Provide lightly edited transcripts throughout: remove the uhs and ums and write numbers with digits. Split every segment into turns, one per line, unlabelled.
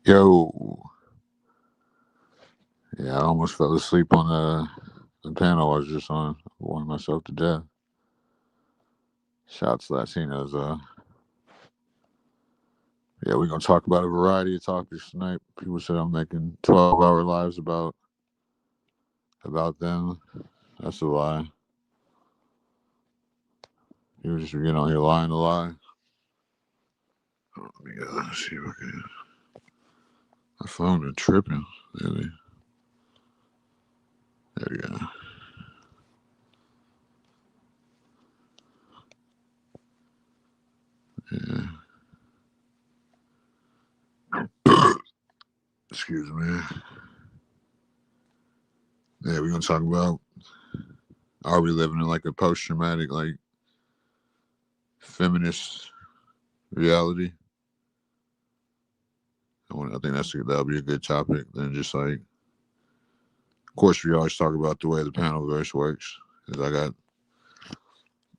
Yo, yeah, I almost fell asleep on the panel I was just on. Warned myself to death. Shouts to Latinos. Yeah, we're gonna talk about a variety of topics tonight. People said I'm making 12-hour lives about them. That's a lie. You just get on here lying to lie. Let me see if I can. My phone is tripping. Really. There we go. Yeah. Excuse me. Yeah, we're gonna talk about, are we living in like a post-traumatic like feminist reality? I think that'll be a good topic. Then just like, of course, we always talk about the way the panel verse works. Because I got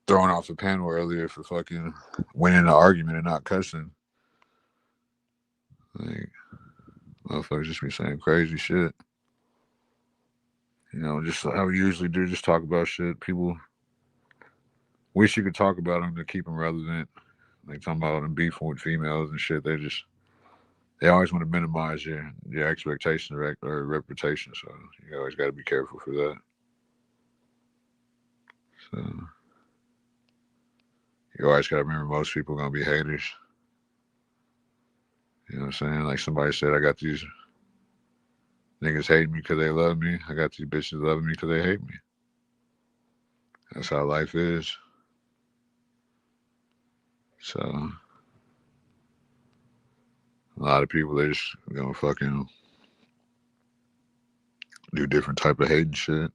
thrown off the panel earlier for fucking winning an argument and not cussing. Like, motherfuckers just be saying crazy shit. Just how we usually do, just talk about shit. People wish you could talk about them to keep them relevant. Like talking about them beefing with females and shit. They always want to minimize your expectations or reputation. So you always got to be careful for that. So you always got to remember most people gonna be haters. You know what I'm saying? Like somebody said, I got these niggas hating me because they love me. I got these bitches loving me because they hate me. That's how life is. So a lot of people, they just gonna fucking do different type of hating shit,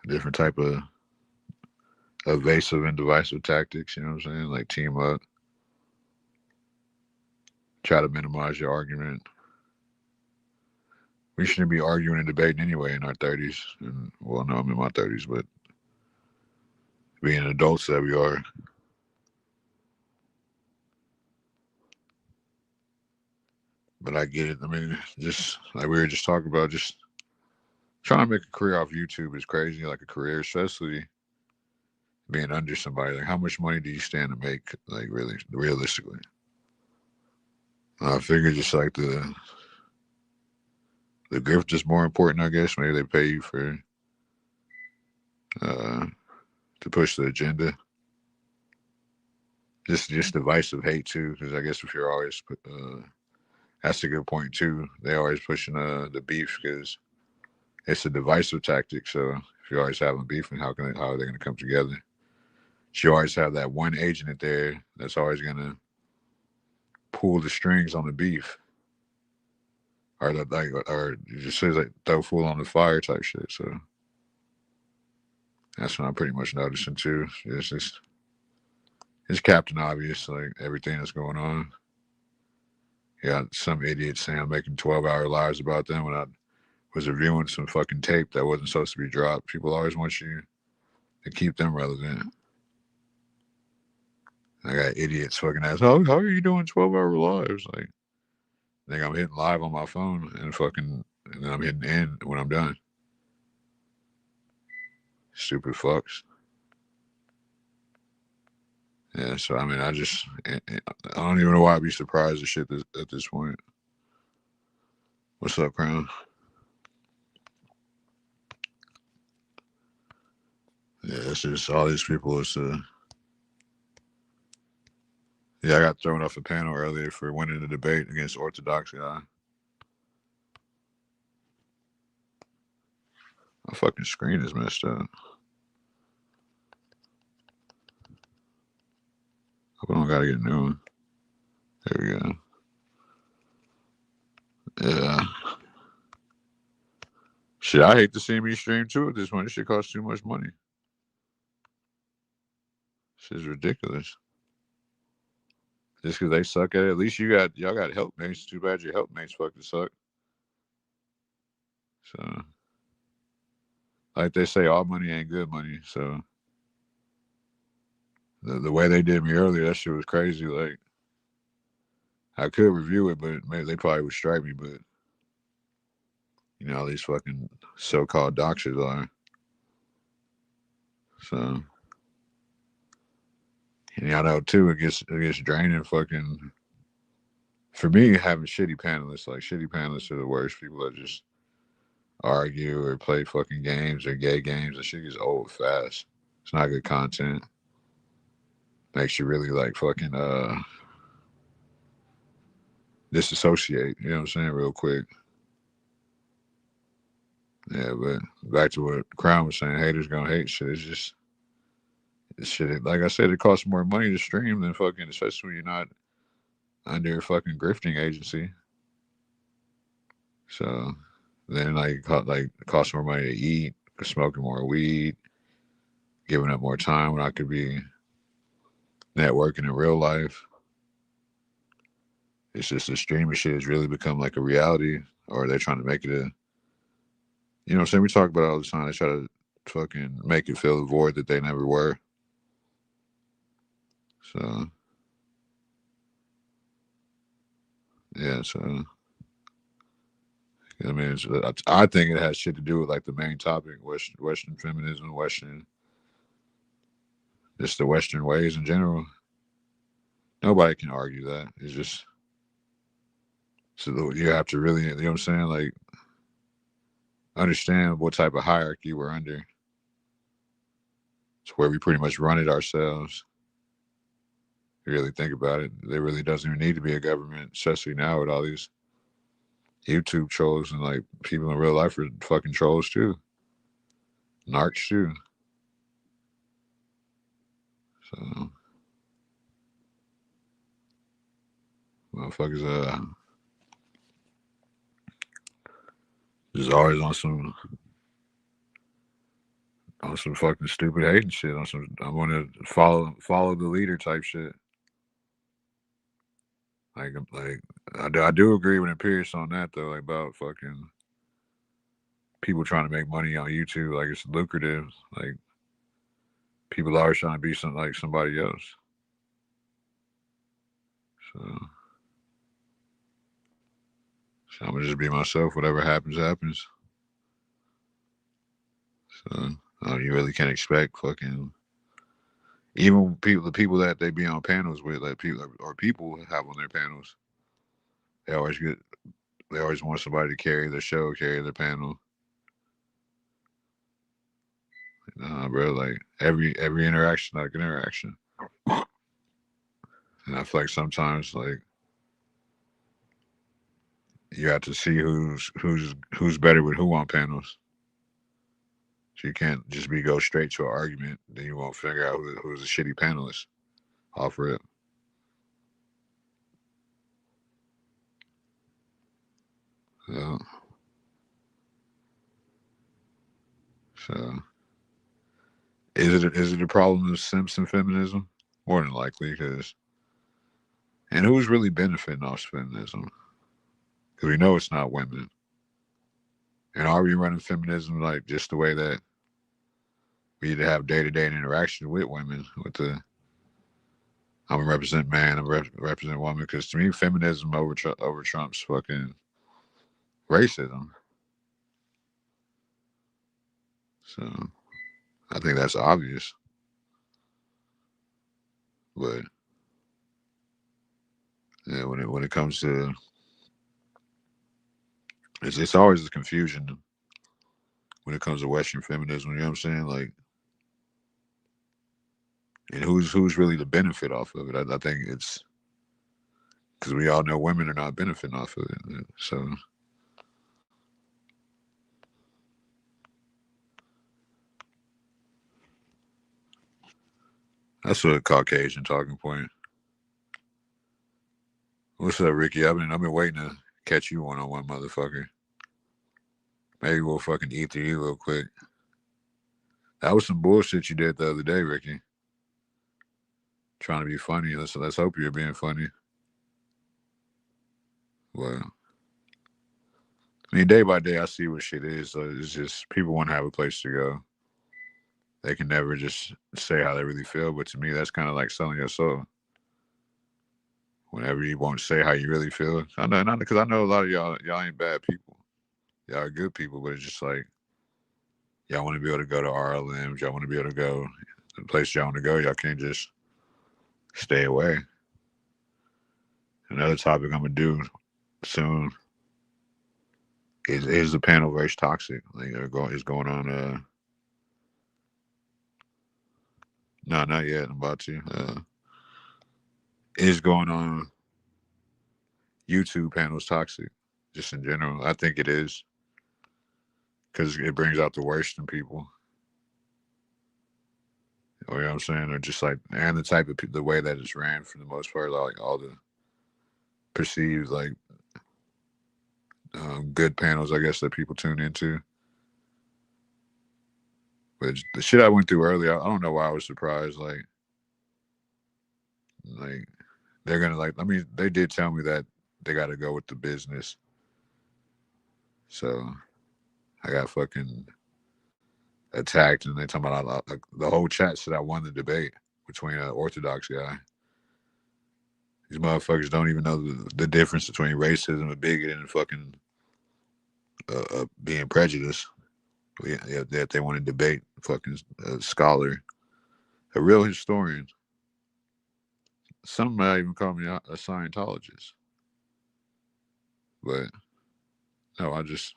different type of evasive and divisive tactics. You know what I'm saying? Like team up, try to minimize your argument. We shouldn't be arguing and debating anyway in our 30s. And well, no, I'm in my 30s, but being adults that we are, but I get it. I mean, just like we were just talking about, just trying to make a career off YouTube is crazy. Like a career, especially being under somebody. Like, how much money do you stand to make? Like, really, realistically, I figure just like the gift is more important. I guess maybe they pay you for uh to push the agenda. Just divisive hate too, because I guess if you're always that's a good point too. They always pushing the beef because it's a divisive tactic. So if you're always having beef, and how are they gonna come together? You always have that one agent in there that's always gonna pull the strings on the beef, or that like, or you just says like throw fuel on the fire type shit. So that's what I'm pretty much noticing too. It's Captain Obvious, like everything that's going on. Yeah, some idiot saying I'm making 12-hour lives about them when I was reviewing some fucking tape that wasn't supposed to be dropped. People always want you to keep them relevant. I got idiots fucking ask, how are you doing 12-hour lives? Like, I think I'm hitting live on my phone and then I'm hitting end when I'm done. Stupid fucks. Yeah, so I mean, I don't even know why I'd be surprised at shit at this point. What's up, Crown? Yeah, it's just all these people. Yeah, I got thrown off a panel earlier for winning the debate against Orthodoxy. My fucking screen is messed up. Hope I don't gotta get a new one. There we go. Yeah. Shit, I hate to see me stream too at this point. This shit costs too much money. Shit's ridiculous. Just because they suck at it. At least y'all got helpmates. Too bad your helpmates fucking suck. So, like they say, all money ain't good money. So, the way they did me earlier, that shit was crazy. Like, I could review it, but maybe they probably would strike me. But you know, all these fucking so-called doctors are. So, and y'all know too, it gets draining. Fucking for me, having shitty panelists are the worst. People that just argue or play fucking games or gay games. That shit gets old fast. It's not good content. Makes you really like fucking disassociate. You know what I'm saying? Real quick. Yeah, but back to what Crown was saying, haters gonna hate shit. It's just shit. Like I said, it costs more money to stream than fucking, especially when you're not under a fucking grifting agency. So then like it costs more money to eat, smoking more weed, giving up more time when I could be networking in real life. It's just the streaming shit has really become like a reality, or they're trying to make it a. You know what I'm saying? We talk about it all the time. They try to fucking make it fill the void that they never were. So yeah, so I mean, I think it has shit to do with like the main topic, Western feminism, just the Western ways in general. Nobody can argue that. It's just so you have to really, you know what I'm saying, like understand what type of hierarchy we're under. It's where we pretty much run it ourselves. You really think about it, there really doesn't even need to be a government, especially now with all these YouTube trolls and like people in real life are fucking trolls too, narcs too. So motherfuckers, just always on some fucking stupid hating shit. On some, I want to follow the leader type shit. Like I do agree with Imperius on that though. Like about fucking people trying to make money on YouTube. Like it's lucrative. Like people are always trying to be like somebody else. So, so I'm gonna just be myself. Whatever happens, happens. So you really can't expect fucking even the people that they be on panels with, like people have on their panels. They always get they always want somebody to carry their show, carry their panel. Nah, bro, like every interaction, like an interaction. And I feel like sometimes like you have to see who's better with who on panels. So you can't just go straight to an argument. Then you won't figure out who's a shitty panelist off rip. So, so is it a problem of Simpson feminism? More than likely, because and who's really benefiting off feminism? Because we know it's not women. And are we running feminism like just the way that we need to have day-to-day interaction with women? With the I'm a represent man, I'm a represent woman. Because to me, feminism over Trump's fucking racism. So I think that's obvious. But yeah, when it comes to it's always a confusion when it comes to Western feminism. You know what I'm saying? Like, and who's really the benefit off of it? I think it's because we all know women are not benefiting off of it. So that's a Caucasian talking point. What's up, Ricky? I've been waiting to catch you one, motherfucker. Maybe we'll fucking eat through you real quick. That was some bullshit you did the other day, Ricky. Trying to be funny. Let's hope you're being funny. Well, I mean, day by day, I see what shit is. So it's just people want to have a place to go. They can never just say how they really feel. But to me, that's kind of like selling your soul. whenever you won't say how you really feel. I know, not because I know a lot of y'all ain't bad people. Y'all are good people, but it's just like y'all want to be able to go to RLMs. Y'all want to be able to go to the place y'all want to go. Y'all can't just stay away. Another topic I'm gonna do soon is the panel race toxic? Like is going on. No, not yet. I'm about to. Is going on YouTube panels toxic? Just in general, I think it is because it brings out the worst in people. Or, you know what I'm saying? Or just like, and the type of the way that it's ran for the most part, like all the perceived like good panels, I guess, that people tune into. But the shit I went through earlier, I don't know why I was surprised. Like they're gonna like. I mean, they did tell me that they got to go with the business. So I got fucking attacked, and they talking about like, the whole chat said I won the debate between an Orthodox guy. These motherfuckers don't even know the difference between racism and bigot and fucking being prejudiced. That they want to debate fucking scholar, a real historian. Some might even call me a Scientologist. But no, I just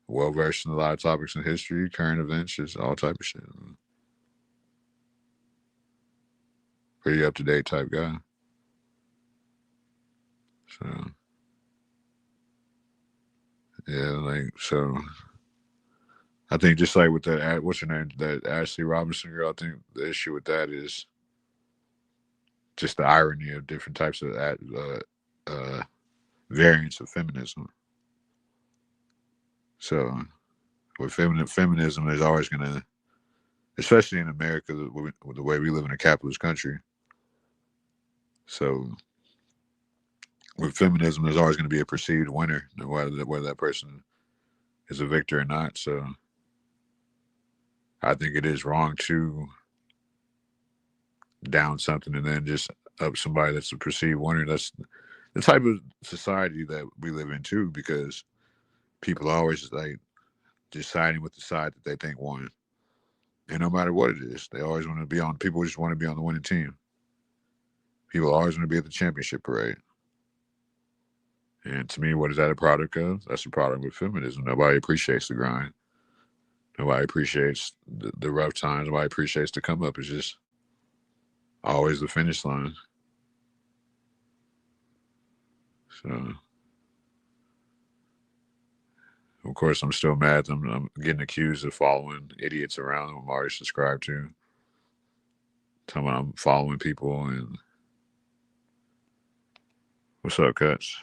well versed in a lot of topics in history, current events, just all type of shit. Pretty up to date type guy. So yeah, like so. I think just like with that, what's her name, that Ashley Robinson girl. I think the issue with that is just the irony of different types of variants of feminism. So with feminism, is always gonna, especially in America, with the way we live in a capitalist country. So with feminism, there's always going to be a perceived winner, whether that person is a victor or not. So I think it is wrong to down something and then just up somebody that's a perceived winner. That's the type of society that we live in too, because people are always like just siding with the side that they think won. And no matter what it is, they always want to be on. People just want to be on the winning team. People always want to be at the championship parade. And to me, what is that a product of? That's a product of feminism. Nobody appreciates the grind. Nobody appreciates the rough times. Nobody appreciates the come up. It's just always the finish line. So, of course, I'm still mad. I'm getting accused of following idiots around who I'm already subscribed to. Telling me I'm following people and what's up, Cuts?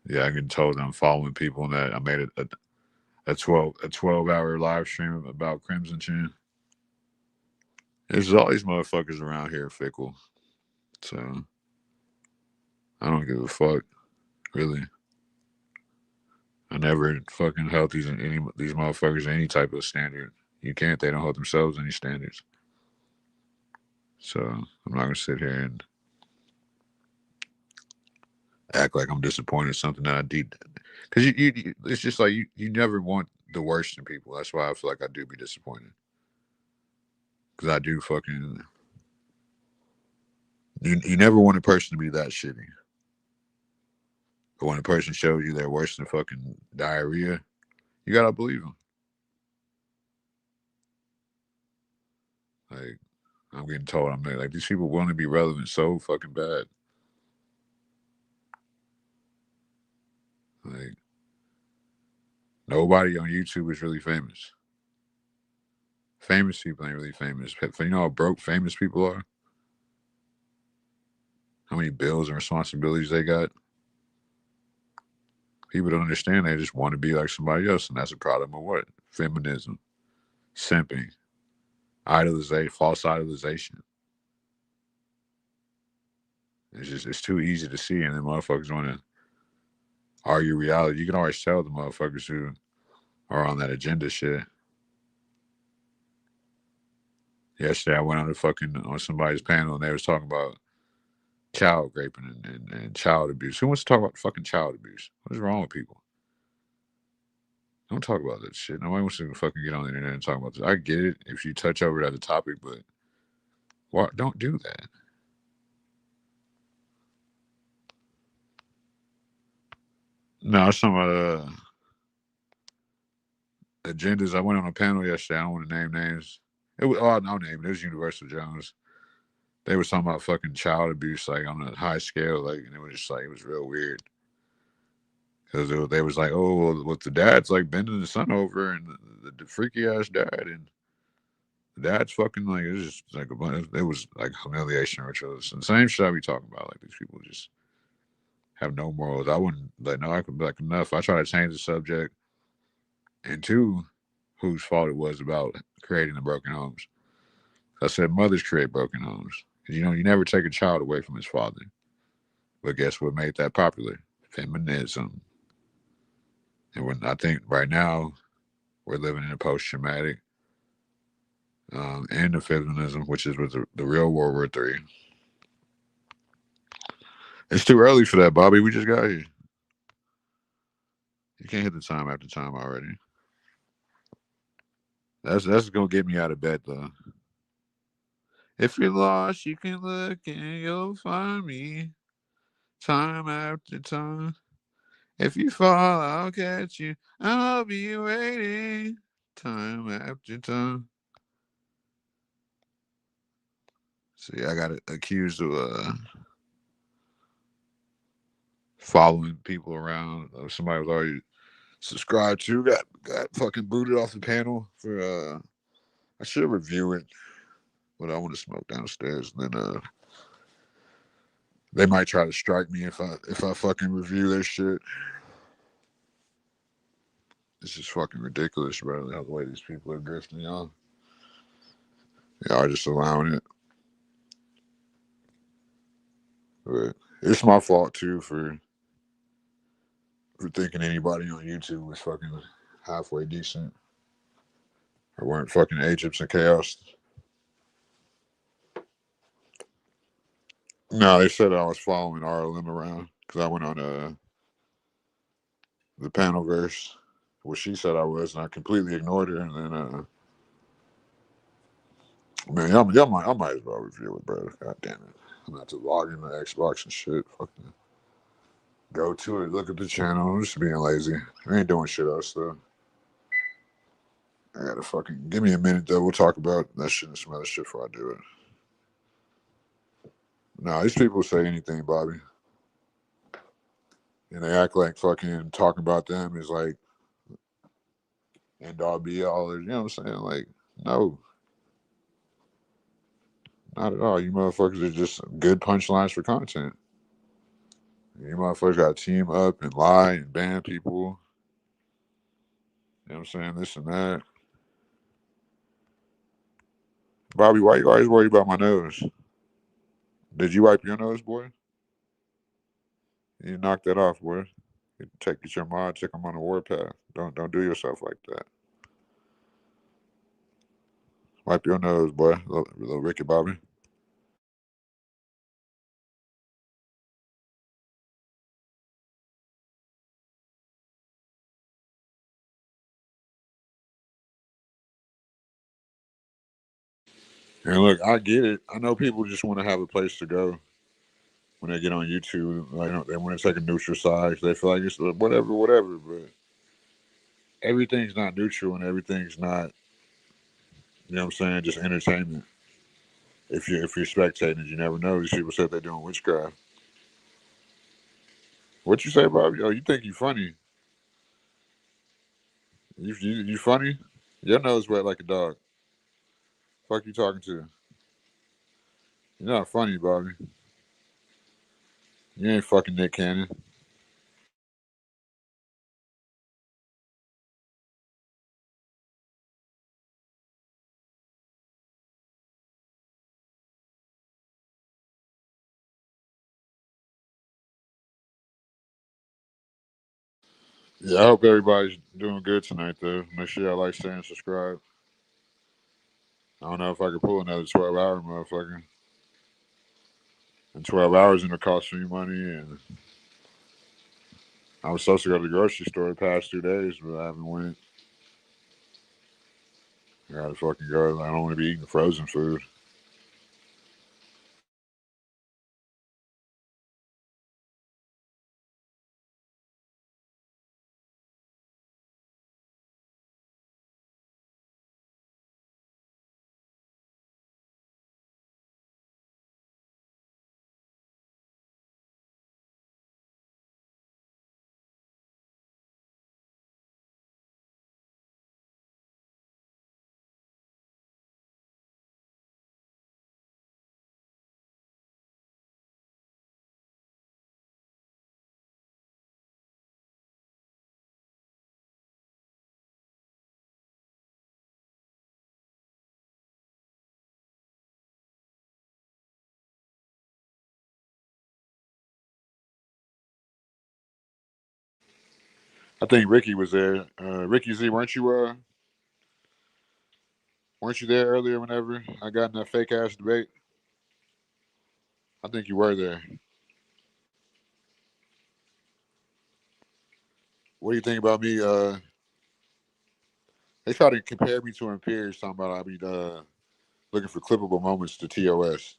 Yeah, I get told I'm following people and that I made a 12-hour live stream about Crimson Chin. There's all these motherfuckers around here fickle. So I don't give a fuck, really. I never fucking held these motherfuckers any type of standard. You can't. They don't hold themselves any standards. So I'm not gonna sit here and act like I'm disappointed in something that I did. Because it's just like you never want the worst in people. That's why I feel like I do be disappointed. Because I do fucking. You never want a person to be that shitty. But when a person shows you they're worse than fucking diarrhea, you gotta believe them. Like, I'm getting told I'm like these people want to be relevant so fucking bad. Like, nobody on YouTube is really famous. Famous people ain't really famous. You know how broke famous people are? How many bills and responsibilities they got? People don't understand. They just want to be like somebody else, and that's a problem of what? Feminism, simping, idolization, false idolization. It's too easy to see, and then motherfuckers want to argue reality. You can always tell the motherfuckers who are on that agenda shit. Yesterday, I went on somebody's panel and they was talking about child raping and child abuse. Who wants to talk about fucking child abuse? What is wrong with people? Don't talk about that shit. Nobody wants to fucking get on the internet and talk about this. I get it if you touch over it as a topic, but why don't do that? No, some agendas. I went on a panel yesterday. I don't want to name names. It was no name. It was Universal Jones. They were talking about fucking child abuse, like on a high scale, like, and it was just like it was real weird because they was like, oh, well, what the dad's like bending the son over, and the freaky ass dad, and the dad's fucking like it was just like it was like humiliation rituals and the same shit I be talking about. Like these people just have no morals. I wouldn't like no. I could be like enough. I try to change the subject, and two, whose fault it was about creating the broken homes. I said mothers create broken homes. You know, you never take a child away from his father. But guess what made that popular? Feminism. And when I think right now we're living in a post-traumatic and the feminism, which is with the real World War III. It's too early for that, Bobby. We just got here. You can't hit the time after time already. That's gonna get me out of bed though. If you're lost, you can look and you'll find me time after time. If you fall, I'll catch you. I'll be waiting time after time. See, I got accused of following people around. Somebody was already subscribed to got fucking booted off the panel for. I should review it, but I want to smoke downstairs. And then they might try to strike me if I fucking review their shit. It's just fucking ridiculous, bro. The way these people are grifting, y'all. Y'all are just allowing it. But it's my fault too for thinking anybody on YouTube was fucking halfway decent or weren't fucking Egypts and chaos. No, they said I was following RLM around because I went on the panel verse, what she said I was, and I completely ignored her. And then, man, I might as well review it, bro. God damn it. I'm about to log into Xbox and shit. Fucking go to it, look at the channel. I'm just being lazy. I ain't doing shit else, though. I gotta fucking give me a minute, though. We'll talk about that shit and some other shit before I do it. Nah, these people say anything, Bobby. And they act like fucking talking about them is like end all be all. You know what I'm saying? Like, no, not at all. You motherfuckers are just good punchlines for content. You motherfuckers got to team up and lie and ban people. You know what I'm saying? This and that. Bobby, why you always worried about my nose? Did you wipe your nose, boy? You knocked that off, boy. You get your mod, take them on the warpath. Don't do yourself like that. Wipe your nose, boy. Little Ricky Bobby. And look, I get it. I know people just want to have a place to go when they get on YouTube. Like they want to take a neutral side. They feel like it's whatever, whatever. But everything's not neutral and everything's not. You know what I'm saying? Just entertainment. If you're spectating, you never know. These people said they're doing witchcraft. What you say, Bobby? Oh, you think you funny? You funny? Your nose wet like a dog. Fuck you talking to? You're not funny, Bobby. You ain't fucking Nick Cannon. Yeah, I hope everybody's doing good tonight, though. Make sure y'all like, share, and subscribe. I don't know know if I could pull another 12-hour motherfucker. And 12 hours gonna cost me money. And I was supposed to go to the grocery store the past 2 days, but I haven't went. I gotta fucking go. I don't want to be eating frozen food. I think Ricky was there. Ricky Z, weren't you there earlier? Whenever I got in that fake ass debate, I think you were there. What do you think about me? They try to compare me to my peers, talking about I be looking for clippable moments to TOS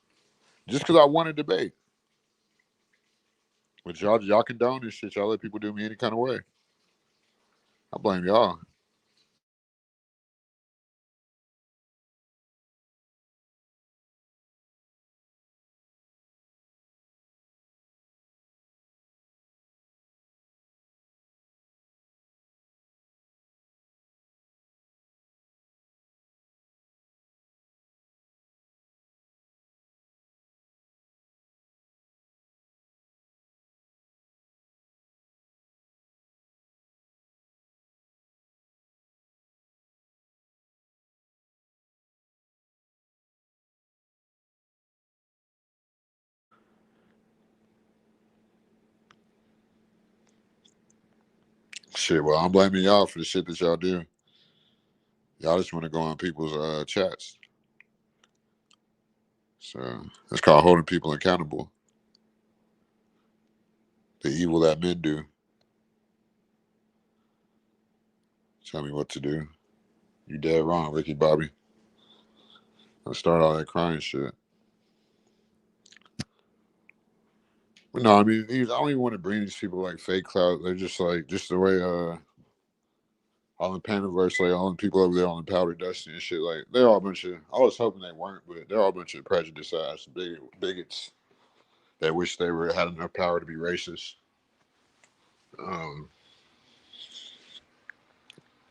just because I won a debate. But y'all condone this shit. Y'all let people do me any kind of way. I blame y'all. Shit, well, I'm blaming y'all for the shit that y'all do. Y'all just want to go on people's chats. So it's called holding people accountable. The evil that men do. Tell me what to do. You dead wrong, Ricky Bobby. Let's start all that crying shit. But no, I mean, I don't even want to bring these people like fake clout. They're just like, just the way all in Panaverse, like all the people over there on the Powder Dusty and shit, like they're all a bunch of. I was hoping they weren't, but they're all a bunch of prejudiced ass bigots that wish they were had enough power to be racist. Um,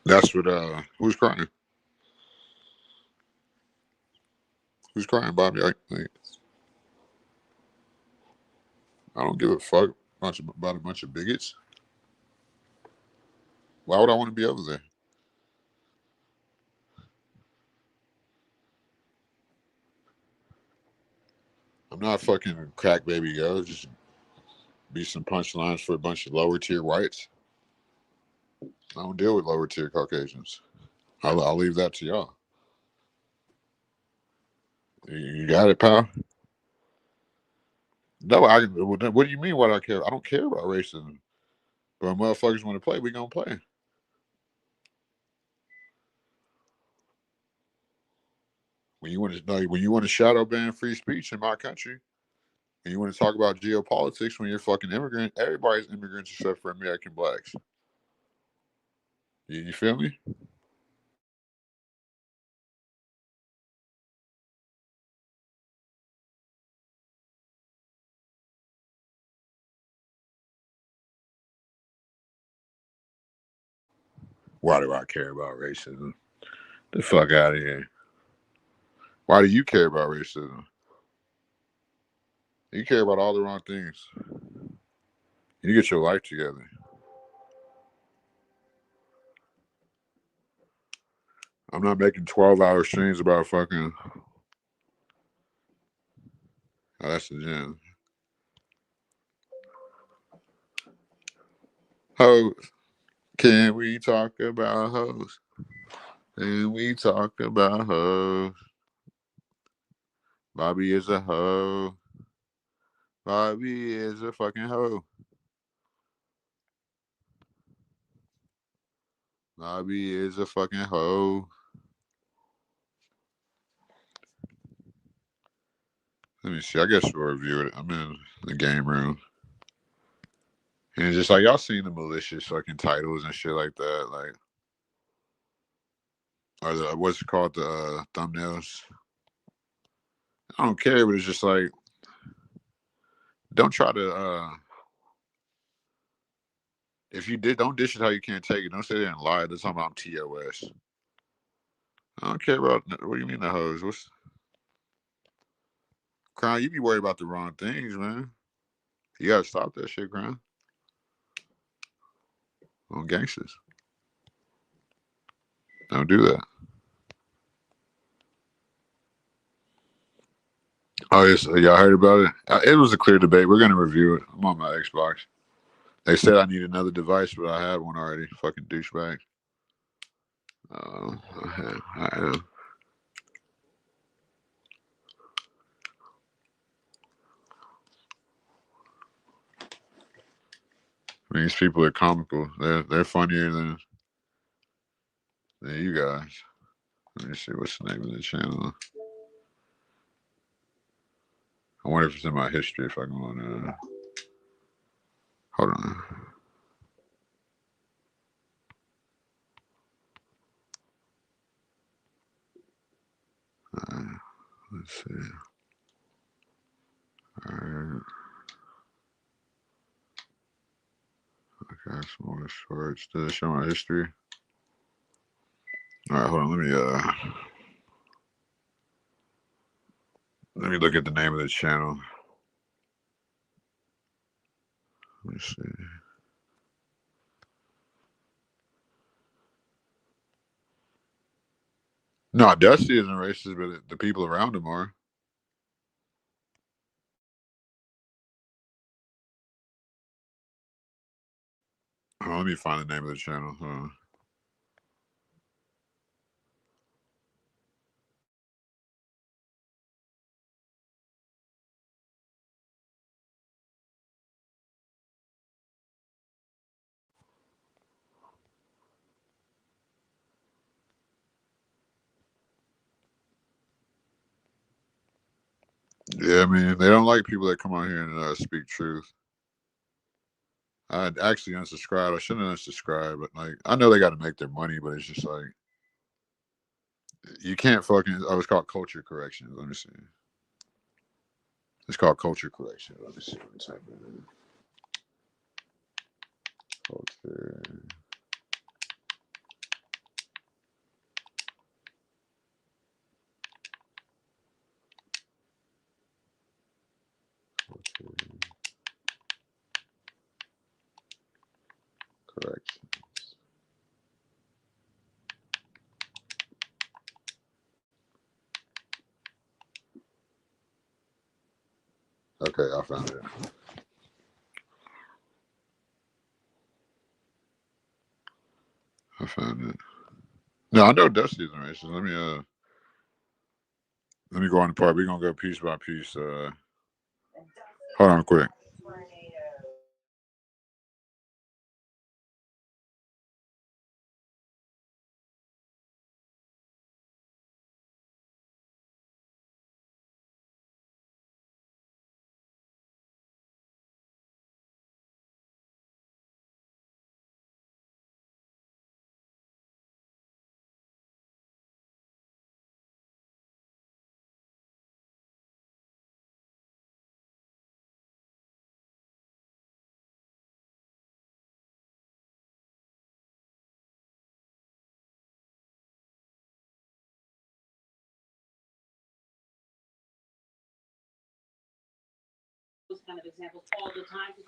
that's what. Who's crying? Who's crying, Bobby? I don't give a fuck about a bunch of bigots. Why would I want to be over there? I'm not fucking crack baby go. Just be some punchlines for a bunch of lower tier whites. I don't deal with lower tier Caucasians. I'll leave that to y'all. You got it, pal. No, what do you mean? What I care? I don't care about racism. But when motherfuckers want to play, we gonna play. When you want to shadow ban free speech in my country, and you want to talk about geopolitics when you're fucking immigrant, everybody's immigrants except for American blacks. You feel me? Why do I care about racism? The fuck out of here. Why do you care about racism? You care about all the wrong things. You get your life together. I'm not making 12-hour streams about fucking. Oh, that's the gym. Hoes. Can we talk about hoes? Can we talk about hoes? Bobby is a hoe. Bobby is a fucking hoe. Bobby is a fucking hoe. Let me see. I guess we'll review it. I'm in the game room. And it's just like y'all seen the malicious fucking titles and shit like that. Like, or the, what's it called? The thumbnails. I don't care, but it's just like, don't try to, if you did, don't dish it how you can't take it. Don't sit there and lie. They're talking about I'm TOS. I don't care about, what do you mean the hoes? What's, Crown, you be worried about the wrong things, man. You gotta stop that shit, Crown. On gangsters. Don't do that. Oh, yes, y'all heard about it? It was a clear debate. We're gonna review it. I'm on my Xbox. They said I need another device, but I had one already. Fucking douchebag. I am. These people are comical. They're funnier than you guys. Let me see what's the name of the channel. I wonder if it's in my history. If I go on. Hold on. Let's see. All right. Okay, some more shorts. Does it show my history? All right, hold on. Let me look at the name of the channel. Let me see. No, Dusty isn't racist, but the people around him are. Oh, let me find the name of the channel. Yeah, I mean, they don't like people that come on here and speak truth. I actually unsubscribed. I shouldn't have unsubscribed, but like, I know they got to make their money, but it's just like, you can't fucking. Oh, it's called culture correction. Let me see. It's called culture correction. Let me see. Let me type it in. Culture. Correction. Okay, I found it. I found it. No, I know Dusty isn't racist. Let me go on the part. We're gonna go piece by piece. Hold on, quick.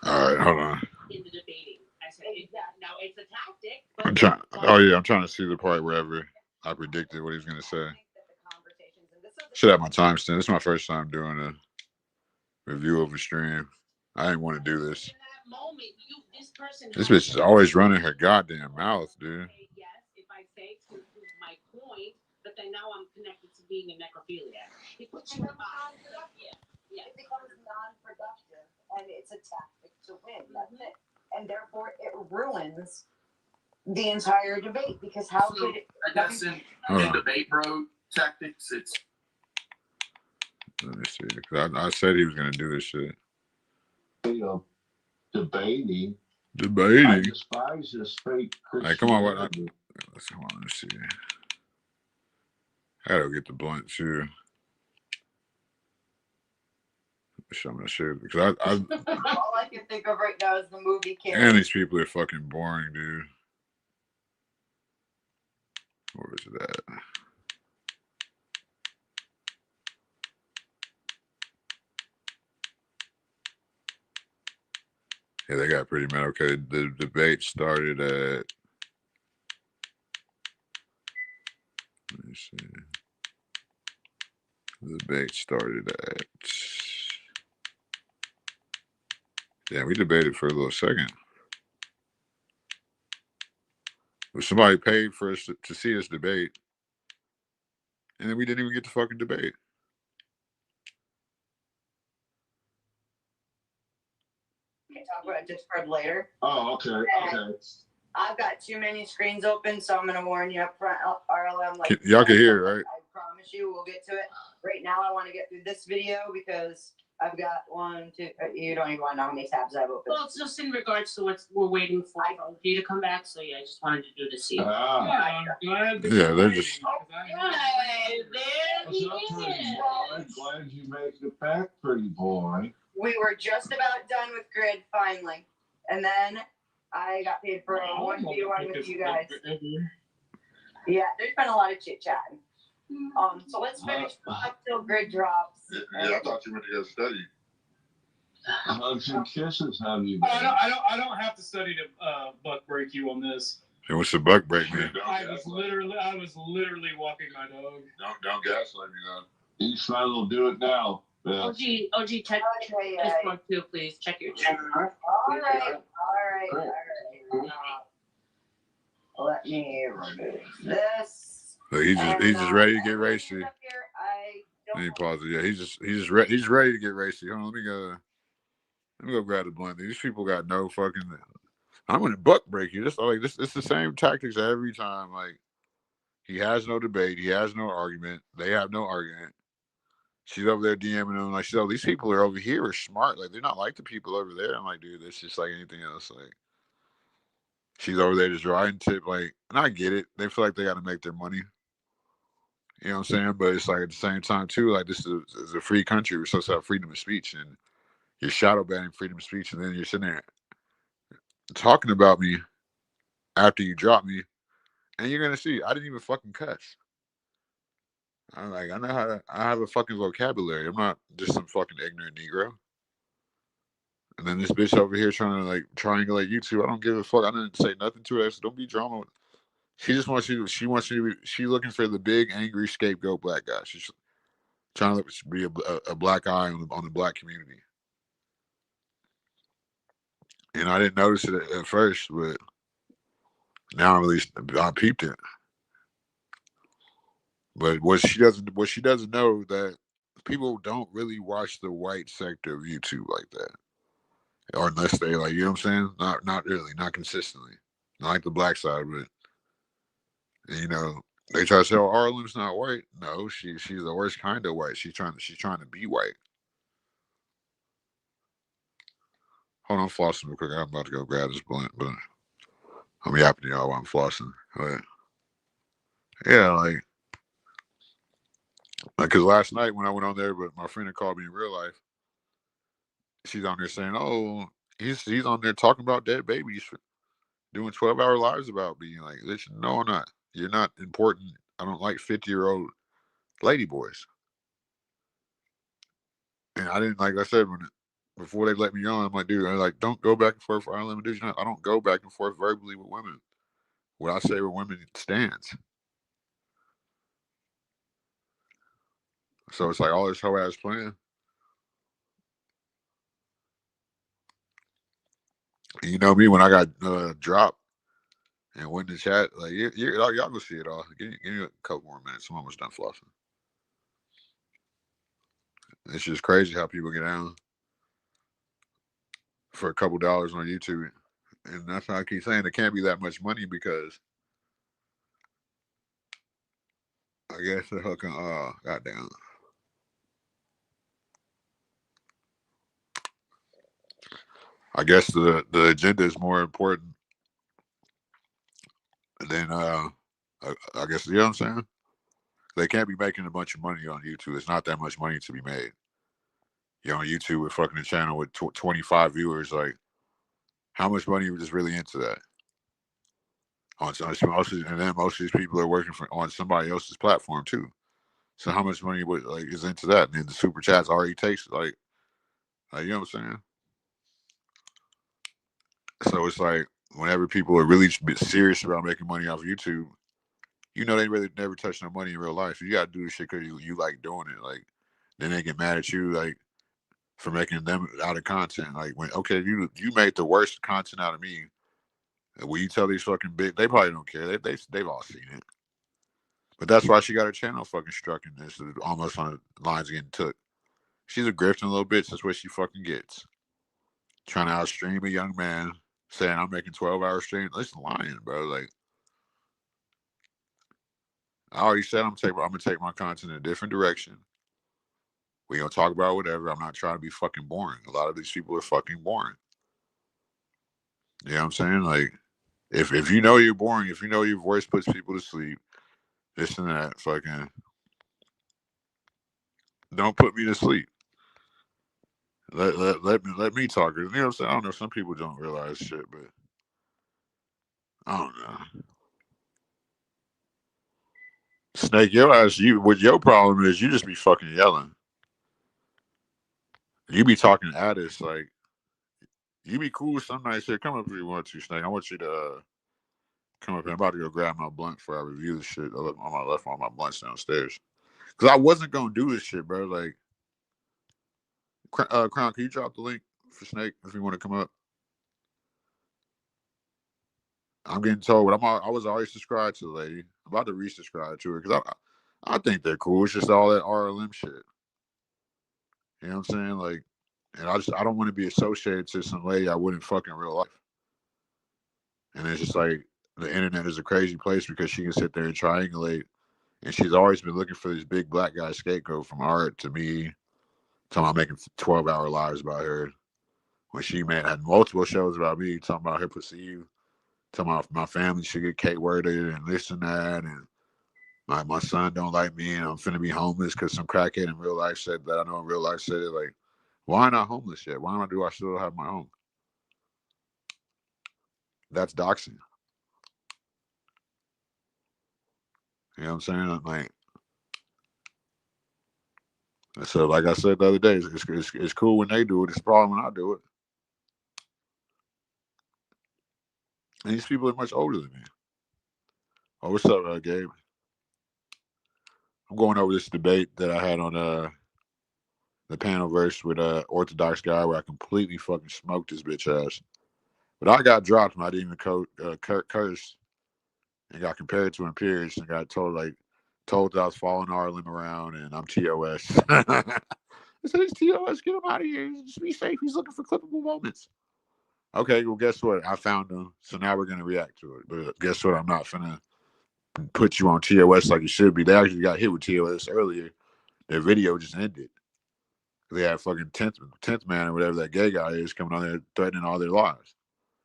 All right, hold on. I'm trying. Oh yeah, I'm trying to see the part wherever I predicted what he was gonna say. Should have my timestamp. This is my first time doing a review of a stream. I didn't want to do this. This bitch is always running her goddamn mouth, dude.
now I'm connected to being a necrophiliac. It puts you in
Yeah. It becomes non-productive, and it's a tactic to win. That's it. And therefore, it ruins the entire debate, because how could it?
I guess in debate bro tactics, it's.
Let me see. I said he was gonna do this shit.
Debating. I despise this fake Christianity.
Hey, come on, what? Let's see. I gotta get the blunt too. Show me shit because
all I can think of right now is the movie Karen.
And these people are fucking boring, dude. Where is it at? Yeah, they got pretty mad. Okay, the debate started at. Let me see. The debate started at. Yeah, we debated for a little second. But somebody paid for us to see us debate, and then we didn't even get to fucking debate.
We can talk about Discord later.
Oh, okay. Okay.
I've got too many screens open, so I'm gonna warn you up front, RLM. Like
y'all can hear, right?
I promise you, we'll get to it. Right now, I want to get through this video because I've got 1, 2. You don't even want to know how many tabs I've opened.
Well, it's just in regards to what we're waiting for you to come back. So yeah, I just wanted to do the scene.
Yeah, they're just.
Glad you make it back, pretty boy.
We were just about done with grid finally, and then I got paid for a 1v1 with you guys. Yeah, there's been a lot of chit chatting. So let's finish up till grid drops.
Yeah, I thought you went to go study.
Hugs and kisses, have you?
I don't have to study to buck break you on this.
Hey, what's the buck break, man?
I was literally walking my dog.
Don't gaslight me, though.
Each man will do it now. Yeah.
OG, check this one too, please. Check your chat.
All right. Let me remove this.
So he's just ready to get racy. Let me pause it. Yeah, he's ready to get racy. Hold on, let me go grab the blunt. These people got no fucking. I'm gonna buck break you. It's the same tactics every time. Like, he has no debate. He has no argument. They have no argument. She's over there DMing them like, these people are over here are smart. Like, they're not like the people over there. I'm like, dude, it's just like anything else. Like, she's over there just riding tip. Like, and I get it. They feel like they got to make their money. You know what I'm saying? But it's like at the same time too, like, this is a free country. We're supposed to have freedom of speech, and you're shadow banning freedom of speech, and then you're sitting there talking about me after you drop me, and you're gonna see I didn't even fucking cuss. I'm like, I have a fucking vocabulary. I'm not just some fucking ignorant Negro. And then this bitch over here trying to like triangulate you two. I don't give a fuck. I didn't say nothing to her. So don't be drama. She just wants you. She's looking for the big angry scapegoat black guy. She's trying to be a black eye on the black community. And I didn't notice it at first, but now at least I peeped it. But what she doesn't know that people don't really watch the white sector of YouTube like that, or unless they like, you know what I'm saying? Not really, not consistently, not like the black side. But you know, they try to say, "Oh, Arlen's not white." No, she's the worst kind of white. She's trying to be white. Hold on, I'm flossing real quick. I'm about to go grab this blunt, but I'm yapping y'all while I'm flossing. But yeah, like, because last night when I went on there, but my friend had called me in real life. She's on there saying, "Oh, he's on there talking about dead babies, doing 12-hour lives about being like, listen, no, I'm not. You're not important. I don't like 50-year-old lady boys." And I didn't, like I said, before they let me on, I'm like, dude, I'm like, don't go back and forth for unlimited. I don't go back and forth verbally with women. What I say with women stands. So it's like all this whole ass plan. You know me, when I got dropped And when the chat, like, y'all gonna see it all. Give me a couple more minutes. I'm almost done flossing. It's just crazy how people get down for a couple dollars on YouTube. And that's why I keep saying it can't be that much money because I guess they're hooking, goddamn. I guess the agenda is more important than, I guess, you know what I'm saying? They can't be making a bunch of money on YouTube. It's not that much money to be made. You're on YouTube with fucking a channel with 25 viewers. Like, how much money is really into that? And then most of these people are working on somebody else's platform too. So how much money is into that? And then the super chats already takes you know what I'm saying? So it's like whenever people are really serious about making money off YouTube, you know they really never touch no money in real life. You gotta do this shit because you like doing it. Like then they get mad at you like for making them out of content. Like when you made the worst content out of me. And when you tell these fucking big, they probably don't care. They've all seen it. But that's why she got her channel fucking struck in this, almost on the lines getting took. She's a grifting little bitch. That's what she fucking gets. Trying to outstream a young man, saying I'm making 12-hour streams. That's lying, bro. Like I already said, I'm gonna take my content in a different direction. We gonna talk about whatever. I'm not trying to be fucking boring. A lot of these people are fucking boring. You know what I'm saying? Like if you know you're boring, if you know your voice puts people to sleep, this and that, fucking don't put me to sleep. Let me talk. You know what I'm saying? I don't know. Some people don't realize shit, but I don't know. Snake, your ass, what your problem is, you just be fucking yelling. You be talking at us like you be cool some nights. Here, come up if you want to, Snake. I want you to come up here. I'm about to go grab my blunt before I review this shit. I left all my blunts downstairs because I wasn't gonna do this shit, bro. Like, Crown, can you drop the link for Snake if you want to come up? I'm getting told, but I was already subscribed to the lady. I'm about to resubscribe to her because I think they're cool. It's just all that RLM shit. You know what I'm saying? Like, and I don't want to be associated to some lady I wouldn't fuck in real life. And it's just like the internet is a crazy place because she can sit there and triangulate. And she's always been looking for this big black guy scapegoat from Art to me, talking about making 12-hour lives about her. When she had multiple shows about me, talking about her perceived, talking about my family should get Kate worded and this and that. And my son don't like me and I'm finna be homeless because some crackhead in real life said that I know in real life said it. Like, why not homeless yet? Why do I still have my home? That's doxing. You know what I'm saying? I'm like, so like I said the other day, it's cool when they do it. It's a problem when I do it. And these people are much older than me. Oh, what's up, Gabe? I'm going over this debate that I had on the panel verse with Orthodox guy where I completely fucking smoked his bitch ass. But I got dropped and I didn't even curse and got compared to Imperius and got told that I was following Arlen around and I'm TOS. I said, it's TOS, get him out of here. Just be safe. He's looking for clippable moments. Okay, well, guess what? I found him. So now we're going to react to it. But guess what? I'm not finna put you on TOS like you should be. They actually got hit with TOS earlier. Their video just ended. They had fucking 10th man or whatever that gay guy is coming on there threatening all their lives.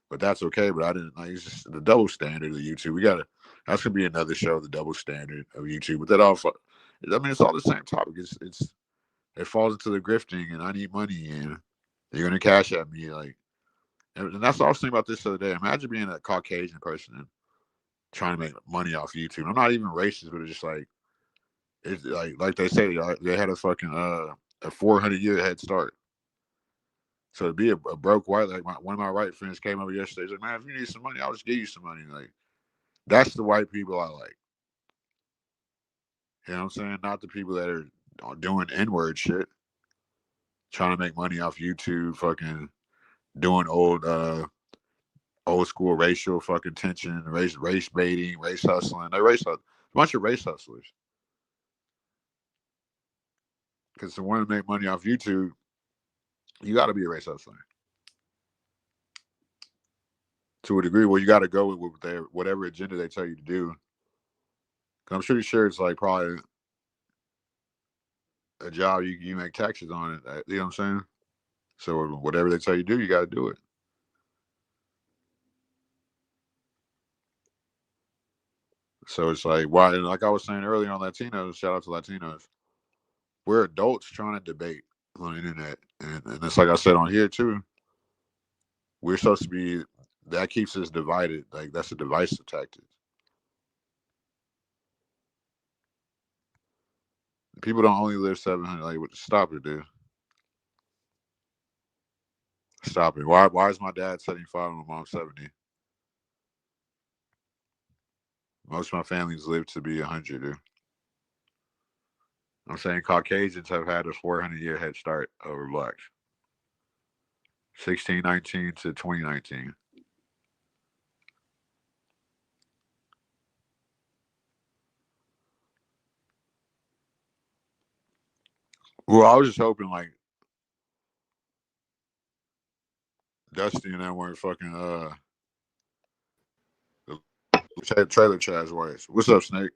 But that's okay. But I didn't like it's just the double standard of YouTube. That's gonna be another show, the double standard of YouTube. But that all I mean it's all the same topic. It falls into the grifting and I need money and you're gonna cash at me like and that's what I was thinking about this the other day. Imagine being a Caucasian person and trying to make money off YouTube. I'm not even racist, but it's just like it's like they say they had a fucking a 400-year head start. So to be a broke white, like one of my white friends came over yesterday. He's like, man, if you need some money, I'll just give you some money. Like, that's the white people I like. You know what I'm saying? Not the people that are doing N-word shit, trying to make money off YouTube, fucking doing old school racial fucking tension, race baiting, race hustling. They a bunch of race hustlers. Because to want to make money off YouTube, you got to be a race hustler to a degree. Well, you got to go with their whatever agenda they tell you to do. Cause I'm pretty sure it's like probably a job you make taxes on it. You know what I'm saying? So whatever they tell you to do, you got to do it. So it's like why, like I was saying earlier on Latinos. Shout out to Latinos. We're adults trying to debate on the internet, and it's like I said on here too. We're supposed to be. That keeps us divided. Like that's a divisive tactic. People don't only live 700. Like, stop it, dude. Stop it. Why is my dad 75 and my mom 70? Most of my families live to be 100, dude. I'm saying Caucasians have had a 400-year head start over blacks. 1619 to 2019. Well, I was just hoping like Dusty and them weren't fucking trailer trash ways. What's up, Snake?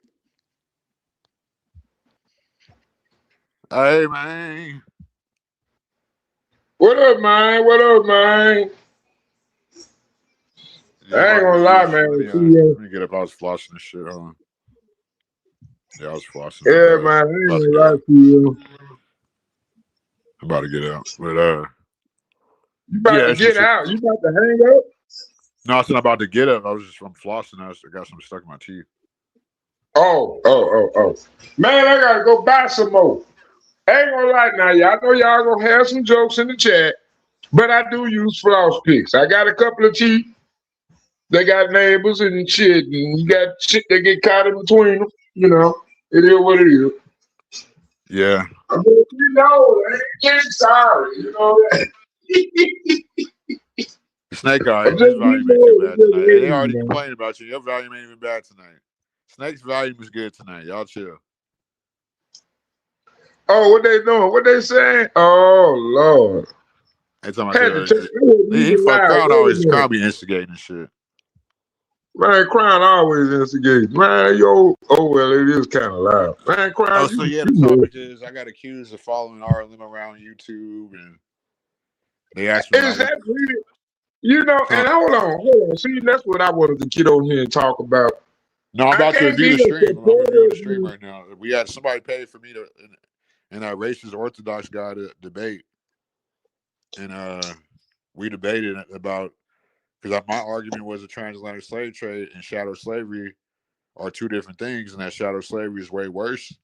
Hey, man.
What up, man? What up, man?
Yeah,
I ain't gonna lie, man.
Let me get up. I was flossing this shit on. Yeah, I was flossing.
Yeah, man. I ain't gonna lie to you.
I'm about to get out. But
you about to get out? You about to hang up?
No, it's not about to get up. I'm flossing. I got some stuck in my teeth.
Oh. Man, I gotta go buy some more. I ain't gonna lie now, y'all. I know y'all gonna have some jokes in the chat, but I do use floss picks. I got a couple of teeth. They got neighbors and shit, and you got shit that get caught in between them. You know, it is what it is.
Yeah.
I mean, you know, I ain't sorry. You know that.
Snake Eye, his volume ain't too bad tonight. They already complaining about you. Your volume ain't even bad tonight. Snake's volume is good tonight. Y'all chill.
Oh, what they doing? What they saying? Oh Lord.
He fuck Crown always. Crown be instigating and shit.
Man, Crown always instigates. Man, well, it is kind of loud. Man, Crown.
So yeah, the topic is I got accused of following RLM around YouTube, and they asked me.
Is that really? You know, and hold on. See, that's what I wanted to get on here and talk about.
No, I'm about to review the stream. I'm reviewing the stream right now. We had somebody pay for me to, and that racist Orthodox guy to debate, and we debated about because my argument was the transatlantic slave trade and shadow slavery are two different things, and that shadow slavery is way worse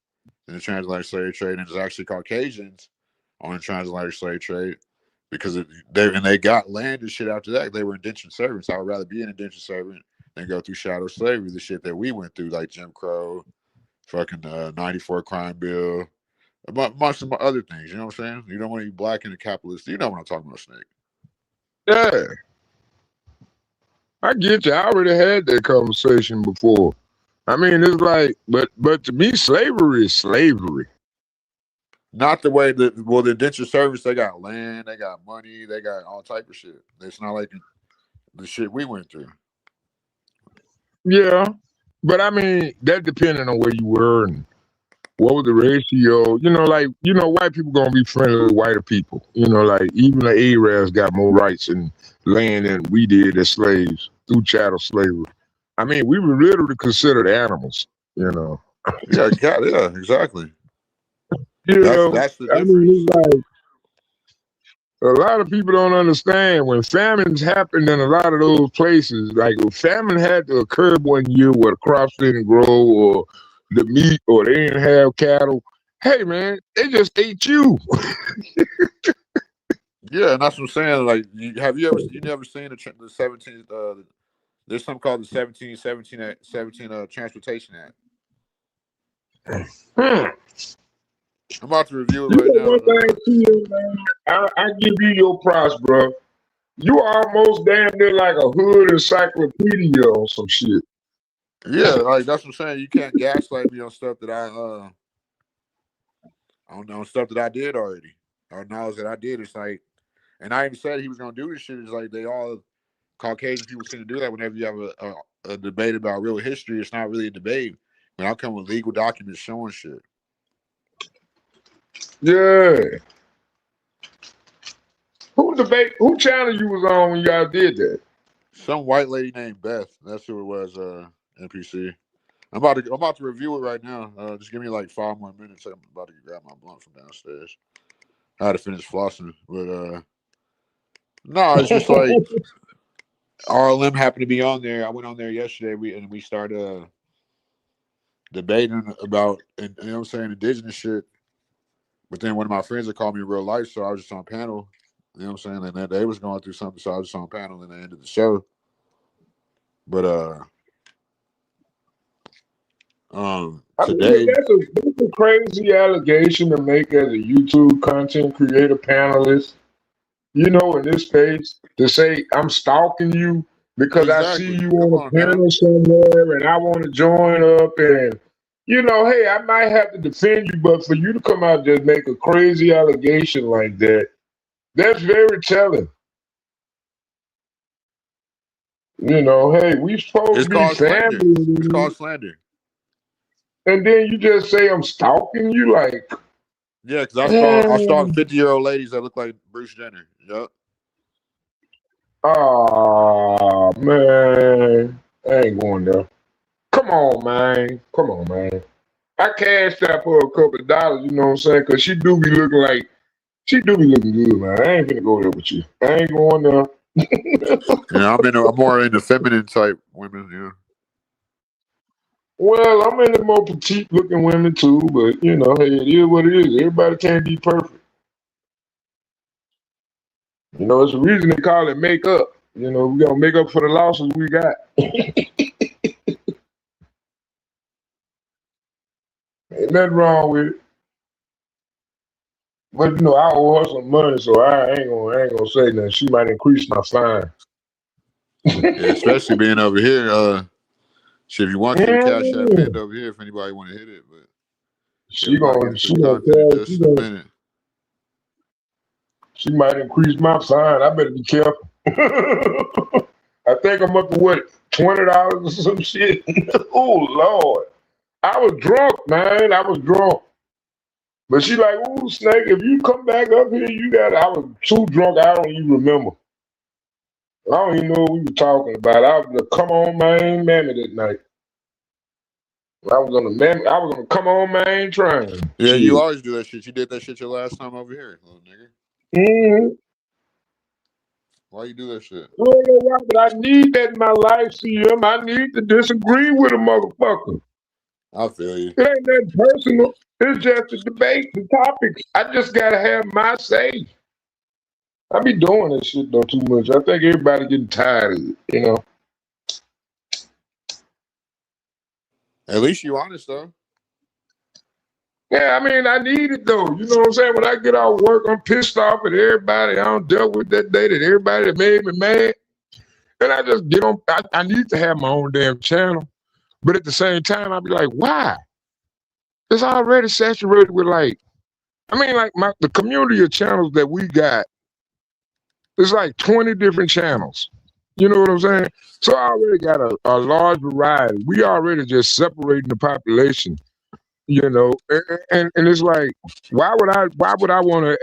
than the transatlantic slave trade, and it's actually Caucasians on the transatlantic slave trade because they got land and shit after that. They were indentured servants. I would rather be an indentured servant than go through shadow slavery, the shit that we went through, like Jim Crow, fucking 94 crime bill, amongst some other things. You know what I'm saying? You don't want to be black and a capitalist. You know what I'm talking about, Snake.
Yeah. I get you. I already had that conversation before. I mean, it's like, but to me, slavery is slavery.
Not the way that, well, the indentured servants, they got land, they got money, they got all type of shit. It's not like the shit we went through.
Yeah, but I mean, that depending on where you were and what was the ratio. You know, like, you know, white people gonna be friendly with whiter people. You know, like even the Arabs got more rights and land than we did as slaves through chattel slavery. I mean, we were literally considered animals. You know.
Yeah, exactly. That's the difference.
I mean, it's like a lot of people don't understand when famines happened in a lot of those places. Like if famine had to occur one year where the crops didn't grow or the meat or they didn't have cattle. Hey man, they just ate you.
Yeah, and that's what I'm saying. Like, you never seen the 17? There's something called the 17 Transportation Act. I'm about to review it right now.
One thing to you, man, I give you your props, bro. You almost damn near like a hood encyclopedia or some shit.
Yeah, like that's what I'm saying. You can't gaslight me on stuff that I don't know, stuff that I did already or knowledge that I did. It's like, and I even said he was gonna do this shit. It's like they all Caucasian people seem to do that whenever you have a debate about real history. It's not really a debate. When I come with legal documents showing shit.
Yeah. Who channel you was on when y'all did that?
Some white lady named Beth. That's who it was. NPC. I'm about to review it right now. Just give me like 5 more minutes. I'm about to grab my blunt from downstairs. I had to finish flossing, but no, it's just like RLM happened to be on there. I went on there yesterday. We started debating about, and you know what I'm saying, indigenous shit. But then one of my friends had called me in real life, so I was just on panel. You know what I'm saying? And then they was going through something, so I was just on panel, and they ended the show. But
I mean,
today,
that's a crazy allegation to make as a YouTube content creator panelist. You know, in this space, to say I'm stalking you because I see
exactly.
you
Come
on
on
a
now.
panel somewhere and I want to join up and you know, hey, I might have to defend you, but for you to come out and just make a crazy allegation like that, that's very telling. You know, hey, we supposed
It's
to be
called slander. It's
family,
called slander.
and then you just say I'm stalking you, like,
Yeah, because I stalk
man,
50-year-old ladies that look like Bruce Jenner. Yup.
oh man, I ain't going there. Come on, man. Come on, man. I cashed out for a couple of dollars, you know what I'm saying? Because she do be looking good, man. I ain't gonna go there with you. I ain't going there.
Yeah, I'm more into feminine type women. Yeah.
Well, I'm into more petite looking women too, but you know, hey, it is what it is. Everybody can't be perfect. You know, it's the reason they call it makeup. You know, we gotta make up for the losses we got. Ain't nothing wrong with it. But you know, I owe her some money, so I ain't gonna say nothing. She might increase my fine.
Yeah, especially being over here. Shit, if you want to, the cash app pinned
Mm.
over here if anybody want to hit it. But yeah,
She
we about to get
gonna
into
she
the
gonna
content in
tell
just a minute.
she might increase my fine. I better be careful. I think I'm up to what, $20 or some shit. Oh Lord. I was drunk, man. I was drunk. But she like, ooh, Snake, if you come back up here, you got I was too drunk, I don't even remember. I don't even know what we were talking about. I was gonna come on, man, mammy that night. I was gonna come on, man, train.
Yeah, you
Shit.
always do that shit. You did that shit your last time over here, little nigga.
Mm-hmm.
Why you do that shit?
I don't know why, but I need that in my life, CM. I need to disagree with a motherfucker.
I feel you.
It ain't that personal. It's just a debate, the topics. I just gotta have my say. I be doing this shit though too much. I think everybody getting tired of it, you know.
At least you honest though.
Yeah, I mean, I need it though. You know what I'm saying? When I get off work, I'm pissed off at everybody I don't dealt with that day, that everybody that made me mad. And I just get on. I need to have my own damn channel. But at the same time, I be like, why? It's already saturated with like, I mean, like the community of channels that we got, it's like 20 different channels. You know what I'm saying? So I already got a large variety. We already just separating the population, you know, and it's like, why would I wanna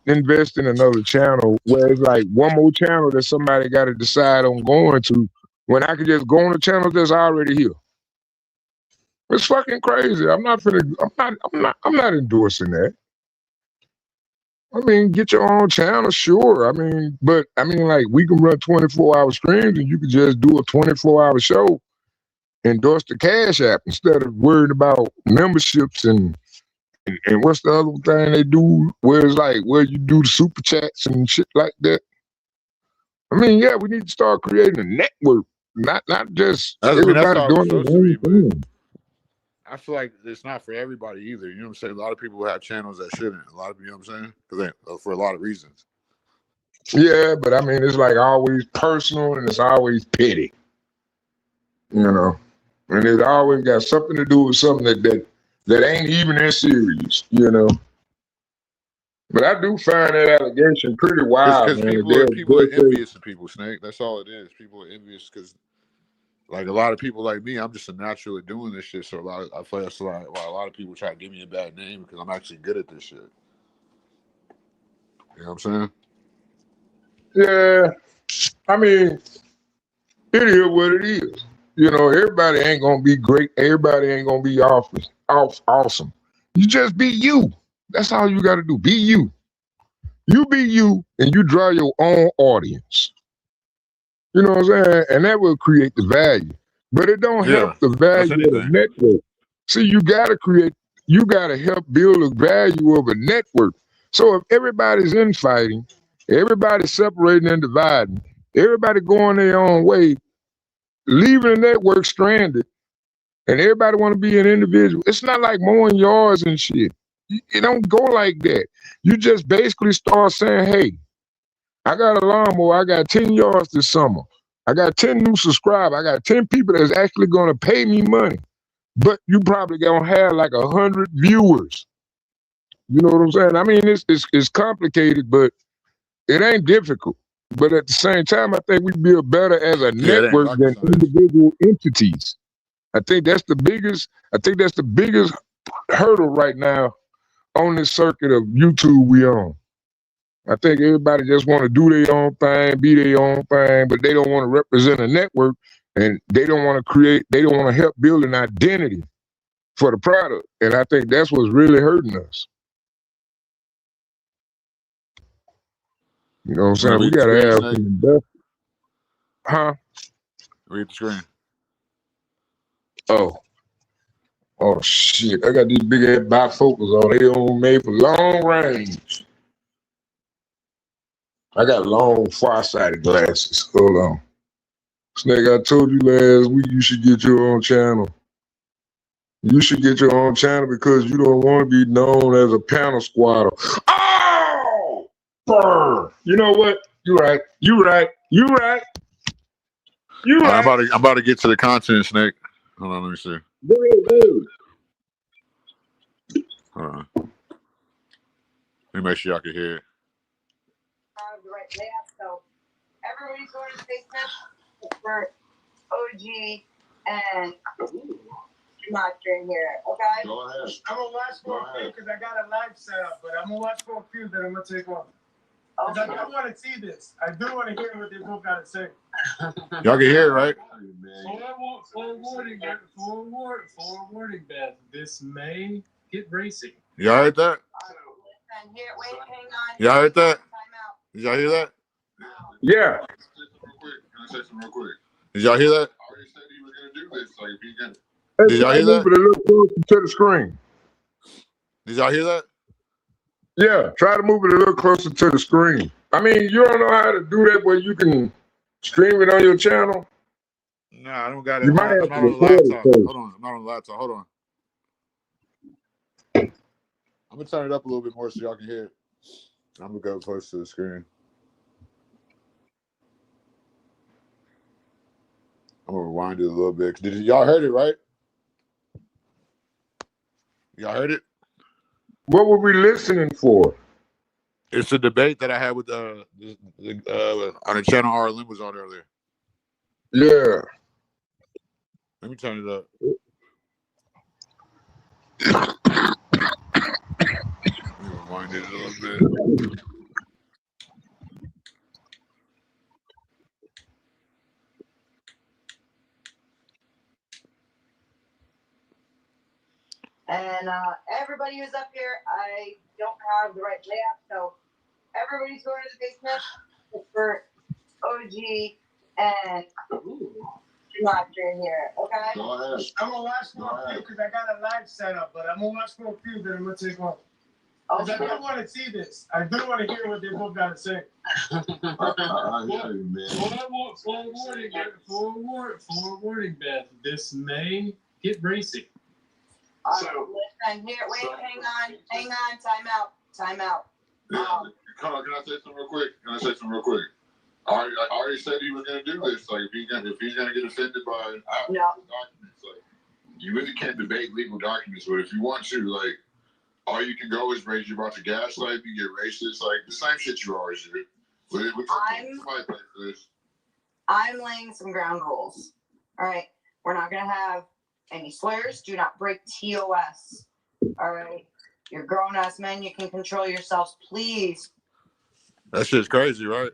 invest in another channel where it's like one more channel that somebody gotta decide on going to when I could just go on a channel that's already here. It's fucking crazy. I'm not endorsing that. I mean, get your own channel, sure. I mean, but I mean, like, we can run 24-hour streams and you can just do a 24-hour show, endorse the Cash App instead of worried about memberships and what's the other thing they do where it's like where you do the super chats and shit like that. I mean, yeah, we need to start creating a network, not just
That's
everybody
how it's
doing their
supposed to be,
own
but
thing.
I feel like it's not for everybody either. You know what I'm saying? A lot of people have channels that shouldn't. A lot of you know what I'm saying? For a lot of reasons.
Yeah, but I mean, it's like always personal and it's always petty, you know. And it always got something to do with something that ain't even that serious, you know. But I do find that allegation pretty wild,
Because
man. That
people are
they'll say,
envious of people, Snake. That's all it is. People are envious because, like, a lot of people like me, I'm just a natural at doing this shit. So I feel that's why a lot of people try to give me a bad name because I'm actually good at this shit. You know what I'm saying?
yeah, I mean, it is what it is. You know, everybody ain't gonna be great. Everybody ain't gonna be awesome. You just be you. That's all you gotta do. Be you. You be you, and you draw your own audience. You know what I'm saying? And that will create the value. But it don't help
Yeah,
the
that's
value of the
anything.
network. See, you gotta help build the value of a network. So if everybody's infighting, everybody's separating and dividing, everybody going their own way, leaving the network stranded, and everybody want to be an individual. It's not like mowing yards and shit. It don't go like that. You just basically start saying, hey, I got a lawnmower. I got 10 yards this summer. I got 10 new subscribers. I got 10 people that's actually going to pay me money. But you probably going to have like 100 viewers. You know what I'm saying? I mean, it's complicated, but it ain't difficult. But at the same time, I think we build better as a
Yeah, it ain't
network
rocket
than
science.
individual entities. I think that's the biggest hurdle right now on this circuit of YouTube we on. I think everybody just want to do their own thing, be their own thing, but they don't want to represent a network and they don't want to help build an identity for the product. And I think that's what's really hurting us. You know what I'm
You want
saying?
to
We
read the
gotta
screen,
have
Snake?
some investment. Huh?
Read the screen.
Oh. Oh shit. I got these big ass bifocals on. They on made for long range. I got long far-sighted glasses. Hold on. Snake, I told you last week you should get your own channel. You should get your own channel because you don't want to be known as a panel squatter. Oh! Burn. You know what? You right. You right. You right. You
All right,
right.
I'm about to get to the content, Snake. Hold on, let me see.
Go ahead, go ahead.
Hold on. Let me make sure y'all can hear it.
The right layout, so everybody's going to basement for OG and not during here. Okay.
Go ahead.
I'm gonna watch for a few because I got a live setup, but I'm gonna watch for a few that I'm gonna take on. Because I do want to see this. I do want to hear what they both got to say.
Y'all can hear it, right?
Forewarning, Beth. This may get racing.
Y'all heard that?
And here, wait, hang on.
Y'all heard that?
Time out.
Did y'all hear that?
Yeah.
Can I say something real quick?
Did y'all hear that?
I already said he was gonna do this. Like if he can.
Hey,
Did y'all
try
hear
to move
that?
it a little closer to the screen.
Did y'all hear that?
Yeah, try to move it a little closer to the screen. I mean, you don't know how to do that where you can stream it on your channel?
Nah, I don't got it.
You
I'm
might
not, I'm
have
not
to
on the
record it
laptop.
first.
Hold on. I'm not on the laptop. Hold on. I'm gonna turn it up a little bit more so y'all can hear it. I'm gonna go close to the screen. I'm gonna rewind it a little bit. Did y'all heard it, right? Y'all heard it?
What were we listening for?
It's a debate that I had with on the channel RLM was on earlier.
Yeah.
Let me turn it up. Let me rewind it a little bit.
And everybody who's up here, I don't have the right layout, so everybody's going to the basement for OG and not during here. Okay.
Go ahead.
I'm gonna watch for a few because I got a live setup, but I'm gonna watch for a few that I'm gonna take on. Because I do want to see this. I do want to hear what they both got to say.
I hear you, man.
Forewarning, Beth. This may get racing.
Listen, here, wait, hang on, time out.
Hold on, can I say something real quick? I already said he was gonna do this. Like, if he's gonna get offended by documents, like, you really can't debate legal documents. But if you want to, like, all you can go is raise you about to gaslight me, get racist, like the same shit you always do.
I'm laying some ground rules. All right, we're not gonna have any slurs. Do not break TOS. All right, you're grown ass men. You can control yourselves, please.
That shit's crazy, right?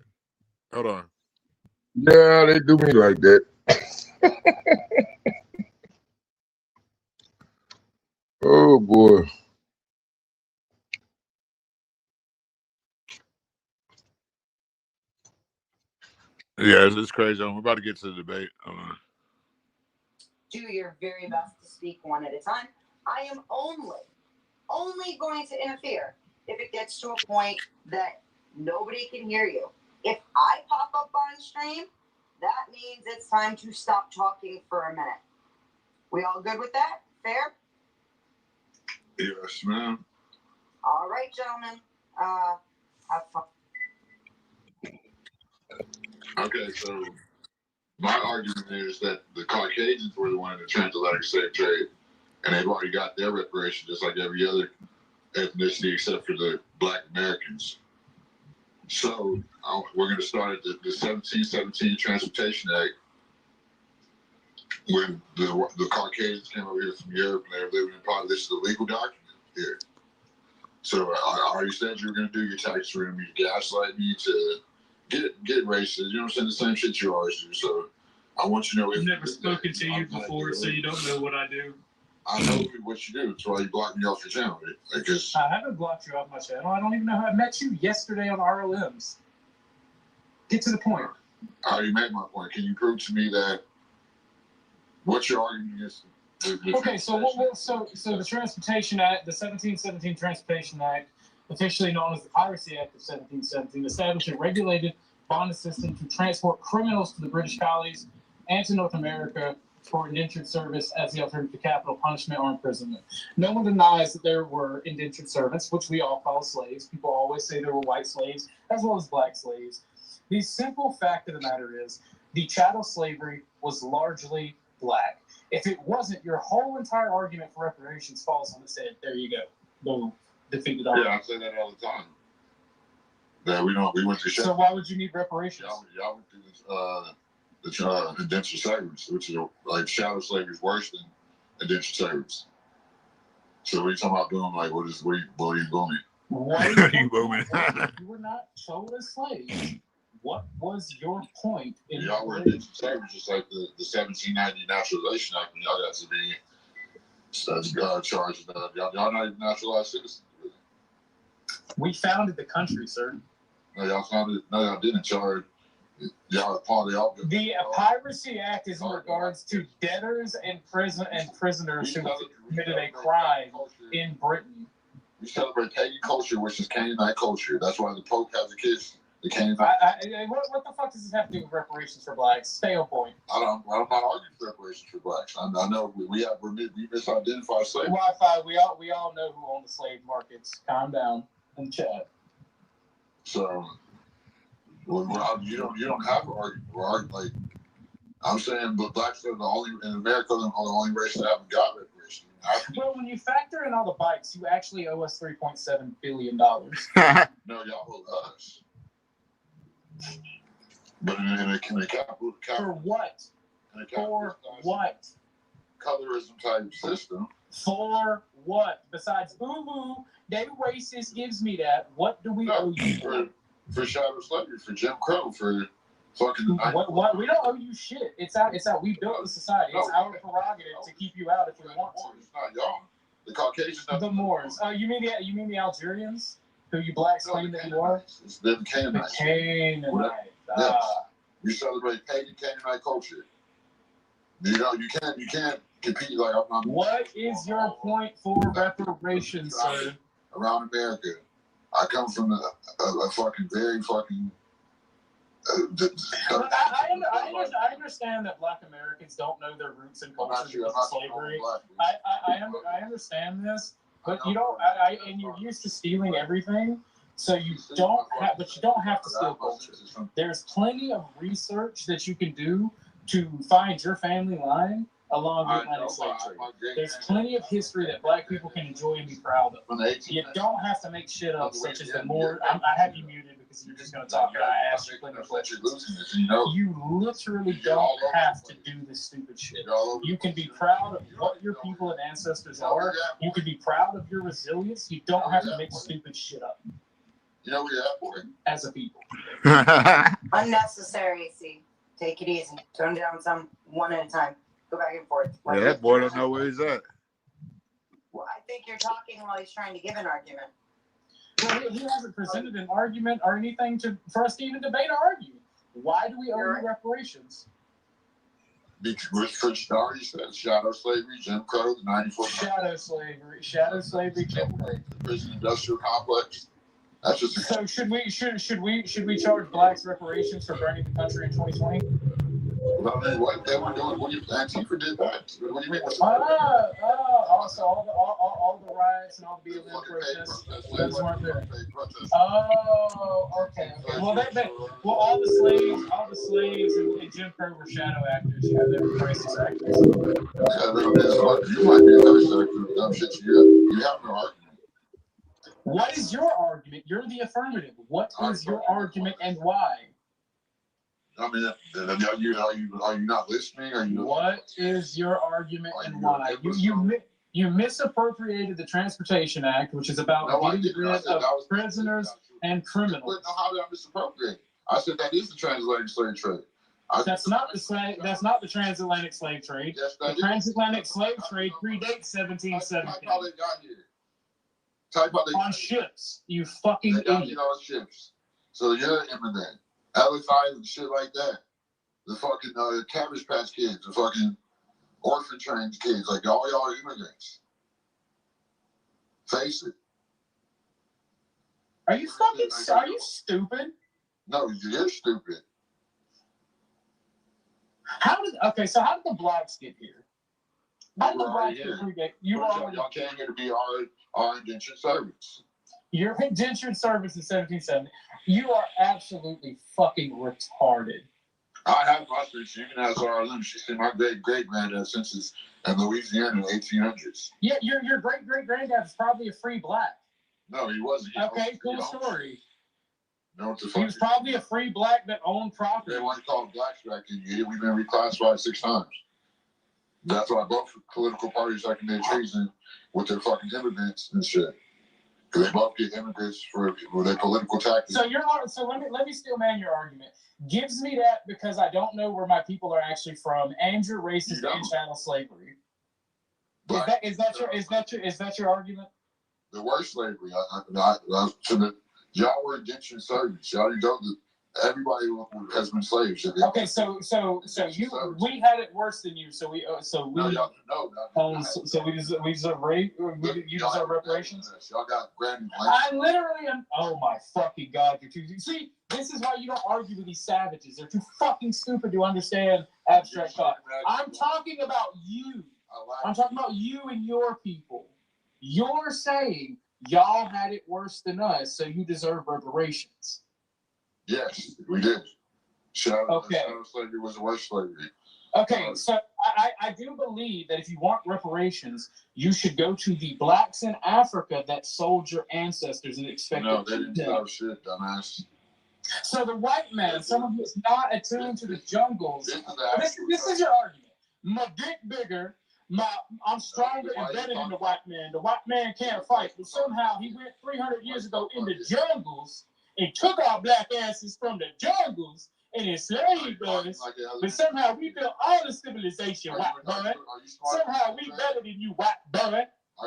Hold on.
Yeah, they do me like that. Oh boy.
Yeah, it's crazy. We're about to get to the debate.
Do your very best to speak one at a time. I am only going to interfere if it gets to a point that nobody can hear you. If I pop up on stream, that means it's time to stop talking for a minute. We all good with that? Fair?
Yes, ma'am.
All right, gentlemen. Have fun.
Okay, so my argument is that the Caucasians were the one in the transatlantic slave trade, and they've already got their reparations just like every other ethnicity except for the Black Americans. So we're going to start at the 1717 Transportation Act, when the Caucasians came over here from Europe and they were living in poverty. This is a legal document here. So I already said you were going to do your tax for me, to gaslight me, to get racist. You know what I'm saying? The same shit you always do. So I want you to know.
I've never spoken to you before, so you don't know what I do.
I know what you do. That's why you blocked me off your channel.
I haven't blocked you off my channel. I don't even know how I met you yesterday on RLMs. Get to the point.
I already made my point. Can you prove to me that what your argument is?
Okay, so the Transportation Act, the 1717 Transportation Act, officially known as the Piracy Act of 1717, established a regulated bonded system to transport criminals to the British colonies and to North America for indentured service as the alternative to capital punishment or imprisonment. No one denies that there were indentured servants, which we all call slaves. People always say there were white slaves as well as black slaves. The simple fact of the matter is the chattel slavery was largely black. If it wasn't, your whole entire argument for reparations falls on its head. There you go. Boom. Defeated all.
Yeah, I say that all the time. That we went to.
So why would you need reparations?
Y'all went through this, the indentured servants, which is like chattel slavery is worse than indentured servants. So what are you talking about doing? Like, what are you booming?
What are you booming? You were not sold as slaves. What was your point in
y'all were indentured servants, just like the 1790 Naturalization Act, when y'all got to be charged. Y'all not even naturalized citizens. Really.
We founded the country, sir.
No, y'all founded. No, y'all didn't charge. Y'all part of y'all.
The Piracy Act is in regards to debtors and prisoners who committed a crime in Britain.
We celebrate pagan culture, which is Canaanite culture. That's why the Pope has the kids. The Canaanite.
What the fuck does this have to do with reparations for blacks? Stay on point.
I'm not arguing for reparations for blacks. I know we misidentified slavery.
Wi-Fi. We all know who owned the slave markets. Calm down and chat.
So, you don't have an argument. We're arguing, like, I'm saying, but blacks are the only in America, the only race that haven't got reparations.
Well, when you factor in all the bikes, you actually owe us $3.7 billion.
No, y'all owe us. But in a capital
for what? For what?
Colorism type system.
For what? Besides boo-boo, they racist gives me that. What do we owe you
for shadow slavery, for Jim Crow, for fucking
what? We don't owe you shit. It's out. We built the society. It's our prerogative to keep you out if we want to.
It's not y'all. The Caucasians.
The Moors. You mean the Algerians? Who you blacks claim that you are?
It's the Canaanites.
The Canaanites.
Yes. We celebrate pagan Canaanite culture. You can't compete like I'm.
What is your point for reparations, sir?
Around America, I come from a fucking very fucking.
I understand that Black Americans don't know their roots and culture because of slavery. I understand this, but you don't. And you're used to stealing everything. So you don't have to steal culture. There's plenty of research that you can do to find your family line along the Atlantic slave trade. There's plenty of history that black people can enjoy and be proud of. You don't have to make shit up, such as the more. I have you muted because you're just going to talk and I asked you plenty of questions. You literally don't have to do this stupid shit. You can be proud of what your people and ancestors are. You can be proud of your resilience. You don't have to make stupid shit up. As a people.
Unnecessary, see. Take it easy. Tone down some one at a time. Go back and forth.
Yeah, that boy don't know where he's at.
Well, I think you're talking while he's trying to give an argument.
Well, he hasn't presented an argument or anything for us to even debate or argue. Why do we owe you reparations?
Because for starters, shadow slavery, Jim Crow, the 94.
Shadow slavery, Jim Crow.
The prison industrial complex. That's just
so should we charge blacks reparations for burning the country in 2020?
Well, I mean, what they were doing? What do you Antifa did that? What do you mean?
Also all the riots and all the BLM protests. Those weren't there. Oh, okay. Well, all the slaves and Jim Crow were shadow actors. Yeah, they were racist actors.
You might be a racist actor. Dumb shit. You have no argument.
What is your argument? You're the affirmative. What is your argument and why?
I mean, are you not listening?
What is your argument and why? You misappropriated the Transportation Act, which is about getting rid of prisoners and criminals.
How did I misappropriate? I said that is the transatlantic slave trade.
That's not the transatlantic slave trade.
Yes,
the transatlantic slave trade predates 1717.
Type how they got here. Type how they
on ships. You fucking
got
idiot.
On ships. So you're an immigrant. Ellis Island, shit like that. The fucking Cabbage Patch Kids, the fucking orphan trained kids, like all y'all are immigrants. Face it.
Are you stupid?
No, you're stupid.
How did the blacks get here? How did the blacks get here?
Y'all came here to be our indentured servants.
Your indentured servants in 1770. You are absolutely fucking retarded.
I have my sister. You can ask R.L.M. She said my great-granddad census in Louisiana in the 1800s.
Yeah, your great-granddad was probably a free black.
No, he wasn't.
Cool story.
No, what the fuck?
He was probably a free black that owned property.
They weren't called blacks back then. We've been reclassified 6 times. That's why both political parties that commit treason with their fucking immigrants and shit. They both get immigrants for their political tactics.
So let me steel man your argument. Gives me that because I don't know where my people are actually from, and you're racist and chattel slavery. Is that your argument?
The worst slavery. Y'all were indentured servants. Y'all don't. Everybody has been slaves.
Okay, so we had it worse than you. So we deserve rape. You deserve reparations.
Y'all got granted.
I literally am. Oh my fucking god! You're too. See, this is why you don't argue with these savages. They're too fucking stupid to understand abstract thought. I'm talking about you. I'm talking about you and your people. You're saying y'all had it worse than us, so you deserve reparations.
Yes, we did. Shadow slavery was the worst slavery.
Okay, so I do believe that if you want reparations, you should go to the blacks in Africa that sold your ancestors and expect.
No, they didn't sell shit, dumbass.
So the white man, someone who's not attuned to the jungles. This is your argument. My dick bigger. I'm stronger and better than the white man. The white man can't fight, but somehow he went 300 years ago in the jungles and took our black asses from the jungles and enslaved us. But somehow we built all the civilization, white boy. Somehow we better than you, white boy.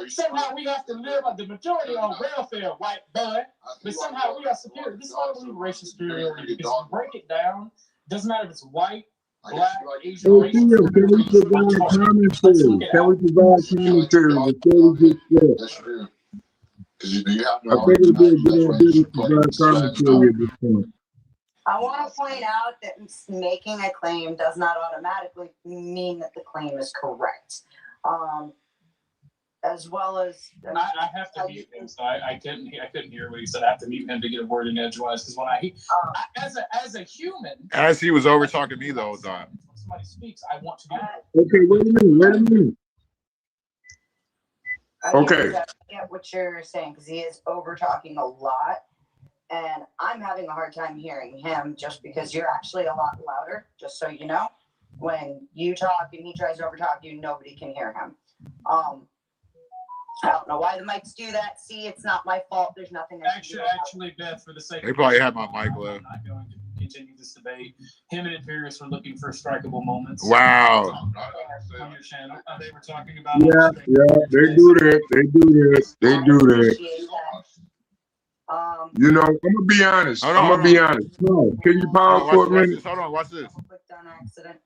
Somehow we have to live the majority on welfare, white boy. But somehow we are superior. This is why we believe racial superiority. Because if you break it down, it doesn't matter if it's white, black, Asian, race.
Can we provide commentary?
That's true. Because you have
I think it'd be a good idea to provide commentary at this point.
I want to point out that making a claim does not automatically mean that the claim is correct. as well as.
I have to mute him, so I couldn't hear what he said. I have to mute him to get a word in edgewise because when as a human,
as he was over talking me the whole time.
When somebody speaks, I want to be.
Okay, wait a minute. Okay.
I get what you're saying because he is over talking a lot, and I'm having a hard time hearing him just because you're actually a lot louder. Just so you know, when you talk and he tries to over talk you, nobody can hear him. I don't know why the mics do that. See, it's not my fault. There's nothing.
Actually, Beth, for the sake
they probably had my mic low.
I'm not going to continue this debate. Him and Imperius were looking for strikeable moments.
Wow.
On your channel, they were talking about.
Yeah, they do that. They do that. You know, I'm gonna be honest. No, can you pause for a minute?
Hold on, watch this.
Clicked on accident.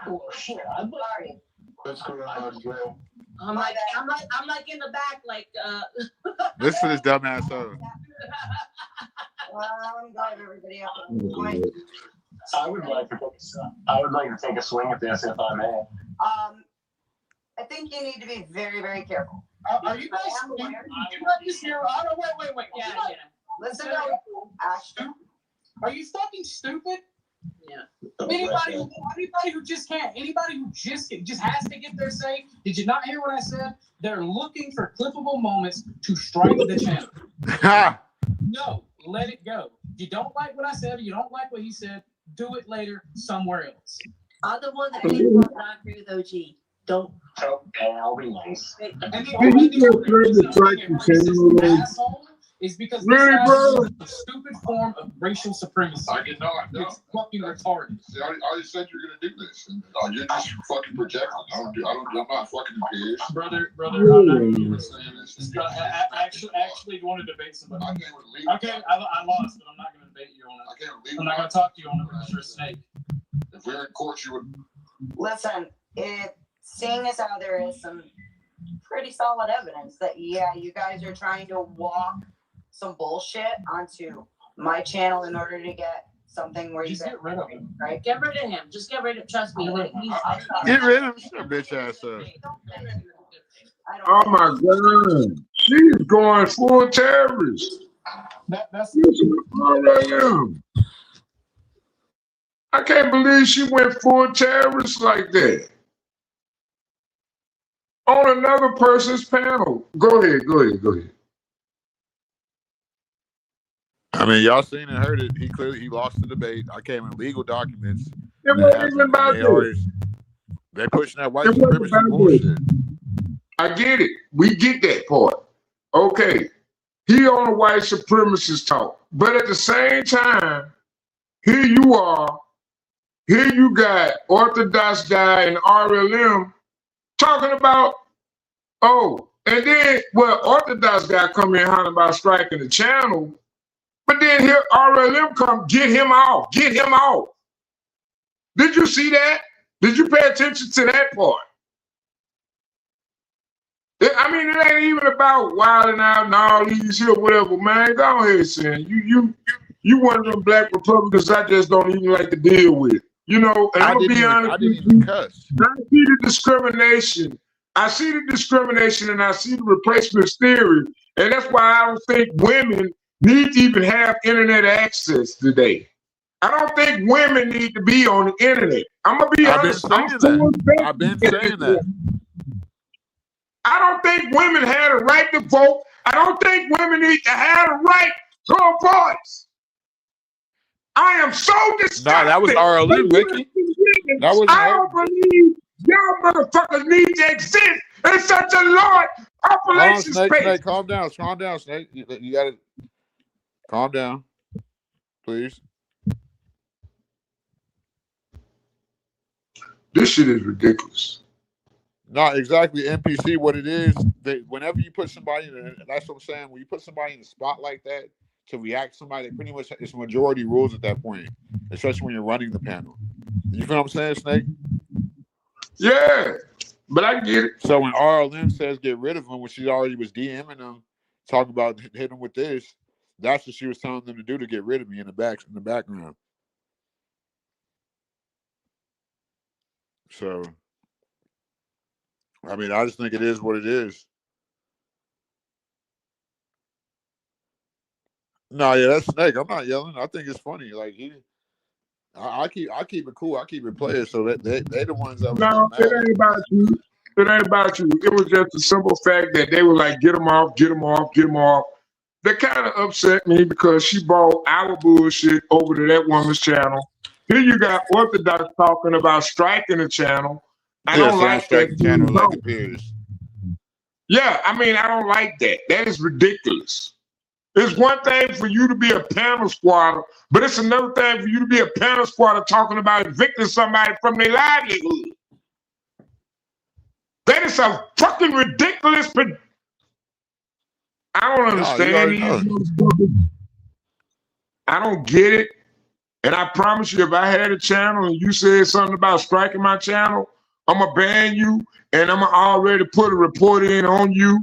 Oh shit! I'm sorry. What's going on, Joe?
I'm like in the back, like
Listen to this dumbass up.
Well, I'm glad everybody up at this point.
I would like to take a swing at this if I may.
I think you need to be very, very careful.
Are you guys? Did you not just hear? Oh no! Wait.
Yeah. Listen to Ashton.
Are you fucking stupid?
Yeah.
Anybody who just has to get their say. Did you not hear what I said? They're looking for clippable moments to strike the channel. No, let it go. You don't like what I said, or you don't like what he said, do it later somewhere else.
I'm the one that people not agree with OG. Don't.
Okay, I'll be nice.
And the only asshole is because this is a stupid form of racial supremacy.
I did not. No.
It's fucking retarded.
See, I just said you're gonna do this, and you're just fucking projecting. I'm not fucking Imperius.
Brother, I'm not. I actually want to debate somebody. Okay, I lost, but I'm not going to debate you on it. I'm not going to talk to you on it because you're a snake.
If we're in court, you would.
Listen, seeing as how there is some pretty solid evidence that you guys are trying to walk some bullshit onto my channel in order to get something where
just get rid of him,
right?
Get rid of him. Just get rid of. Trust me.
Get rid of him, bitch ass up.
Oh my God, she's going full terrorist.
That's
I can't believe she went full terrorist like that on another person's panel. Go ahead.
I mean, y'all seen and heard it. He lost the debate. I came in legal documents.
It wasn't even about this.
They pushing that white supremacy bullshit.
I get it. We get that part. Okay. He on a white supremacist talk. But at the same time, here you are. Here you got Orthodox guy and RLM talking about, and then, Orthodox guy come in hollering about striking the channel. But then here RLM come get him off. Did you see that? Did you pay attention to that part? I mean, it ain't even about wilding out and all these here, whatever, man. Go ahead, son. You one of them black Republicans I just don't even like to deal with. You know, and I'm gonna be honest.
I didn't even cuss.
I see the discrimination. And I see the replacement theory. And that's why I don't think women need to even have internet access today. I don't think women need to be on the internet. I'm gonna be honest.
I've been saying that.
I don't think women had a right to vote. I don't think women need to have a right to a voice. I am so disgusted.
Nah, that was RLM, Ricky.
I don't believe y'all motherfuckers need to exist in such a large population space.
Snake, calm down, Snake. You gotta calm down, please.
This shit is ridiculous.
Not exactly NPC. What it is, whenever you put somebody in, that's what I'm saying. When you put somebody in a spot like that to react to somebody, they pretty much it's majority rules at that point, especially when you're running the panel. You feel what I'm saying, Snake?
Yeah, but I get it.
So when RLM says get rid of him, when she already was DMing him, talking about hitting him with this, that's what she was telling them to do to get rid of me in the background. So I mean, I just think it is what it is. No, yeah, that's Snake. I'm not yelling. I think it's funny. Like I keep it cool. I keep it playing. So that they the ones that was
No,
getting
it
mad.
ain't about you. It ain't about you. It was just a simple fact that they were like, get them off, get them off, get them off. That kind of upset me because she brought our bullshit over to that woman's channel. Here you got Orthodox talking about striking the channel. I
Yeah,
don't
saying
like that.
strike the channel like it appears.
Yeah, I mean, I don't like that. That is ridiculous. It's one thing for you to be a panel squatter, but it's another thing for you to be a panel squatter talking about evicting somebody from their livelihood. That is a fucking ridiculous. I don't understand these motherfuckers. I don't get it. And I promise you, if I had a channel and you said something about striking my channel, I'm going to ban you and I'm going to already put a report in on you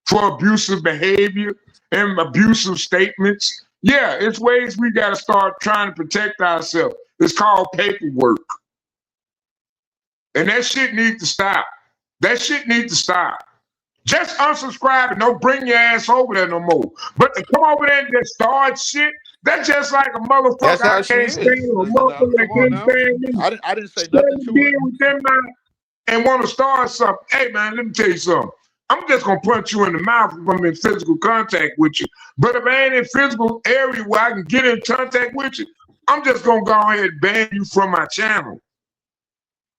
for abusive behavior and abusive statements. Yeah, it's ways we got to start trying to protect ourselves. It's called paperwork. And that shit needs to stop. That shit needs to stop. Just unsubscribe and don't bring your ass over there no more. But to come over there and just start shit, that's just like a motherfucker.
That's how
I
she
can't
is.
stand a motherfucker that can't stand me.
I didn't say nothing to her.
With them and want to start something. Hey man, let me tell you something. I'm just gonna punch you in the mouth if I'm in physical contact with you. But if I ain't in physical area where I can get in contact with you, I'm just gonna go ahead and ban you from my channel.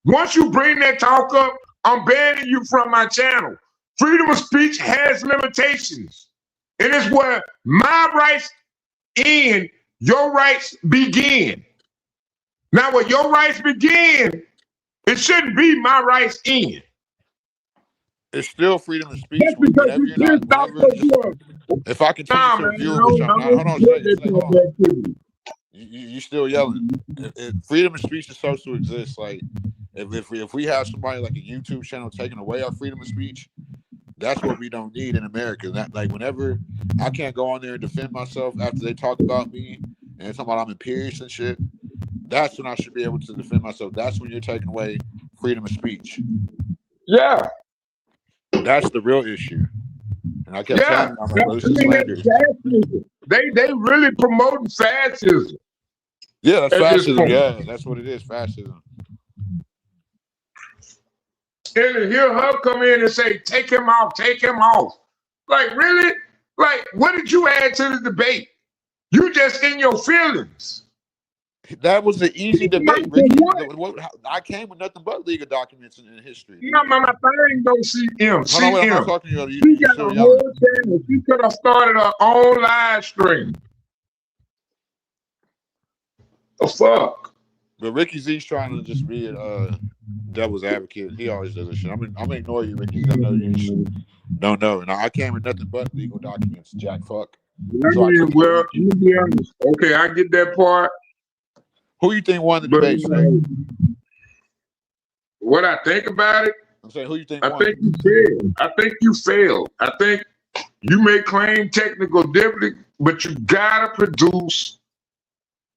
Once you bring that talk up, I'm banning you from my channel. Freedom of speech has limitations. It is where my rights end, your rights begin. Now, where your rights begin, it shouldn't be my rights end.
It's still freedom of speech. Whenever you're not, if I continue to review, which I'm not, hold on. You still yelling. If freedom of speech is supposed to exist, like if we have somebody like a YouTube channel taking away our freedom of speech, that's what we don't need in America. That like whenever I can't go on there and defend myself after they talk about me and they're talking about I'm imperious and shit, that's when I should be able to defend myself. That's when you're taking away freedom of speech.
Yeah.
That's the real issue. And I kept telling them, this is slander.
They really promoting fascism.
Yeah, that's fascism. Yeah, that's what it is, fascism.
And to hear her come in and say, take him off, take him off. Like, really? Like, what did you add to the debate? You just in your feelings.
That was an easy debate, Ricky. I came with nothing but legal documents in history.
No, my thing don't see him.
Hold on, wait, I'm not talking to you.
She got a whole channel. She could have started her own live stream. The fuck?
But Ricky Z's trying to just be a devil's advocate. He always does this shit. I'm gonna ignore you, Ricky. I know you don't know. And I came with nothing but legal documents, Jack. Fuck.
So well, let me be honest. Okay, I get that part.
Who you think won the debate?
What I think about it?
I'm saying, who you think won?
I think you failed. I think you may claim technical difficulty, but you gotta produce.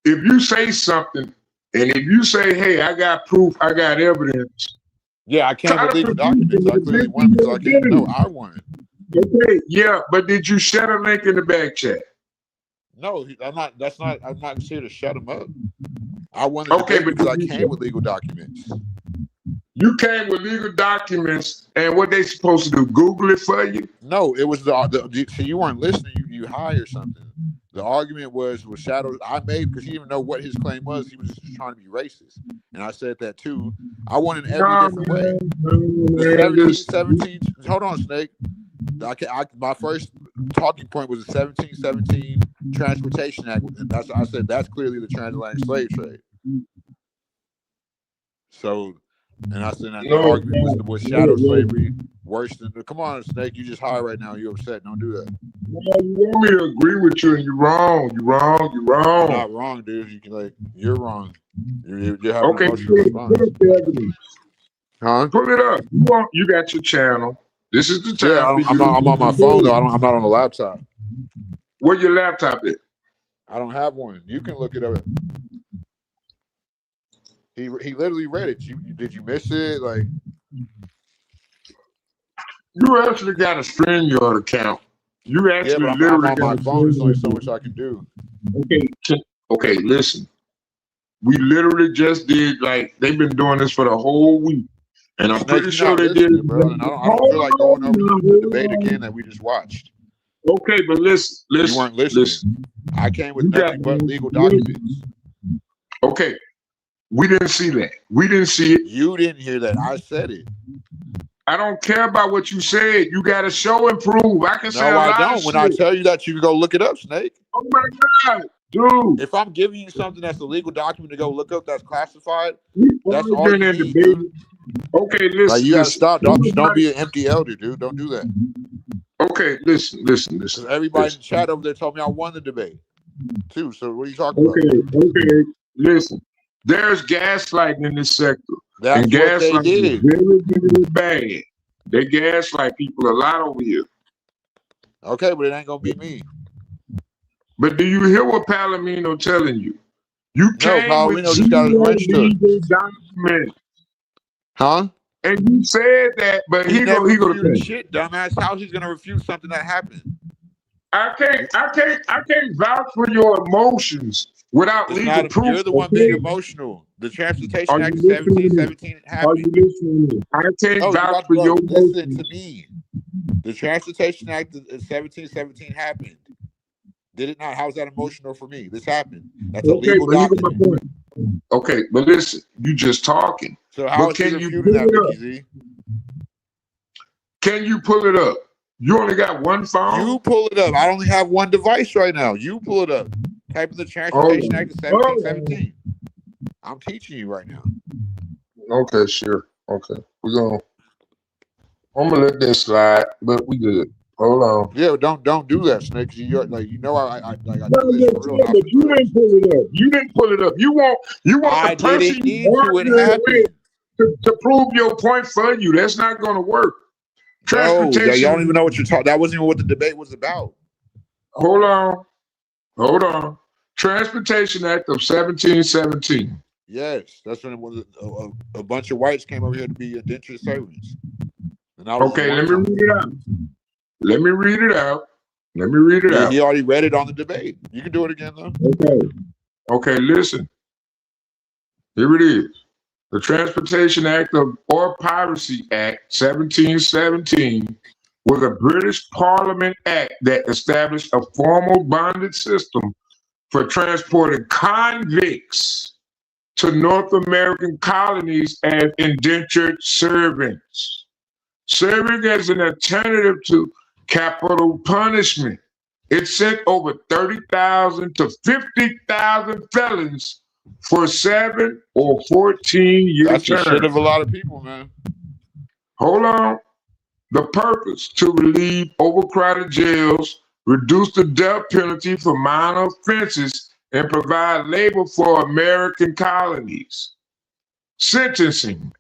If you say something, and if you say, "Hey, I got proof, I got evidence."
Yeah, I can't with legal documents. I clearly won because I can't know I won.
Okay, yeah, but did you share a link in the back chat?
No, I'm not. I'm not here to shut him up. I won the debate because I came with legal documents.
You came with legal documents, and what they supposed to do? Google it for you?
No, it was so you weren't listening. You high or something. The argument was shadows I made because he didn't even know what his claim was. He was just trying to be racist, and I said that too. I won in every different way. The 17. Hold on, Snake. My first talking point was the 1717 Transportation Act. I said that's clearly the transatlantic slave trade. So, and I said that the argument was shadow slavery worse than. Come on, Snake, you just high right now. You upset? Don't do that.
No, you want me to agree with you, and you're wrong. You're wrong. You're wrong.
You're not wrong, dude. You can you're wrong. You're having an emotional response. Huh?
Pull it up. You got your channel. This is the time.
Yeah, I'm on my phone though. I'm not on the laptop.
Where your laptop is?
I don't have one. You can look it up. He literally read it. Did you miss it? Like,
You actually got a StreamYard account. You
Yeah,
actually
but I'm
literally
on
got
my
a
phone. There's only so
StreamYard.
much I can do.
Okay, listen. We literally just did they've been doing this for the whole week. And I'm
Snake,
pretty
you're
sure
not
they did
listening,
it.
bro. And I don't
Hold
feel like going over the
on,
debate again that we just watched.
Okay, but listen.
You weren't listening. I came with nothing but legal documents.
Okay, we didn't see that. We didn't see it.
You didn't hear that. I said it.
I don't care about what you said. You got to show and prove. I can say a
No, I
lot
don't.
of
When
shit.
I tell you that, you can go look it up, Snake.
Oh my God, dude.
If I'm giving you something that's a legal document to go look up that's classified,
We
that's all
arguing
you
and
need,
debating.
dude.
Okay, listen.
Like, you gotta
listen.
stop. Don't be an empty elder, dude. Don't do that.
Okay, listen.
Because everybody in the chat over there told me I won the debate, too. So what are you talking about?
Okay, listen. There's gaslighting in this sector.
That's
and
what they
gaslighting
did.
is very, very bad. They gaslight people a lot over here.
Okay, but it ain't gonna be me.
But do you hear what Palomino telling you? You came with
Palomino just got his wrench took.
legal documents.
Huh?
And you said that, but
he never
he gonna
refuted shit, dumbass. How he's gonna refute something that happened?
I can't vouch for your emotions without legal proof.
You're the one being emotional. The Transportation Act of 1717 happened.
Are you listening? I can't vouch for your emotions.
Listen to me. The Transportation Act of 1717 happened. Did it not? How's that emotional for me? This happened. That's a legal document.
Okay, but listen, you just talking.
So how is he refuting that, Vicky Z?
Can you pull it up? You only got one phone?
You pull it up. I only have one device right now. You pull it up. Type in the Transportation Act of 1717. I'm teaching you right now.
Okay, sure. Okay. I'm gonna let this slide, but we good. Hold on.
Yeah, don't do that, Snake. I do this for real.
But you didn't pull it up. You didn't pull it up. You want the person you arguing with to prove your point for you. That's not gonna work.
Transportation. Y'all don't even know what you're talking. That wasn't even what the debate was about.
Hold on. Transportation Act of 1717.
Yes, that's when it was a bunch of whites came over here to be indentured servants.
Okay, let me read it out.
He already read it on the debate. You can do it again, though.
Okay, listen. Here it is. The Transportation Act or Piracy Act 1717 was a British Parliament act that established a formal bonded system for transporting convicts to North American colonies as indentured servants, serving as an alternative to capital punishment. It sent over 30,000 to 50,000 felons for 7 or 14-year terms.
That's the shit of a lot of people, man.
Hold on. The purpose: to relieve overcrowded jails, reduce the death penalty for minor offenses, and provide labor for American colonies. Sentencing: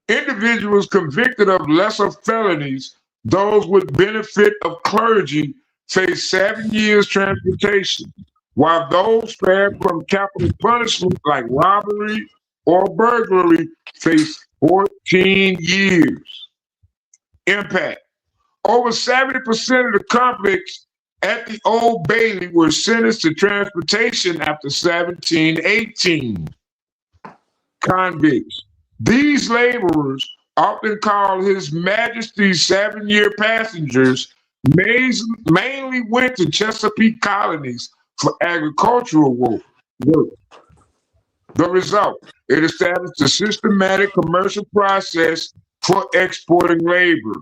individuals convicted of lesser felonies, those with benefit of clergy, face 7 years transportation, while those spared from capital punishment like robbery or burglary face 14 years. Impact: over 70% of the convicts at the Old Bailey were sentenced to transportation after 1718. Convicts: these laborers, often called His Majesty's 7-year passengers, mainly went to Chesapeake colonies for agricultural work. The result: it established a systematic commercial process for exporting labor,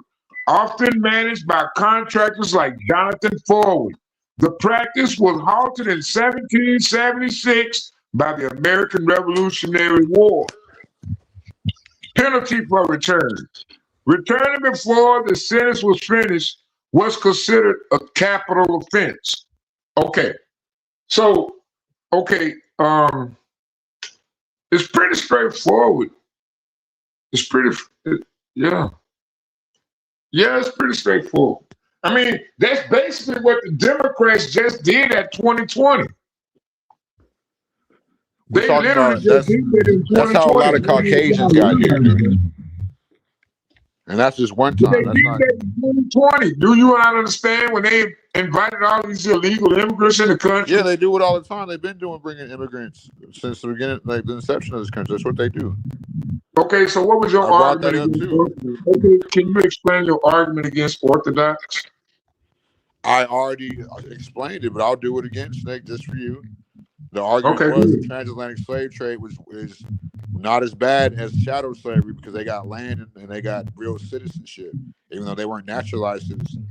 often managed by contractors like Jonathan Forward. The practice was halted in 1776 by the American Revolutionary War. Penalty for return: returning before the sentence was finished was considered a capital offense. It's pretty straightforward. It's pretty straightforward. I mean, that's basically what the Democrats just did at 2020. They literally just did it in 2020.
That's how a lot of Caucasians got here, dude. And that's just one
They
time.
did
That's not.
that in 2020. Do you not understand when they invited all these illegal immigrants in the country?
Yeah, they do it all the time. They've been bringing immigrants since the beginning, like the inception of this country. That's what they do.
Okay, so what was your
I brought
argument
that up
against
too.
Orthodox? Okay, can you explain your argument against Orthodox?
I already explained it, but I'll do it again, Snake, just for you. The argument
Okay,
was
good.
the transatlantic slave trade is not as bad as chattel slavery because they got land and they got real citizenship, even though they weren't naturalized citizens.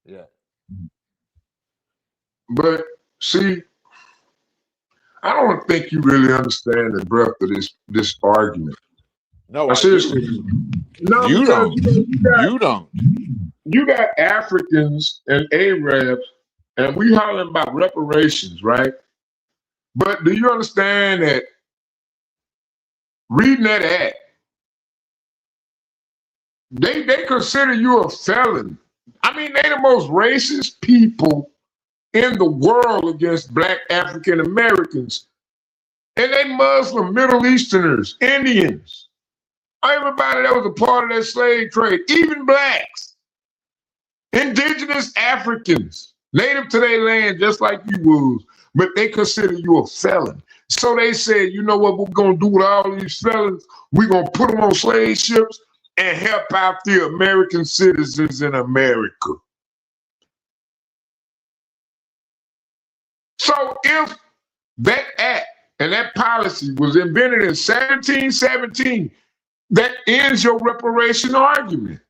Yeah.
But see, I don't think you really understand the breadth of this argument.
No,
I
I
seriously
do.
no,
You
because
don't. You don't.
you got Africans and Arabs, and we hollering about reparations, right? But do you understand that reading that act, they consider you a felon. I mean, they the most racist people in the world against black African Americans. And they Muslim, Middle Easterners, Indians. Everybody that was a part of that slave trade, even blacks, indigenous Africans, native to their land just like you was, but they consider you a felon. So they said, you know what we're going to do with all these felons? We're going to put them on slave ships and help out the American citizens in America. So if that act and that policy was invented in 1717, that ends your reparation argument.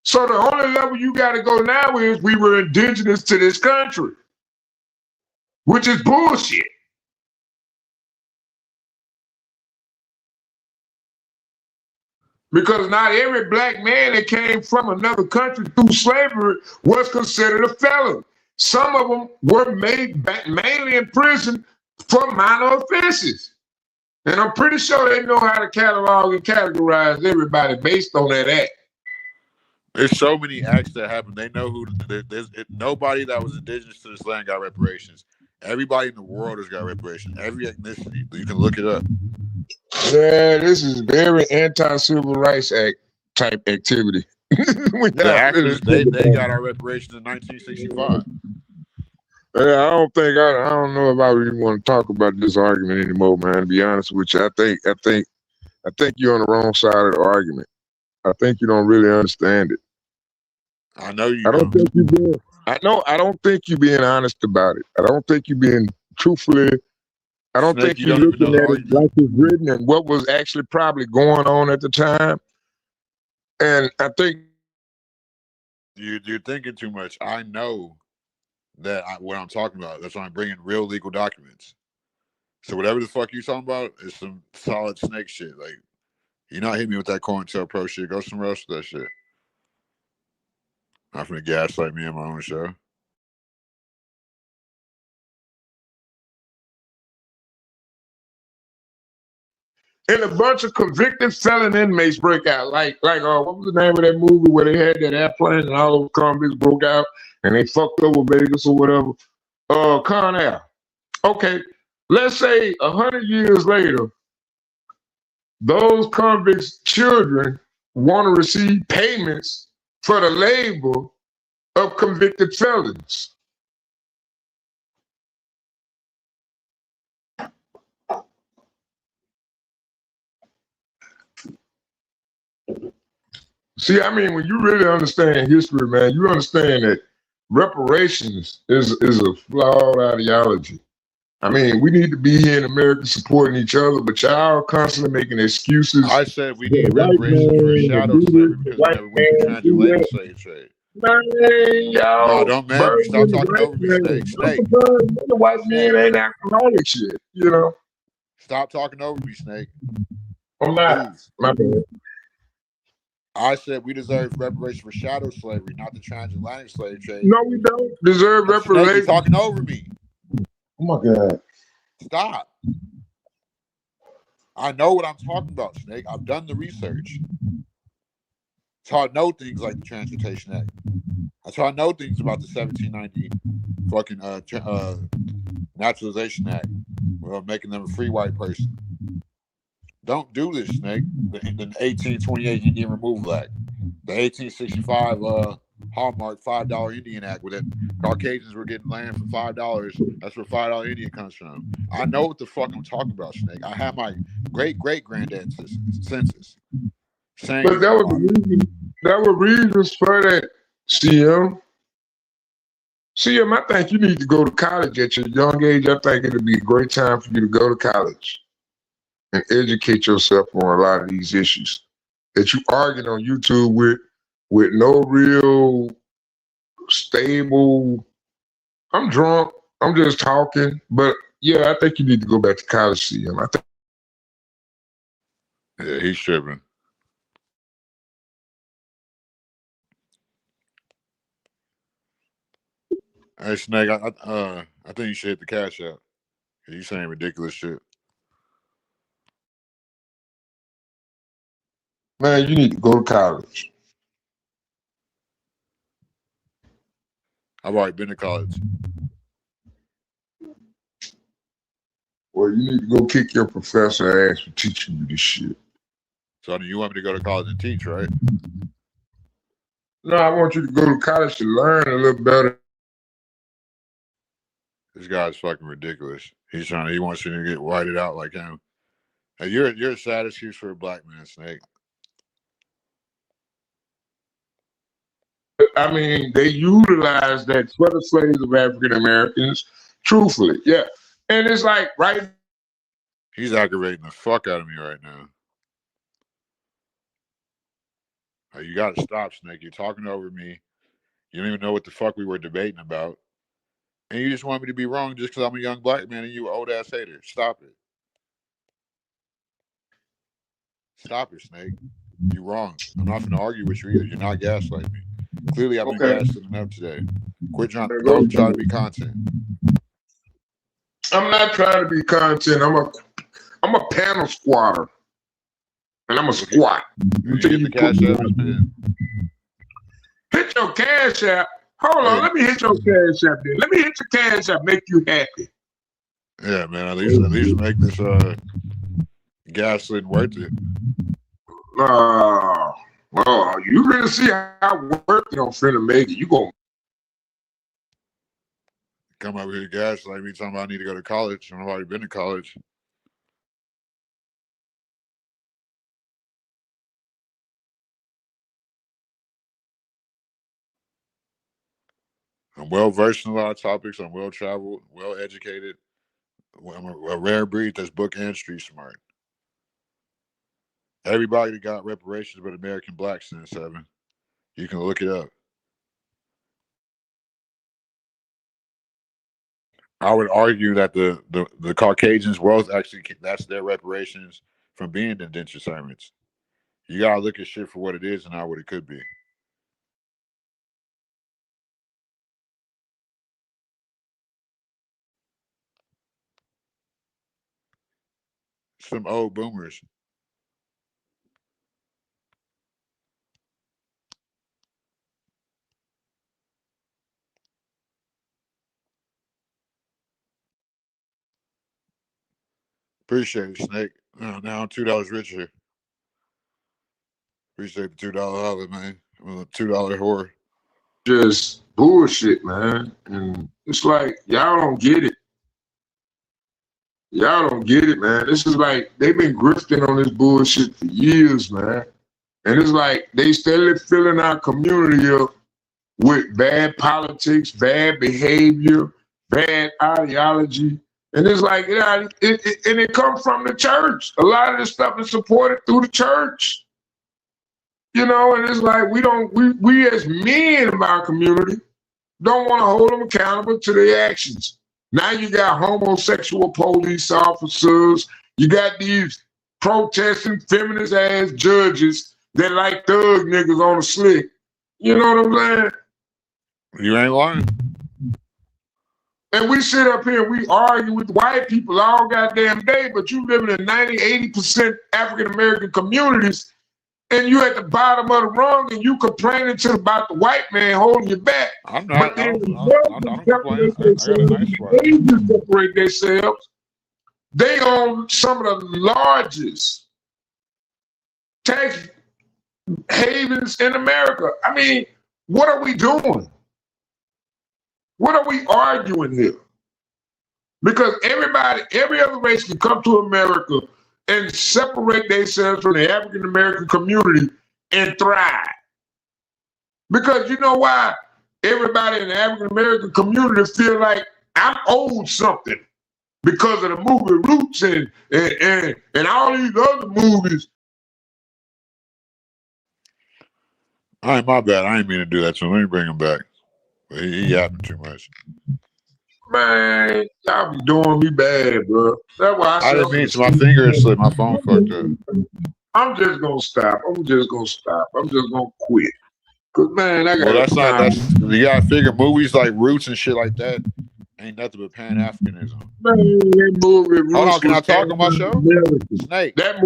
So the only level you got to go now is we were indigenous to this country, which is bullshit. Because not every black man that came from another country through slavery was considered a felon. Some of them were made back mainly in prison for minor offenses. And I'm pretty sure they know how to catalog and categorize everybody based on that act.
There's so many acts that happen. They know who. Nobody that was indigenous to this land got reparations. Everybody in the world has got reparations. Every ethnicity. You can look it up.
Yeah, this is very anti-civil rights act type activity.
The actors, they got our reparations in 1965.
I don't know if I really want to talk about this argument anymore, man. To be honest with you, I think you're on the wrong side of the argument. I think you don't really understand it.
I know you.
I don't think you're being honest about it. I don't think you're being truthfully. I don't think you're looking at it like it's written and what was actually probably going on at the time. And I think
you're thinking too much. I know that what I'm talking about. That's why I'm bringing real legal documents. So whatever the fuck you talking about is some solid snake shit. Like, you're not hitting me with that COINTELPRO shit. Go somewhere else with that shit. I'm finna gaslight me on my own show.
And a bunch of convicted felon inmates break out. Like what was the name of that movie where they had that airplane and all those convicts broke out and they fucked over Vegas or whatever? Con Air. Okay, let's say 100 years later, those convicts' children want to receive payments for the labor of convicted felons. See, I mean, when you really understand history, man, you understand that reparations is a flawed ideology. I mean, we need to be here in America supporting each other, but y'all constantly making excuses.
I said we need reparations for a shadow slavery because we never went to transatlantic slave trade.
Man, y'all.
No, don't man, stop talking over me, Snake.
The white man ain't acting all that shit, you know.
Stop talking over me, Snake.
I'm not. My bad.
I said we deserve reparations for shadow slavery, not the transatlantic slave trade.
No, we don't deserve reparations.
You're talking over me.
Oh my God.
Stop. I know what I'm talking about, Snake. I've done the research. So I know things like the Transportation Act. That's how I know things about the 1790 fucking Naturalization Act, making them a free white person. don't do this, Snake. The 1828 Indian Removal Act, the 1865 Hallmark $5 Indian Act, where that Caucasians were getting land for $5. That's where $5 Indian comes from. I know what the fuck I'm talking about, Snake. I have my great granddad census.
But that was reasons for that, CM. CM, I think you need to go to college at your young age. I think it'd be a great time for you to go to college and educate yourself on a lot of these issues that you arguing on YouTube with no real stable. I'm drunk. I'm just talking. But yeah, I think you need to go back to college, CM. I think.
Yeah, he's tripping. Hey, Snake, I think you should hit the cash out. You saying ridiculous shit.
Man, you need to go to college.
I've already been to college.
Well, you need to go kick your professor ass for teaching you this shit.
So you want me to go to college and teach, right?
No, I want you to go to college to learn a little better.
This guy's fucking ridiculous. He wants you to get whited out like him. Hey, you're a sad excuse for a black man, Snake.
I mean, they utilize that for the slaves of African Americans, truthfully, yeah. And it's like, right?
He's aggravating the fuck out of me right now. Hey, you got to stop, Snake. You're talking over me. You don't even know what the fuck we were debating about. And you just want me to be wrong just because I'm a young black man and you an old-ass hater. Stop it. Stop it, Snake. You're wrong. I'm not going to argue with you either. You're not gaslighting me. Clearly, I've been gaslighting enough today. Quit trying to be content.
I'm not trying to be content. I'm a panel squatter. And I'm a squat.
Until you cash out, man.
Hit your cash app. Hold on, let me hit your cash app then. Let me hit your cash app, make you happy.
Yeah, man. At least make this gaslit worth it.
Well, you really see how worth it on finna make it. You gonna
come over here gaslight me talking about I need to go to college. I've already been to college. I'm well versed in a lot of topics. I'm well traveled, well educated. I'm a rare breed that's book and street smart. Everybody that got reparations but American blacks in 7. You can look it up. I would argue that the Caucasians' wealth actually, that's their reparations from being indentured servants. You gotta look at shit for what it is and not what it could be. Some old boomers. Appreciate it, Snake. Now I'm $2 richer. Appreciate the $2 holler, man. I'm a $2 whore.
just bullshit, man. And it's like, y'all don't get it. Y'all don't get it, man. This is like, they've been grifting on this bullshit for years, man. And it's like, they steadily filling our community up with bad politics, bad behavior, bad ideology. And it's like, yeah, and it comes from the church. A lot of this stuff is supported through the church. You know, and it's like, we as men of our community don't want to hold them accountable to their actions. Now you got homosexual police officers. You got these protesting feminist ass judges that like thug niggas on the slick. You know what I'm saying?
You ain't lying.
And we sit up here and we argue with white people all goddamn day, but you live in 90-80% African-American communities and you at the bottom of the rung and you complaining about the white man holding you back.
I'm not.
But then
I'm complaining. I got a nice spot.
They separate themselves. They own some of the largest tax havens in America. I mean, what are we doing? What are we arguing here? Because every other race can come to America and separate themselves from the African American community and thrive. Because you know why? Everybody in the African American community feel like I'm owed something because of the movie Roots and all these other movies.
All right, my bad. I ain't mean to do that to him. Let me bring him back. He yapping too much.
Man, y'all be doing me bad, bro. That's why
I didn't mean to. My finger slipped. My phone fucked up.
I'm just gonna stop. I'm just gonna quit. Cause man,
well, that's you gotta figure movies like Roots and shit like that ain't nothing but Pan-Africanism.
Man, that movie
Hold on, can I talk on my show? Snake.
That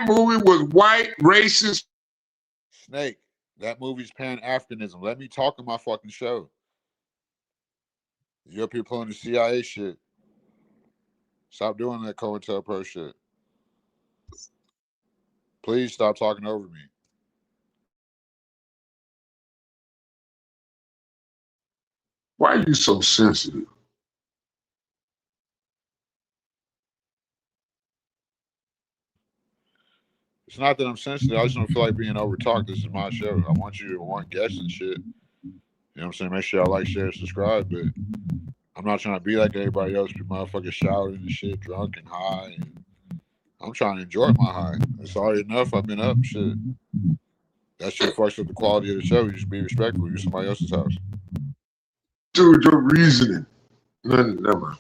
movie was white, racist.
Snake. That movie's Pan-Africanism. Let me talk on my fucking show. You up here pulling the CIA shit. Stop doing that COINTELPRO shit. Please stop talking over me.
Why are you so sensitive?
It's not that I'm sensitive. I just don't feel like being over-talked. This is my show. I want you to want guests and shit. You know what I'm saying? Make sure y'all like, share, subscribe. But I'm not trying to be like everybody else. Be motherfucking shouting and shit, drunk and high. And I'm trying to enjoy my high. It's already enough. I've been up. Shit. That shit fucks up the quality of the show. You just be respectful. You're somebody else's house.
Dude, your reasoning. Never mind.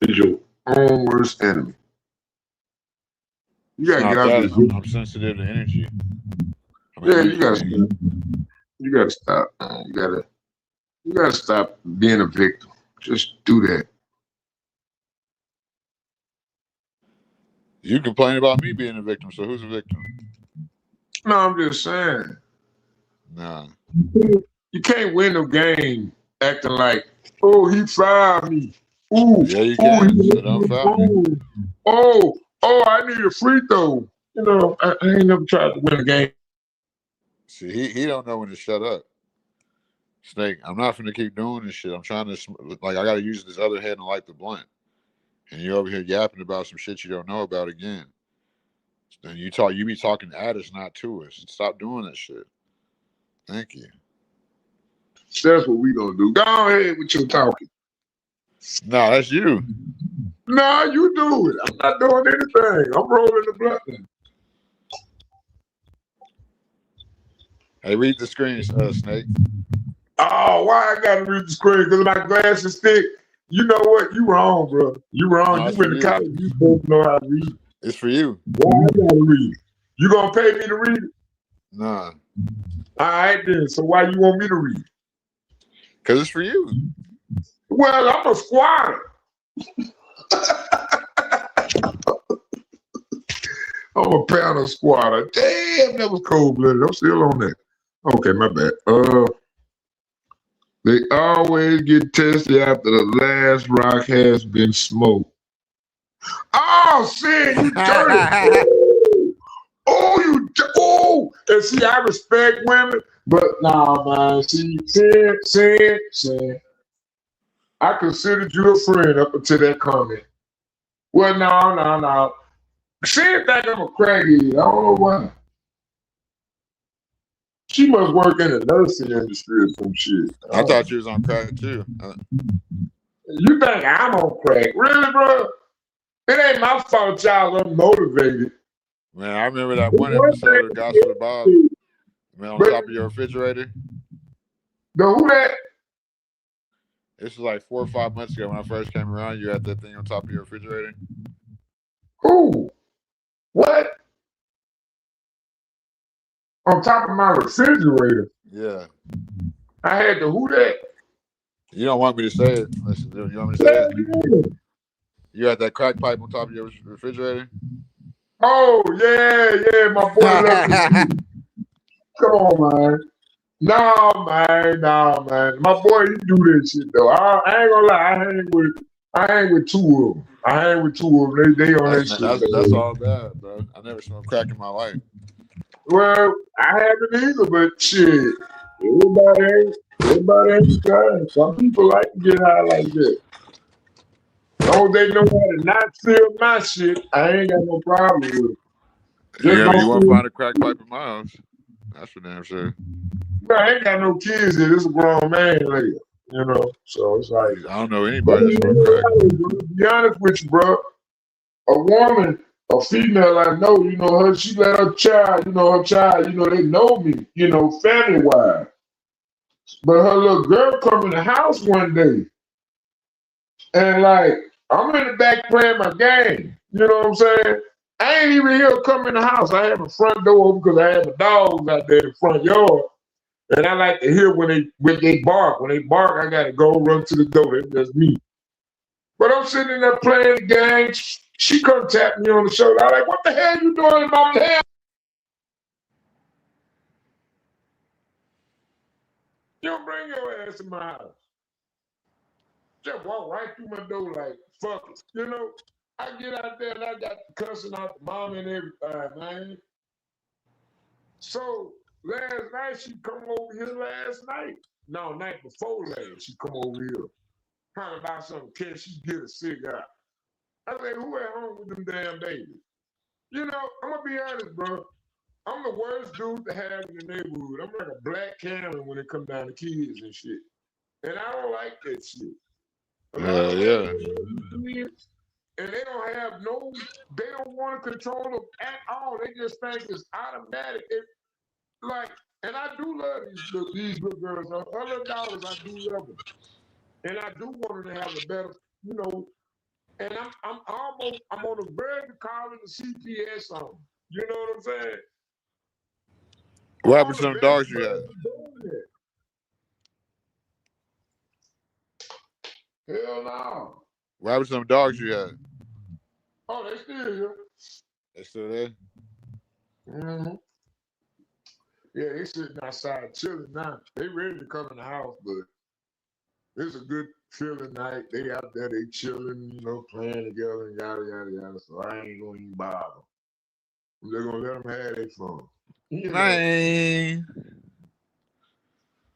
Is your own worst enemy. You gotta get out of this.
I'm sensitive to energy.
Yeah, you gotta stop. You gotta stop. You gotta stop being a victim. Just do that.
You complain about me being a victim, so who's a victim?
No, I'm just saying.
Nah.
You can't win no game acting like, oh, he fired me. Ooh,
yeah, you can. So don't foul me.
Oh, I need a free throw. You know, I ain't never tried to win a game.
See, he don't know when to shut up. Snake, I'm not finna keep doing this shit. I'm trying to, like, I gotta use this other head and light the blunt. And you over here yapping about some shit you don't know about again. And you be talking at us, not to us. Stop doing that shit. Thank you.
That's what we gonna do. Go ahead with your talking.
No, that's you.
No, you do it. I'm not doing anything. I'm rolling the blunt.
Hey, read the screen, Snake.
Oh, why I gotta read the screen? Because my glasses thick. You know what? You wrong, bro. You wrong.
No,
you went to college. You supposed to know how to read.
It's for you.
Why I gotta read it? You gonna pay me to read it?
Nah.
All right then. So why you want me to read it?
Because it's for you.
Well, I'm a squatter. I'm a pound squatter. Damn, that was cold-blooded. I'm still on that. Okay, my bad. They always get tested after the last rock has been smoked. Oh, shit, you dirty. And see, I respect women, but nah, man. See, I considered you a friend up until that comment. Well, no. Sin think I'm a crackhead. I don't know why. She must work in the nursing industry or some shit.
I thought you was on crack too.
You think I'm on crack? Really, bro? It ain't my fault y'all unmotivated.
Man, I remember that one episode of Gospel to Bob. Man, on top of your refrigerator.
The who that?
This was like 4 or 5 months ago when I first came around. You had that thing on top of your refrigerator.
Who? What? On top of my refrigerator?
Yeah.
I had the who that?
You don't want me to say it. Listen, you want me to say it? You had that crack pipe on top of your refrigerator?
Oh, yeah, my boy left me. Come on, man. No, man. My boy, he do this shit, though. I ain't gonna lie, I hang with two of them. I hang with two of them. They on that shit.
That's all bad, bro. I never smoked crack in my life.
Well, I haven't either, but shit, everybody ain't trying. Some people like to get high like that. As long as they know how to not feel my shit, I ain't got no problem with it.
You won't find a crack pipe in my house. That's for damn sure.
No, I ain't got no kids here. This is a grown man later, you know. So it's like
I don't know anybody that smokes crack.
To be honest with you, bro, a woman, a female I know, you know, her, she let her child, they know me, you know, family wise. But her little girl come in the house one day, and like I'm in the back playing my game. You know what I'm saying? I ain't even hear her come in the house. I have a front door open because I have a dog out there in the front yard. And I like to hear when they bark. When they bark, I gotta go run to the door. That's me. But I'm sitting there playing the game. She come tap me on the shoulder. I'm like, what the hell you doing, mama? Hell? You don't bring your ass in my house. Just walk right through my door like, fuck it. You know, I get out there and I got the cussing out the mom and everything, man. So last night she come over here last night. No, night before last, she come over here. Trying to buy something, can she get a cigar? I said, who at home with them damn babies? You know, I'm gonna be honest, bro. I'm the worst dude to have in the neighborhood. I'm like a black Karen when it comes down to kids and shit. And I don't like that shit.
Yeah.
And they don't want to control them at all. They just think it's automatic. And I do love these little girls. Her little daughters, I do love them. And I do want them to have a better, you know. And I'm on the verge of calling the CPS on them. You know what I'm saying?
What happened to them dogs you had?
Hell no.
What happened to them dogs you had?
Oh, they still here.
They still there?
Mm-hmm. Yeah, they sitting outside chilling now. They ready to come in the house, but it's a good feeling night. They out there, they chilling, you know, playing together and yada, yada, yada. So I ain't going to even bother. They're going to let them have their fun. You know?
Man.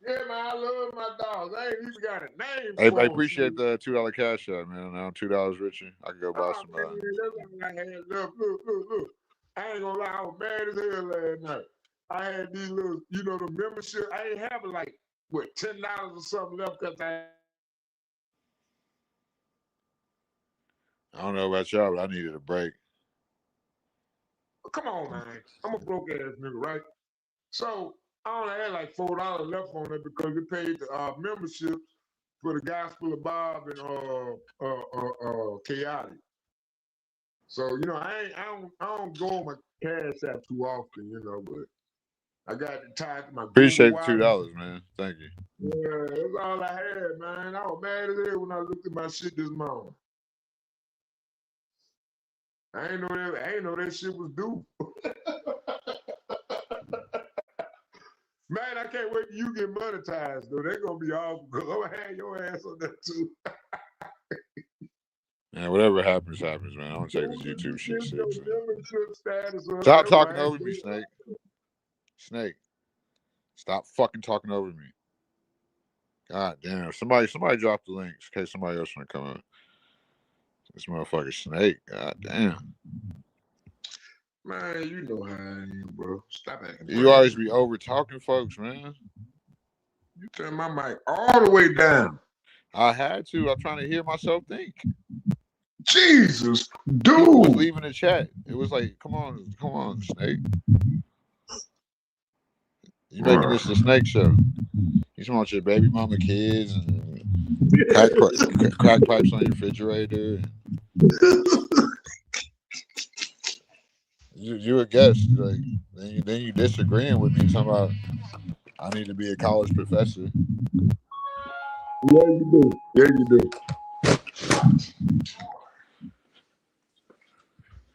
Yeah, man, I love my dogs. I ain't even got a name
Hey,
for
I
them.
appreciate the $2 cash out, man. Now I'm $2 richer. I can go buy some.
Man, that's all I had. Look. I ain't gonna lie, I was mad as hell last night. I had these little, you know, the membership. I ain't having like, what, $10 or something left because
I don't know about y'all, but I needed a break.
Come on, man. I'm a broke ass nigga, right? So I only had like $4 left on it because we paid the membership for the Gospel of Bob and Chaotic. So, you know, I don't go on my cash app too often, you know, but I got to tie to my
appreciate the $2, man. Thank you.
Yeah, that's all I had, man. I was mad as hell when I looked at my shit this morning. I ain't know that shit was due. Man, I can't wait till you get monetized, though. They're gonna be awful because I'm gonna have your ass on that too.
Yeah, whatever happens, man. I want to take this YouTube shit seriously. Stop talking over me, Snake. Snake. Stop fucking talking over me. God damn. Somebody drop the links in case somebody else want to come up. This motherfucker Snake. God damn.
Man, you know how I am, bro. Stop acting.
You always be over talking folks, man.
You turn my mic all the way down.
I had to. I'm trying to hear myself think.
Jesus, dude.
People was leaving the chat. It was like, come on, Snake. You making this the Snake show. You talking about your baby mama kids and crack pipes on your refrigerator. You a guest, like then you disagreeing with me talking about I need to be a college professor.
Yeah, you do.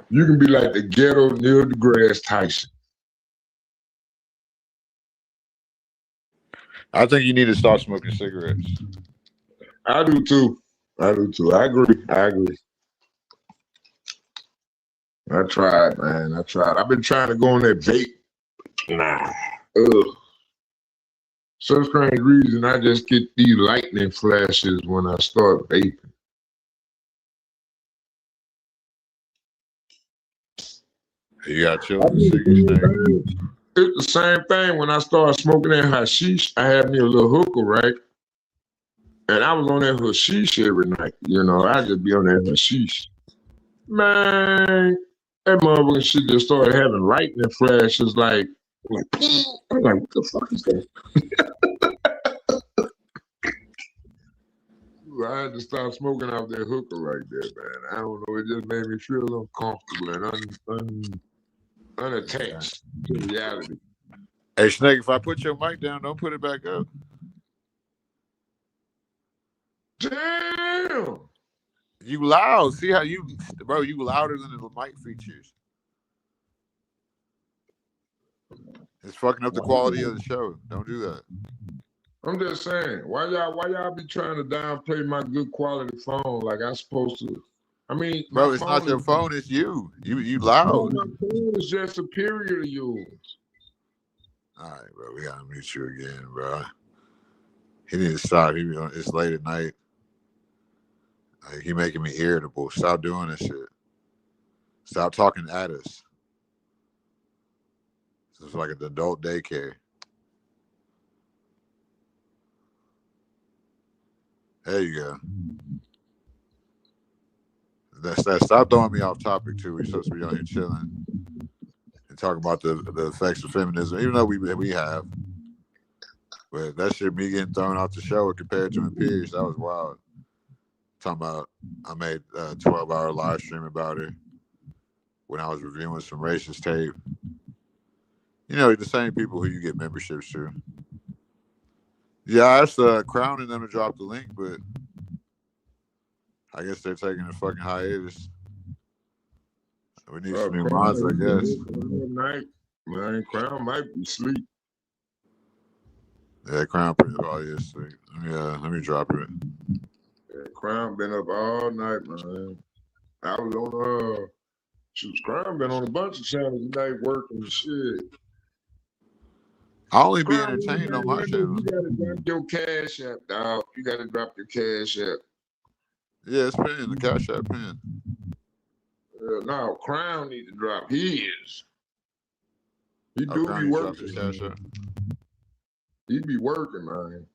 You can be like the ghetto Neil deGrasse Tyson.
I think you need to start smoking cigarettes.
I do too. I agree. I tried, man. I tried. I've been trying to go on that vape. Nah. Ugh. Some strange reason I just get these lightning flashes when I start vaping.
You got children, Snake?
It's the same thing when I started smoking that hashish. I had me a little hookah, right? And I was on that hashish every night. You know, I just be on that hashish. Man, that motherfucking shit just started having lightning flashes like I'm like, what the fuck is that? I had to stop smoking out that hookah right there, man. I don't know. It just made me feel uncomfortable and unattached to reality.
Hey, Snake, if I put your mic down, don't put it back up.
Damn!
You loud. See how you louder than the mic features. It's fucking up the quality of the show. Don't do that.
I'm just saying, why y'all be trying to downplay my good quality phone like I'm supposed to? I mean,
bro, it's not your phone, it's you. You loud.
My phone is just superior to yours.
All right, bro. We gotta meet you again, bro. He need to stop. It's late at night. Like, he making me irritable. Stop doing this shit. Stop talking at us. This is like an adult daycare. There you go. That's that. Stop throwing me off topic too. We're supposed to be on here chilling and talking about the effects of feminism, even though we have. But that shit, me getting thrown off the show compared to Imperius, that was wild. Talking about, I made a 12-hour live stream about her when I was reviewing some racist tape. You know, the same people who you get memberships to. Yeah, I asked Crown and them to drop the link, but I guess they're taking a fucking hiatus. We need some new mods, I guess.
Man, Crown might be asleep.
Yeah, Crown probably is asleep. Let me drop it.
Yeah, Crown been up all night, man. I was on Crown been on a bunch of channels tonight working and shit.
I only be entertained on my channel.
You gotta drop your cash app, dog. You gotta drop your cash app.
Yeah, it's pinned. The cash app pinned.
No, Crown need to drop his. He do
Crown
be working.
Cash app.
He be working, man.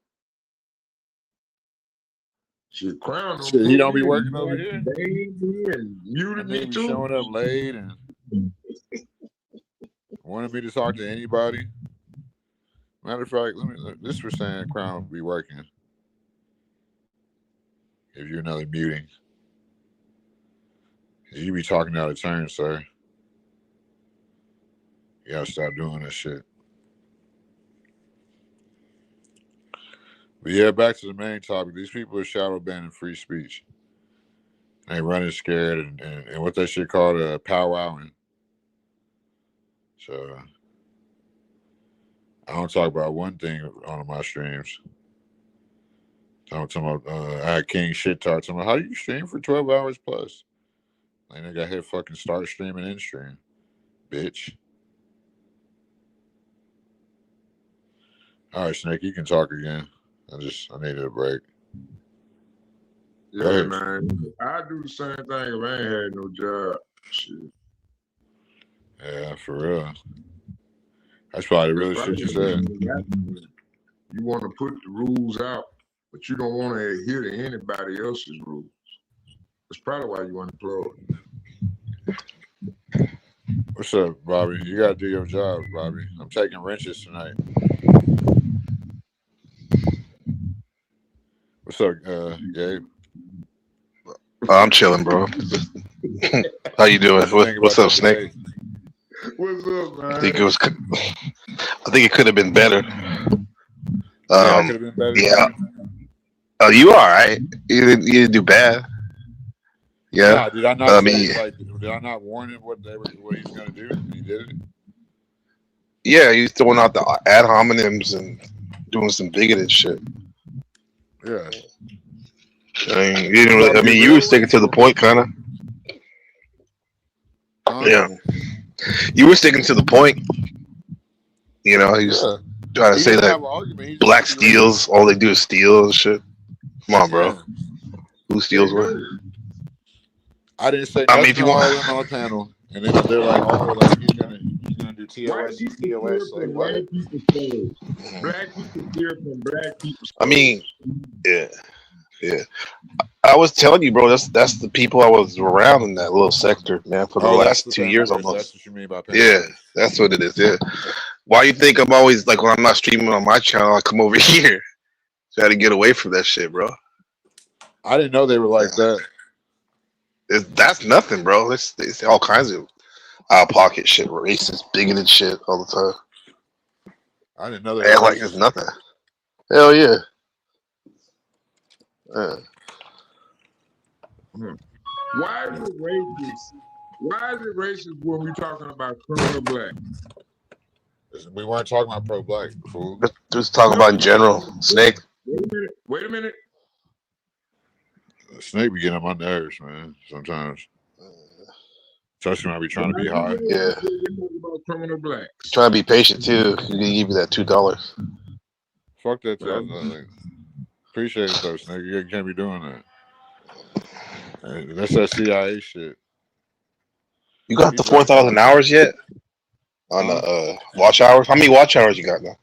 Shit, Crown.
Shit, he don't be working over here.
And muted me too.
Showing up late and wanted me to talk to anybody. Matter of fact, this for saying Crown will be working. Give you another muting. You be talking out of turn, sir. You gotta stop doing this shit. But yeah, back to the main topic. These people are shadow banning free speech. They running scared and what that shit called powwowing. So I don't talk about one thing on my streams. I'm talking about I had King shit talk to me. How do you stream for 12 hours plus? Like, nigga, I hit fucking start stream and end stream, bitch. All right, Snake, you can talk again. I needed a break.
Yeah, man. I do the same thing if I ain't had no job. Shit.
Yeah, for real. That's probably the real shit you said.
You want to put the rules out, but you don't want to adhere to anybody else's rules. That's probably why you unemployed.
What's up, Bobby? You gotta do your job, Bobby. I'm taking wrenches tonight. What's up, Gabe?
I'm chilling, bro. How you doing? What's up, Snake?
What's up, man?
I think it could have been better.
Yeah, could have been better.
Yeah. Oh, you all right? You didn't do bad. Yeah.
Nah, did I not? Did I not warn him what he's gonna do? And he did it.
Yeah, he's throwing out the ad hominems and doing some bigoted shit.
Yeah.
I mean, you didn't really. I mean, you were sticking to the point, kind of.
Huh?
Yeah. You were sticking to the point. You know, he's
Yeah.
trying to
He
say
didn't
that
have an argument. He just
black
wanted to be racist.
steals, all they do is steal and shit. Come on, bro.
Yeah.
Who steals what?
I didn't say
I mean,
nothing
if
to
you want.
all of them on the panel, and then they're like, "Oh, like he's gonna do
White
TOS,
people steal
TOS." Like
from
what?
white people's souls. Black people steal from black people's
I
souls.
mean, yeah, yeah. I was telling you, bro. That's the people I was around in that little sector, man, for the
Oh, that's
last
the
2 years
panelists. That's
almost.
what you mean by
Yeah,
panelists.
that's what it is. Yeah. Why you think I'm always like when I'm not streaming on my channel, I come over here, try to get away from that shit, bro.
I didn't know they were like that.
That's nothing, bro. It's all kinds of out of pocket shit, racist, bigoted shit all the time.
I didn't know they were
Act like it's
racist.
nothing. Hell yeah.
Why is it racist? Why is it racist when we talking about criminal black?
We weren't talking about pro-black, fool.
Just talking about in general. Snake.
Wait a minute.
Snake be getting on my nerves, man. Sometimes, especially when I be trying to be high.
Yeah.
About criminal black.
Try to be patient too. You can give you that $2.
Fuck that. Like, appreciate it though, Snake. You can't be doing that. That's that CIA shit.
You got the 4,000 hours yet on the watch hours? How many watch hours you got now?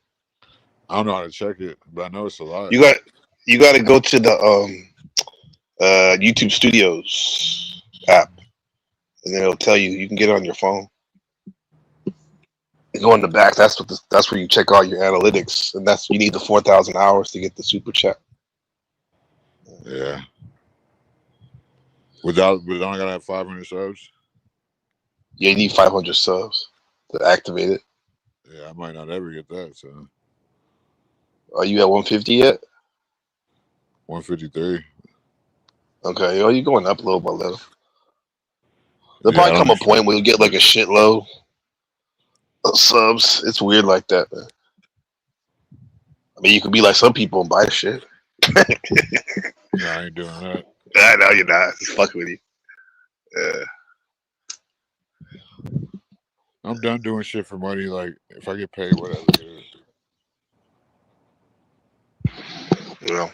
I don't know how to check it, but I know it's a lot.
You got to go to the YouTube Studios app, and then it'll tell you. You can get it on your phone. You go in the back. That's where you check all your analytics, and you need the 4,000 hours to get the super chat.
Yeah. But I only gotta have 500 subs.
Yeah, you need 500 subs to activate it.
Yeah, I might not ever get that. So.
Are you at 150 yet?
153.
Okay, you're going up little by little. There'll probably come a point where you get like a shitload of subs. It's weird like that, man. I mean, you could be like some people and buy shit.
No, I ain't doing that.
I know you're not. Just fucking with you.
I'm done doing shit for money. Like, if I get paid, whatever, dude.
Yeah.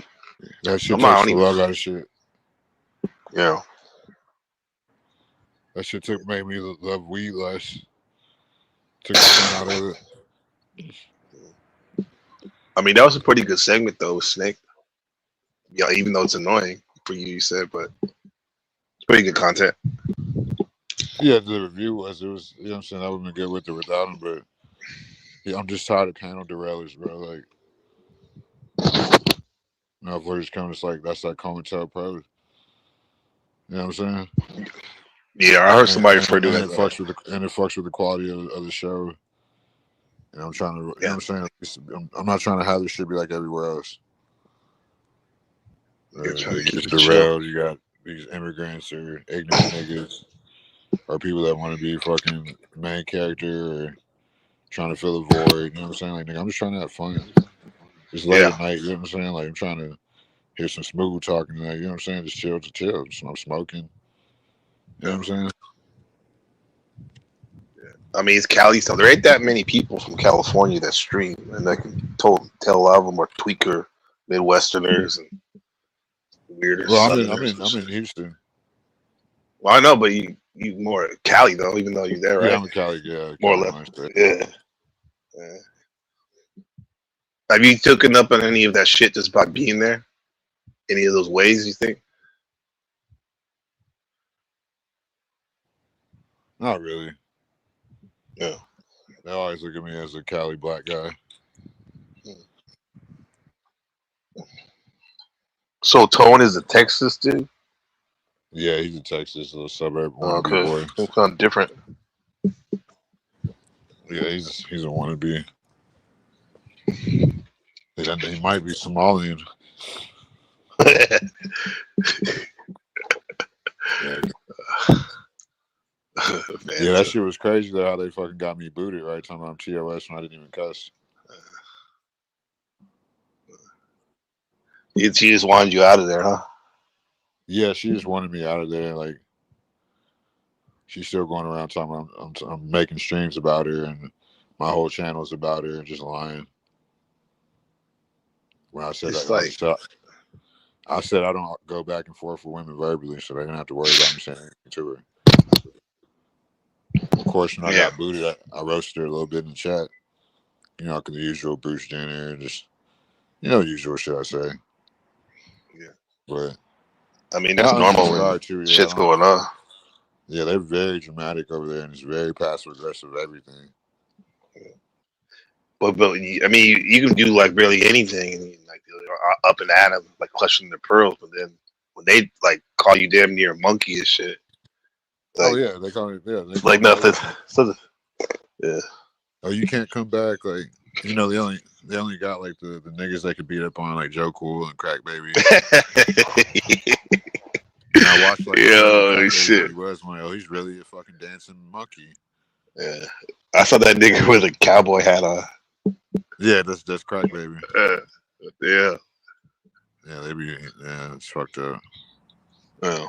That shit takes the love out of shit.
Yeah.
That shit made me love weed less. Took the fun out of it.
I mean, that was a pretty good segment though, Snake. Yeah, even though it's annoying for you said, but it's pretty good content.
Yeah, the review was, you know what I'm saying? I would have been good with it without him, but yeah, I'm just tired of panel derailers, bro. Like, no, if we're just coming, it's like, that's like COINTELPRO. Pro. You know what I'm saying?
Yeah, I heard somebody refer to it.
It fucks with the quality of the show. And I'm trying to, you know what I'm saying? I'm not trying to have this shit be like everywhere else. You get derailed, you got these immigrants or ignorant niggas or people that want to be fucking main character or trying to fill a void. You know what I'm saying? Like, nigga, I'm just trying to have fun. It's late at night, you know what I'm saying? Like, I'm trying to hear some smooth talking tonight, you know what I'm saying? Just chill to chill. Just, I'm smoking. You know what I'm saying?
I mean, it's Cali stuff. There ain't that many people from California that stream, and I can tell a lot of them are tweaker Midwesterners and weirder.
Well, I'm in Houston.
Well, I know, but you more Cali though, even though you're there, right?
Yeah, I'm in Cali. Yeah,
more or less. Yeah. Have you taken up on any of that shit just by being there? Any of those ways you think?
Not really.
Yeah.
They always look at me as a Cali black guy.
So Tone is a Texas dude?
Yeah, he's a Texas little suburb
wannabe
boy.
So kind of different.
Yeah, he's a wannabe. He might be Somalian. Yeah, that shit was crazy though. How they fucking got me booted, right? Talking about TOS when I didn't even cuss.
She just wanted you out of there, huh?
Yeah, she just wanted me out of there. Like, she's still going around talking I'm making streams about her and my whole channel's about her and just lying. When I said
It's
that,
like,
I said I don't go back and forth with women verbally, so they don't have to worry about me saying anything to her. Of course, when I
yeah,
got booted, I roasted her a little bit in the chat. You know, the usual Bruce Jenner, just the usual shit I say.
yeah.
But
I mean,
and
that's
I
normal
unsubscribe
when
too.
shit's going on.
Yeah, they're very dramatic over there, and it's very passive aggressive. Everything.
But I mean, you can do like barely anything, and like up and at them, like clutching their pearls. But then when they like call you damn near a monkey and shit,
Oh
like
yeah, they call me. Yeah, they call
like
me
nothing.
everything.
So, yeah.
Oh, you can't come back. Like they only got like the niggas they could beat up on like Joe Cool and Crack Baby. And I watched like whatever
Yo,
Crack Baby
shit.
really was. I'm like, oh, he's really a fucking dancing monkey.
Yeah, I saw that nigga with a cowboy hat on.
Yeah, that's Crack Baby.
Yeah.
Yeah, it's fucked up.
Oh.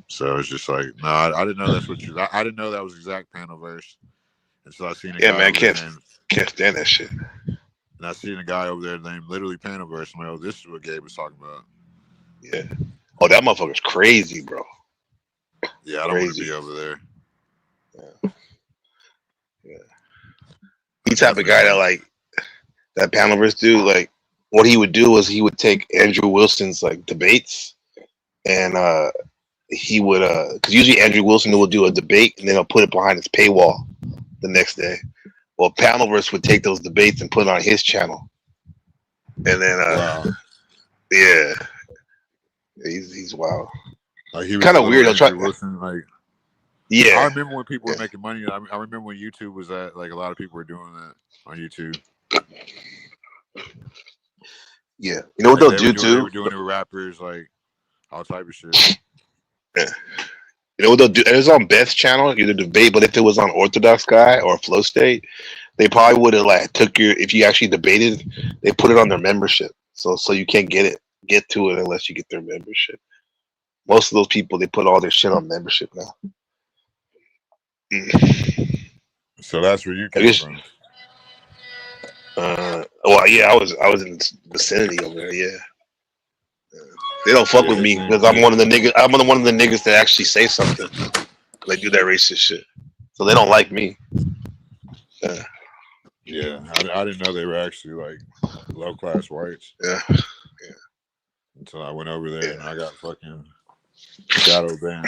So it's just like, no, I didn't know that's what you. I didn't know that was exact panel verse. And so I seen a
Yeah,
guy
man,
over there
can't stand that shit.
and I seen a guy over there named literally panel verse. I'm like, oh, this is what Gabe was talking about.
Yeah. Oh, that motherfucker's crazy, bro.
Yeah, I don't want to be over there.
Yeah. He type of guy that like that panel verse dude. Like, what he would do is he would take Andrew Wilson's like debates, and he would because usually Andrew Wilson will do a debate and then he'll put it behind his paywall the next day. Well, Panelverse would take those debates and put it on his channel, and then
wow.
Yeah, he's wild.
Like he was
Kind of weird. He'll try.
Wilson, like,
Yeah,
I remember when people were making money. I remember when YouTube was at like a lot of people were doing that on YouTube.
Yeah, you know what they'll do too?
They were doing it with rappers, like all type of shit.
Yeah. You know what they'll do? It was on Beth's channel, either debate, but if it was on Orthodox Guy or Flow State, they probably would have like took your if you actually debated, they put it on their membership. So you can't get to it unless you get their membership. Most of those people they put all their shit on membership now.
So that's where you came from.
Well, yeah, I was in the vicinity over there. Yeah, they don't fuck with me because I'm one of the niggas. I'm one of the niggas that actually say something. They do that racist shit, so they don't like me.
Yeah, I didn't know they were actually like low class whites.
Yeah.
Until I went over there and I got fucking shadow banned.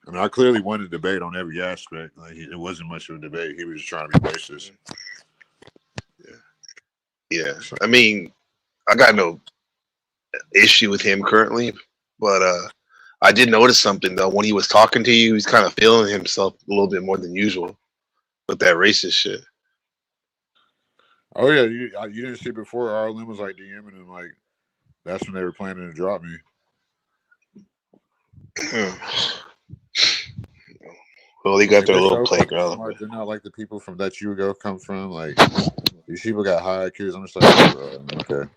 I mean, I clearly won a debate on every aspect. Like, it wasn't much of a debate. He was just trying to be racist.
Yeah. I mean, I got no issue with him currently, but I did notice something though. When he was talking to you, he's kind of feeling himself a little bit more than usual with that racist shit.
Oh yeah, you didn't see before Arlen was like DMing him like that's when they were planning to drop me.
Well, they got their little playground.
They're not like the people from that you go come from. Like these people got high IQs. I'm just like, okay,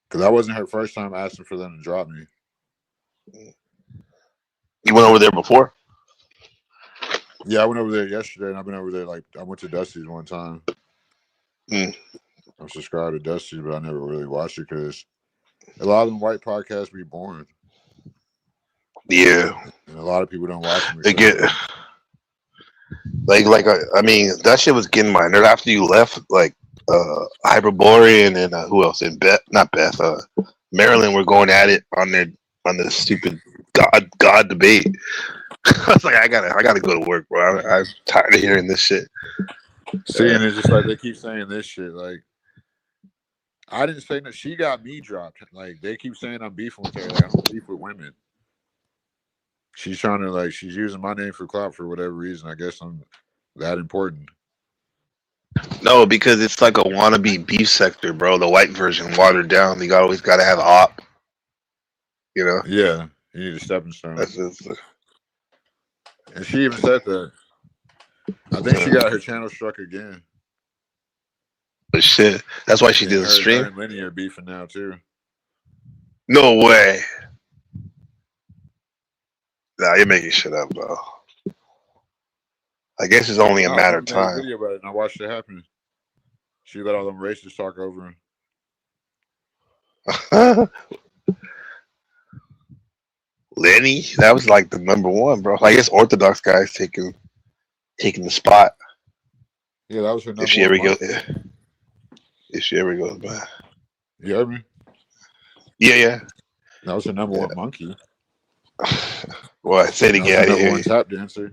because that wasn't her first time asking for them to drop me.
You went over there before?
Yeah, I went over there yesterday, and I've been over there. Like I went to Dusty's one time. I'm subscribed to Dusty's, but I never really watched it because a lot of them white podcasts be boring.
Yeah,
and a lot of people don't watch them.
They get I mean that shit was getting my nerve after you left. Like Hyperborean and who else? And not Beth. Maryland were going at it on the stupid God debate. I was like, I gotta go to work, bro. I'm tired of hearing this shit.
See, and it's just like they keep saying this shit. Like, I didn't say that. She got me dropped. Like, they keep saying I'm beefing with her. Like, I don't beef with women. She's trying to she's using my name for clout for whatever reason. I guess I'm that important.
No, because it's like a wannabe beef sector, bro. The white version watered down. You always gotta have op. You know?
Yeah, you need a stepping stone. And she even said that. I think she got her channel struck again.
But shit, that's why she did the stream.
Her and Lenny are beefing now too.
No way. Nah, you're making shit up, bro. I guess it's only a
No,
matter of
she made a
time.
video about it, and I watched it happen. She let all them racists talk over her.
Lenny, that was like the number one, bro. I guess Orthodox guys taking the spot.
Yeah, that was her number
If she
one
ever
monkey.
goes, if she ever goes by.
You heard me?
Yeah.
That was her number one monkey.
What? Say it
That was
again.
her
I didn't
number
hear
one
you.
tap dancer.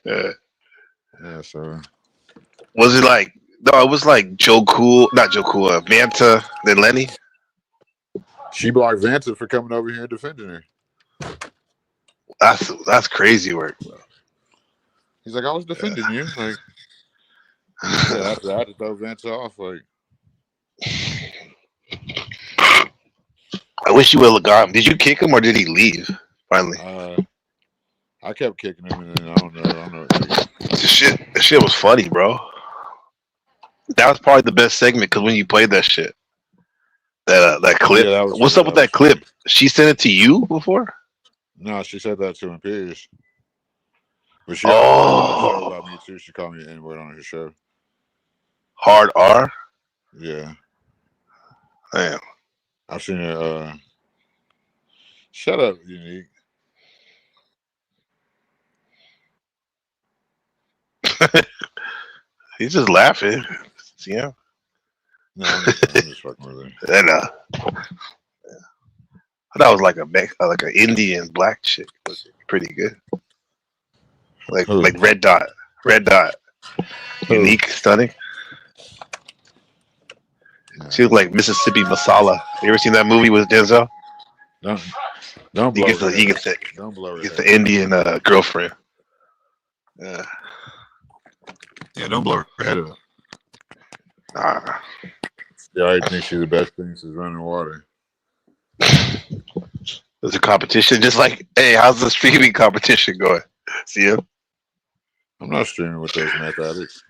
Yeah.
Yeah, so
Was it like? No, it was like Joe Cool, not Joe Cool, Manta, then Lenny.
she blocked Vanta for coming over here and defending her.
That's crazy work, bro.
He's like, I was defending you. Like, yeah, after I had to throw Vanta off. Like,
I wish you would have gone. Did you kick him or did he leave finally?
I kept kicking him, and then I don't know. Like,
The shit was funny, bro. That was probably the best segment because when you played that shit, that clip.
Yeah, that was
What's
funny.
up with that clip? She sent it to you before?
No, she said that to Imperious. But she also said about me too. She called me an N-word on her show.
Hard R?
Yeah.
Damn.
I've seen her. Shut up, Unique.
He's just laughing. Yeah.
No, I'm just fucking with her.
And that was like like an Indian black chick. Was pretty good. Like Red Dot. Unique, stunning.
Yeah.
She looked like Mississippi Masala. You ever seen that movie with Denzel?
Don't blow
he gets the Indian girlfriend. Yeah.
Yeah, don't blow her head up. Yeah, I think she's the best thing since running water.
There's a competition, just like, hey, how's the streaming competition going? See him?
I'm not streaming with those meth addicts.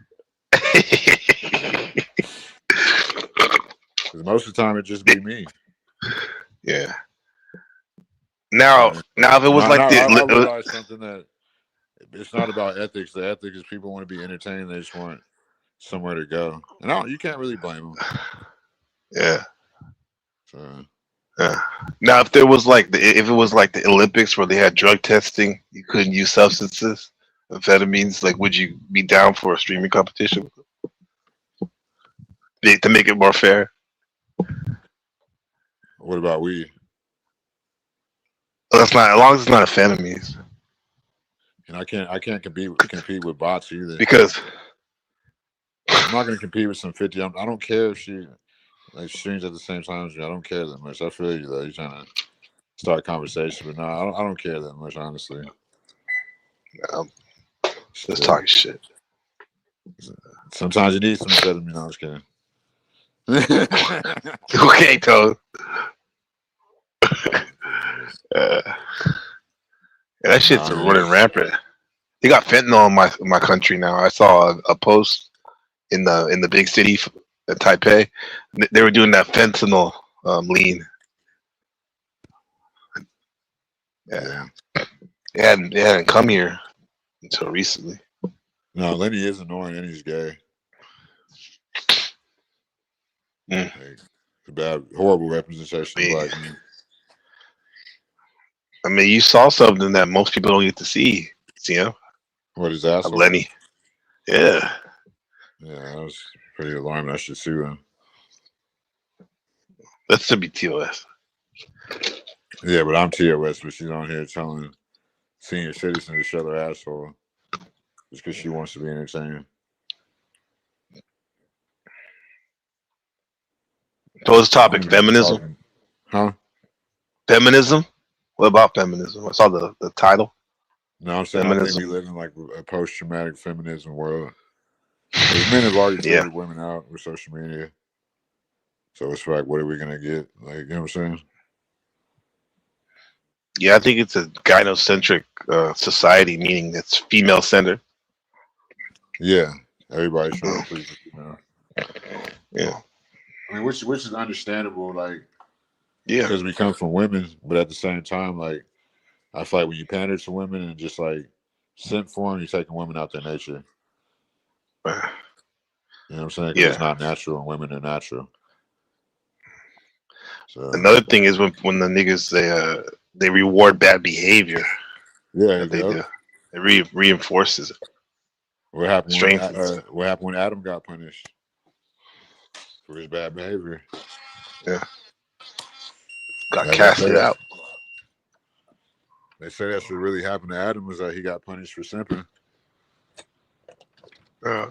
Because most of the time it just be me.
Yeah. Now, if it was
I realized something that it's not about ethics. The ethic is people want to be entertained. They just want somewhere to go, and you can't really blame them.
Yeah.
So.
Now, if it was like the Olympics where they had drug testing, you couldn't use substances, amphetamines. Like, would you be down for a streaming competition to make it more fair?
What about weed?
Well, that's not, as long as it's not amphetamines.
And I can't compete with bots either.
Because
I'm not going to compete with some 50. I don't care if she streams at the same time as me. I don't care that much. I feel you though. You're trying to start a conversation, but no, I don't care that much, honestly.
Just talking shit.
Sometimes you need some amphetamine. No, I'm just kidding.
Okay, Toad. That shit's running rampant. They got fentanyl in my country now. I saw a post in the big city, Taipei. They were doing that fentanyl lean. Yeah, it hadn't come here until recently.
No, Lenny is annoying and he's gay. Like, bad, horrible representation of black men.
I mean, you saw something that most people don't get to see. You know?
What is that?
Lenny. Yeah.
Yeah, that was pretty alarming. I should sue him.
That should be TOS.
Yeah, but I'm TOS, but she's on here telling senior citizens to shut their asshole just because she wants to be entertained.
So what's the topic? Feminism?
Huh?
Feminism? What about feminism? I saw the title.
No, I'm saying I think we live in like a post-traumatic feminism world. Because men have already voted women out with social media. So it's like, what are we going to get? Like, you know what I'm saying?
Yeah, I think it's a gynocentric society, meaning it's female-centered.
Yeah. Everybody's trying to please the female.
Yeah.
I mean, which is understandable. Like,
Yeah.
Because we come from women, but at the same time, like I feel like when you pander to women and just like simp for them, you're taking women out their nature. You know what I'm saying? Because it's not natural, and women are natural. So
another thing is when the niggas they reward bad behavior.
yeah,
that they do. It reinforces it.
What happened
Strengthens.
what happened when Adam got punished for his bad behavior?
Yeah. Got casted out.
They say that's what really happened to Adam, was that he got punished for simping. Yeah.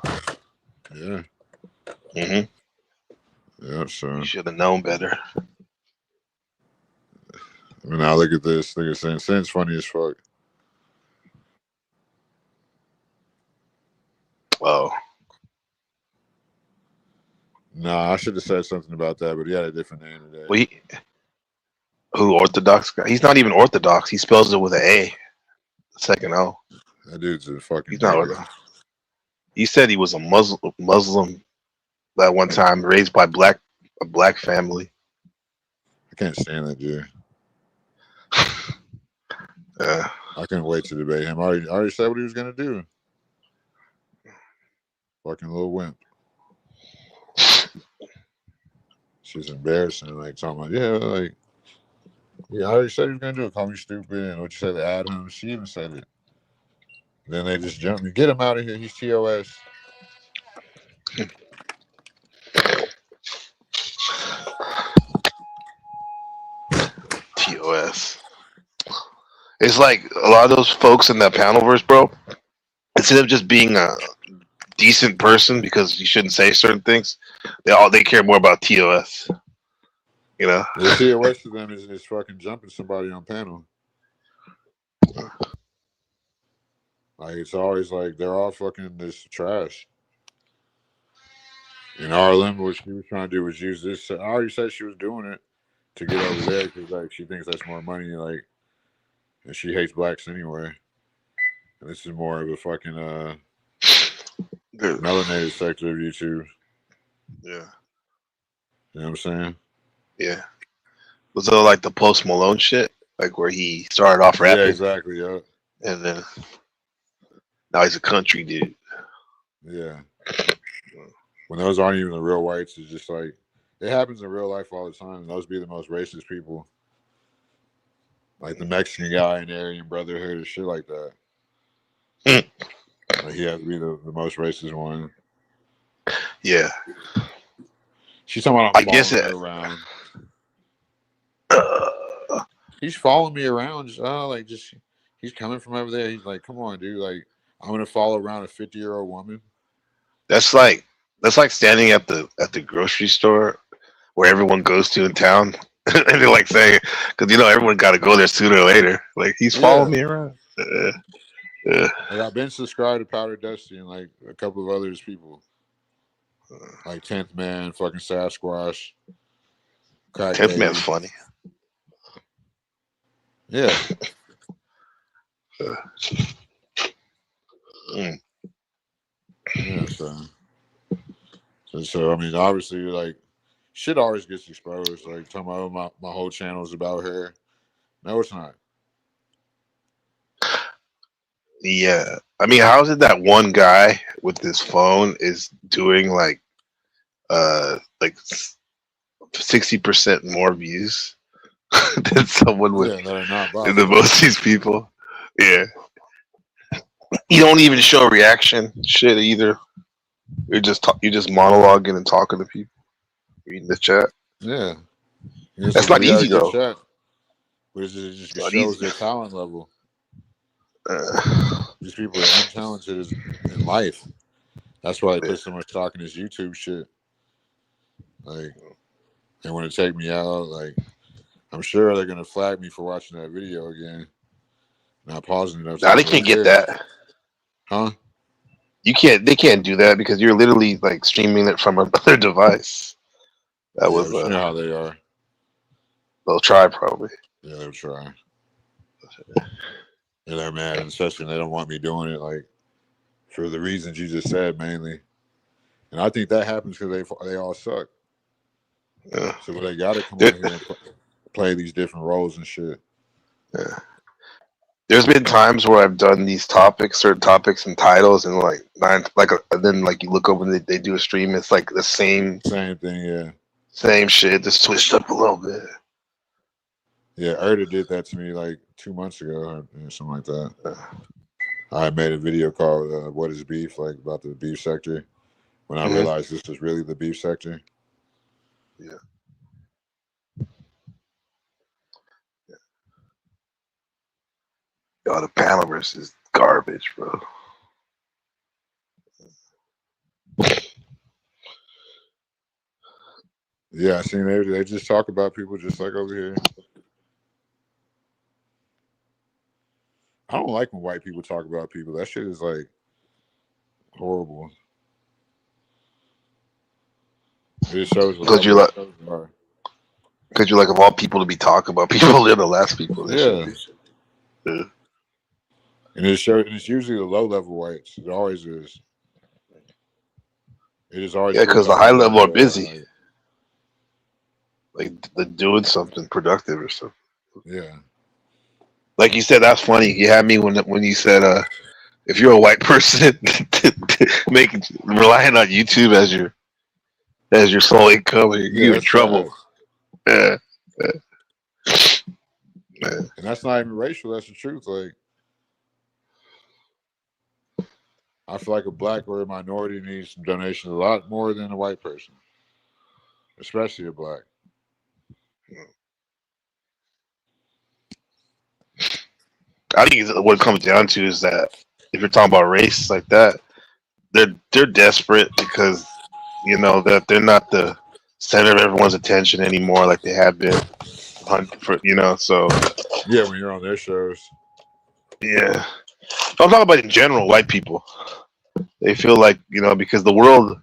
Mm-hmm.
Yeah, so
you should have known better.
I mean, now look at this. Look at Sin's funny as fuck.
Oh.
Nah, I should have said something about that, but he had a different name today.
Well, who Orthodox guy? He's not even Orthodox. He spells it with an A, the second O.
That dude's a fucking.
He's not Orthodox. He said he was a Muslim that one time, raised by a black family.
I can't stand that dude.
I
couldn't wait to debate him. I already said what he was gonna do. Fucking little wimp. She's embarrassing. Like talking about, I already said he was gonna do it. Call me stupid and what you said to Adam. She even said it. Then they just jumped me. Get him out of here. He's TOS.
TOS. It's like a lot of those folks in that panelverse, bro. Instead of just being a decent person because you shouldn't say certain things, they care more about TOS. You know,
the TOS to them is fucking jumping somebody on panel. Like it's always like they're all fucking this trash. In Harlem, what she was trying to do was use this. I already said she was doing it to get over there because like she thinks that's more money. Like, and she hates blacks anyway. And this is more of a fucking melanated sector of YouTube.
Yeah.
You know what I'm saying?
Yeah. Was it like the Post Malone shit? Like where he started off rapping?
Yeah, exactly, yeah.
And then now he's a country dude.
Yeah. When those aren't even the real whites, it's just like, it happens in real life all the time. And those be the most racist people. Like the Mexican guy in Aryan Brotherhood and shit like that. Like he has to be the most racist one.
Yeah.
She's talking about I'm following her around. He's following me around. He's coming from over there. He's like, come on, dude. Like, I'm gonna follow around a 50-year-old woman.
That's like standing at the grocery store where everyone goes to in town, and they're like saying, because everyone got to go there sooner or later. Like he's following me around.
Like I've been subscribed to Powder Dusty and like a couple of others people, like 10th Man, fucking Sasquatch.
10th Man's funny.
Yeah. Yeah, so I mean, obviously, like, shit always gets exposed. Like, talking about my whole channel is about her. No, it's not.
Yeah, I mean, how is it that one guy with his phone is doing like 60% more views than someone with than most of these people? Yeah, you don't even show reaction shit either. You're just monologuing and talking to people, reading the chat.
Yeah,
that's not easy though.
Chat, but it just shows their talent level. These people are untalented in life. That's why they put so much stock in this YouTube shit. Like, they want to take me out. Like, I'm sure they're gonna flag me for watching that video again. Not pausing it.
Nah, they can't get that.
Huh?
They can't do that because you're literally like streaming it from another device. That was
you know how they are.
They'll try probably.
Yeah, they'll try. And they're mad, and especially they don't want me doing it, like, for the reasons you just said, mainly. And I think that happens because they all suck.
Yeah.
So they got to come on here and play these different roles and shit.
Yeah. There's been times where I've done these topics, certain topics and titles, and then like you look over and they do a stream. It's like the same
thing, yeah.
Same shit, just switched up a little bit.
Yeah, Erda did that to me like 2 months ago or something like that. I made a video called "What Is Beef?" like about the beef sector. When I realized this was really the beef sector.
Yeah. Yo, the Panelverse is garbage, bro.
Yeah, I seen they just talk about people just like over here. I don't like when white people talk about people. That shit is like horrible. It shows
because you're like of all people to be talking about people, they're the last people.
Yeah. And it's usually the low level whites. It always is. It is always
because the high level are busy. Like they're doing something productive or something.
Yeah.
Like you said, that's funny. You had me when you said if you're a white person relying on YouTube as your sole income, you're in trouble. Yeah.
And that's not even racial, that's the truth. Like I feel like a black or a minority needs some donations a lot more than a white person. Especially a black.
I think what it comes down to is that if you're talking about race like that, they're desperate because that they're not the center of everyone's attention anymore like they have been. So
yeah, when you're on their shows.
Yeah, I'm talking about in general, white people. They feel like because the world,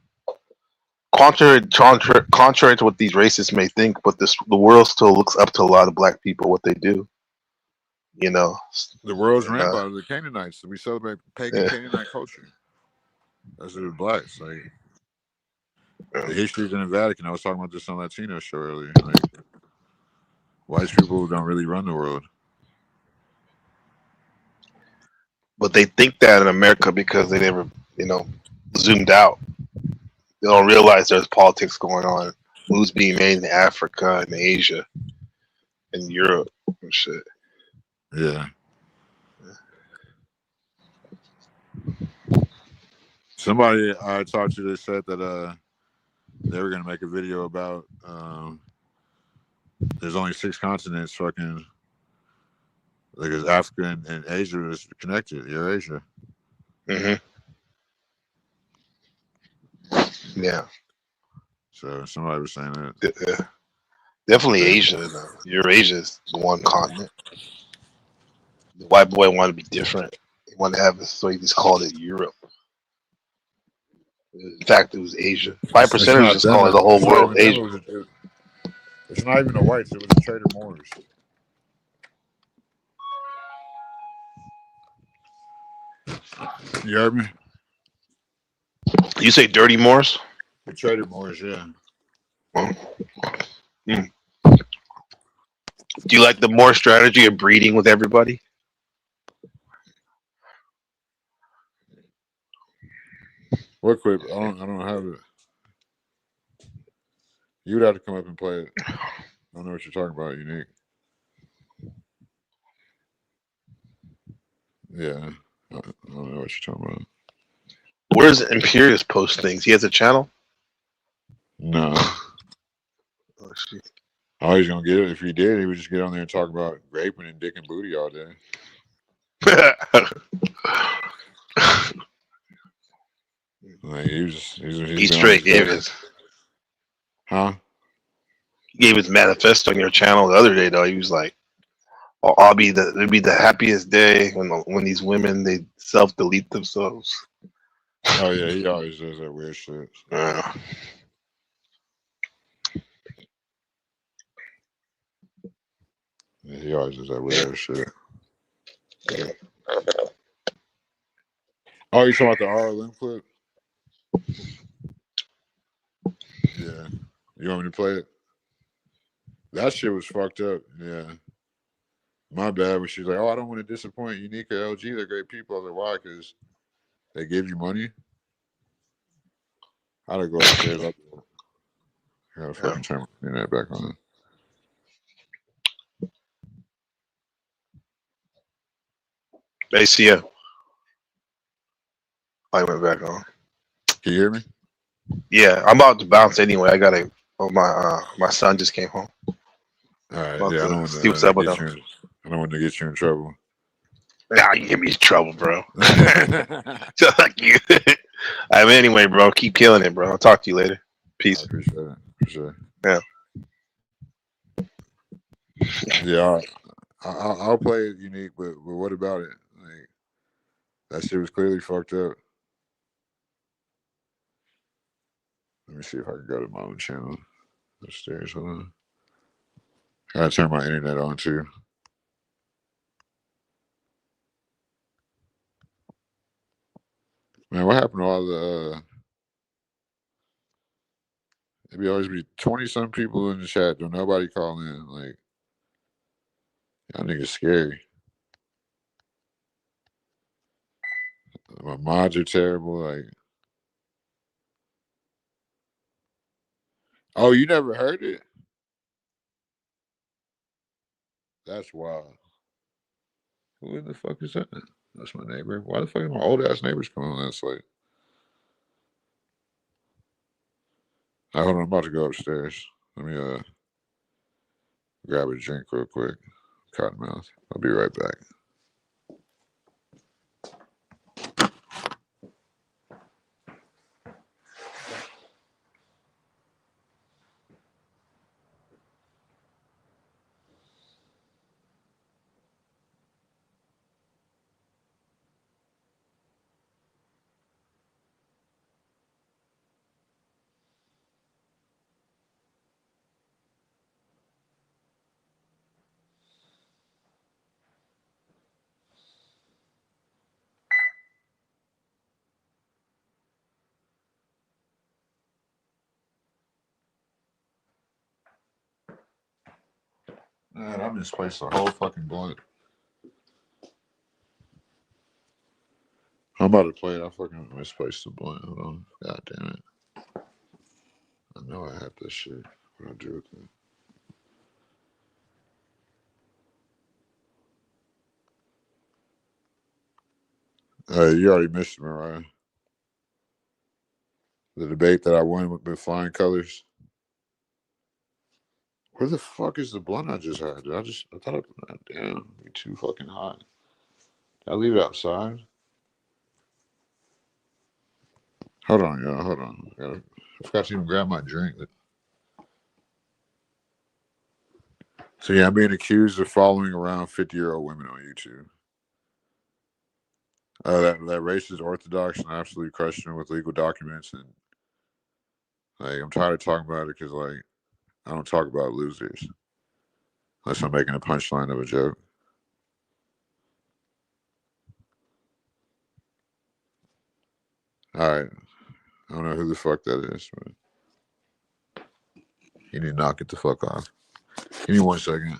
contrary to what these racists may think, but the world still looks up to a lot of black people what they do.
The world's ran by the Canaanites. We celebrate pagan Canaanite culture. That's the blacks. Like the histories in the Vatican. I was talking about this on Latino show earlier. Like white people don't really run the world.
But they think that in America because they never, zoomed out. They don't realize there's politics going on. Who's being made in Africa and Asia and Europe and shit.
Yeah. Somebody I talked to, they said that they were gonna make a video about there's only 6 continents, fucking like Africa and Asia is connected. Eurasia.
Yeah.
So somebody was saying that.
Yeah. Definitely Asia. Though. Eurasia is the one continent. The white boy wanted to be different. He wanted to have it, so he just called it Europe. In fact, it was Asia. 5% just calling the whole world Asia.
It's not even the whites. It was the Trader Moors. You heard me?
You say dirty Moors?
The Trader Moors, yeah.
Do you like the Moor strategy of breeding with everybody?
What clip? I don't have it. You would have to come up and play it. I don't know what you're talking about, Unique. Yeah, I don't know what you're talking about.
Where's Imperius post things? He has a channel?
No. Oh, he's gonna get it. If he did, he would just get on there and talk about raping and dick and booty all day. Like
he straight gave his.
Huh?
He gave his manifesto on your channel the other day though. He was like, it'd be the happiest day when these women they self-delete themselves.
Oh yeah, he always does that weird shit.
Yeah,
he always does that weird shit. Oh, you talking about the RLM clip? Yeah. You want me to play it? That shit was fucked up. Yeah. My bad. When she's like, "Oh, I don't want to disappoint Unique or LG. They're great people." I was like, "Why? Because they give you money." I gotta go upstairs. I gotta fucking turn my internet back on.
ACO. I went back on.
Can you hear me?
Yeah, I'm about to bounce anyway. I gotta. Oh, my son just came home.
All right.
About
Yeah, I
to
don't want
see what's
to
up with
get
him.
you. I don't want to get you in trouble.
Nah, you get me in trouble, bro. Fuck you. I mean, anyway, bro, keep killing it, bro. I'll talk to you later.
I
Peace.
appreciate it. For sure.
Yeah.
Yeah, I'll play it Unique, but what about it? Like that shit was clearly fucked up. Let me see if I can go to my own channel upstairs. Hold on. I gotta turn my internet on too. Man, what happened to all the? It'd be always be 20-some people in the chat. Don't nobody call in. Like y'all niggas scary. My mods are terrible. Like, oh, you never heard it? That's wild. Who in the fuck is that? That's my neighbor. Why the fuck are my old ass neighbors coming on that late? Hold on, I'm about to go upstairs. Let me grab a drink real quick. Cottonmouth. I'll be right back. Man, I misplaced the whole fucking blunt. I'm about to play it. I fucking misplaced the blunt. Hold on. God damn it. I know I have this shit. What do I do with it? You already missed it, Mariah. The debate that I won with flying colors. Where the fuck is the blunt I just had? I thought it, damn, it'd be too fucking hot. Did I leave it outside? Hold on, y'all. Hold on. I forgot to even grab my drink. So yeah, I'm being accused of following around 50-year-old women on YouTube. That racist, orthodox, and absolute Christian with legal documents, and like I'm tired of talking about it because like I don't talk about losers unless I'm making a punchline of a joke. All right, I don't know who the fuck that is, but you need to knock it the fuck off. Give me 1 second.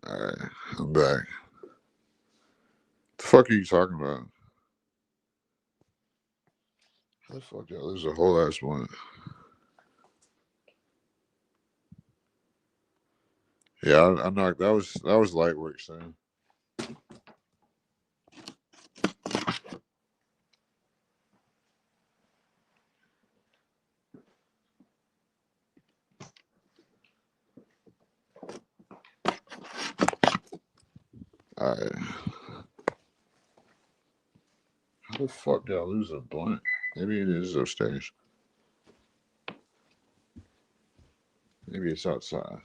All right, I'm back. The fuck are you talking about? How the fuck, y'all? There's a whole ass one. Yeah, I knocked. That was light work, son. All right. How the fuck did I lose a blunt? Maybe it is upstairs. Maybe it's outside.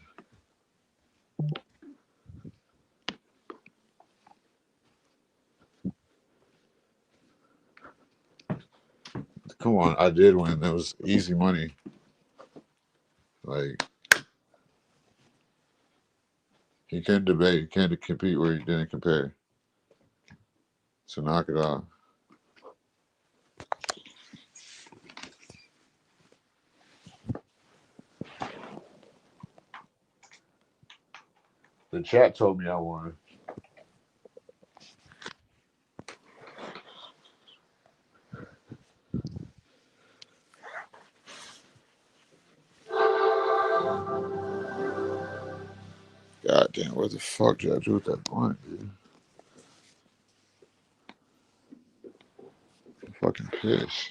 Come on, I did win. That was easy money. Like, you can't debate. You can't compete where you didn't compare. So knock it off. The chat told me I won. God damn, what the fuck did I do with that blunt, dude? I'm fucking pissed.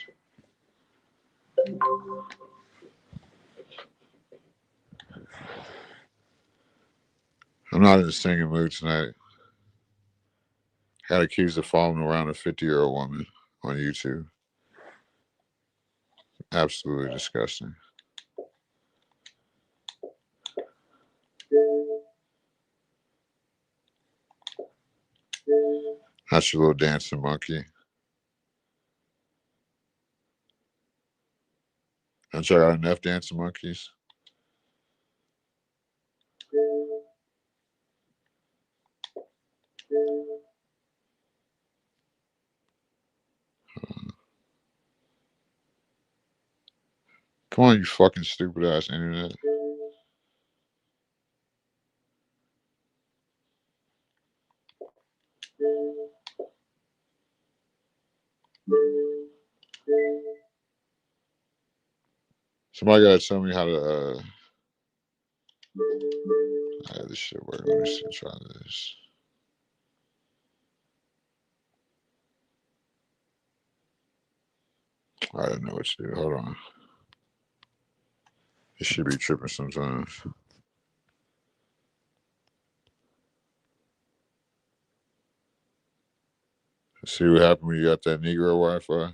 I'm not in a singing mood tonight. Got accused of following around a 50-year-old woman on YouTube. Absolutely disgusting. That's your little dancing monkey. Don't you got enough dancing monkeys? Come on, you fucking stupid ass internet. Somebody gotta tell me how to this shit work. Let me see, try this. I don't know what to do. Hold on. It should be tripping sometimes. See what happened when you got that Negro Wi-Fi?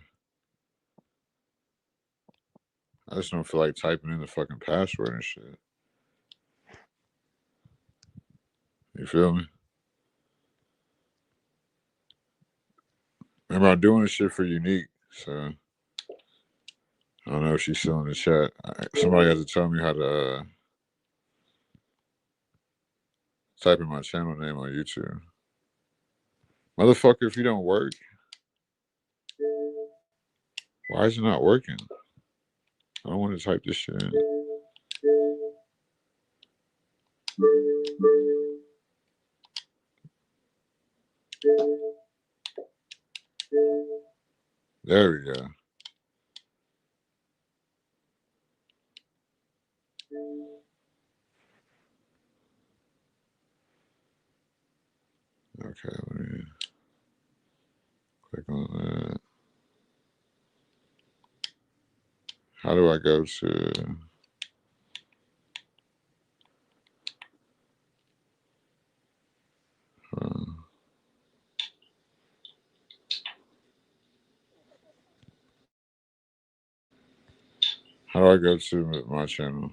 I just don't feel like typing in the fucking password and shit. You feel me? Remember, I'm doing this shit for Unique, so I don't know if she's still in the chat. Somebody has to tell me how to type in my channel name on YouTube. Motherfucker, if you don't work, why is it not working? I don't want to type this shit in. There we go. Okay, let me click on that. How do I go to... how do I go to my channel?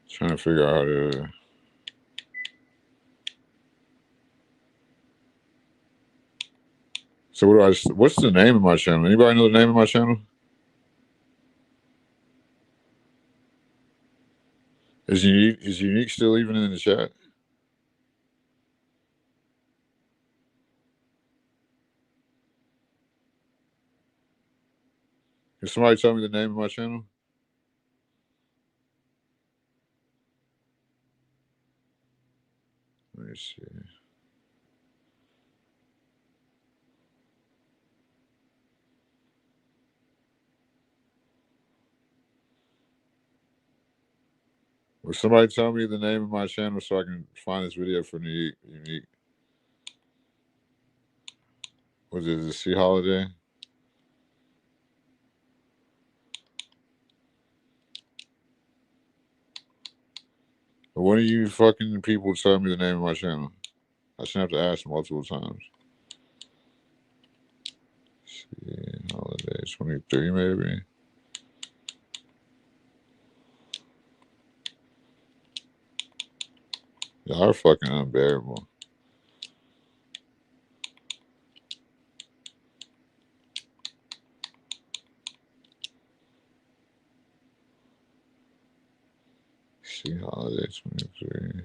Trying to figure out how to... So what do I... What's the name of my channel? Anybody know the name of my channel? Is Unique still even in the chat? Can somebody tell me the name of my channel? Let me see. Will somebody tell me the name of my channel so I can find this video for Unique? Was it the Sea Holiday? When are you fucking people tell me the name of my channel? I shouldn't have to ask multiple times. Sea Holiday 23 maybe. Y'all are fucking unbearable. Sea Holiday 23.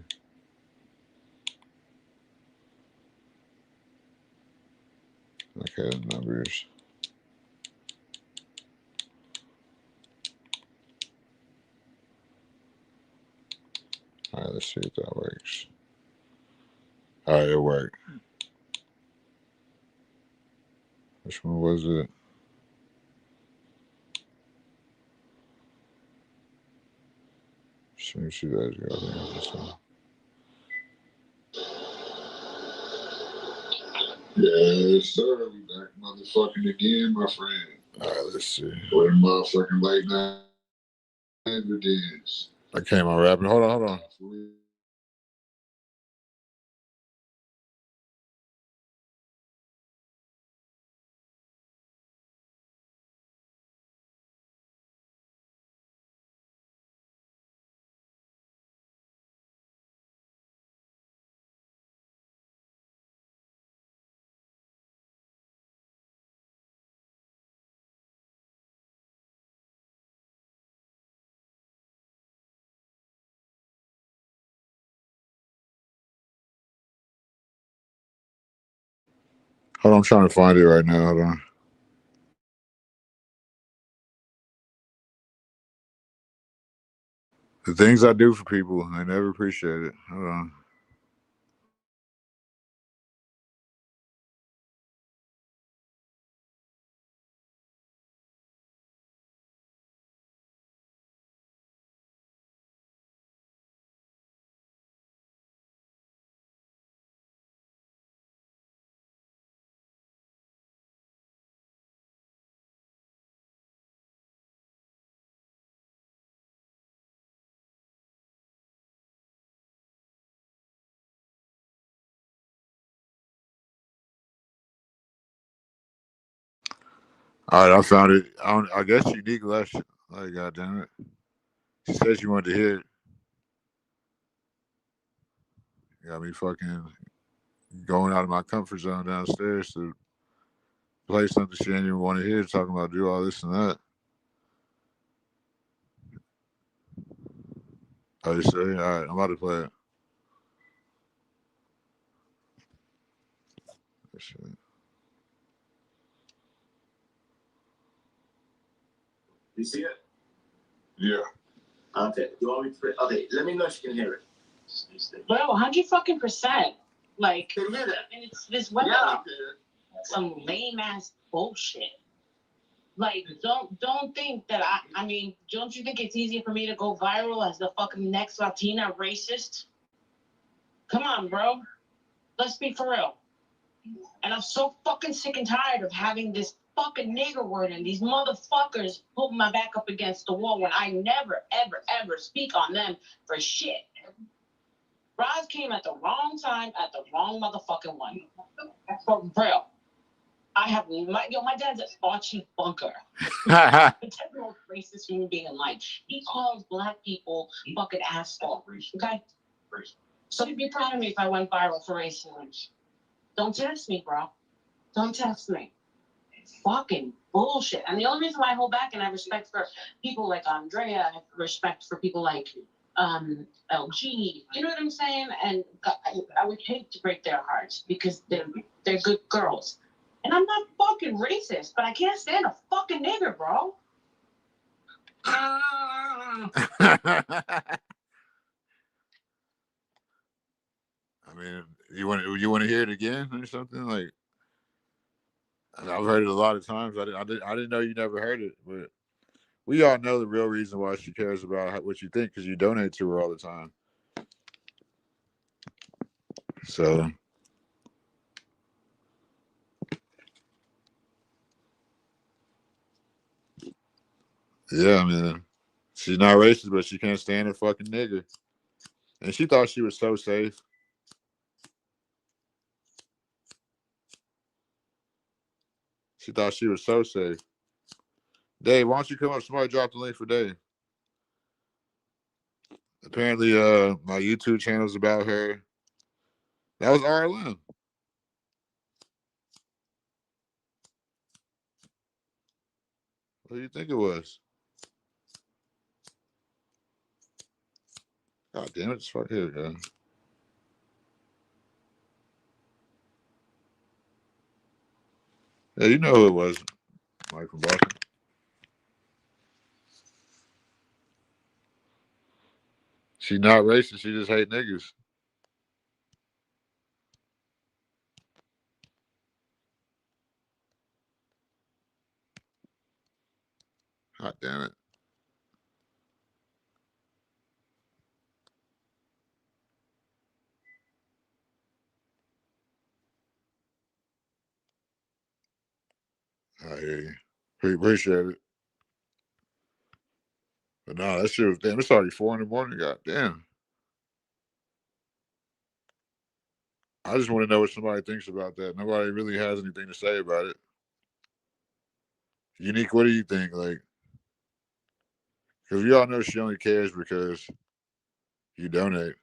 Okay, the numbers. All right, let's see if that works. All right, it worked. Which one was it? Let me see that.
Yes, sir. We back motherfucking again, my friend.
All right, let's see.
What a motherfucking late night evidence.
I came on rapping. Hold on. Hold on, I'm trying to find it right now. Hold on. The things I do for people, I never appreciate it. Hold on. All right, I found it. I guess Unique left. Like, goddamn it. She said she wanted to hear it. Got me fucking going out of my comfort zone downstairs to play something she didn't even want to hear, talking about do all this and that. I just say, all right, I'm about to play it.
You see it?
Yeah.
Okay. You want me to? Okay. Let me know if you can hear it.
Bro, 100%. Like,
Can you hear that?
and it's this weather.
Yeah.
Some lame ass bullshit. Like, don't think that I mean, don't you think it's easier for me to go viral as the fucking next Latina racist? Come on, bro. Let's be for real. And I'm so fucking sick and tired of having this fucking nigger word and these motherfuckers putting my back up against the wall when I never, ever, ever speak on them for shit. Roz came at the wrong time, at the wrong motherfucking one. For real. I have my dad's an Archie Bunker. The most racist human being in life. He calls black people fucking asshole. Okay? So he'd be proud of me if I went viral for racism. Don't test me, bro. Don't test me. Fucking bullshit. And the only reason why I hold back and I have respect for people like Andrea, I have respect for people like LG, you know what I'm saying? And I would hate to break their hearts because they're good girls. And I'm not fucking racist, but I can't stand a fucking nigger, bro.
I mean, you want to hear it again or something? Like, I've heard it a lot of times. I didn't know you never heard it, but we all know the real reason why she cares about what you think because you donate to her all the time. So yeah, man. She's not racist, but she can't stand a fucking nigga. And she thought she was so safe. She thought she was so safe. Dave, why don't you come up? Somebody drop the link for Dave. Apparently, my YouTube channel's about her. That was RLM. What do you think it was? God damn it! It's fuck here, guy. Yeah, you know who it was. Mike from Boston. She's not racist. She just hate niggas. God damn it. I hear you. Appreciate it. But no, that shit was damn. It's already 4 in the morning. God damn. I just want to know what somebody thinks about that. Nobody really has anything to say about it. Unique, what do you think? Like, because we all know she only cares because you donate.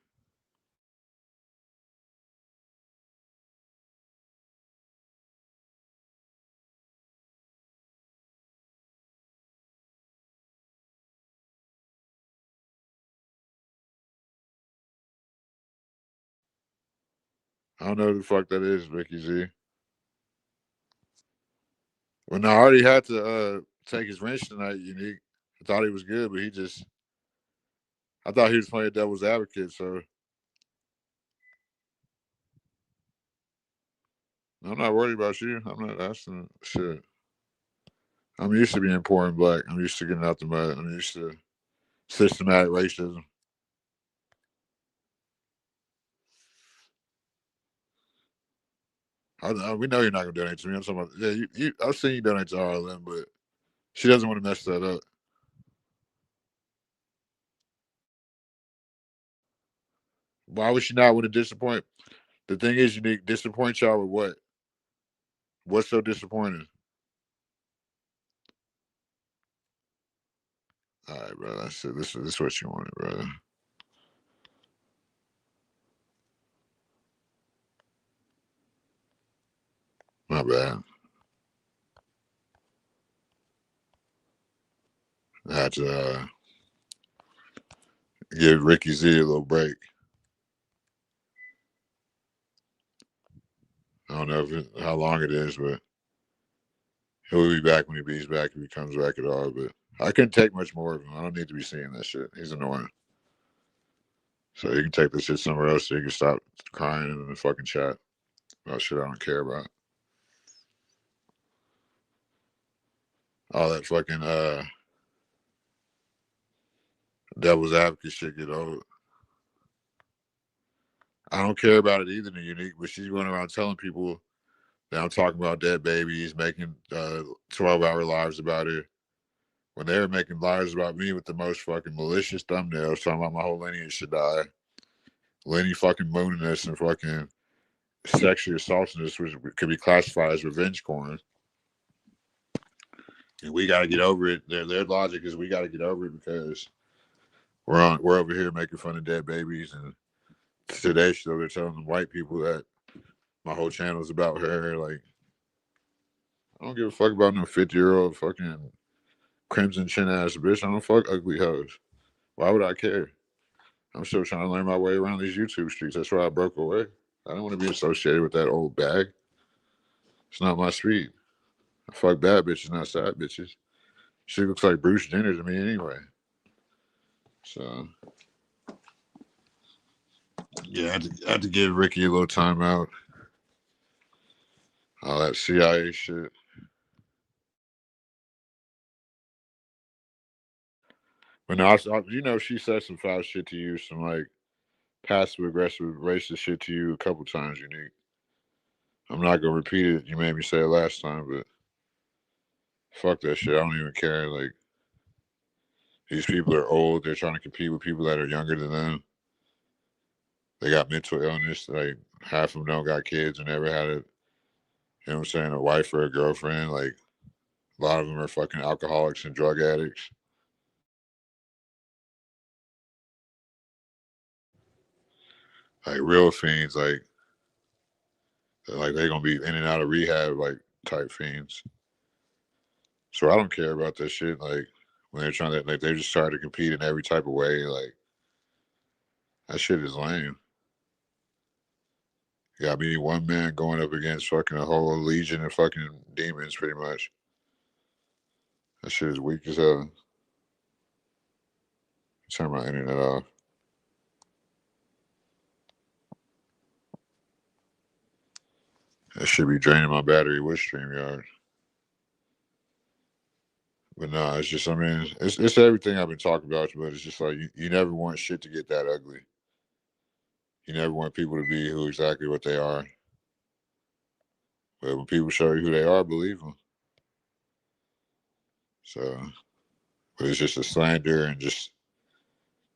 I don't know who the fuck that is, Vicky Z. Well, no, I already had to take his wrench tonight, Unique. I thought he was good, but I thought he was playing devil's advocate, so I'm not worried about you. I'm not asking shit. I'm used to being poor and black. I'm used to getting out the mud. I'm used to systematic racism. We know you're not gonna donate to me. I'm talking about I've seen you donate to RLM, but she doesn't want to mess that up. Why would she not want to disappoint? The thing is, Unique, disappoint y'all with what? What's so disappointing? All right, bro. I said this is what you wanted, brother. My bad. I had to give Ricky Z a little break. I don't know how long it is, but he'll be back when he beats back if he comes back at all. But I couldn't take much more of him. I don't need to be seeing that shit. He's annoying. So you can take this shit somewhere else so you can stop crying in the fucking chat about shit I don't care about. All that fucking devil's advocate shit get old. I don't care about it either, the Unique, but she's going around telling people that I'm talking about dead babies, making 12-hour lives about her. When they were making lives about me with the most fucking malicious thumbnails, talking about my whole lineage should die. Lenny fucking mooning us and fucking sexually assaulting us, which could be classified as revenge porn. And we got to get over it. Their logic is we got to get over it because we're over here making fun of dead babies. And today, so they're telling the white people that my whole channel is about her. Like, I don't give a fuck about no 50-year-old fucking crimson chin ass bitch. I don't fuck ugly hoes. Why would I care? I'm still trying to learn my way around these YouTube streets. That's why I broke away. I don't want to be associated with that old bag. It's not my speed. I fuck bad bitches, not sad bitches. She looks like Bruce Jenner to me anyway. So, yeah, I had to give Ricky a little time out. All that CIA shit. But no, you know, she said some foul shit to you, some like passive aggressive racist shit to you a couple times, Unique. I'm not gonna repeat it. You made me say it last time, but fuck that shit. I don't even care. Like, these people are old. They're trying to compete with people that are younger than them. They got mental illness. Like, half of them don't got kids and never had it. You know what I'm saying? A wife or a girlfriend. Like, a lot of them are fucking alcoholics and drug addicts. Like, real fiends. Like they're gonna be in and out of rehab, like, type fiends. So I don't care about that shit. Like, when they're trying to, like, they just try to compete in every type of way. Like, that shit is lame. You got me one man going up against fucking a whole legion of fucking demons, pretty much. That shit is weak as hell. Turn my internet off. That should be draining my battery with StreamYard. But no, it's just, I mean, it's everything I've been talking about, but it's just like, you never want shit to get that ugly. You never want people to be who exactly what they are. But when people show you who they are, believe them. So, but it's just a slander and just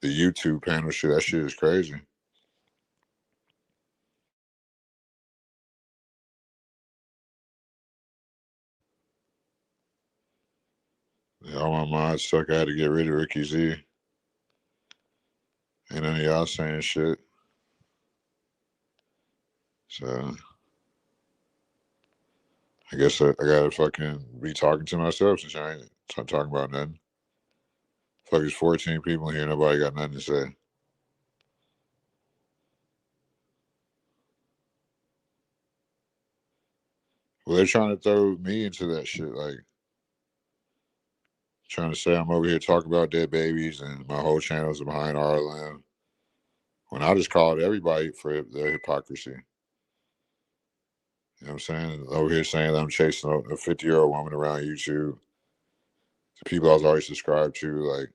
the YouTube panel shit. That shit is crazy. All my mods suck. I had to get rid of Ricky Z. Ain't none of y'all saying shit. So, I guess I gotta fucking be talking to myself since I ain't talking about nothing. Fuck, there's 14 people in here. Nobody got nothing to say. Well, they're trying to throw me into that shit. Like, trying to say I'm over here talking about dead babies and my whole channel is behind RLM. When I just called everybody for their hypocrisy. You know what I'm saying? Over here saying that I'm chasing a 50-year-old woman around YouTube. The people I was already subscribed to, like,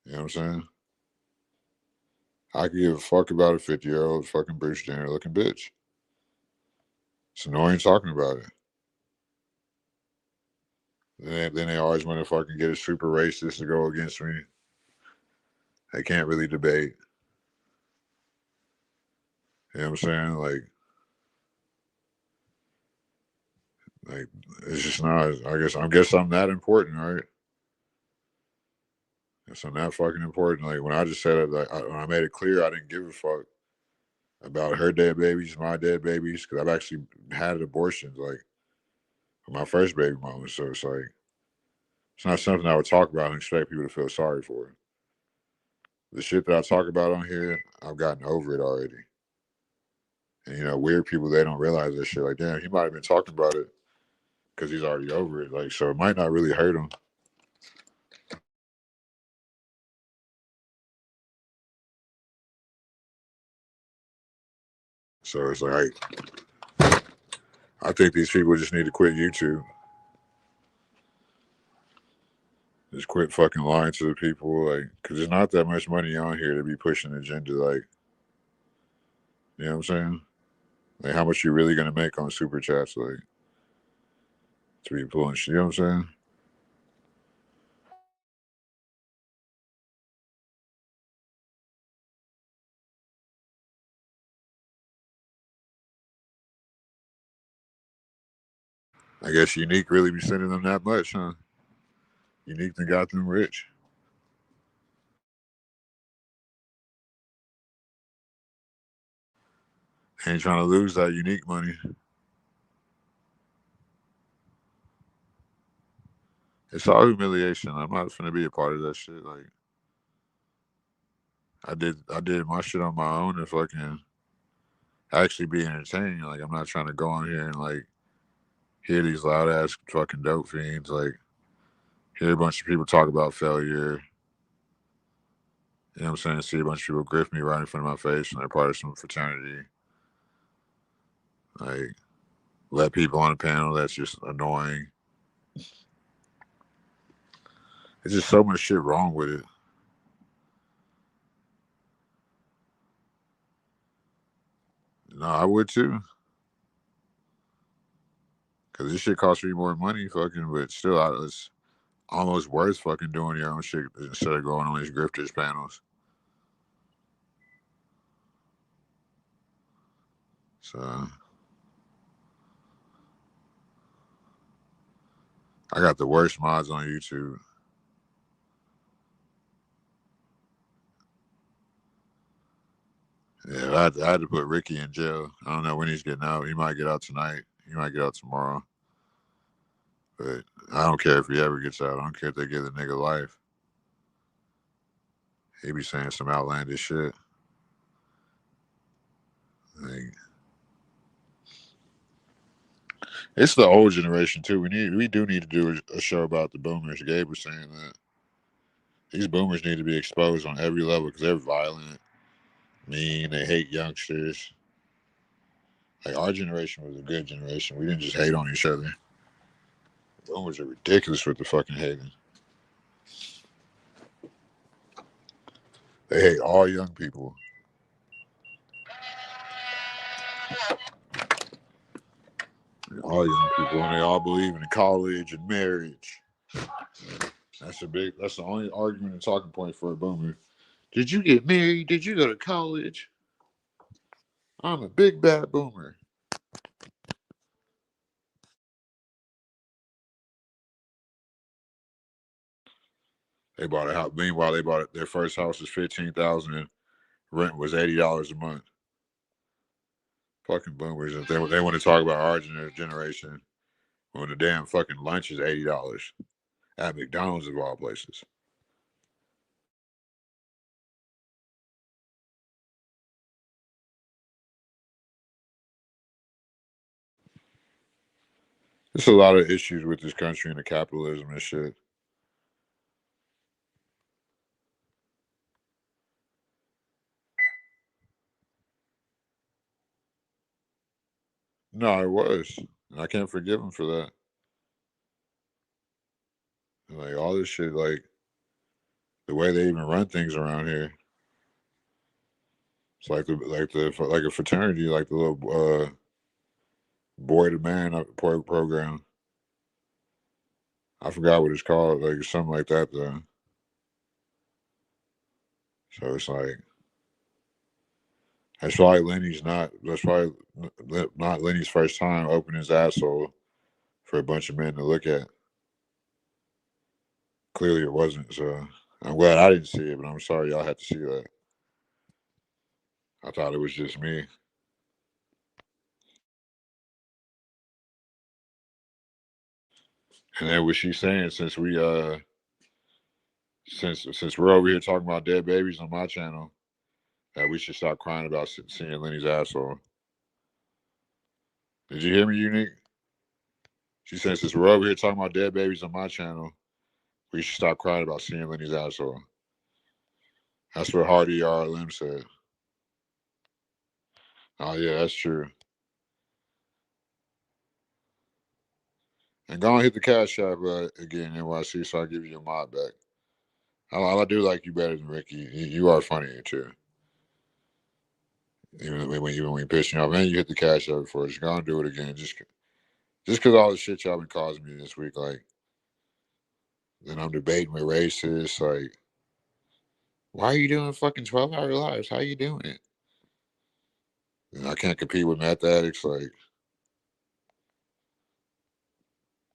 you know what I'm saying? I could give a fuck about a 50-year-old fucking Bruce Jenner looking bitch. It's annoying talking about it. Then they always want to fucking get a super racist to go against me. They can't really debate. You know what I'm saying? Like it's just not. I guess I'm that important, right? Guess I'm that fucking important. Like, when I just said it, like, when I made it clear, I didn't give a fuck about her dead babies, my dead babies, because I've actually had abortions, like, for my first baby mama. So it's like, it's not something I would talk about and expect people to feel sorry for. The shit that I talk about on here, I've gotten over it already. And, you know, weird people, they don't realize that shit. Like, damn, he might have been talking about it because he's already over it. Like, so it might not really hurt him. So it's like, I think these people just need to quit YouTube. Just quit fucking lying to the people, like, because there's not that much money on here to be pushing an agenda, like, you know what I'm saying? Like, how much you really gonna make on super chats, like, to be pulling shit, you know what I'm saying? I guess Unique really be sending them that much, huh? Unique done got them rich. Ain't trying to lose that Unique money. It's all humiliation. I'm not finna be a part of that shit. Like, I did my shit on my own and fucking actually be entertaining. Like, I'm not trying to go on here and, like, hear these loud ass fucking dope fiends, like, hear a bunch of people talk about failure. You know what I'm saying? See a bunch of people grift me right in front of my face and they're part of some fraternity. Like, let people on the panel that's just annoying. There's just so much shit wrong with it. No, I would too. Because this shit costs me more money, fucking, but still, it's almost worth fucking doing your own shit instead of going on these grifters panels. So, I got the worst mods on YouTube. Yeah, I had to put Ricky in jail. I don't know when he's getting out. He might get out tonight. He might get out tomorrow. But I don't care if he ever gets out. I don't care if they give the nigga life. He be saying some outlandish shit. Like, it's the old generation too. We do need to do a show about the boomers. Gabe was saying that these boomers need to be exposed on every level because they're violent, mean, they hate youngsters. Like our generation was a good generation. We didn't just hate on each other. Boomers are ridiculous with the fucking hating. They hate all young people. All young people, and they all believe in college and marriage. That's the only argument and talking point for a boomer. Did you get married? Did you go to college? I'm a big bad boomer. They bought a house. Meanwhile, they bought it. Their first house was $15,000 and rent was $80 a month. Fucking boomers. If they want to talk about our generation, when the damn fucking lunch is $80 at McDonald's of all places. There's a lot of issues with this country and the capitalism and shit. No, it was. And I can't forgive him for that. And like all this shit, like the way they even run things around here. It's like a fraternity, like the little boy to man program. I forgot what it's called, like something like that though. So it's like that's probably not Lenny's first time opening his asshole for a bunch of men to look at. Clearly it wasn't, so I'm glad I didn't see it, but I'm sorry y'all had to see that. I thought it was just me. And then what she's saying, since we're over here talking about dead babies on my channel, that we should stop crying about seeing Lenny's asshole. Did you hear me, Unique? She said, since we're over here talking about dead babies on my channel, we should stop crying about seeing Lenny's asshole. That's what Hardy RLM said. Oh, yeah, that's true. And go and hit the cash app again, NYC, so I'll give you your mod back. I do like you better than Ricky. You are funnier, too. Even when you piss me off, and you hit the cash app before, just go and do it again. Just because all the shit y'all been causing me this week, like, then I'm debating with racists, like, why are you doing fucking 12-hour lives? How you doing it? And I can't compete with mathematics, like,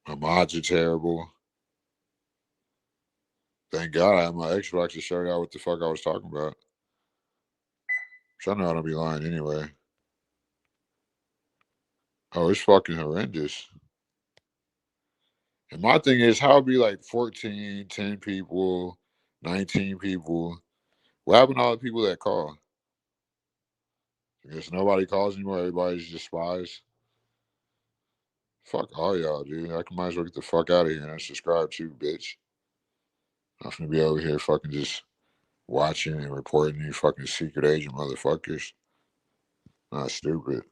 my mods are terrible. Thank God I have my Xbox to show y'all what the fuck I was talking about. Which I know I don't be lying anyway. Oh, it's fucking horrendous. And my thing is, how it be like 14, 10 people, 19 people? What happened to all the people that call? I guess nobody calls anymore. Everybody's just spies. Fuck all y'all, dude. I might as well get the fuck out of here and subscribe too, bitch. I'm gonna be over here fucking just watching and reporting you fucking secret agent motherfuckers. Not stupid.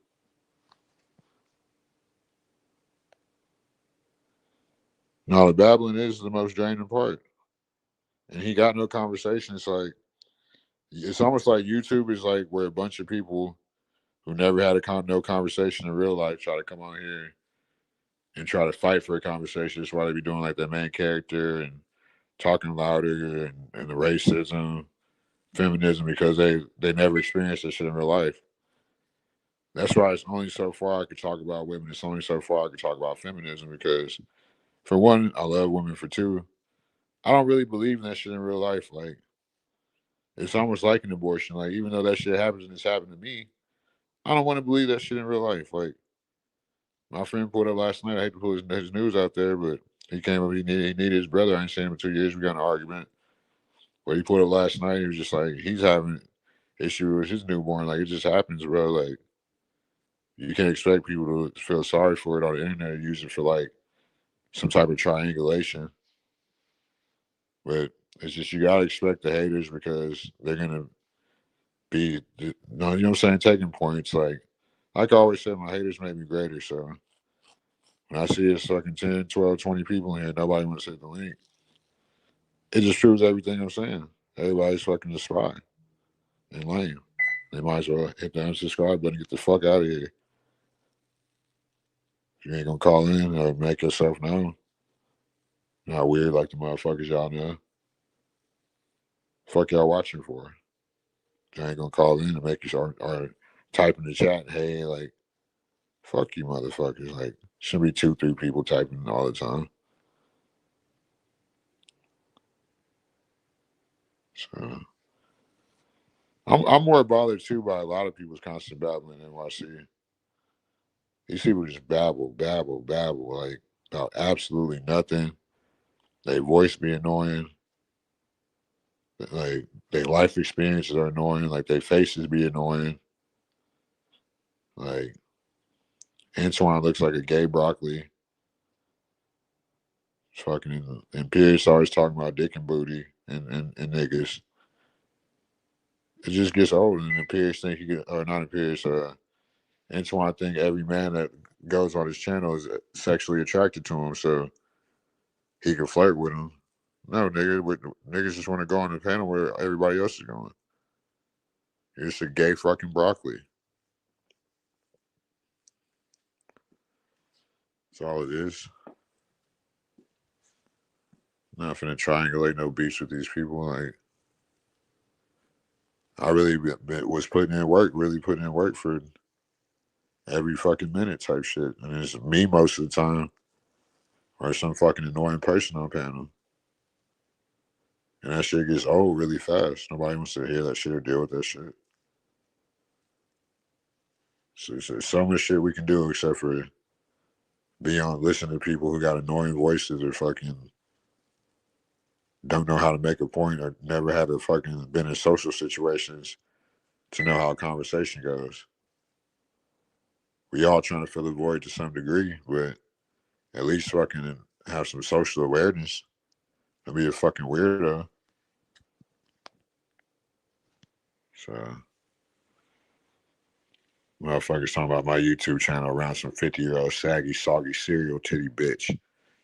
No, the babbling is the most draining part. and he got no conversation. It's like it's almost like YouTube is like where a bunch of people who never had no conversation in real life try to come on here and try to fight for a conversation. That's why they be doing like their main character and talking louder and the racism, feminism, because they never experienced this shit in real life. That's why it's only so far I could talk about women. It's only so far I could talk about feminism because, for one, I love women. For two, I don't really believe in that shit in real life. Like, it's almost like an abortion. Like, even though that shit happens and it's happened to me, I don't want to believe that shit in real life. Like, my friend pulled up last night. I hate to pull his news out there, but he came up. He needed his brother. I ain't seen him in 2 years. We got in an argument. But he pulled up last night. He was just like, he's having issue with his newborn. Like, it just happens, bro. Like, you can't expect people to feel sorry for it on the internet and use it for like some type of triangulation. But it's just you gotta expect the haters because they're gonna be, you know what I'm saying, taking points. Like I always said, my haters make me greater. So when I see it's fucking 10, 12, 20 people in here, nobody wants to hit the link. It just proves everything I'm saying. Everybody's fucking a spy and lame. They might as well hit the unsubscribe button and get the fuck out of here. If you ain't gonna call in or make yourself known, not weird like the motherfuckers y'all know. Fuck y'all watching for? You ain't gonna call in and make you or type in the chat, hey, like, fuck you motherfuckers. Like, should be 2, 3 people typing all the time. So I'm more bothered too by a lot of people's constant babbling in NYC. These people just babble, like about absolutely nothing. Their voice be annoying. Like their life experiences are annoying. Like their faces be annoying. Like Antoine looks like a gay broccoli. Fucking and Pierce always talking about dick and booty and niggas. It just gets old, and Pierce think he get, or not Pierce. Antoine think every man that goes on his channel is sexually attracted to him, so he can flirt with him. No, niggas just want to go on the panel where everybody else is going. You're just a gay fucking broccoli. That's all it is. Not finna triangulate no beefs with these people. Like, I really was putting in work, for every fucking minute type shit. And it's me most of the time or some fucking annoying person on panel. And that shit gets old really fast. Nobody wants to hear that shit or deal with that shit. So there's so much shit we can do except for listen to people who got annoying voices or fucking don't know how to make a point or never had to fucking been in social situations to know how a conversation goes. We all trying to fill a void to some degree, but at least fucking have some social awareness. Don't be a fucking weirdo. So, motherfuckers talking about my YouTube channel around some 50-year-old saggy, soggy, cereal titty bitch.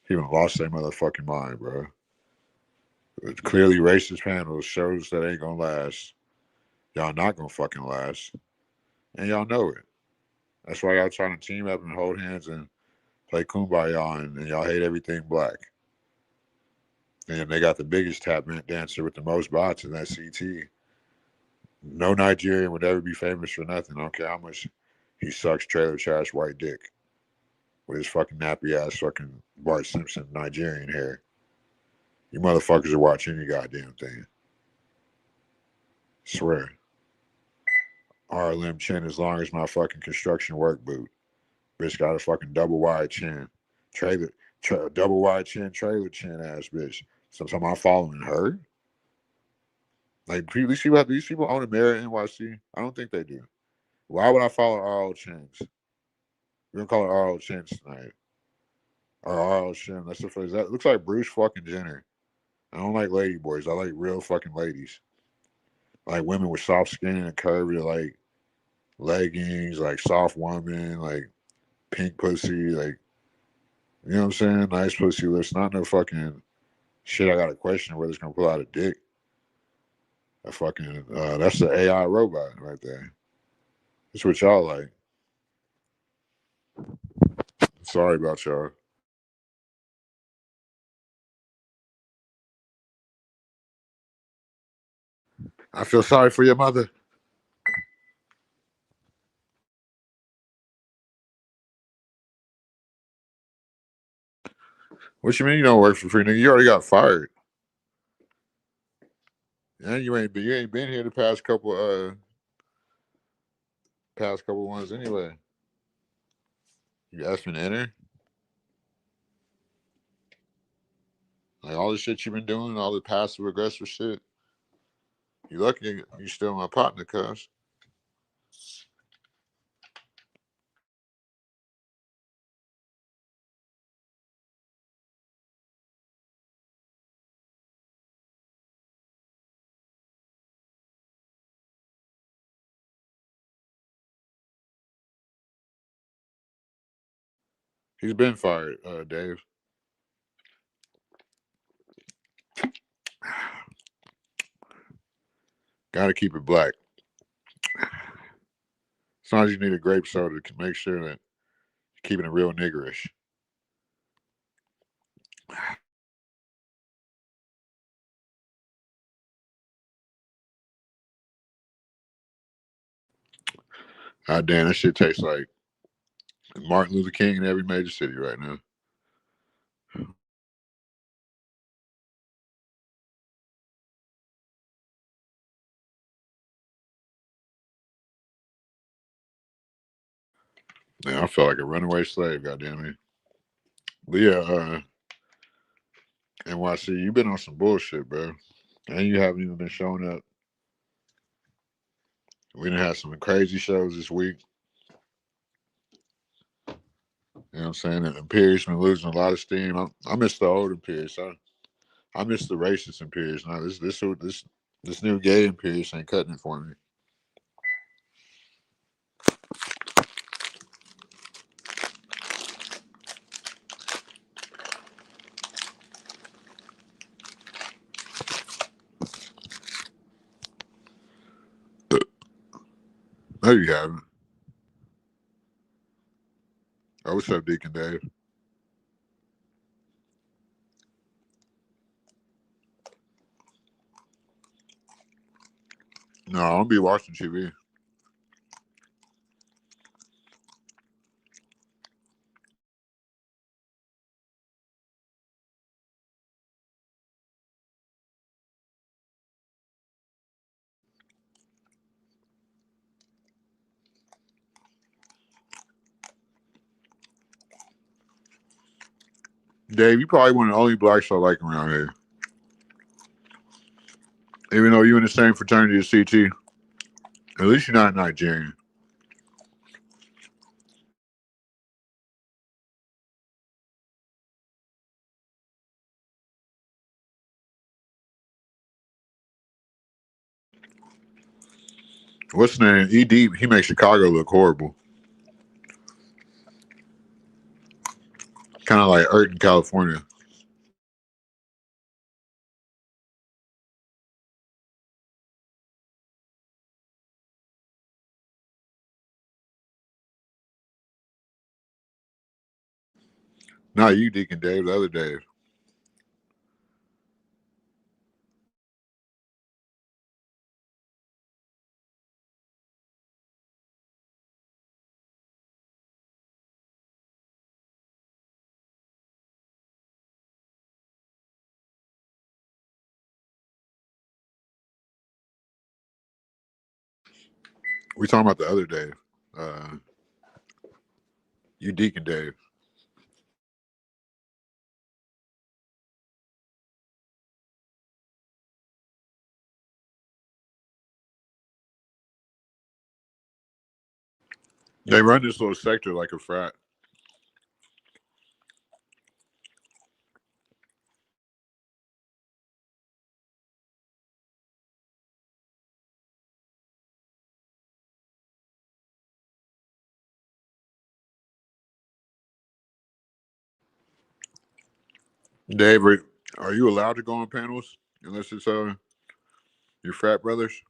He done lost their motherfucking mind, bro. It's clearly racist panels shows that ain't gonna last. Y'all not gonna fucking last. And y'all know it. That's why y'all trying to team up and hold hands and play kumbaya and y'all hate everything black. And they got the biggest tap dancer with the most bots in that CT. No Nigerian would ever be famous for nothing. I don't care how much he sucks trailer trash white dick with his fucking nappy ass fucking Bart Simpson Nigerian hair. You motherfuckers will watch any goddamn thing. Swear. RLM chin as long as my fucking construction work boot. Bitch got a fucking double wide chin. Double wide chin, trailer chin ass bitch. Sometimes I'm following her. Like, these people own a mirror in NYC? I don't think they do. Why would I follow RL Chins? We're gonna call it RL Chins tonight. Or RL Shin. That's the phrase. That looks like Bruce fucking Jenner. I don't like lady boys. I like real fucking ladies. Like women with soft skin and curvy, like leggings, like soft woman, like pink pussy, like, you know what I'm saying? Nice pussy lips. Not no fucking Shit, I got a question whether it's gonna pull out a dick. A fucking that's the AI robot right there. That's what y'all like. Sorry about y'all. I feel sorry for your mother. What you mean you don't work for free, nigga? You already got fired. And you ain't been here the past couple ones anyway. You asked me to enter. Like all the shit you've been doing, all the passive aggressive shit. You lucky you still my partner, cuz. He's been fired, Dave. Gotta keep it black. Sometimes you need a grape soda to make sure that you're keeping it real niggerish. God damn, that shit tastes like Martin Luther King in every major city right now. Man, I felt like a runaway slave, goddamn it. But yeah, NYC, you been on some bullshit, bro. And you haven't even been showing up. We done had some crazy shows this week. You know what I'm saying? And Imperious been losing a lot of steam. I miss the old Imperious. I miss the racist Imperious. Now this new gay Imperious ain't cutting it for me. No, you haven't. Oh, what's up, Deacon Dave? No, I don't be watching TV. Dave, you probably one of the only blacks I like around here. Even though you in the same fraternity as CT, at least you're not Nigerian. What's his name? ED, he makes Chicago look horrible. Kind of like Earth in California. Not you, Deacon Dave, the other Dave. We talking about the other Dave. You Deacon Dave. They run this little sector like a frat. Dave, Are you allowed to go on panels unless it's your frat brothers?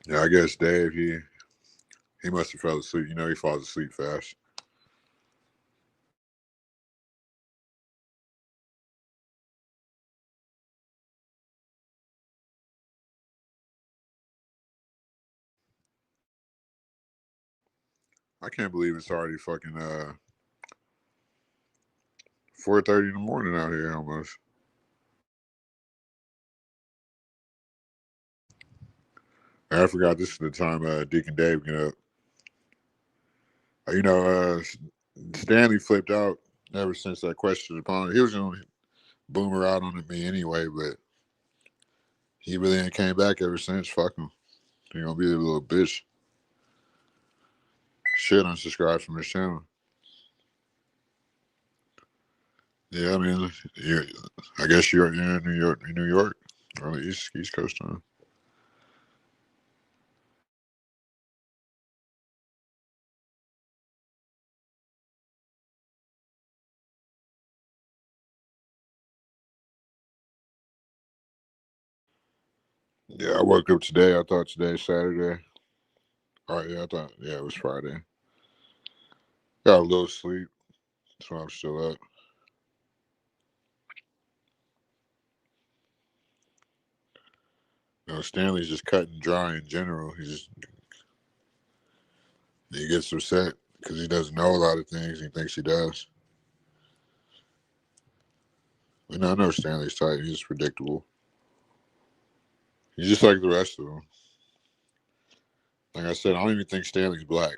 Yeah, I guess Dave he must have fell asleep. You know, he falls asleep fast. I can't believe it's already fucking 4:30 in the morning out here almost. I forgot this is the time Deacon Dave get up. You know, Stanley flipped out ever since that question upon it. He was gonna boomer out on me anyway, but he really ain't came back ever since. Fuck him. He gonna be a little bitch. Shit, unsubscribe from his channel. Yeah, I mean, I guess you're in New York, or the East Coast time. Yeah, I woke up today. I thought today's Saturday. All right, yeah, I thought it was Friday. Got a little sleep, so I'm still up. You know, Stanley's just cut and dry in general. He gets upset because he doesn't know a lot of things. He thinks he does. You know, I know Stanley's tight. He's predictable. He's just like the rest of them. Like I said, I don't even think Stanley's black.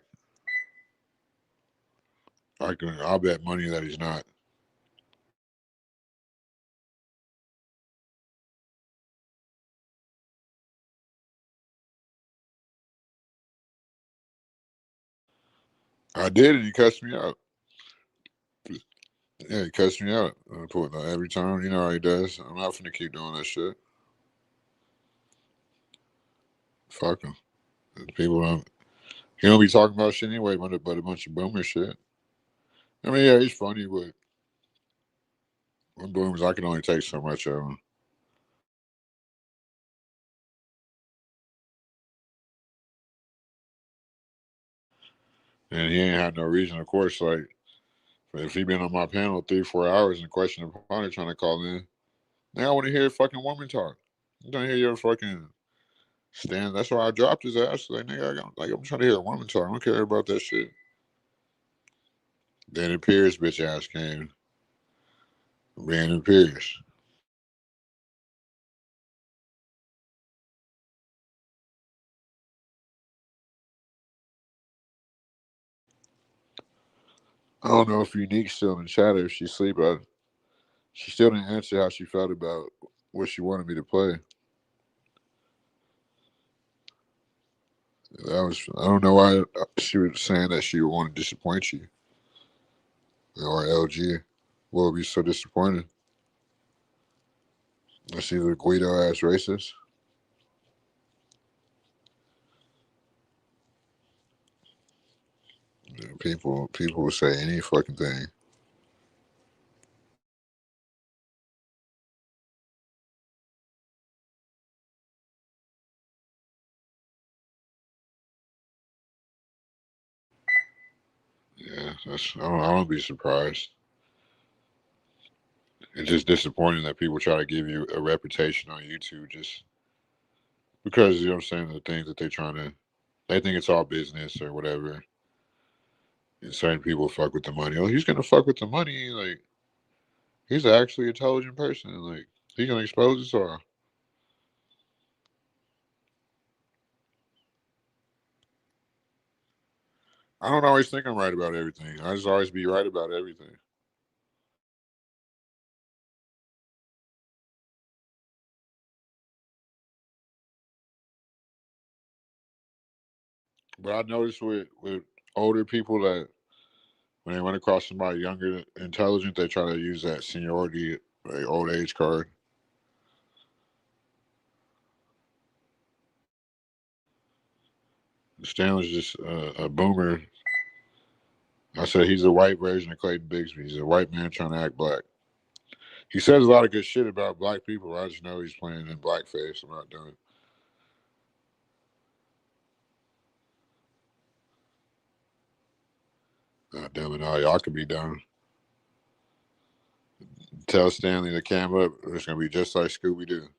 I'll bet money that he's not. I did, and he cussed me out. Yeah, he cussed me out. Every time, you know how he does. I'm not finna keep doing that shit. Fuck him. People don't. He don't be talking about shit anyway, but a bunch of boomer shit. I mean, yeah, he's funny, but when boomers, I can only take so much of him. And he ain't had no reason, of course. Like, if he been on my panel 3-4 hours and question upon it trying to call in, now I want to hear fucking woman talk. I don't hear your fucking stand. That's why I dropped his ass. Like, nigga, I'm trying to hear a woman talk. I don't care about that shit. Then Pierce bitch ass came. Brandon Pierce. I don't know if Unique's still in the chat or if she's asleep, but she still didn't answer how she felt about what she wanted me to play. I don't know why she was saying that she would want to disappoint you. Or LG. What would be so disappointed? She's a Guido ass racist. Yeah, people will say any fucking thing. Yeah, I don't be surprised. It's just disappointing that people try to give you a reputation on YouTube just because, you know what I'm saying, the things that they think it's all business or whatever. And certain people fuck with the money. Oh, he's gonna fuck with the money. Like, he's actually an intelligent person. Like, he's gonna expose us all. I don't always think I'm right about everything. I just always be right about everything. But I noticed with older people that when they run across somebody younger, intelligent, they try to use that seniority, like old age card. Stanley's just a boomer. I said he's a white version of Clayton Bigsby. He's a white man trying to act black. He says a lot of good shit about black people. I just know he's playing in blackface. I'm not doing it. God damn it, all y'all could be done. Tell Stanley to cam up. It's gonna be just like Scooby Doo.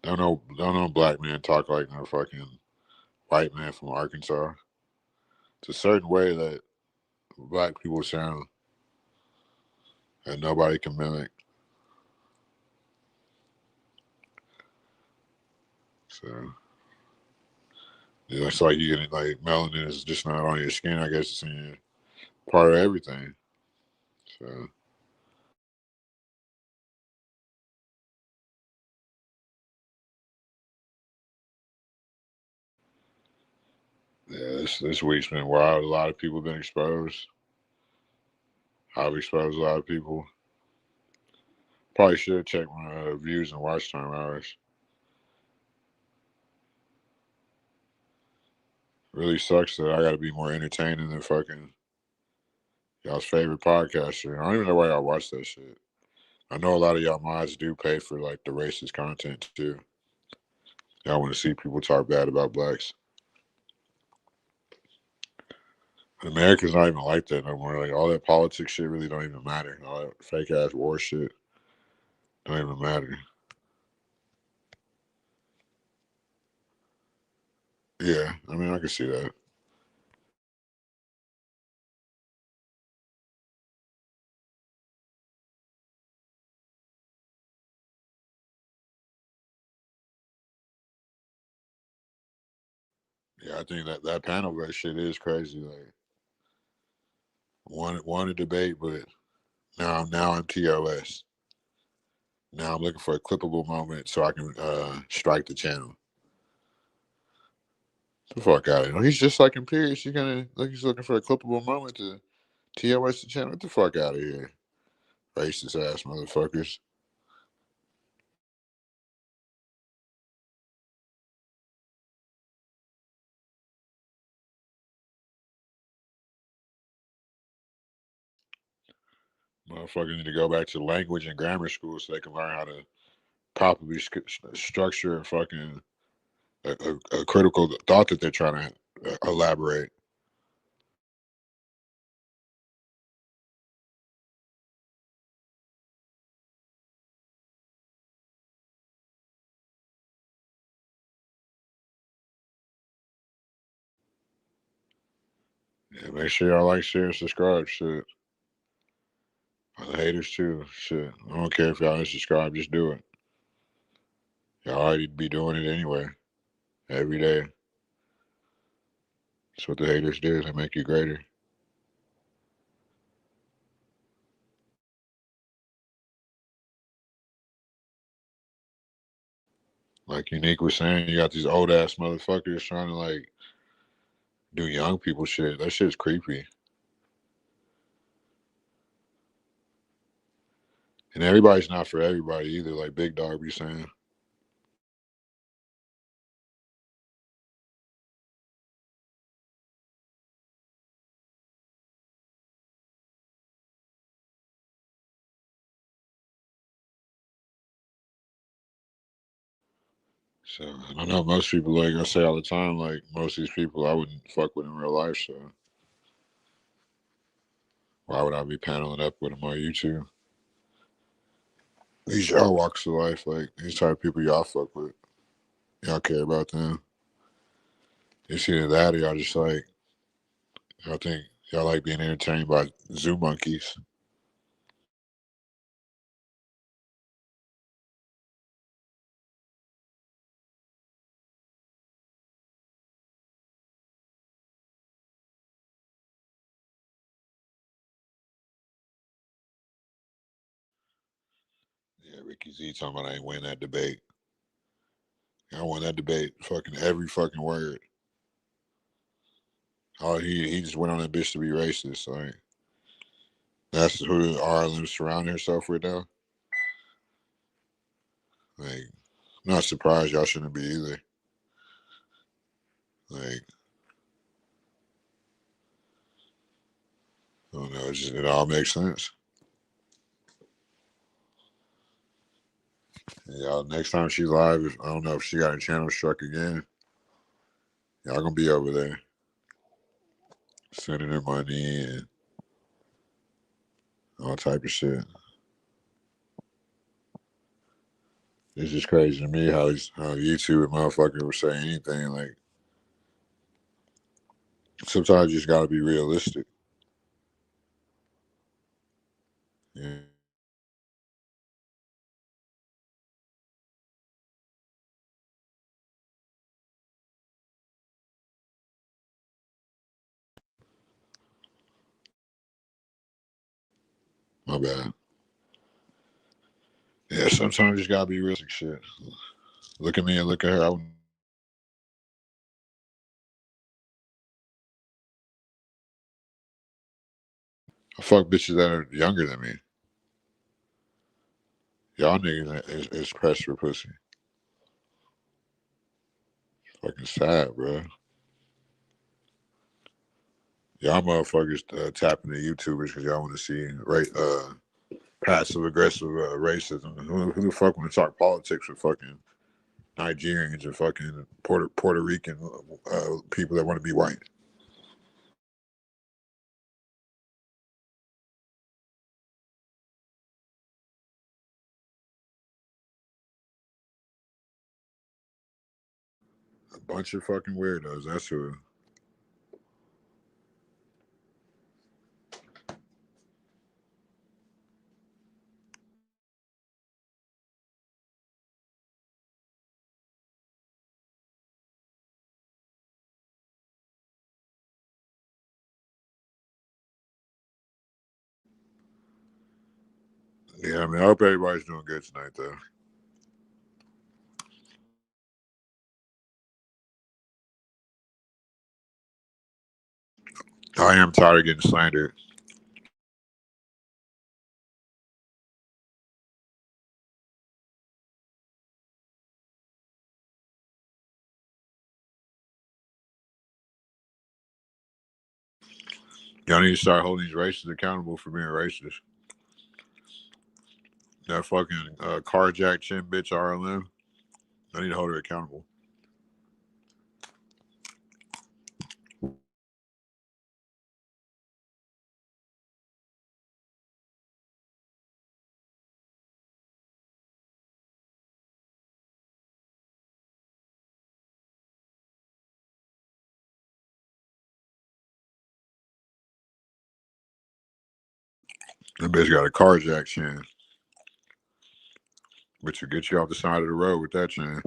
Don't know black man talk like no fucking white man from Arkansas. It's a certain way that black people sound that nobody can mimic. So it's like you getting like melanin is just not on your skin. I guess it's in your part of everything. So yeah, this week's been wild. A lot of people been exposed. I've exposed a lot of people. Probably should check my views and watch time hours. Really sucks that I got to be more entertaining than fucking y'all's favorite podcaster. I don't even know why y'all watch that shit. I know a lot of y'all mods do pay for like the racist content too. Y'all want to see people talk bad about blacks. America's not even like that no more. Like all that politics shit really don't even matter. All that fake ass war shit don't even matter. Yeah, I mean I can see that. Yeah, I think that panel based shit is crazy. Like one to debate, but now I'm TOS. Now I'm looking for a clippable moment so I can strike the channel. The fuck out of here. He's just like Imperious. He's looking for a clippable moment to TOS the channel. Get the fuck out of here. Racist ass motherfuckers. Motherfuckers need to go back to language and grammar school so they can learn how to properly structure a fucking a critical thought that they're trying to elaborate. Yeah, make sure y'all like, share, and subscribe. Shit. The haters too. Shit. I don't care if y'all ain't subscribe, just do it. Y'all already be doing it anyway. Every day. That's what the haters do. They make you greater. Like Unique was saying, you got these old ass motherfuckers trying to like do young people shit. That shit's creepy. And everybody's not for everybody either, like Big Dog be saying. So I don't know. Most people, like I say all the time, like most of these people, I wouldn't fuck with in real life. So why would I be paneling up with them on YouTube? These y'all walks of life, like these type of people y'all fuck with, y'all care about them. It's either that or y'all just like, I think y'all like being entertained by zoo monkeys. Yeah, Ricky Z talking about I ain't win that debate. I won that debate. Fucking every fucking word. Oh, he just went on that bitch to be racist. Like that's who Arlen's surrounding herself with now. Like, I'm not surprised y'all shouldn't be either. Like, I don't know. It all makes sense. Y'all, next time she's live, I don't know if she got a channel struck again. Y'all gonna be over there sending her money and all type of shit. It's just crazy to me how YouTube and motherfucker will say anything. Like, sometimes you just gotta be realistic. Yeah. My bad. Yeah, sometimes you just gotta be realistic. Shit. Look at me and look at her. I fuck bitches that are younger than me. Y'all niggas is pressed for pussy. Fucking sad, bro. Y'all motherfuckers tapping the YouTubers because y'all want to see passive aggressive racism. Who the fuck want to talk politics with fucking Nigerians and fucking Puerto Rican people that want to be white? A bunch of fucking weirdos. That's who. Yeah, I mean, I hope everybody's doing good tonight, though. I am tired of getting slandered. Y'all need to start holding these racists accountable for being racist. That fucking carjack chin bitch RLM. I need to hold her accountable. That bitch got a carjack chin. But you get you off the side of the road with that chin.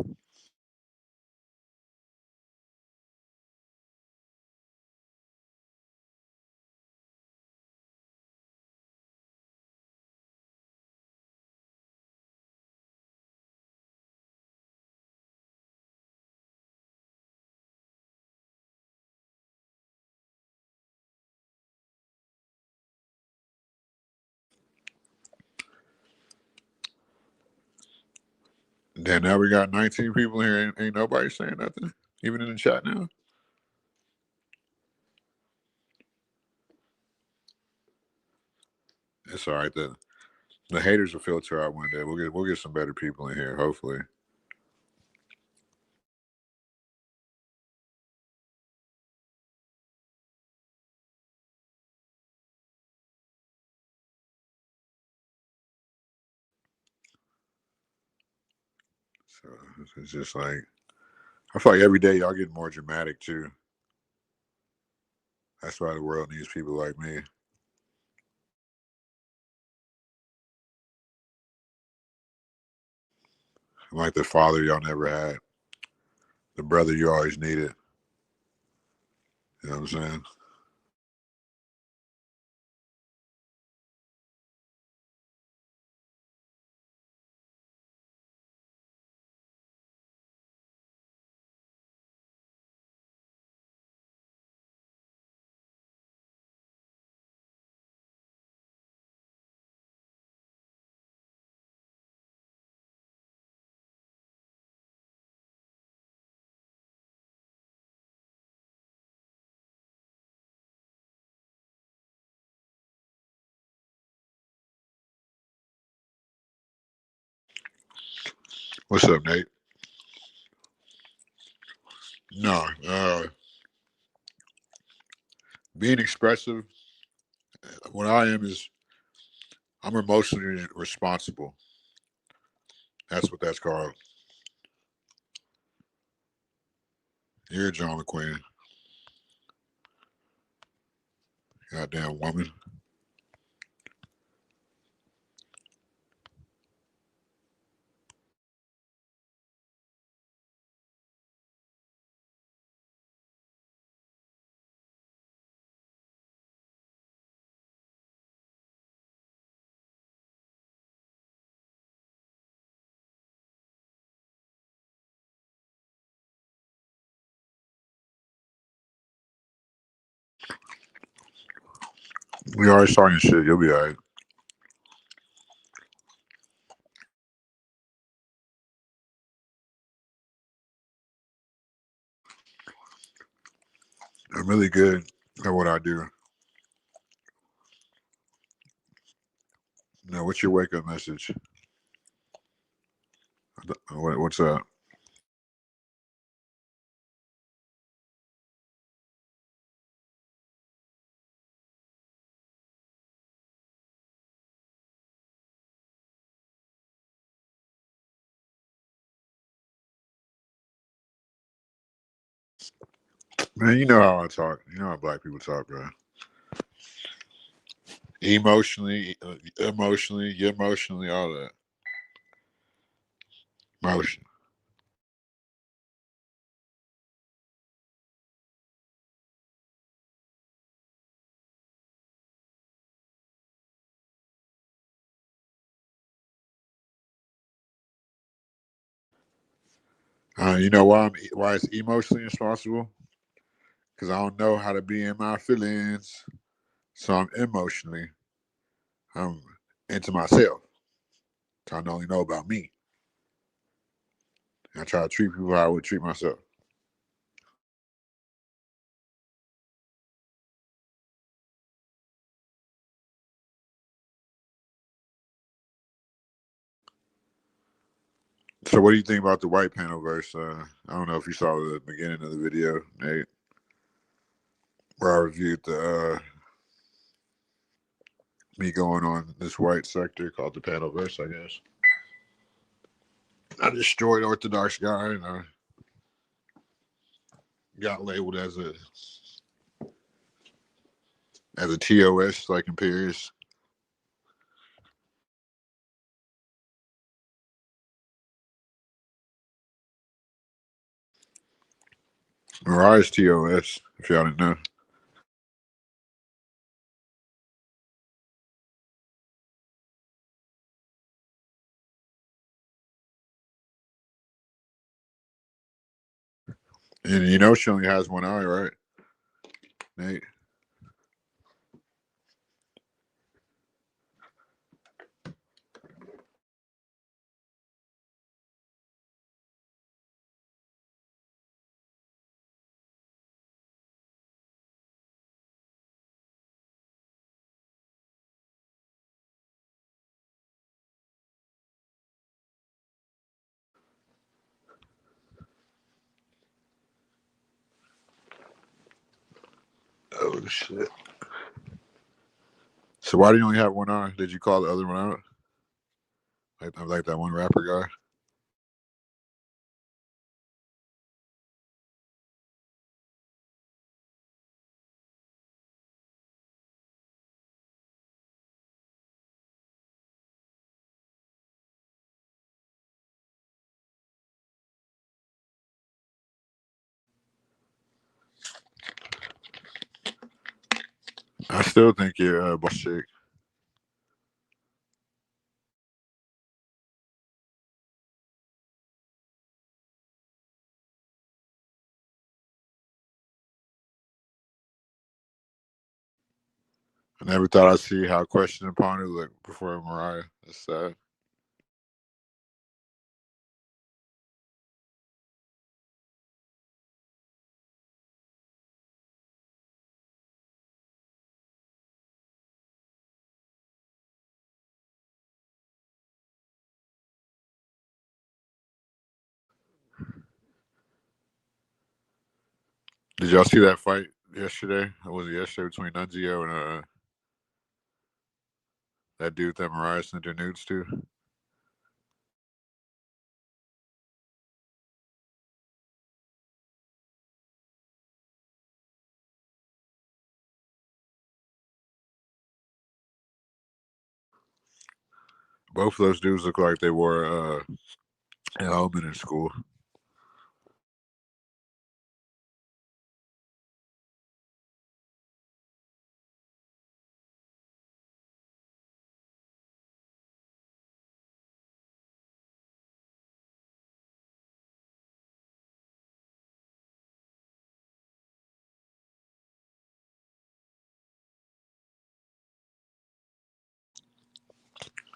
Then now we got 19 people here. Ain't nobody saying nothing, even in the chat now. It's all right. The haters will filter out one day. We'll get some better people in here, hopefully. So it's just like I feel like every day y'all get more dramatic too. That's why the world needs people like me. Like the father y'all never had, the brother you always needed. You know what I'm saying? What's up, Nate? No, being expressive. What I am is I'm emotionally responsible. That's what that's called. You're John McQueen, goddamn woman. We already starting shit. You'll be alright. I'm really good at what I do. Now, what's your wake up message? What's up? Man, you know how I talk. You know how black people talk, bro. Emotionally, emotionally, all that. Motion. You know why it's emotionally responsible? Because I don't know how to be in my feelings, so I'm into myself. So I only know about me. I try to treat people how I would treat myself. So what do you think about the white panel verse? I don't know if you saw the beginning of the video, Nate, where I reviewed the me going on this white sector called the panel verse, I guess. I destroyed Orthodox guy and I got labeled as a TOS like Imperius. Mariah's TOS, if y'all didn't know. And you know she only has one eye, right, Nate? Oh shit. So why do you only have one eye? Did you call the other one out? Like that one rapper guy? I still think you're bullshit. I never thought I'd see how Question Upon it looked before Mariah. That's sad. Did y'all see that fight yesterday? Or was it yesterday between Nunzio and that dude that Mariah sent her nudes to? Both of those dudes look like they were in elementary school.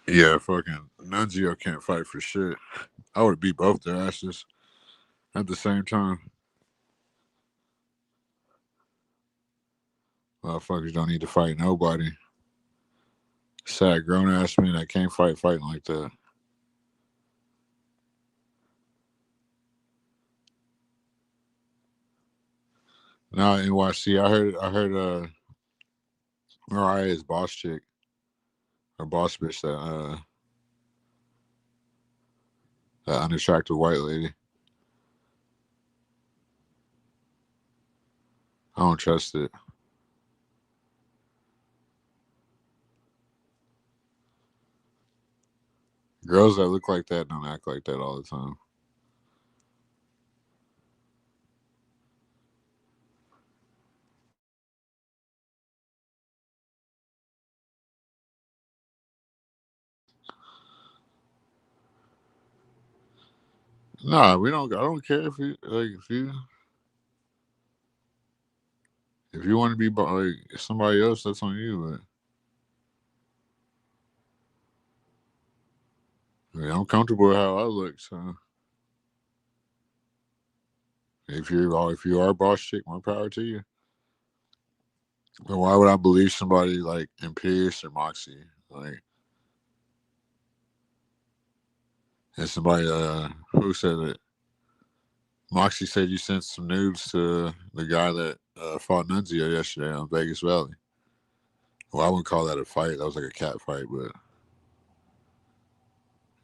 Yeah, fucking Nunzio can't fight for shit. I would beat both their asses at the same time. Motherfuckers don't need to fight nobody. Sad grown ass men that can't fighting like that. Now NYC, I heard Mariah's boss chick or boss bitch that unattractive white lady. I don't trust it. Girls that look like that don't act like that all the time. Nah, we don't. I don't care if you if you want to be like somebody else, that's on you. But I'm comfortable with how I look. So if you are a boss chick, more power to you. But why would I believe somebody like Imperious or Moxie? Like, and somebody who said it? Moxie said you sent some nudes to the guy that fought Nunzio yesterday on Vegas Valley. Well, I wouldn't call that a fight. That was like a cat fight, but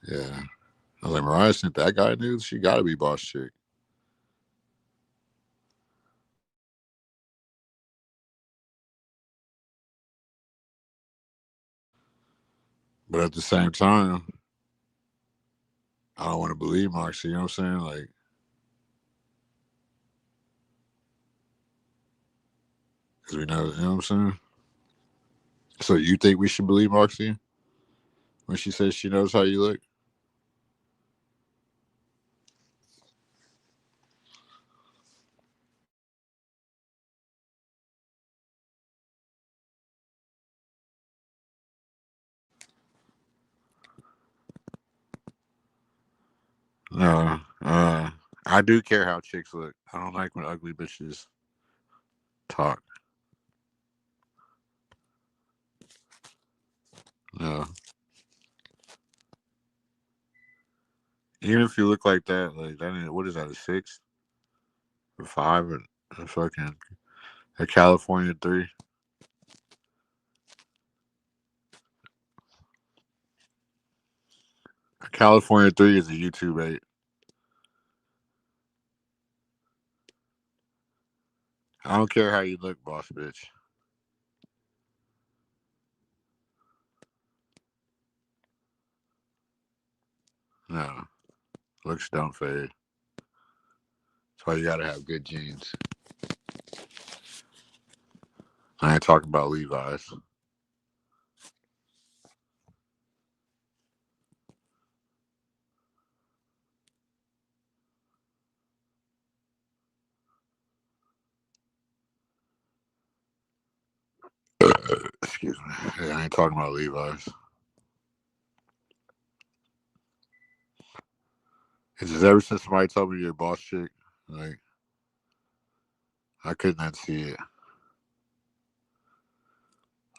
yeah. I was like, Mariah sent that guy nudes? She got to be boss chick. But at the same time, I don't want to believe Moxie. You know what I'm saying? Like, because we know, you know what I'm saying? So you think we should believe Moxie when she says she knows how you look? No. I do care how chicks look. I don't like when ugly bitches talk. No. Even if you look like that, like that ain't, what is that, a 6 or 5 or a fucking a California 3? A California 3 is a YouTube 8. I don't care how you look, boss bitch. No. Looks don't fade. That's why you gotta have good genes. I ain't talking about Levi's. Excuse me. Yeah, I ain't talking about Levi's. It's just ever since somebody told me you're a boss chick, like I couldn't unsee it.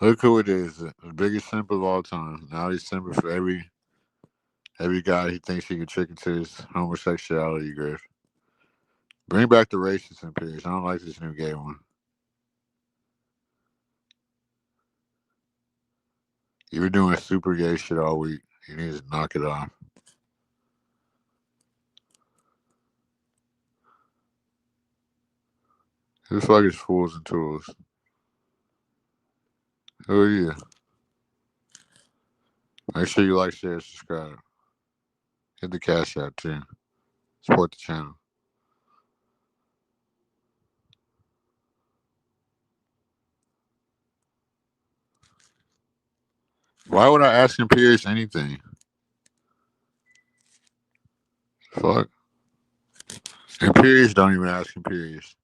Look who it is, the biggest simp of all time. Now he's simping for every guy he thinks he can trick into his homosexuality grave. Bring back the racist imperials. I don't like this new gay one. You were doing super gay shit all week. You need to knock it off. Who the fuck is Fools and Tools? Who are you? Make sure you like, share, subscribe. Hit the cash app too. Support the channel. Why would I ask Imperious anything? Fuck. Imperious don't even ask Imperious.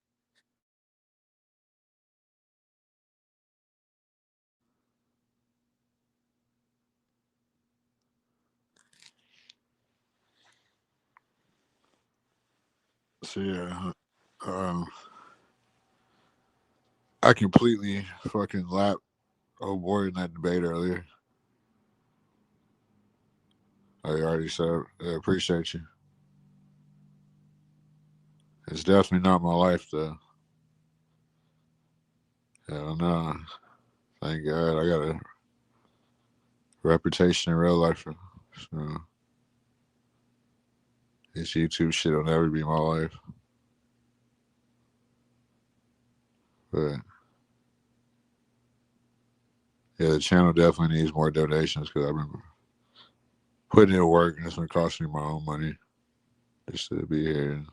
So yeah, I completely fucking lapped old boy in that debate earlier. I already said, I appreciate you. It's definitely not my life though. Hell no. Thank God I got a reputation in real life. So this YouTube shit will never be my life. But yeah, the channel definitely needs more donations because I've been putting in work and it's been costing me my own money just to be here and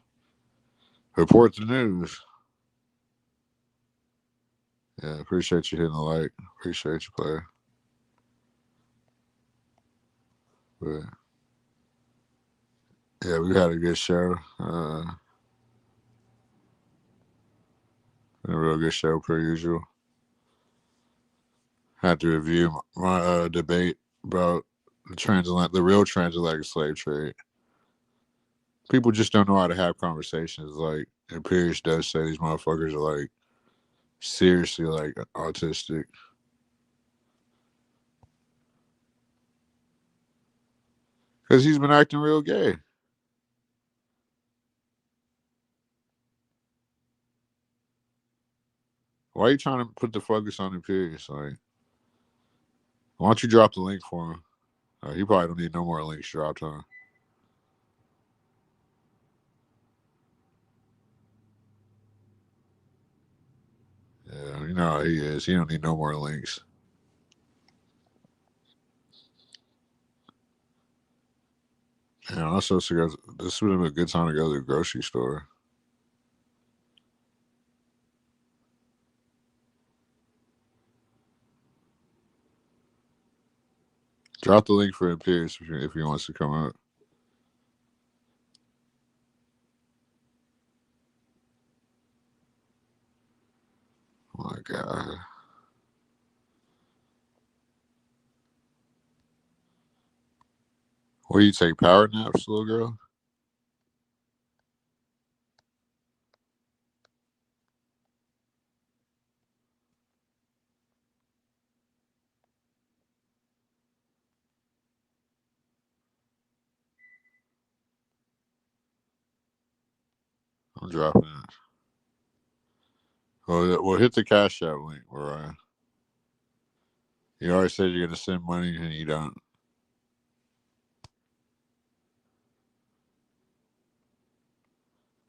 report the news. Yeah, appreciate you hitting the like. Appreciate you, player. But yeah, we had a good show. Been a real good show per usual. Had to review my debate about the real transatlantic slave trade. People just don't know how to have conversations. Like Imperious does say these motherfuckers are like seriously like autistic. Because he's been acting real gay. Why are you trying to put the focus on Imperious? Like, why don't you drop the link for him? He probably don't need no more links dropped on him. Yeah, you know how he is. He don't need no more links. And also, this would have been a good time to go to the grocery store. Drop the link for Imperious if he wants to come out. Oh my God. Where you take power naps, little girl? I'm dropping it. Well, hit the Cash App link, Mariah. You already said you're going to send money and you don't.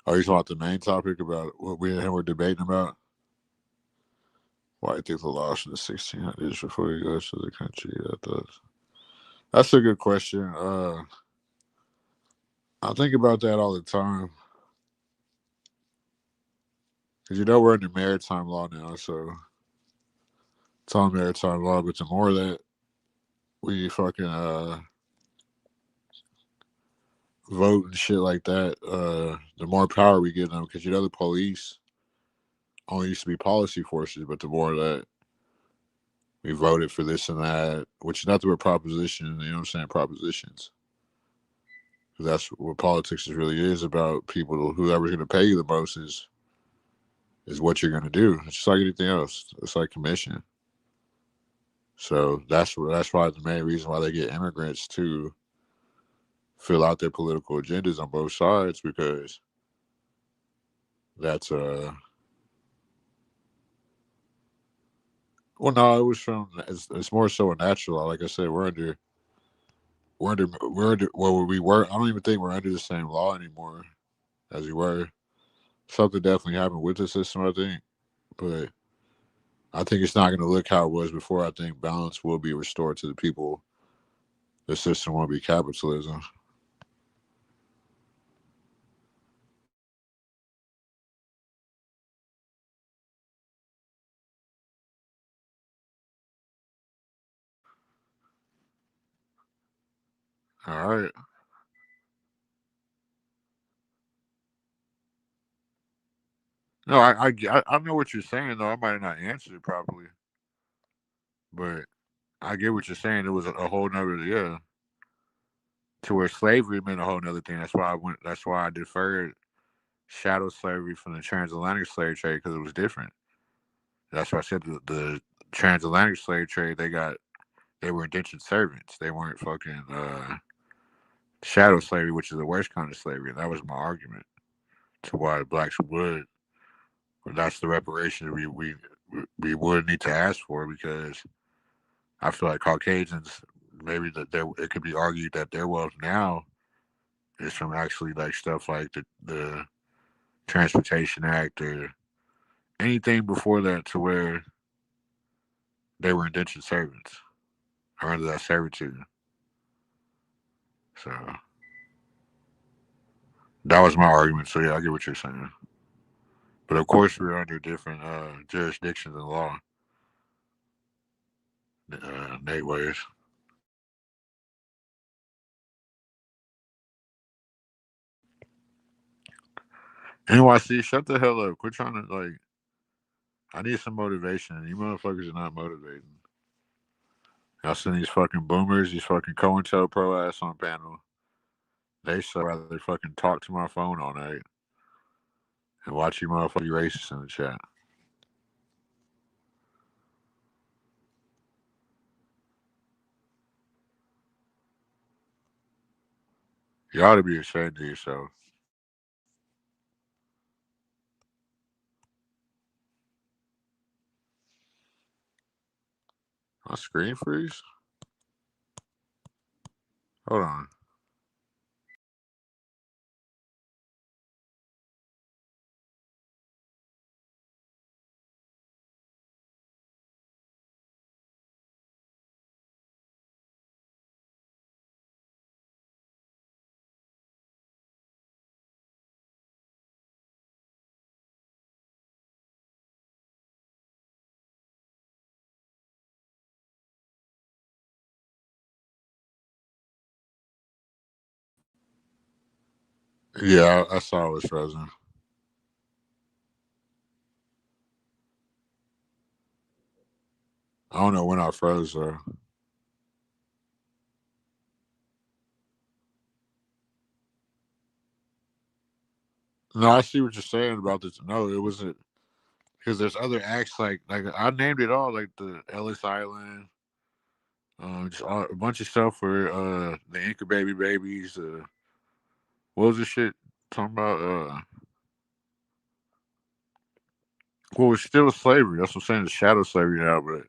Are you talking about the main topic about what we're debating about? Why I think the loss in the 1600s before he goes to the country? That's a good question. I think about that all the time. Because you know we're under maritime law now, so it's on maritime law. But the more that we fucking vote and shit like that, the more power we give them. Because you know the police only used to be policy forces, but the more that we voted for this and that, which is not the word proposition, you know what I'm saying? Propositions. Because that's what politics really is about. People, whoever's going to pay you the most is what you're going to do. It's just like anything else. It's like commission. So that's why the main reason why they get immigrants to fill out their political agendas on both sides, because That's well, no, it was from. It's more so a natural law. Like I said, we're under. Well, we were. I don't even think we're under the same law anymore as we were. Something definitely happened with the system, I think, but I think it's not going to look how it was before. I think balance will be restored to the people. The system won't be capitalism. All right. No, I know what you're saying though. I might not answer it properly, but I get what you're saying. It was a whole nother to where slavery meant a whole nother thing. That's why I went. That's why I deferred shadow slavery from the transatlantic slave trade because it was different. That's why I said the transatlantic slave trade they were indentured servants. They weren't fucking shadow slavery, which is the worst kind of slavery. That was my argument to why blacks would. That's the reparations we would need to ask for because I feel like Caucasians maybe that there it could be argued that their wealth now is from actually like stuff like the Transportation Act or anything before that to where they were indentured servants or under that servitude. So that was my argument. So yeah, I get what you're saying. But of course, we're under different jurisdictions and law, Nate ways. NYC, shut the hell up. Quit trying to like. I need some motivation. You motherfuckers are not motivating. Y'all seen these fucking boomers, these fucking COINTELPRO ass on panel. They so rather fucking talk to my phone all night and watch you motherfucking racist in the chat. You ought to be ashamed of yourself. My screen freeze? Hold on. Yeah, I saw it was frozen. I don't know when I froze though. No, I see what you're saying about this. No, it wasn't because there's other acts like I named it all like the Ellis Island, just a bunch of stuff for the Inca babies. What was this shit talking about? Well, it's still slavery. That's what I'm saying. It's shadow slavery now, but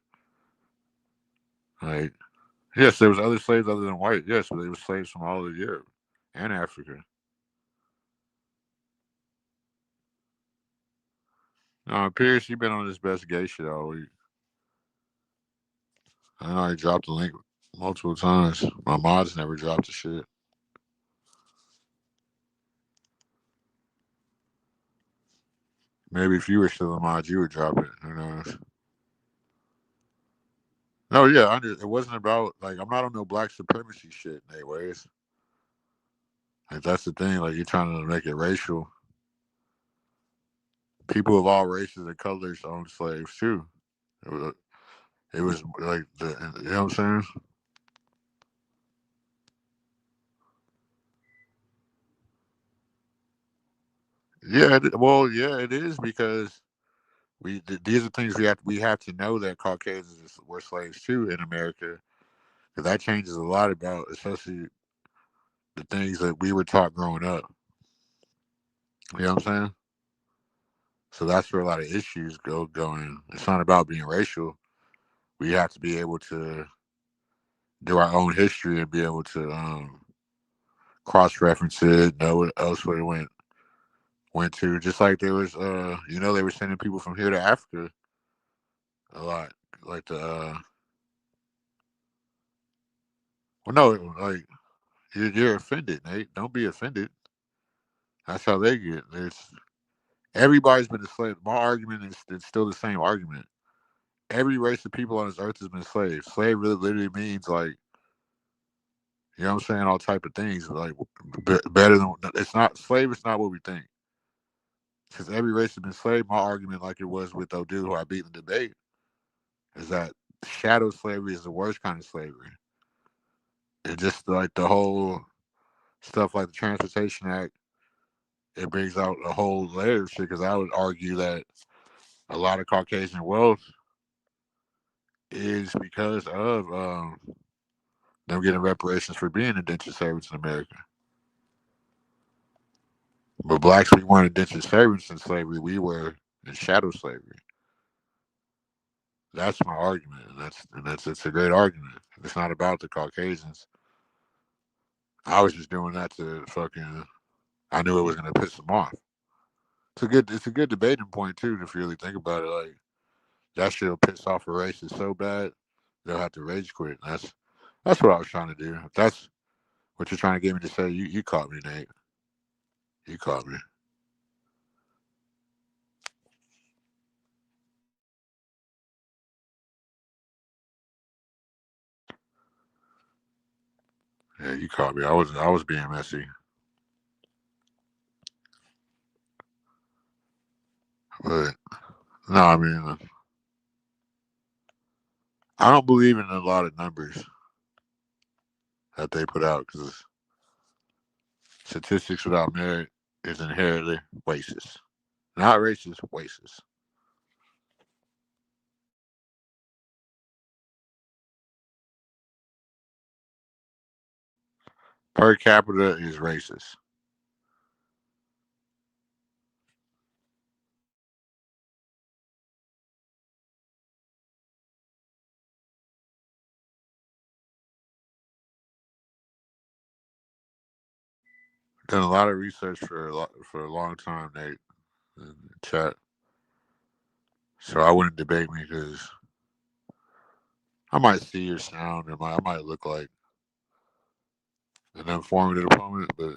like yes, there was other slaves other than white. Yes, but they were slaves from all of Europe and Africa. No, Pierce, you've been on this best gay shit all week. I know I dropped the link multiple times. My mods never dropped the shit. Maybe if you were still a mod, you would drop it. Who knows? No, yeah, it wasn't about like I'm not on no black supremacy shit. Anyways, like that's the thing. Like you're trying to make it racial. People of all races and colors owned slaves too. It was like you know what I'm saying? Yeah, well, yeah, it is because these are things we have to know that Caucasians were slaves too in America because that changes a lot about especially the things that we were taught growing up. You know what I'm saying? So that's where a lot of issues going. It's not about being racial. We have to be able to do our own history and be able to cross reference it, know what else where it went to. Just like there was they were sending people from here to Africa a lot. Like the well no, like you're offended, Nate. Don't be offended. That's how they get. Everybody's been enslaved. My argument is it's still the same argument. Every race of people on this earth has been slaves. Slave really literally means like you know what I'm saying, all type of things like better than it's not slave. It's not what we think. Because every race has been slave. My argument, like it was with O'Du, who I beat in the debate, is that shadow slavery is the worst kind of slavery. It just like the whole stuff like the Transportation Act. It brings out a whole layer of shit. Because I would argue that a lot of Caucasian wealth is because of them getting reparations for being indentured servants in America. But blacks, we weren't indentured servants in slavery. We were in shadow slavery. That's my argument, and that's it's a great argument. It's not about the Caucasians. I was just doing that to fucking. I knew it was gonna piss them off. It's a good debating point too, if you really think about it. Like that shit'll piss off a racist so bad they'll have to rage quit. That's what I was trying to do. If that's what you're trying to get me to say, you caught me, Nate. You caught me. Yeah, you caught me. I was being messy. But no, I mean I don't believe in a lot of numbers that they put out because statistics without merit is inherently racist. Not racist, racist. Per capita is racist. Done a lot of research for a long time, Nate, in the chat. So I wouldn't debate me because I might see or sound, or I might look like an informative opponent, but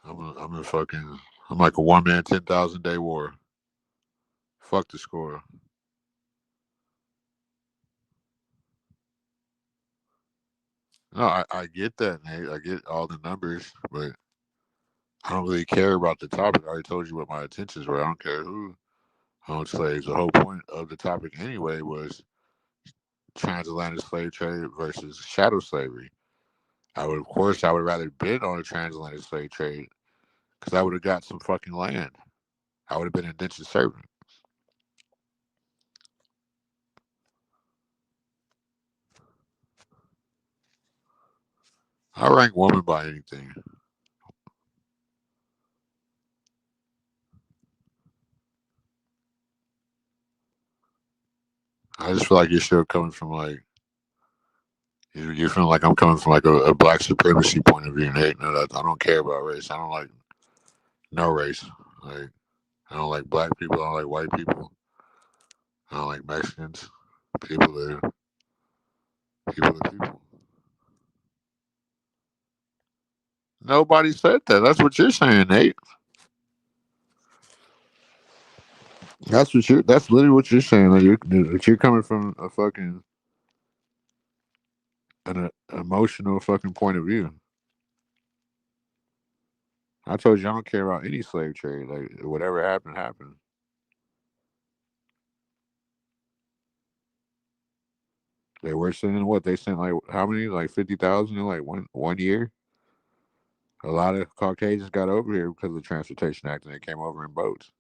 I'm like a 1 man 10,000 day war. Fuck the score. No, I get that, Nate. I get all the numbers, but I don't really care about the topic. I already told you what my intentions were. I don't care who owned slaves. The whole point of the topic anyway was transatlantic slave trade versus shadow slavery. Of course, I would rather bid on a transatlantic slave trade because I would have got some fucking land. I would have been an indentured servant. I rank woman by anything. I just feel like you're still coming from like you feel like I'm coming from like a black supremacy point of view, Nate. No, I don't care about race. I don't like no race. Like I don't like black people. I don't like white people. I don't like Mexicans. People are people. Nobody said that. That's what you're saying, Nate. That's literally what you're saying. Like you're coming from a fucking an emotional fucking point of view. I told you I don't care about any slave trade. Like whatever happened, happened. They were sending what they sent like how many like 50,000 in like one year. A lot of Caucasians got over here because of the Transportation Act, and they came over in boats.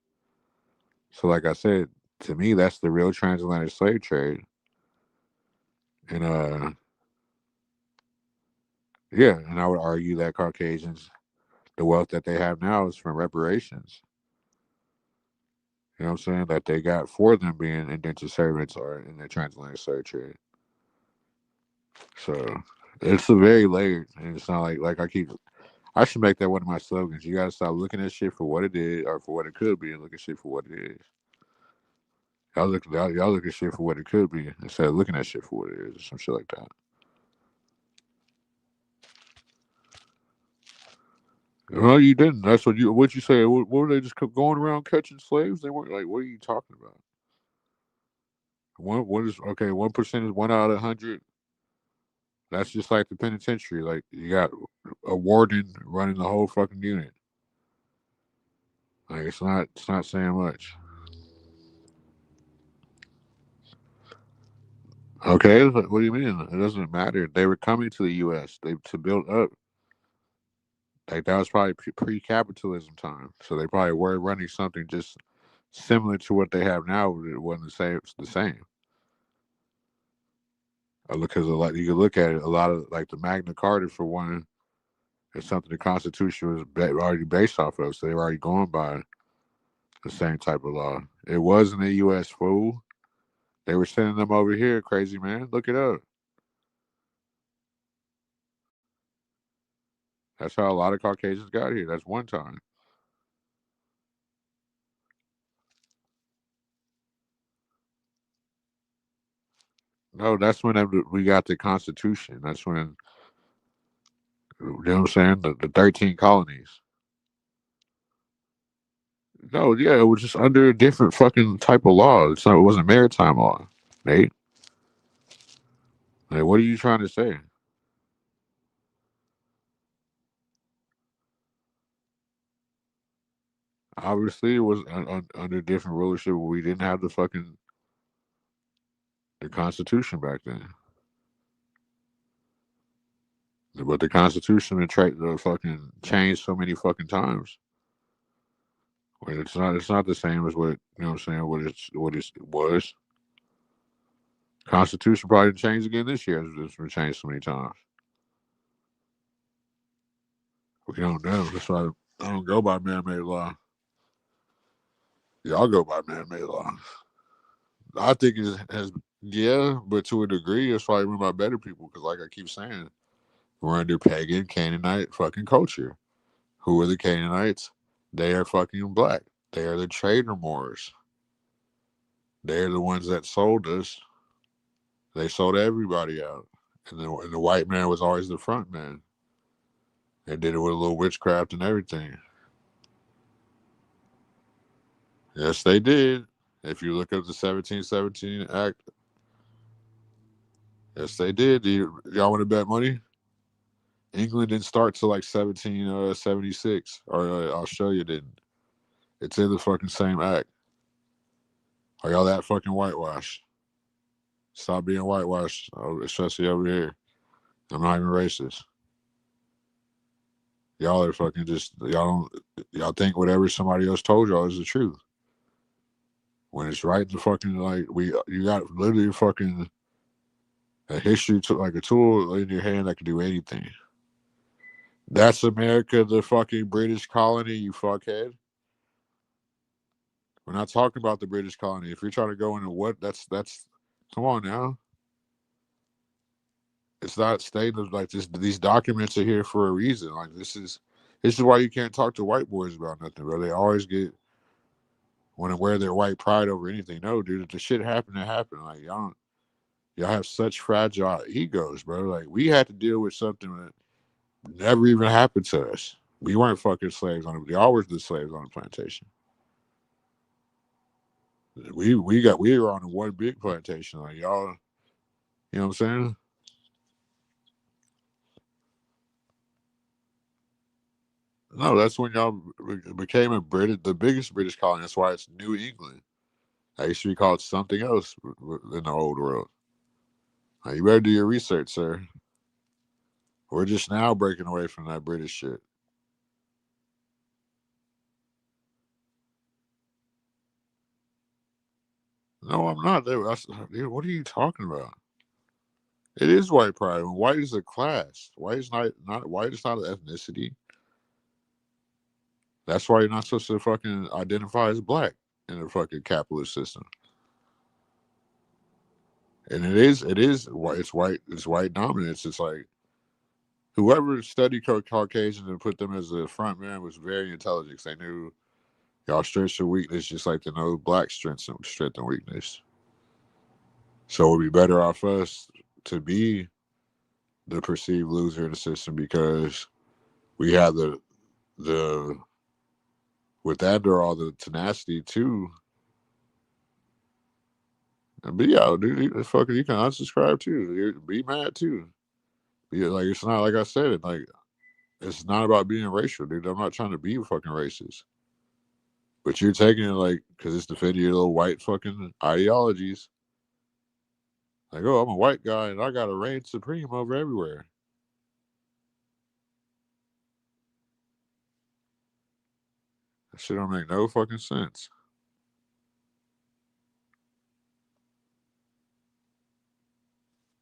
So, like I said, to me, that's the real transatlantic slave trade. And yeah, and I would argue that Caucasians, the wealth that they have now is from reparations. You know what I'm saying? That they got for them being indentured servants or in the transatlantic slave trade. So it's a very layered, and it's not like I should make that one of my slogans. You gotta stop looking at shit for what it is or for what it could be, and look at shit for what it is. Y'all look at shit for what it could be instead of looking at shit for what it is, or some shit like that. No, you didn't. That's what you say. What were they just kept going around catching slaves? They weren't like. What are you talking about? What is okay? 1% is 1 out of 100. That's just like the penitentiary. Like you got a warden running the whole fucking unit. Like it's not saying much. Okay, what do you mean? It doesn't matter. They were coming to the U.S. They to build up. Like that was probably pre-capitalism time, so they probably were running something just similar to what they have now, but it wasn't the same. The same. Because a lot you can look at it. A lot of like the Magna Carta for one is something the Constitution was already based off of, so they were already going by the same type of law. It wasn't a U.S. fool. They were sending them over here, crazy man. Look it up. That's how a lot of Caucasians got here. That's one time. No, that's when we got the Constitution. That's when, you know what I'm saying, the 13 colonies. No, yeah, it was just under a different fucking type of law. It wasn't maritime law, Nate. Like, what are you trying to say? Obviously, it was under different rulership. We didn't have the Constitution back then. But the Constitution and the fucking changed so many fucking times. Where it's not the same as what you know what I'm saying, it was. Constitution probably changed again this year. It's been changed so many times. We don't know. That's why I don't go by man-made law. Y'all go by man-made law. I think it has, yeah, but to a degree, it's probably run by better people. Because, like I keep saying, we're under pagan Canaanite fucking culture. Who are the Canaanites? They are fucking black. They are the trader Moors. They're the ones that sold us. They sold everybody out, and the white man was always the front man. They did it with a little witchcraft and everything. Yes, they did. If you look up the 1717 Act, yes, they did. Y'all want to bet money? England didn't start till like 1776, or Australia didn't. It's in the fucking same act. Are y'all that fucking whitewashed? Stop being whitewashed, especially over here. I'm not even racist. Y'all are fucking just y'all think whatever somebody else told y'all is the truth. When it's right, the fucking you got literally fucking a history to like a tool in your hand that can do anything. That's America, the fucking British colony, you fuckhead. We're not talking about the British colony. If you're trying to go into what, that's come on now. It's not stated like this. These documents are here for a reason. Like this is why you can't talk to white boys about nothing, bro. They always want to wear their white pride over anything. No, dude, if the shit happened, it happened. Like y'all have such fragile egos, bro. Like we had to deal with something that never even happened to us. We weren't fucking slaves on it. Y'all were the slaves on the plantation. We were on one big plantation. Like y'all, you know what I'm saying? No, that's when y'all became the biggest British colony. That's why it's New England. That used to be called something else in the old world. Now, you better do your research, sir. We're just now breaking away from that British shit. No, I'm not. Dude, what are you talking about? It is white pride. White is a class. White is not white is not an ethnicity. That's why you're not supposed to fucking identify as black in the fucking capitalist system. And it's white dominance. It's like whoever studied Caucasians and put them as the front man was very intelligent. 'Cause they knew y'all strengths and weakness, just like they know black strength and weakness. So it would be better off us to be the perceived loser in the system because we have the with that or all the tenacity too. And be out, dude. You can unsubscribe too. Be mad too. Be like it's not like I said it. Like it's not about being racial, dude. I'm not trying to be fucking racist. But you're taking it like because it's defending your little white fucking ideologies. Like, oh, I'm a white guy and I got to reign supreme over everywhere. That shit don't make no fucking sense.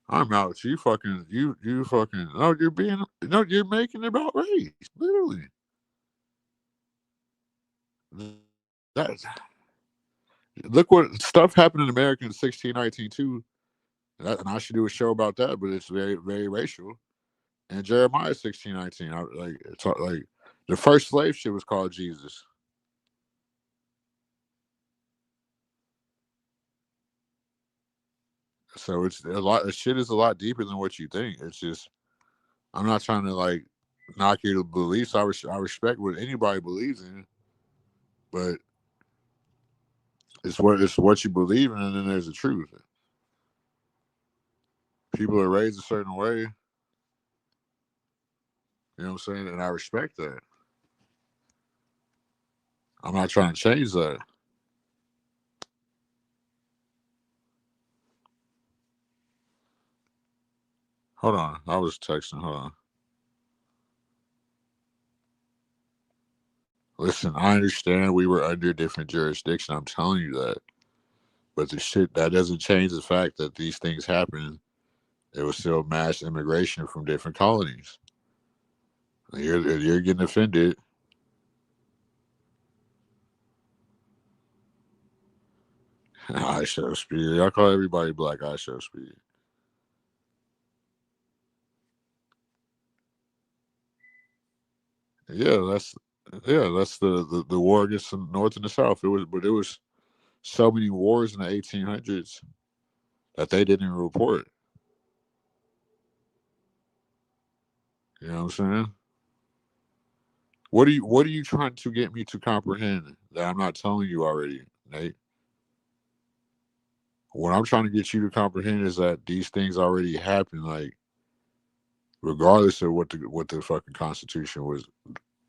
I'm out. You fucking no, you're making it about race. Literally. That look what stuff happened in America in 1619 too. And I should do a show about that, but it's very, very racial. And Jeremiah 1619, like the first slave ship was called Jesus. So it's a lot. The shit is a lot deeper than what you think. It's just I'm not trying to like knock your beliefs. I respect what anybody believes in, but it's what you believe in, and then there's the truth. People are raised a certain way. You know what I'm saying? And I respect that. I'm not trying to change that. Hold on. I was texting. Hold on. Listen, I understand we were under different jurisdiction. I'm telling you that. But the shit that doesn't change the fact that these things happen. It was still mass immigration from different colonies. You're getting offended. I show speed. I call everybody black. I show speed. Yeah, that's the war against the North and the South. It was so many wars in the 1800s that they didn't report. You know what I'm saying? What are you trying to get me to comprehend that I'm not telling you already, Nate? What I'm trying to get you to comprehend is that these things already happen, like regardless of what the fucking Constitution was,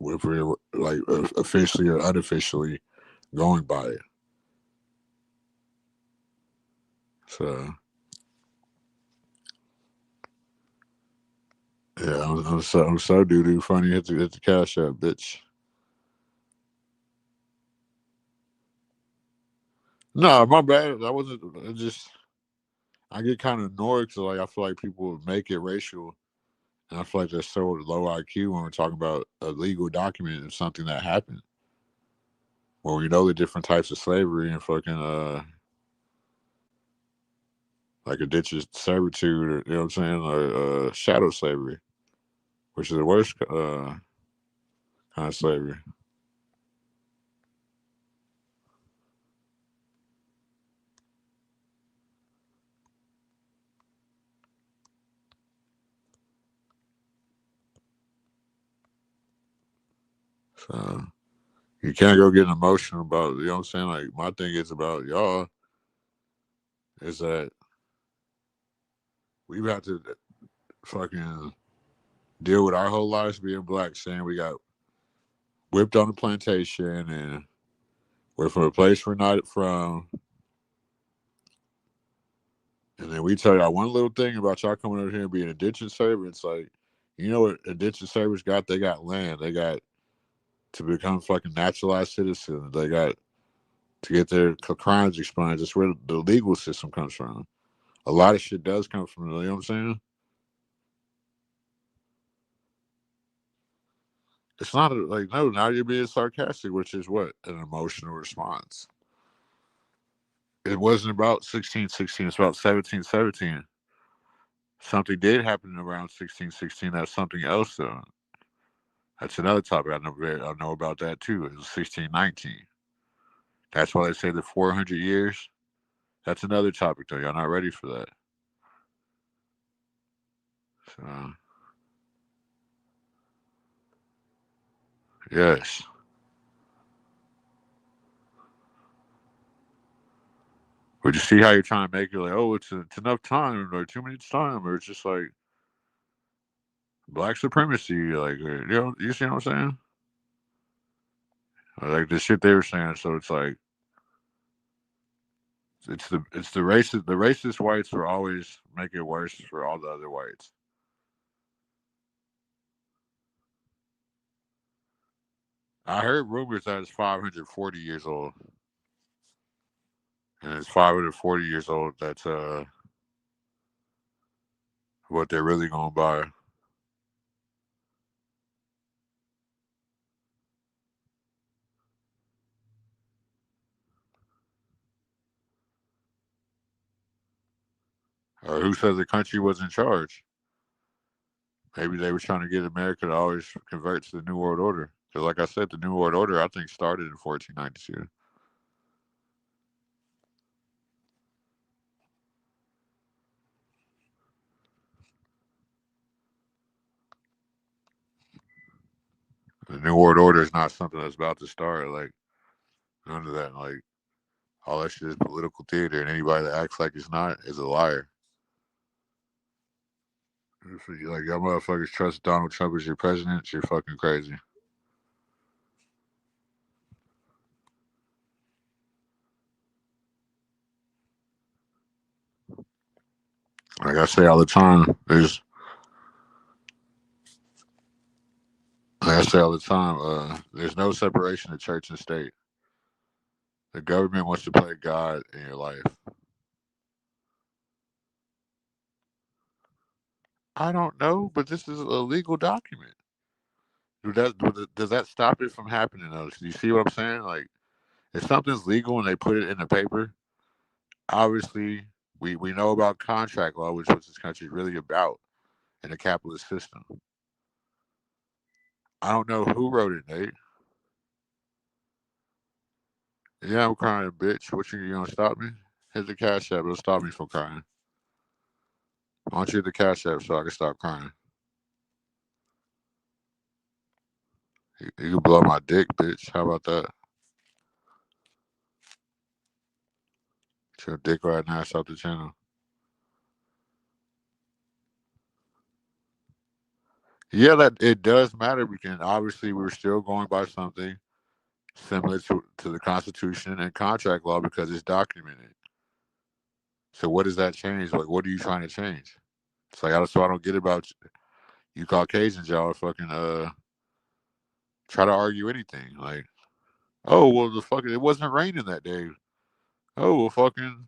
if we're like officially or unofficially going by it. So yeah, I'm so doo funny. Hit the cash app, bitch. No, my bad. That wasn't. It just I get kind of annoyed because like I feel like people make it racial, and I feel like they're so low IQ when we're talking about a legal document of something that happened. Well, we know the different types of slavery and fucking like indentured servitude, or you know what I'm saying, or shadow slavery, which is the worst kind of slavery. So you can't go getting emotional about it. You know what I'm saying? Like my thing is about y'all is that we have to fucking deal with our whole lives being black, saying we got whipped on a plantation and we're from a place we're not from. And then we tell y'all one little thing about y'all coming over here and being indentured servants. Like, you know what indentured servants got? They got land. They got to become fucking naturalized citizens. They got to get their crimes expunged. That's where the legal system comes from. A lot of shit does come from, you know what I'm saying? It's not like, no, now you're being sarcastic, which is what? An emotional response. It wasn't about 1616. It's about 1717. Something did happen around 1616. That's something else, though. That's another topic I know about that too. It was 1619. That's why they say the 400 years. That's another topic, though. Y'all not ready for that. So, yes. But you see how you're trying to make it like, oh, it's enough time or too much time, or it's just like black supremacy, like you see what I'm saying? Like the shit they were saying. So it's like it's the racist whites will always make it worse for all the other whites. I heard rumors that it's 540 years old, and it's 540 years old. That's what they're really going by. Or who says the country was in charge? Maybe they were trying to get America to always convert to the New World Order. Because, like I said, the New World Order, I think, started in 1492. The New World Order is not something that's about to start. Like, none of that. Like, all that shit is political theater, and anybody that acts like it's not is a liar. Like, y'all motherfuckers trust Donald Trump as your president, you're fucking crazy. Like I say all the time, there's no separation of church and state. The government wants to play God in your life. I don't know, but this is a legal document. Does that stop it from happening though? Do you see what I'm saying? Like, if something's legal and they put it in the paper, obviously we know about contract law, which what this country is really about in a capitalist system. I don't know who wrote it, Nate. Yeah, I'm crying, bitch. What you gonna stop me? Hit the cash app. It'll stop me from crying. Why don't you hit the cash app so I can stop crying? You can blow my dick, bitch. How about that? Get your dick right now. Stop the channel. Yeah, that it does matter because obviously we're still going by something similar to the Constitution and contract law because it's documented. So what does that change? Like, what are you trying to change? It's like so I don't get about you Caucasians. Y'all fucking try to argue anything. Like, oh well, the fucking it wasn't raining that day. Oh well, fucking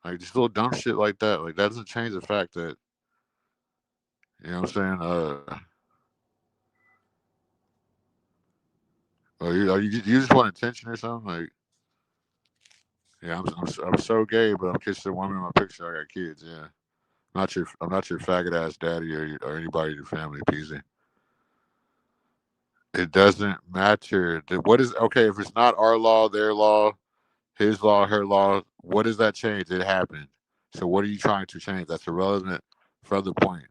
like just little dumb shit like that. Like that doesn't change the fact that you know what I'm saying. You just want attention or something? Like, yeah, I'm so gay, but I'm kissing a woman in my picture. I got kids. Yeah, I'm not your faggot ass daddy or anybody in your family, Peasy. It doesn't matter. What is okay if it's not our law, their law, his law, her law? What does that change? It happened. So what are you trying to change? That's irrelevant for the point.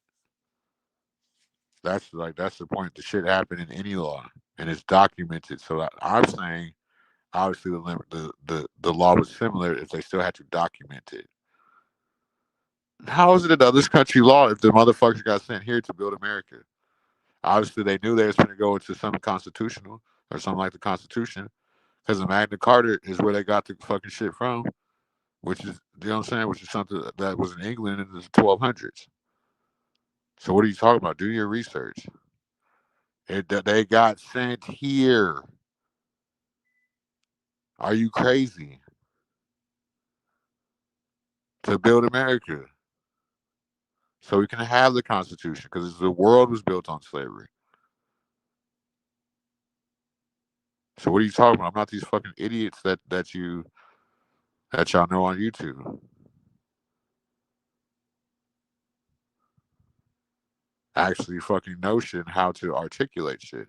That's the point. The shit happened in any law, and it's documented. So I'm saying, obviously, the law was similar if they still had to document it. How is it another country law if the motherfuckers got sent here to build America? Obviously, they knew they was going to go into something constitutional or something like the Constitution because the Magna Carta is where they got the fucking shit from, which is, you know what I'm saying, which is something that was in England in the 1200s. So what are you talking about? Do your research. They got sent here. Are you crazy? To build America. So we can have the Constitution because the world was built on slavery. So what are you talking about? I'm not these fucking idiots that you that y'all know on YouTube. Actually fucking notion how to articulate shit.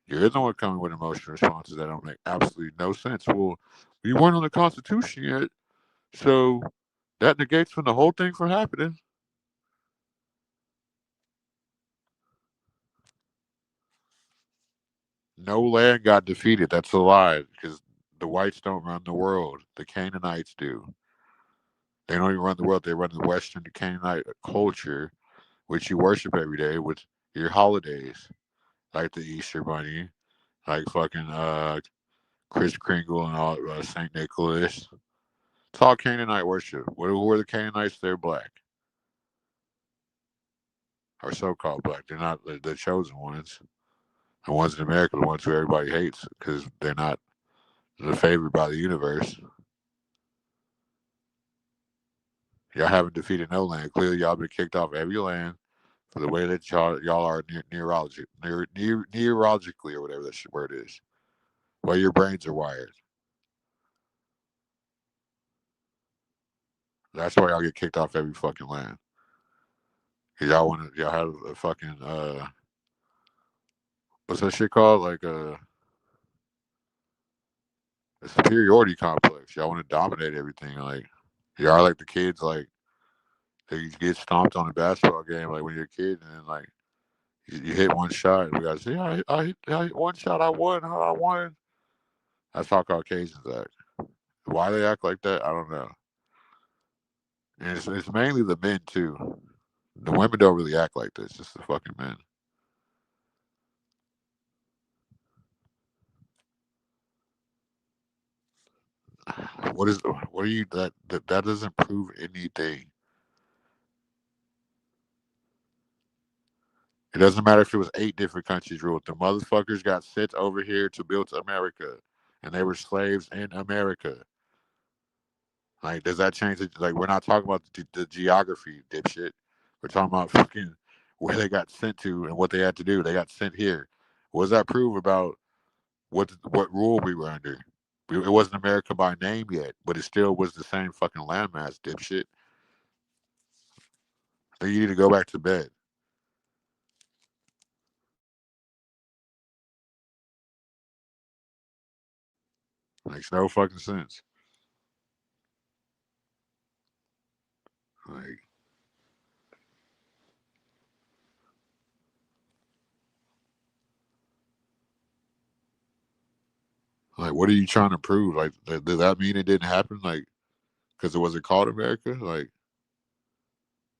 You're the one coming with emotional responses that don't make absolutely no sense. Well, we weren't on the Constitution yet, so that negates from the whole thing from happening. No land got defeated. That's a lie because the whites don't run the world. The Canaanites do. They don't even run the world. They run the Western Canaanite culture, which you worship every day with your holidays, like the Easter Bunny, like fucking Kris Kringle and all Saint Nicholas. It's all Canaanite worship. Who are the Canaanites? They're black, or so-called black. They're not the chosen ones. The ones in America, the ones who everybody hates because they're not the favored by the universe. Y'all haven't defeated no land. Clearly, y'all been kicked off every land for the way that y'all are neurologically or whatever that word is. Well, your brains are wired. That's why y'all get kicked off every fucking land. Cause y'all have a fucking what's that shit called? Like a superiority complex. Y'all want to dominate everything. Like y'all like the kids like you get stomped on a basketball game like when you're a kid and then like you hit one shot and we gotta say I hit one shot, I won, how I won. That's how Caucasians act. Why they act like that, I don't know. And it's mainly the men too. The women don't really act like this. Just the fucking men. What are you that doesn't prove anything. It doesn't matter if it was 8 different countries ruled. The motherfuckers got sent over here to build America, and they were slaves in America. Like, does that change it? Like, we're not talking about the geography, dipshit. We're talking about fucking where they got sent to and what they had to do. They got sent here. What does that prove about what rule we were under? It wasn't America by name yet, but it still was the same fucking landmass, dipshit. So you need to go back to bed. Makes no fucking sense. Like, what are you trying to prove? Like, does that mean it didn't happen? Like, because it wasn't called America? Like,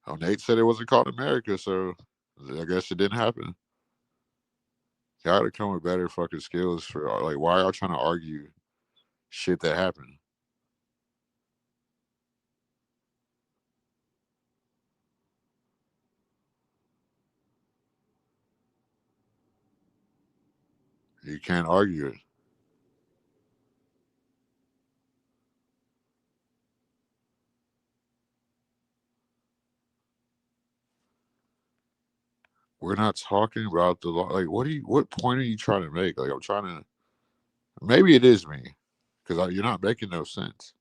oh, Nate said it wasn't called America, so I guess it didn't happen. Y'all gotta come with better fucking skills for like, why y'all trying to argue shit that happened? You can't argue it. We're not talking about the law. Like, what point are you trying to make? Like, I'm trying to. Maybe it is me, because you're not making no sense.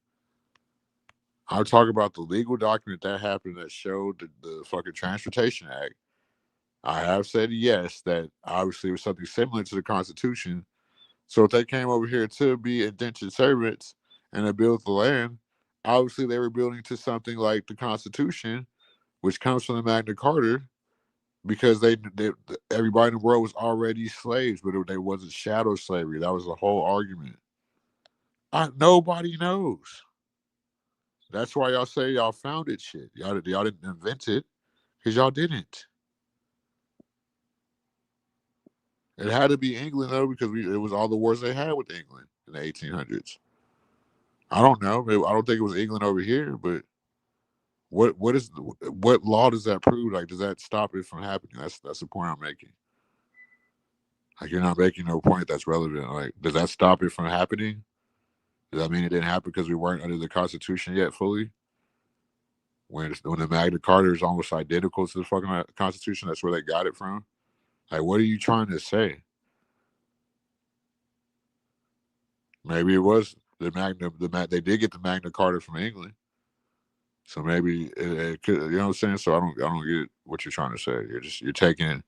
I'm talking about the legal document that happened that showed the fucking Transportation Act. I have said yes, that obviously was something similar to the Constitution. So if they came over here to be indentured servants and to build the land, obviously they were building to something like the Constitution, which comes from the Magna Carta, because they everybody in the world was already slaves, but they wasn't shadow slavery. That was the whole argument. Nobody knows. That's why y'all say y'all founded shit. Y'all didn't invent it, because y'all didn't. It had to be England though, because it was all the wars they had with England in the 1800s. I don't know. I don't think it was England over here, but what law does that prove? Like, does that stop it from happening? That's the point I'm making. Like, you're not making no point that's relevant. Like, does that stop it from happening? Does that mean it didn't happen because we weren't under the Constitution yet fully? When the Magna Carta is almost identical to the fucking Constitution, that's where they got it from. Like, what are you trying to say? Maybe it was. they did get the Magna Carta from England. So maybe it could, you know what I'm saying? So I don't get what you're trying to say. You're taking.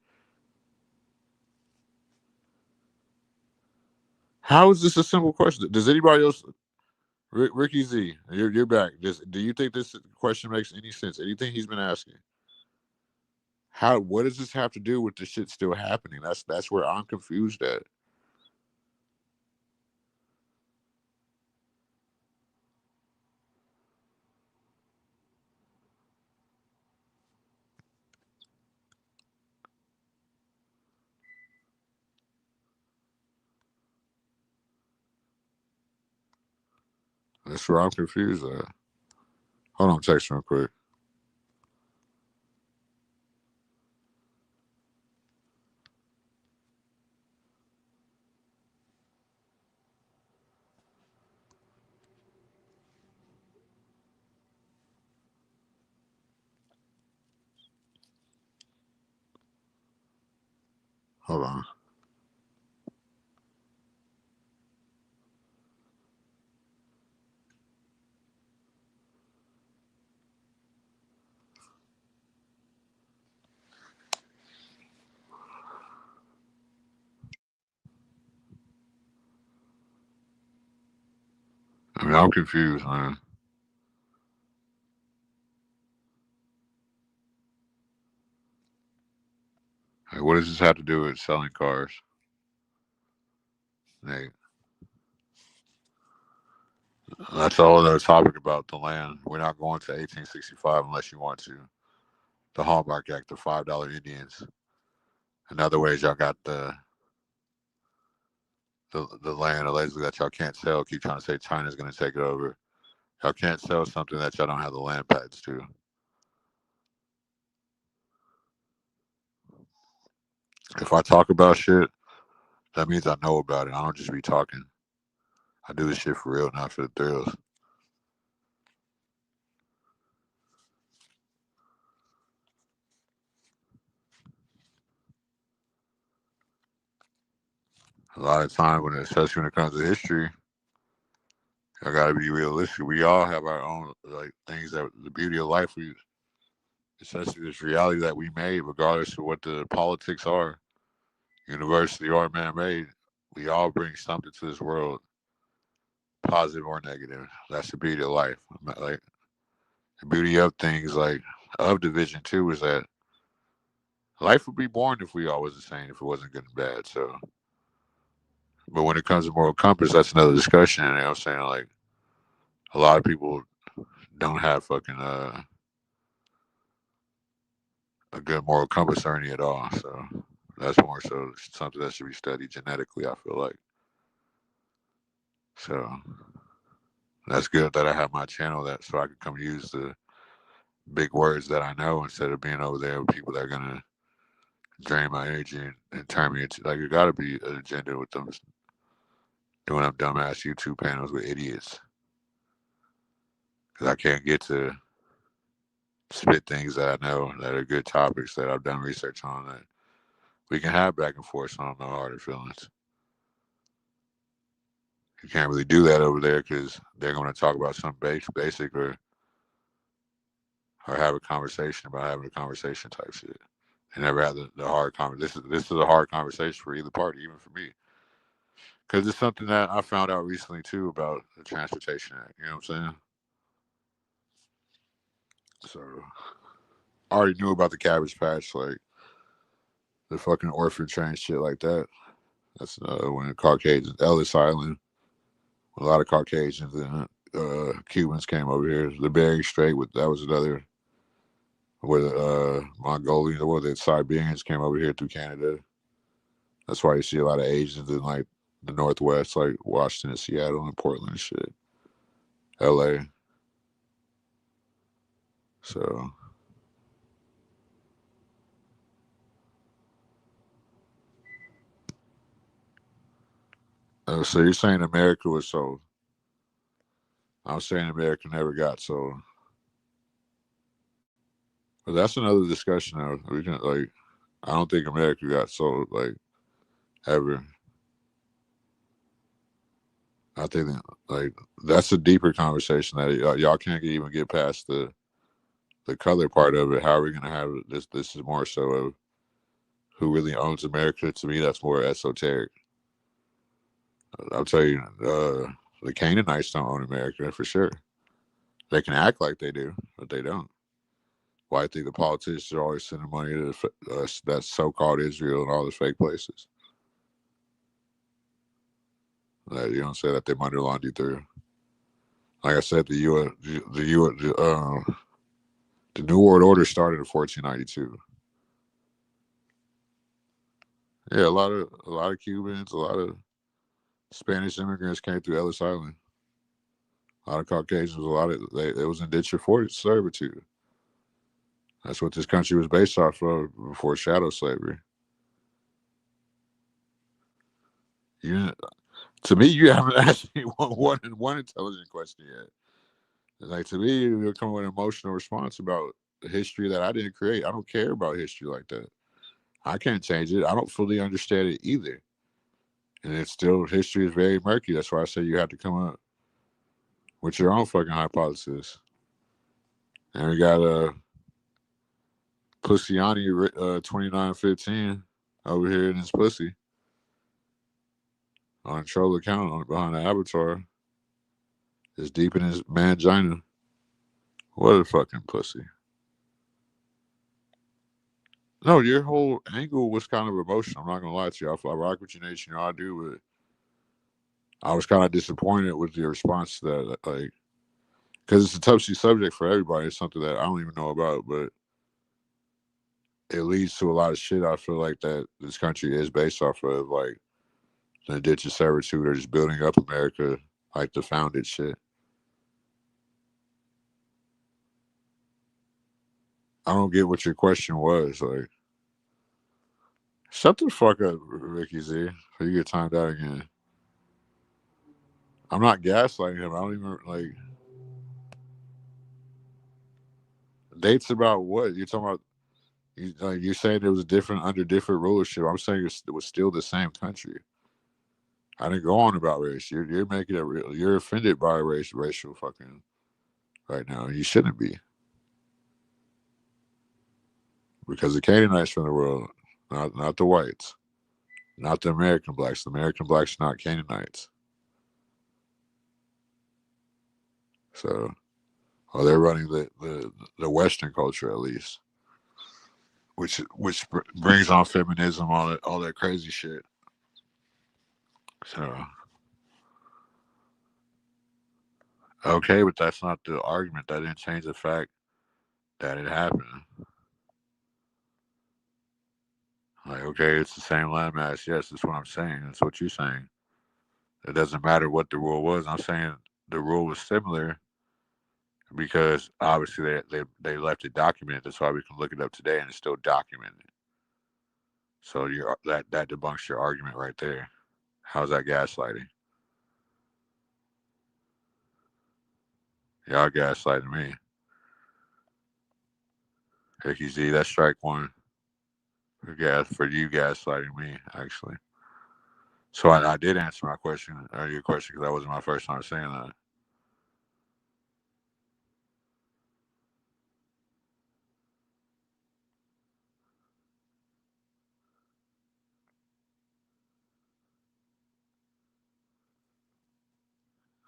How is this a simple question? Does anybody else, Ricky Z, you're back. Do you think this question makes any sense? Anything he's been asking? What does this have to do with the shit still happening? That's where I'm confused at. That's where I'm confused at. Hold on, text real quick. Hold on. I mean, I'm confused, man. Like, what does this have to do with selling cars? Nate. That's all other topic about the land. We're not going to 1865 unless you want to. The Hallmark Act, the $5 Indians. In other ways, y'all got the land allegedly that y'all can't sell. Keep trying to say China's going to take it over. Y'all can't sell something that y'all don't have the land patents to. If I talk about shit, that means I know about it. I don't just be talking. I do this shit for real, not for the thrills. A lot of time, especially when it comes to history, I gotta be realistic. We all have our own like things that the beauty of life. Essentially this reality that we made, regardless of what the politics are, university or man-made. We all bring something to this world, positive or negative. That's the beauty of life. Like the beauty of things, like of division too, is that life would be boring if we all was the same. If it wasn't good and bad. So, but when it comes to moral compass, that's another discussion. You know what I'm saying? Like a lot of people don't have fucking a good moral compass or any at all. So that's more so something that should be studied genetically, I feel like. So that's good that I have my channel that so I can come use the big words that I know instead of being over there with people that are gonna drain my energy and turn me into like it gotta be an agenda with them doing up dumbass YouTube panels with idiots. Cause I can't get to spit things that I know that are good topics that I've done research on that we can have back and forth on no harder feelings. You can't really do that over there because they're going to talk about something basic or have a conversation about having a conversation type shit. And never had the hard conversation. This is a hard conversation for either party, even for me. Because it's something that I found out recently too about the Transportation Act. You know what I'm saying? So I already knew about the Cabbage Patch, like the fucking orphan train shit like that. That's when Caucasians, Ellis Island, a lot of Caucasians and Cubans came over here. The Bering Strait, that was another where the Mongolians or the Siberians came over here through Canada. That's why you see a lot of Asians in like the Northwest, like Washington, Seattle, and Portland and shit. LA. So so you're saying America was sold. I'm saying America never got sold. But that's another discussion though. We can like I don't think America got sold like ever. I think that, like, that's a deeper conversation that y'all can't even get past the color part of it. How are we gonna have it? This is more so of who really owns America. To me, that's more esoteric. I'll tell you, the Canaanites don't own America for sure. They can act like they do, but they don't. Why I think the politicians are always sending money to that so-called Israel and all the fake places. You don't say that they money laundered through. Like I said, the New World Order started in 1492. Yeah, a lot of Cubans, a lot of Spanish immigrants came through Ellis Island. A lot of Caucasians, it was indentured servitude. That's what this country was based off of before shadow slavery. To me, you haven't asked me one intelligent question yet. Like, to me, you're coming with an emotional response about the history that I didn't create. I don't care about history like that. I can't change it. I don't fully understand it either. And it's still, history is very murky. That's why I say you have to come up with your own fucking hypothesis. And we got Pussiani 2915 over here in his pussy on a troll account behind the avatar. It's deep in his mangina. What a fucking pussy. No, your whole angle was kind of emotional. I'm not gonna lie to you. I rock with your nation, I do, but I was kind of disappointed with your response to that. Like, because it's a touchy subject for everybody. It's something that I don't even know about, but it leads to a lot of shit. I feel like that this country is based off of, like, the indentured servitude or just building up America, like the founded shit. I don't get what your question was. Like, shut the fuck up, Ricky Z. Or you get timed out again. I'm not gaslighting him. I don't even, like, dates about what you're talking about. You're saying it was different under different rulership. I'm saying it was still the same country. I didn't go on about race. You're making it real. You're offended by racial fucking right now. You shouldn't be, because the Canaanites from the world, not the whites, not the American blacks. The American blacks are not Canaanites. So, well, they're running the Western culture, at least, which brings on feminism, all that crazy shit. So, okay, but that's not the argument. That didn't change the fact that it happened. Like, okay, it's the same landmass. Yes, that's what I'm saying. That's what you're saying. It doesn't matter what the rule was. I'm saying the rule was similar because obviously they left it documented. That's why we can look it up today and it's still documented. So that debunks your argument right there. How's that gaslighting? Y'all gaslighting me. Hickey Z, that's strike one. For you gaslighting me, actually. So I did answer my question, or your question, because that wasn't my first time saying that.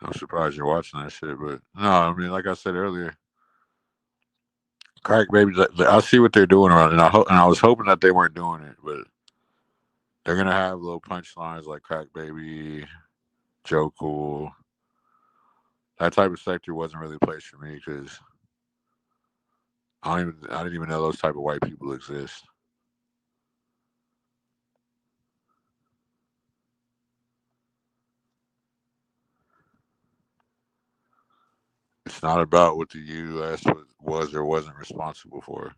I'm surprised you're watching that shit, but no, I mean, like I said earlier, crack babies. I see what they're doing around, and I was hoping that they weren't doing it, but they're gonna have little punchlines like crack baby, Joe Cool. That type of sector wasn't really a place for me because I didn't even know those type of white people exist. It's not about what the U.S. was or wasn't responsible for.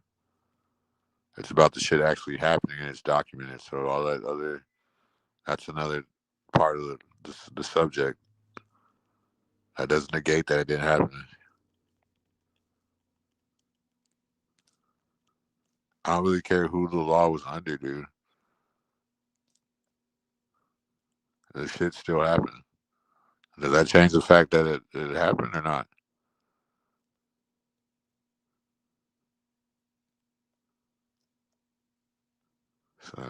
It's about the shit actually happening and it's documented. So all that that's another part of the subject. That doesn't negate that it didn't happen. I don't really care who the law was under, dude. The shit still happened. Does that change the fact that it happened or not? So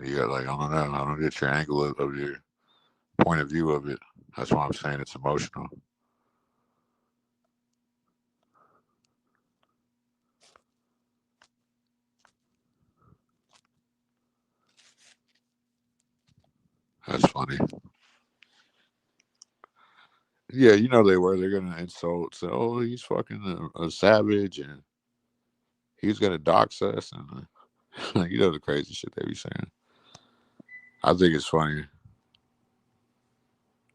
you got like, I don't know. I don't get your angle of your point of view of it. That's why I'm saying it's emotional. That's funny. Yeah, you know they were. They're gonna insult. Say, oh, he's fucking a savage, and he's gonna dox us, and you know the crazy shit they be saying. I think it's funny.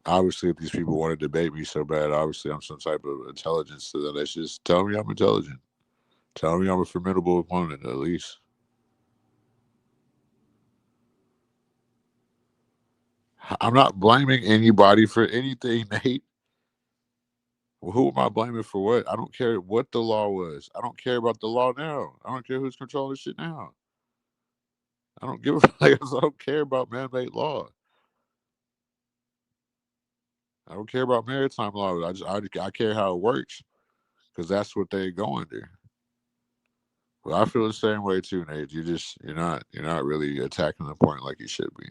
Obviously, if these people want to debate me so bad, obviously I'm some type of intelligence to them. They should just tell me I'm intelligent. Tell me I'm a formidable opponent, at least. I'm not blaming anybody for anything, Nate. Well, who am I blaming for what? I don't care what the law was. I don't care about the law now. I don't care who's controlling shit now. I don't give a fuck. I don't care about man-made law. I don't care about maritime law. I care how it works because that's what they're going there. Well, I feel the same way too, Nate. You're not really attacking the point like you should be.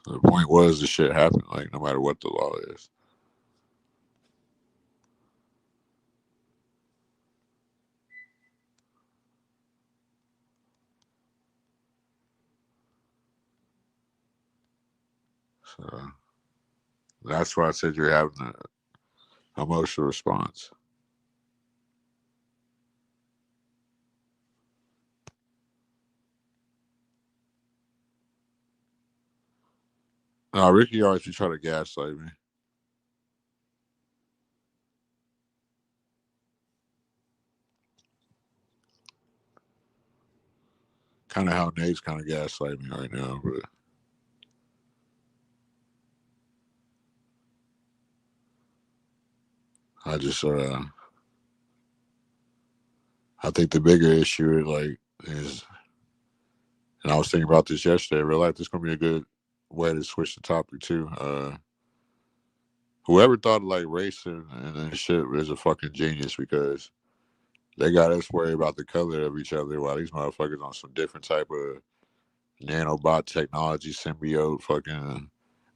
The point was the shit happened, like no matter what the law is. So that's why I said you're having an emotional response. No, Ricky always try to gaslight me. Kind of how Nate's kind of gaslighting me right now, but I just I think the bigger issue is, and I was thinking about this yesterday. I realized this gonna be a good way to switch the topic too. Whoever thought of like race and shit is a fucking genius because they got us worried about the color of each other while these motherfuckers on some different type of nanobot technology, symbiote, fucking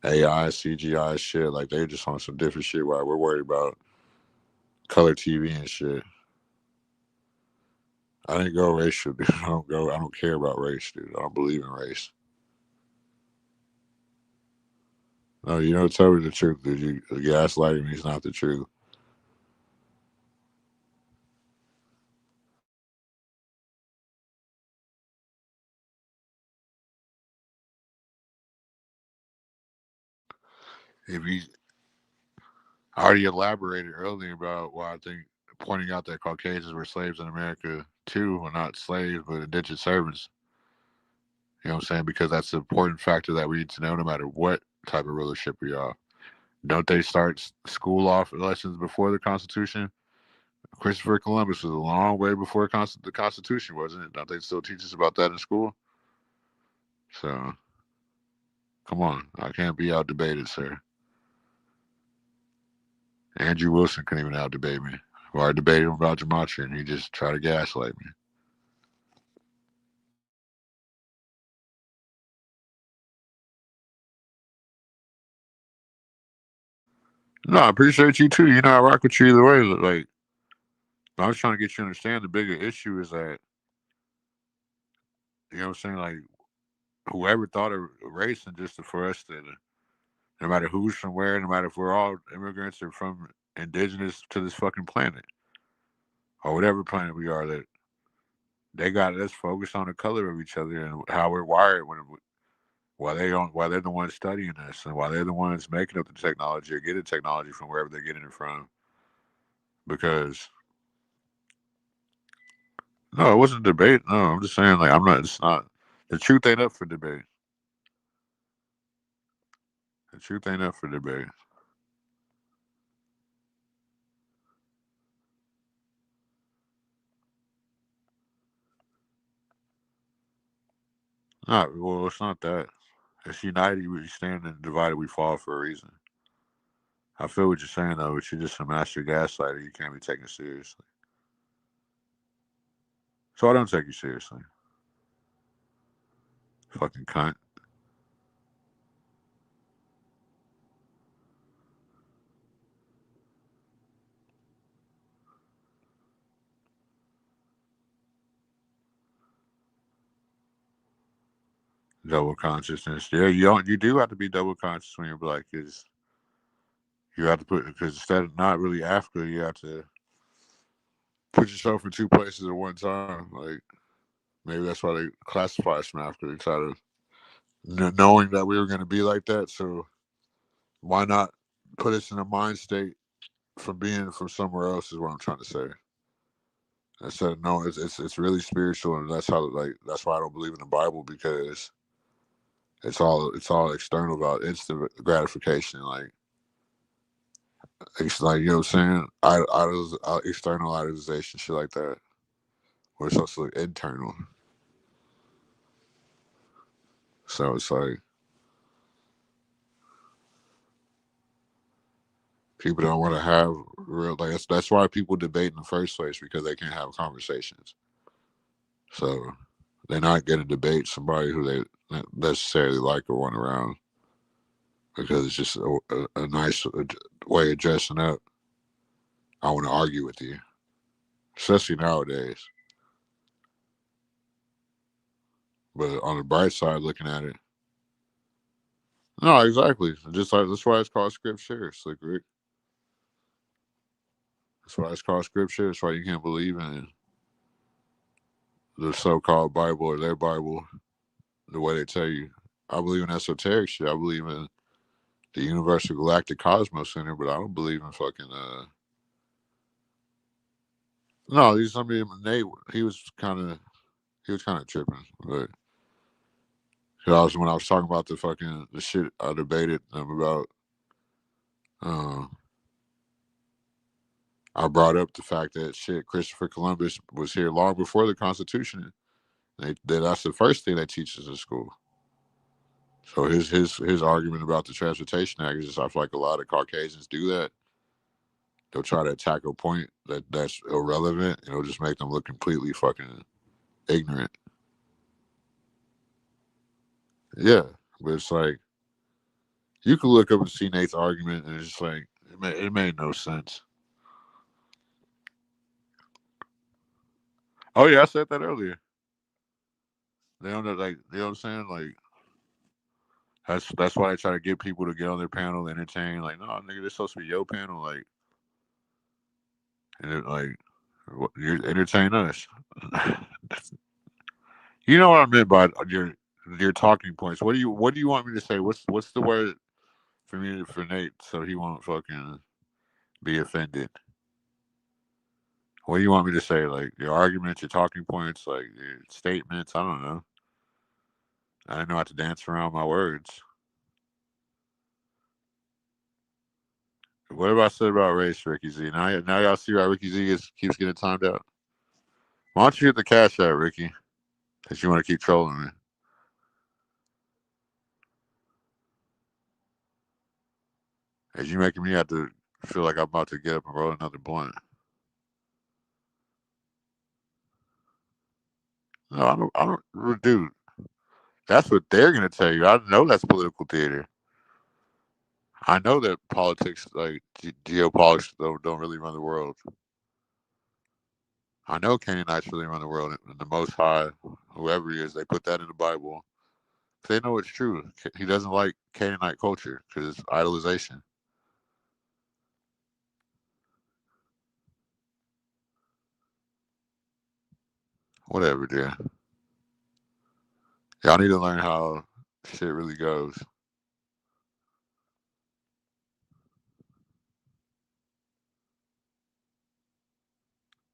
AI, CGI shit. Like they just on some different shit while we're worried about color TV and shit. I didn't go racial, dude. I don't go. I don't care about race, dude. I don't believe in race. No, you know, tell me the truth, dude. You gaslighting me is not the truth. If you I already elaborated earlier about why I think pointing out that Caucasians were slaves in America too, well, not slaves, but indentured servants. You know what I'm saying? Because that's an important factor that we need to know no matter what type of rulership we are. Don't they start school off lessons before the Constitution? Christopher Columbus was a long way before the Constitution, wasn't it? Don't they still teach us about that in school? So, come on. I can't be out debated, sir. Andrew Wilson couldn't even out debate me. Or I debated him about gematria and he just tried to gaslight me. No, I appreciate you too. You know, I rock with you either way. Like, I was trying to get you to understand the bigger issue is that, you know what I'm saying? Like, whoever thought of race and just for us to, no matter who's from where, no matter if we're all immigrants or from indigenous to this fucking planet or whatever planet we are, that they got us focused on the color of each other and how we're wired while they don't, while they're the ones studying us and while they're the ones making up the technology or getting technology from wherever they're getting it from. Because no, it wasn't a debate. No, I'm just saying like I'm not. It's not. The truth ain't up for debate. The truth ain't up for debate. Well, it's not that. It's united we stand and divided we fall for a reason. I feel what you're saying though, but you're just a master gaslighter. You can't be taken seriously. So I don't take you seriously. Fucking cunt. Double consciousness. Yeah, you don't. You do have to be double conscious when you're black, because you have to because instead of not really Africa, you have to put yourself in two places at one time. Like maybe that's why they classify us from Africa. They try to knowing that we were going to be like that. So why not put us in a mind state from being from somewhere else? Is what I'm trying to say. I said no. It's really spiritual, and that's how that's why I don't believe in the Bible, because it's all external about instant gratification. Like it's like, you know what I'm saying? External idolization, shit like that. Where it's also internal. So it's like people don't want to have real, like that's why people debate in the first place, because they can't have conversations. So they're not going to debate somebody who they not necessarily like or want around, because it's just a nice way of dressing up. I want to argue with you, especially nowadays. But on the bright side, looking at it, no, exactly. Just like that's why it's called scripture, Slick Rick. That's why it's called scripture. That's why you can't believe in the so-called Bible or their Bible the way they tell you. I believe in esoteric shit. I believe in the universal galactic cosmos center, but I don't believe in fucking no, I mean, Nate, he was kind of tripping, but when I was talking about the shit I debated them about, uh, I brought up the fact that shit Christopher Columbus was here long before the Constitution. That's the first thing they teach us in school. So his argument about the Transportation Act is just, I feel like a lot of Caucasians do that. They'll try to attack a point that's irrelevant, and it'll just make them look completely fucking ignorant. Yeah, but it's like you can look up and see Nate's argument, and it's just like it made no sense. Oh yeah, I said that earlier. They don't know, like, you know what I'm saying? Like that's why they try to get people to get on their panel, entertain. Like, no, nigga, this supposed to be your panel. Like, and like, you entertain us. You know what I meant by your talking points. What do you want me to say? What's the word for Nate, so he won't fucking be offended? What do you want me to say? Like your arguments, your talking points, like your statements? I don't know. I don't know how to dance around my words. What have I said about race, Ricky Z? Now y'all see why Ricky Z keeps getting timed out. Why don't you get the cash out, Ricky? Because you want to keep trolling me. As you making me have to feel like I'm about to get up and roll another blunt. No, I don't. Dude. That's what they're gonna tell you. I know that's political theater. I know that politics, like geopolitics, don't really run the world. I know Canaanites really run the world, and the Most High, whoever he is, they put that in the Bible. They know it's true. He doesn't like Canaanite culture because it's idolization. Whatever, dude. Y'all need to learn how shit really goes.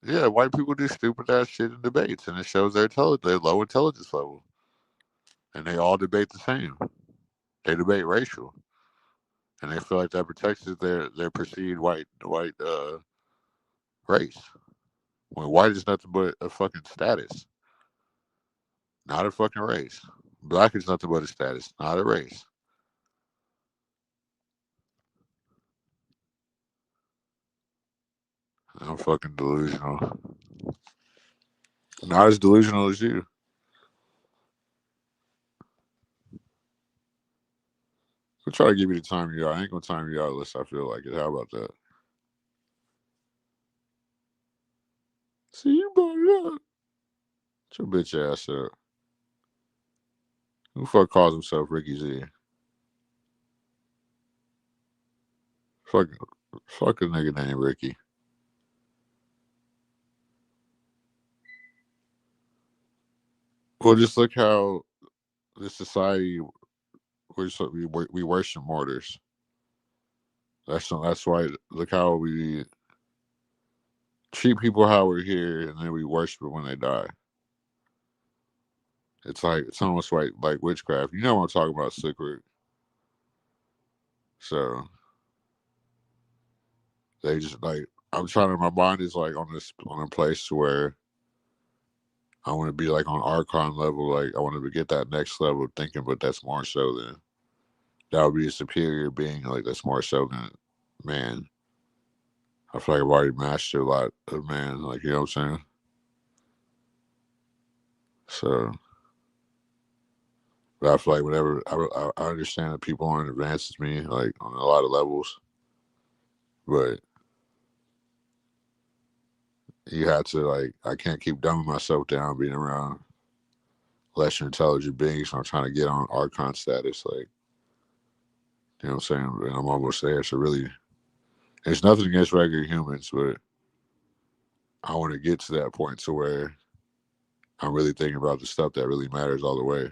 Yeah, white people do stupid ass shit in debates, and it shows their low intelligence level, and they all debate the same. They debate racial, and they feel like that protects their perceived white race. When white is nothing but a fucking status, not a fucking race. Black is nothing but a status, not a race. I'm fucking delusional. Not as delusional as you. I'll try to give you the time you out. I ain't gonna time you out unless I feel like it. How about that? See, you brought it up. Get your bitch ass up. Who the fuck calls himself Ricky Z? Fuck a nigga named Ricky. Well, just look how this society we worship martyrs. That's why. Look how we treat people how we're here, and then we worship them when they die. It's almost like witchcraft. You know what I'm talking about, Slickwick. So they just like I'm trying to. My mind is like on a place where I want to be like on Archon level. Like I want to get that next level of thinking, but that's more so than that would be a superior being. Like that's more so than man. I feel like I've already mastered a lot of man. Like you know what I'm saying. So, but I feel like whenever I understand that people aren't advanced as me, like on a lot of levels, but you have to like I can't keep dumbing myself down being around lesser intelligent beings. So I'm trying to get on Archon status, like you know what I'm saying. And I'm almost there. So really, it's nothing against regular humans, but I want to get to that point to where I'm really thinking about the stuff that really matters all the way,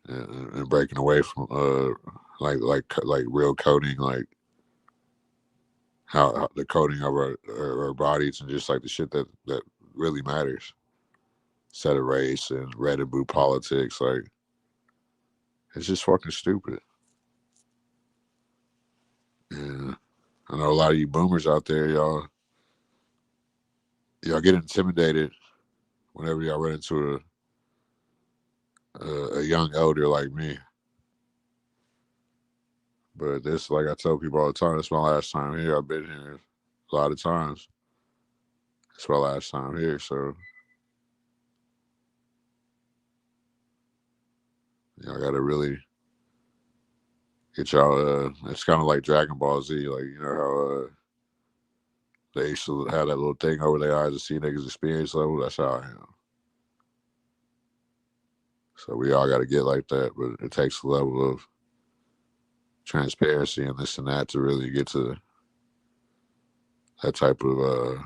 and breaking away from like real coding, like how the coding of our bodies and just like the shit that really matters. Instead of race and red and blue politics, like it's just fucking stupid. And I know a lot of you boomers out there, y'all get intimidated whenever y'all run into a young elder like me. But this, like I tell people all the time, it's my last time here. I've been here a lot of times. It's my last time here, so y'all gotta really get y'all. It's kind of like Dragon Ball Z, like you know how they used to have that little thing over their eyes to see niggas' experience level. That's how I am. So we all got to get like that, but it takes a level of transparency and this and that to really get to that type of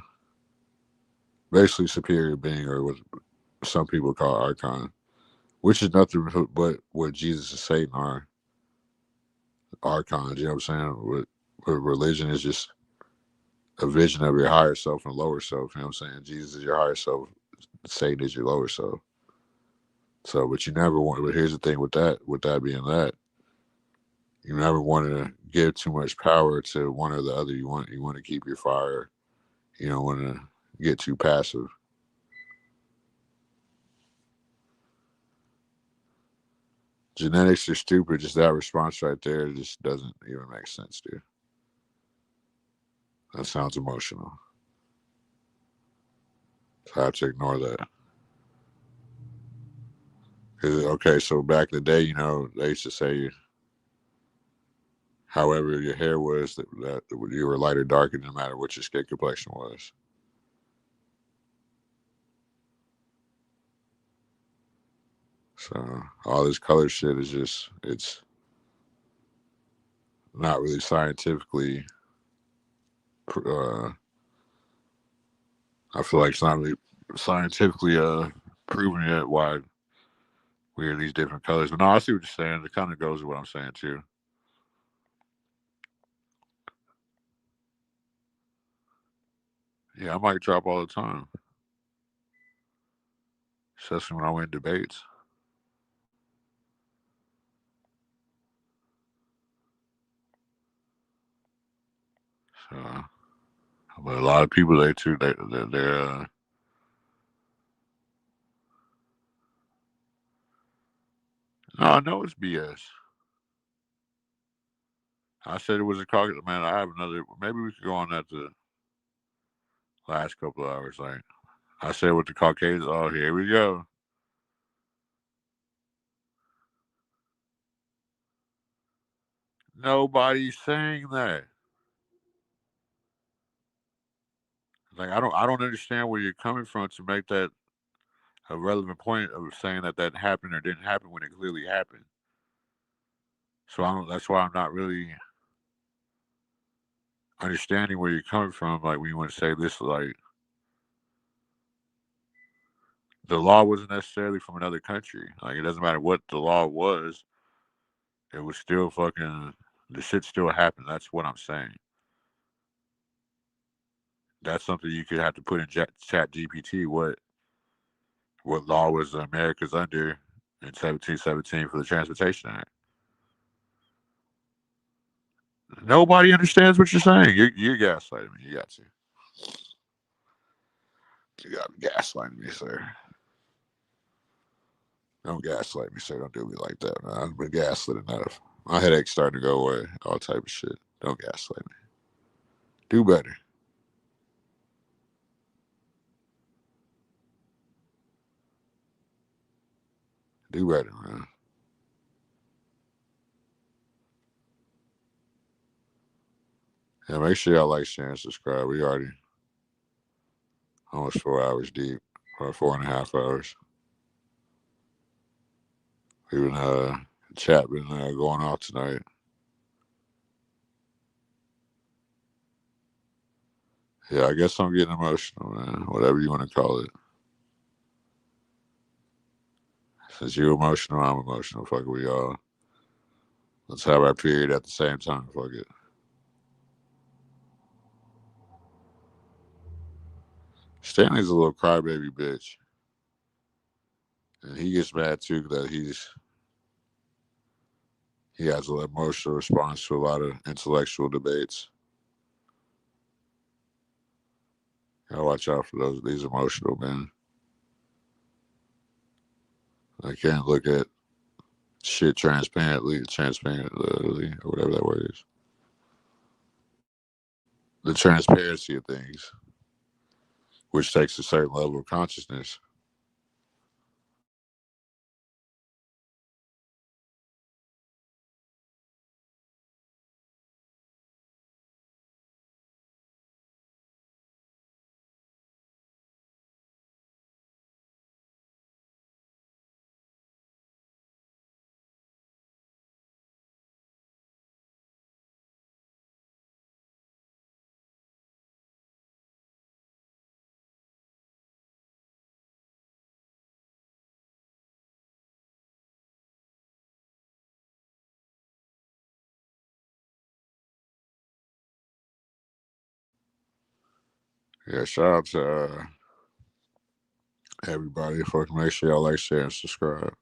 basically superior being, or what some people call Archon, which is nothing but what Jesus and Satan are. Archons, you know what I'm saying? What religion is just a vision of your higher self and lower self. You know what I'm saying? Jesus is your higher self. Satan is your lower self. So, but you never want. But here's the thing with that. With that being that, you never want to give too much power to one or the other. You want to keep your fire. You don't want to get too passive. Genetics are stupid. Just that response right there just doesn't even make sense, dude. That sounds emotional. So I have to ignore that. Okay, so back in the day, you know, they used to say, however your hair was, that you were light or dark, no matter what your skin complexion was. So all this color shit is just, it's not really scientifically. I feel like it's not really scientifically proven yet why we're these different colors. But no, I see what you're saying. It kind of goes with what I'm saying too. Yeah, I mic drop all the time, especially when I win debates. So, but a lot of people they too they're No, I know it's BS. I said it was a Caucasian. Man, I have another. Maybe we could go on that the last couple of hours. Like I said with the Caucasians. Oh, here we go. Nobody's saying that. Like I don't understand where you're coming from to make that a relevant point of saying that that happened or didn't happen when it clearly happened. So I don't. That's why I'm not really understanding where you're coming from. Like when you want to say this, like the law wasn't necessarily from another country. Like it doesn't matter what the law was, it was still fucking the shit still happened. That's what I'm saying. That's something you could have to put in Chat GPT. What law was America's under in 1717 for the Transportation Act? Nobody understands what you're saying. You're gaslighting me. You got to. You got to gaslight me, sir. Don't gaslight me, sir. Don't do me like that, man. I've been gaslit enough. My headache's starting to go away. All type of shit. Don't gaslight me. Do better. Do better, man. Yeah, make sure y'all like, share, and subscribe. We already almost 4 hours deep, or 4.5 hours. Even chat been going off tonight. Yeah, I guess I'm getting emotional, man. Whatever you want to call it. Since you're emotional, I'm emotional. Fuck it, we all. Let's have our period at the same time. Fuck it. Stanley's a little crybaby bitch. And he gets mad too that he has an emotional response to a lot of intellectual debates. Gotta watch out for these emotional men. I can't look at shit transparently, or whatever that word is. The transparency of things, which takes a certain level of consciousness. Yeah, shout out to everybody. Fucking make sure y'all like, share, and subscribe.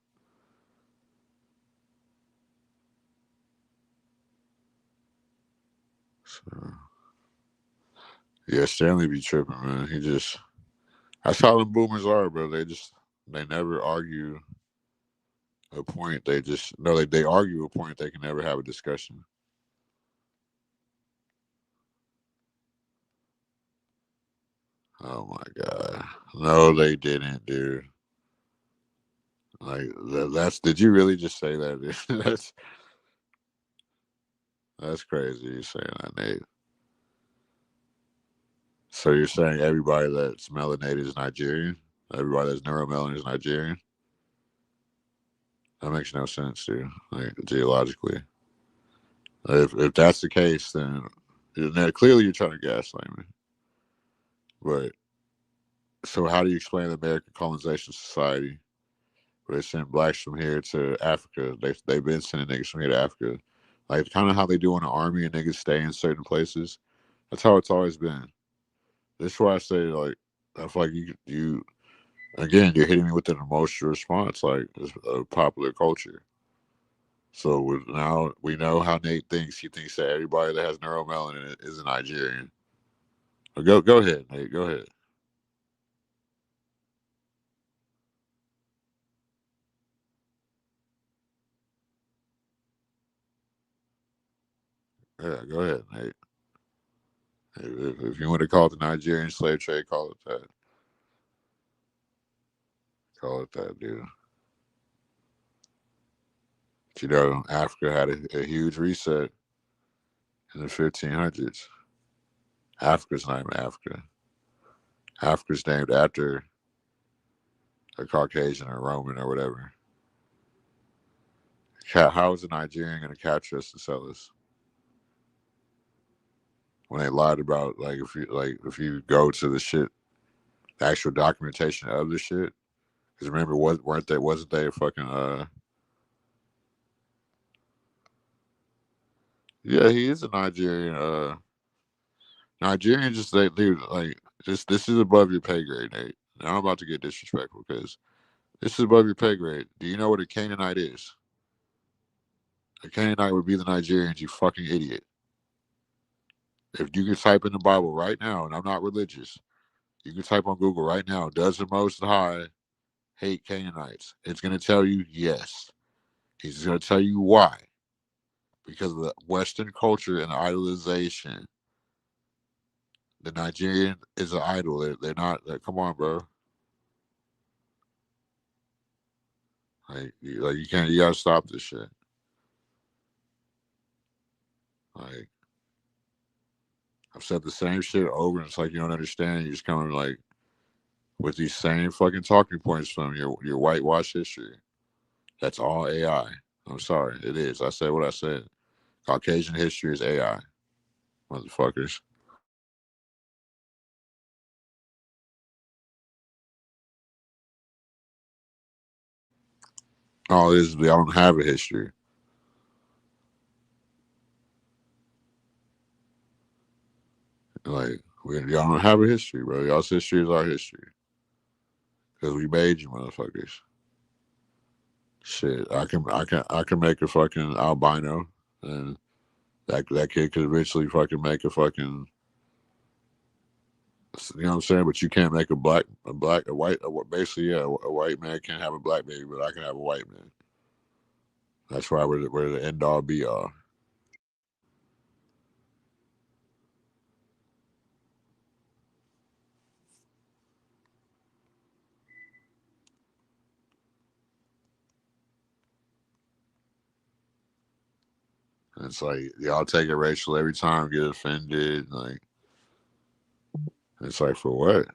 So, yeah, Stanley be tripping, man. That's how the boomers are, bro. They never argue a point. They just, no, they argue a point. They can never have a discussion. Oh my God. No, they didn't, dude. Like, did you really just say that, dude? That's crazy you saying that, Nate. So you're saying everybody that's melanated is Nigerian? Everybody that's neuromelanin is Nigerian? That makes no sense, dude. Like geologically, if that's the case, then clearly you're trying to gaslight me. But so how do you explain the American colonization society where they send blacks from here to Africa? They've been sending niggas from here to Africa, like kind of how they do in the army and niggas stay in certain places. That's how it's always been. This is why I say like I feel like you again you're hitting me with an emotional response like it's a popular culture. So now we know how Nate thinks. He thinks that everybody that has neuromelanin is a Nigerian. Go ahead, Nate. Go ahead. Yeah, go ahead. Hey, if you want to call it the Nigerian slave trade, call it that. Call it that, dude. But, you know, Africa had a huge reset in the 1500s. Africa's not even Africa. Africa's named after a Caucasian or Roman or whatever. How is a Nigerian going to capture us to sell us? When they lied about if you go to the shit, the actual documentation of the shit. Because remember, wasn't they a fucking yeah, he is a Nigerian. Nigerian just they like this is above your pay grade, Nate. Now I'm about to get disrespectful because this is above your pay grade. Do you know what a Canaanite is? A Canaanite would be the Nigerians, you fucking idiot. If you can type in the Bible right now, and I'm not religious, you can type on Google right now, does the Most High hate Canaanites? It's going to tell you yes. He's going to tell you why. Because of the Western culture and idolization. The Nigerian is an idol. They're not, come on, bro. You can't, you got to stop this shit. Like, I've said the same shit over, and it's like you don't understand. You just kind of like with these same fucking talking points from your whitewash history. That's all AI. I'm sorry, it is. I said what I said. Caucasian history is AI, motherfuckers. All it is y'all don't have a history. Like y'all don't have a history, bro. Y'all's history is our history because we made you, motherfuckers. Shit, I can make a fucking albino, and that kid could eventually fucking make a fucking. You know what I'm saying? But you can't make a white, basically, yeah, a white man can't have a black baby, but I can have a white man. That's why we're the end all be all. It's like y'all take it racial every time, get offended. Like it's like for what?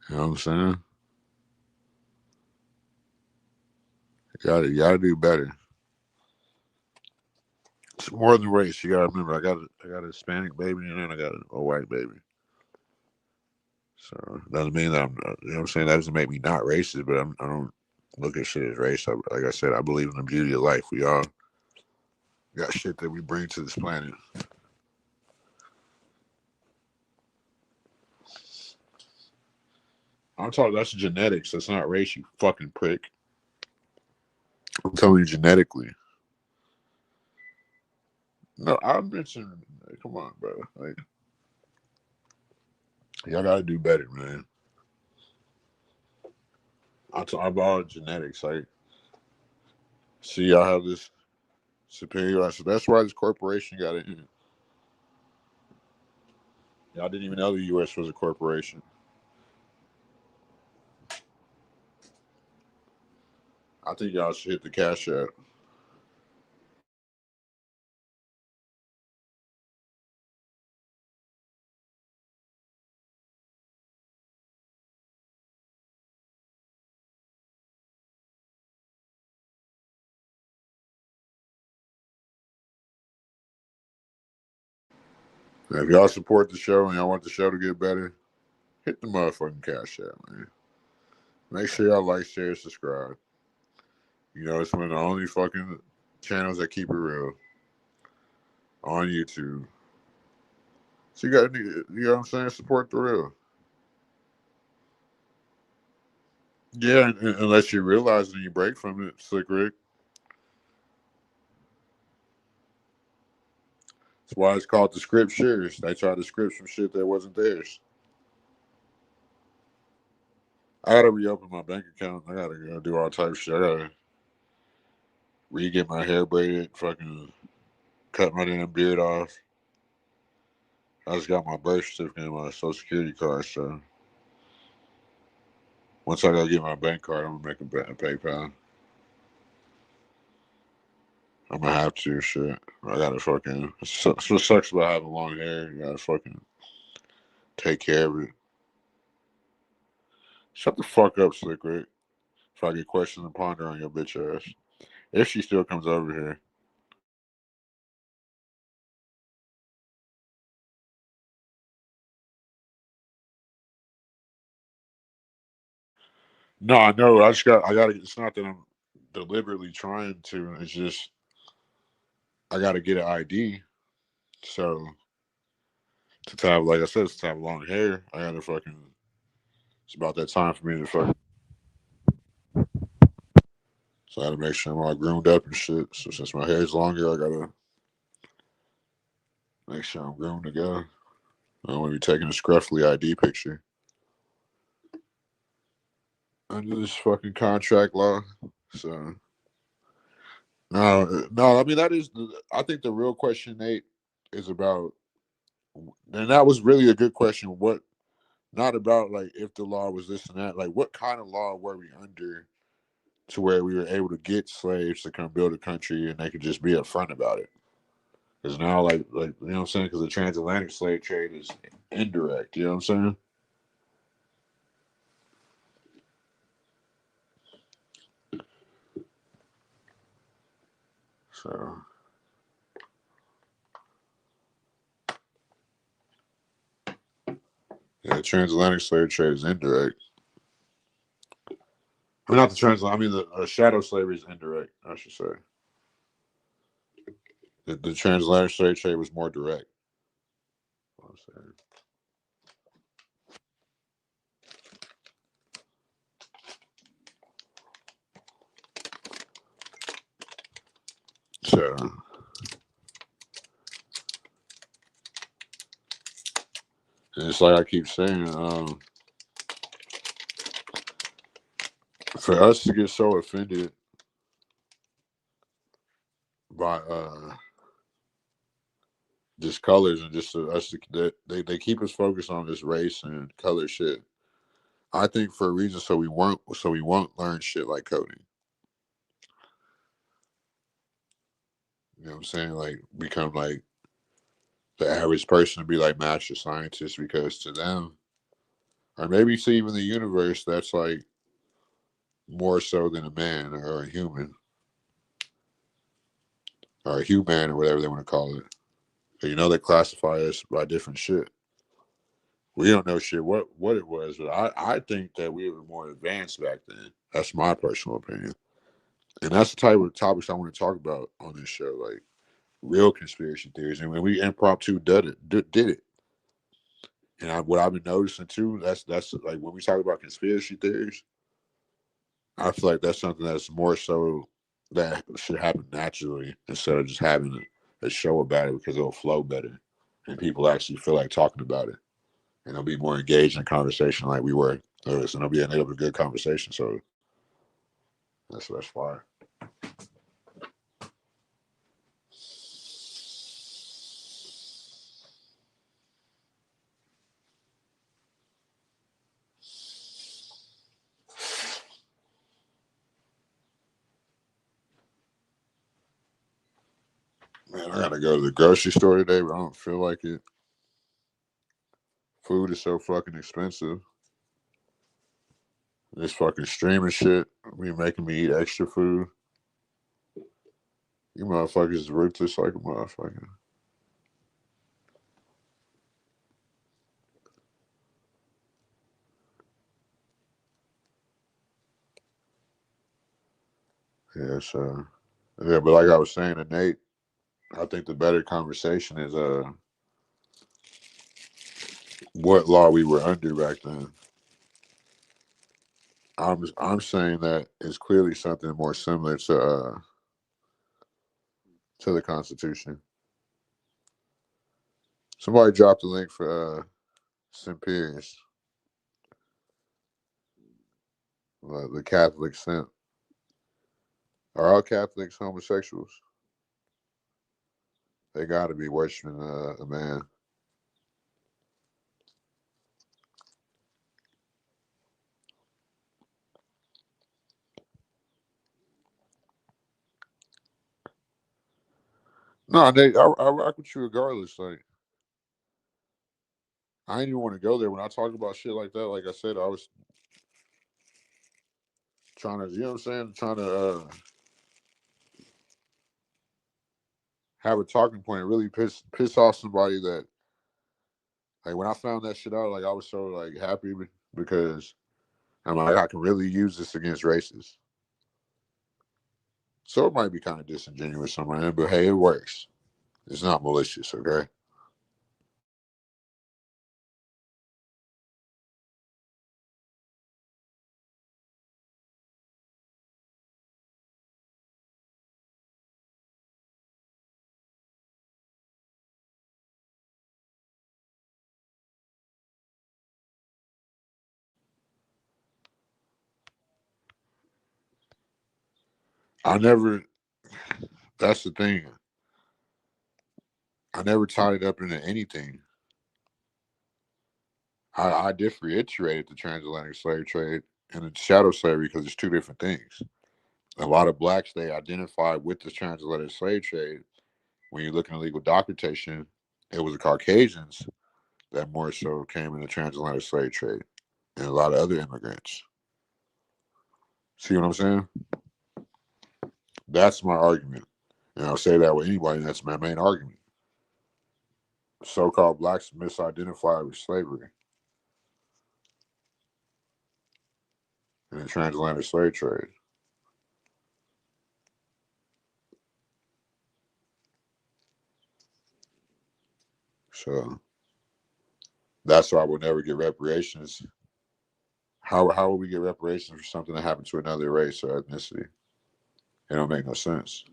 You know what I'm saying? You gotta do better. It's more than race. You gotta remember. I got a Hispanic baby and then I got a white baby. So doesn't mean that I'm. You know what I'm saying? That doesn't make me not racist, but I don't look at shit as race. Like I said, I believe in the beauty of life. We all got shit that we bring to this planet. I'm talking. That's genetics. That's not race. You fucking prick. I'm telling you genetically. No, I mentioned. Come on, bro. Like y'all gotta do better, man. I talk about genetics. Like, see, y'all have this superior. So that's why this corporation got in. Y'all didn't even know the U.S. was a corporation. I think y'all should hit the cash app. Now, if y'all support the show and y'all want the show to get better, hit the motherfucking cash app, man. Make sure y'all like, share, subscribe. You know, it's one of the only fucking channels that keep it real on YouTube. So you know what I'm saying? Support the real. Yeah, unless you realize and you break from it, Slick Rick. That's why it's called the script shares. They tried to script some shit that wasn't theirs. That's why it's called the script shares. They tried to script some shit that wasn't theirs. That's why it's called the script shares. They tried to script some shit that wasn't theirs. That's why it's called the script shares. They tried to script some shit that wasn't theirs. I gotta reopen my bank account. I gotta go do all types of shit. I gotta re-get my hair braided, fucking cut my damn beard off. I just got my birth certificate and my social security card, so once I go get my bank card, I'm gonna make a PayPal. I'm gonna have to, shit. I gotta fucking. That's what sucks about having long hair. You gotta fucking take care of it. Shut the fuck up, Slick Rick. If I get questions and ponder on your bitch ass. If she still comes over here. No, I know. I gotta. It's not that I'm deliberately trying to. It's just I gotta get an ID. So to have, like I said, to have long hair, I gotta fucking. It's about that time for me to fucking. So I gotta make sure I'm all groomed up and shit. So since my hair's longer, I gotta make sure I'm groomed to go. I don't want to be taking a scruffy ID picture under this fucking contract law. So no. I mean that is. I think the real question, Nate, is about. And that was really a good question. What, not about like if the law was this and that. Like what kind of law were we under to where we were able to get slaves to come build a country and they could just be upfront about it? Because now, like you know what I'm saying? Because the transatlantic slave trade is indirect. You know what I'm saying? So yeah, the transatlantic slave trade is indirect. I mean, not the transatlantic. I mean, the shadow slavery is indirect. I should say. The transatlantic slave trade was more direct. I'm saying. So it's like I keep saying, for us to get so offended by just colors and just us they keep us focused on this race and color shit. I think for a reason so we won't learn shit like coding. You know what I'm saying? Like become like the average person to be like master scientists because to them, or maybe to even the universe, that's like more so than a man or a human or a human or whatever they want to call it. But you know they classify us by different shit. We don't know shit what it was, but I think that we were more advanced back then. That's my personal opinion. And that's the type of topics I want to talk about on this show, like real conspiracy theories. And when we impromptu did it. And what I've been noticing too, that's like when we talk about conspiracy theories, I feel like that's something that's more so that should happen naturally instead of just having a show about it because it'll flow better and people actually feel like talking about it and they'll be more engaged in conversation like we were. So it'll be a good conversation. So that's fine. Man, I gotta go to the grocery store today, but I don't feel like it. Food is so fucking expensive. This fucking streaming shit be making me eat extra food. You motherfuckers is ruthless like a motherfucker. Yeah, so yeah, but like I was saying to Nate, I think the better conversation is what law we were under back then. I'm saying that it's clearly something more similar to the Constitution. Somebody dropped a link for Simperius. the Catholic simp. Are all Catholics homosexuals? They got to be worshiping a man. No, I rock with you regardless. Like, I didn't even want to go there when I talk about shit like that. Like I said, I was trying to, you know what I'm saying, trying to have a talking point and really piss off somebody that, like, when I found that shit out, like, I was so like happy because I'm like, I can really use this against racists. So it might be kind of disingenuous on my end, but hey, it works. It's not malicious, okay? I never. That's the thing. I never tied it up into anything. I differentiated the transatlantic slave trade and the chattel slavery because it's two different things. A lot of blacks, they identify with the transatlantic slave trade. When you look in legal documentation, it was the Caucasians that more so came in the transatlantic slave trade and a lot of other immigrants. See what I'm saying? That's my argument. And I'll say that with anybody, and that's my main argument. So-called blacks misidentified with slavery and the transatlantic slave trade. So that's why we'll never get reparations. How will we get reparations for something that happened to another race or ethnicity? It don't make no sense.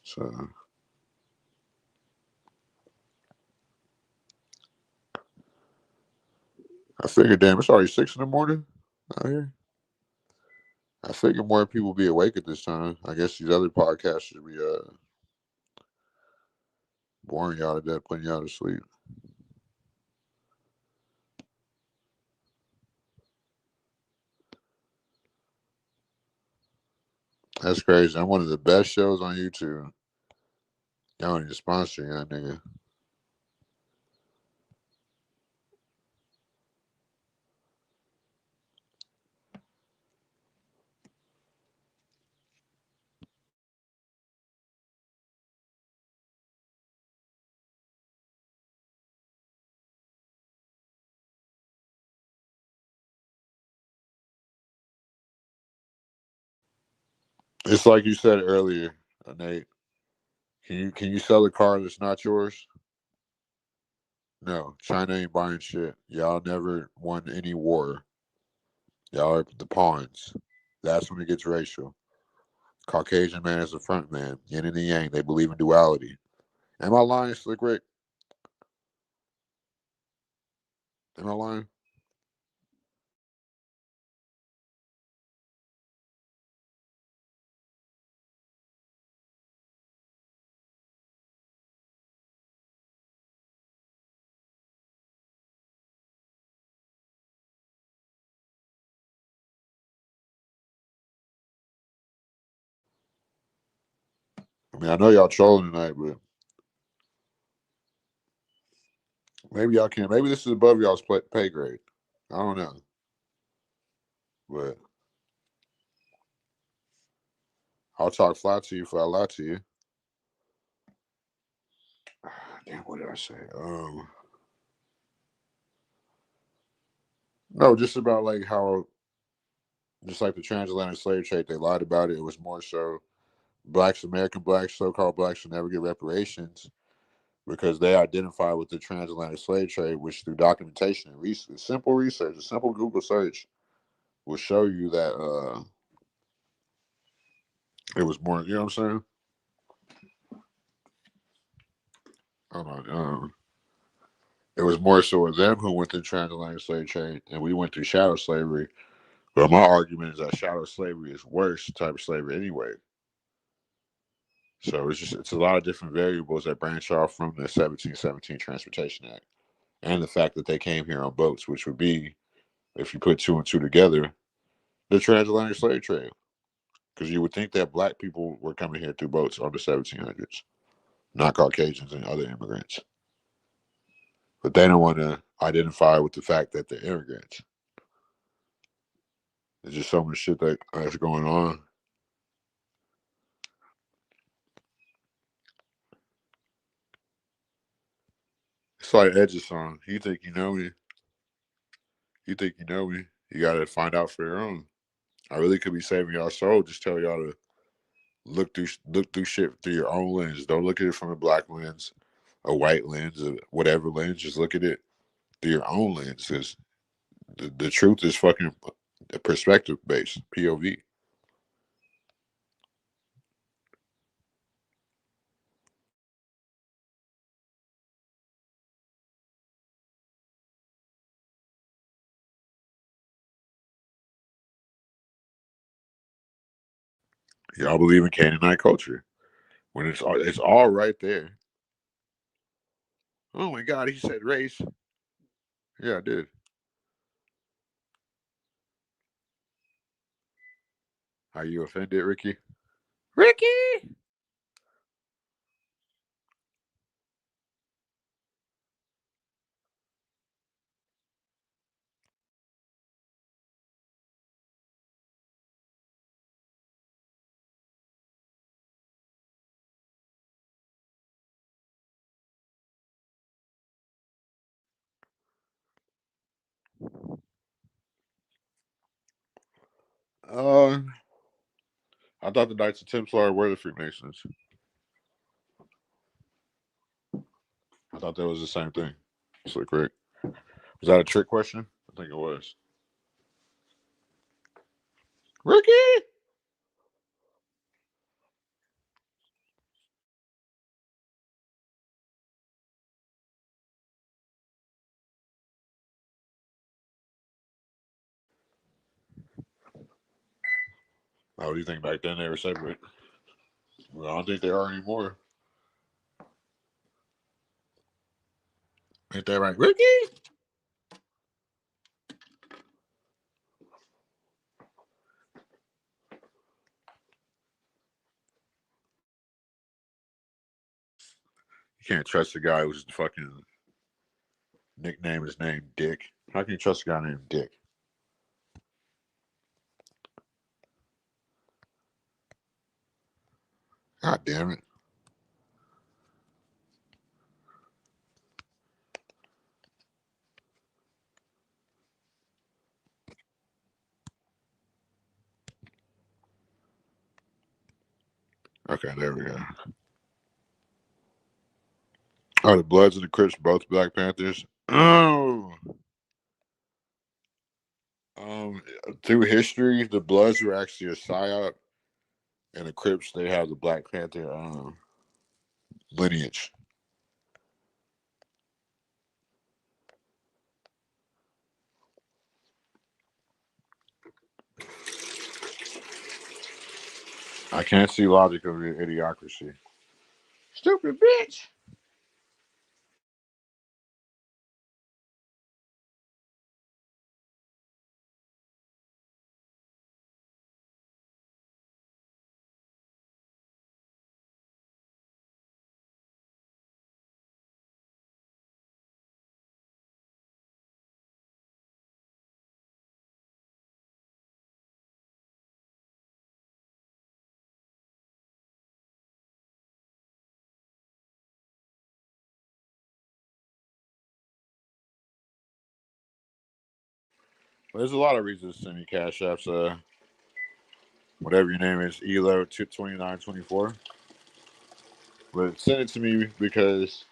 So I figured, damn, it's already 6 in the morning out here. I figured more people be awake at this time. I guess these other podcasts should be boring y'all to death, putting y'all to sleep. That's crazy. I'm one of the best shows on YouTube. Y'all need to sponsor y'all, nigga. It's like you said earlier, Nate. Can you sell a car that's not yours? No, China ain't buying shit. Y'all never won any war. Y'all are the pawns. That's when it gets racial. Caucasian man is the front man. Yin and the yang. They believe in duality. Am I lying, Slick Rick? Am I lying? I mean, I know y'all trolling tonight, but maybe y'all can't. Maybe this is above y'all's pay grade. I don't know. But I'll talk flat to you if I lie to you. Damn, what did I say? No, just about like how, just like the transatlantic slave trade, they lied about it. It was more so blacks, American blacks, so-called blacks, should never get reparations because they identify with the transatlantic slave trade, which through documentation and research, simple research, a simple Google search will show you that it was more. You know what I'm saying? Hold on. It was more so of them who went through transatlantic slave trade, and we went through shadow slavery. But my argument is that shadow slavery is worse type of slavery anyway. So it's a lot of different variables that branch off from the 1717 Transportation Act, and the fact that they came here on boats, which would be, if you put two and two together, the transatlantic slave trade. Because you would think that black people were coming here through boats on the 1700s, not Caucasians and other immigrants. But they don't want to identify with the fact that they're immigrants. There's just so much shit that's going on. It's like Edge's song. You think you know me. You think you know me. You got to find out for your own. I really could be saving y'all soul. Just tell y'all to look through shit through your own lens. Don't look at it from a black lens, a white lens, or whatever lens. Just look at it through your own lens. Because the truth is fucking perspective based, POV. Y'all believe in Canaanite culture when it's all right there. Oh my God, he said race. Yeah, I did. Are you offended, Ricky? Ricky! Uh, I thought the Knights of Templar were the Freemasons. I thought that was the same thing. So correct. Was that a trick question? I think it was. Ricky! Oh, do you think back then they were separate? Well, I don't think they are anymore. Ain't that right, Ricky? You can't trust a guy who's fucking nickname is named Dick. How can you trust a guy named Dick? God damn it. Okay, there we go. Oh, the Bloods and the Crips, both Black Panthers. Oh. Through history, the Bloods were actually a psyop, and the Crips, they have the Black Panther lineage. I can't see logic of the idiocracy. Stupid bitch. There's a lot of reasons to send me cash apps. Whatever your name is, ELO 2924. But send it to me because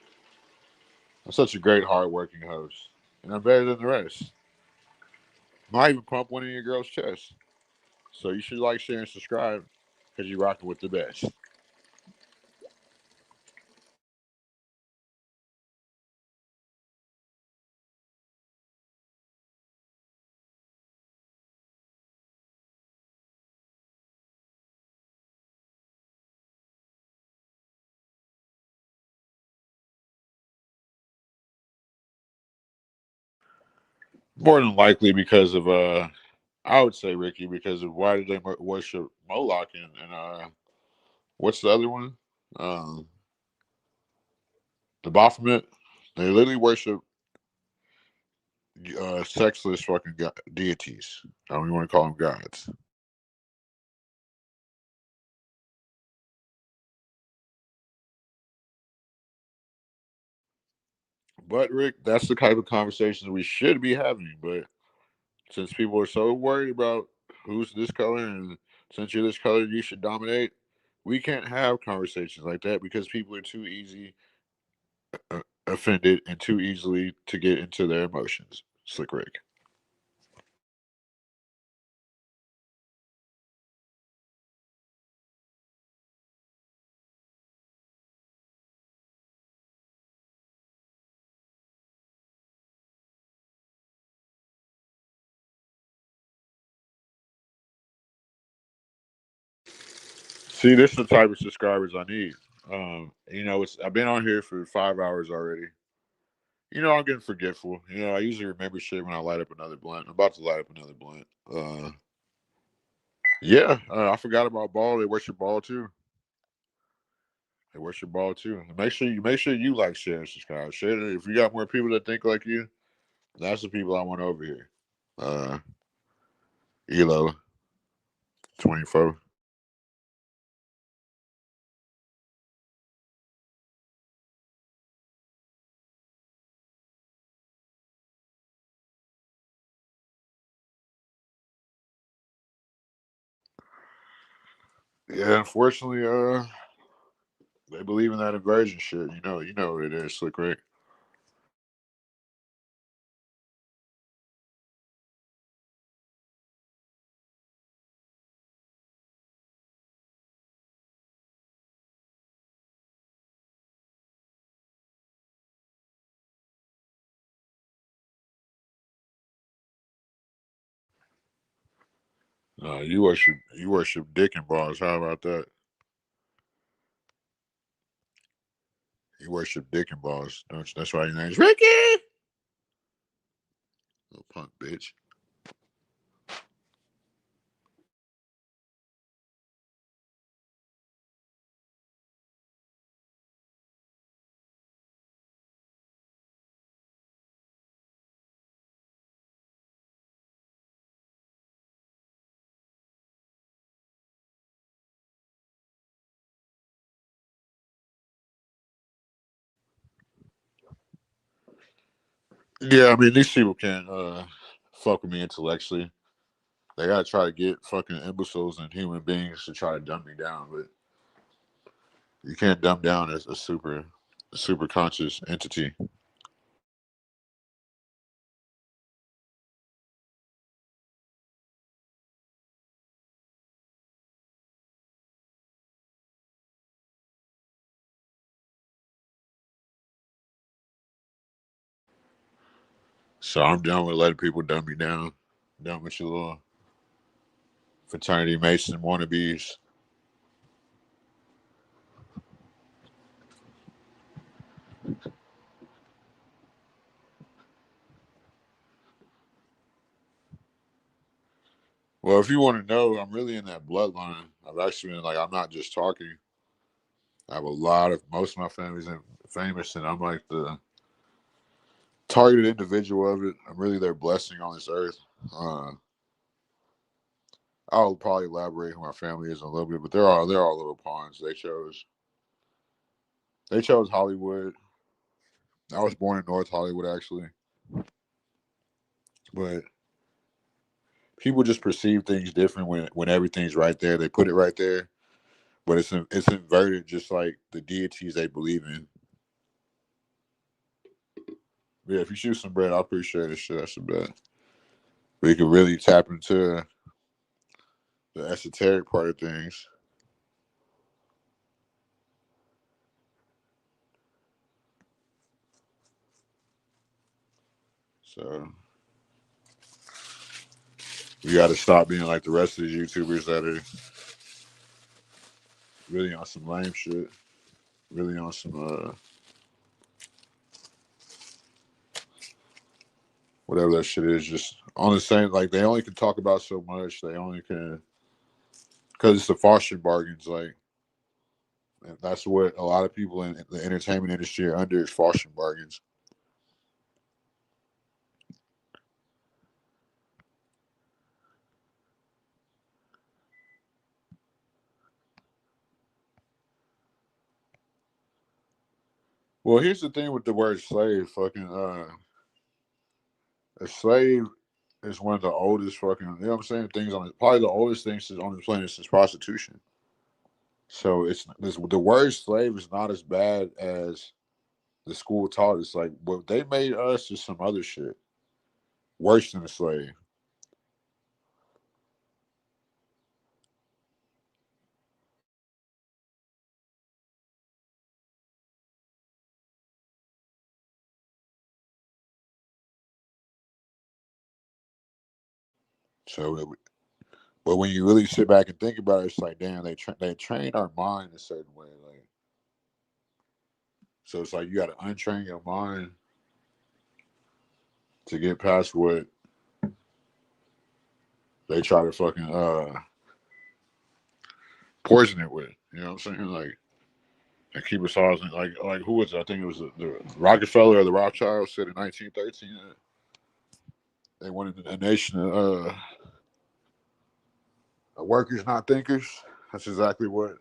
I'm such a great, hardworking host, and I'm better than the rest. Might even pump one in your girl's chest. So you should like, share, and subscribe because you're rocking with the best. More than likely because of I would say Ricky because of why did they worship Moloch and what's the other one? Um, the Baphomet. They literally worship sexless fucking deities. I don't even want to call them gods. But Rick, that's the type of conversations we should be having. But since people are so worried about who's this color and since you're this color, you should dominate, we can't have conversations like that because people are too easy offended and too easily to get into their emotions. Slick Rick. See, this is the type of subscribers I need. I've been on here for 5 hours already. I'm getting forgetful. I usually remember shit when I light up another blunt. I'm about to light up another blunt. Yeah, I forgot about ball. They worship ball too. They worship ball too. Make sure you like, share, and subscribe. Share it. If you got more people that think like you, that's the people I want over here. Uh, Elo 24. Yeah, unfortunately, they believe in that inversion shit. You know what it is, Slick Rick. You worship dick and balls. How about that? You worship dick and balls, don't you? That's why your name's Ricky. Little punk bitch. Yeah, I mean these people can't fuck with me intellectually. They gotta try to get fucking imbeciles and human beings to try to dumb me down, but you can't dumb down as a super conscious entity. So I'm done with letting people dumb me down. Done with your little fraternity Mason wannabes. Well, if you want to know, I'm really in that bloodline. I've actually been like, I'm not just talking. I have most of my family's famous, and I'm like the targeted individual of it. I'm really their blessing on this earth. Uh, I'll probably elaborate who my family is in a little bit, but they're all little pawns. They chose Hollywood. I was born in North Hollywood actually, but people just perceive things different when everything's right there. They put it right there, but it's inverted, just like the deities they believe in. Yeah, if you shoot some bread, I appreciate it. Shit, that's the best. We can really tap into the esoteric part of things. So we got to stop being like the rest of these YouTubers that are really on some lame shit. Really on some whatever that shit is, just on the same. Like they only can talk about so much. They only can because it's the Faustian bargains. Like and that's what a lot of people in the entertainment industry are under is Faustian bargains. Well, here's the thing with the word slave. Fucking a slave is one of the oldest fucking. You know what I'm saying? Things on it. Probably the oldest things on the planet since prostitution. So it's the word slave is not as bad as the school taught us. Like what they made us is some other shit worse than a slave. So, but when you really sit back and think about it, it's like damn, they train our mind a certain way. Like so, it's like you got to untrain your mind to get past what they try to fucking poison it with. You know what I'm saying? Like and keep us all like who was it? I think it was the Rockefeller or the Rothschild said in 1913 that they wanted a nation of workers, not thinkers. That's exactly what.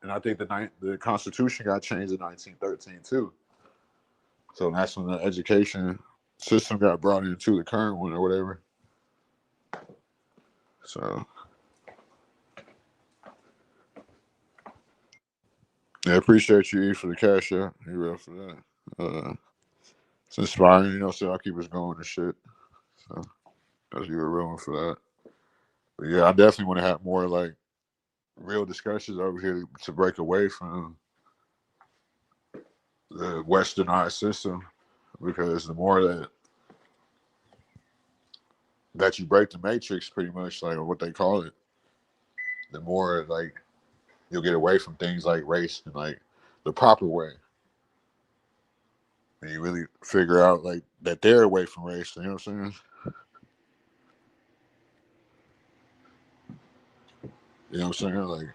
And I think the Constitution got changed in 1913 too. So that's when the education system got brought into the current one or whatever. So yeah, appreciate you E for the cash out. You real for that. It's inspiring, you know, so I'll keep us going and shit. So as you were real for that. But yeah, I definitely want to have more like real discussions over here to break away from the westernized system because the more that you break the matrix pretty much like or what they call it, the more like you'll get away from things like race and like the proper way. And you really figure out like that they're away from race, you know what I'm saying? You know what I'm saying? Like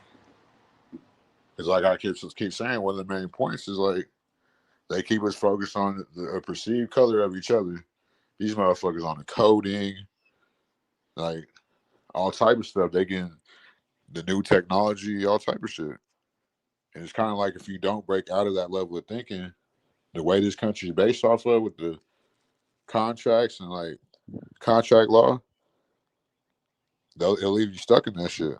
it's like I keep saying one of the main points is like they keep us focused on the perceived color of each other. These motherfuckers on the coding, like all type of stuff. They get the new technology, all type of shit. And it's kind of like if you don't break out of that level of thinking, the way this country is based off of with the contracts and like contract law, it'll leave you stuck in that shit.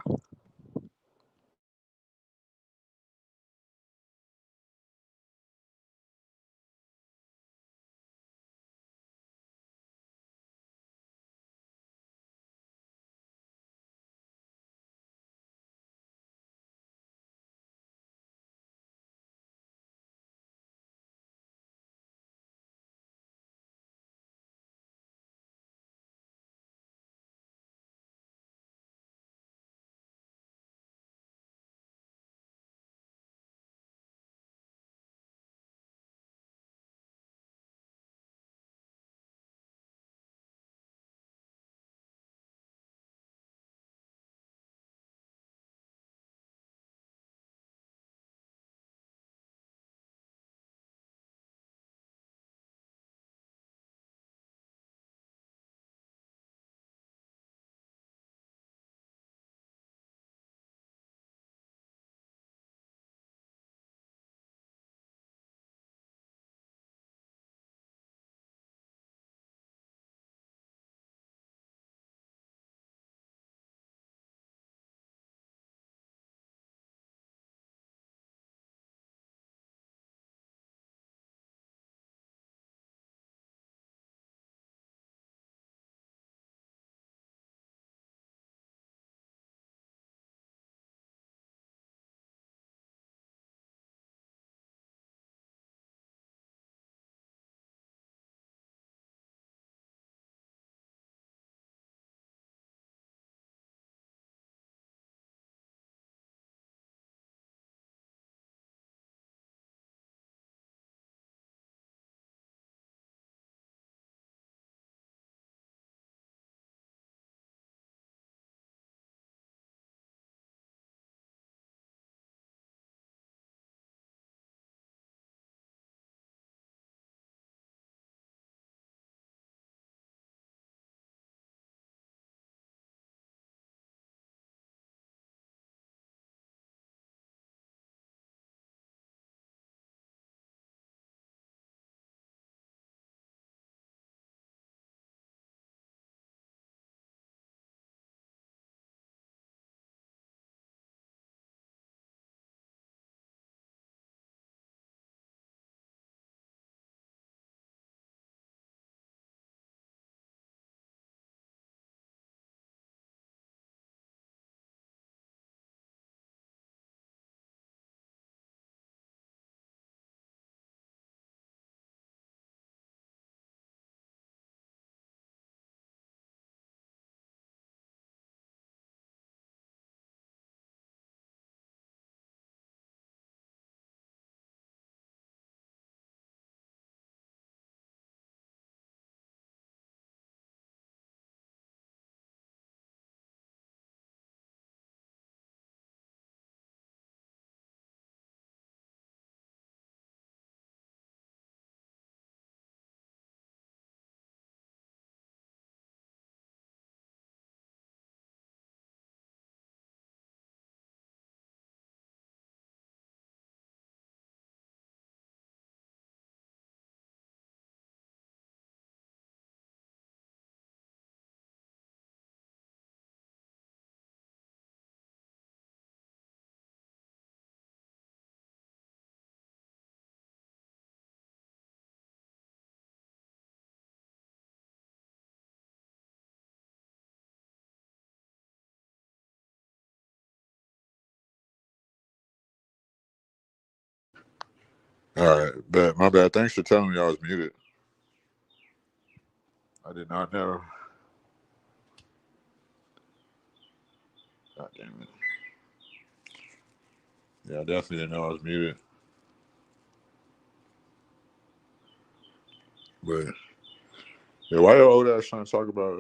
All right, but my bad. Thanks for telling me I was muted. I did not know. God damn it. Yeah, I definitely didn't know I was muted. But yeah, why your old ass trying to talk about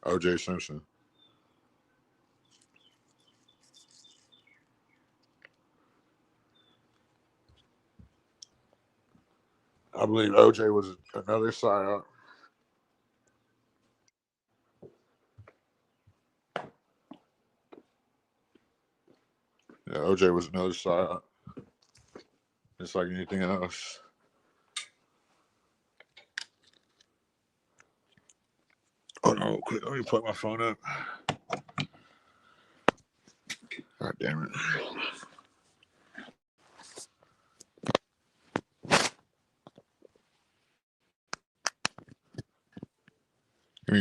O.J. Simpson? I believe O.J. was another psyop. Yeah, O.J. was another psyop. Just like anything else. Hold on, real quick. Let me plug my phone up. God damn it.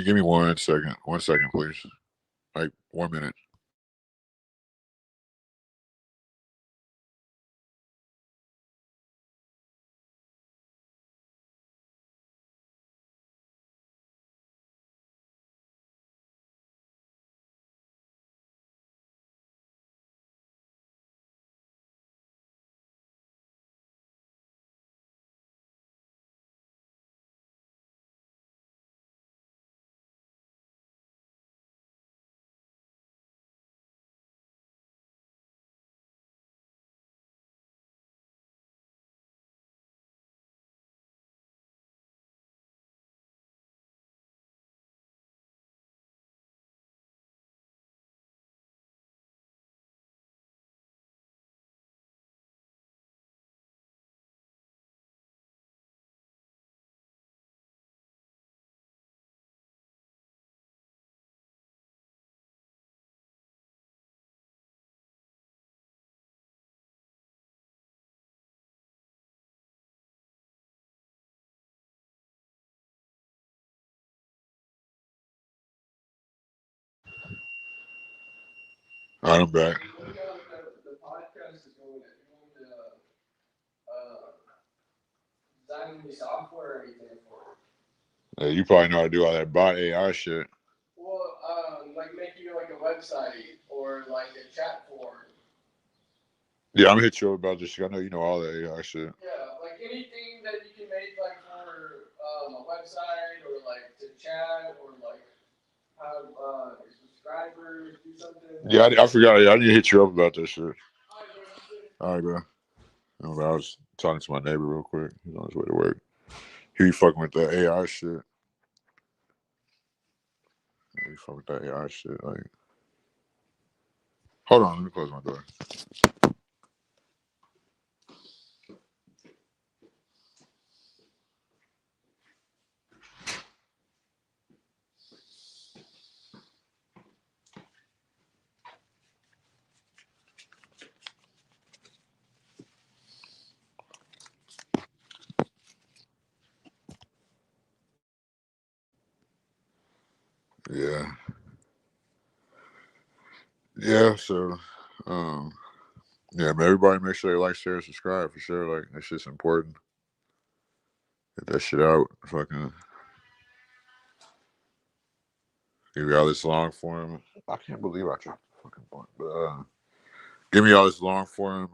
Give me 1 second. 1 second, please. Like 1 minute. All right, I'm back.
The podcast is going to designing the software or anything for it.
You probably know how to do all that bot AI shit.
Well, like making like a website or like a chat forum.
Yeah, I'm gonna hit you up about this. I know you know all that AI shit.
Yeah, like anything that you can make like for a website or like to chat or like have subscribers do something.
Yeah, I forgot. Yeah, I need to hit you up about this shit. All right, bro. I was talking to my neighbor real quick. He's on his way to work. He be fucking with that AI shit. He fucking with that AI shit. Like, hold on, let me close my door. Yeah. Yeah, so yeah, but everybody make sure they like, share, subscribe for sure. Like that shit's important. Get that shit out. Fucking give me all this long form. I can't believe I dropped the fucking point. But give me all this long form,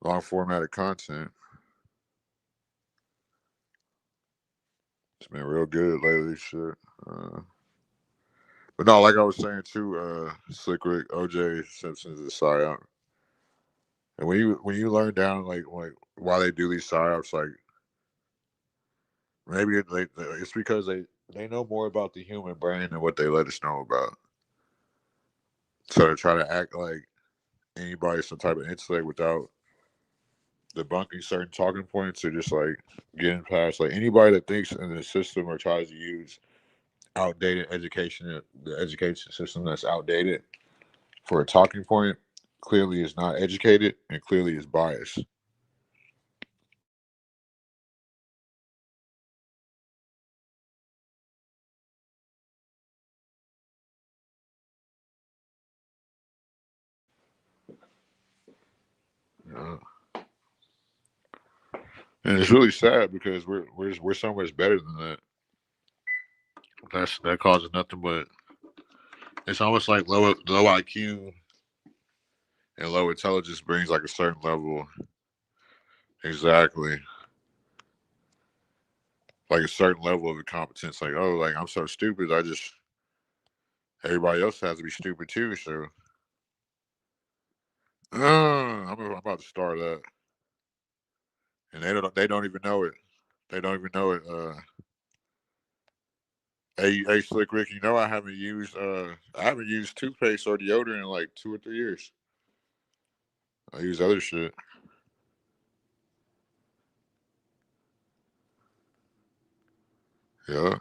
long formatted content. It's been real good lately, shit. But no, like I was saying too, Slick Rick, OJ Simpson's a psyop. And when you learn down like why they do these psyops, like maybe it's because they know more about the human brain than what they let us know about. So to try to act like anybody some type of intellect without debunking certain talking points or just like getting past like anybody that thinks in the system or tries to use outdated education, the education system that's outdated for a talking point, clearly is not educated and clearly is biased. And it's really sad because we're so much better than that. That causes nothing but it's almost like low IQ and low intelligence brings like a certain level, exactly, like a certain level of incompetence. Like, oh, like I'm so stupid. I just everybody else has to be stupid too. So I'm about to start that, and they don't even know it. They don't even know it. Hey, Slick Rick, you know I haven't used toothpaste or deodorant in like 2 or 3 years. I use other shit. Yeah.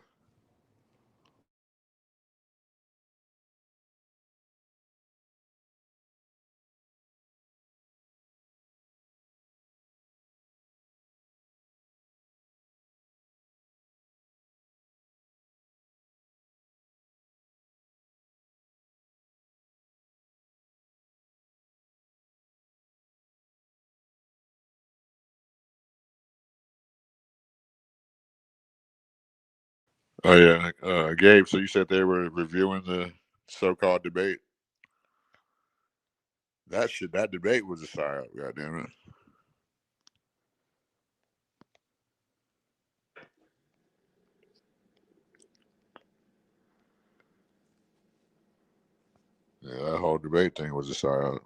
Oh yeah, Gabe. So you said they were reviewing the so-called debate. That debate was a psyop. Goddamn it. Yeah, that whole debate thing was a psyop.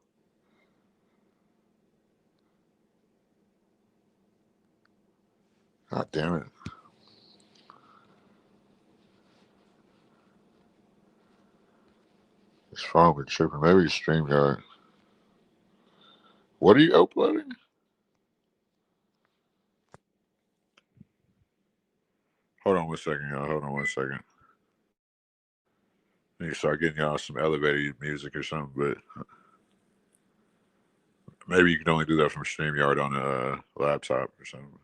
God damn it. This phone been tripping. Maybe it's StreamYard. What are you uploading? Hold on one second, y'all. Hold on one second. I need to start getting y'all some elevated music or something, but maybe you can only do that from StreamYard on a laptop or something.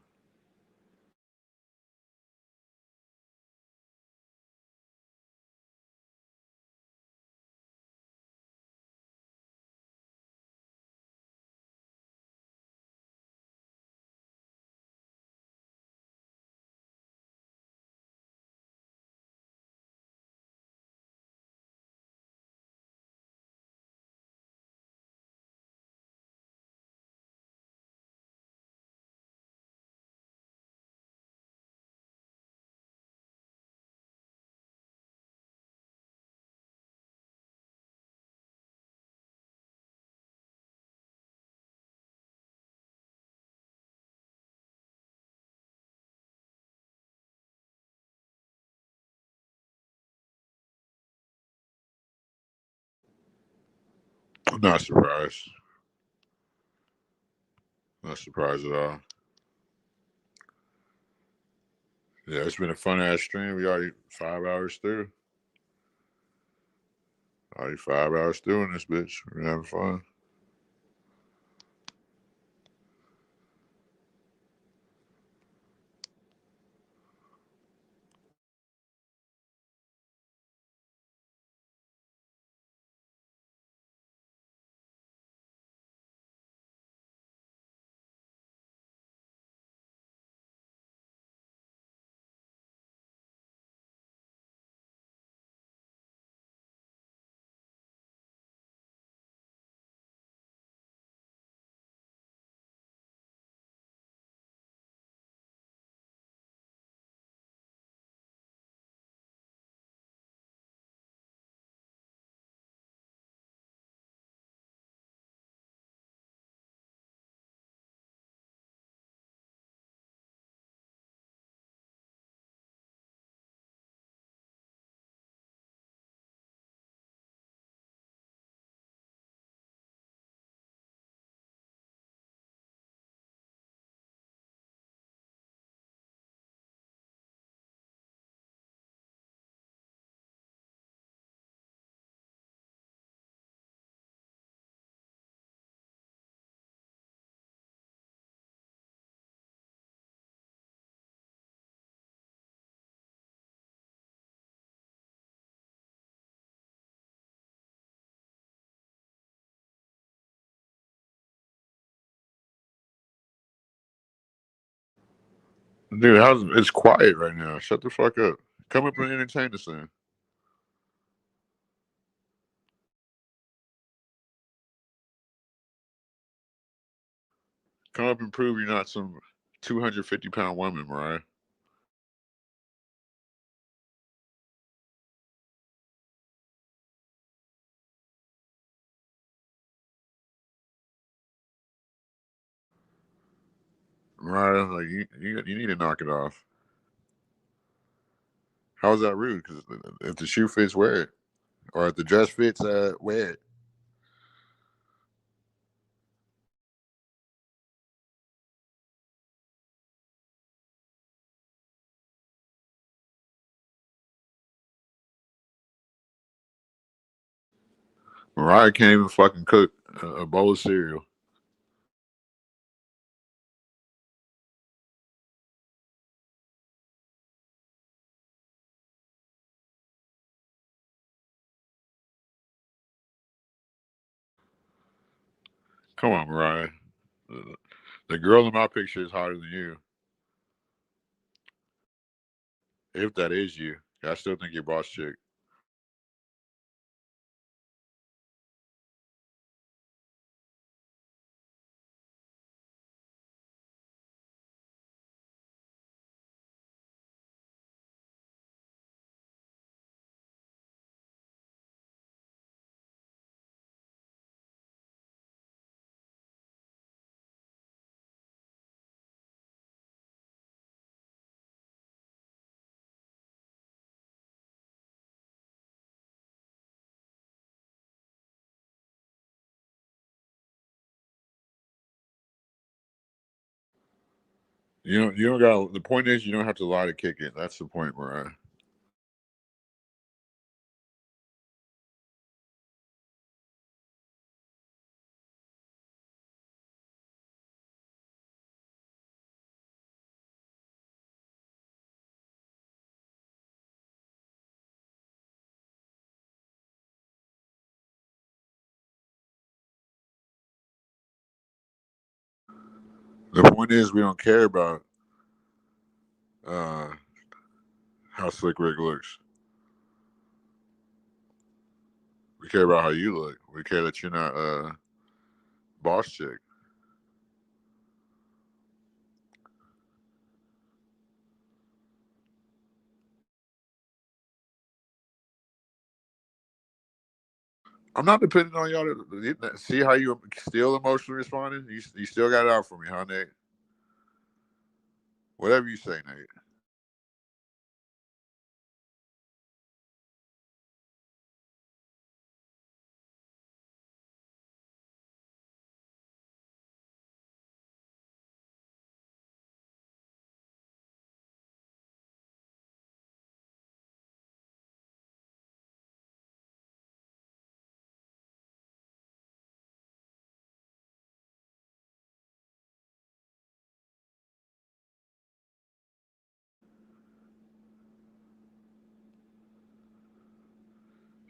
I'm not surprised. Not surprised at all. Yeah, it's been a fun ass stream. We already 5 hours through. Already 5 hours through in this bitch. We're having fun. Dude, it's quiet right now. Shut the fuck up. Come up and entertain us then. Come up and prove you're not some 250-pound woman, Mariah. Mariah, like you need to knock it off. How's that rude? Because if the shoe fits, wear it, or if the dress fits, wear it. Mariah can't even fucking cook a bowl of cereal. Come on, Mariah. The girl in my picture is hotter than you. If that is you, I still think you're boss chick. You don't got. The point is, you don't have to lie to kick it. That's the point, Mariah. The point is, we don't care about uh, how slick Rick looks. We care about how you look. We care that you're not boss chick. I'm not depending on y'all to see how you still emotionally responding. You still got it out for me, huh, Nate? Whatever you say, Nate.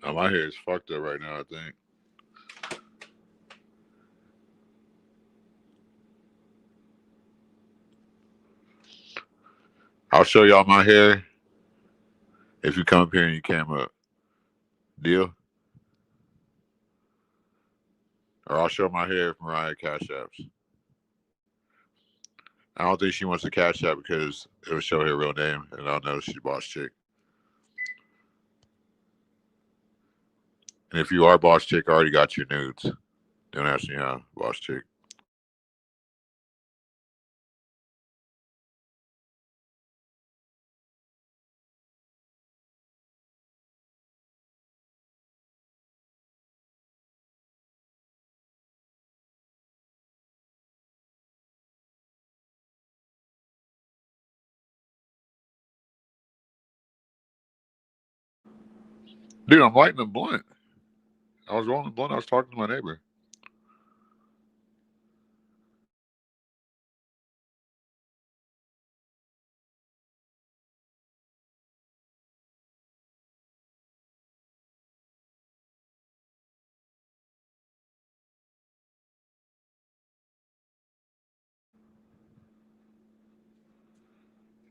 Oh, my hair is fucked up right now, I think. I'll show y'all my hair if you come up here and you cam up. Deal? Or I'll show my hair if Mariah cash apps. I don't think she wants to cash app because it'll show her real name and I'll know she's boss chick. And if you are boss chick, I already got your nudes. Don't ask me how, boss chick. Dude, I'm lighting a blunt. I was rolling the blunt. I was talking to my neighbor.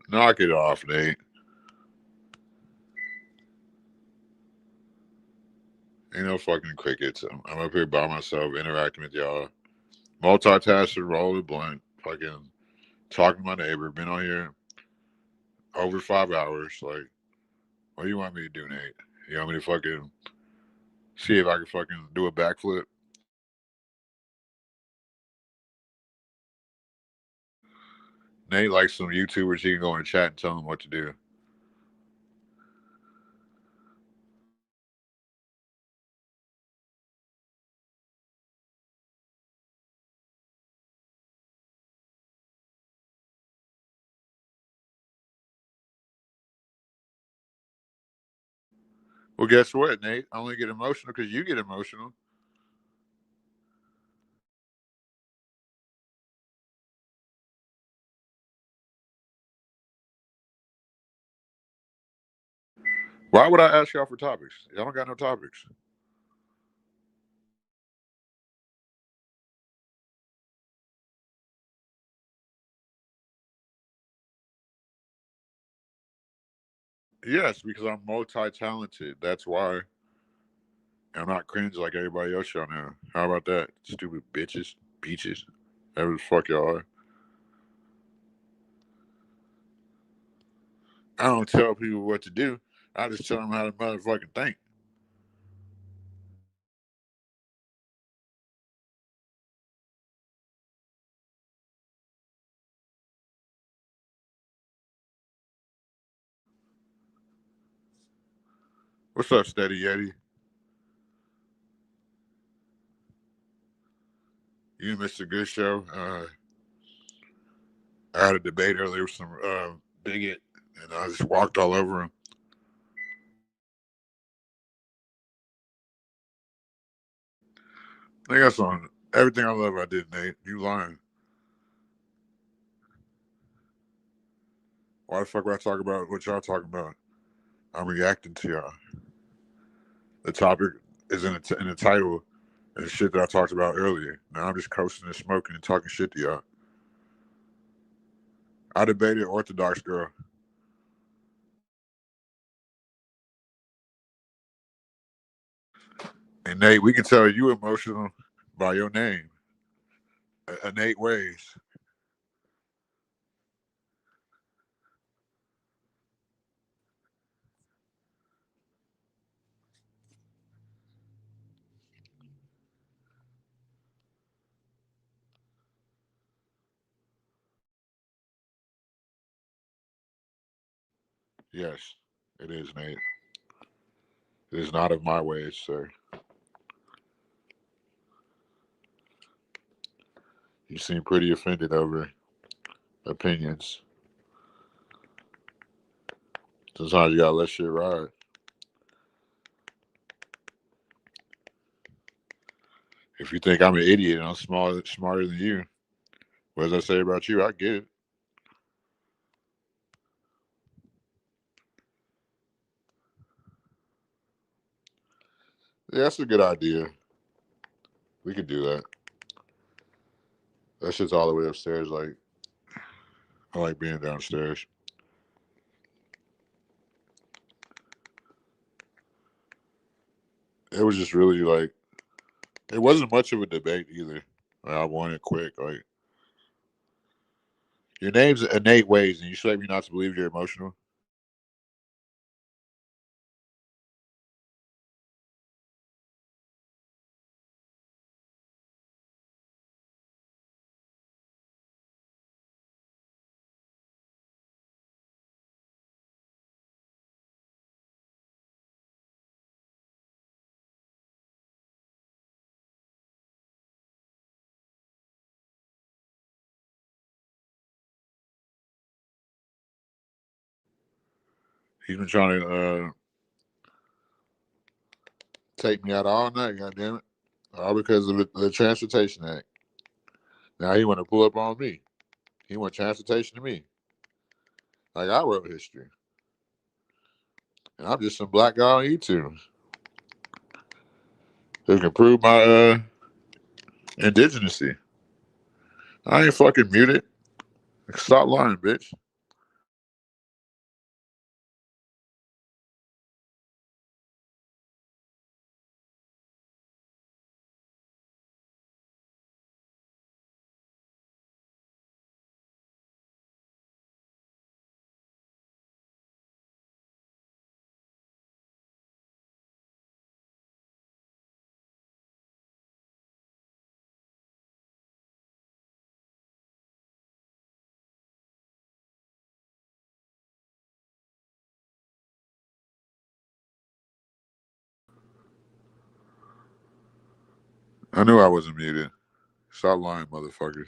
Knock it off, Nate. Ain't no fucking crickets. I'm up here by myself interacting with y'all. Multitasking, roll the blunt, fucking talking to my neighbor. Been on here over 5 hours. Like, what do you want me to do, Nate? You want me to fucking see if I can fucking do a backflip? Nate likes some YouTubers. He can go in the chat and tell them what to do. Well, guess what, Nate? I only get emotional because you get emotional. Why would I ask y'all for topics? Y'all don't got no topics. Yes, because I'm multi-talented. That's why I'm not cringe like everybody else y'all know. How about that? Stupid bitches, beaches, whatever the fuck y'all are. I don't tell people what to do. I just tell them how to motherfucking think. What's up, Steady Yeti? You missed a good show. I had a debate earlier with some bigot, and I just walked all over him. I think that's on everything I love. I did, Nate. You lying? Why the fuck would I talk about what y'all talking about? I'm reacting to y'all. The topic is in the title and the shit that I talked about earlier. Now I'm just coasting and smoking and talking shit to y'all. I debated Orthodox girl. And Nate, we can tell you emotional by your name. Nate Ways. Yes, it is, Nate. It is not of my ways, sir. You seem pretty offended over opinions. Sometimes you gotta let shit ride. If you think I'm an idiot and I'm smarter than you, what does that say about you? I get it. Yeah, that's a good idea. We could do that. That shit's all the way upstairs. Like, I like being downstairs. It was just really like, it wasn't much of a debate either. Like, I won it quick. Like, your name's Innate Ways, and you expect me not to believe you're emotional? He's been trying to take me out all night, goddammit. All because of the Transportation Act. Now he want to pull up on me. He want transportation to me. Like, I wrote history. And I'm just some black guy on YouTube who can prove my indigenousy. I ain't fucking muted. Stop lying, bitch. I knew I wasn't muted. Stop lying, motherfuckers.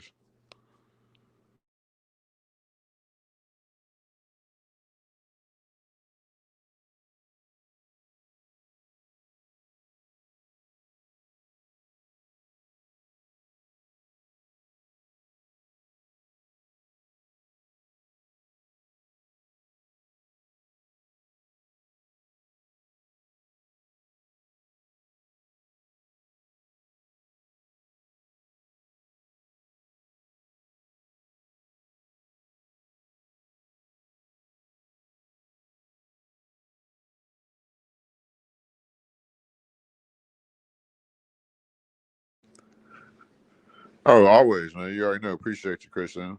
Oh, always, man. You already know. Appreciate you, Christian.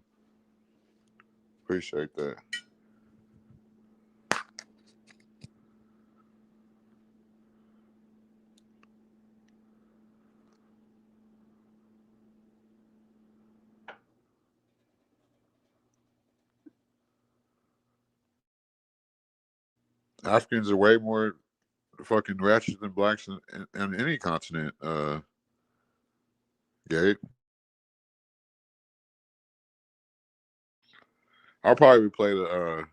Appreciate that. Africans are way more fucking ratchet than blacks in any continent. Gabe. I'll probably play the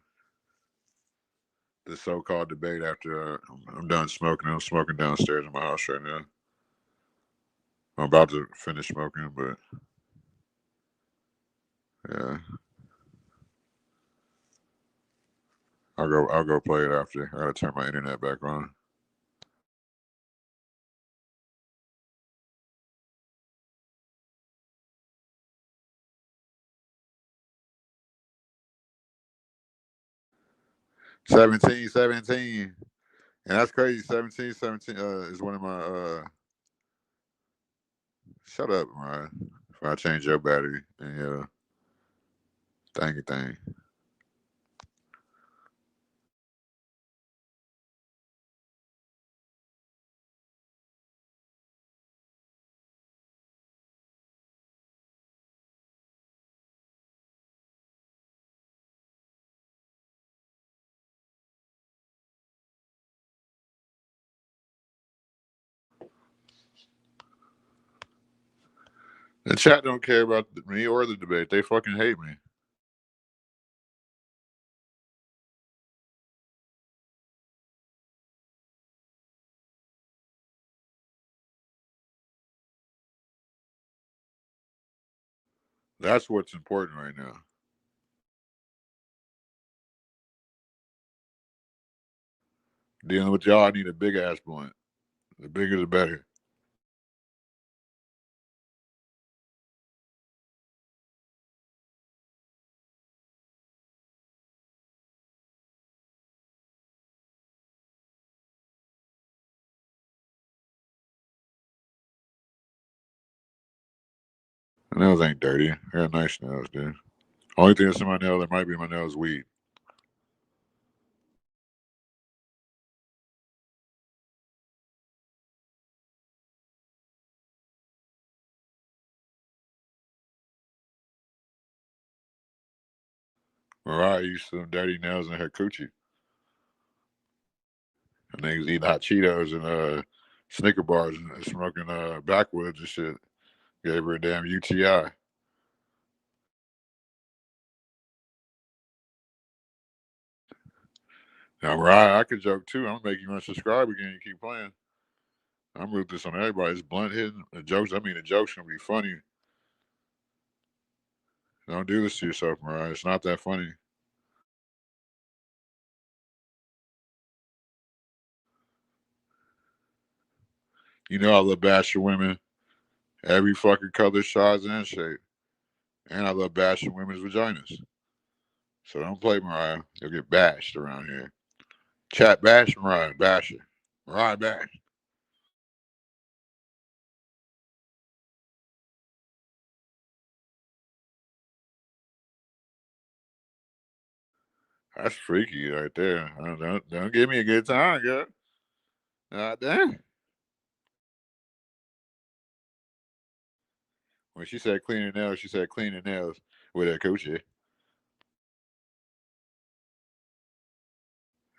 so-called debate after I'm done smoking. I'm smoking downstairs in my house right now. I'm about to finish smoking, but yeah, I'll go play it after. I gotta turn my internet back on. Seventeen, and that's crazy. 17 is one of my. Shut up, Mariah. If I change your battery and your thangy thing. The chat don't care about me or the debate. They fucking hate me. That's what's important right now. Dealing with y'all, I need a big ass blunt. The bigger the better. My nails ain't dirty. I got nice nails, dude. Only thing that's in my nail that might be my nails weed. Mariah used to them dirty nails in her coochie. And niggas eating hot Cheetos and Snicker bars and smoking backwoods and shit. Gave her a damn UTI. Now, Mariah, I could joke too. I'm gonna make you unsubscribe again. You keep playing. I'm ruthless on everybody. It's blunt hitting. The jokes gonna be funny. Don't do this to yourself, Mariah. It's not that funny. You know I love bashing women. Every fucking color, size, and shape. And I love bashing women's vaginas. So don't play Mariah. You'll get bashed around here. Chat bash Mariah. Bash her. Mariah bash. That's freaky right there. Don't give me a good time, girl. Damn. When she said clean her nails, she said clean her nails with her coochie.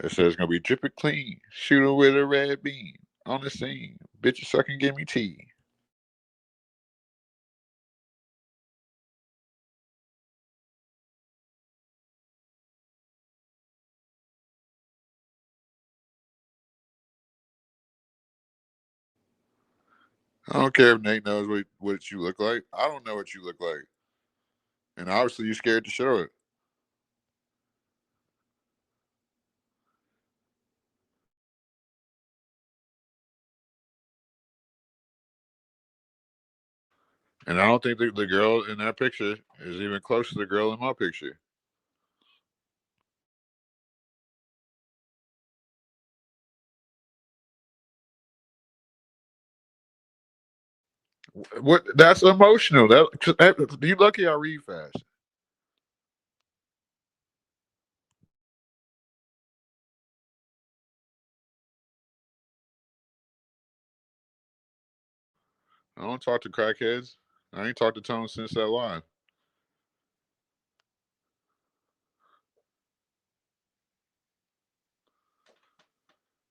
It says it's gonna be dripping clean. Shoot her with a red beam on the scene. Bitch, sucking, give me tea. I don't care if Nate knows what you look like. I don't know what you look like, and obviously you're scared to show it. And I don't think the girl in that picture is even close to the girl in my picture. What? That's emotional. You lucky I read fast. I don't talk to crackheads. I ain't talked to Tone since that line.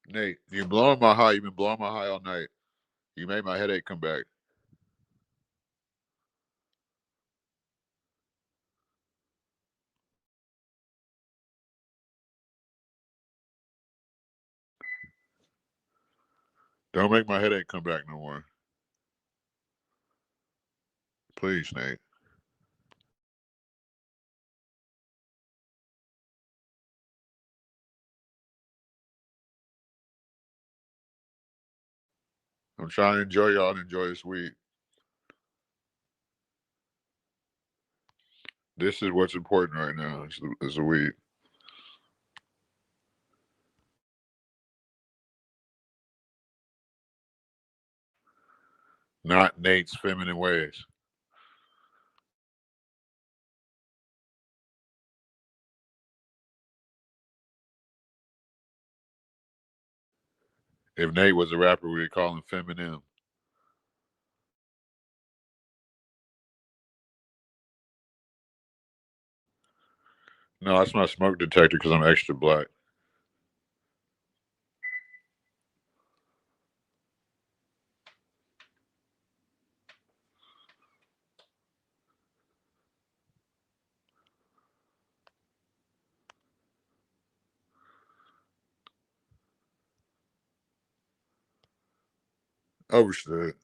Nate, you're blowing my high. You've been blowing my high all night. You made my headache come back. Don't make my headache come back no more. Please, Nate. I'm trying to enjoy y'all and enjoy this week. This is what's important right now. Is the week. Not Nate's feminine ways. If Nate was a rapper, we'd call him Feminism. No, that's my smoke detector because I'm extra black. Overstood.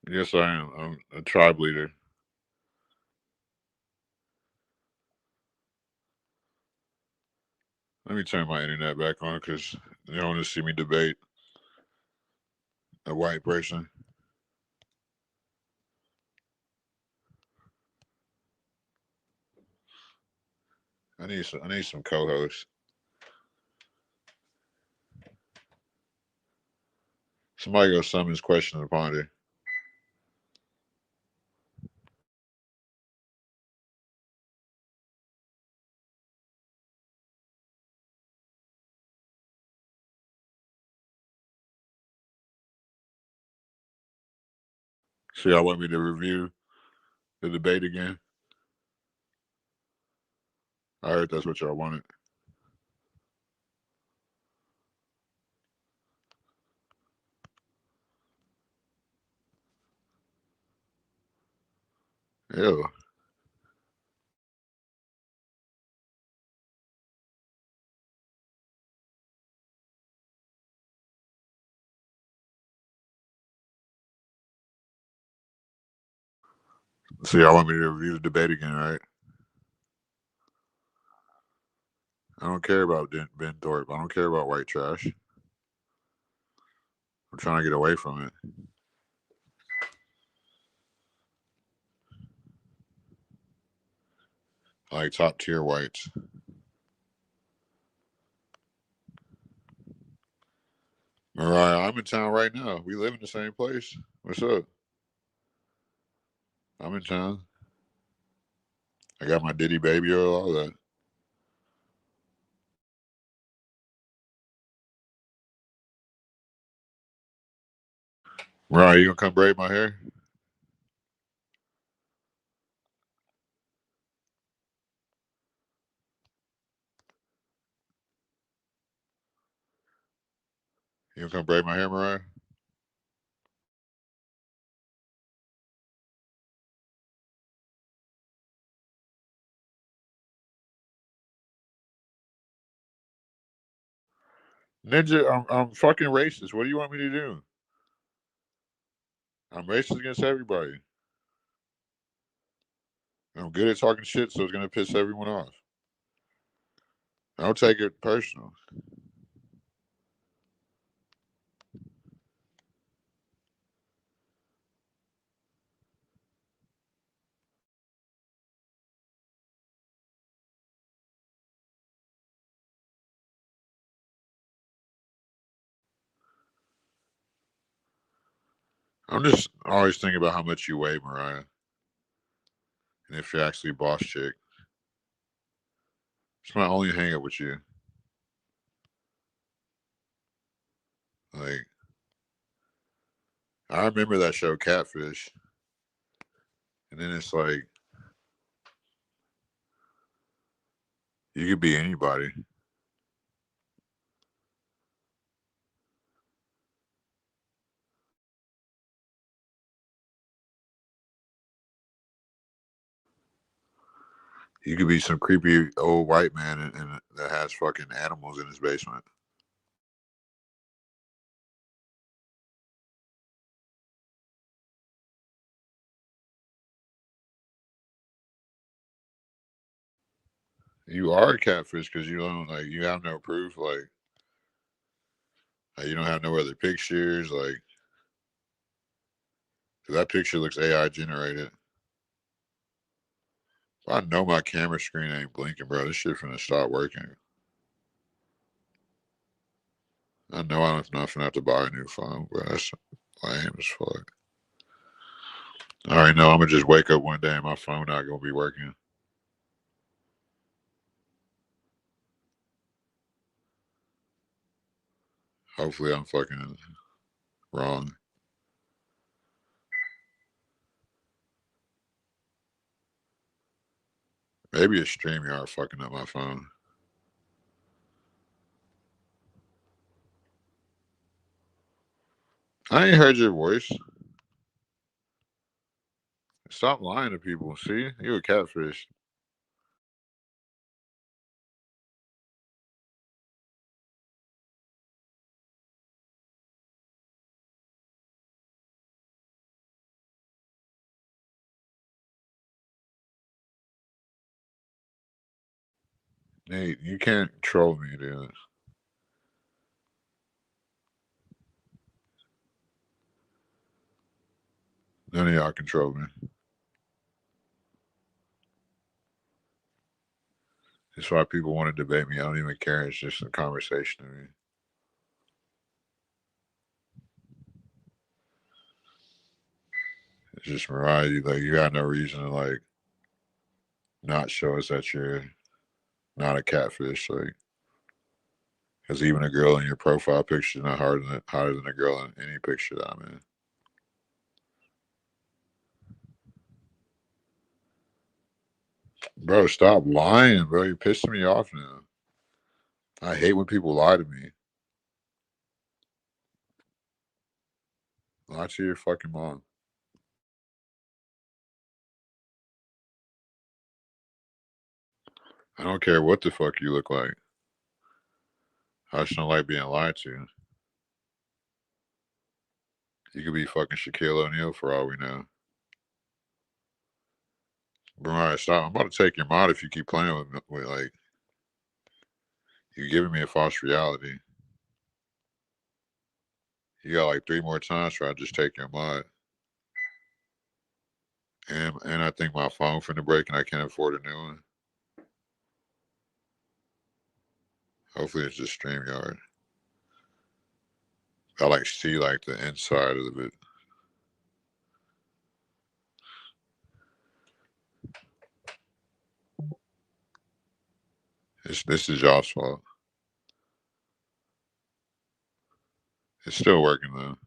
Yes, I am. I'm a tribe leader. Let me turn my internet back on because you don't want to see me debate a white person. I need some co-hosts. Somebody go summons question to ponder. So y'all want me to review the debate again? I heard that's what y'all wanted. Ew. So y'all want me to review the debate again, right? I don't care about Ben Thorpe. I don't care about white trash. I'm trying to get away from it. I like top tier whites. Mariah, I'm in town right now. We live in the same place. What's up? I'm in town. I got my Diddy baby oil, all that. Mariah, you gonna come braid my hair? You gonna come braid my hair, Mariah? Ninja, I'm fucking racist. What do you want me to do? I'm racist against everybody. I'm good at talking shit, so it's gonna piss everyone off. Don't take it personal. I'm just always thinking about how much you weigh, Mariah, and if you're actually a boss chick. It's my only hang up with you. Like, I remember that show Catfish, and then it's like you could be anybody. You could be some creepy old white man and that has fucking animals in his basement. You are a catfish because you don't like you have no proof. Like you don't have no other pictures. Like 'cause that picture looks AI generated. I know my camera screen ain't blinking, bro. This shit finna stop working. I know I'm not finna have to buy a new phone, but that's lame as fuck. I already know I'm gonna just wake up one day and my phone not gonna be working. Hopefully I'm fucking wrong. Maybe it's StreamYard fucking up my phone. I ain't heard your voice. Stop lying to people. See? You a catfish. Nate, you can't troll me, dude. None of y'all control me. That's why people want to debate me. I don't even care. It's just a conversation to me. It's just variety. Like you got no reason to like not show us that you're not a catfish. Like, because even a girl in your profile picture is not harder than a girl in any picture that I'm in. Bro, stop lying, bro. You're pissing me off now. I hate when people lie to me. Lie to your fucking mom. I don't care what the fuck you look like. I just don't like being lied to. You could be fucking Shaquille O'Neal for all we know. Bro, stop. I'm about to take your mod if you keep playing with like, you're giving me a false reality. You got like 3 more times for I just take your mod. And I think my phone finna break and I can't afford a new one. Hopefully it's just StreamYard. I like see like the inside of it. This is y'all's fault. It's still working though.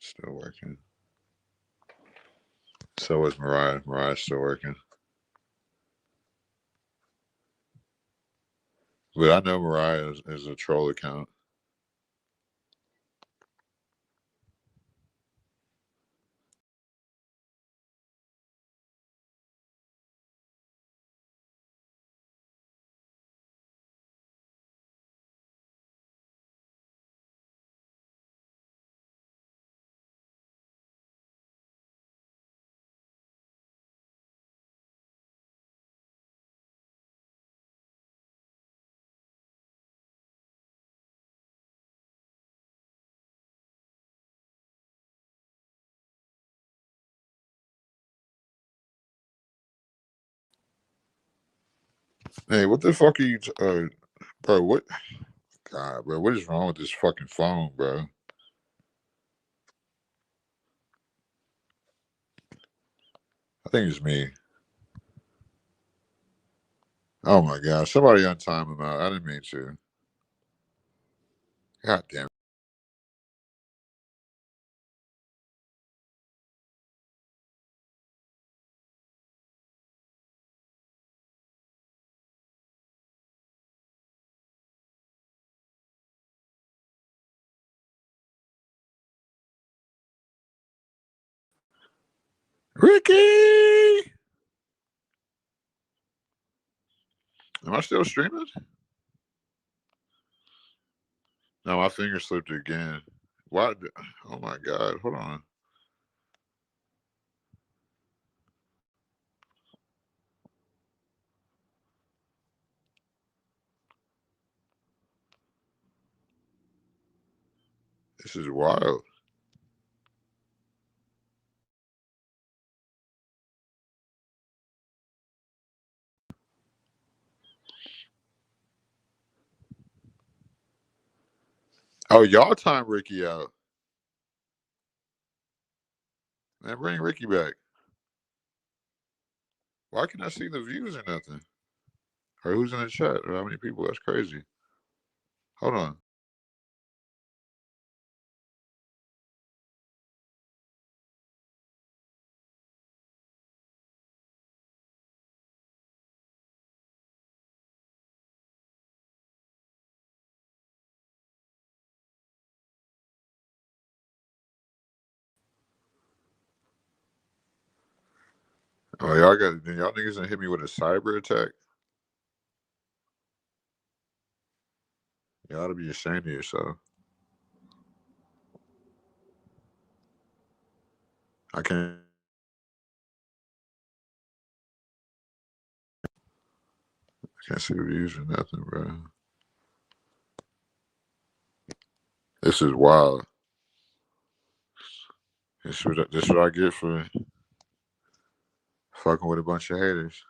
Still working. So is Mariah. Mariah's still working. But I know Mariah is a troll account. Hey, what the fuck are you, bro? What, God, bro? What is wrong with this fucking phone, bro? I think it's me. Oh my God! Somebody untime him out. I didn't mean to. God damn it. Ricky! Am I still streaming? No, my finger slipped again. Why? Oh my God! Hold on. This is wild. Oh, y'all time Ricky out. Man, bring Ricky back. Why can I see the views or nothing? Or who's in the chat? Or how many people? That's crazy. Hold on. Oh, y'all niggas gonna hit me with a cyber attack? You ought to be ashamed of yourself. I can't see the views or nothing, bro. This is wild. This what I get for fucking with a bunch of haters.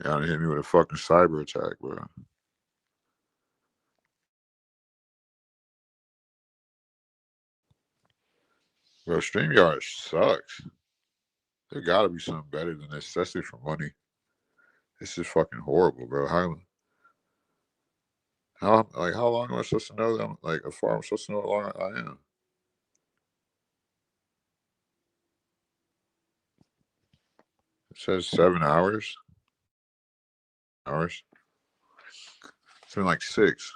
Y'all done hit me with a fucking cyber attack, bro. Bro, StreamYard sucks. There gotta be something better than this, especially for money. This is fucking horrible, bro. How long am I supposed to know that I'm like how far I'm supposed to know how long I am? It says 7 hours. Hours. It's been like 6.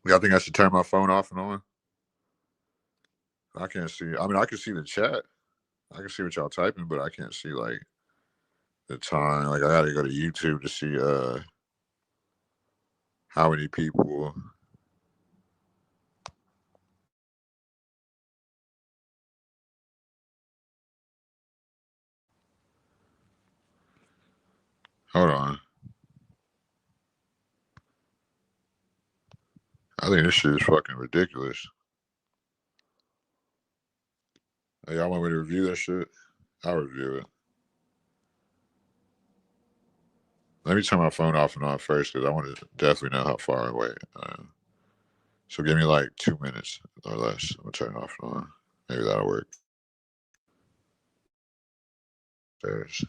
Y'all think I should turn my phone off and on? I can't see. I mean, I can see the chat. I can see what y'all typing, but I can't see like the time. Like I gotta go to YouTube to see how many people. Hold on. I think this shit is fucking ridiculous. Hey, y'all want me to review that shit? I'll review it. Let me turn my phone off and on first because I want to definitely know how far away. So give me like 2 minutes or less. I'm gonna turn it off and on. Maybe that'll work. There's.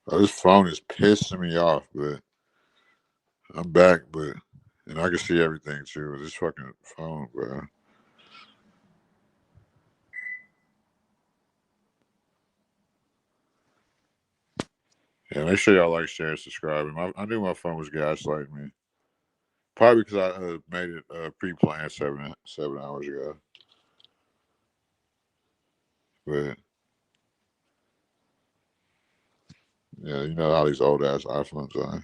Oh, this phone is pissing me off, but I'm back, and I can see everything too with this fucking phone, bro. Yeah, make sure y'all like, share, and subscribe. I knew my phone was gaslighting me. Probably because I made it pre-planned 7 hours ago. But yeah, you know how these old ass iPhones are.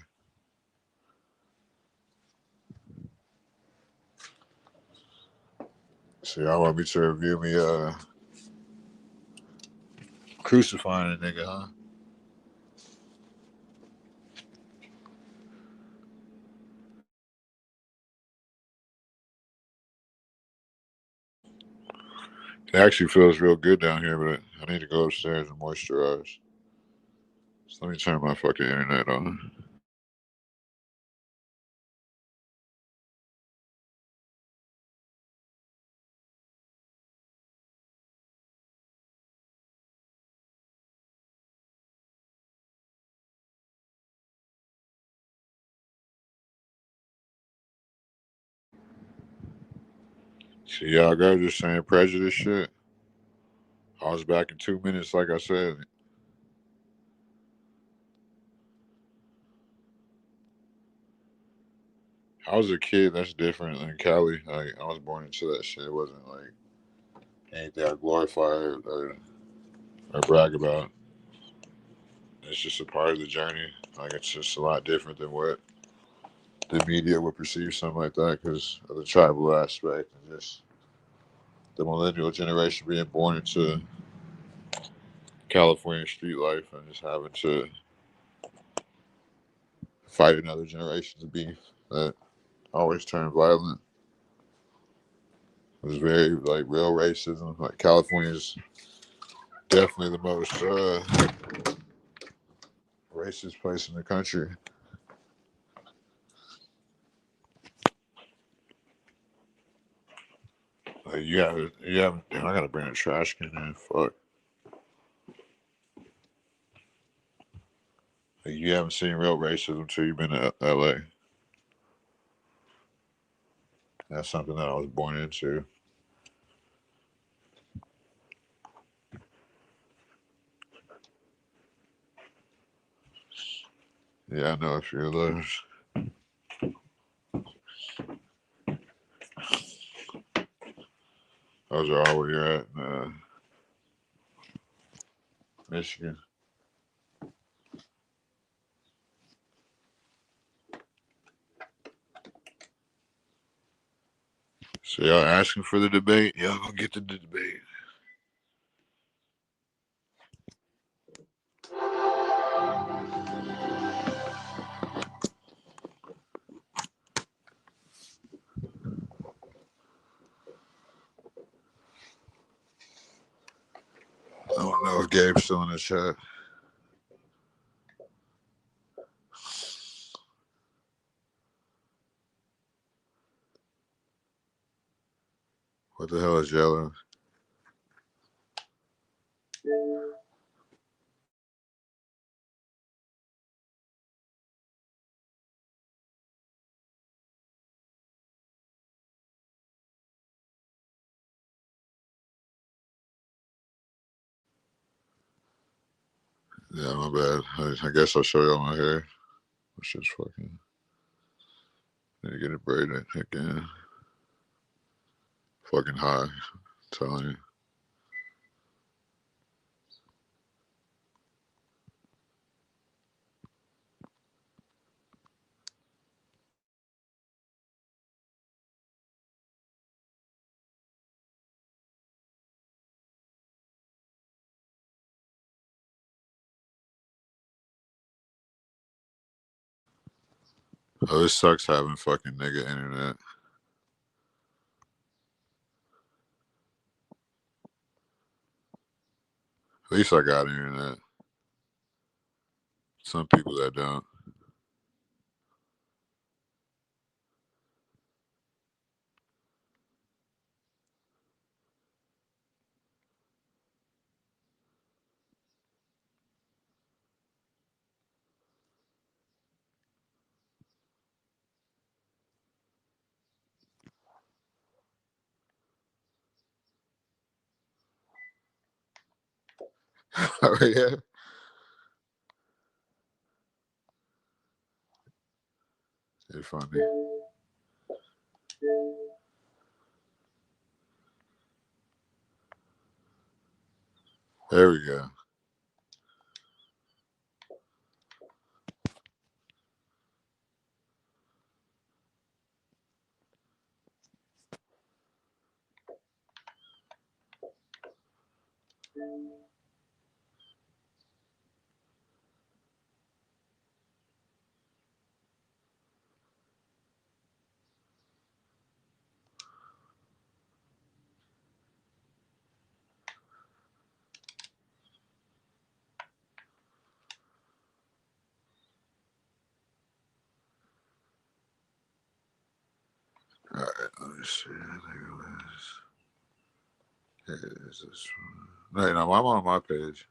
So y'all want me to review me crucifying a nigga, huh? It actually feels real good down here, but I need to go upstairs and moisturize. So let me turn my fucking internet on. See, y'all guys just saying prejudice shit. I was back in 2 minutes, like I said. I was a kid. That's different than Cali. Like I was born into that shit. It wasn't like anything I glorify or brag about. It's just a part of the journey. Like it's just a lot different than what the media would perceive something like that because of the tribal aspect and just the millennial generation being born into California street life and just having to fight another generation of beef that always turned violent. It was very like real racism. Like California's definitely the most racist place in the country. Like you have. Damn, I gotta bring a trash can in. Fuck. Like, you haven't seen real racism until you've been to LA. That's something that I was born into. Yeah, I know a few of those. Those are all where you're at in Michigan. So y'all asking for the debate? Y'all gonna get the debate. I don't know if Gabe's still in the chat. What the hell is yellow? Yeah, my bad. I guess I'll show y'all my hair. It's just fucking. Need to get it braided again. Fucking high. I'm telling you. Oh, this sucks having fucking nigga internet. At least I got internet. Some people that don't. Oh, yeah. It's funny. There we go. All right, let me see. I think it was. It is this one. No, no, I'm on my page.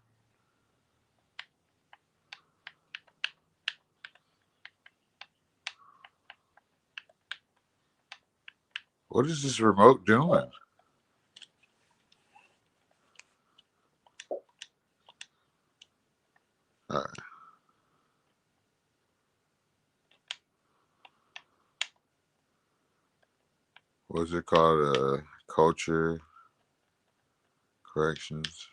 What is this remote doing? All right. What's it called? Culture corrections.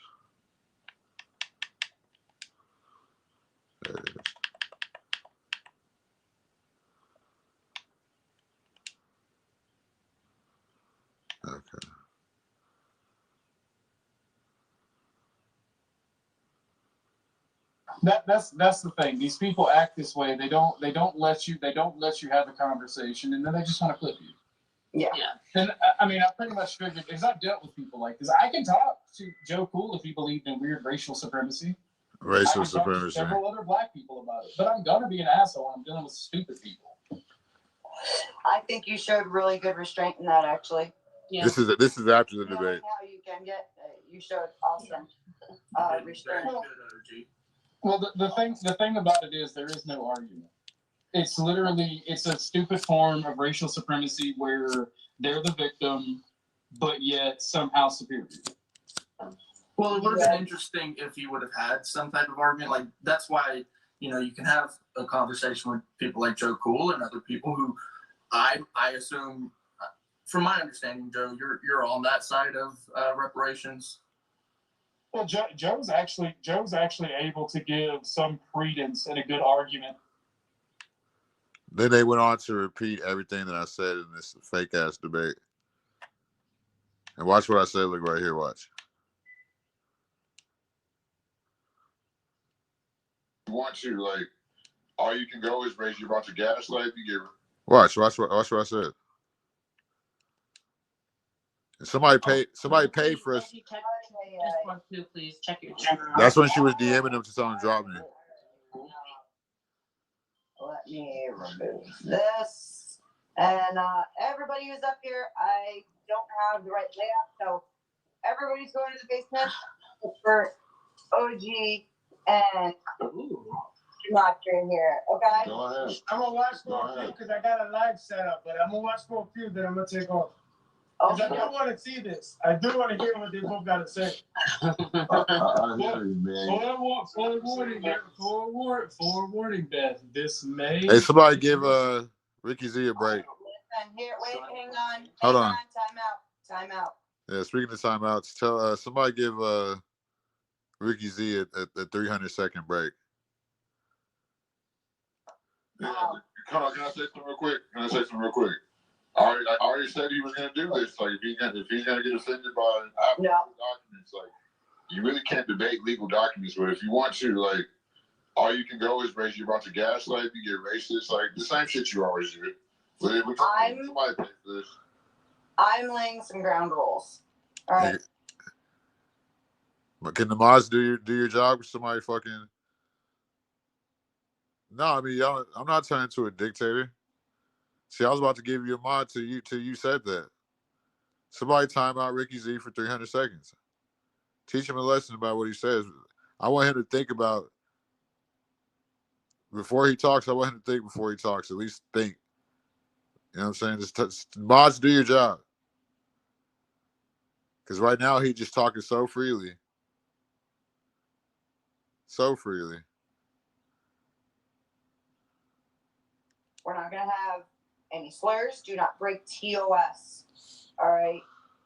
There it is. Okay.
That's the thing. These people act this way. They don't let you have a conversation, and then they just want to clip you.
Yeah.
And I mean, I pretty much figured because I've dealt with people like this. I can talk to Joe Cool if he believed in weird racial supremacy.
Racial
I can talk to
supremacy.
several other black people about it, but I'm gonna be an asshole when I'm dealing with stupid people.
I think you showed really good restraint in that, actually.
Yeah. This is after the debate.
How you can get, you showed awesome restraint.
Well, the thing about it is there is no argument. It's literally it's a stupid form of racial supremacy where they're the victim, but yet somehow superior.
Well, it would have been interesting if you would have had some type of argument. Like that's why you can have a conversation with people like Joe Cool and other people who I assume, from my understanding, Joe, you're on that side of reparations.
Well, Joe's actually able to give some credence and a good argument.
Then they went on to repeat everything that I said in this fake ass debate. And watch what I said. Look right here. Watch.
You want to, like, all you can go is raise your bunch of gaslight. You get.
Watch what I said. And somebody paid for us.
Just want to please check your chat.
That's when she was DMing him to tell him drop me.
Let me remove this. And everybody who's up here, I don't have the right layout, so everybody's going to the basement for OG and not in here. Okay.
Go ahead.
I'm gonna watch for a few because I got a live setup, but I'm gonna watch for a few, then I'm gonna take off. Because I do want to see this. I do want to hear what they both got to say.
I hear you, man.
Forewarning, Beth. This may.
Hey, somebody give Ricky Z a break.
Here, wait, hang on.
Hold on.
Time out.
Yeah, speaking of timeouts, tell somebody give Ricky Z a 300-second break.
Yeah. Hold on, can I say something real quick? I already said he was going to do this. Like, if he's going to get offended by documents, like, you really can't debate legal documents. But if you want to, like, all you can go is raise your bunch of gaslight. You get racist, like the same shit you always do. But somebody pay for this.
I'm laying some ground rules. All right.
But can the mods do your job with somebody fucking? No, I mean, y'all, I'm not turning into a dictator. See, I was about to give you a mod till you said that. Somebody time out Ricky Z for 300 seconds. Teach him a lesson about what he says. I want him to think about before he talks. I want him to think before he talks. At least think. You know what I'm saying? Just mods, do your job. Because right now he's just talking so freely. so freely.
We're not going to have any slurs. Do not break TOS. All right?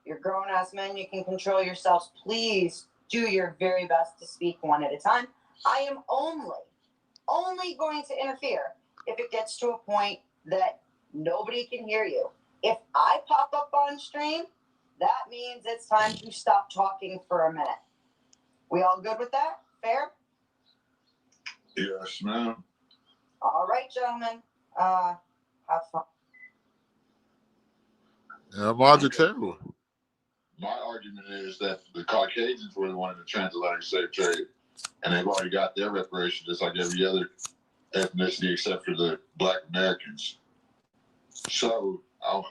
You're grown-ass men. You can control yourselves. Please do your very best to speak one at a time. I am only going to interfere if it gets to a point that nobody can hear you. If I pop up on stream, that means it's time to stop talking for a minute. We all good with that? Fair?
Yes, ma'am.
All right, gentlemen. Have fun.
Yeah, mods are terrible.
My argument is that the Caucasians were the one in the transatlantic slave trade, and they've already got their reparations just like every other ethnicity except for the Black Americans. So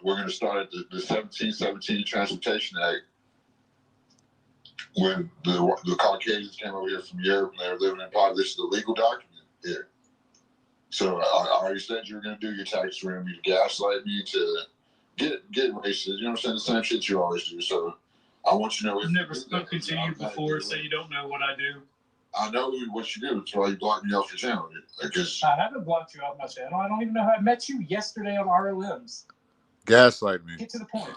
we're going to start at the 1717 Transportation Act. When the Caucasians came over here from Europe and they were living in poverty, this is a legal document here. So I already said you were going to do your tax for me to gaslight me to get racist. You know what I'm saying? The same shit you always do. So I want you to know.
I've never spoken to you before, so you don't know what I do.
I know what you do. That's why you blocked me off your channel.
I haven't blocked you off my channel. I don't even know how I met you yesterday on RLMs.
Gaslight me.
Get to the point.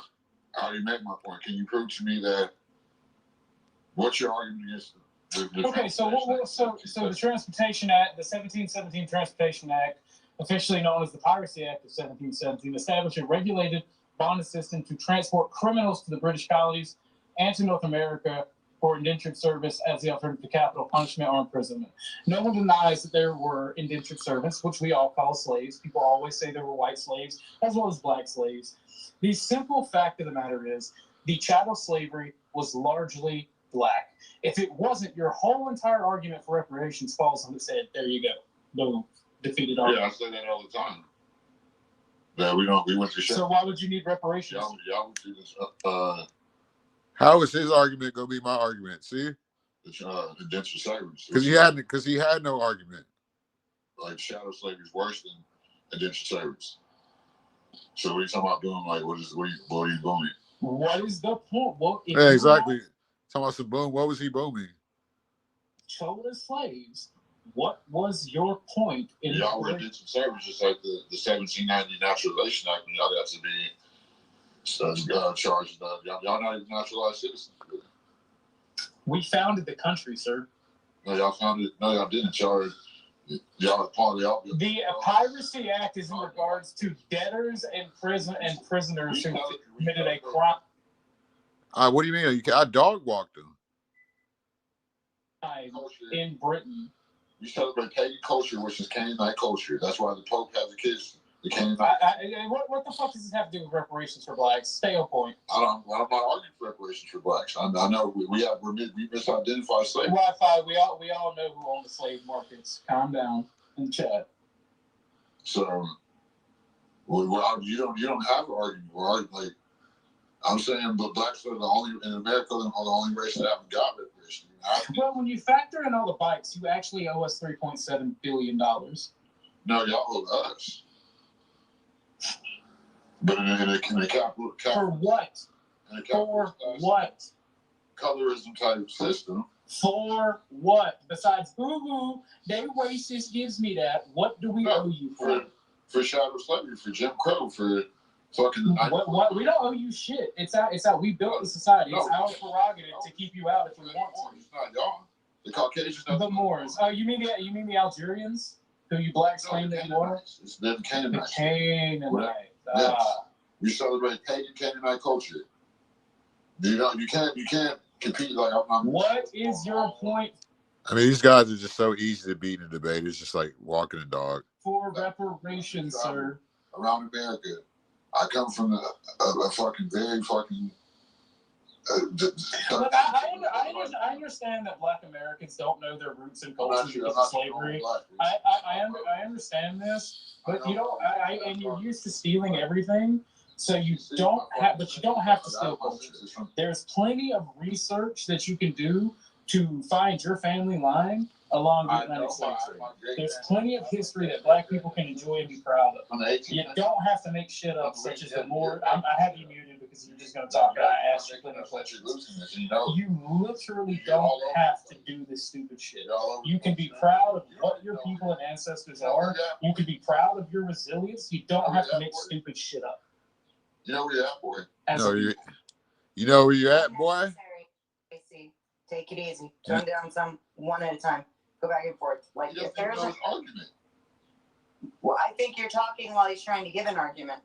I already made my point. Can you prove to me that what's your argument against the
Okay, so the Transportation Act, the 1717 Transportation Act, officially known as the Piracy Act of 1717, established a regulated bond system to transport criminals to the British colonies and to North America for indentured service as the alternative to capital punishment or imprisonment. No one denies that there were indentured servants, which we all call slaves. People always say there were white slaves as well as black slaves. The simple fact of the matter is the chattel slavery was largely black. If it wasn't, your whole entire argument for reparations falls on its head. There you go. Boom. Defeated argument.
Yeah, I say that all the time. That we went to shit.
So why would you need reparations?
Y'all would do this.
How is his argument gonna be my argument? See?
Indentured slavery.
Because he had no argument.
Like chattel slavery is worse than indentured slavery. So what are you talking about doing? Like what are you doing?
What is the point?
Yeah, exactly. Talking about some boom. What was he booming?
Chola slaves. What was your point in
y'all were indentured service just like the 1790 Naturalization Act when y'all got to be charged. Y'all not even naturalized citizens.
We founded the country, sir.
No, y'all founded. No, y'all didn't charge. Y'all part of y'all.
The Piracy Act is in regards to debtors and prisoners who committed a crime.
What do you mean? I dog walked them.
In Britain.
You celebrate pagan culture, which is Canaanite culture. That's why the Pope has the kids. The Canaanite.
What the fuck does this have to do with reparations for blacks? Stay on point.
I'm not arguing for reparations for blacks. I know we misidentified slavery.
Wi-Fi. We all know who owned the slave markets. Calm down in the chat.
So, you don't have an argument. We're arguing, like I'm saying, but blacks are the only in America are the only race that haven't got reparations.
Well, when you factor in all the bikes, you actually owe us $3.7 billion.
No, y'all owe us. But in the capital
for what? For what?
Colorism type system.
For what? Besides, boo-boo, they racist gives me that. What do we owe you for?
For chattel slavery, for Jim Crow, for fucking.
What? We don't owe you shit. It's out. We built the society. It's our prerogative to keep you out if we want to.
It's not y'all. The Caucasians.
The Moors. Oh, you mean the Algerians who you blacks claim that you are?
It's the Canaanites.
The Canaanites.
Yes. We celebrate pagan Canaanite culture. You can't compete like I'm.
What is your point?
I mean, these guys are just so easy to beat in a debate. It's just like walking a dog.
For reparations, sir.
Around America, I come from a fucking very fucking.
Look, I understand that Black Americans don't know their roots and culture because of slavery. I understand this, but you don't. And you're used to stealing everything, so you don't have. But you don't have to steal culture. There's plenty of research that you can do to find your family line along the Atlantic slave trade. There's plenty of history that Black people can enjoy and be proud of. You don't have to make shit up, such as the Moor. I have you muted because you're just going to talk. And I asked you plenty of questions. You literally don't have to do this stupid shit. You can be proud of what your people and ancestors are. You can be proud of your resilience. You don't have to make stupid shit up.
You know where you're at, boy.
You know where you're at, boy?
Take it easy. Turn down some one at a time. Go back and forth. Like if there's an
argument.
Well, I think you're talking while he's trying to give an argument.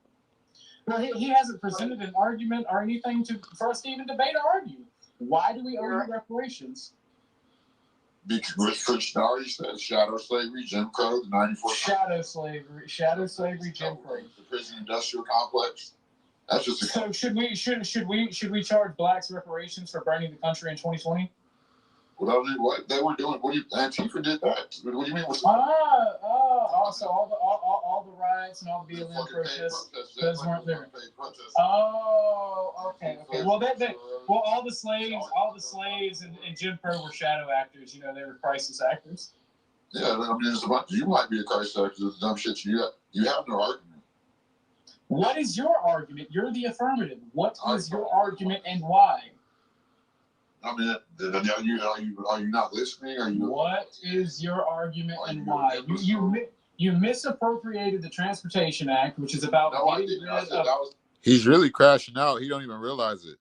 Well, he hasn't presented an argument or anything for us to even debate or argue. Why do we owe you reparations?
Because Rich already said shadow slavery, Jim Crow, the 94.
Shadow slavery, Jim Crow.
The prison industrial complex. That's just
so should we charge blacks reparations for burning the country in 2020?
Well, what they were doing? What do you? Antifa did that. What do you mean?
So all the riots and all the BLM protests, those weren't there. Oh, okay. Well, all the slaves and Jim Crow were shadow actors. You know, they were crisis actors.
Yeah, I mean, there's a bunch. You might be a crisis actor. The dumb shit you have no argument.
What is your argument? You're the affirmative. What is your argument and why?
I mean, are you not listening?
What is your argument and why? You misappropriated the Transportation Act, which is about getting rid of.
He's really crashing out. He don't even realize it.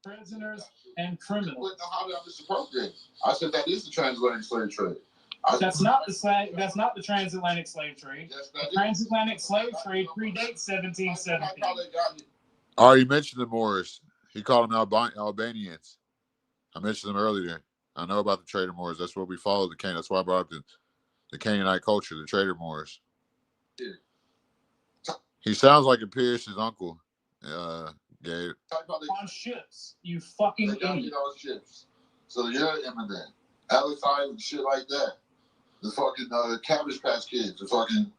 Prisoners and criminals.
How did I misappropriate? I said that is the transatlantic slave trade.
That's not the transatlantic slave trade. Yes, the transatlantic slave trade predates 1717.
Oh, you mentioned the Moors. He called them Albanians. I mentioned them earlier. I know about the trader Moors. That's what we follow the Canaan. That's why I brought up the Canaanite culture, the trader Moors. He sounds like a Pierce's uncle, Gabe.
On ships, you fucking idiot.
On ships. So you're an immigrant. Alex Island, shit like that. The fucking Cabbage Patch Kids, the fucking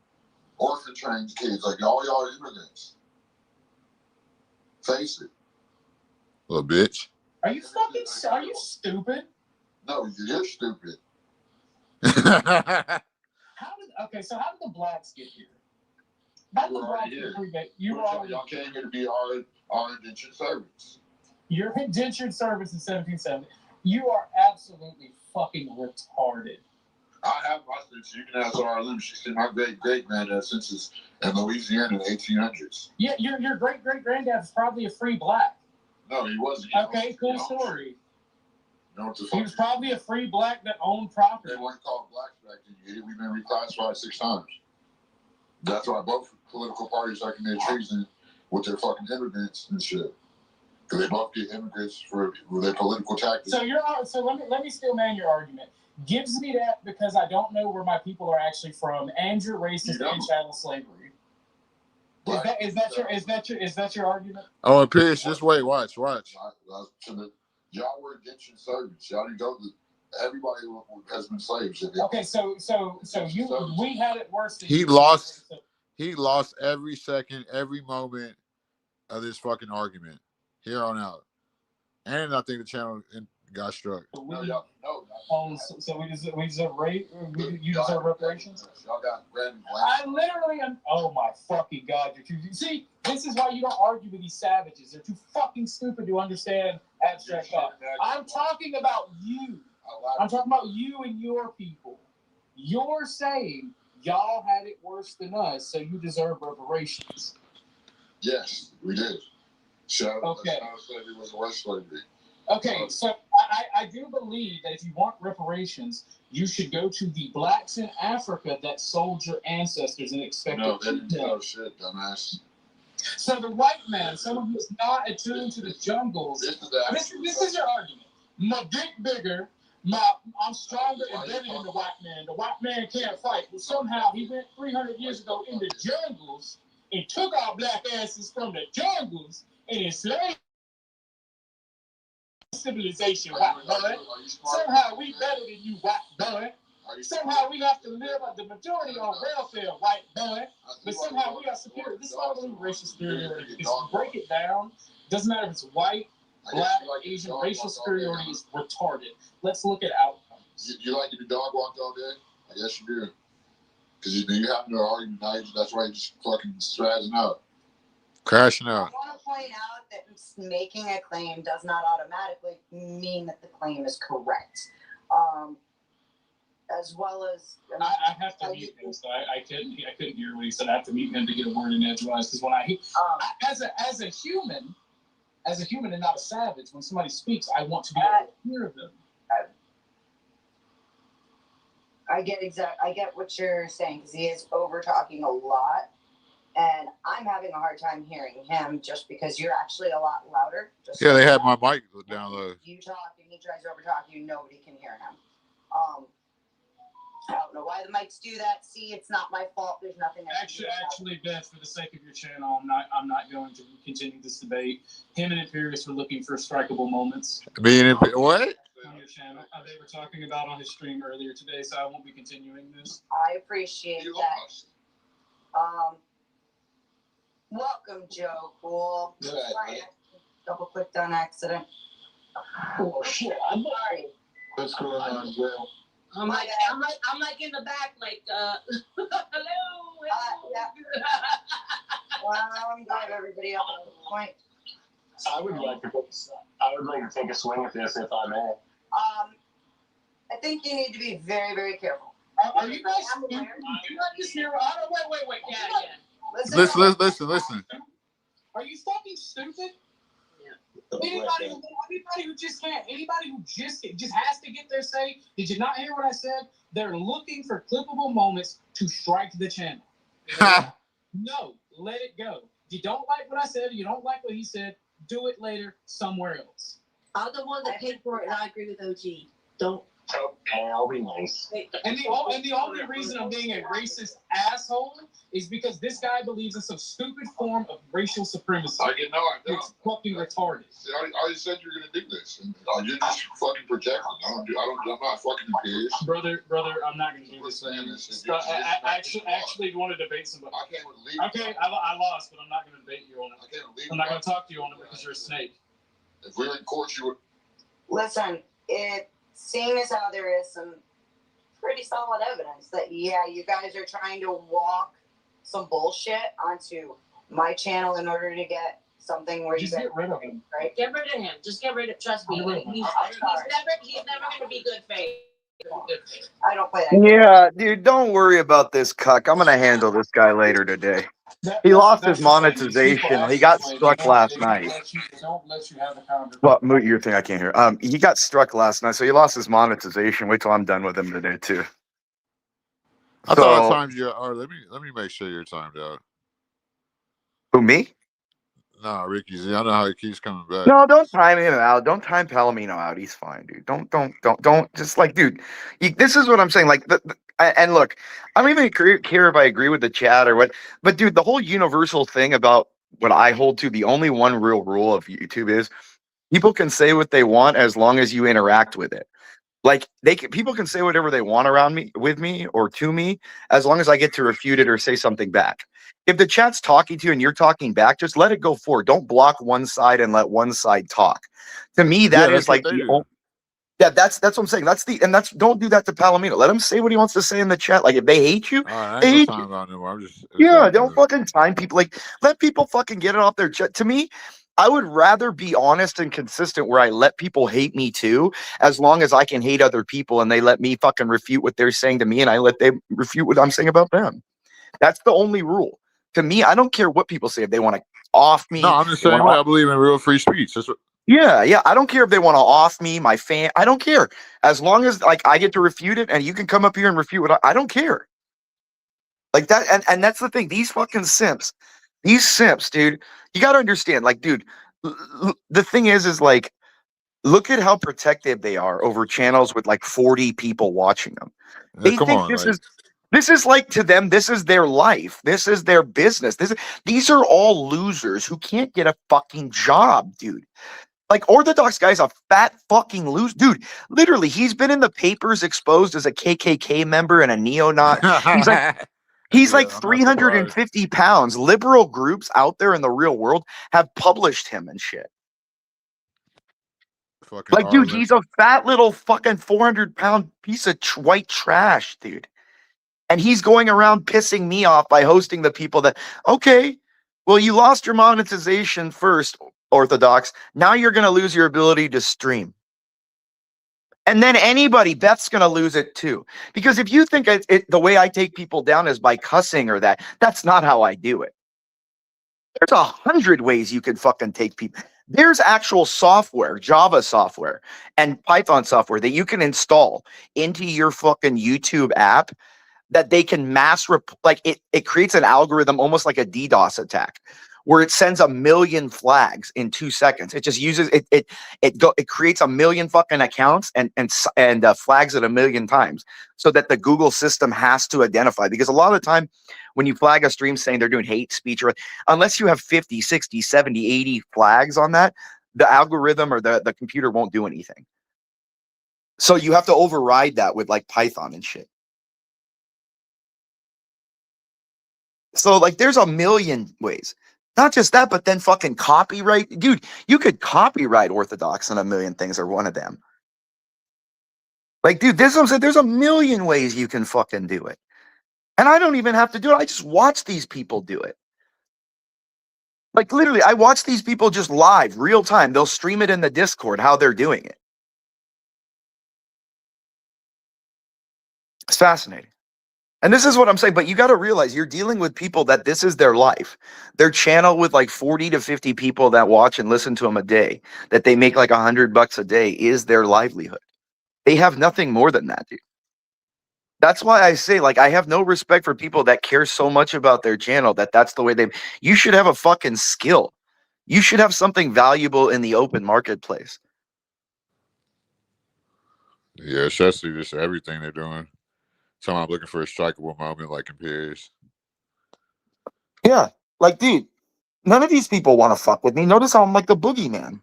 orphan trained kids, like all y'all are immigrants. Face it.
Little bitch.
Are you stupid?
No, you're stupid.
So how did the blacks get here? How did the blacks get here?
Y'all came here to be our indentured servants.
You're indentured servants in 1770. You are absolutely fucking retarded.
I have my census. You can ask Arlene. She's seen my great-granddad census in Louisiana in the 1800s.
Yeah, your great-granddad was probably a free black.
No, he wasn't.
Okay, cool story.
You know what the fuck?
He was probably a free black that owned property.
They weren't called blacks back then. We've been reclassified 6 times. That's why both political parties are committing treason with their fucking immigrants and shit. Because they both get immigrants for their political tactics.
So let me still man your argument. Gives me that because I don't know where my people are actually from, and you're racist and chattel slavery. Is that your argument?
Oh, and Pierce, just wait, watch.
Y'all were indentured servants. Y'all didn't go to. Everybody has been slaves.
Okay, so we had it worse than
he lost every second, every moment of this fucking argument here on out, and I think the channel got struck.
So we deserve you deserve reparations.
Y'all got red.
I literally am. Oh my fucking god! See, this is why you don't argue with these savages. They're too fucking stupid to understand abstract thought. I'm talking about you. I'm talking about you and your people. You're saying y'all had it worse than us, so you deserve reparations.
Yes, we did. Shadow slavery was the worst slavery.
Okay, so I do believe that if you want reparations, you should go to the blacks in Africa that sold your ancestors and expect
No, they didn't know shit, dumbass.
So the white man, someone who's not attuned to the jungles, this is your argument. My dick bigger, I'm stronger and better than the white man. The white man can't fight, but somehow he went 300 years ago in the jungles and took our black asses from the jungles and enslaved civilization, white boy. Somehow we better than you, white boy. Somehow we have to live the majority on welfare, white boy. But somehow we are superior. This is not a racial superiority. If you break it down, doesn't matter if it's white, black, Asian, racial superiority is retarded. Let's look at outcomes.
You like to be dog walked all day? I guess you do. Because you have no argument now. That's why you're just fucking spazzing out.
Crashing out.
I want to point out that making a claim does not automatically mean that the claim is correct. As well as
I have to mute him, so I couldn't hear what he said. I have to mute him to get a word in edgewise, because when as a human and not a savage, when somebody speaks, I want to be able to hear them.
I get what you're saying, because he is over talking a lot, and I'm having a hard time hearing him just because you're actually a lot louder.
Yeah, they had my mic down low.
You talk and he tries to over talk you, nobody can hear him. I don't know why the mics do that. See, it's not my fault. There's nothing I can do.
Actually, Beth, for the sake of your channel, I'm not going to continue this debate. Him and Imperius were looking for strikeable moments.
What?
On your channel, they were talking about on his stream earlier today, so I won't be continuing this.
I appreciate that. Welcome, Joe. Cool. Double clicked on accident.
Oh shit! I'm sorry.
What's going on, Joe?
I'm like in the back, like, hello.
Yeah. Well, I'm glad everybody else at this point.
I would like to take a swing at this, if I may.
I think you need to be very, very careful.
Are you guys? Do you not just hear? Wait.
Yeah. Listen.
Are you fucking stupid? Anybody who just has to get their say. Did you not hear what I said? They're looking for clippable moments to strike the channel. No, let it go. If you don't like what I said, you don't like what he said, do it later somewhere else.
I'm the one that paid for it, and I agree with OG. Don't.
Okay, I'll be nice.
And the only reason I'm being a racist asshole is because this guy believes in some stupid form of racial supremacy.
I get no idea.
It's fucking retarded.
I said you're gonna do this. And you're just fucking projecting. I'm not fucking Imperius.
Brother, I'm not gonna do this. Actually, you want to debate somebody?
I can't leave.
Okay, I lost, but I'm not gonna debate you on it.
I can't leave.
I'm not gonna talk to you on it because you're a snake.
If we were in court, you would.
Listen, seeing as how there is some pretty solid evidence that, yeah, you guys are trying to walk some bullshit onto my channel in order to get something where
just
you
get rid of him.
Right?
Get rid of him. Just get rid of. Trust me. He's never going to be good faith.
I don't play that.
Yeah, dude, don't worry about this cuck. I'm gonna handle this guy later today. He lost his monetization. He got struck last night.
Don't let you have a conversation.
Well, mute your thing. I can't hear. He got struck last night, so he lost his monetization. Wait till I'm done with him today too.
I thought I timed you. Or let me make sure you're timed out.
Who, me?
No, Ricky's. I know how he keeps coming back.
No, don't time him out. Don't time Palomino out. He's fine, dude. Don't. Just like, dude, this is what I'm saying. Like, and look, I don't even care if I agree with the chat or what. But dude, the whole universal thing about what I hold to, the only one real rule of YouTube is people can say what they want as long as you interact with it. Like people can say whatever they want around me, with me, or to me, as long as I get to refute it or say something back. If the chat's talking to you and you're talking back, just let it go forward. Don't block one side and let one side talk. To me, that is like that's what I'm saying. Don't do that to Palomino. Let him say what he wants to say in the chat. Like if they hate you, they hate you.
I'm just,
don't fucking time people. Like let people fucking get it off their chest. To me, I would rather be honest and consistent where I let people hate me too, as long as I can hate other people and they let me fucking refute what they're saying to me and I let them refute what I'm saying about them. That's the only rule. To me, I don't care what people say. If they want to off me.
No, I'm just saying I believe in real free speech. That's what.
Yeah. I don't care if they want to off me, my fan. I don't care. As long as like I get to refute it and you can come up here and refute what I don't care. Like that. And that's the thing. These fucking simps, dude, you got to understand, like, dude, the thing is like, look at how protective they are over channels with like 40 people watching them. They think this is like, to them, this is their life. This is their business. These are all losers who can't get a fucking job, dude. Like, Orthodox guy's a fat fucking loser. Dude, literally, he's been in the papers exposed as a KKK member and a neo-Nazi. He's like 350 pounds. Liberal groups out there in the real world have published him and shit. Like, dude, he's a fat little fucking 400-pound piece of white trash, dude. And he's going around pissing me off by hosting the people that, okay, Well, you lost your monetization first, Orthodox. Now you're going to lose your ability to stream. And then anybody, Beth's going to lose it too. Because if you think the way I take people down is by cussing or that's not how I do it. There's 100 ways you can fucking take people. There's actual software, Java software and Python software that you can install into your fucking YouTube app that they can it creates an algorithm almost like a DDoS attack where it sends 1 million flags in 2 seconds. It just uses it creates 1 million fucking accounts and flags it 1 million times so that the Google system has to identify, because a lot of the time when you flag a stream saying they're doing hate speech, or unless you have 50, 60, 70, 80 flags on that, the algorithm or the computer won't do anything. So you have to override that with like Python and shit. So like there's 1 million ways. Not just that, but then fucking copyright. Dude, you could copyright Orthodox and 1 million things are one of them. Like, dude, this is what I'm saying. There's 1 million ways you can fucking do it. And I don't even have to do it. I just watch these people do it. Like literally, I watch these people just live, real time. They'll stream it in the Discord, how they're doing it. It's fascinating. And this is what I'm saying, but you got to realize you're dealing with people that this is their life. Their channel with like 40 to 50 people that watch and listen to them a day, that they make like $100 a day is their livelihood. They have nothing more than that, dude. That's why I say, like, I have no respect for people that care so much about their channel that's the way you should have a fucking skill. You should have something valuable in the open marketplace.
Yeah, especially just everything they're doing. So I'm looking for a strikeable moment like Imperious.
Yeah. Like, dude, none of these people want to fuck with me. Notice how I'm like the boogeyman.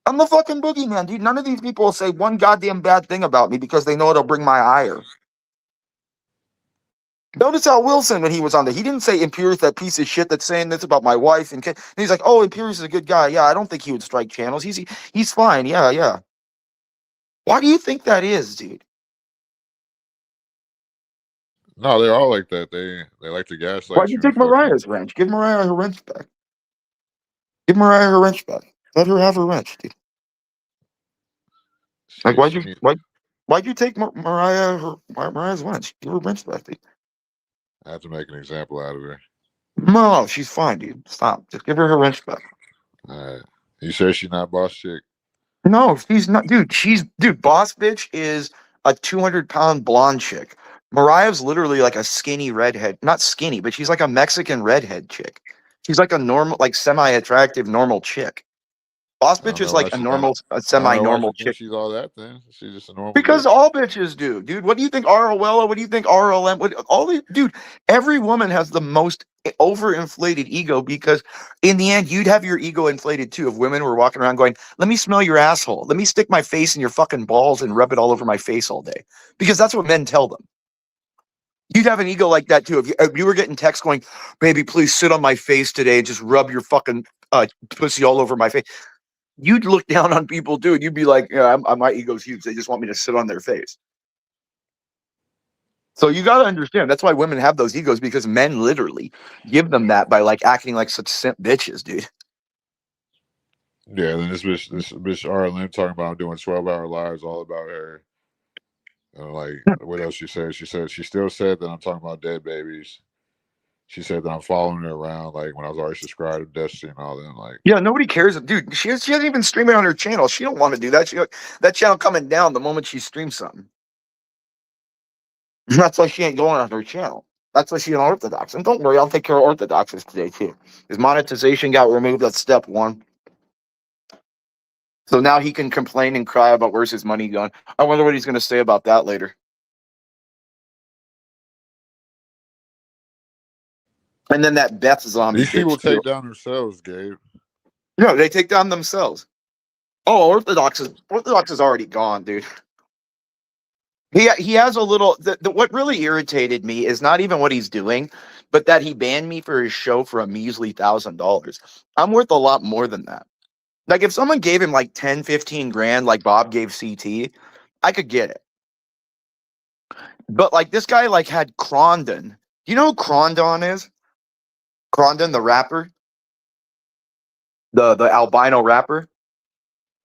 I'm the fucking boogeyman, dude. None of these people will say one goddamn bad thing about me because they know it'll bring my ire. Notice how Wilson, when he was on there, he didn't say Imperious, that piece of shit that's saying this about my wife. And he's like, oh, Imperious is a good guy. Yeah, I don't think he would strike channels. He's fine. Yeah, yeah. Why do you think that is, dude?
No, they're all like that. They like to gaslight
Why'd you take Mariah's wrench? Give Mariah her wrench back. Give Mariah her wrench back. Let her have her wrench, dude. Like, why'd you take Mariah's wrench? Give her wrench back, dude.
I have to make an example out of her.
No, she's fine, dude. Stop. Just give her her wrench back.
All right. You sure she's not boss chick?
No, she's not, dude. Dude, boss bitch is a 200-pound blonde chick. Mariah's literally like a skinny redhead. Not skinny, but she's like a Mexican redhead chick. She's like a normal, like semi-attractive, normal chick. Boss bitch is like a semi-normal chick.
She's all that then. She's just a normal.
Because all bitches do, dude. What do you think, ROL? What do you think, RLM? Dude, every woman has the most overinflated ego, because in the end, you'd have your ego inflated too if women were walking around going, let me smell your asshole. Let me stick my face in your fucking balls and rub it all over my face all day. Because that's what men tell them. You'd have an ego like that too. If you were getting texts going, baby, please sit on my face today and just rub your fucking pussy all over my face. You'd look down on people too, and you'd be like, yeah, my ego's huge. They just want me to sit on their face. So you got to understand, that's why women have those egos, because men literally give them that by like acting like such simp bitches, dude.
Yeah, then this bitch RLM talking about doing 12-hour lives all about her. Like, what else she said? She still said that I'm talking about dead babies. She said that I'm following her around, like when I was already subscribed to Destiny and all that. Like,
yeah, nobody cares, dude. She doesn't even stream it on her channel. She don't want to do that. That channel coming down the moment she streams something. That's why she ain't going on her channel. That's why she's an Orthodox. And don't worry, I'll take care of Orthodoxes today too. His monetization got removed. That's step one. So now he can complain and cry about where's his money going. I wonder what he's going to say about that later. And then that Beth zombie.
These people take down themselves, Gabe.
Yeah, they take down themselves. Oh, Orthodox is already gone, dude. He has a little. What really irritated me is not even what he's doing, but that he banned me for his show for a measly $1,000. I'm worth a lot more than that. Like, if someone gave him like 10, 15 grand, like Bob gave CT, I could get it. But like this guy like had Crondon. You know who Crondon is? Crondon, the rapper, the albino rapper.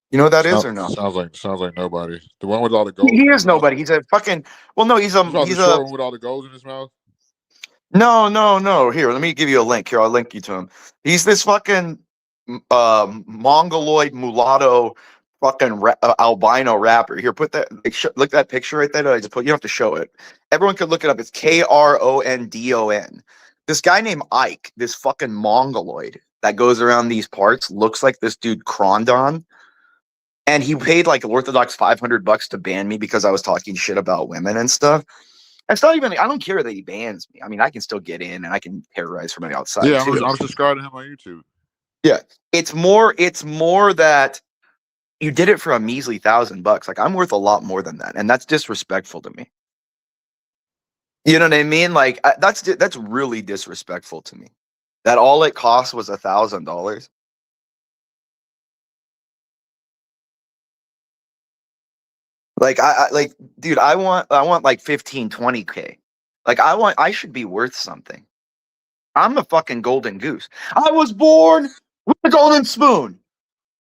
You know what that is or no?
Sounds like nobody. The one with all the
He
goals in his
is
mouth.
nobody. He's a fucking. Well, no, he's
You about the
a.
short one with all the goals in his mouth?
No. Here, let me give you a link. Here, I'll link you to him. He's this fucking mongoloid mulatto fucking albino rapper. Here, put that. Look at that picture right there that I just put. You don't have to show it. Everyone could look it up. It's Krondon. This guy named Ike, this fucking mongoloid that goes around these parts, looks like this dude Crondon. And he paid like Orthodox $500 to ban me because I was talking shit about women and stuff. It's not even. I don't care that he bans me. I mean, I can still get in and I can terrorize from the outside.
Yeah,
too.
I'm subscribed to him on YouTube.
Yeah, it's more that you did it for a measly $1,000. Like I'm worth a lot more than that, and that's disrespectful to me. You know what I mean? Like that's really disrespectful to me. That all it cost was $1,000. Like like, dude, I want like 15, 20K. Like I should be worth something. I'm a fucking golden goose. I was born with the golden spoon.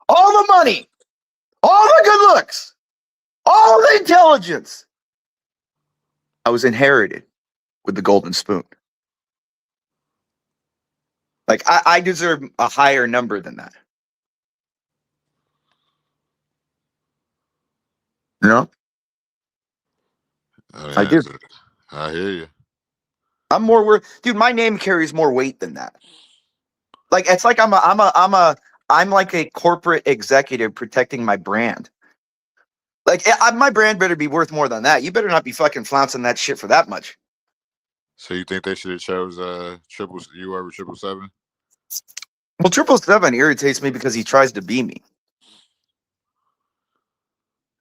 All the money, all the good looks, all the intelligence. I was inherited with the golden spoon. Like I deserve a higher number than that. You know?
Oh, yeah,
I do.
I hear you.
I'm more worth, dude. My name carries more weight than that. Like it's like I'm like a corporate executive protecting my brand. Like my brand better be worth more than that. You better not be fucking flouncing that shit for that much.
So you think they should have chose you over 777?
Well, 777 irritates me because he tries to be me.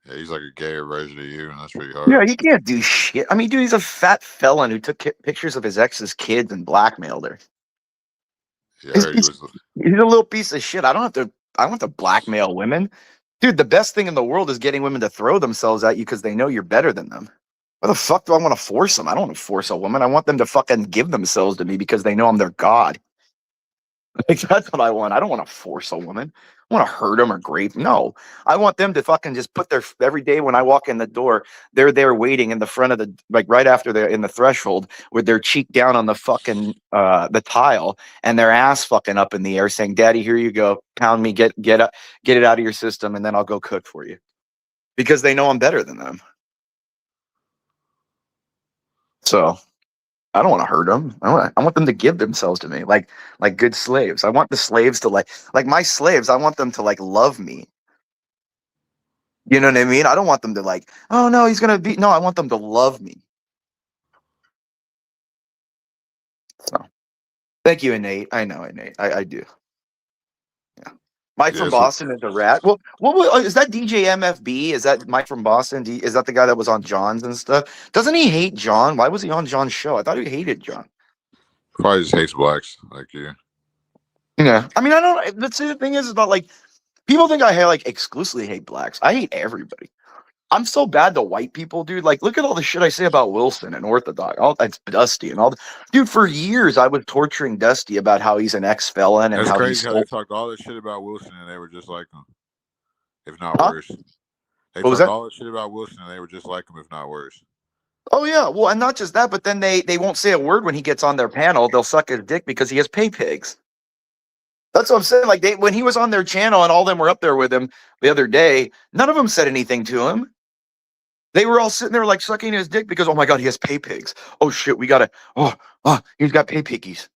Yeah, he's like a gayer version of you, and that's pretty hard.
Yeah, he can't do shit. I mean, dude, he's a fat felon who took pictures of his ex's kids and blackmailed her.
Yeah, I heard he was.
He's a little piece of shit. I don't have to blackmail women. Dude, the best thing in the world is getting women to throw themselves at you because they know you're better than them. Why the fuck do I want to force them? I don't want to force a woman. I want them to fucking give themselves to me because they know I'm their god. Like, that's what I want. I don't want to force a woman. I want to hurt them or grape. No, I want them to fucking just put their, every day when I walk in the door, they're there waiting in the front of the, like right after they're in the threshold with their cheek down on the fucking, the tile and their ass fucking up in the air saying, "Daddy, here you go. Pound me, get it out of your system. And then I'll go cook for you," because they know I'm better than them. So I don't want to hurt them. I want them to give themselves to me like good slaves. I want the slaves to like my slaves. I want them to like love me. You know what I mean? I don't want them to like, oh no, he's going to be, no, I want them to love me. So thank you, Innate. I know, Innate. I do. Yeah. Mike from Boston is a rat. Well, is that DJ MFB? Is that Mike from Boston? Is that the guy that was on John's and stuff? Doesn't he hate John? Why was he on John's show? I thought he hated John.
Probably just hates blacks like you.
Yeah. I mean, I don't, the thing is about like, people think I like exclusively hate blacks. I hate everybody. I'm so bad to white people, dude. Like, look at all the shit I say about Wilson and Orthodox. All that's Dusty and all. Dude, for years I was torturing Dusty about how he's an ex-felon and
that's
how
crazy how they talked all this shit about Wilson and they were just like him, if not worse. They talked all this shit about Wilson and they were just like him, if not worse.
Oh yeah, well, and not just that, but then they won't say a word when he gets on their panel. They'll suck his dick because he has pay pigs. That's what I'm saying. Like when he was on their channel and all of them were up there with him the other day, none of them said anything to him. They were all sitting there like sucking his dick because, oh my God, he has pay pigs. Oh shit, we gotta, he's got pay piggies.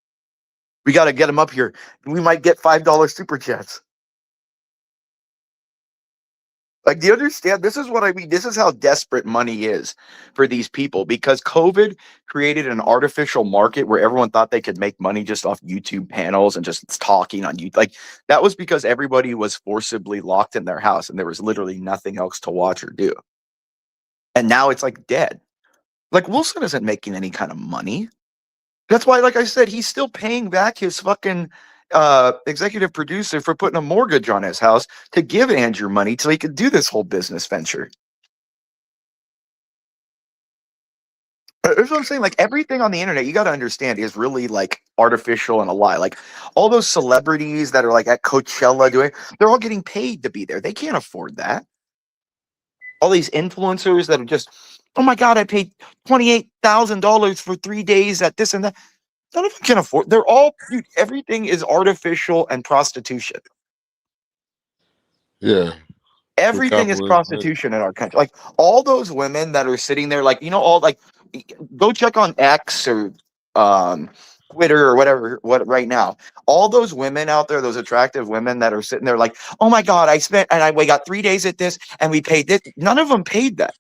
We gotta get him up here. We might get $5 super chats. Like, do you understand? This is what I mean. This is how desperate money is for these people because COVID created an artificial market where everyone thought they could make money just off YouTube panels and just talking on YouTube. Like, that was because everybody was forcibly locked in their house and there was literally nothing else to watch or do. And now it's like dead. Like, Wilson isn't making any kind of money. That's why, like I said, he's still paying back his fucking executive producer for putting a mortgage on his house to give Andrew money so he could do this whole business venture. That's what I'm saying. Like everything on the internet, you got to understand, is really like artificial and a lie. Like all those celebrities that are like at Coachella doing, they're all getting paid to be there. They can't afford that. All these influencers that are just, oh my God, I paid $28,000 for 3 days at this and that. None of them can afford. They're all, dude, everything is artificial and prostitution.
Yeah.
Everything is prostitution in our country. Like all those women that are sitting there, like, all like, go check on X or Twitter or whatever, what right now. All those women out there, those attractive women that are sitting there like, oh my God, we got 3 days at this and we paid this. None of them paid that.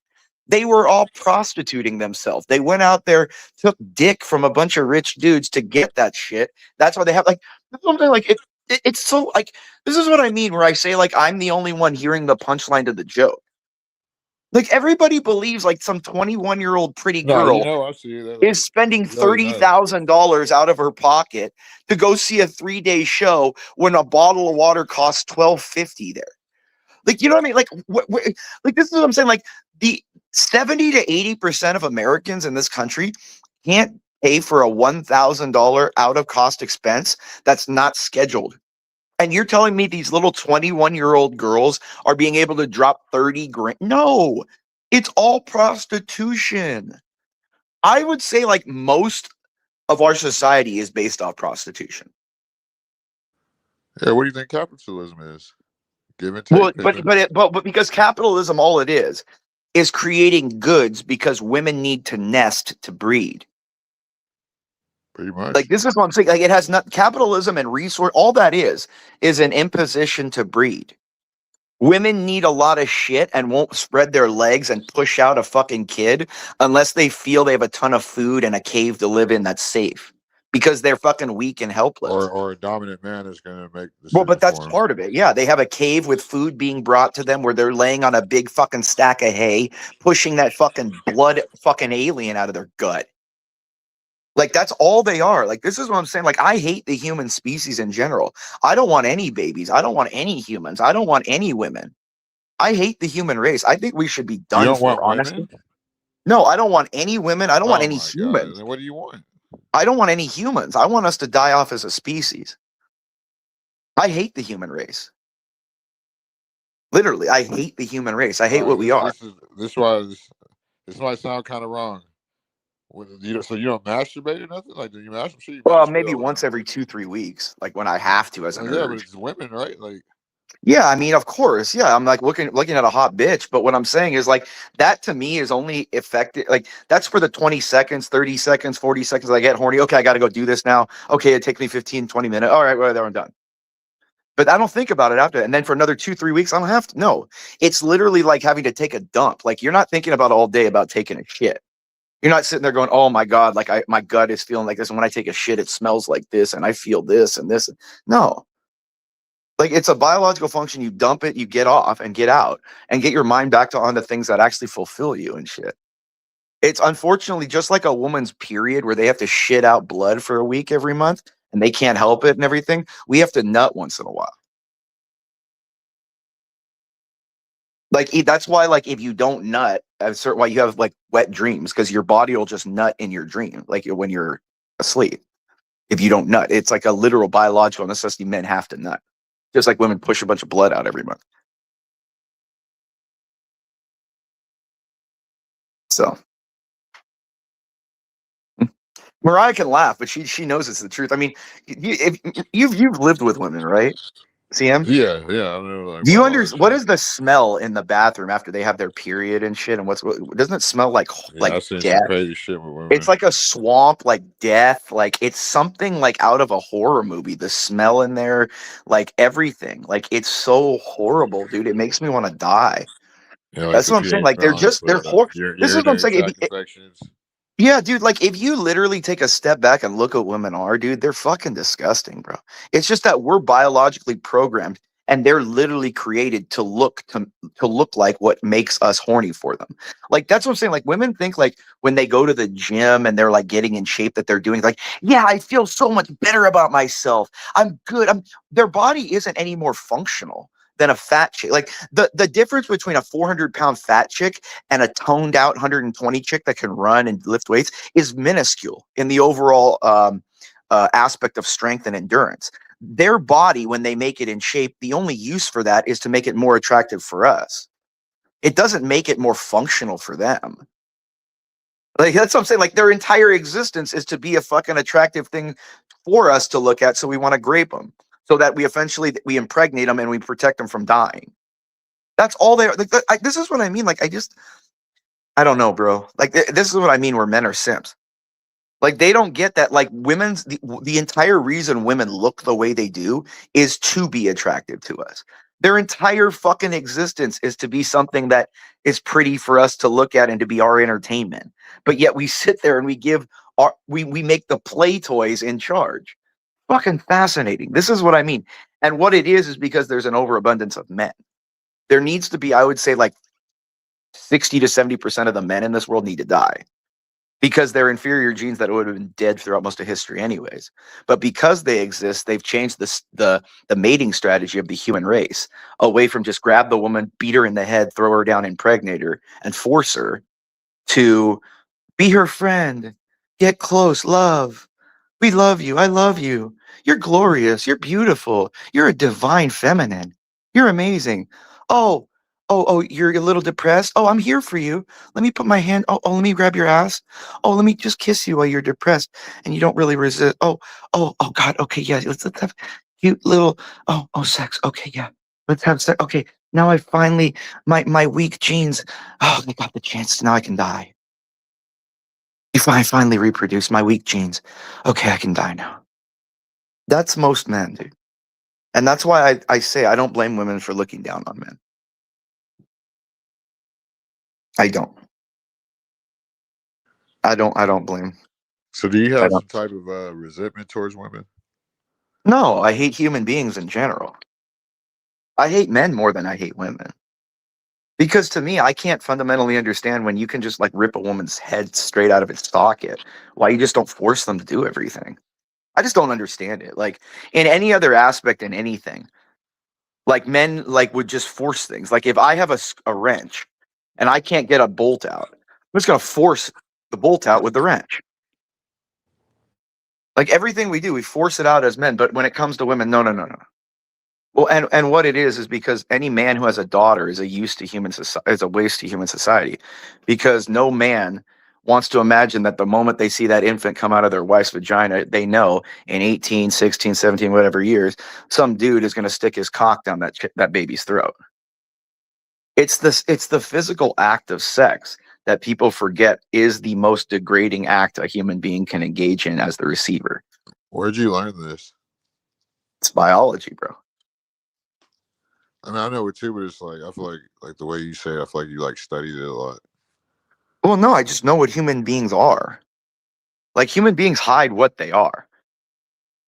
They were all prostituting themselves. They went out there, took dick from a bunch of rich dudes to get that shit. That's why they have like something like it's so like, this is what I mean where I say like I'm the only one hearing the punchline to the joke. Like everybody believes like some 21-year-old pretty girl
I see that.
is spending $30,000 out of her pocket to go see a 3-day show when a bottle of water costs $12.50 there. Like, you know what I mean? Like, like this is what I'm saying. Like the 70 to 80% of Americans in this country can't pay for a $1,000 out of cost expense that's not scheduled. And you're telling me these little 21-year-old girls are being able to drop 30 grand? No, it's all prostitution. I would say like most of our society is based off prostitution.
Yeah, what do you think capitalism is? Give and
Well,
take.
but because capitalism, all it is creating goods because women need to nest to breed.
Pretty much.
Like this is what I'm saying. Like it has not capitalism and resource. All that is an imposition to breed. Women need a lot of shit and won't spread their legs and push out a fucking kid unless they feel they have a ton of food and a cave to live in that's safe because they're fucking weak and helpless.
Or a dominant man is going to make the
Well, but that's part of it. Yeah, they have a cave with food being brought to them where they're laying on a big fucking stack of hay, pushing that fucking blood fucking alien out of their gut. Like that's all they are. Like this is what I'm saying. Like I hate the human species in general. I don't want any babies. I don't want any humans. I don't want any women. I hate the human race. I think we should be done
You don't
for,
want
honestly.
women?
No, I don't want any women. I don't want any
my
humans.
God. Then what do you want?
I don't want any humans. I want us to die off as a species. I hate the human race. Literally, I hate the human race. I hate what we are.
This might sound kind of wrong. So you don't masturbate or nothing? Like, do you masturbate?
Well, maybe once every 2-3 weeks, like when I have to as an
yeah,
urge.
but it's women, right? Like,
yeah, I mean, of course, yeah. I'm like looking at a hot bitch, but what I'm saying is like that to me is only effective. Like that's for the 20 seconds, 30 seconds, 40 seconds. I get horny. Okay, I got to go do this now. Okay, it takes me 15, 20 minutes. All right, well, there I'm done. But I don't think about it after. And then for another 2-3 weeks, I don't have to. No, it's literally like having to take a dump. Like you're not thinking about all day about taking a shit. You're not sitting there going, oh my God, like my gut is feeling like this. And when I take a shit, it smells like this. And I feel this and this. No. Like it's a biological function. You dump it, you get off and get out and get your mind back to onto things that actually fulfill you and shit. It's unfortunately just like a woman's period where they have to shit out blood for a week every month and they can't help it and everything. We have to nut once in a while. Like that's why, like if you don't nut, why you have like wet dreams because your body will just nut in your dream, like when you're asleep. If you don't nut, it's like a literal biological necessity. Men have to nut, just like women push a bunch of blood out every month. So Mariah can laugh, but she knows it's the truth. I mean, if you've lived with women, right? CM?
Yeah. I know, like,
do you understand what is the smell in the bathroom after they have their period and shit? And doesn't it smell like
I've seen
death?
some crazy shit with women.
It's like a swamp, like death, like it's something like out of a horror movie. The smell in there, like everything, like it's so horrible, dude. It makes me want to die.
Yeah, like
that's what I'm saying. Like they're horrible. This is what I'm saying. Yeah, dude, like if you literally take a step back and look at what women are, dude, they're fucking disgusting, bro. It's just that we're biologically programmed and they're literally created to look like what makes us horny for them. Like that's what I'm saying. Like women think like when they go to the gym and they're like getting in shape that they're doing like, yeah, I feel so much better about myself. I'm good. Their body isn't any more functional. than a fat chick. Like the difference between a 400-pound fat chick and a toned out 120 chick that can run and lift weights is minuscule in the overall aspect of strength and endurance. Their body, when they make it in shape, the only use for that is to make it more attractive for us. It doesn't make it more functional for them. Like, that's what I'm saying. Like, their entire existence is to be a fucking attractive thing for us to look at, so we want to grape them, so that we impregnate them and we protect them from dying. That's all they are. Like, this is what I mean. Like, I don't know, bro. Like, this is what I mean where men are simps. Like, they don't get that. Like, the entire reason women look the way they do is to be attractive to us. Their entire fucking existence is to be something that is pretty for us to look at and to be our entertainment. But yet we sit there and we make the play toys in charge. Fucking fascinating. This is what I mean. And what it is because there's an overabundance of men. There needs to be, I would say, like 60 to 70% of the men in this world need to die, because they're inferior genes that would have been dead throughout most of history anyways. But because they exist, they've changed the mating strategy of the human race away from just grab the woman, beat her in the head, throw her down, impregnate her, and force her to be her friend, get close, love. We love you. I love you. You're glorious. You're beautiful. You're a divine feminine. You're amazing. Oh, you're a little depressed. Oh, I'm here for you. Let me put my hand. Oh, let me grab your ass. Oh, let me just kiss you while you're depressed and you don't really resist. Oh, God. Okay, yeah. Let's have cute little. Oh, sex. Okay, yeah. Let's have sex. Okay, now I finally my weak genes. Oh, I got the chance. Now I can die. If I finally reproduce my weak genes, okay, I can die now. That's most men, dude. And that's why I say I don't blame women for looking down on men. I don't. I don't blame.
So do you
I
have
don't.
some type of resentment towards women?
No, I hate human beings in general. I hate men more than I hate women. Because to me, I can't fundamentally understand when you can just like rip a woman's head straight out of its socket, why you just don't force them to do everything. I just don't understand it. Like in any other aspect in anything, like men like would just force things. Like if I have a wrench and I can't get a bolt out, I'm just going to force the bolt out with the wrench. Like everything we do, we force it out as men. But when it comes to women, no. Well, and what it is because any man who has a daughter is a waste to human society, because no man wants to imagine that the moment they see that infant come out of their wife's vagina, they know in 18, 16, 17, whatever years, some dude is going to stick his cock down that baby's throat. It's the physical act of sex that people forget is the most degrading act a human being can engage in as the receiver.
Where'd you learn this?
It's biology, bro.
I mean, I know it too, but it's like I feel like the way you say it, I feel like you like studied it a lot.
Well, no, I just know what human beings are. Like human beings hide what they are.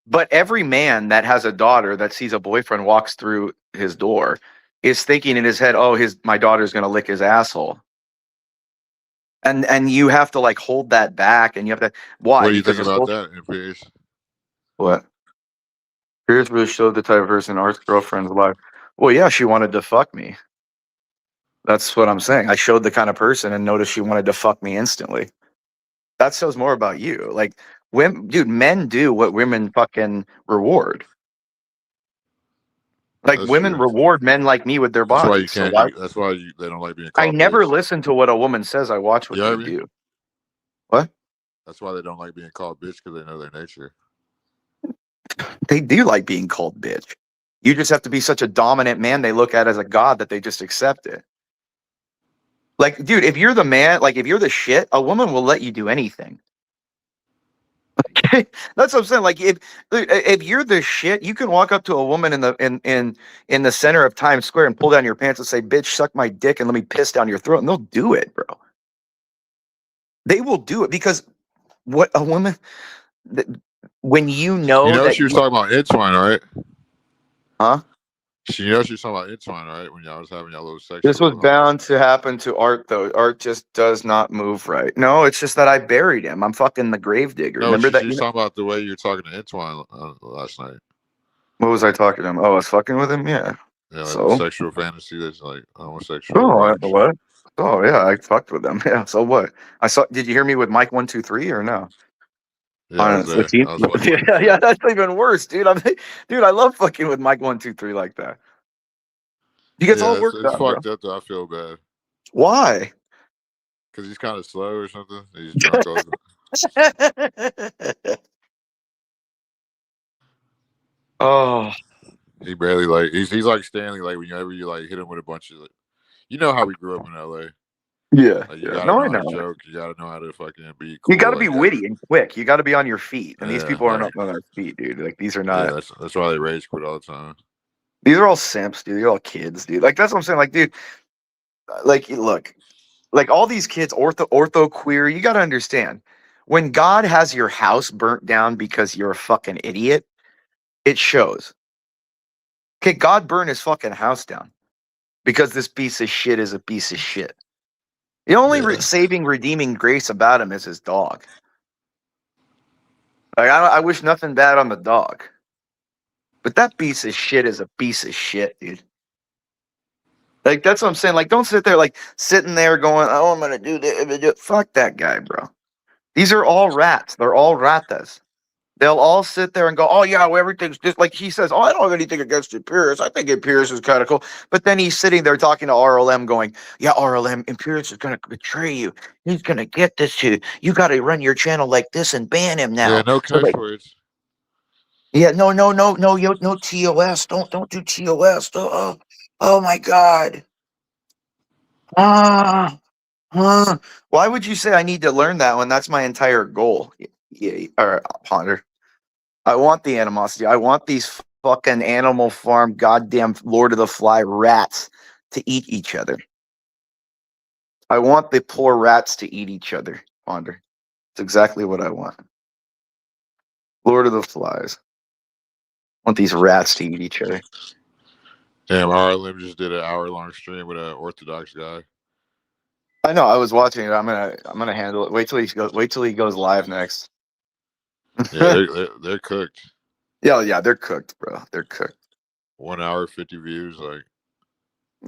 But every man that has a daughter that sees a boyfriend walks through his door is thinking in his head, "Oh, my daughter's going to lick his asshole." And you have to like hold that back, and you have to why?
What do you
Because
think about that, Pierce?
What? Pierce really showed the type of person Art's girlfriend's life. Well, yeah, she wanted to fuck me. That's what I'm saying. I showed the kind of person and noticed she wanted to fuck me instantly. That shows more about you. Like, men do what women fucking reward. Like,
That's
women
true.
reward men like me with their
That's why you
bodies. So
can't. That's why they don't like being
I
called
never
bitch.
listen to what a woman says. I watch what
You know
they
what I mean?
do. What?
That's why they don't like being called bitch, because they know their nature.
They do like being called bitch. You just have to be such a dominant man they look at as a god that they just accept it. Like, dude, if you're the man, like if you're the shit, a woman will let you do anything. That's what I'm saying. Like if you're the shit, you can walk up to a woman in the center of Times Square and pull down your pants and say, "Bitch, suck my dick and let me piss down your throat," and they'll do it, bro. They will do it because what a woman, when you know
You know
that
she was talking about Entwine, right?
Huh?
You know she was talking about Entwine, right? When y'all was having y'all little sex.
This was bound to happen to Art, though. Art just does not move right. No, it's just that I buried him. I'm fucking the grave digger.
No,
Remember that?
she was talking about the way you were talking to Entwine last night.
What was I talking to him? Oh, I was fucking with him? Yeah.
Yeah, like the
So,
sexual fantasy that's like homosexual
oh,
bunch.
what? Oh yeah, I fucked with them. Yeah. So what? I saw. Did you hear me with Mike 123 or no?
Yeah, I
On
was there.
15.
I was fucking with him
Yeah,
too.
yeah, that's even worse, dude. Dude, I love fucking with Mike 123 like that. He gets all
Yeah,
worked
it's
up, bro.
fucked up though. I feel bad
Why?
because he's kind of slow or something. He's drunk all the
Oh,
He barely like he's like Stanley. Like whenever you like hit him with a bunch of, like, you know how we grew up in LA.
yeah,
Like you
yeah.
gotta
No,
know
I
how to
know.
joke. You gotta know how to fucking be
You got to
cool.
be
Like
witty and quick. You got to be on your feet, and these
yeah,
people aren't
like
on their feet, dude. Like these are
yeah.
not.
That's why they rage quit all the time.
These are all simps, dude. They're all kids, dude. Like that's what I'm saying. Like, dude, like look, like all these kids, ortho queer. You got to understand, when God has your house burnt down because you're a fucking idiot, it shows. Okay, God burned his fucking house down because this piece of shit is a piece of shit. The only
Yeah,
saving, redeeming grace about him is his dog. Like I wish nothing bad on the dog, but that piece of shit is a piece of shit, dude. Like that's what I'm saying. Like, don't sit there like sitting there going, "Oh, I'm gonna do this." Fuck that guy, bro. These are all rats. They're all ratas. They'll all sit there and go, "Oh yeah, well, everything's just like he says." Oh, I don't have anything against Imperius. I think Imperius is kind of cool. But then he's sitting there talking to RLM, going, "Yeah, RLM, Imperius is gonna betray you. He's gonna get this to you. You got to run your channel like this and ban him
yeah.
now."
No
So
cuss
like,
words.
yeah, no, no, no, no, no TOS. Don't do TOS. Oh my God. Ah. Why would you say I need to learn that when that's my entire goal? Yeah, or Ponder. I want the animosity. I want these fucking Animal Farm, goddamn Lord of the Fly rats to eat each other. I want the poor rats to eat each other, Ponder. It's exactly what I want. Lord of the Flies. I want these rats to eat each other.
Damn, RLM just did an hour-long stream with an Orthodox guy.
I know. I was watching it. I'm gonna handle it. Wait till he goes live next.
Yeah, they're cooked.
Yeah, they're cooked, bro. They're cooked.
1 hour, 50 views.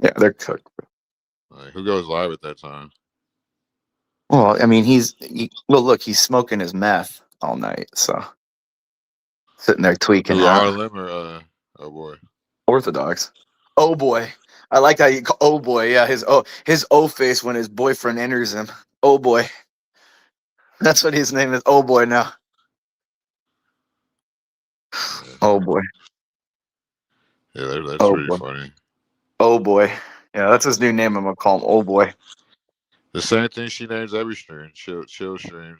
Yeah, they're cooked, bro.
Like who goes live at that time?
Well, I mean, well, look, he's smoking his meth all night, so sitting there tweaking
Who
out.
RLM or oh boy,
Orthodox. Oh boy, I like how you call. Oh boy, yeah, his O face when his boyfriend enters him. Oh boy, that's what his name is. Oh boy, now.
yeah,
Oh boy.
that's
Oh
pretty
boy.
funny.
Oh boy. Yeah, that's his new name. I'm gonna call him. Oh boy.
The same thing she names every stream. Chill stream.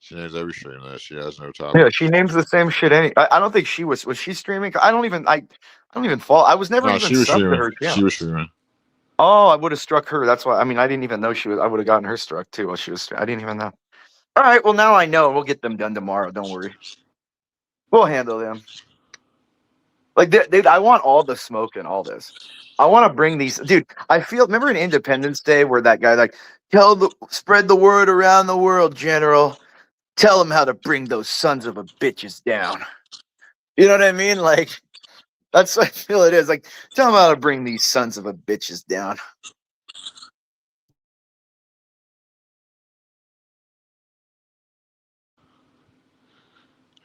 She names every stream that she has no
Yeah,
topics.
she names the same shit. I don't think she was she streaming. I don't even follow. I was never
No,
even
she was
subbed to
streaming.
her channel.
She was streaming.
Oh, I would have struck her. That's why. I mean, I didn't even know she was. I would have gotten her struck too while she was. I didn't even know. All right. Well, now I know. We'll get them done tomorrow. Don't worry. We'll handle them. Like, dude, I want all the smoke and all this. I want to bring these. Dude, I feel. Remember in Independence Day where that guy like spread the word around the world, General. Tell them how to bring those sons of a bitches down. You know what I mean? Like, that's what I feel it is. Like, tell them how to bring these sons of a bitches down.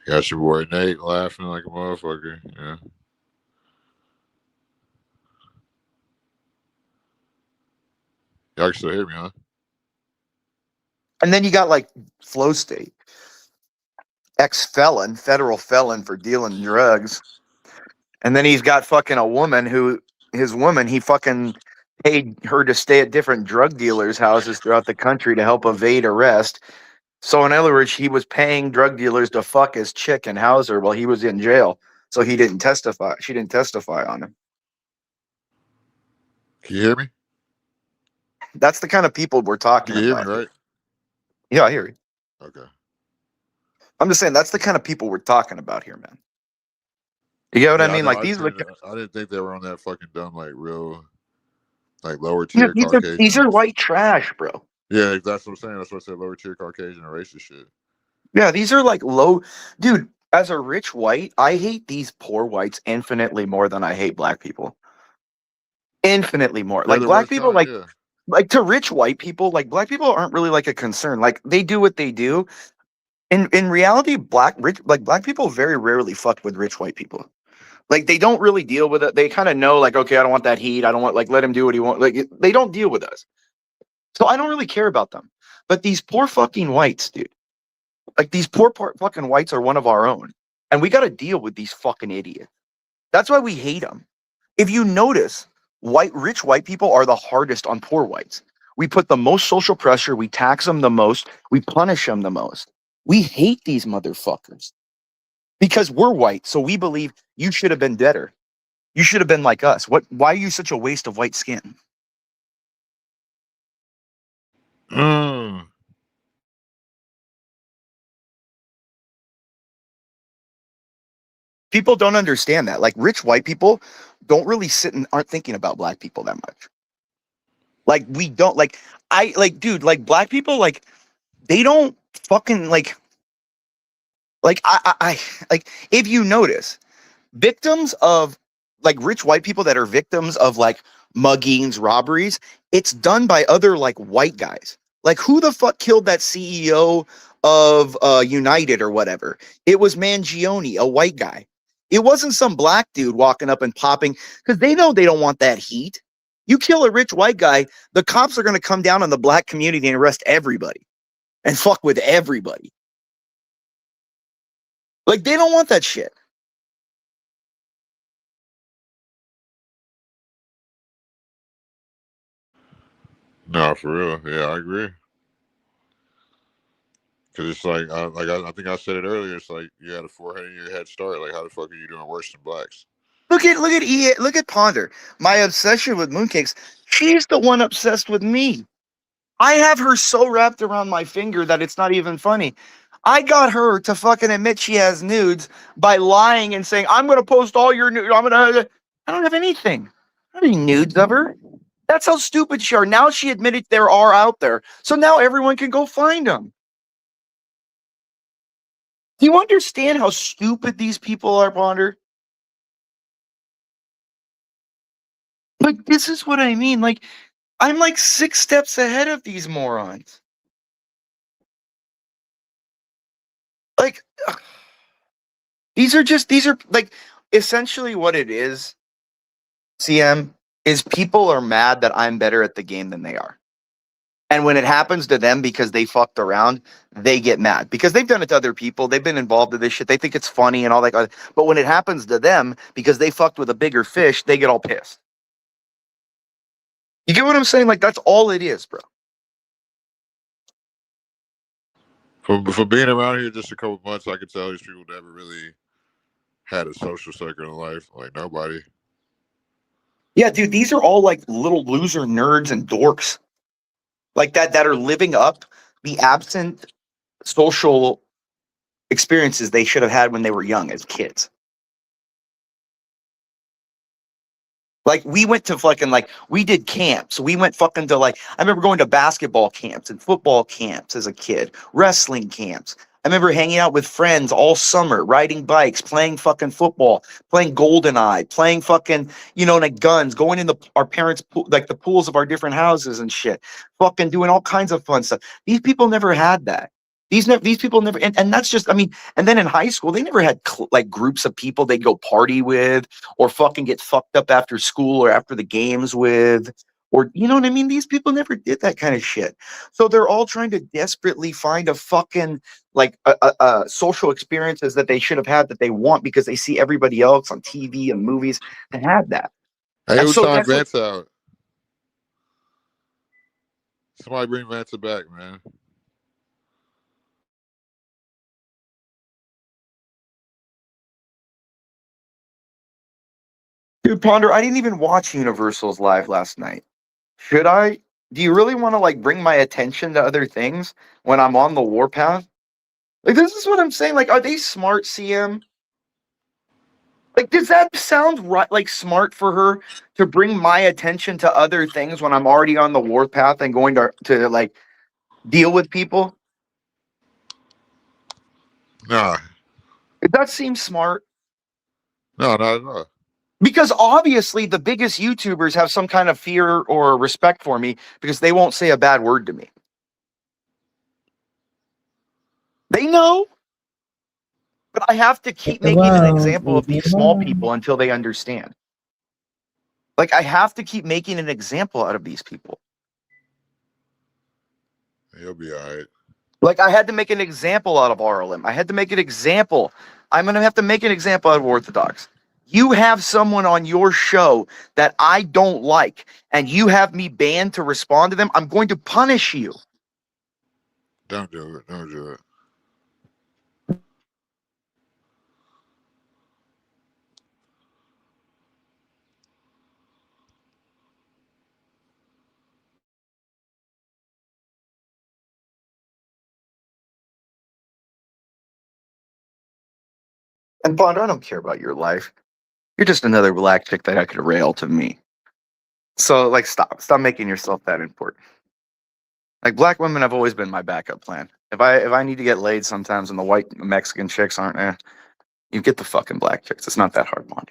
Got your boy Nate laughing like a motherfucker. Yeah. Y'all can still hear me, huh?
And then you got like Flow State, ex-felon, federal felon for dealing drugs. And then he's got fucking a woman he fucking paid her to stay at different drug dealers' houses throughout the country to help evade arrest. So in other words, he was paying drug dealers to fuck his chick and house her while he was in jail. So he didn't testify. She didn't testify on him.
Can you hear me?
That's the kind of people we're talking
You can hear me,
about.
right?
Yeah, I hear you.
Okay.
I'm just saying that's the kind of people we're talking about here, man. You get what
Yeah,
I
I
mean?
know.
Like these are
I didn't think they were on that fucking dumb, like real, like lower
yeah,
tier
these
Caucasian.
are white trash, bro.
Yeah, that's what I'm saying. That's what I said. Lower tier Caucasian and racist shit.
Yeah, these are like low, dude. As a rich white, I hate these poor whites infinitely more than I hate black people. Infinitely more.
They're
Like
the
black
worst
people,
kind. Yeah.
like to rich white people, like black people aren't really like a concern. Like they do what they do. In reality, black people very rarely fuck with rich white people. Like they don't really deal with it. They kind of know, like, okay, I don't want that heat. I don't want, like, let him do what he wants. Like they don't deal with us. So I don't really care about them. But these poor fucking whites, dude. Like these poor fucking whites are one of our own. And we got to deal with these fucking idiots. That's why we hate them. If you notice, rich white people are the hardest on poor whites. We put the most social pressure. We tax them the most. We punish them the most. We hate these motherfuckers because we're white. So we believe you should have been better. You should have been like us. Why are you such a waste of white skin? People don't understand that. Like rich white people don't really sit and aren't thinking about black people that much. Like we don't dude, like black people, like they don't fucking like I like if you notice victims of like rich white people that are victims of like muggings, robberies, it's done by other like white guys. Like who the fuck killed that CEO of United or whatever? It was Mangione, a white guy. It wasn't some black dude walking up and popping because they know they don't want that heat. You kill a rich white guy, the cops are going to come down on the black community and arrest everybody and fuck with everybody. Like they don't want that shit.
No, for real. Yeah, I agree. Because it's like, I think I said it earlier. It's like you had a 400-year head start. Like, how the fuck are you doing worse than blacks?
Look at Ponder. My obsession with mooncakes. She's the one obsessed with me. I have her so wrapped around my finger that it's not even funny. I got her to fucking admit she has nudes by lying and saying, I'm going to post all your nudes. I don't have anything. I don't have any nudes of her. That's how stupid she are. Now she admitted there are out there. So now everyone can go find them. Do you understand how stupid these people are, Ponder? Like, this is what I mean. Like, I'm like 6 steps ahead of these morons. Like, these are like essentially what it is, CM, is people are mad that I'm better at the game than they are. And when it happens to them because they fucked around, they get mad because they've done it to other people. They've been involved in this shit. They think it's funny and all that. But when it happens to them because they fucked with a bigger fish, they get all pissed. You get what I'm saying? Like, that's all it is, bro.
For being around here just a couple months, I could tell these people never really had a social circle in life. Like, nobody.
Yeah, dude, these are all like little loser nerds and dorks like that are living up the absent social experiences they should have had when they were young as kids. Like we went to fucking we did camps. We went fucking to I remember going to basketball camps and football camps as a kid, wrestling camps. I remember hanging out with friends all summer, riding bikes, playing fucking football, playing GoldenEye, playing fucking, like guns, going in our parents' pool, like the pools of our different houses and shit, fucking doing all kinds of fun stuff. These people never had that. These people never, and that's just, and then in high school, they never had groups of people they'd go party with or fucking get fucked up after school or after the games with, or, you know what I mean? These people never did that kind of shit. So they're all trying to desperately find a fucking, social experiences that they should have had that they want because they see everybody else on TV and movies that had that.
Hey,
And
who's
so
telling
that's
Vance out? Somebody bring Vance back, man.
Dude, Ponder, I didn't even watch Universal's live last night. Should I? Do you really want to bring my attention to other things when I'm on the warpath? Like, this is what I'm saying. Like, are they smart, CM? Like, does that sound right? Like, smart for her to bring my attention to other things when I'm already on the warpath and going to deal with people?
Nah.
That seems smart.
No, not at all.
Because obviously the biggest YouTubers have some kind of fear or respect for me because they won't say a bad word to me. They know. But I have to keep making an example of these small people until they understand. Like, I have to keep making an example out of these people.
He'll be all right.
Like, I had to make an example out of RLM. I had to make an example. I'm going to have to make an example out of Orthodox. You have someone on your show that I don't like, and you have me banned to respond to them. I'm going to punish you.
Don't do it. Don't do it.
And Bond, I don't care about your life. You're just another black chick that I could rail to me. So, like, stop making yourself that important. Like, black women have always been my backup plan. If I need to get laid sometimes and the white Mexican chicks aren't there, you get the fucking black chicks. It's not that hard, Bond.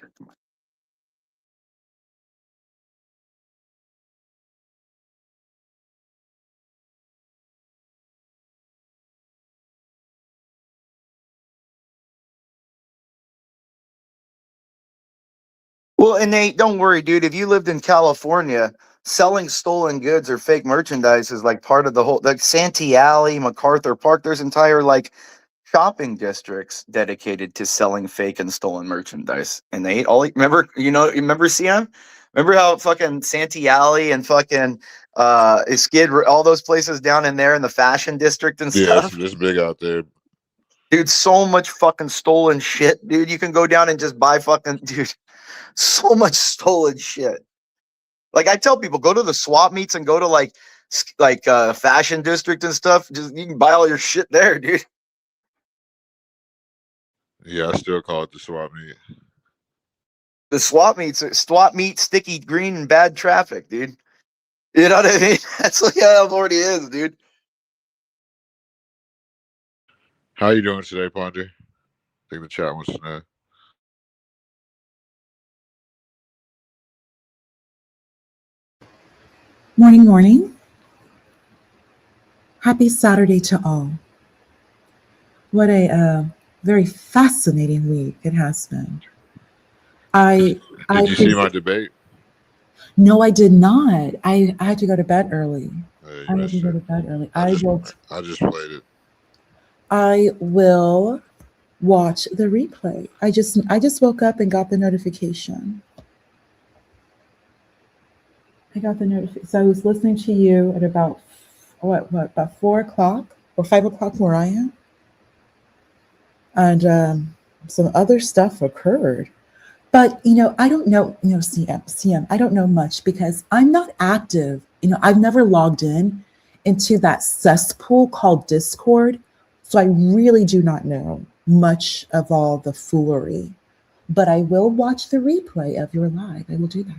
Well, and Nate, don't worry, dude. If you lived in California, selling stolen goods or fake merchandise is like part of the whole, like Santee Alley, MacArthur Park. There's entire like shopping districts dedicated to selling fake and stolen merchandise. And they all remember, remember CM? Remember how fucking Santee Alley and fucking Skid, all those places down in there in the fashion district and
Yeah,
stuff?
it's big out there.
Dude, so much fucking stolen shit, dude. You can go down and just buy fucking, dude, so much stolen shit. Like, I tell people, go to the swap meets and go to like fashion district and stuff. Just you can buy all your shit there, dude.
Yeah, I still call it the swap meet.
The swap meet, sticky green and bad traffic, dude. You know what I mean? That's what how it already is, dude.
How you doing today, Ponder? I think the chat wants to know.
Morning, morning. Happy Saturday to all. What a very fascinating week it has been.
Did you see my debate?
No, I did not. I had to go to bed early. I had to go to
it.
bed early.
I just played it.
I will watch the replay. I just woke up and got the notification. I got the notification. So I was listening to you at about about 4 o'clock or 5 o'clock where I am. And some other stuff occurred. But, I don't know, CM, I don't know much because I'm not active. I've never logged into that cesspool called Discord. So I really do not know much of all the foolery. But I will watch the replay of your live. I will do that.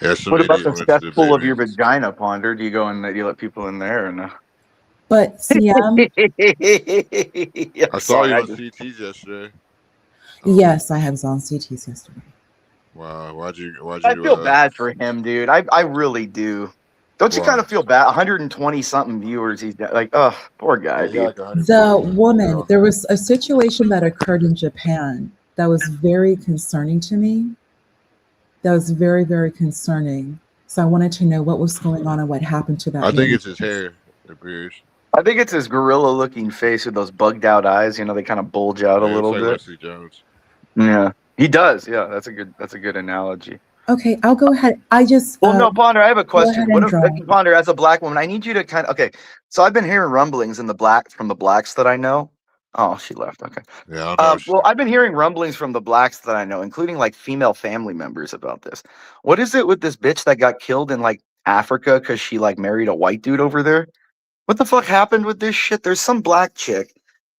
Yeah,
what about the cesspool of your vagina, Ponder? Do you go in? Do you let people in there or no?
But CM,
I saw you on CTs yesterday.
Yes, I was on CTs yesterday.
Wow, why'd you?
I feel bad for him, dude. I really do. Don't you kind of feel bad? 120 something viewers. He's like, oh, poor guy, dude.
The woman, there was a situation that occurred in Japan that was very concerning to me. That was very, very concerning. So I wanted to know what was going on and what happened to that.
I think it's his hair. It appears.
I think it's his gorilla-looking face with those bugged-out eyes. They kind of bulge out a little
like
bit.
Wesley Jones.
Yeah, he does. Yeah, that's a good analogy.
Okay, I'll go ahead.
No, Ponder, I have a question.
What
if Ponder, as a black woman, I need you to kind of so I've been hearing rumblings from the blacks that I know. Oh, she left. Okay.
Yeah.
Well, I've been hearing rumblings from the blacks that I know, including like female family members about this. What is it with this bitch that got killed in like Africa because she like married a white dude over there? What the fuck happened with this shit? There's some black chick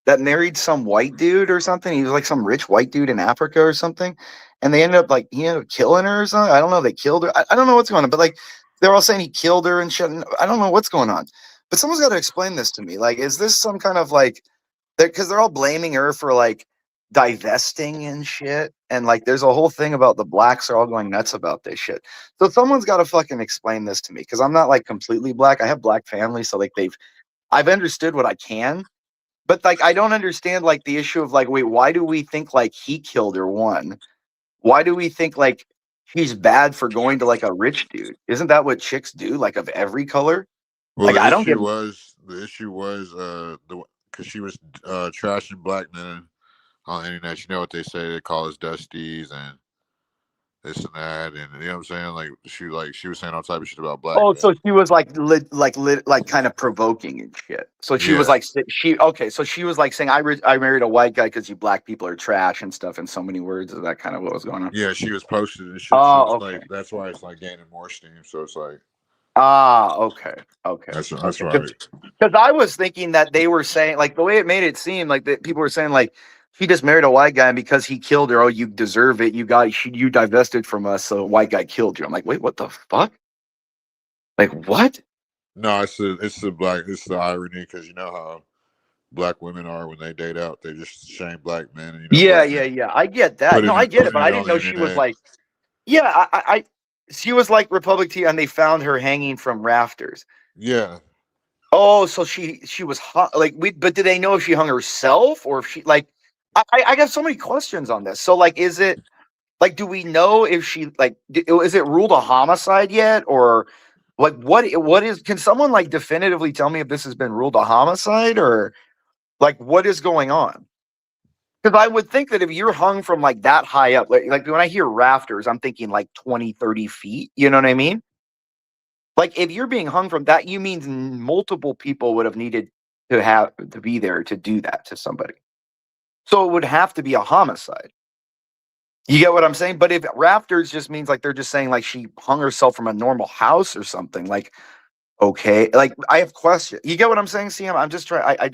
that married some white dude or something. He was like some rich white dude in Africa or something. And he ended up killing her or something. I don't know. They killed her. I don't know what's going on, but like they're all saying he killed her and shit. I don't know what's going on, but someone's got to explain this to me. Like, is this some kind of like because they're all blaming her for like divesting and shit, and like there's a whole thing about the blacks are all going nuts about this shit. So someone's got to fucking explain this to me, because I'm not like completely black. I have black family, so like I've understood what I can, but like I don't understand like the issue of like, wait, why do we think like he killed her? One, why do we think like he's bad for going to like a rich dude? Isn't that what chicks do, like of every color?
Well,
Like
the
I don't get.
issue was because she was trashing black men on the internet. You know what they say? They call us dusties and this and that, and you know what I'm saying? Like she was saying all type of shit about black
Oh,
men.
so she was like like kind of provoking and shit. So she was
Yeah.
like so she was like saying I married a white guy because you black people are trash and stuff in so many words. Is that kind of what was going on?
Yeah, she was posted and shit.
Oh,
So it's
okay.
like that's why it's like gaining more steam. So it's like
Okay.
that's right.
Because I was thinking that they were saying like the way it made it seem like that people were saying like she just married a white guy and because he killed her, oh, you deserve it. You divested from us, so a white guy killed you. I'm like, wait, what the fuck? Like what?
No, it's the irony because you know how black women are when they date out, they just shame black men. And, you know,
Yeah. I get that. No, I get it, but I didn't know she was like. Yeah, I she was like Republic Tea, and they found her hanging from rafters.
Yeah.
Oh, so she was hung, like but did they know if she hung herself or if she like? I got so many questions on this. So like, is it like, do we know if she like is it ruled a homicide yet, or like what is? Can someone like definitively tell me if this has been ruled a homicide or like what is going on? Because I would think that if you're hung from like that high up, like when I hear rafters, I'm thinking like 20, 30 feet. You know what I mean? Like if you're being hung from that, you mean multiple people would have needed to be there to do that to somebody. So it would have to be a homicide. You get what I'm saying? But if rafters just means like they're just saying like she hung herself from a normal house or something, like okay, like I have questions. You get what I'm saying, CM? I'm just trying. I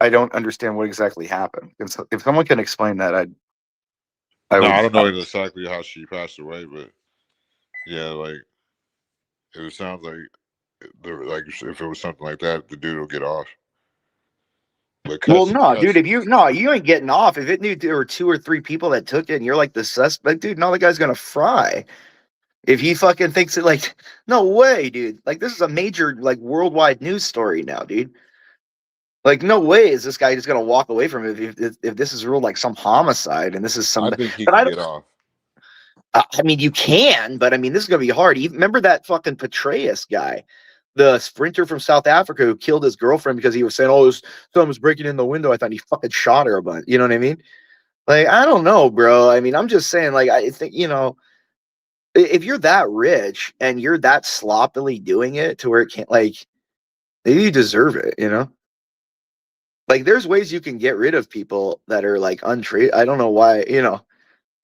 don't understand what exactly happened. If someone can explain that, I
I don't know exactly how she passed away, but yeah, like it sounds like if it was something like that, the dude will get off.
Well, no, dude, you ain't getting off. If it knew there were 2 or 3 people that took it and you're like the suspect, dude, no, the guy's gonna fry. If he fucking thinks it, like, no way, dude. Like, this is a major, like, worldwide news story now, dude. Like, no way is this guy just gonna walk away from it if this is ruled like some homicide and this is some.
I think he can get off.
I mean, you can, but I mean, this is gonna be hard. Remember that fucking Petraeus guy, the sprinter from South Africa who killed his girlfriend because he was saying, "Oh, someone was breaking in the window." I thought he fucking shot her a bunch. You know what I mean? Like, I don't know, bro. I mean, I'm just saying, like, I think if you're that rich and you're that sloppily doing it to where it can't, like, maybe you deserve it. You know? Like, there's ways you can get rid of people that are like untraceable. I don't know why. You know?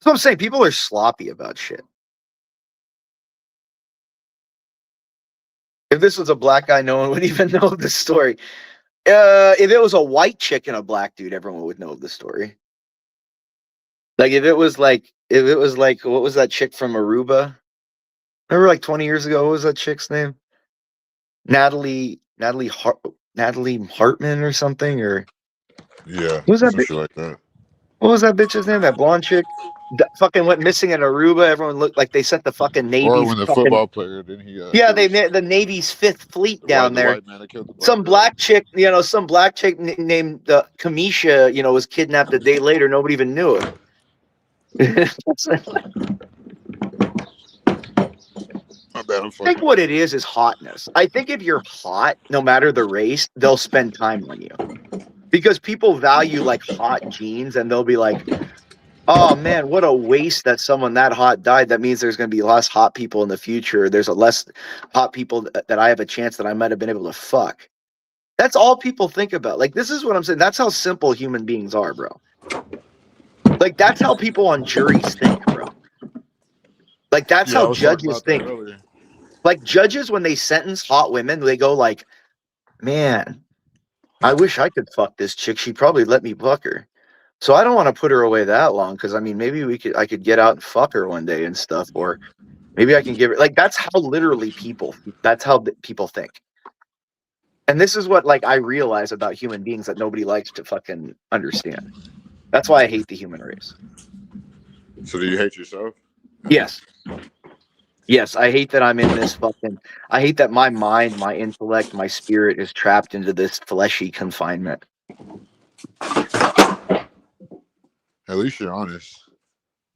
So I'm saying people are sloppy about shit. If this was a black guy, no one would even know the story. If it was a white chick and a black dude, everyone would know the story. Like if it was like, what was that chick from Aruba? Remember like 20 years ago, what was that chick's name? Natalie Hartman or something, or
yeah,
what was that
some shit like that.
What was that bitch's name? That blonde chick that fucking went missing in Aruba. Everyone looked like they sent the fucking Navy's.
Or when the football player, didn't he?
Yeah, the Navy's 5th Fleet down there.
White man that killed the
Some black chick, some black chick named Kamisha, was kidnapped a day later. Nobody even knew it. I think what it is hotness. I think if you're hot, no matter the race, they'll spend time on you. Because people value like hot genes and they'll be like, oh man, what a waste that someone that hot died. That means there's going to be less hot people in the future. There's less hot people that I have a chance that I might have been able to fuck. That's all people think about. Like, this is what I'm saying. That's how simple human beings are, bro. Like, that's how people on juries think, bro. Like, that's how judges think. Like, judges, when they sentence hot women, they go like, man, I wish I could fuck this chick. She'd probably let me fuck her. So I don't want to put her away that long because, I mean, maybe I could get out and fuck her one day and stuff. Or maybe I can give her, like, that's how people think. And this is what like I realize about human beings that nobody likes to fucking understand. That's why I hate the human race.
So do you hate yourself?
Yes. Yes, I hate that I'm in this fucking. I hate that my mind, my intellect, my spirit is trapped into this fleshy confinement.
At least you're honest.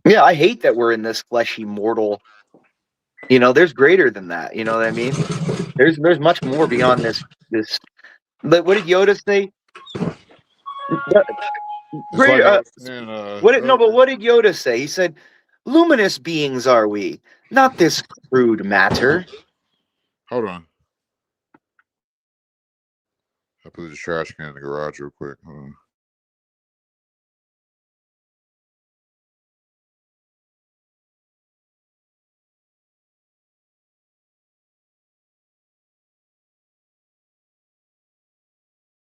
Yeah, I hate that we're in this fleshy mortal. You know, there's greater than that. You know what I mean? There's much more beyond this. But what did Yoda say?
It's like I was saying
But
earlier.
what did Yoda say? He said, "Luminous beings are we, not this crude matter."
Hold on. I put the trash can in the garage real quick. Hold on.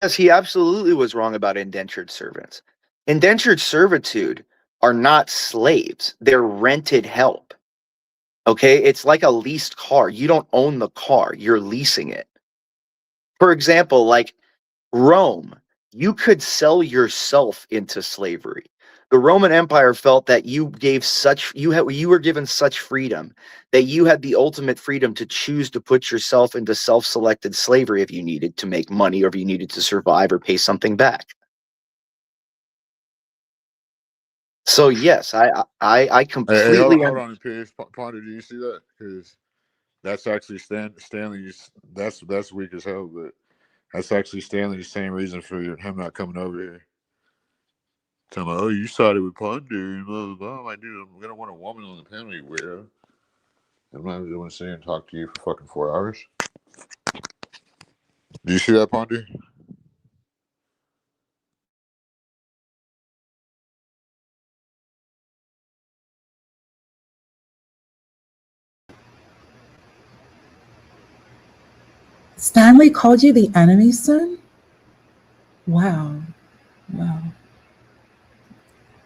Yes, he absolutely was wrong about indentured servants. Indentured servitude are not slaves; they're rented help. Okay, it's like a leased car. You don't own the car; you're leasing it. For example, like Rome, you could sell yourself into slavery. The Roman Empire felt that you were given such freedom that you had the ultimate freedom to choose to put yourself into self-selected slavery if you needed to make money or if you needed to survive or pay something back. So yes, I completely
Hold on, Piers. Ponder, do you see that? Because that's actually Stanley's. That's weak as hell, but that's actually Stanley's same reason for him not coming over here. Tell me, oh, you started with Ponder and blah blah blah. I'm like, dude, I'm gonna want a woman on the panel, you weirdo. I'm not gonna sit here and talk to you for fucking 4 hours. Do you see that, Ponder?
Stanley called you the enemy, son? Wow. Wow.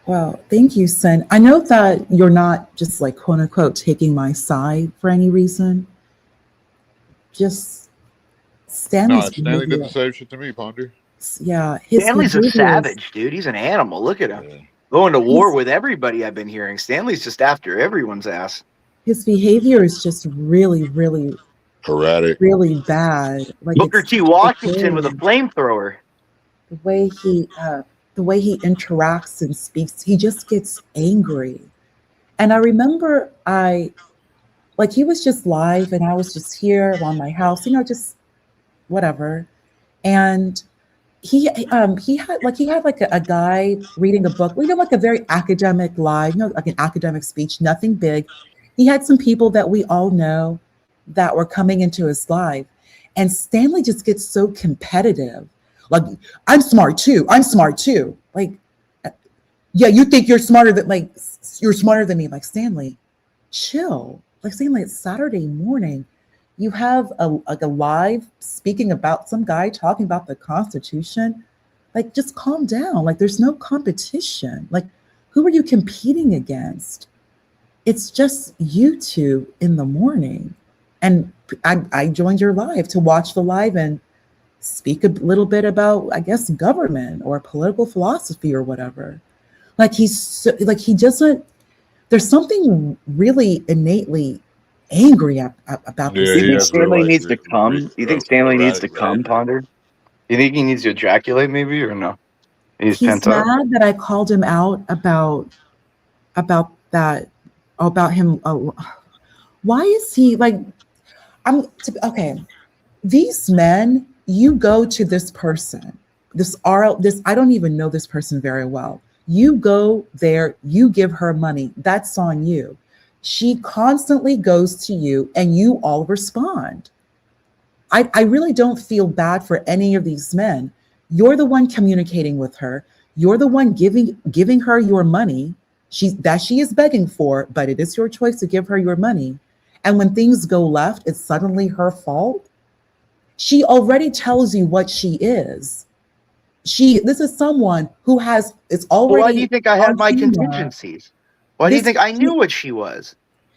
Well, thank you, son. I know that you're not just like quote unquote taking my side for any reason. Just
No,
Stanley's
Stanley did
behavior.
the same shit to me, Ponder.
Yeah, his
Stanley's a
behavior is,
savage, dude. He's an animal. Look at him.
Yeah.
Going to war
He's-
with everybody, I've been hearing. Stanley's just after everyone's ass.
his behavior is just really, really,
Erratic.
really bad. Like
Booker
it's
T. Washington with a
insane.
flamethrower.
The way he interacts and speaks, he just gets angry. And I remember he was just live and I was just here around my house, just whatever. And he had like a guy reading a book, like a very academic live, like an academic speech, nothing big. He had some people that we all know that were coming into his live. And Stanley just gets so competitive. Like, I'm smart too. I'm smart too. Like, yeah, you think you're smarter than you're smarter than me. Like, Stanley, chill. Like, Stanley, it's Saturday morning. You have a live speaking about some guy talking about the Constitution. Like, just calm down. Like, there's no competition. Like, who are you competing against? It's just you two in the morning. And I joined your live to watch the live and speak a little bit about, I guess, government or political philosophy or whatever. Like, he doesn't, there's something really innately angry about
Yeah,
this.
You
he
think
has
Stanley
real
needs to come? You think Stanley needs to
erratic
come,
behavior.
Ponder? You think he needs to ejaculate, maybe, or no? He's
He's
pent up.
mad that I called him out about that, about him. Why is he like? Okay. These men, you go to this person, this I don't even know this person very well. You go there, you give her money. That's on you. She constantly goes to you and you all respond. I really don't feel bad for any of these men. You're the one communicating with her. You're the one giving her your money. She is begging for, but it is your choice to give her your money. And when things go left, it's suddenly her fault. She already tells you what she is. This is someone who it's already.
Well, why do you think I had
on
my
camera.
contingencies? Why do you think I knew what she was?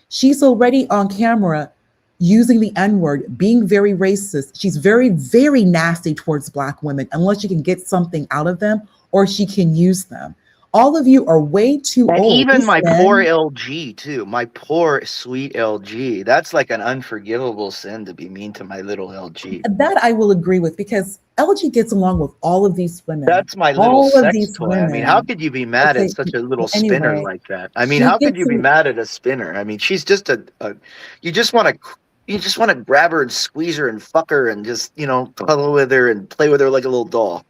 She's already on camera using the N-word, being very racist. She's very, very nasty towards Black women unless you can get something out of them or she can use them. All of you are way too
And
old.
even
These
my
men-
poor LG too. My poor sweet LG. That's like an unforgivable sin to be mean to my little LG.
That I will agree with because LG gets along with all of these women.
That's my little
all of
sex
these
toy.
women.
I mean, how could you be mad
Okay,
at such a little
well,
spinner
anyway,
like that? I mean,
she
how could
gets
you be
in-
mad at a spinner? I mean, she's just a you just want to grab her and squeeze her and fuck her and just, cuddle with her and play with her like a little doll.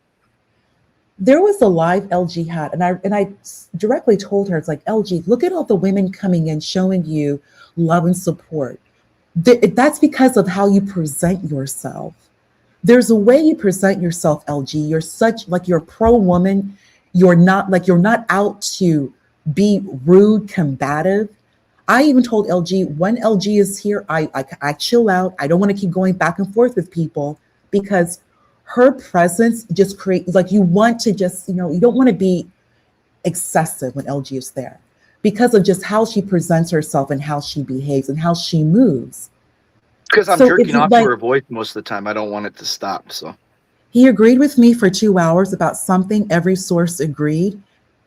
There was a live LG had, and I directly told her, it's like, LG, look at all the women coming in showing you love and support. That's because of how you present yourself. There's a way you present yourself, LG. You're such like you're a pro woman. You're not out to be rude, combative. I even told LG when LG is here, I chill out. I don't want to keep going back and forth with people because her presence just creates like you want to just, you don't want to be excessive when LG is there because of just how she presents herself and how she behaves and how she moves.
Because I'm
So
jerking
if you,
off
like-
to her voice most of the time. I don't want it to stop. So
He agreed with me for 2 hours about something every source agreed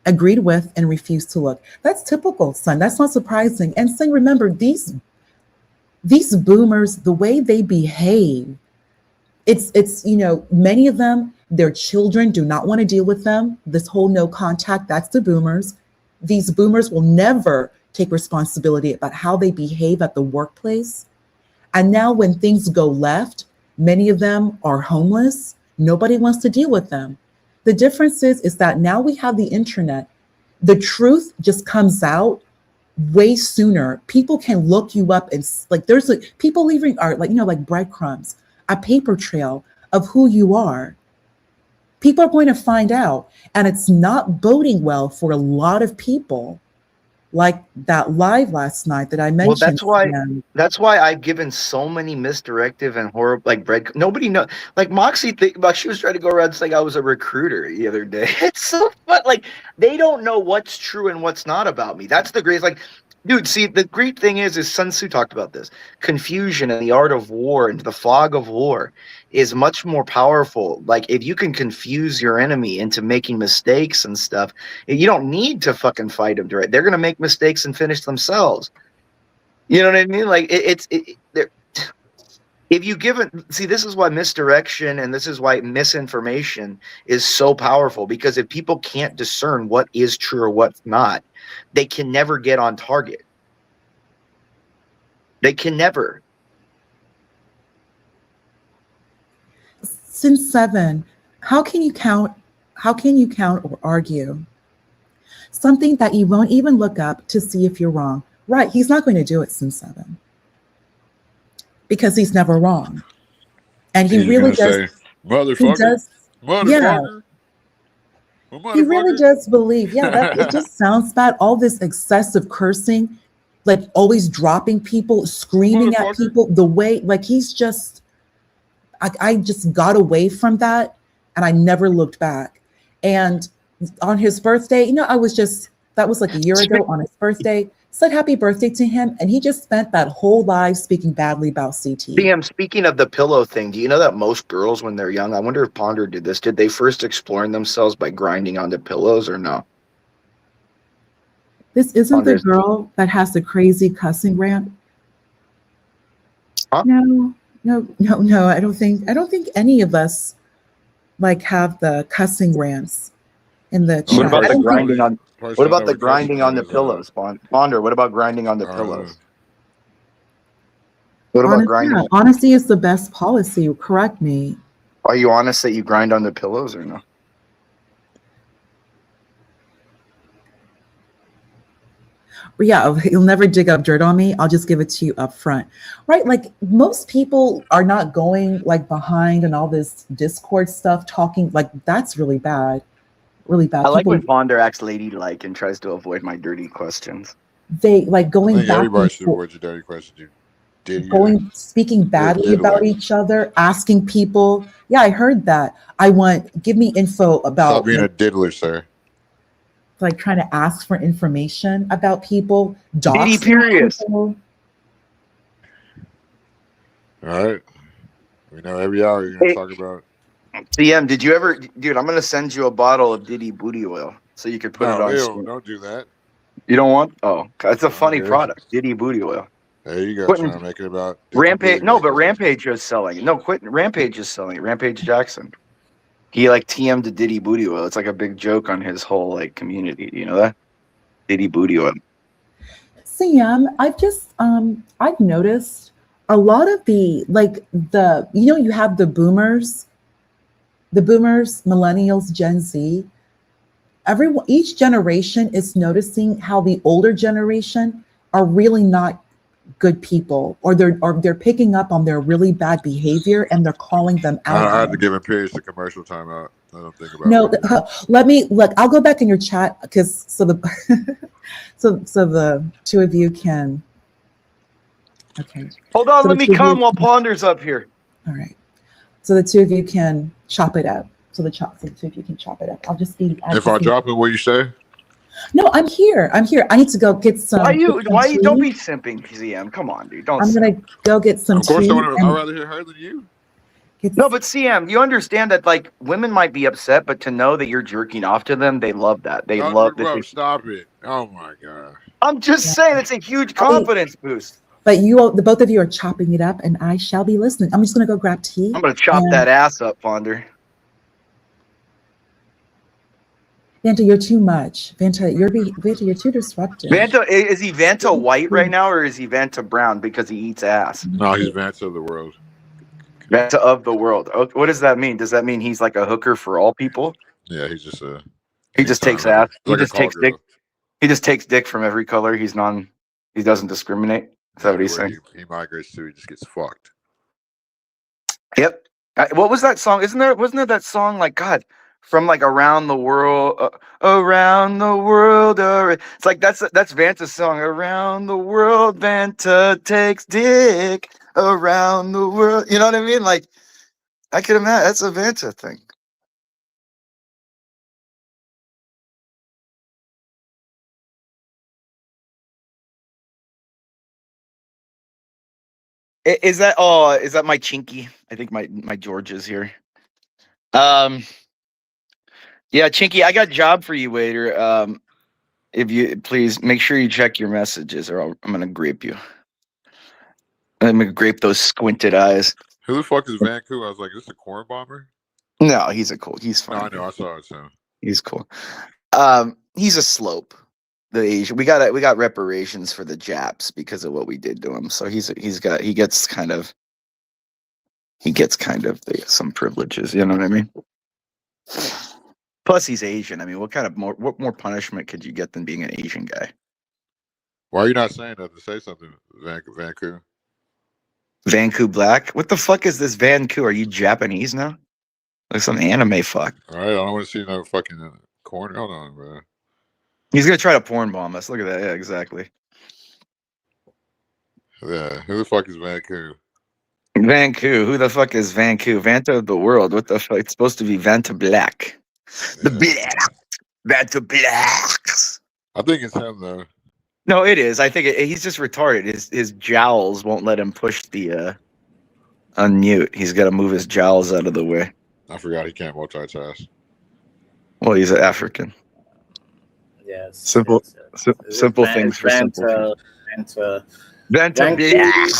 with and refused to look. That's typical, son. That's not surprising. And son, remember, these boomers, the way they behave, it's many of them, their children do not want to deal with them. This whole no contact, that's the boomers. These boomers will never take responsibility about how they behave at the workplace. And now when things go left, many of them are homeless. Nobody wants to deal with them. The difference is that now we have the internet. The truth just comes out way sooner. People can look you up and like there's people leaving art like breadcrumbs, a paper trail of who you are. People are going to find out, and it's not boding well for a lot of people. Like that live last night that I mentioned.
Well, that's why I've given so many misdirective and horrible nobody know like Moxie she was trying to go around saying I was a recruiter the other day. It's so fun. Like they don't know what's true and what's not about me. That's the greatest. Like, dude, see, the great thing is Sun Tzu talked about this. Confusion and the art of war and the fog of war is much more powerful. Like if you can confuse your enemy into making mistakes and stuff, you don't need to fucking fight them direct. They're gonna make mistakes and finish themselves. You know what I mean? Like if you give it, see, this is why misdirection and this is why misinformation is so powerful, because if people can't discern what is true or what's not, they can never get on target. They can never.
Since 7, how can you count or argue something that you won't even look up to see if you're wrong? Right, he's not going to do it since 7 because he's never wrong, and he really does.
Say, motherfucker,
he does,
motherfucker.
Yeah, he really does believe. Yeah, that it just sounds bad. All this excessive cursing, like always dropping people, screaming at people. The way, like he's just. I just got away from that, and I never looked back. And on his birthday, that was like a year ago on his birthday, said happy birthday to him, and he just spent that whole life speaking badly about CT.
Speaking of the pillow thing, do you know that most girls when they're young, I wonder if Ponder did this, did they first explore themselves by grinding onto pillows or no?
This isn't the girl that has the crazy cussing rant?
Huh?
No, I don't think any of us like have the cussing rants in the chat.
What about the grinding on? What about the grinding on the pillows, Ponder? What about grinding on the pillows? What about grinding?
Yeah, honesty is the best policy. Correct me.
Are you honest that you grind on the pillows or no?
Yeah, he'll never dig up dirt on me. I'll just give it to you up front. Right? Like most people are not going like behind and all this Discord stuff talking. Like that's really bad. Really bad.
I like when Ponder acts ladylike and tries to avoid my dirty questions.
They like going back.
Everybody should avoid your dirty questions.
Speaking badly about each other, asking people. Yeah, I heard that. Give me info about.
Stop being a diddler, sir.
Like trying to ask for information about people.
Diddy period.
All right. We know every hour you're gonna talk about.
CM, did you ever, dude? I'm gonna send you a bottle of Diddy booty oil so you could put it
No,
on.
ew, don't do that.
You don't want? Oh, it's a funny
Okay.
product, Diddy booty oil.
There you go,
Quentin,
trying to make it about
Rampage. No, but Rampage is selling it. No, Rampage is selling it. Rampage Jackson. He like TM'd to Diddy booty oil. It's like a big joke on his whole like community. Do you know that? Diddy booty oil.
CM, I've noticed a lot of the you have the boomers, millennials, Gen Z. Each generation is noticing how the older generation are really not good people, or they're picking up on their really bad behavior and they're calling them out.
I had to give him periods to commercial timeout. I don't think about
No,
it.
let me look. I'll go back in your chat because so the two of you can. Okay.
Hold on,
So
let
the
me
two of
come
you-
while Ponder's up here.
All right. So the two of you can chop it up. So the two of you can chop it up. I'll just be.
If I drop it, what you say?
No, I'm here. I need to go get some.
Why you? Don't
tea.
be simping, CM. Come on, dude. Don't.
I'm
simp.
gonna go get some
Of course,
tea.
I'd rather hear her than you.
No, but CM, you understand that like women might be upset, but to know that you're jerking off to them, they love that. They love that.
Bro, stop it! Oh my god!
I'm just saying, it's a huge confidence boost.
But the both of you are chopping it up, and I shall be listening. I'm just gonna go grab tea.
I'm gonna chop that ass up, Ponder.
Vanta, you're too much. Vanta, you're too disruptive.
Vanta, is he Vanta white right now, or is he Vanta brown because he eats ass?
No, he's Vance of the world.
Vanta of the world. What does that mean? Does that mean he's like a hooker for all people?
Yeah, he's just a.
He just takes ass. He just takes dick. He just takes dick from every color. He doesn't discriminate. Is that what he's saying?
He migrates to. He just gets fucked.
Yep. What was that song? Wasn't there that song like God from like around the world? It's like that's Vanta's song. Around the world, Vanta takes dick around the world. You know what I mean? Like I can imagine that's a Vanta thing. Is that my Chinky? I think my George is here. Yeah, Chinky, I got a job for you, waiter. If you please make sure you check your messages, or I'm gonna grape you. I'm gonna grape those squinted eyes.
Who the fuck is Vancouver? I was like, is this a corn bomber?
No, he's fine.
No, I know. I saw it. So
He's cool. He's a slope. The Asian. We got reparations for the Japs because of what we did to him. So he gets kind of some privileges. You know what I mean? Plus, he's Asian. I mean, what more punishment could you get than being an Asian guy?
why are you not saying that? To say something, Vancouver.
Vanku Black? What the fuck is this Vanku? Are you Japanese now? Like some anime fuck.
All right, I don't want to see no fucking corn. Hold on, bro.
He's gonna try to porn bomb us. Look at that. Yeah, exactly.
Yeah, who the fuck is Vancouver?
Vanku. Who the fuck is Vanku? Vanta of the world. What the fuck? It's supposed to be Vanta Black. The Black. Vanta Blacks.
I think it's him though.
No, it is. I think he's just retarded. His jowls won't let him push the unmute. He's got to move his jowls out of the way.
I forgot he can't multitask.
Well, he's an African.
Yes.
Simple things for simple people. Vanta Black.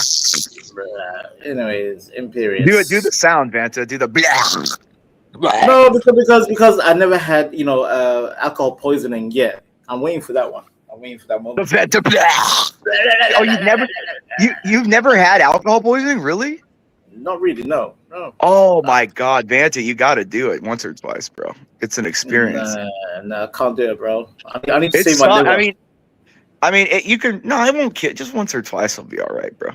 Anyways, Imperious.
Do the sound, Vanta. Do the Black.
No, because I never had alcohol poisoning yet. I'm waiting for that one. I'm waiting for that moment.
Vanta Black. Oh, you've never had alcohol poisoning, really?
Not really, no.
Oh my God, Vanta, you got to do it once or twice, bro. It's an experience.
Nah, can't do it, bro. I need to save my liver.
I mean, you can. No, I won't kid. Just once or twice, will be all right, bro.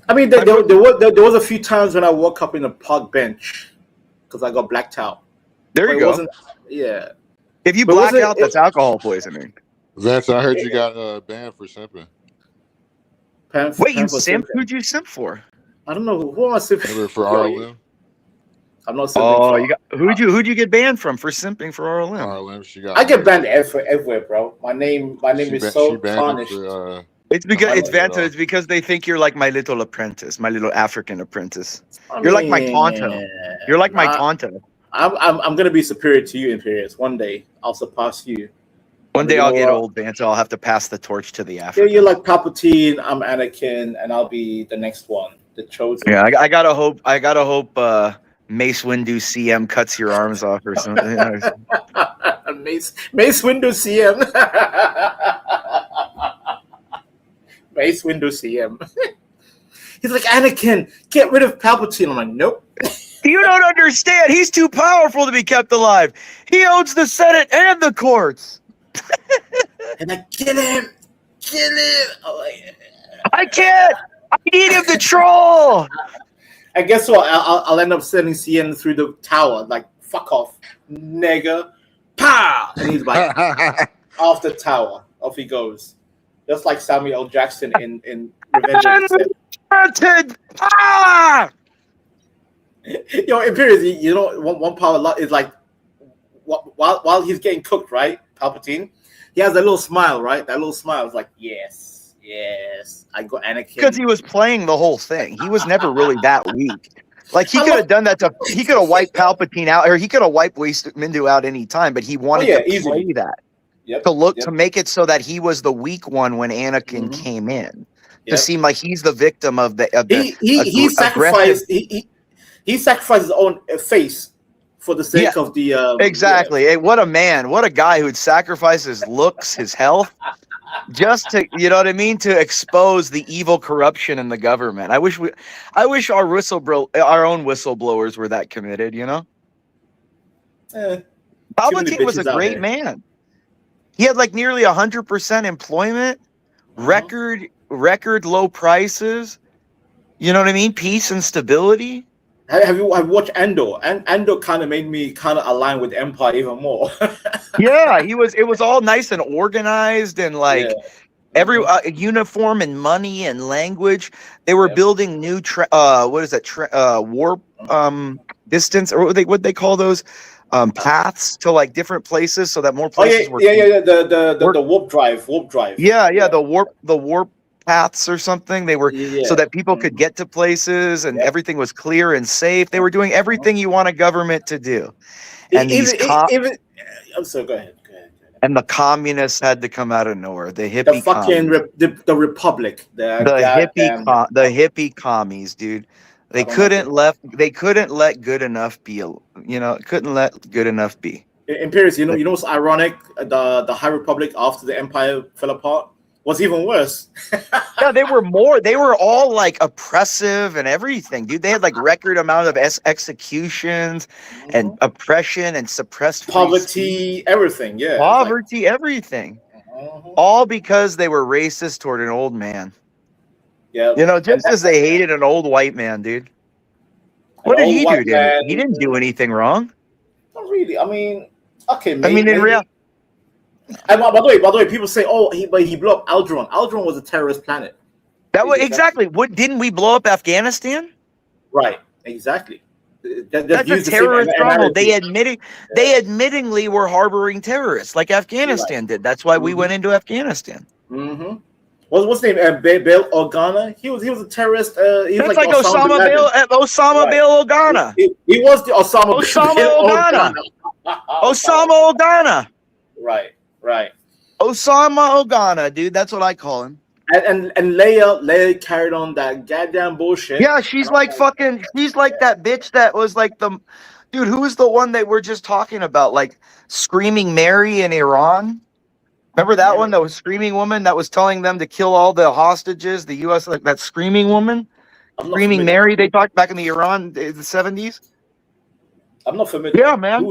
I mean, there was a few times when I woke up in a park bench because I got blacked out.
There you go.
Yeah.
If you black out, that's alcohol poisoning.
Vance, I heard you got banned for simping.
Wait, you simp? Who'd you simp for?
I don't know. Who am I simping
for? RLM.
I'm not simping.
Who'd you get banned from for simping for RLM?
RLM.
I get banned everywhere, bro. My name is so tarnished.
It's because it's
I don't
Vanta.
know.
It's because they think you're like my little apprentice, my little African apprentice.
I
You're like my
mean,
Tonto. You're like my
I,
Tonto.
I'm gonna be superior to you, Imperius. One day I'll surpass you.
One
But
day
you
I'll
know
get
what?
old, Vanta. I'll have to pass the torch to the
Yeah,
African.
you're like Palpatine. I'm Anakin, and I'll be the next one, the chosen.
Yeah, I gotta hope. I gotta hope. Mace Windu CM cuts your arms off or something.
Mace Windu CM. Mace Windu CM. He's like, Anakin, get rid of Palpatine. I'm like, nope.
You don't understand. He's too powerful to be kept alive. He owns the Senate and the courts.
And I kill him. Kill him.
I can't. I need him to troll.
And guess what? I'll end up sending CN through the tower. Like, fuck off, nigga. Pow! And he's like, off the tower. Off he goes. Just like Samuel L. Jackson in Revenge of the Sith.
Ah!
Yo, Imperius, you know, one power lot is like, while he's getting cooked, right? Palpatine, he has that little smile, right? That little smile is like, yes, I got Anakin.
Because he was playing the whole thing. He was never really that weak. Like he could have done that he could have wiped Palpatine out, or he could have wiped Windu out any time, but he wanted to play that. To make it so that he was the weak one when Anakin came in. To seem like he's the victim of the
he sacrificed he sacrificed his own face for the sake of the
exactly. Hey, what a man, what a guy who'd sacrifice his looks, his health, just to, you know what I mean, to expose the evil corruption in the government. I wish our own whistleblowers were that committed, you know. Palpatine was a great man. He had like nearly 100% employment, record low prices. You know what I mean? Peace and stability.
Have you watched Andor? And Andor kind of made me kind of align with Empire even more.
Yeah, it was all nice and organized and like every uniform and money and language. They were building new warp distance, or what they call those paths to like different places, so that more places were
the warp drive.
The warp paths or something. They were so that people could get to places and everything was clear and safe. They were doing everything you want a government to do. And
so go ahead.
And the communists had to come out of nowhere. The hippie,
the Republic, the
hippie commies, dude. They couldn't let good enough be. You know, couldn't let good enough be.
Imperius, you know what's ironic? The High Republic after the Empire fell apart was even worse.
Yeah, they were all like oppressive and everything, dude. They had like record amount of executions and oppression and suppressed
poverty, everything. Yeah,
poverty, everything. All because they were racist toward an old man.
Yeah,
you know, just as they hated an old white man, dude. What did he do? He didn't do anything wrong.
Not really. I mean, okay. Maybe,
I mean, in reality.
And by the way, people say, "Oh, he blew up Alderaan." Alderaan was a terrorist planet.
That was exactly. What didn't we blow up Afghanistan?
Right. Exactly.
That's a terrorist stronghold. They admittingly were harboring terrorists, like Afghanistan did. That's why we went into Afghanistan.
Mm-hmm. What's his name? Bail Organa. He was a terrorist. He was
like Osama Bail Organa.
He was the Osama
Organa. Osama Organa.
Right.
Osama Organa, dude. That's what I call him.
And Leia carried on that goddamn bullshit.
Yeah, she's like fucking. She's like that bitch that was like the dude. Who was the one that we're just talking about? Like Screaming Mary in Iran. Remember that one? That was Screaming Woman that was telling them to kill all the hostages. The U.S. like that Screaming Woman, Screaming Mary. They talked back in the Iran the 70s.
I'm not familiar.
Yeah, man.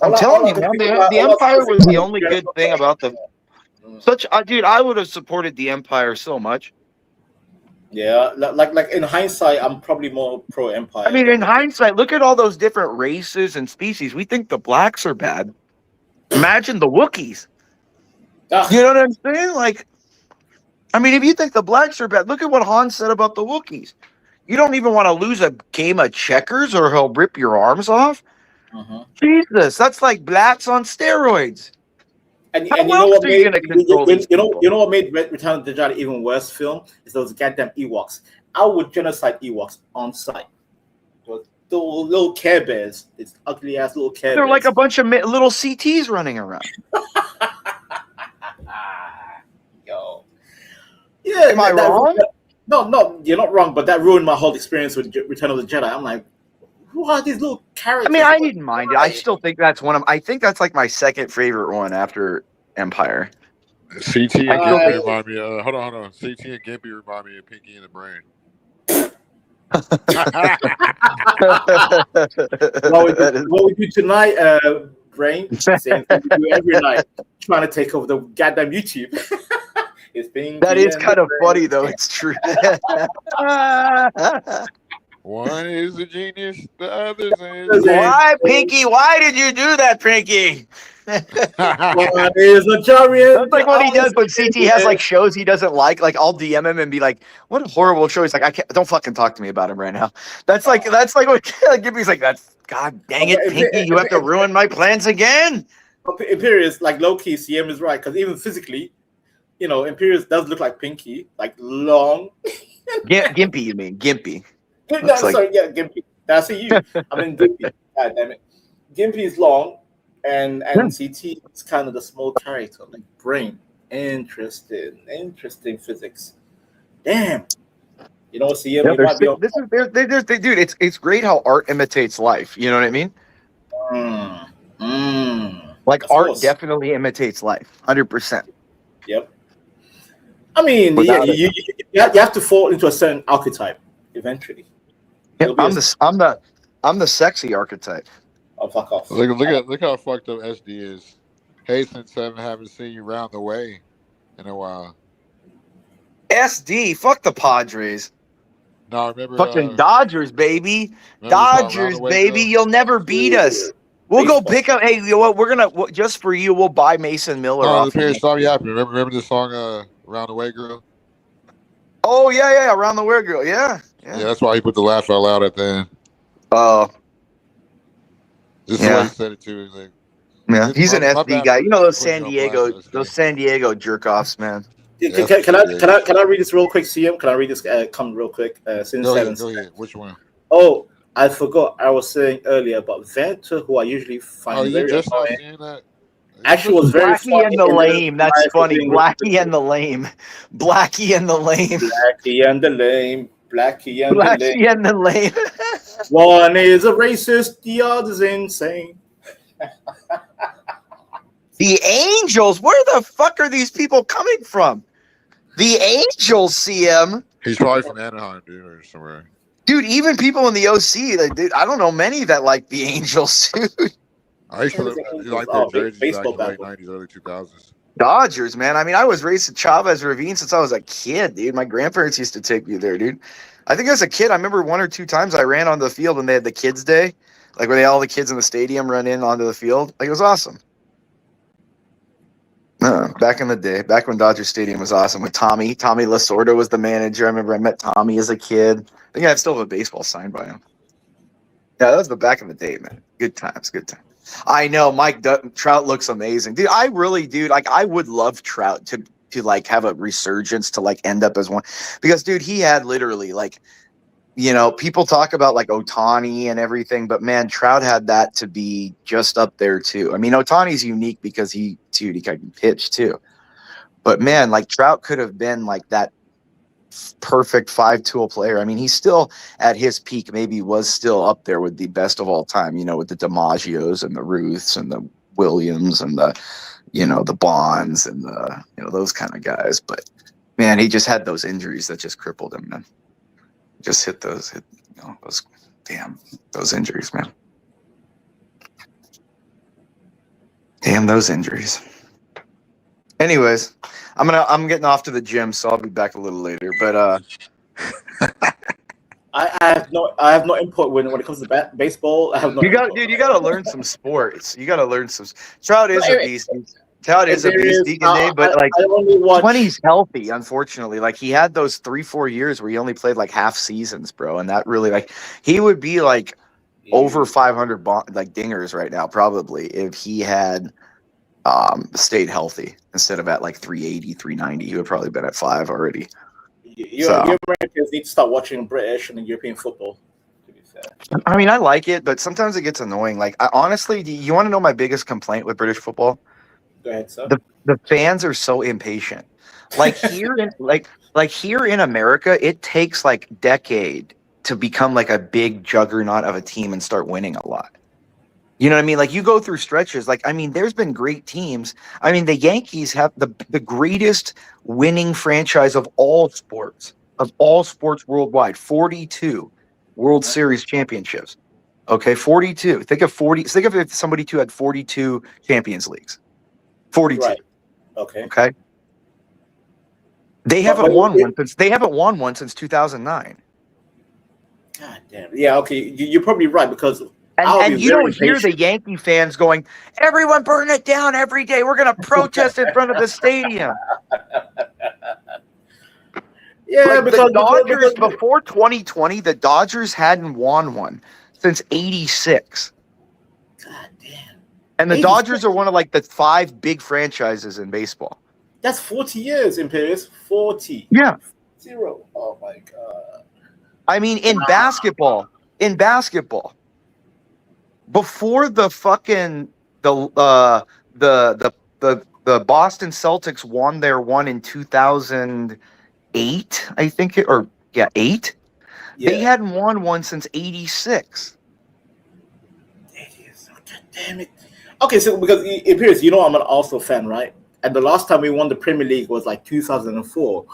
I'm telling you, man. The Empire was the only good thing about the. Dude, I would have supported the Empire so much.
Yeah, like in hindsight, I'm probably more pro Empire.
I mean, in hindsight, look at all those different races and species. We think the blacks are bad. Imagine the Wookiees. You know what I'm saying? Like, I mean, if you think the blacks are bad, look at what Han said about the Wookiees. You don't even want to lose a game of checkers or he'll rip your arms off. Jesus, that's like blacks on steroids.
And
How
you know
else
what
are you
made
gonna control these people?
you know what made Return of the Jedi even worse film is those goddamn Ewoks. I would genocide Ewoks on sight. Those little Care Bears, these ugly ass little Care
They're
Bears.
like a bunch of little CTs running around.
Yo, yeah.
Am I wrong?
No, you're not wrong. But that ruined my whole experience with Return of the Jedi. I'm like, who are these little
I
characters?
mean, I didn't mind it. I still think that's I think that's like my second favorite one after Empire.
CT and Gimpy remind me. Hold on. CT and Gimpy remind me of Pinky and the Brain.
What we do tonight, Brain? Same thing we do every night. Trying to take over the goddamn YouTube. It's being
that is kind of funny though. It's true.
One is a genius, the other is.
Why, Pinky? Why did you do that, Pinky?
One is a giant.
That's like what he does when CT has like shows he doesn't like. Like I'll DM him and be like, "What a horrible show!" He's like, "I can't. Don't fucking talk to me about him right now." That's like what Gimpy's like. That's God dang it, Pinky! You have to ruin my plans again.
Imperius, like low key, CM is right because even physically, you know, Imperius does look like Pinky, like long.
Gimpy, you mean Gimpy?
No, sorry, yeah, Gimpy. I see you. I mean Gimpy. God damn it. Gimpy is long, and CT is kind of the small character, like Brain. Interesting physics. Damn. You know, CM might be
dude. It's great how art imitates life. You know what I mean? Like art definitely imitates life, 100%.
Yep. I mean, you have to fall into a certain archetype eventually.
Yeah, I'm the sexy archetype.
Oh, fuck off!
Look how fucked up SD is. Hey, since I haven't seen you round the way in a while.
SD, fuck the Padres.
No, remember
fucking Dodgers, baby. Dodgers, baby. You'll never beat us. We'll go pick up. Hey, you know what? We're gonna just for you. We'll buy Mason Miller off.
Stop yapping. Remember the song "Round the Way, Girl"?
Oh yeah, "Around the Way, Girl." Yeah.
That's why he put the laugh out loud at the end.
Oh.
This is why he said it too. Like,
yeah, he's an SD guy. You know those San Diego jerk offs, man.
Can I read this real quick, CM? Can I read this comment real quick?
Go ahead. Which one?
Oh, I forgot. I was saying earlier about Venter, who I usually find very annoying. Actually, was very
Blackie and the lame. That's funny. Blackie and the lame. Blackie and the lame.
Blackie and the lame. Blackie and
Blackie and the lame.
One is a racist. The other is insane.
The Angels. Where the fuck are these people coming from? The Angels, CM.
He's probably from Anaheim, dude, or somewhere.
Dude, even people in the OC, like, dude, I don't know many that like the Angels, dude.
I used to like their jerseys back in the late 90s, early 2000s.
Dodgers, man. I mean, I was raised at Chavez Ravine since I was a kid, dude. My grandparents used to take me there, dude. I think as a kid, I remember one or two times I ran onto the field when they had the kids' day, like where all the kids in the stadium run in onto the field. Like, it was awesome. Back in the day, back when Dodger Stadium was awesome with Tommy. Tommy Lasorda was the manager. I remember I met Tommy as a kid. I think I still have a baseball signed by him. Yeah, that was the back in the day, man. Good times. I know Trout looks amazing, dude. I really do. Like, I would love Trout to like have a resurgence to like end up as one, because dude, he had literally like, you know, people talk about like Ohtani and everything, but man, Trout had that to be just up there too. I mean, Ohtani's unique because he can pitch too, but man, like Trout could have been like that perfect 5-tool player. I mean, he's still at his peak, maybe was still up there with the best of all time, you know, with the DiMaggios and the Ruths and the Williams and the, you know, the Bonds and the, you know, those kind of guys. But man, he just had those injuries that just crippled him, man. Just hit those injuries, man. Damn those injuries. Anyways, I'm getting off to the gym, so I'll be back a little later. But
I have no input when it comes to baseball. I have no.
You got to learn some sports. You got to learn some. Trout is a beast. Trout is a beast, but like when he's healthy, unfortunately, like he had those 3-4 years where he only played like half seasons, bro, and that really like he would be like over 500 like dingers right now probably if he had stayed healthy instead of at like 380, 390. He would probably been at 5 already.
You Americans need to start watching British and European football. To be fair,
I mean, I like it, but sometimes it gets annoying. Like, honestly, you want to know my biggest complaint with British football?
go ahead, sir.
The fans are so impatient. Like here in like here in America, it takes like decade to become like a big juggernaut of a team and start winning a lot. You know what I mean? Like you go through stretches. Like, I mean, there's been great teams. I mean, the Yankees have the greatest winning franchise of all sports worldwide. 42 World Series championships. Okay, 42. Think of if somebody had 42 Champions Leagues. 42.
Right. Okay.
Okay. They haven't won one since 2009.
God damn. Yeah. Okay. You're probably right because.
And you don't hear the Yankee fans going, everyone burn it down every day. We're going to protest in front of the stadium.
Yeah,
like
because
the Dodgers, before 2020, the Dodgers hadn't won one since 86.
God damn.
And the Dodgers are one of like the 5 big franchises in baseball.
That's 40 years, Imperius. 40.
Yeah.
0. Oh, my God.
I mean, in basketball, before the fucking the Boston Celtics won their one in 2008, I think 8. Yeah. They hadn't won one since 86.
Damn it. Okay, so because it appears, you know, I'm an Arsenal fan, right? And the last time we won the Premier League was like 2004.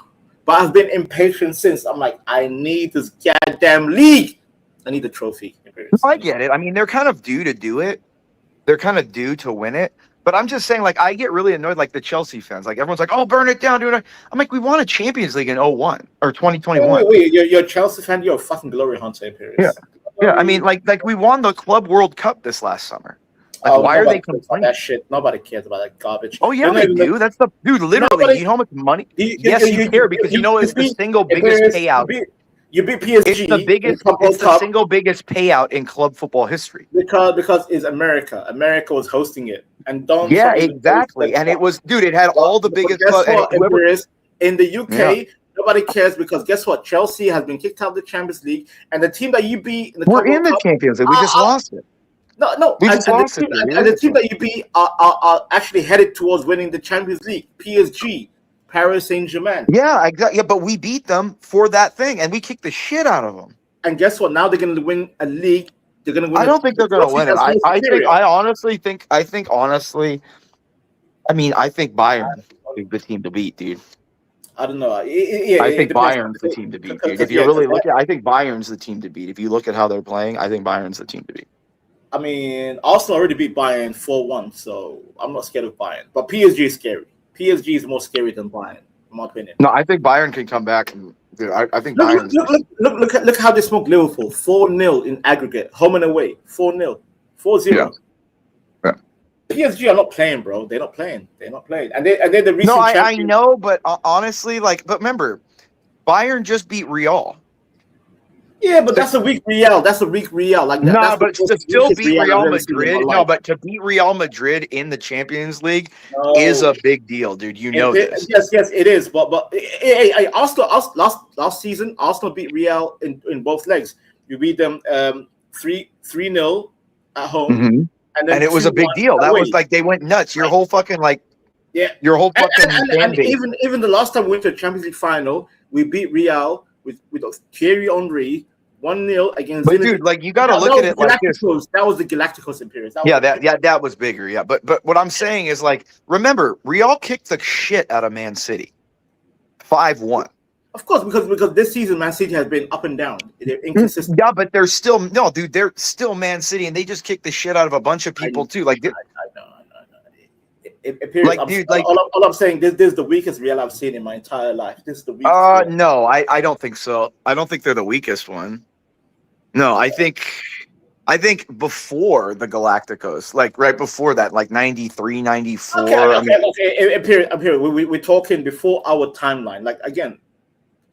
But I've been impatient since. I'm like, I need this goddamn league. I need the trophy.
I get it. I mean, they're kind of due to do it. They're kind of due to win it. But I'm just saying, like, I get really annoyed, like the Chelsea fans. Like, everyone's like, oh, burn it down, dude. I'm like, we won a Champions League in 01 or 2021.
Wait, you're a Chelsea fan? You're a fucking glory hunter, Imperius.
Yeah. Yeah, I mean, like we won the Club World Cup this last summer. Like, why are they complaining?
That shit. Nobody cares about that garbage.
Oh, yeah, they do. That's the dude. Literally, you know how much money? Yes, you care because you know it's the single biggest payout.
You beat PSG.
It's the biggest. It's the single biggest payout in club football history.
Because it's America. America was hosting it, and don't.
Yeah, exactly. And it was, dude. It had all the biggest.
Guess what? In the UK, nobody cares because guess what? Chelsea has been kicked out of the Champions League, and the team that you beat in the
we're in the Champions League. We just lost it.
No,
we just lost it.
And the team that you beat are actually headed towards winning the Champions League. PSG, Paris Saint-Germain.
Yeah, exactly. Yeah, but we beat them for that thing, and we kicked the shit out of them.
And guess what? Now they're going to win a league. They're going to win.
I don't think they're going to win it. I think Bayern is the team to beat, dude.
I don't know.
I think Bayern's the team to beat, dude. If you really look at, I think Bayern's the team to beat. If you look at how they're playing, I think Bayern's the team to beat.
I mean, Arsenal already beat Bayern 4-1, so I'm not scared of Bayern. But PSG is scary. PSG is more scary than Bayern, in my opinion.
No, I think Bayern can come back. And, dude, I think Bayern.
Look how they smoked Liverpool. 4-0 in aggregate, home and away. 4-0, 4-0.
Yeah.
PSG are not playing, bro. They're not playing. And they're the recent.
No, I know, but honestly, but remember, Bayern just beat Real.
Yeah, but that's a weak Real. Like that.
No, but to still beat Real Madrid. No, but to beat Real Madrid in the Champions League is a big deal, dude. You know this.
Yes, it is. But Arsenal last season, Arsenal beat Real in both legs. You beat them 3-0 at home,
and it was a big deal. That was like they went nuts. Your whole fucking your whole fucking
and even the last time we went to the Champions League final, we beat Real with Thierry Henry 1-0 against.
But dude, like you got to look at it like this.
That was the Galacticos Imperius.
That was bigger. Yeah, but what I'm saying is like, remember, Real kicked the shit out of Man City, 5-1.
Of course, because this season Man City has been up and down. They're inconsistent.
Yeah, but they're still they're still Man City, and they just kicked the shit out of a bunch of people too. Like,
I know. All I'm saying, this is the weakest Real I've seen in my entire life. This is the weakest.
No, I don't think so. I don't think they're the weakest one. No, I think before the Galacticos, like right before that, like 93, 94.
Okay. I'm here. We're talking before our timeline. Like again.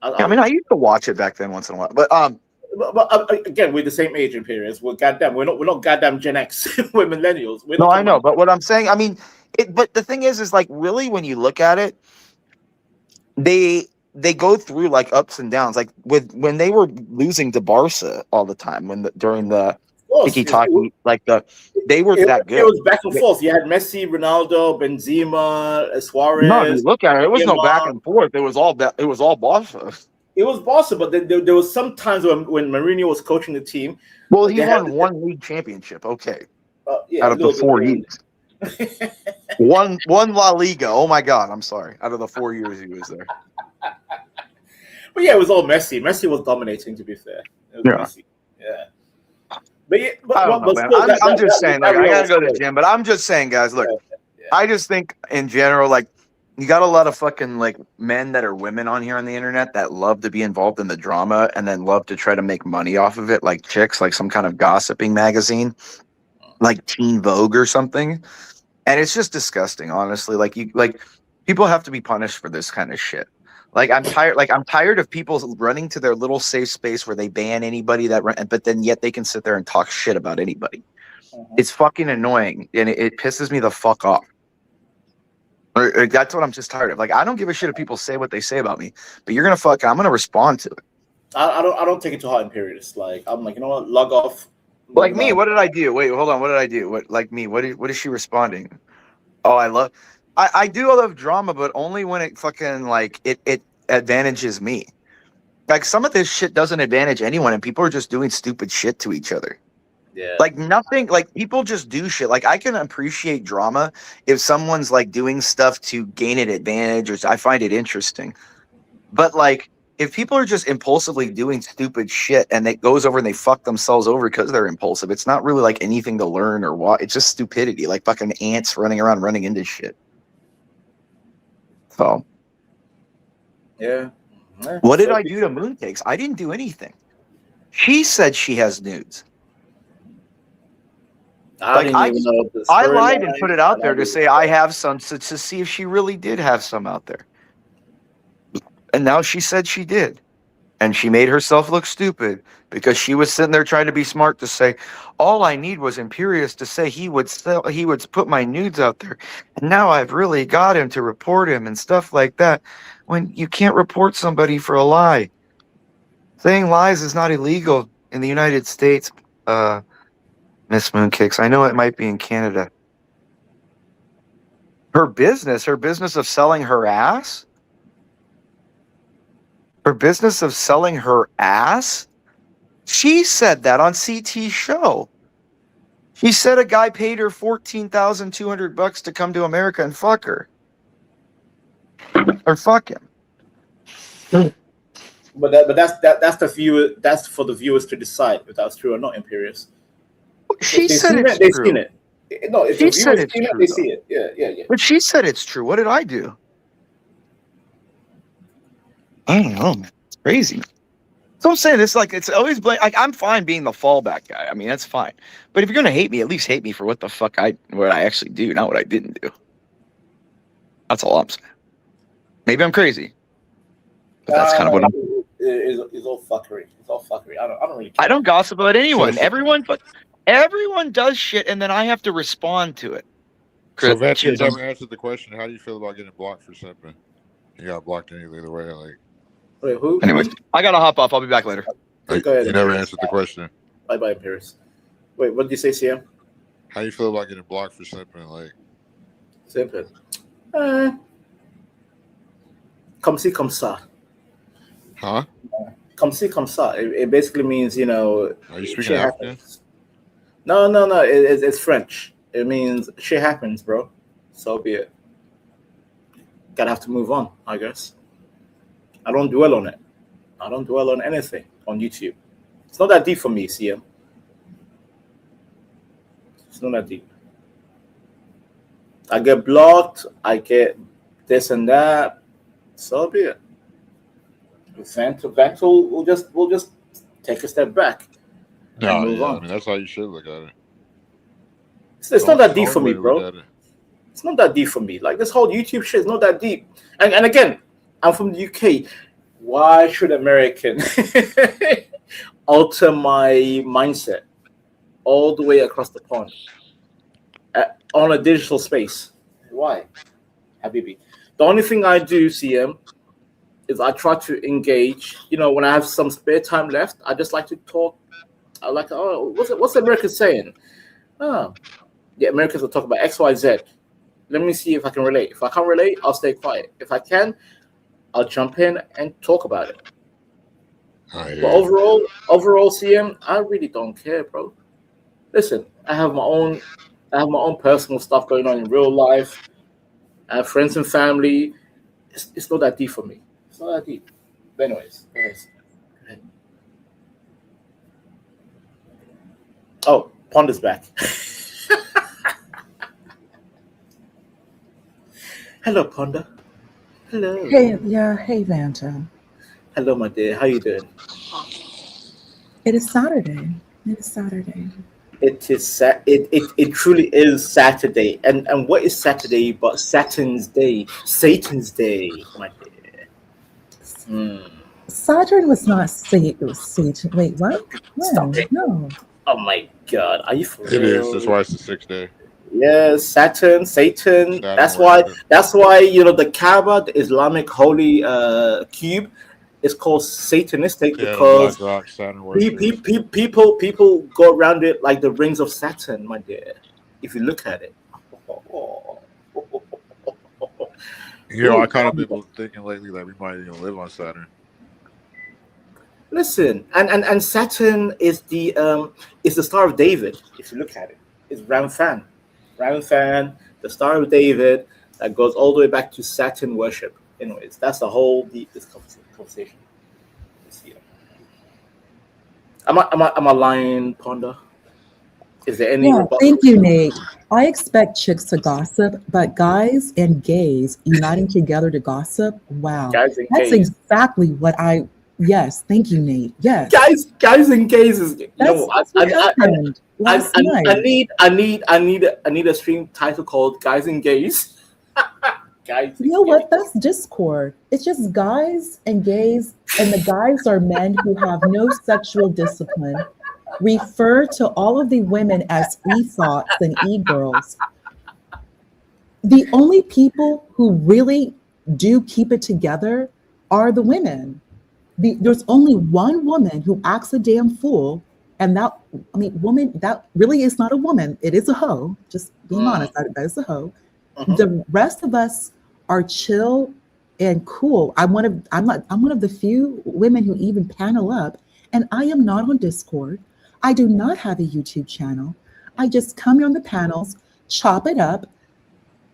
I mean, I used to watch it back then once in a while, but
again, we're the same age, Imperius. We're goddamn. We're not goddamn Gen X. We're millennials.
I know, but what I'm saying, I mean, But the thing is like really when you look at it, they go through like ups and downs. Like when they were losing to Barca all the time during the tiki taki, like they were that good.
It was back and forth. You had Messi, Ronaldo, Benzema, Suarez.
No, if you look at it, it was no back and forth. It was all Barca.
It was Barca, but there was some times when Mourinho was coaching the team.
Well, he won one league championship. Okay,
yeah,
out of the 4 years. one La Liga. Oh my God, I'm sorry. Out of the 4 years he was there.
But yeah, it was all Messi. Messi was dominating, to be fair. It was Messi. Yeah. But yeah,
I'm just saying. Like, I gotta go to the gym, but I'm just saying, guys. Look, I just think in general, like, you got a lot of fucking like men that are women on here on the internet that love to be involved in the drama and then love to try to make money off of it, like chicks, like some kind of gossiping magazine, like Teen Vogue or something. And it's just disgusting, honestly. Like people have to be punished for this kind of shit. Like I'm tired of people running to their little safe space where they ban anybody but then yet they can sit there and talk shit about anybody. It's fucking annoying and it pisses me the fuck off. That's what I'm just tired of. Like I don't give a shit if people say what they say about me, but I'm gonna respond to it.
I don't take it to heart, Imperious. Like I'm like, you know what, log off.
Like me, what did I do? Wait, hold on. What did I do? What is she responding? Oh, I do love drama, but only when it fucking like it advantages me. Like some of this shit doesn't advantage anyone, and people are just doing stupid shit to each other.
Yeah.
Like nothing. Like people just do shit. Like I can appreciate drama if someone's like doing stuff to gain an advantage, or I find it interesting. But like if people are just impulsively doing stupid shit and it goes over and they fuck themselves over because they're impulsive, it's not really like anything to learn or what. It's just stupidity, like fucking ants running around running into shit. So,
yeah.
What did I do to Mooncakes? I didn't do anything. She said she has nudes.
I
lied and put it out there to say I have some to see if she really did have some out there. And now she said she did. And she made herself look stupid because she was sitting there trying to be smart to say, all I need was Imperious to say he would put my nudes out there. And now I've really got him to report him and stuff like that. When you can't report somebody for a lie. Saying lies is not illegal in the United States, Miss Mooncakes. I know it might be in Canada. Her business of selling her ass? Her business of selling her ass? She said that on CT's show. She said a guy paid her $14,200 to come to America and fuck her. Or fuck him.
But that's for the viewers to decide if that's true or not, Imperious.
She said it's
they've
true.
seen it. No, if
She
the
said
viewers
it's
seen it,
true,
they
though.
see it. Yeah.
But she said it's true. What did I do? I don't know, man. It's crazy. So I'm saying this like it's always like I'm fine being the fallback guy. I mean, that's fine. But if you're gonna hate me, at least hate me for what the fuck what I actually do, not what I didn't do. That's all I'm saying. Maybe I'm crazy. But that's kind of what I'm.
It's all fuckery. It's all fuckery. I don't really care.
I don't gossip about anyone. Everyone does shit, and then I have to respond to it.
So Vance, you never answered the question. How do you feel about getting blocked for simping? You got blocked either way. Like,
wait, who?
Anyways, I gotta hop off. I'll be back later.
Go ahead.
You never answered the question.
Bye, Paris. Wait, what did you say, CM?
How you feel about getting blocked for simping? Like,
simping. Comme ci, comme ça.
Huh?
Comme ci, comme ça. It basically means, you know.
Are you speaking African?
No. It's French. It means shit happens, bro. So be it. Gotta have to move on, I guess. I don't dwell on it. I don't dwell on anything on YouTube. It's not that deep for me, CM. It's not that deep. I get blocked. I get this and that. So be it. Vent will just take a step back.
No, yeah, I mean that's how you should look at it.
It's not that deep for me, bro. It's not that deep for me. Like this whole YouTube shit is not that deep. And again, I'm from the UK. Why should American alter my mindset all the way across the pond on a digital space? Why? Habibi. The only thing I do, CM, is I try to engage. You know, when I have some spare time left, I just like to talk. I like, oh, what's America saying? Oh, the Americans will talk about X, Y, Z. Let me see if I can relate. If I can't relate, I'll stay quiet. If I can, I'll jump in and talk about it. But overall, CM, I really don't care, bro. Listen, I have my own personal stuff going on in real life. I have friends and family. It's not that deep for me. It's not that deep. But anyways, go ahead. Oh, Ponder's back. Hello, Ponder. Hello.
Hey, Vanta.
Hello, my dear. How you doing?
It is Saturday. It is Saturday.
It is it truly is Saturday. And what is Saturday but Saturn's day? Satan's day, my dear.
Saturn was not Satan. It was Satan. Wait, what?
Stop it.
No.
Oh my God. Are you for real?
It is. That's why it's the 6th day.
Yes, Satan. That's why the Kaaba, the Islamic holy cube, is called Satanistic because
Black rock, Saturn
people go around it like the rings of Saturn, my dear. If you look at it.
I kind of been thinking lately that we might even live on Saturn.
Listen, and Saturn is the Star of David. If you look at it, it's Ramfan, the Star of David that goes all the way back to Saturn worship. Anyways, that's the whole this conversation. Am I lying, Ponder? Is there any?
Yeah, thank you, Nate. I expect chicks to gossip, but guys and gays uniting together to gossip. Wow, that's exactly what I. Yes, thank you, Nate. Yes,
guys and gays is.
That's what happened last night.
I need a stream title called "Guys and Gays." Guys.
You know what? That's Discord. It's just guys and gays, and the guys are men who have no sexual discipline. Refer to all of the women as e-thoughts and e-girls. The only people who really do keep it together are the women. There's only one woman who acts a damn fool, and woman, that really is not a woman. It is a hoe. Just being honest, that is a hoe. The rest of us are chill and cool. I'm one of the few women who even panel up, and I am not on Discord. I do not have a YouTube channel. I just come here on the panels, chop it up,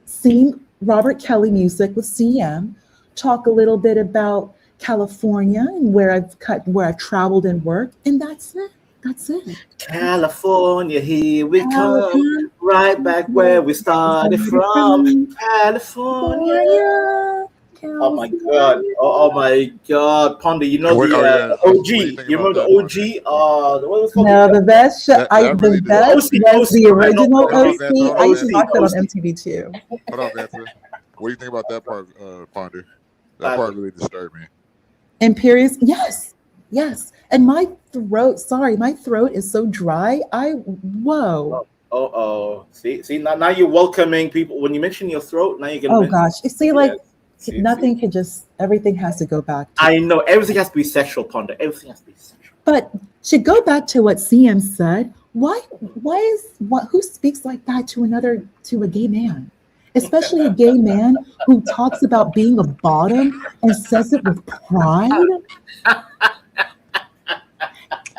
sing Robert Kelly music with CM, talk a little bit about California and where I've traveled and worked, and that's it. That's it.
California, here we come, right back where we started from. California. Oh my God! Oh my God, Ponder! You know the OG. You remember the OG? What was it called?
No, the best show. The best was the original OC. I used to watch that on MTV too.
Hold on, Vanessa. What do you think about that part, Ponder? That part really disturbed me.
Imperious, yes. And my throat is so dry. Whoa.
See, now you're welcoming people. When you mention your throat, now you're gonna.
Oh gosh, you see, nothing can everything has to go back.
I know everything has to be sexual, Ponder. Everything has to be sexual.
But to go back to what CM said, who speaks like that to a gay man? Especially a gay man who talks about being a bottom and says it with pride.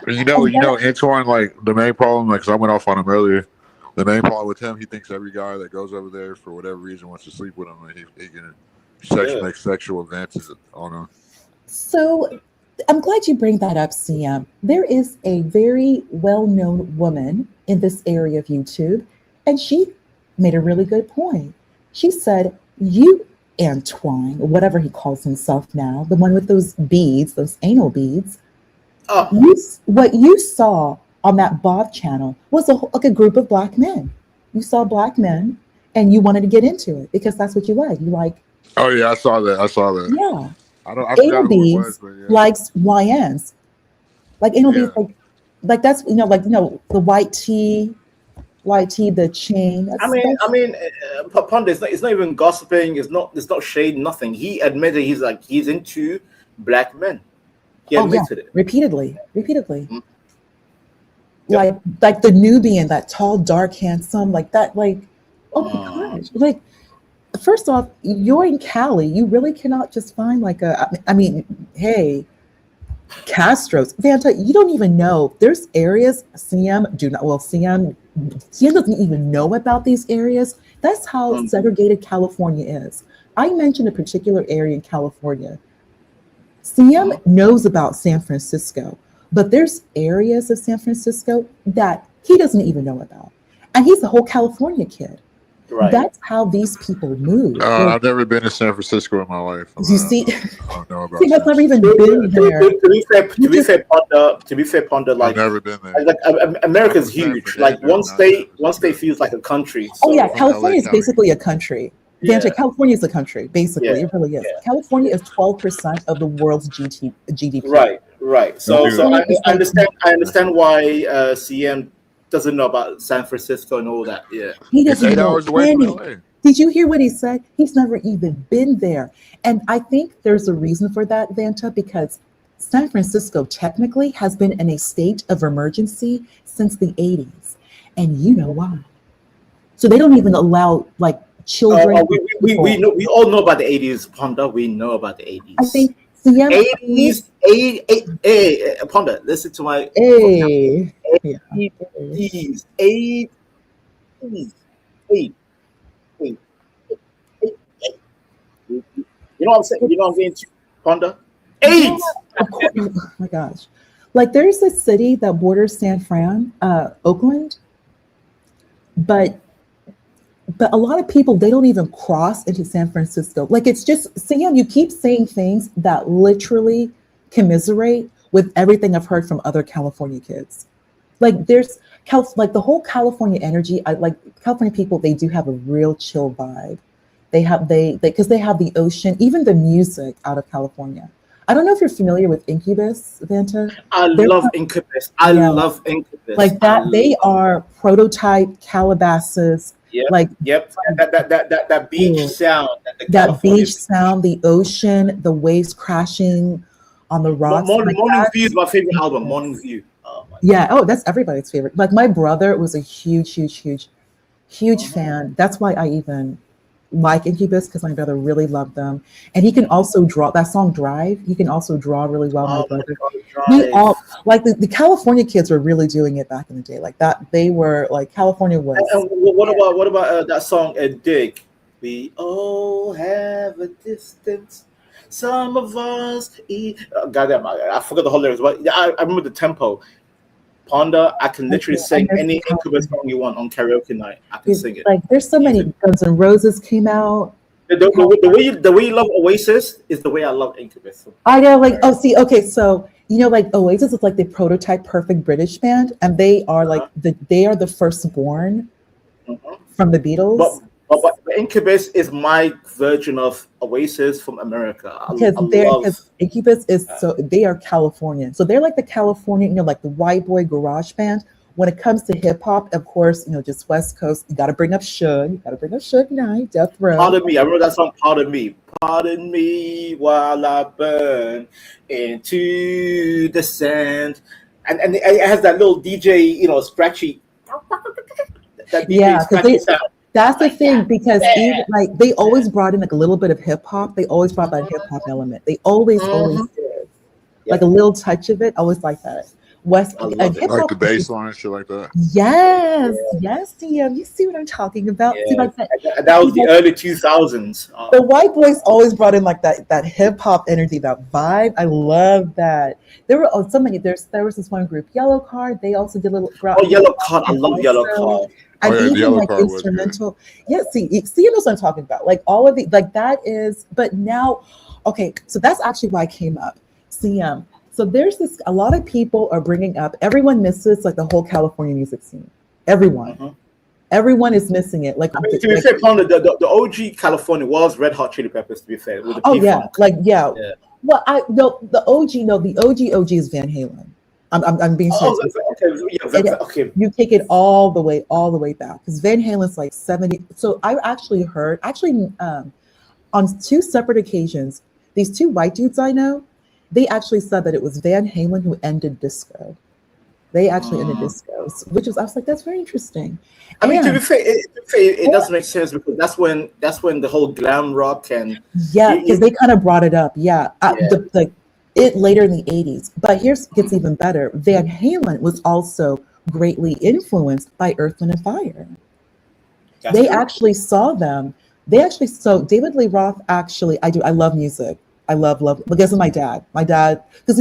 You know, Antoine, like the main problem, because I went off on him earlier. The main problem with him, he thinks every guy that goes over there for whatever reason wants to sleep with him, and he can make sexual advances on him.
So I'm glad you bring that up, CM. There is a very well-known woman in this area of YouTube, and she made a really good point. She said, you, Antoine, or whatever he calls himself now, the one with those beads, those anal beads, what you saw on that Bob channel was a group of black men. You saw black men, and you wanted to get into it because that's what you like. You like.
Oh yeah, I saw that.
Yeah.
I forgot who it was, but yeah.
Likes YNs, like anal beads, like that's the white tee, YT the chain.
I mean, Ponder, it's not even gossiping. It's not shade. Nothing. He admitted he's into black men. He admitted it
repeatedly.
Mm.
Like the Nubian, that tall, dark, handsome, like that. Like, oh my gosh! Like, first off, you're in Cali. You really cannot just find like a. I mean, hey, Castro's, Vanta. You don't even know. There's areas CM do not. Well, CM doesn't even know about these areas. That's how segregated California is. I mentioned a particular area in California. CM knows about San Francisco, but there's areas of San Francisco that he doesn't even know about. And he's a whole California kid.
Right.
That's how these people move.
I've never been to San Francisco in my life.
You see,
I don't know about
see, I've never even been there.
To be fair, Ponder, like,
I've never been there.
Like America's huge. Like one state feels like a country. So.
Oh yeah, California is basically a country. Vanta, California is a country, basically. It really is. California is 12% of the world's GDP.
Right. So I understand why CM doesn't know about San Francisco and all that. Yeah,
he doesn't know any. Did you hear what he said? He's never even been there, and I think there's a reason for that, Vanta, because San Francisco technically has been in a state of emergency since the 80s, and you know why? So they don't even allow like children.
We all know about the 80s, Ponder. We know about the 80s.
I think CM
80s, Ponder. Listen to my 80s. You know what I'm saying? You know what I'm saying, Ponder? AIDS.
Of course. Oh my gosh. Like there's a city that borders San Fran, Oakland, but a lot of people, they don't even cross into San Francisco. Like it's just, Sam, you keep saying things that literally commiserate with everything I've heard from other California kids. Like there's like the whole California energy. I like California people. They do have a real chill vibe. Because they have the ocean, even the music out of California. I don't know if you're familiar with Incubus, Vanta.
I love Incubus. I love Incubus.
Like that, they are prototype Calabasas.
Yep.
Like
that beach sound.
That beach sound, the ocean, the waves crashing on the rocks.
Morning View is my favorite album. Morning View.
Oh, that's everybody's favorite. Like my brother was a huge fan. That's why I even like Incubus, because my brother really loved them, and he can also draw. That song Drive, he can also draw really well. My brother, we all like the California kids were really doing it back in the day. Like that, they were like California was.
And what about that song Dig? We all have a distance. Some of us eat. Goddamn, I forgot the whole lyrics, but I remember the tempo. Ponder, I can literally sing any Incubus song you want on karaoke night. I can sing it.
Like there's so many. Guns N' Roses came out.
The way you love Oasis is the way I love Incubus.
I know, like okay, so you know, like Oasis is like the prototype perfect British band, and they are like they are the firstborn from the Beatles.
But Incubus is my version of Oasis from America.
Because Incubus is they are Californian. So they're like the Californian, you know, like the white boy garage band. When it comes to hip hop, of course, you know, just West Coast, you gotta bring up Suge. You gotta bring up Suge Knight, Death Row.
Pardon me. I remember that song, Pardon Me. Pardon me while I burn into the sand. And it has that little DJ, you know, scratchy. That DJ scratchy sound.
That's the thing, because even like they always brought in like a little bit of hip hop. They always brought that hip hop element. They always did. Like a little touch of it. I always like that. Hip hop,
like the bass line and shit like that.
Yes, TM. You see what I'm talking about?
Yeah.
See, like
that was the early 2000s.
The white boys always brought in like that hip hop energy, that vibe. I love that. There were so many. There was this one group, Yellow Card. They also did a little.
Yellow Card. I love Yellow Card.
And even like instrumental. Yeah, see, you know what I'm talking about. Like all of the that is. But now, okay, so that's actually why I came up. CM. So there's this. A lot of people are bringing up. Everyone misses like the whole California music scene. Everyone. Everyone is missing it. Like,
to be fair, the OG California was Red Hot Chili Peppers. To be fair, with the
Well, the OG is Van Halen. I'm being serious.
Okay.
You take it all the way back because Van Halen's like 70. So I actually heard on two separate occasions, these two white dudes I know, they actually said that it was Van Halen who ended disco. They actually ended disco, which was I was like, that's very interesting.
I mean, to be
And
fair, it doesn't make sense because that's when the whole glam rock and
yeah, because they kind of brought it up. Yeah, it later in the 80s. But here's gets even better. Van Halen was also greatly influenced by Earth, Wind, and Fire. They actually saw them. So David Lee Roth actually, I love music. I love because of my dad. My dad, because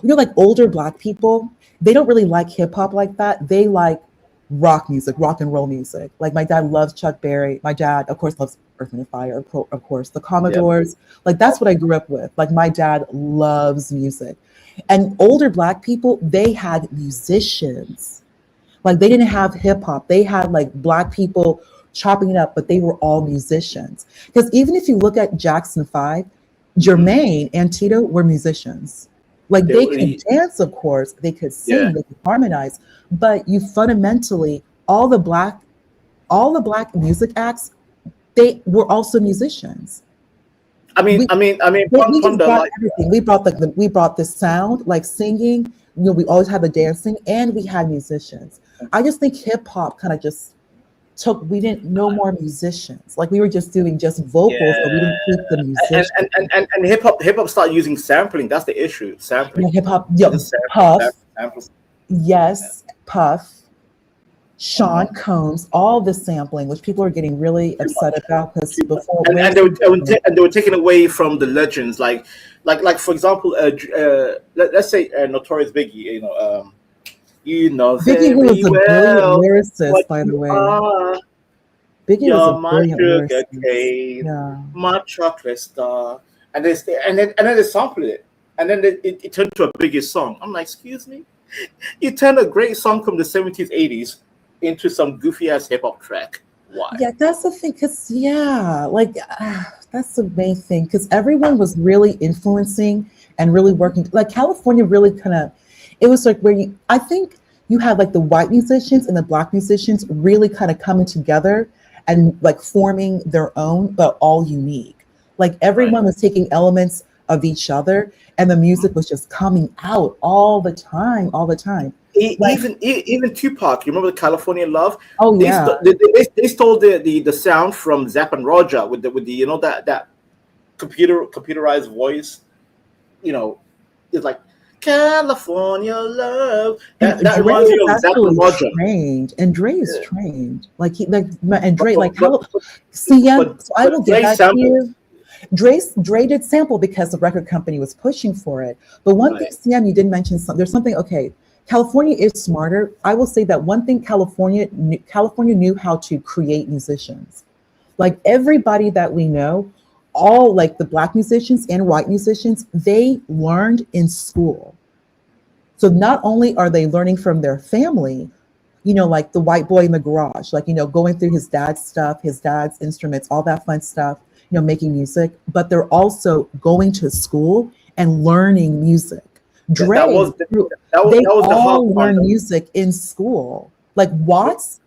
like older Black people, they don't really like hip hop like that. They like rock music, rock and roll music. Like my dad loves Chuck Berry. My dad, of course, loves Earth, Wind, and Fire. Of course, the Commodores. Like that's what I grew up with. Like my dad loves music, and older Black people, they had musicians. Like they didn't have hip hop. They had like Black people chopping it up, but they were all musicians. Because even if you look at Jackson 5, Jermaine and Tito were musicians. Like they could dance, of course, they could sing, they could harmonize, but you fundamentally all the black music acts, they were also musicians. We just brought everything. We brought the sound, like singing. We always had the dancing, and we had musicians. I just think hip hop kind of just we didn't no more musicians. Like we were just doing just vocals, but we didn't keep the musicians.
And hip hop started using sampling. That's the issue. Sampling.
Yeah, hip hop. Yeah, Puff. Yes, Puff. Sean Combs, all the sampling, which people are getting really upset about because before
and they were taken away from the legends, like for example, let's say Notorious Biggie,
Biggie, who was a brilliant lyricist, by the way. Biggie was a brilliant lyricist. Yeah.
My chocolate star, and then they sampled it, and then it turned to a Biggie song. I'm like, excuse me, you turned a great song from the 70s, 80s into some goofy ass hip hop track. Why?
Yeah, that's the thing. Because that's the main thing. Because everyone was really influencing and really working. Like California, really kind of. It was like I think you had like the white musicians and the Black musicians really kind of coming together and like forming their own, but all unique. Like everyone was taking elements of each other, and the music was just coming out all the time.
Even Tupac, you remember the California Love?
Oh yeah,
they stole the sound from Zapp and Roger with the that computerized voice. It's like California Love. That reminds me of Zapp and Roger.
Trained, and Dre is trained. Like Dre, so I will get back to you. Dre did sample because the record company was pushing for it. But one thing, CM, you did mention there's something. Okay, California is smarter. I will say that one thing California knew how to create musicians. Like everybody that we know, all like the Black musicians and white musicians, they learned in school. So not only are they learning from their family, like the white boy in the garage, like, going through his dad's stuff, his dad's instruments, all that fun stuff, making music, but they're also going to school and learning music. Dre, they all learn music in school. Like Watts,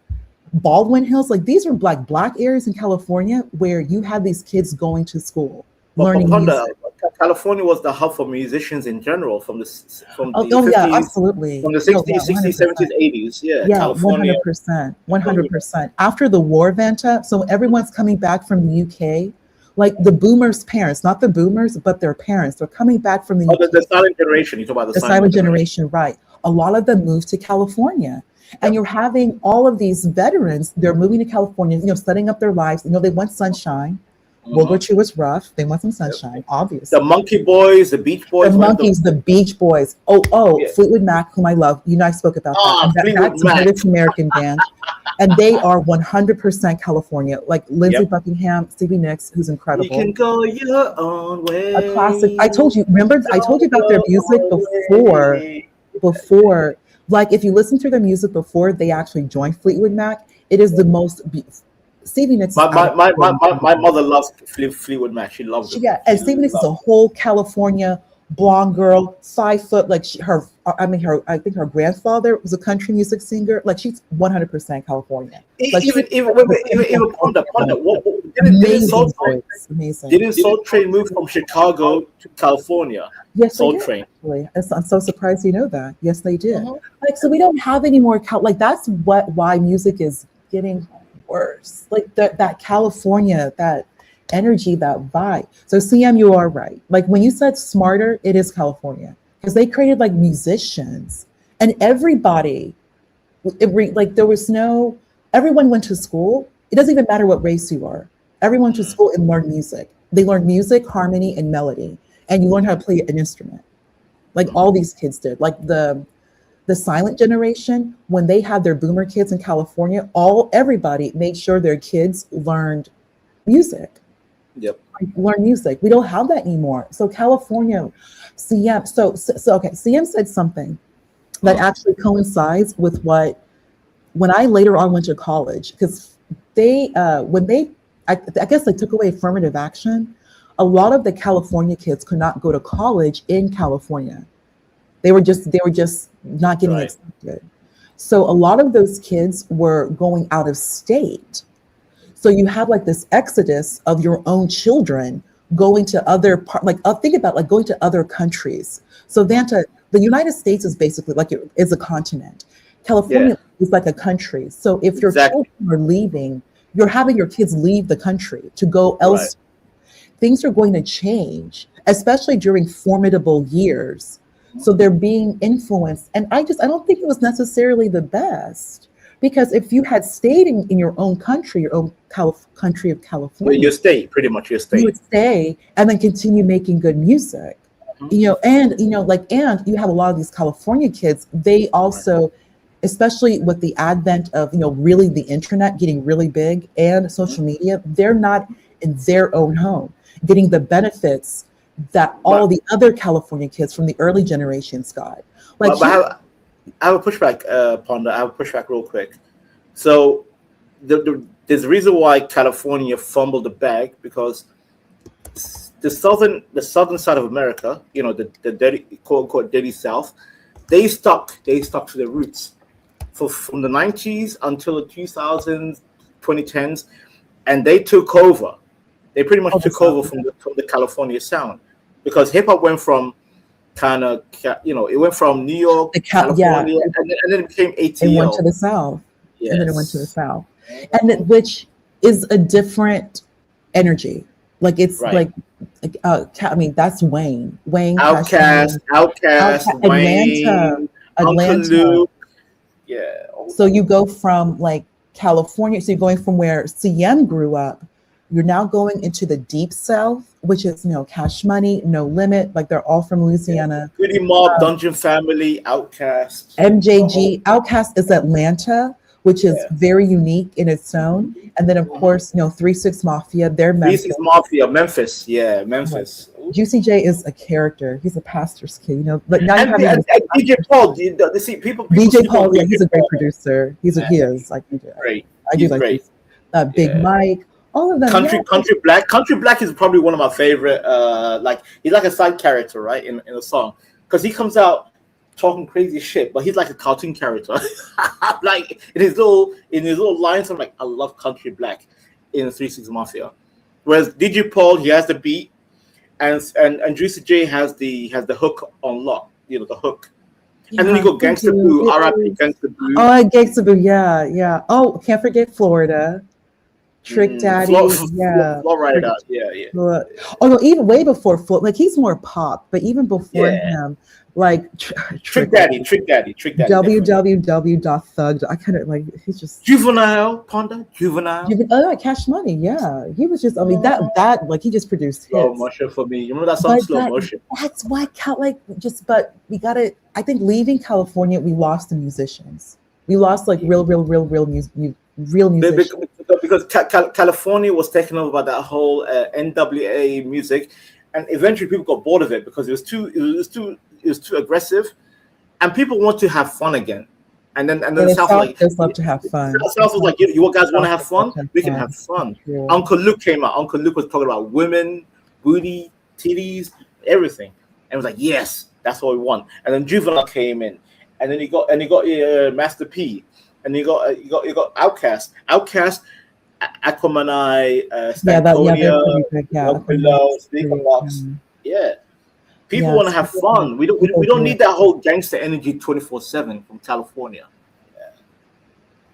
Baldwin Hills, like these are like Black areas in California where you had these kids going to school, learning music.
California was the hub for musicians in general from the
50s, yeah, absolutely.
From the 60s, 60s, 70s, 80s. Yeah, California.
100%. After the war, Vanta, so everyone's coming back from the UK. Like the boomers' parents, not the boomers, but their parents. They're coming back from the UK.
The silent generation. You talk about
the silent generation, right? A lot of them moved to California. And you're having all of these veterans, they're moving to California, setting up their lives. They want sunshine. World War II was rough. They want some sunshine, obviously.
The Monkey Boys, the Beach Boys.
The Beach Boys. Yeah. Fleetwood Mac, whom I love. You and I spoke about that. That's a British American band. And they are 100% California. Like Lindsey Buckingham, Stevie Nicks, who's incredible.
You can go your own way.
A classic. I told you, remember, I told you about their music before. Like, if you listen to their music before they actually joined Fleetwood Mac, it is the most Stevie Nicks.
My mother loves Fleetwood Mac. She loves it.
Yeah, and Stevie Nicks is a whole California blonde girl, 5 foot. Like I think her grandfather was a country music singer. Like she's 100% California. Like
Even Ponda,
amazing.
Didn't Soul Train move from Chicago to California?
Yes,
Soul
they did.
Train.
Actually. I'm so surprised you know that. Yes, they did.
Mhm.
Like, so we don't have any more like that's why music is getting worse. Like that California, that energy, that vibe. So CM, you are right. Like when you said smarter, it is California because they created like musicians and everybody. Like there was no. Everyone went to school. It doesn't even matter what race you are. Everyone went to school and learned music. They learned music, harmony, and melody, and you learn how to play an instrument. Like all these kids did. Like the silent generation, when they had their boomer kids in California, everybody made sure their kids learned music.
Yep.
Learn music. We don't have that anymore. So California, CM. So okay. CM said something that actually coincides with when I later on went to college, because I guess they took away affirmative action. A lot of the California kids could not go to college in California. They were just not getting accepted. So a lot of those kids were going out of state. So you have like this exodus of your own children going to other think about like going to other countries. So Vanta, the United States is basically like is a continent. California is like a country. So if your children are leaving, you're having your kids leave the country to go elsewhere. Things are going to change, especially during formidable years. So they're being influenced. And I don't think it was necessarily the best. Because if you had stayed in your own country, your own country of California,
your state, pretty much your state,
you would stay and then continue making good music. And you have a lot of these California kids. They also, especially with the advent of really the internet getting really big and social media, they're not in their own home getting the benefits that all the other California kids from the early generations got. Like,
I have a pushback, Ponda. I have a pushback real quick. So there's a reason why California fumbled the bag, because the southern side of America, the dirty, quote unquote dirty South, they stuck to their roots from the 90s until the 2000s, 2010s, and they took over. They pretty much took over from the California sound, because hip hop went from it went from New York, California, and then it became ATL.
It went to the South.
Yes.
And then it went to the South. And which is a different energy. Like it's that's Wayne.
Outkast, Wayne,
Atlanta. Yeah. So you go from like California, so you're going from where CM grew up, you're now going into the deep South, which is Cash Money, No Limit, like they're all from Louisiana.
Goody Mob, Dungeon Family, Outkast.
MJG. Outkast is Atlanta, which is very unique in its own. And then of course, 3-6 Mafia, they're Memphis.
3-6 Mafia, Memphis. Yeah, Memphis.
Juicy J is a character. He's a pastor's kid, But now
and DJ Paul, people
DJ Paul, he's a great producer. He is like
great.
I do like
great.
Big Mike. All of them.
Country Black. Country Black is probably one of my favorite. He's like a side character, right, in a song, because he comes out talking crazy shit, but he's like a cartoon character. Like in his little lines, I'm like, I love Country Black in 3-6 Mafia. Whereas DJ Paul, he has the beat, and Juicy J has the hook on lock. The hook. Yeah, and then you go Gangsta Boo, R.I.P. Gangsta Boo.
Oh, Gangsta Boo, yeah. Oh, can't forget Florida. Trick Daddy,
Florida, yeah.
Oh no, even way before like he's more pop, but even before him, like
Trick Daddy.
www.thug. I kind of like he's just
Juvenile, Ponda, Juvenile.
Oh, Cash Money, yeah. He was just, that like he just produced hits.
Slow motion for me. You remember that song, Slow Motion?
That's why but we gotta. I think leaving California, we lost the musicians. We lost like real musicians.
Because California was taken over by that whole NWA music, and eventually people got bored of it because it was too aggressive, and people want to have fun again. And then the South
just love to have fun.
The South was like, you guys want to have fun? We can have fun. Yeah. Uncle Luke came out. Uncle Luke was talking about women, booty, titties, everything. and was like, yes, that's what we want. And then Juvenile came in, and then you got Master P, and you got Outkast, Aquamanai,
Yeah, they're
Stankonia,
pretty big. Yeah,
Below,
pretty,
Speaker Box. Yeah. People
yeah,
want to have fun. We
people
don't
do.
need that whole gangster energy 24/7 from California. Yeah.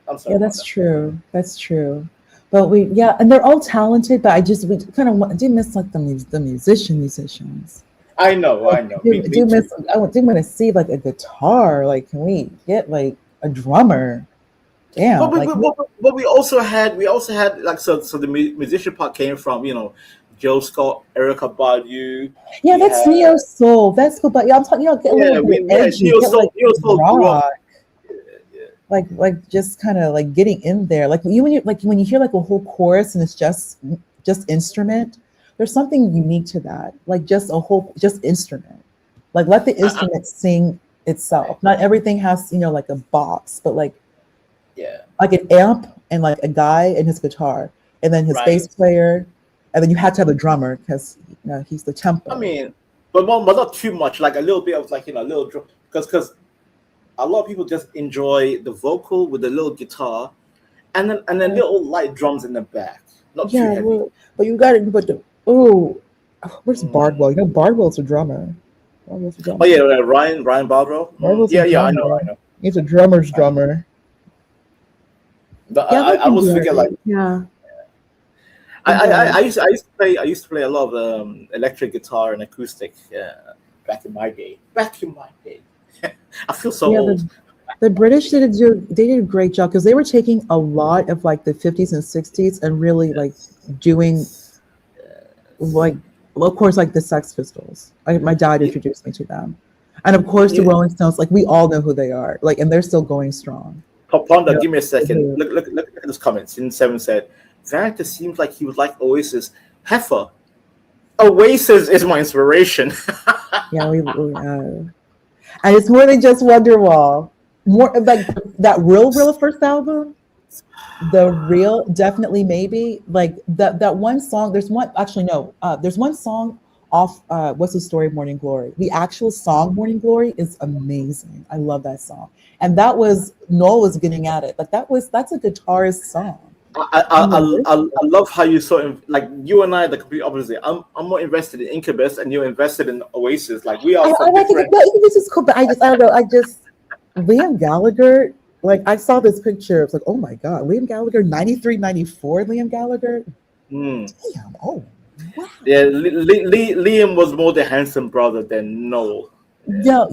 I'm sorry.
Yeah, that's true. That's true. But and they're all talented. But we kind of do miss like the musicians.
I know.
I do miss. I do want to see like a guitar. Like, can we get like a drummer? Damn.
But we also had like so the musician part came from Joe Scott, Erykah Badu.
Yeah, that's neo soul. That's cool. But yeah, I'm talking. Get a little bit edgy.
Neo soul
rock. Like just kind of like getting in there. Like when you hear like a whole chorus and it's just instrument. There's something unique to that. Like just instrument. Like let the instrument sing itself. Not everything has like a box, but like an amp and like a guy and his guitar, and then his bass player, and then you had to have a drummer because he's the tempo.
I mean, but not too much. Like a little bit of like a little drum, because a lot of people just enjoy the vocal with the little guitar, and then little light drums in the back. Not too heavy.
Well, but you got it. But where's Bardwell? Bardwell's a drummer.
Oh yeah, Ryan Bardwell. Yeah, I know.
He's a drummer's drummer.
But I was thinking like I used to play a lot of electric guitar and acoustic back in my day. I feel so old.
The British did a great job because they were taking a lot of like the 50s and 60s and really like doing like, of course, like the Sex Pistols. My dad introduced me to them, and of course the Rolling Stones. Like we all know who they are. Like, and they're still going strong.
Ponda, give me a second. Look at this comment. Sin 7 said, Vanita seems like he would like Oasis. Heifer. Oasis is my inspiration.
And it's more than just Wonderwall. More like that real first album. The real, definitely, maybe like that one song. There's one song off. What's the Story of Morning Glory? The actual song Morning Glory is amazing. I love that song, and that was Noel was getting at it. Like that's a guitarist song.
I love how you like you and I are the complete opposite. I'm more invested in Incubus, and you're invested in Oasis. Like we are.
Incubus is cool, but I don't know. Liam Gallagher. Like I saw this picture. It's like, oh my God, Liam Gallagher, 93, 94. Liam Gallagher. Damn. Oh. Wow.
Yeah, Liam was more the handsome brother than Noel.
Yeah,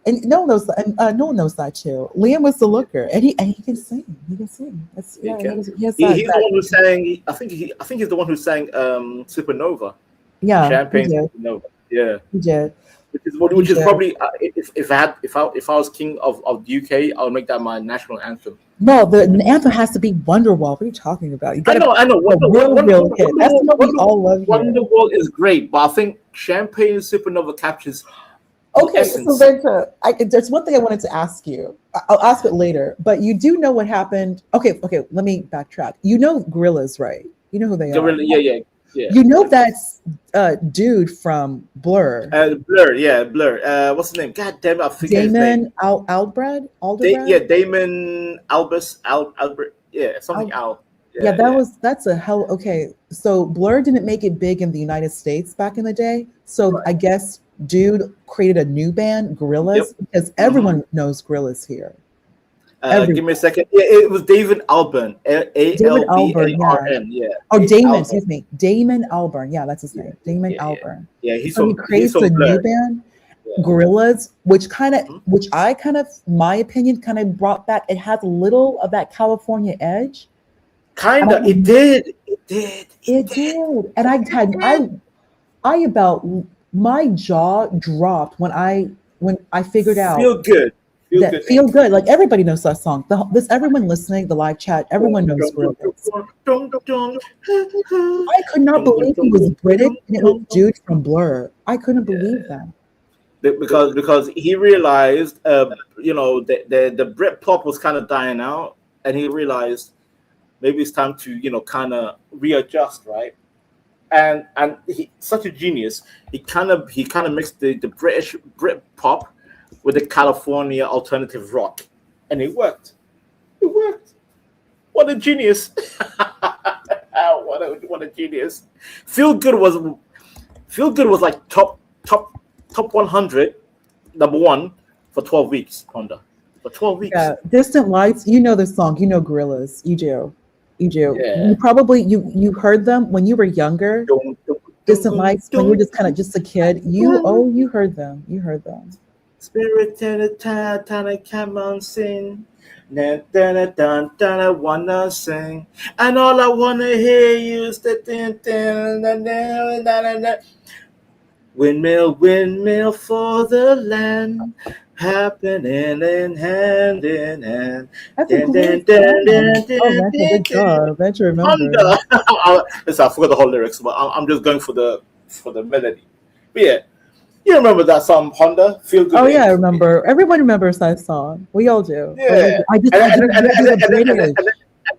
and Noel knows that. And Noel knows that too. Liam was the looker, and he can sing. He can sing.
He's the one who sang. I think he's the one who sang Supernova.
Yeah,
Champagne Supernova. Yeah,
he did.
Which is probably if I was king of the UK, I would make that my national anthem.
No, the anthem has to be Wonderwall. What are you talking about?
I know.
Real hit. That's what we all love.
Wonderwall is great, but I think Champagne Supernova captures.
Okay, so there's one thing I wanted to ask you. I'll ask it later, but you do know what happened. Okay, let me backtrack. You know Gorillaz, right? You know who they are.
Yeah.
You know that's dude from Blur.
Blur. What's his name? God damn it, I forget his name.
Damon Albarn.
Damon Albert. Yeah, something Al.
Yeah, that's a hell. Okay, so Blur didn't make it big in the United States back in the day. So I guess dude created a new band, Gorillaz, because everyone knows Gorillaz here.
Give me a second. Yeah, it was David Albarn. ALBARN. Yeah.
Oh, Damon. Excuse me, Damon Albarn. Yeah, that's his name. Damon Albarn.
Yeah,
he creates a new band, Gorillaz, which I my opinion, kind of brought back. It has a little of that California edge.
It
did. And I about my jaw dropped when I figured out. Feel good. Like everybody knows that song. Everyone listening, the live chat, everyone knows Gorillaz. I could not believe he was British and it was dude from Blur. I couldn't believe that.
Because he realized, the Britpop was kind of dying out, and he realized maybe it's time to, kind of readjust, right? and he such a genius. He kind of mixed the British Brit pop with the California alternative rock, and it worked. It worked. What a genius! What a genius! Feel Good was like top 100, number one for 12 weeks. Honda for 12 weeks.
Yeah, Distant Lights. You know this song. You know Gorillaz. You do. You do.
Yeah.
You probably you heard them when you were younger. Distant Lights when you were just kind of just a kid. You heard them. You heard them.
Spirit in the time, come on, sing. I wanna sing, and all I wanna hear you is the windmill, windmill for the land, happening in hand in hand.
That's a great song. Oh, that's a good job. I to remember.
Listen, I forgot the whole lyrics, but I'm just going for the melody. But yeah. You remember that song, Honda? Feel Good.
Oh yeah, I remember. Everyone remembers that song. We all do.
Yeah.
And
then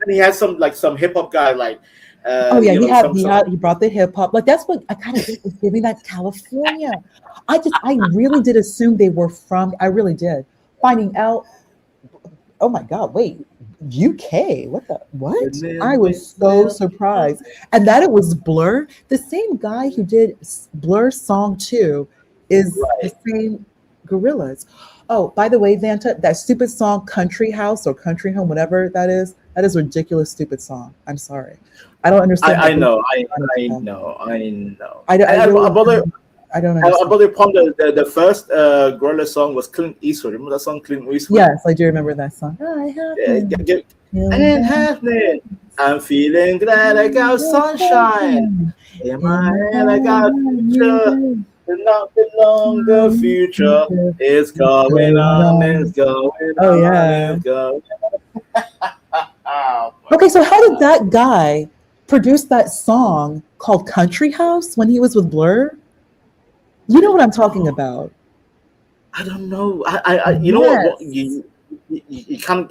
he had some hip hop guy like.
He brought the hip hop. Like that's what I kind of was giving that California. I really did assume they were from. I really did. Finding out. Oh my God! Wait, UK? What? I was so surprised, and that it was Blur. The same guy who did Blur's song 2 is the same Gorillaz. Oh, by the way, Vanta, that stupid song "Country House" or "Country Home," whatever that is a ridiculous, stupid song. I'm sorry, I don't understand.
I know. I don't know. About the first Gorilla song was Clint Eastwood. Remember that song, Clint Eastwood?
Yes, I do remember that song.
I'm feeling glad I got sunshine in my head. I got future. Not the longer future is going on. It's going on. It's going on.
Okay, so how did that guy produce that song called Country House when he was with Blur? You know what I'm talking about.
I don't know. You know what? You can't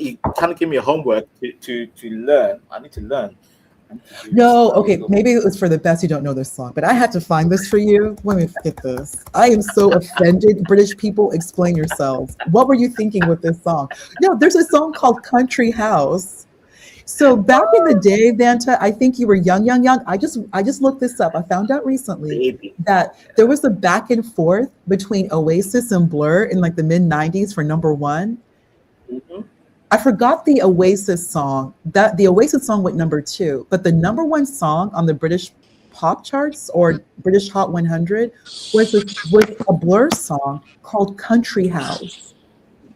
give me a homework to learn. I need to learn.
No, okay, maybe it was for the best you don't know this song, but I had to find this for you. Let me get this. I am so offended. British people, explain yourselves. What were you thinking with this song? No, there's a song called Country House. So back in the day, Vanta, I think you were young. I just looked this up. I found out recently that there was a back and forth between Oasis and Blur in like the mid 90s for number one.
Mm-hmm.
I forgot the Oasis song. That the Oasis song went number 2, but the number 1 song on the British pop charts or British Hot 100 was a Blur song called Country House.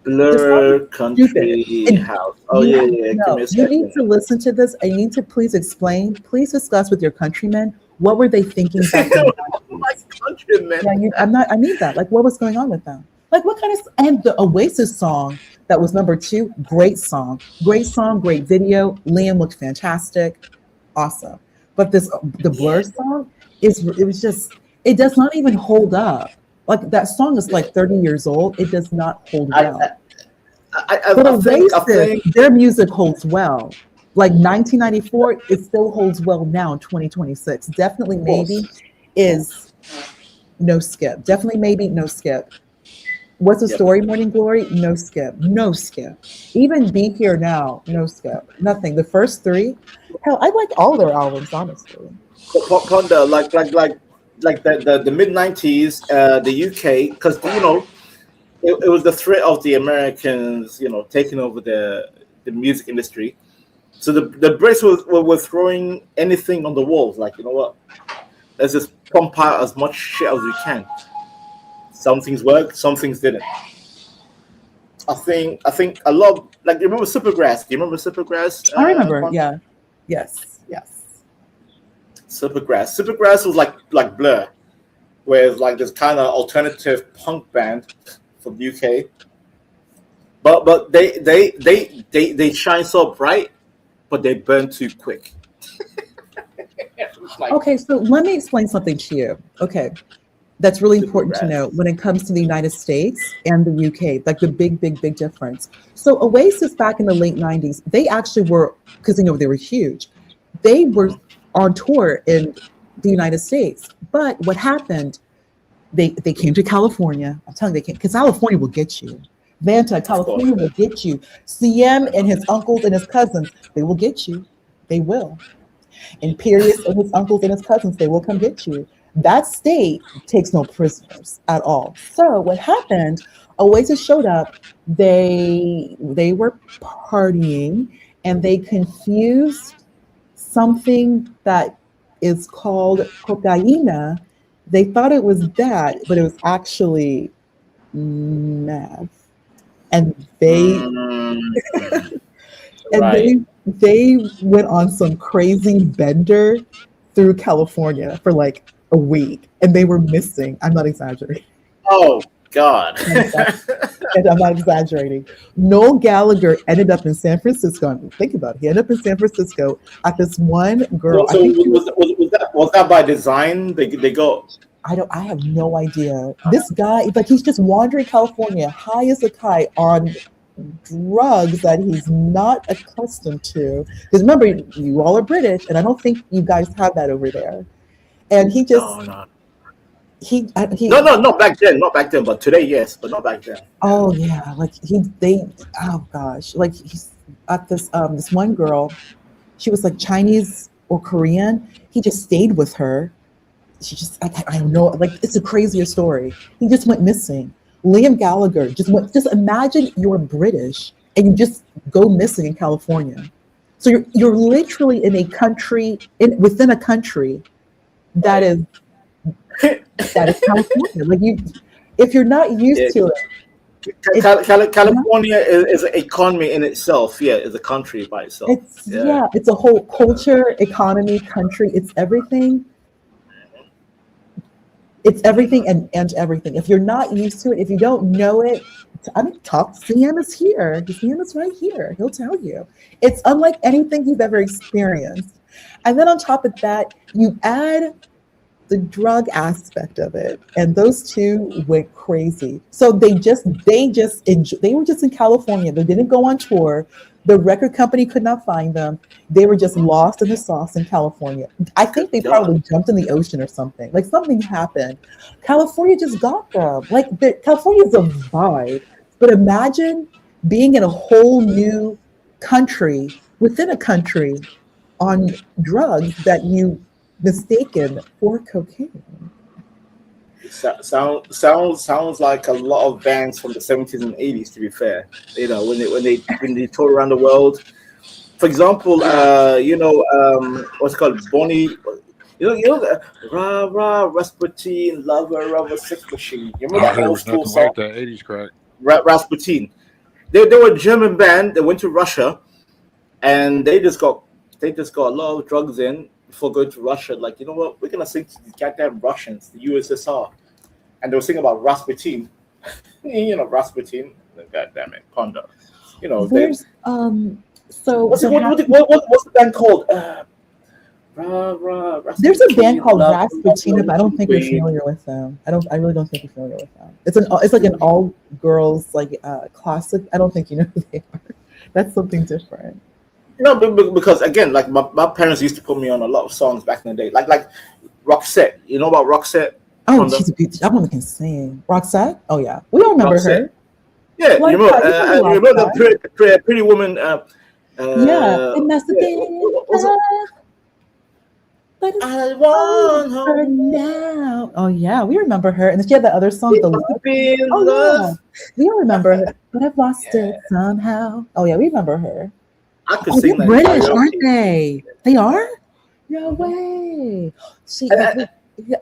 Blur Country House. Oh yeah.
You need to listen to this. I need to please discuss with your countrymen what were they thinking back then.
My countrymen.
Yeah, I need that. Like, what was going on with them? Like, what kind of? And the Oasis song that was number 2, great song, great video. Liam looked fantastic, awesome. But the Blur song it does not even hold up. Like that song is like 30 years old. It does not hold well. I think their music holds well. Like 1994, it still holds well now in 2026. Definitely maybe is no skip. Definitely maybe no skip. What's the story, Morning Glory? No skip. No skip. Even Be Here Now, no skip. Nothing. The first 3, hell, I like all their albums, honestly.
Ponda, like the mid 90s, the UK, because it was the threat of the Americans, taking over the music industry. So the Brits were throwing anything on the walls, like, you know what? Let's just pump out as much shit as we can. Some things worked, some things didn't. I think a lot of, like, you remember Supergrass? Do you remember Supergrass?
I remember, yeah. Yes.
Supergrass was like Blur, whereas like this kind of alternative punk band from the UK. But they shine so bright, but they burn too quick.
Okay, so let me explain something to you. Okay. That's really important to know when it comes to the United States and the UK, like the big difference. So Oasis back in the late 90s, they actually were, because they were huge. They were on tour in the United States. But what happened? They came to California. I'm telling you, they came because California will get you. Vanta, California will get you. CM and his uncles and his cousins, they will get you. They will. Imperious and his uncles and his cousins, they will come get you. That state takes no prisoners at all. So what happened? Oasis showed up. They were partying and they confused something that is called cocaina. They thought it was that, but it was actually meth. And they and
Right.
they went on some crazy bender through California for like a week, and they were missing. I'm not exaggerating.
Oh God.
And I'm not exaggerating. Noel Gallagher ended up in San Francisco. I mean, think about it. He ended up in San Francisco at this one girl.
So was that by design? They go.
I have no idea. This guy, like, he's just wandering California, high as a kite on drugs that he's not accustomed to. Because remember, you all are British, and I don't think you guys have that over there. And he just he
No, back then, not back then, but today, yes, but not back then.
Oh yeah, like oh gosh, like he's at this one girl, she was like Chinese or Korean. He just stayed with her. She just I don't know, like it's a crazier story. He just went missing. Liam Gallagher just went. Just imagine you're British and you just go missing in California. So you're literally in a country within a country that is California. Like if you're not used to it,
California is an economy in itself. Yeah, it's a country by itself.
It's a whole culture, economy, country. It's everything. It's everything and everything. If you're not used to it, if you don't know it, I mean, CM is here. CM is right here. He'll tell you. It's unlike anything you've ever experienced. And then on top of that, you add the drug aspect of it, and those two went crazy. So they were just in California. They didn't go on tour. The record company could not find them. They were just lost in the sauce in California. I think they probably jumped in the ocean or something. Like something happened. California just got them. Like California is a vibe. But imagine being in a whole new country within a country on drugs that you mistaken for cocaine.
Sounds like a lot of bands from the 70s and 80s. To be fair, you know, when they toured around the world. For example, what's it called, Bonnie. You know the rah rah Rasputin, lover of a sex machine. You remember that old school song?
Like that 80s crack.
Rasputin. They were a German band. They went to Russia, and they just got a lot of drugs in before going to Russia. Like, you know what? We're gonna sing to the goddamn Russians, the USSR, and they were singing about Rasputin. You know, Rasputin. God damn it, Ponder. You know,
there's So
what's the band called?
There's a band called Rasputin, but I don't think you're familiar with them. I really don't think you're familiar with them. It's like an all girls like classic. I don't think you know who they are. That's something different.
No, because again, like my parents used to put me on a lot of songs back in the day, like Roxette. You know about Roxette?
Oh, she's a beauty. That woman can sing. Roxette? Oh yeah, we all remember her.
Yeah, you remember the pretty woman.
It must have been. But I want her now. Oh yeah, we remember her, and she had that other song, The Love. Yeah, we all remember her, but I've lost it somehow. Oh yeah, we remember her.
I could sing that.
British, aren't they? They are. No way. See,
what's the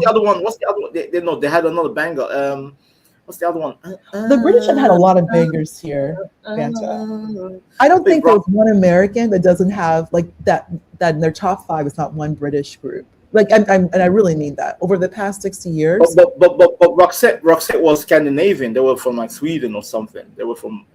other one? They had another banger. What's the other one?
The British have had a lot of bangers here. Fanta. I don't think there's one American that doesn't have like that in their top 5 is not one British group. Like and I really mean that. Over the past 60 years.
But Roxette was Scandinavian. They were from like Sweden or something. They were from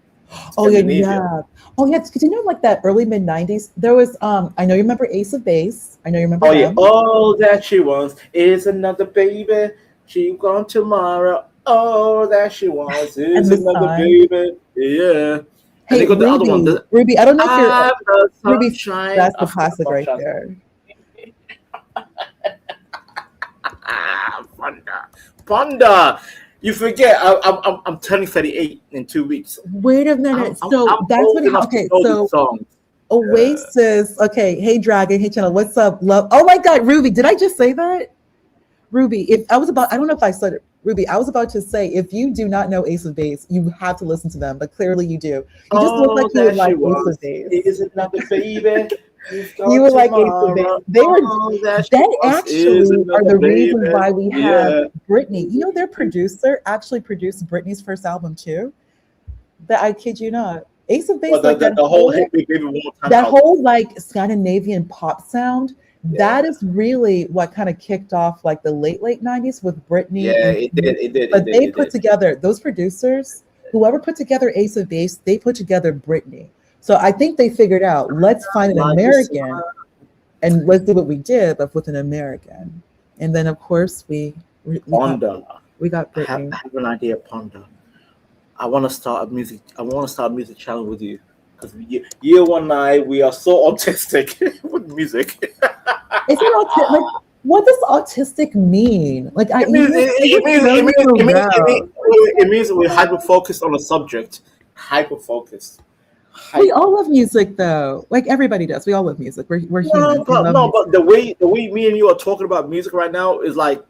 yeah. Because you know, like that early mid 90s, there was I know you remember Ace of Base. I know you remember them.
All that she wants is another baby. She gone tomorrow. All that she wants is another baby. Yeah.
Hey, Ruby, I don't know if you're Ruby. That's the classic right there.
Ponder. You forget, I'm turning 38 in 2 weeks.
Wait a minute.
I'm
So that's
old
what.
enough to
Okay,
know
so
this song.
Oasis. Okay, hey Dragon, hey Channel. What's up, love? Oh my God, Ruby, did I just say that? Ruby, if I was about, I don't know if I said it. Ruby, I was about to say, if you do not know Ace of Base, you have to listen to them. But clearly you do. You just look like you would like Ace of Base.
Is it not the baby?
You were like Ace of Base. They were. They actually are the reason why we have Britney. You know, their producer actually produced Britney's first album too. That I kid you not. Ace of Base,
Well,
like
the whole hit me, baby, one time
that
album.
whole like Scandinavian pop sound. That is really what kind of kicked off like the late 90s with Britney.
Yeah,
and
it did.
But they put together, those producers, whoever put together Ace of Base, they put together Britney. So I think they figured out, let's find an American and let's do what we did, but with an American. And then of course we
Ponder.
got Britney.
I have an idea, Ponder. I want to start a music channel with you. Because you and I, we are so autistic with music.
Is it autistic? Like, what does autistic mean? Like,
it means we're hyper focused on a subject. Hyper focused.
We all love music, though. Like everybody does. We all love music. We're humans.
But the way me and you are talking about music right now is like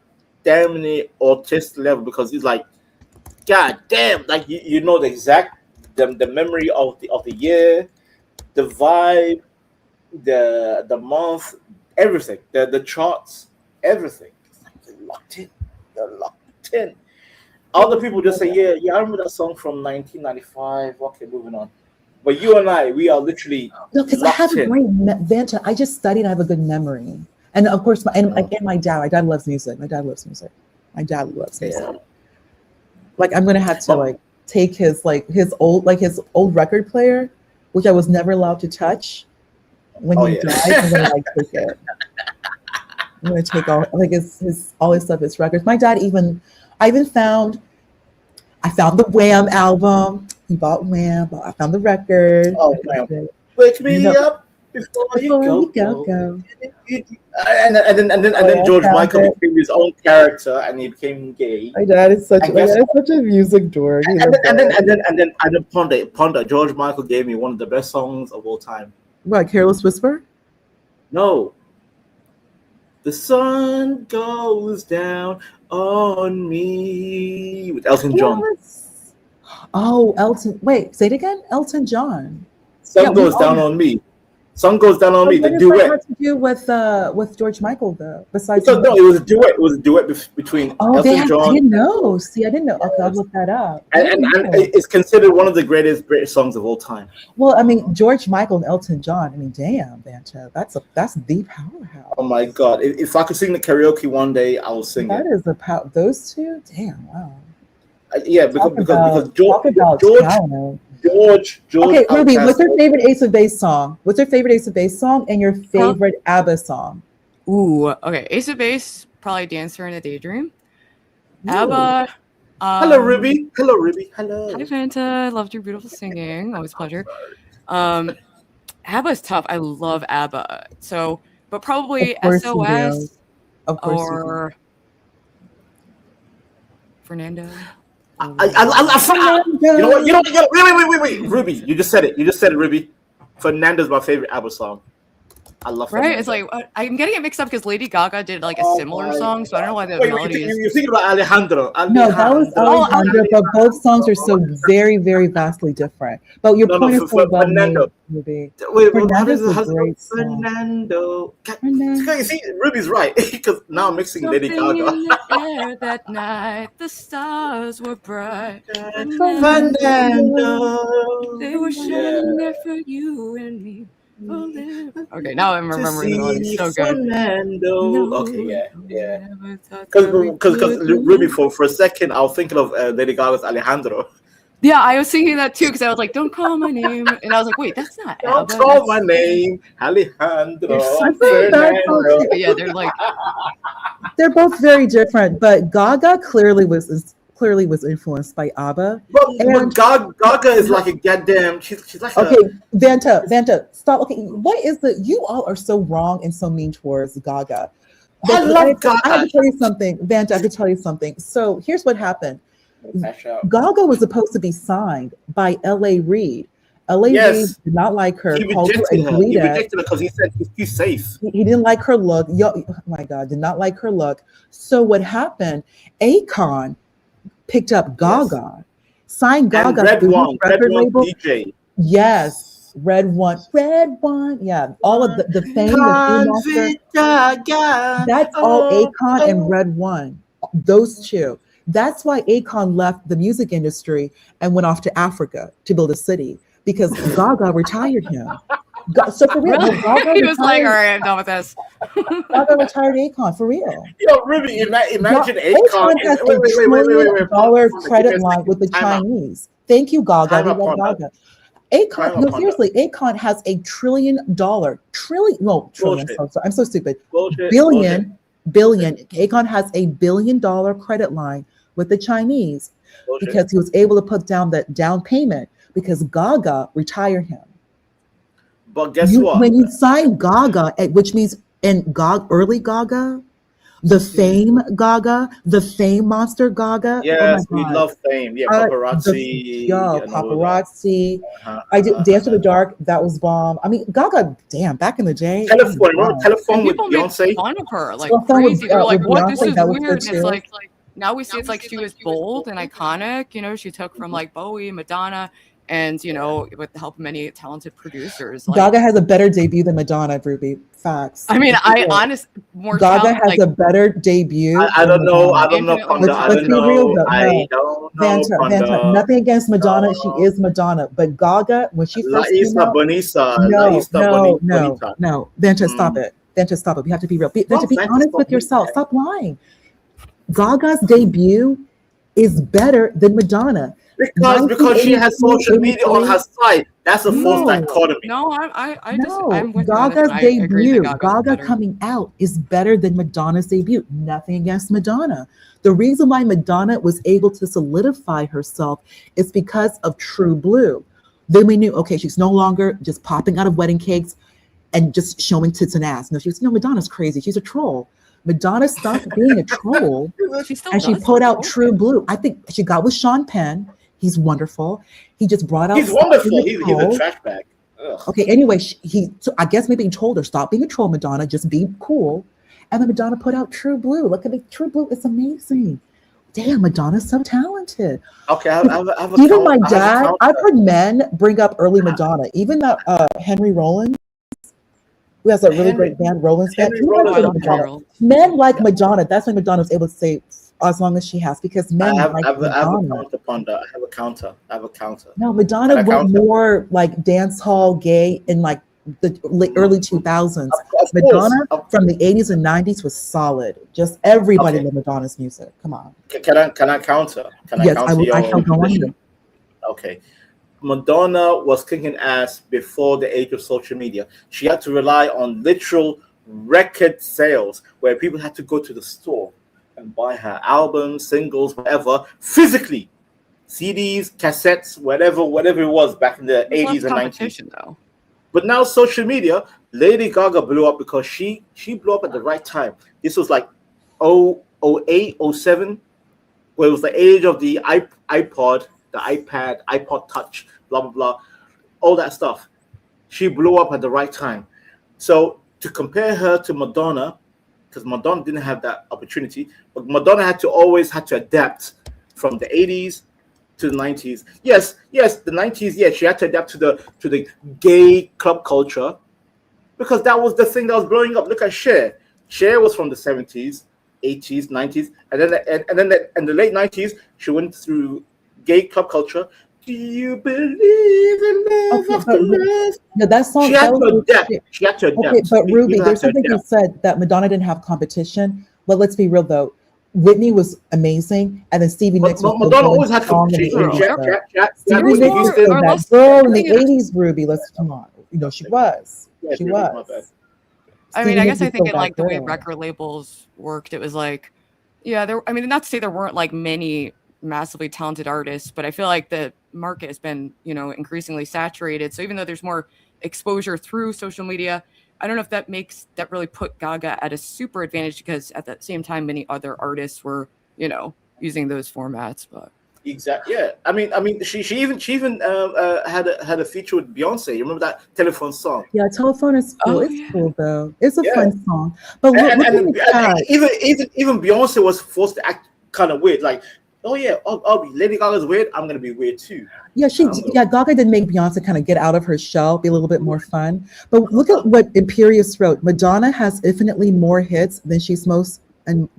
damn near autistic level, because it's like, god damn, like you know the exact. The memory of the year, the vibe, the month, everything, the charts, everything. It's like they're locked in. Other people just say, yeah, I remember that song from 1995. Okay, moving on. But you and I, we are literally
no, because I have a great Vanta. I just studied. I have a good memory, and of course, my dad. My dad loves music. My dad loves music. Like I'm gonna have to take his old record player, which I was never allowed to touch. When he died, I'm gonna take it. I'm gonna take all his stuff, his records. My dad I found the Wham album. He bought Wham, but I found the record.
Oh, Wham. Wake me up before you go. And then George Michael became his own character, and he became gay.
My dad is such a music dork.
And then Ponder. George Michael gave me one of the best songs of all time.
What, Careless Whisper?
No. The sun goes down on me with Elton John.
Oh, Elton. Wait, say it again. Elton John.
Sun goes down on me. Sun goes down on me. The duet.
What to do with George Michael though? Besides,
no, it was a duet. It was a duet between Elton John.
I didn't know. See, I didn't know. Okay, I'll look that up.
And it's considered one of the greatest British songs of all time.
Well, I mean, George Michael and Elton John. I mean, damn, Vanta, that's the powerhouse.
Oh my God! If I could sing the karaoke one day, I will sing
that
it.
That is the power. Those two, damn, wow.
Yeah, because George.
Okay, Ruby, what's your favorite Ace of Base song? What's your favorite Ace of Base song and your favorite ABBA song?
Ooh, okay. Ace of Base, probably Dancer in a Daydream. Ooh. ABBA.
Hello, Ruby. Hello, Ruby. Hello.
Hi, Vanta. Loved your beautiful singing. Always a pleasure. ABBA is tough. I love ABBA. So, but probably SOS or Fernando.
You know what? Wait, Ruby, you just said it. Ruby. Fernando's my favorite ABBA song. I love Fernando.
Right? It's like I'm getting it mixed up because Lady Gaga did like a similar song, so I don't know why the melody is.
You're thinking about Alejandro.
No, that was Alejandro, but both songs are so very, very vastly different. But your point is so well made, Ruby. Fernando's a great song.
Fernando. You see, Ruby's right because now I'm mixing Lady Gaga.
In the air that night, the stars were bright.
Fernando.
They were shining there for you and me. Okay, now I'm remembering the melody. So good.
Fernando. Okay, yeah. Because Ruby, for a second, I was thinking of Lady Gaga's Alejandro.
Yeah, I was thinking that too because I was like, "Don't call my name," and I was like, "Wait, that's not."
Don't
ABBA.
call my name, Alejandro.
Yeah, they're like
they're both very different, but Gaga clearly was influenced by ABBA.
But Gaga is like a goddamn. She's like
Vanta, stop. Okay, what is you all are so wrong and so mean towards Gaga.
I love Gaga.
I have to tell you something, Vanta. I have to tell you something. So here's what happened.
Cash out.
Gaga was supposed to be signed by L.A. Reid. L.A. Reid
Yes.
did not like her.
He
Called her a
rejected her. He
Guidet.
rejected her because he said he's too safe.
He didn't like her look. Oh my God, did not like her look. So what happened? Akon picked up Gaga, signed Gaga
And Red
to his
One,
record label.
DJ.
Yes, Red One. Yeah, all of the fame, the fame monster. That's all Akon and Red One. Those two. That's why Akon left the music industry and went off to Africa to build a city because Gaga retired him. So for real,
Really?
Gaga
He was like,
retired-
all right, I'm done with this.
Gaga retired Akon for real.
Yo, Ruby, imagine Akon.
Akon has a
Wait.
$1 trillion credit
Because-
line with the
time out.
Chinese. Thank you, Gaga.
Time
We
out,
love
Panda.
Gaga. Akon,
Time
no,
out,
seriously, Akon has a $1 trillion, trillion. I'm so stupid.
Bullshit.
Billion. Akon has a $1 billion credit line with the Chinese
Bullshit.
because he was able to put down that down payment because Gaga retired him.
But guess what?
When you sign Gaga, which means early Gaga, the fame Gaga, the fame monster Gaga.
Yes,
oh my
we
God.
love fame. Yeah, paparazzi. and all that.
Paparazzi.
Uh-huh,
I did Dance in the Dark. That was bomb. I mean, Gaga. Damn, back in the day.
Telephone. Remember
wow.
Telephone with
People made
Beyonce?
fun of her like
Telephone with-
crazy. They were like,
with
what? This
Beyonce,
is
that was
weird.
good
And it's
too.
like now we see it's like she was bold and iconic. You know, she took from like Bowie, Madonna, and you know, with the help of many talented producers. Like,
Gaga has a better debut than Madonna, Ruby. Facts.
I mean, more
Gaga
talent,
has
like,
a better debut.
I
than
don't know. I
Madonna.
don't know, Panda. I
Let's
don't
be real
know.
though.
I
No.
don't know,
Vanta,
Panda.
nothing against Madonna. She is Madonna. But Gaga, when she
La
first came
Isla
out,
Bonita.
no.
Bonita.
Vanta, stop it. Vanta, stop it. We have to be real.
Well,
Vanta, be
Vanta,
honest
stop
with
it.
yourself. Stop lying. Gaga's debut is better than Madonna.
Because she has social media on her
1983.
side. That's a false
No.
dichotomy.
No, I'm
No,
with you on this.
Gaga's
I agree that
debut,
Gaga's
Gaga
better.
coming out is better than Madonna's debut. Nothing against Madonna. The reason why Madonna was able to solidify herself is because of True Blue. Then we knew, okay, she's no longer just popping out of wedding cakes and just showing tits and ass. No, she was, Madonna's crazy. She's a troll. Madonna stopped being a troll and she put out True Blue. I think she got with Sean Penn. He's wonderful. He just brought out.
He's
Stop
wonderful.
Being a
He's a
Troll.
trash bag. Ugh.
Okay, anyway, so I guess maybe he told her, stop being a troll, Madonna, just be cool. And then Madonna put out True Blue. Look at it, True Blue, it's amazing. Damn, Madonna's so talented.
Okay, I have a
Even
count-
my
I have a
dad,
counter.
I've heard men bring up early Madonna. Even that Henry Rollins, who has a really great band, Rollins band.
Henry
he likes
Rollins.
early Madonna. Men like Madonna. That's why Madonna was able to say as long as she has, because men
I have
like
a
Madonna.
counter, Panda. I have a counter.
No, Madonna
Can I
went
counter?
more like dance hall gay in like the early 2000s.
Of
Madonna
course.
from the 80s and 90s was solid. Just everybody
Okay.
loved Madonna's music. Come on.
Can I counter? Can
Yes,
I
I
counter
will. I
your
shall go on.
position? Okay. Madonna was kicking ass before the age of social media. She had to rely on literal record sales where people had to go to the store and buy her albums, singles, whatever, physically. CDs, cassettes, whatever it was back in the 80s and 90s.
Though.
But now social media, Lady Gaga blew up because she blew up at the right time. This was like 08, 07, where it was the age of the iPod, the iPad, iPod Touch, blah, blah, blah, all that stuff. She blew up at the right time. So to compare her to Madonna, because Madonna didn't have that opportunity, but Madonna had to adapt from the 80s to the 90s. Yes, the 90s, yes, she had to adapt to the gay club culture because that was the thing that was blowing up. Look at Cher. Cher was from the 70s, 80s, 90s, and then in the late 90s, she went through gay club culture. Do you believe in love after love?
No, that song.
She had
that
to
was-
adapt. She had to adapt.
Okay, but Ruby,
People
there's
had to
something you
adapt.
said that Madonna didn't have competition. But let's be real though. Whitney was amazing, and then Stevie Nicks was
Madonna always had
strong in the
competition.
80s.
Jack
Stevie
Whitney
Nicks was
Houston.
still that girl in the 80s, Ruby. Let's come on. She was.
Yeah,
She
Ruby, my
was.
bad.
I mean,
Stevie
I
Nicks
guess I
was
think
still
in like
that
the way
girl.
record labels worked, it was like, yeah, I mean, not to say there weren't like many massively talented artists, but I feel like the market has been, increasingly saturated. So even though there's more exposure through social media, I don't know if that really put Gaga at a super advantage, because at the same time, many other artists were, using those formats. But
Exactly. Yeah. I mean, she even had a feature with Beyonce. You remember that telephone song?
Yeah, telephone is cool.
Oh,
It's
yeah.
cool though. It's a
Yeah.
fun song. But
And,
look
and,
at
and,
the
and
chat.
even Beyonce was forced to act kind of weird. Like, oh yeah, Lady Gaga's weird. I'm gonna be weird too.
Yeah, Gaga did make Beyonce kind of get out of her shell, be a little bit more fun. But look at what Imperius wrote. Madonna has infinitely more hits than she's most than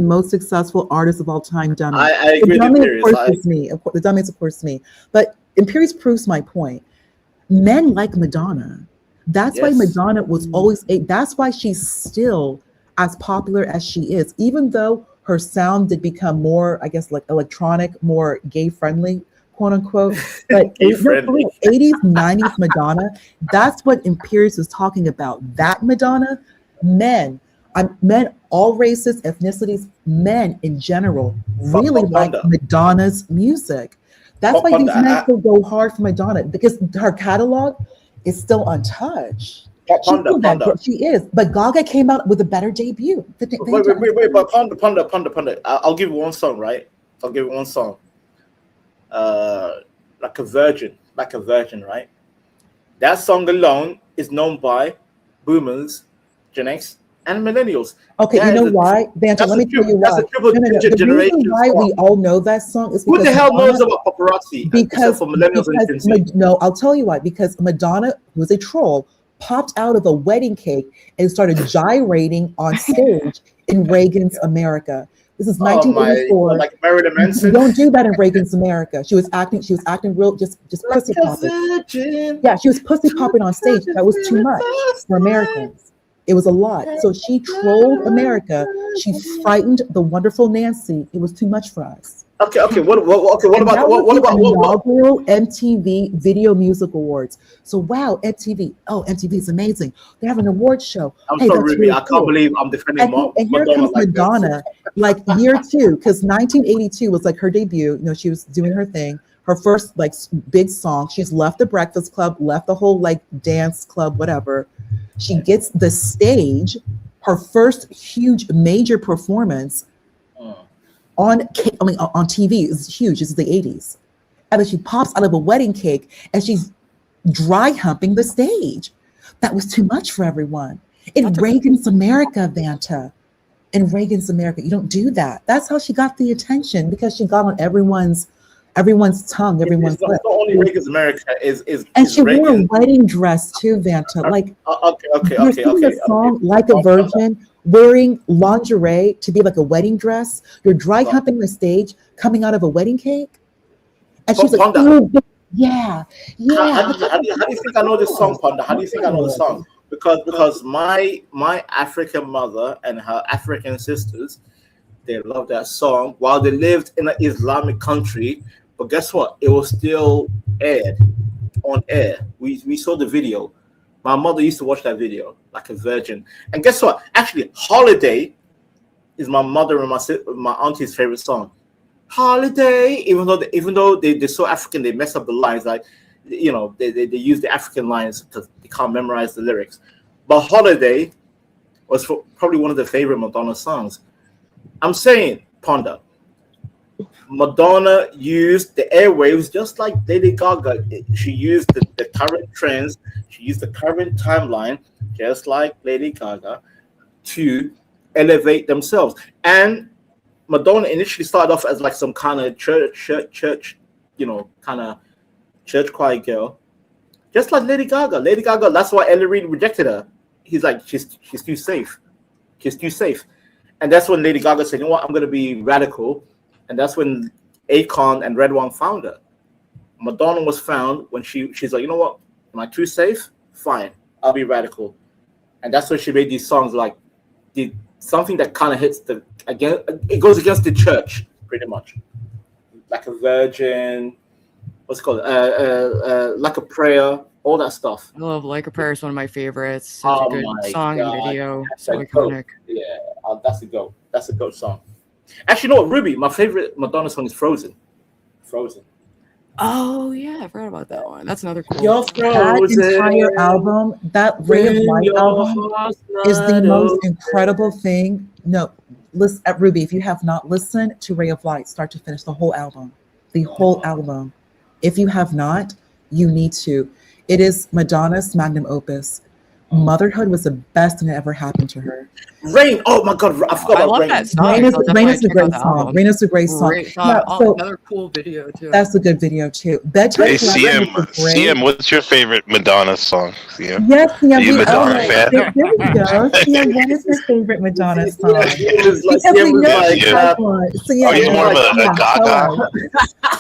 most successful artist of all time. Dummy.
I agree
The
with
dummy, of
Imperius.
course, is me. The dummy is, of course, me. But Imperius proves my point. Men like Madonna. That's why
Yes.
Madonna was always that's why she's still as popular as she is, even though her sound did become more, I guess, like electronic, more gay friendly, quote unquote. But
Gay friendly.
80s, 90s Madonna, that's what Imperius is talking about. That Madonna, men, all races, ethnicities, men in general, really like Madonna's music. That's why these men still go hard for Madonna, because her catalog is still untouched. She is, but Gaga came out with a better debut.
Wait, but Ponder. I'll give you one song, right? I'll give you one song. Like a virgin, right? That song alone is known by boomers, Gen X, and millennials.
Okay, you know why, Vanta? Let me tell you why. The reason why we all know that song is because
who the hell knows about paparazzi? Except for millennials and Gen Z?
No, I'll tell you why. Because Madonna, who was a troll, popped out of a wedding cake and started gyrating on stage in Reagan's America. This is 1984.
Like Marilyn Manson.
You don't do that in Reagan's America. She was acting real, just pussy popping. Yeah, she was pussy popping on stage. That was too much for Americans. It was a lot. So she trolled America. She frightened the wonderful Nancy. It was too much for us.
Okay. What about
inaugural MTV Video Music Awards? So wow, MTV. Oh, MTV is amazing. They have an award show.
I'm so Ruby. I can't believe I'm defending
and here comes Madonna, like year 2, because 1982 was like her debut. She was doing her thing. Her first like big song. She's left the Breakfast Club, left the whole like dance club, whatever. She gets the stage, her first huge major performance on TV is huge. This is the 80s. And then she pops out of a wedding cake and she's dry humping the stage. That was too much for everyone. In Reagan's America, Vanta. In Reagan's America, you don't do that. That's how she got the attention, because she got on everyone's tongue, everyone's lip.
Not only Reagan's America is
and she wore a wedding dress too, Vanta. Like you're singing a song like a virgin, wearing lingerie to be like a wedding dress. You're dry humping the stage, coming out of a wedding cake, and she's like, oh, yeah.
How do you think I know this song, Panda? How do you think I know the song? Because my African mother and her African sisters, they love that song while they lived in an Islamic country. But guess what? It was still aired on air. We saw the video. My mother used to watch that video like a virgin. And guess what? Actually, Holiday is my mother and my auntie's favorite song. Holiday, even though they're so African, they mess up the lines. Like, they use the African lines because they can't memorize the lyrics. But Holiday was probably one of the favorite Madonna songs. I'm saying, Panda, Madonna used the airwaves just like Lady Gaga. She used the current trends. She used the current timeline, just like Lady Gaga, to elevate themselves. And Madonna initially started off as like some kind of church, kind of church choir girl, just like Lady Gaga. Lady Gaga, that's why Ellie Reed rejected her. He's like, she's too safe. She's too safe. And that's when Lady Gaga said, you know what, I'm going to be radical. And that's when Akon and Red One found her. Madonna was found when she's like, you know what, am I too safe? Fine, I'll be radical. And that's when she made these songs like something that kind of hits it goes against the church, pretty much. Like a Virgin, what's it called? Like a Prayer, all that stuff.
I love Like a Prayer is one of my favorites. Such a good song and video. So iconic.
Yeah, that's a go. That's a good song. Actually, no, Ruby, my favorite Madonna song is Frozen.
Oh yeah, I forgot about that one. That's another cool.
You're
That entire album, that Ray of
when
Light
your
album,
heart's
is the
not
most
open.
incredible thing. No, listen, Ruby, if you have not listened to Ray of Light, start to finish, the whole album. If you have not, you need to. It is Madonna's magnum opus. Motherhood was the best thing that ever happened to her.
Rain. Oh my God, I forgot
I
about
love
Rain.
that song.
Rain is
I'll
a
definitely check out
great
the
song.
album.
Rain is a great song.
Great song.
Yeah,
Oh,
so
another cool video too.
that's a good video too. Bedtime
Hey,
Collection
CM,
was great.
CM, what's your favorite Madonna song? CM?
Yes,
Are
CM,
you a
we all
Madonna
know.
fan?
There we go. CM, what is your favorite Madonna song?
CM
Because we know
Yeah,
the
CM.
top one. CM,
Are you more of a Gaga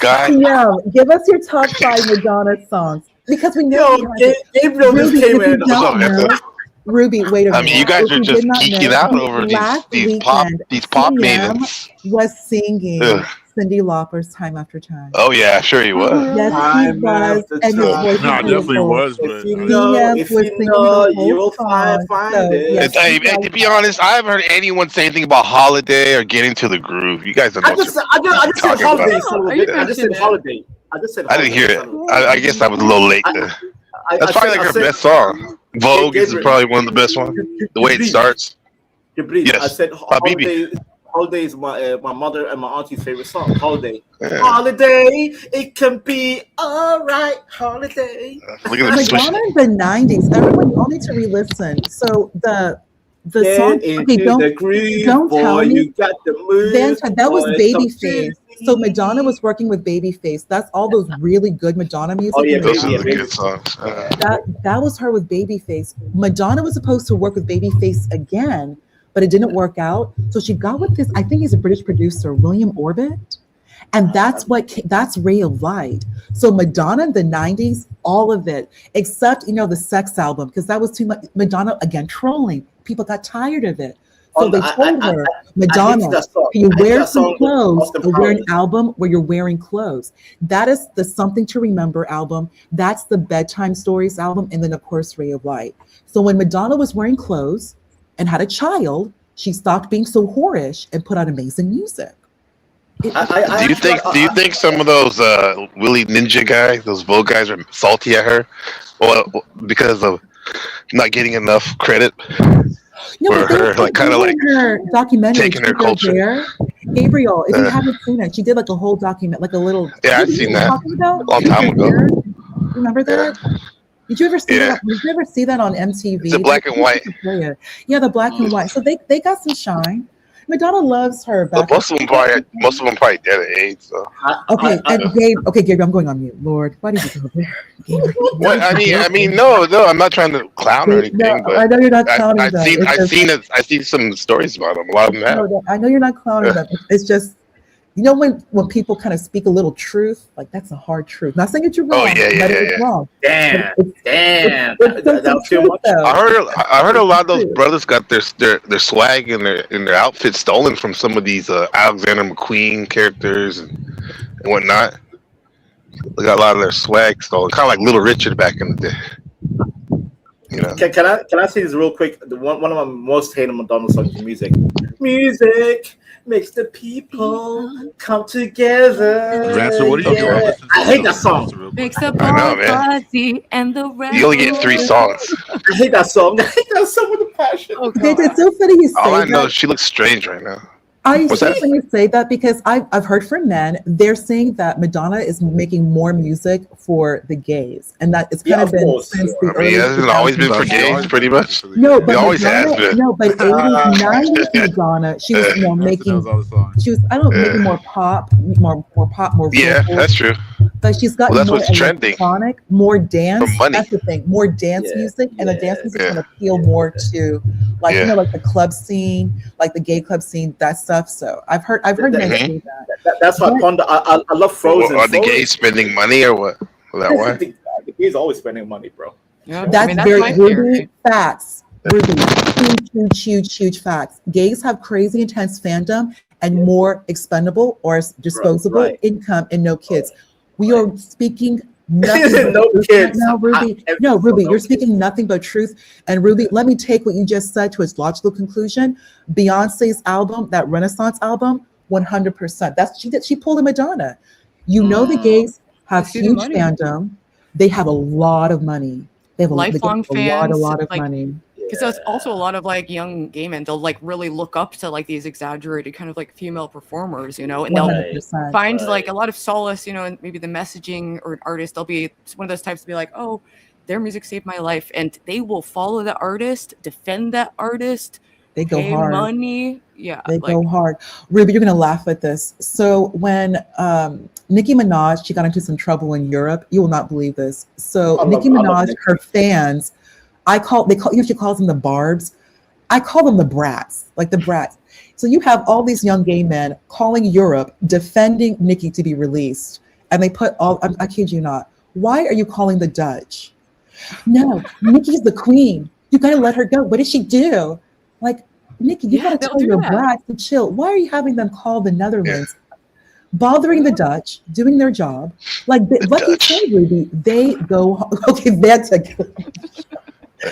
guy?
CM, give us your top 5 Madonna songs. Because we know
Yo,
you have it.
Gabriel just
Ruby,
came
if you
in.
What's up,
don't know,
Anthony?
Ruby, wait a
I
minute.
mean, you guys
If
are
you
just
did not
geeking
know,
out over
last
these
weekend,
pop
CM
maidens.
was singing
Ugh.
Cyndi Lauper's Time After Time.
Oh yeah, sure he was.
Yes, he
Time
was,
after
and his
time.
voice
No, I
is
definitely
beautiful.
was,
If
but
you
I-
know,
CM
if
was
you
singing
know,
the
you
whole
will
song.
find
So,
it.
yes,
Hey, to be honest, I haven't heard anyone say anything about Holiday or Getting to the Groove. You guys don't know
I
what
just
you're
said
talking about.
holiday. Son of a
You
bitch. I just said
mentioned it.
holiday. I just said
I didn't
holiday.
hear it.
Son of a bitch.
I guess I was a little late. That's probably like her best song. Vogue is
Gabriel,
probably one of the best ones. The way it starts.
You breathe. I
Yes.
said
Habibi.
holiday. Holiday is my mother and my auntie's favorite song. Holiday.
Yeah.
Holiday. It can be alright. Holiday.
Look at them switching
Madonna in the 90s, everyone, you all need to re-listen. So the song,
Get
okay,
into the groove,
don't
boy.
tell me.
You got the move.
That was
boy.
Babyface. So Madonna was working with Babyface. That's all those really good Madonna music.
Oh yeah,
Those
baby,
are the
baby.
good songs.
That was her with Babyface. Madonna was supposed to work with Babyface again, but it didn't work out. So she got with this, I think he's a British producer, William Orbit. And that's Ray of Light. So Madonna in the 90s, all of it, except, the Sex album, because that was too much. Madonna, again, trolling. People got tired of it. So they told her, Madonna, can you wear some clothes or wear an album where you're wearing clothes? That is the Something to Remember album. That's the Bedtime Stories album. And then, of course, Ray of Light. So when Madonna was wearing clothes and had a child, she stopped being so whorish and put out amazing music.
Do you think some of those Willy Ninja guys, those Vogue guys, are salty at her, or because of not getting enough credit for her, like kind of like
her documentary,
taking her
Truth or
culture?
Dare. Gabriel, if you haven't seen it, she did like a whole document, like a little.
Yeah, I've seen that a long time ago.
Remember that? Did you ever see that? Did you ever see that on MTV?
It's the black and white.
Yeah, the black and white. So they got some shine. Madonna loves her.
But most of them probably dead at AIDS. So.
Okay, Gabriel, I'm going on mute. Lord, why did you go there? Gabriel,
what I mean, no, I'm not trying to clown or anything.
No,
but
I know you're not clowning
I've
them.
I've seen some stories about them. A lot of them have.
No, I know you're not clowning them. It's just, when people kind of speak a little truth, like that's a hard truth. Not saying that you're wrong. It's wrong.
Damn.
That was too much.
I heard a lot of those brothers got their swag and their outfits stolen from some of these Alexander McQueen characters and whatnot. They got a lot of their swag stolen, kind of like Little Richard back in the day.
Can I say this real quick? One of my most hated Madonna songs is music. Music makes the people come together.
Ransom, what are you doing?
I hate that song.
Makes the ball fuzzy and the red.
You only get 3 songs.
I hate that song. I hate that song with a passion.
It's so funny you say
All I
that.
know is she looks strange right now.
It's when you say that because I've heard from men, they're saying that Madonna is making more music for the gays, and that it's kind of been since the early.
It hasn't always been for gays, pretty much.
No, but
it always
Madonna,
has been.
No, but 80s, 90s Madonna, she was making. She was making more pop, more vocal.
Yeah, that's true.
But she's got
that's
more
what's trending.
electronic, more dance.
For money.
That's the thing, more dance music, and the dance music is going to appeal more to, like like the club scene, like the gay club scene, that stuff. So I've heard men say that.
That's why I love Frozen.
Are the gays spending money or what? Is that why?
The gays always spending money, bro.
Yeah,
that's very Ruby facts. Ruby, huge facts. Gays have crazy intense fandom and more expendable or disposable income and no kids. We are speaking nothing but truth right now, Ruby. Ruby, you're speaking nothing but truth. And Ruby, let me take what you just said to its logical conclusion. Beyonce's album, that Renaissance album, 100%. She pulled a Madonna. The gays have
see the
huge
money.
fandom. They have a lot of money. They have
Lifelong
a lot
fans,
of
like,
money.
because there's also a lot of like young gay men. They'll like really look up to like these exaggerated kind of like female performers, you know, and they'll
100%.
find like a lot of solace, you know, in maybe the messaging or an artist. They'll be one of those types to be like, oh, their music saved my life, and they will follow the artist, defend that artist,
They go
pay
hard.
money. Yeah,
They
like,
go hard. Ruby, you're gonna laugh at this. So when Nicki Minaj, she got into some trouble in Europe. You will not believe this. So Nicki Minaj, her fans, she calls them the barbs. I call them the brats, like the brats. So you have all these young gay men calling Europe, defending Nicki to be released, and they put all. I kid you not. Why are you calling the Dutch? No, Nicki's the queen. You gotta let her go. What did she do? Like, Nicki, you gotta tell your brats to chill. Why are you having them call the Netherlands? Bothering the Dutch, doing their job. Like you said, Ruby, they go. Okay, that's a good.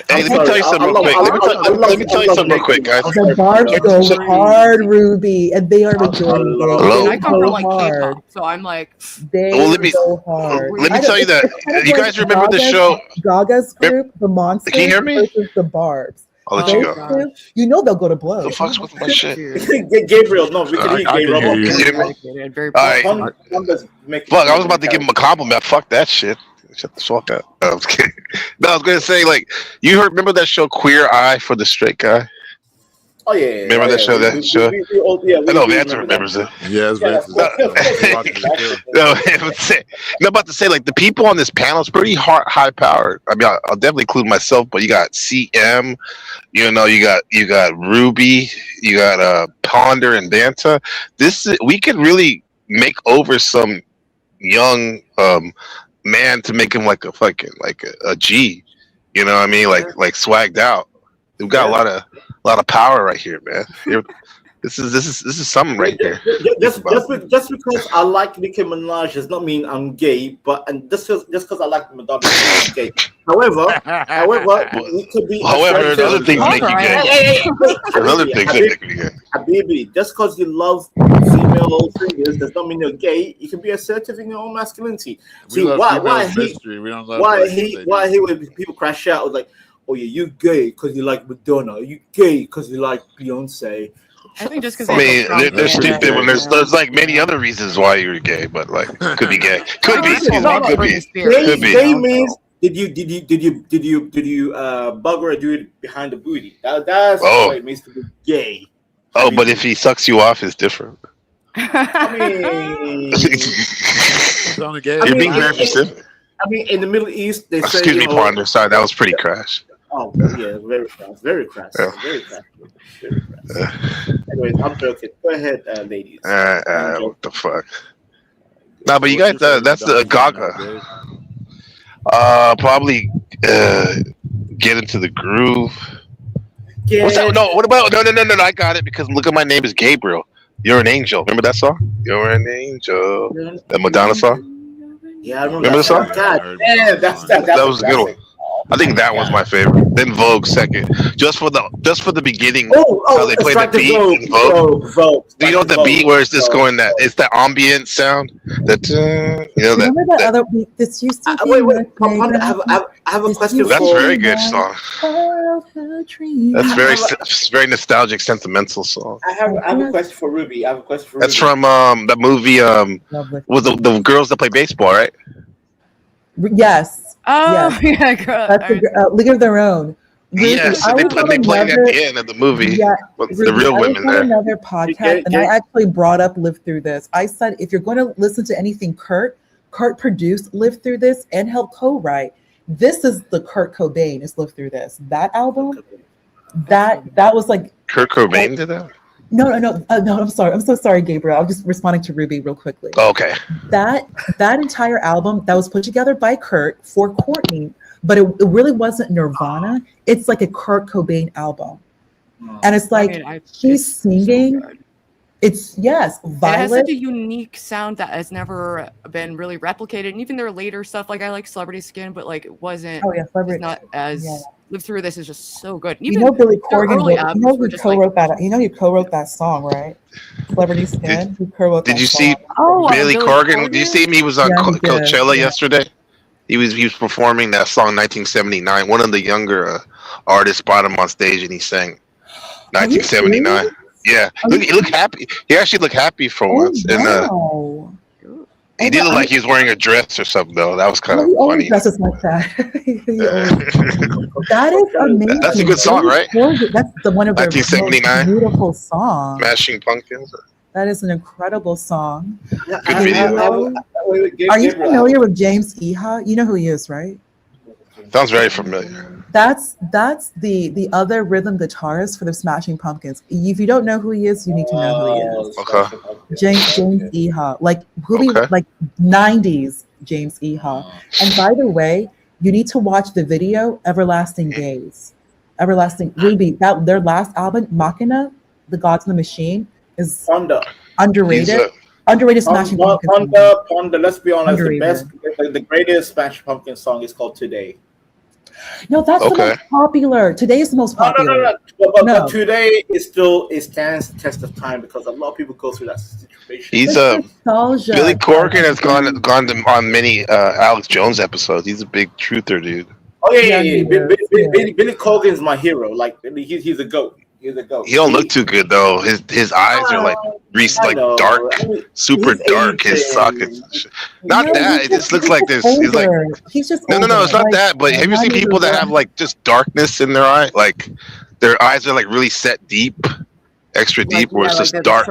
Hey, let me tell you something real quick. Let me tell you something real quick, guys.
The barbs go hard, Ruby, and they are majority gay.
and I come from like
hard.
K-pop, so I'm like,
They go hard.
Let me tell you that. You guys remember the show?
Gaga's group, the Monsters
Can you hear me?
versus the Barbs.
I'll let you go.
You know they'll go to blows.
The fuck's with my shit?
Gabriel, no, we can hear Gabriel.
Can you hear me? All right. Fuck, I was about to give him a compliment. Fuck that shit. Shut the fuck up. No, I was kidding. No, I was gonna say, like, remember that show Queer Eye for the Straight Guy?
Oh yeah.
Remember that show? That show? I know Vance remembers it.
Yes, Vance.
No, I'm about to say, like, the people on this panel is pretty high powered. I mean, I'll definitely include myself, but you got CM, you know, you got Ruby, you got Ponder and Danta. We could really make over some young man to make him like a fucking a G. You know what I mean? Like swagged out. We've got a lot of power right here, man. This is something right here.
Just because I like Nicki Minaj does not mean I'm gay, and just because I like Madonna doesn't mean I'm gay. However, we could be.
However, other things make you gay. There's other things that make you gay.
Habibi, just because you love female figures does not mean you're gay. You can be assertive in your own masculinity. See, why hate when people crash out like, oh yeah, you gay because you like Madonna. You gay because you like Beyonce.
I think just because
I mean, they're stupid when there's like many other reasons why you're gay, but like could be gay, could be.
Gay means did you bug or do it behind the booty? That's what it means to be gay.
Oh, but if he sucks you off, it's different.
I mean,
you're being very specific.
I mean, in the Middle East, they say.
Excuse me, partner. Sorry, that was pretty crash.
Oh yeah, very crass. Anyways, I'm joking. Go ahead, ladies.
What the fuck? No, but you guys, that's the Gaga. Probably get into the groove. What's that? No, what about no? I got it because look at my name is Gabriel. You're an angel. Remember that song? You're an angel. That Madonna song.
Yeah, I remember
the song.
God, yeah,
that was a good one. I think that was my favorite. Then Vogue second, just for the beginning. How they play the beat in Vogue. Do you know what the beat where it's just going that it's the ambient sound that you know that.
Remember that other beat this used to be.
Wait. I have a question.
That's a very good song. That's very nostalgic, sentimental song.
I have a question for Ruby.
That's from the movie with the girls that play baseball, right?
Yes.
Oh,
yes.
Yeah, girl.
That's the League of Their Own.
Yes, they play it at the end of the movie.
Yeah,
the real women there.
Another podcast, and I actually brought up Live Through This. I said, if you're going to listen to anything Kurt produced Live Through This and helped co-write. This is the Kurt Cobain is Live Through This. That album, that was like
Kurt Cobain did that?
No, I'm sorry. I'm so sorry, Gabriel. I'm just responding to Ruby real quickly.
Okay.
That entire album that was put together by Kurt for Courtney, but it really wasn't Nirvana. It's like a Kurt Cobain album. And it's like she's singing. It's yes,
It has
Violet.
such a unique sound that has never been really replicated. And even their later stuff, like I like Celebrity Skin, but like it wasn't.
Oh yeah,
It's
Celebrity.
not as
Yeah.
Live Through This is just so good.
You
Even
know Billy
their
Corgan
early
wrote. You
albums
know
were
who
just like.
co-wrote that? You know who co-wrote that song, right? Celebrity Skin. Who co-wrote
Did
that
you see
song?
Oh,
Billy
Billy
Corgan? Did you see him? He was on
Yeah, he did.
Coachella
Yeah.
yesterday. He was performing that song 1979. One of the younger artists brought him on stage and he sang
Are you
1979.
serious?
Yeah, he looked happy. He actually looked happy for
Oh
once, and
wow.
he did look like he was wearing a dress or something though. That was kind
Well,
of
he always
funny.
dresses like that. He always- that is amazing.
That's a good song,
Billy
right?
Corgan, that's the one of their most
1979.
beautiful songs.
Smashing Pumpkins.
That is an incredible song.
Good video.
Are you familiar with James Iha? You know who he is, right?
Sounds very familiar.
That's the other rhythm guitarist for the Smashing Pumpkins. If you don't know who he is, you need to know who he is.
Okay.
James Iha, like really like 90s James Iha. And by the way, you need to watch the video Everlasting Days. Everlasting Ruby, that their last album, Machina, The Gods and the Machine, is underrated. Underrated Smashing Pumpkins.
Ponder, let's be honest,
Underrated.
the greatest Smashing Pumpkins song is called Today.
No, that's the most popular. Today is the most popular.
But today is still, it stands the test of time because a lot of people go through that situation.
He's Billy Corgan has gone on many Alex Jones episodes. He's a big truther, dude.
Oh yeah. Billy Corgan is my hero. Like he's a goat. He's a goat.
He don't look too good though. His eyes are like dark, super dark. His sockets. Not that. It just looks like this. He's like
he's just
no. It's not that. But have you seen people that have like just darkness in their eye? Like their eyes are like really set deep, extra deep, where it's just dark.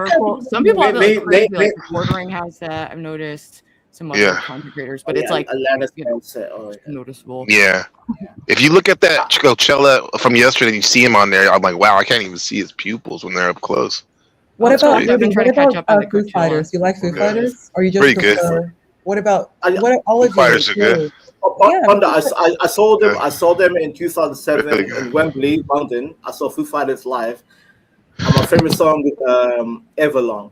Some people have it like crazy, like Bordering has that. I've noticed some other
Yeah.
content creators, but it's like noticeable.
Yeah. If you look at that Coachella from yesterday, and you see him on there. I'm like, wow, I can't even see his pupils when they're up close.
What about
I've been trying to catch up on the
Foo Fighters? You like Foo Fighters? Or you just
Pretty good.
prefer? What about what all of
Foo Fighters are good.
I saw them. I saw them in 2007 in Wembley, London. I saw Foo Fighters live. And my favorite song is Everlong.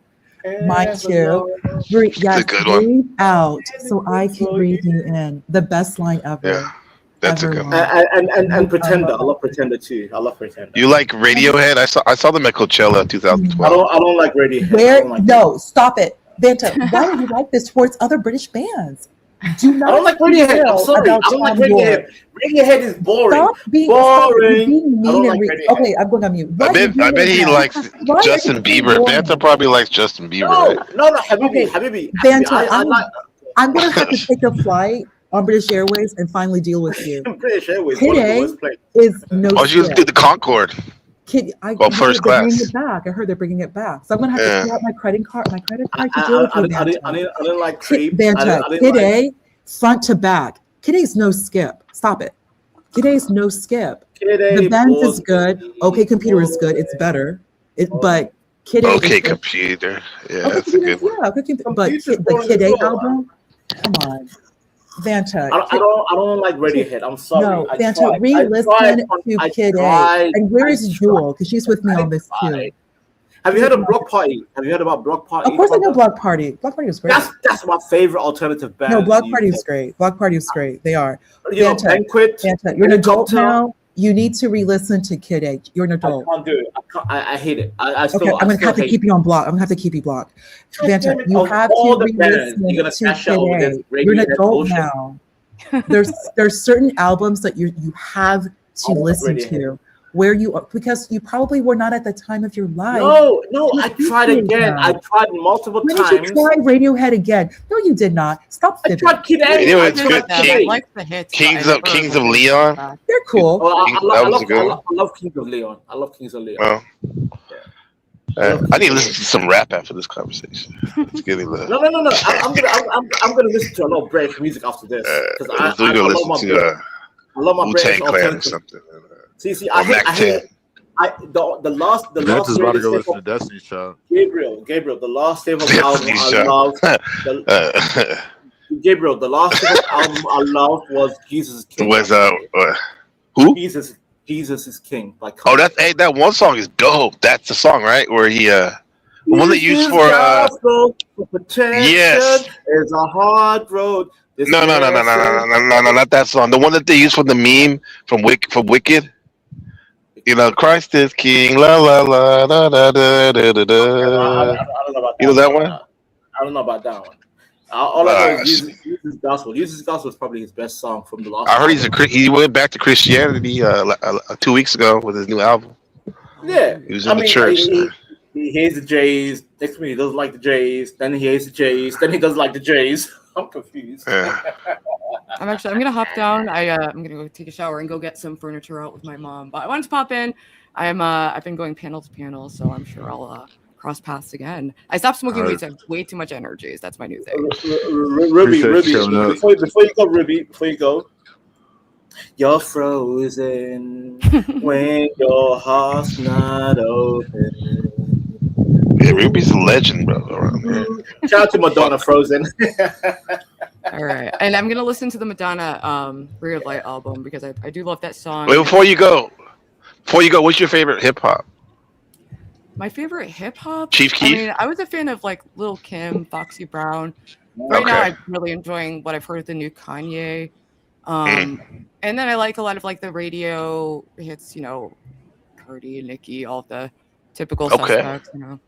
Mine too. Breathe, yes, breathe out so I can breathe you in. The best line ever.
Yeah, that's a good one.
And Pretender. I love Pretender too. I love Pretender.
You like Radiohead? I saw them at Coachella 2012.
I don't like Radiohead.
No, stop it. Vanta, why do you like this towards other British bands? Do not
I don't like Radiohead. I'm sorry. I don't like Radiohead. Radiohead is boring.
Stop being mean and okay, I'm going on mute.
I bet he likes Justin Bieber. Vanta probably likes Justin Bieber, right?
No, Habibi.
Vanta, I'm going to have to take a flight on British Airways and finally deal with you.
British Airways.
Today is no.
Oh, you just do the Concorde.
I
first
they're bringing
class.
it back. I heard they're bringing it back. So I'm gonna have to pull out my credit card to deal with you.
I didn't like creep.
Vanta, Kid A, front to back. Kid A's no skip. Stop it. Kid A's no skip. The Benz is good. OK Computer is good. It's better. But Kid A.
OK Computer. Yeah, that's a good one.
Yeah, but the Kid A album. Come on. Vanta.
I don't like Radiohead. I'm sorry.
No, Vanta, re-listen to Kid A. And where is Jewel? Because she's with me on this too.
Have you heard of Block Party? Have you heard about Block Party?
Of course I know Block Party. Block Party was great.
That's my favorite alternative band.
No, Block Party is great. Block Party is great. They are. Vanta,
Banquet.
Vanta, you're an adult now. You need to re-listen to Kid A. You're an adult.
I can't do it. I hate it. I still,
okay, I'm gonna have to keep you on block. I'm gonna have to keep you blocked. Vanta, you have to re-listen to Kid A. You're an adult now. There's certain albums that you have to listen to where you are, because you probably were not at the time of your life.
No, I tried again. I tried multiple times.
When did you try Radiohead again? No, you did not. Stop.
I tried Kid A.
Radiohead's good. Kings of Leon.
They're cool.
I love Kings of Leon. I love Kings of Leon.
Well, I need to listen to some rap after this conversation. It's getting love.
No. I'm gonna listen to a lot of British music after this because I love my British
Clan or something.
See, I hate the last
is about to go listen to Destiny's Child.
Gabriel, the last hip hop album I loved. Gabriel, the last hip hop album I loved was Jesus is King.
Was who?
Jesus is King.
That one song is dope. That's the song, right? Where he The one they use for
protection
yes.
is a hard road.
No, not that song. The one that they use for the meme from Wicked. You know, Christ is King. La la la da da da da da da.
I don't know about
You know that one?
I don't know about that one. All I know is Jesus Gospel. Jesus Gospel is probably his best song from the last.
I heard he went back to Christianity 2 weeks ago with his new album.
Yeah,
he was in the church.
He hates the Jays. Next minute he doesn't like the Jays. Then he hates the Jays. Then he doesn't like the Jays. I'm confused.
Yeah.
I'm gonna hop down. I'm gonna go take a shower and go get some furniture out with my mom. But I wanted to pop in. I've been going panel to panel, so I'm sure I'll cross paths again. I stopped smoking weed. So I have way too much energy. That's my new thing.
Ruby, before you go, you're frozen when your heart's not open.
Yeah, Ruby's a legend, bro. Around here.
Shout out to Madonna, Frozen.
All right, and I'm gonna listen to the Madonna Ray of Light album because I do love that song.
Wait, before you go, what's your favorite hip hop?
My favorite hip hop?
Chief Keef?
I mean, I was a fan of like Lil Kim, Foxy Brown. Right now, I'm really enjoying what I've heard of the new Kanye. And then I like a lot of like the radio hits, you know, Cardi, Nicki, all the typical suspects, you know.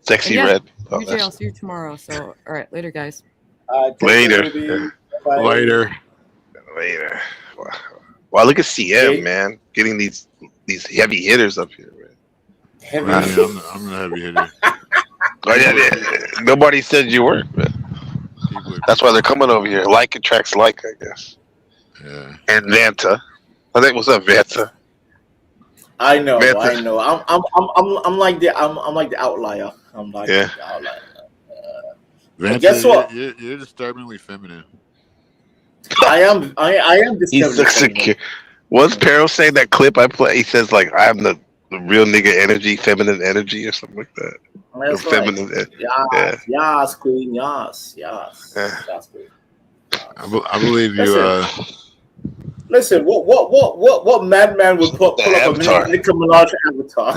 Sexy Red.
DJ, I'll see you tomorrow. So, all right, later, guys.
Later. Wow, look at CM, man, getting these heavy hitters up here, man.
I'm the heavy hitter.
Nobody said you weren't, man. That's why they're coming over here. Like attracts like, I guess.
Yeah.
And Vanta. I think what's up, Vanta?
I know.
Vanta.
I'm like the outlier. I'm like the outlier.
Vanta,
guess what?
You're disturbingly feminine.
I am
He's so secure. What's Peril saying that clip I play? He says like I'm the real nigga energy, feminine energy, or something like that.
That's
the
right.
feminine.
Yes, queen. Yes, queen.
I believe you.
Listen, what madman would pull up a Nicki Minaj avatar?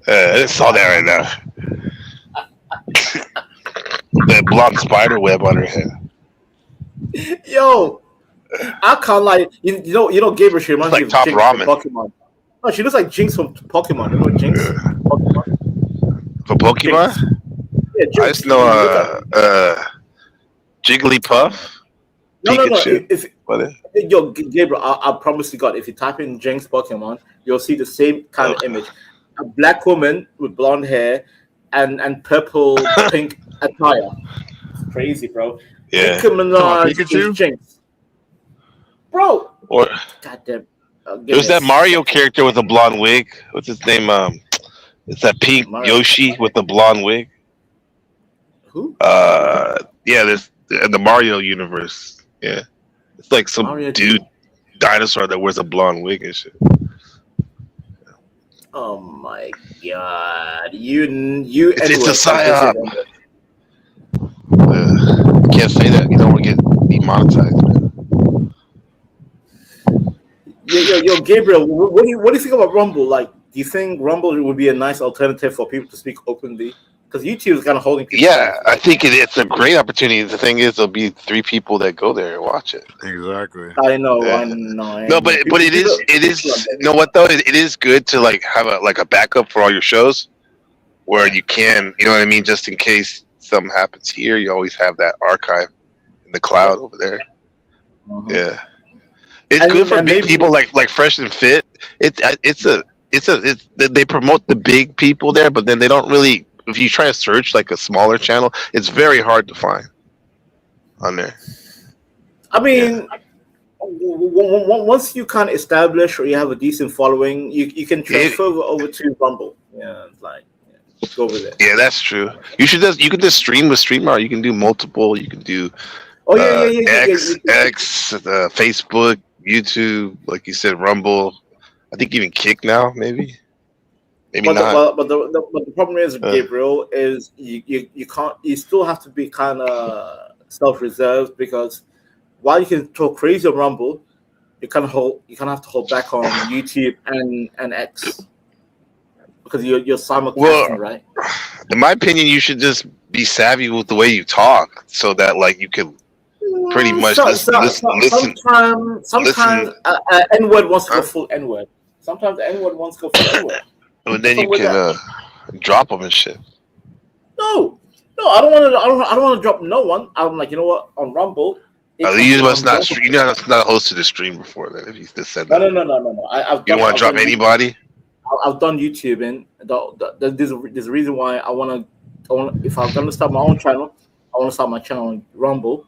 I just saw that right now. That blonde spider web on her head.
Yo, I can't lie. You know, Gabriel, she reminds me of
Top
Jinx
Ramen.
from Pokemon. No, she looks like Jinx from Pokemon. You know Jinx? Pokemon?
For Pokemon?
Jinx. Yeah, Jinx.
I just know Jigglypuff.
No.
Pikachu.
Yo, Gabriel, I promise to God, if you type in Jinx Pokemon, you'll see the same kind of image. A black woman with blonde hair and purple pink attire. It's crazy, bro.
Yeah.
Nicki Minaj
Pikachu?
is Jinx. Bro.
Or
goddamn.
There's that Mario character with a blonde wig. What's his name? It's that pink Yoshi with the blonde wig.
Who?
Yeah, there's in the Mario universe. Yeah, it's like some dinosaur that wears a blonde wig and shit.
Oh my God! You.
It's a psyop. You can't say that. You don't want to get demonetized, man.
Yo, Gabriel, what do you think about Rumble? Like, do you think Rumble would be a nice alternative for people to speak openly? Because YouTube is kind of holding people.
Yeah, I think it's a great opportunity. The thing is, there'll be 3 people that go there and watch it.
Exactly.
I know.
No, but it is. You know what though? It is good to like have a backup for all your shows, where you can, you know what I mean, just in case something happens here, you always have that archive in the cloud over there. Yeah. It's good for big people like Fresh and Fit. They promote the big people there, but then they don't really. If you try to search like a smaller channel, it's very hard to find on there.
I mean, once you kind of establish or you have a decent following, you can transfer over to Rumble. Yeah, go over there.
Yeah, that's true. You can just stream with Streamer. You can do multiple. You can do X, Facebook, YouTube, like you said, Rumble. I think even Kick now, maybe. Maybe not.
But the problem is, Gabriel, is you can't. You still have to be kind of self-reserved, because while you can talk crazy on Rumble, you kind of have to hold back on YouTube and X. because you're simulcasting,
Well,
right?
in my opinion, you should just be savvy with the way you talk, so that like you can pretty much
Sometimes
listen.
N word wants to go
Huh?
full N word. Sometimes the N word wants to go full N word.
And then you can drop them and shit.
No, I don't want to. I don't want to drop no one. I'm like, you know what? On Rumble,
You must not. You know, that's not hosted a stream before then. If you just said that.
No.
You don't want to drop anybody.
I've done YouTube, and there's a reason why I want to. If I'm gonna start my own channel, I want to start my channel on Rumble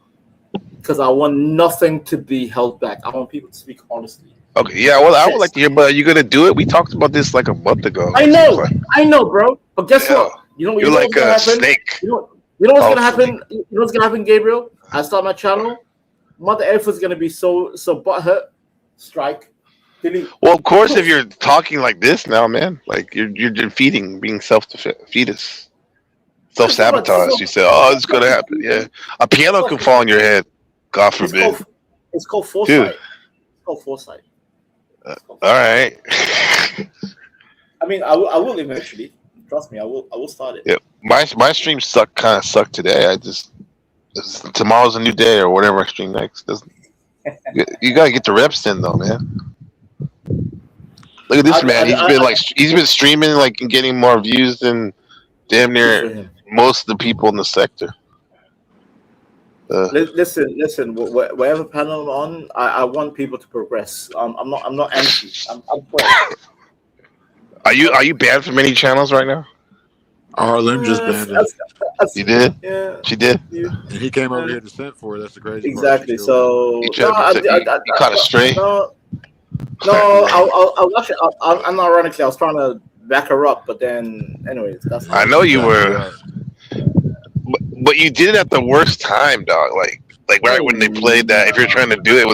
because I want nothing to be held back. I want people to speak honestly.
Okay, yeah. Well, I would like to hear, but are you gonna do it? We talked about this like a month ago.
I know, bro. But guess what? You know
like
what's gonna
a
happen?
snake.
You know what's gonna happen? You know what's gonna happen, Gabriel? I start my channel. Mother Earth is gonna be so butthurt. Strike. Delete.
Well, of course, if you're talking like this now, man, like you're defeating being fetus, self-sabotage. You say, "Oh, it's gonna happen." Yeah, a piano could fall on your head. God forbid.
It's called foresight.
Dude.
It's called foresight.
All right.
I mean, I will eventually. Trust me, I will start it.
Yeah, my stream kind of sucked today. Tomorrow's a new day or whatever I stream next. You gotta get the reps in though, man. Look at this man. He's been streaming like and getting more views than damn near most of the people in the sector.
Listen. Whatever panel I'm on, I want people to progress. I'm not anti. I'm for it.
Are you banned from any channels right now?
Harlem just banned him.
You did?
Yeah.
She did?
Yeah.
And he came over here to send for it. That's the crazy
Exactly.
part.
So
you caught a stray.
No, I'm not ironically. I was trying to back her up, but then, anyways, that's.
I know you were, but you did it at the worst time, dog. Like right when they played that. If you're trying to do it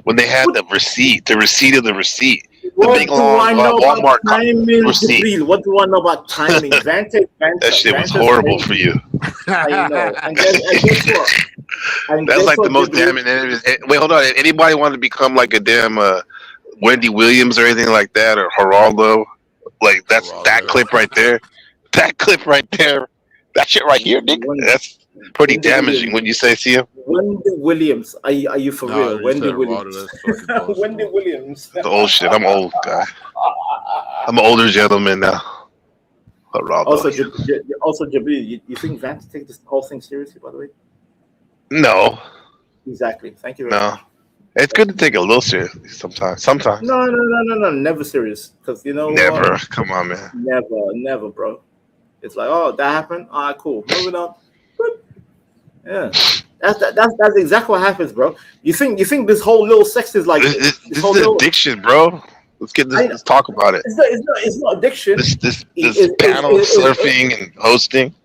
when they had the receipt of the receipt.
What
big
do I know
Walmart
about timing?
receipt.
What do I know about timing?
That shit was horrible for you.
I know. And guess what?
That's like the most damning. Wait, hold on. If anybody wanted to become like a damn Wendy Williams or anything like that, or Geraldo, like that clip right there. That clip right there. That shit right here, nigga. That's pretty damaging. When you say, see him?
Wendy Williams. Are you for real? Wendy Williams. Wendy Williams.
The old shit. I'm old, guy. I'm an older gentleman now.
Also, Jabi, you think Vance take this whole thing seriously, by the way?
No.
Exactly. Thank you.
No. It's good to take it a little seriously sometimes.
No. Never serious. Because you know
never.
What?
Come on, man.
Never, bro. It's like, oh, that happened. All right, cool. Moving on. Good. Yeah. That's exactly what happens, bro. You think this whole little sex is like
this is addiction, bro. Let's get this. Let's talk about it.
It's not addiction.
This panel surfing and hosting.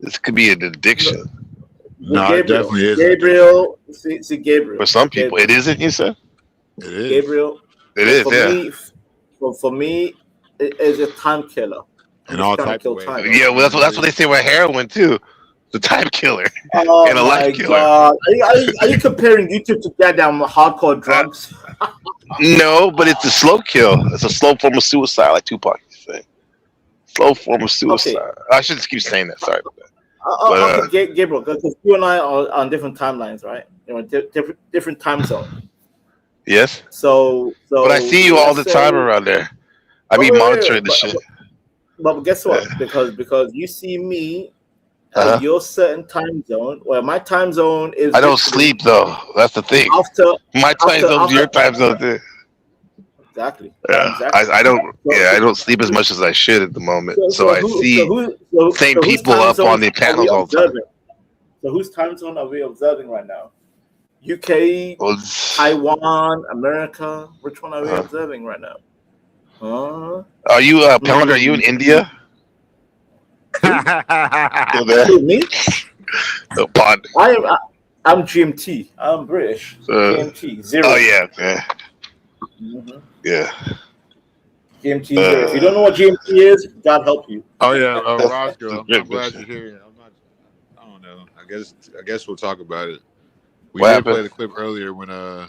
This could be an addiction.
No, it definitely is.
Gabriel, see Gabriel.
For some people, it isn't. You said
it is.
Gabriel.
It is. Yeah.
For me, it is a time killer.
And all type of ways.
Yeah, well, that's what they say about heroin too. The time killer and a life killer.
God. Are you comparing YouTube to goddamn hardcore drugs?
No, but it's a slow kill. It's a slow form of suicide, like Tupac used to say. Slow form of suicide. Okay. I should just keep saying that. Sorry about that.
Gabriel, because you and I are on different timelines, right? You know, different time zone.
Yes.
So.
But I see you all the time around there. I be monitoring the shit.
But guess what? Because you see me. Your certain time zone. Well, my time zone is.
I don't sleep though. That's the thing. My time zone is your time zone too.
Exactly.
Yeah, exactly. I don't. Yeah, I don't sleep as much as I should at the moment. So I see same people up on the panels all the time.
So whose time zone are we observing right now? UK, Taiwan, America. Which one are we observing right now?
Are you Pounder? Are you in India?
Me?
No, pod.
I'm GMT. I'm British. GMT 0.
Oh yeah.
Mm-hmm.
Yeah.
GMT 0. If you don't know what GMT is, God help you.
Oh yeah, Roscoe. I'm glad you're here. I don't know. I guess we'll talk about it. We did play the clip earlier when the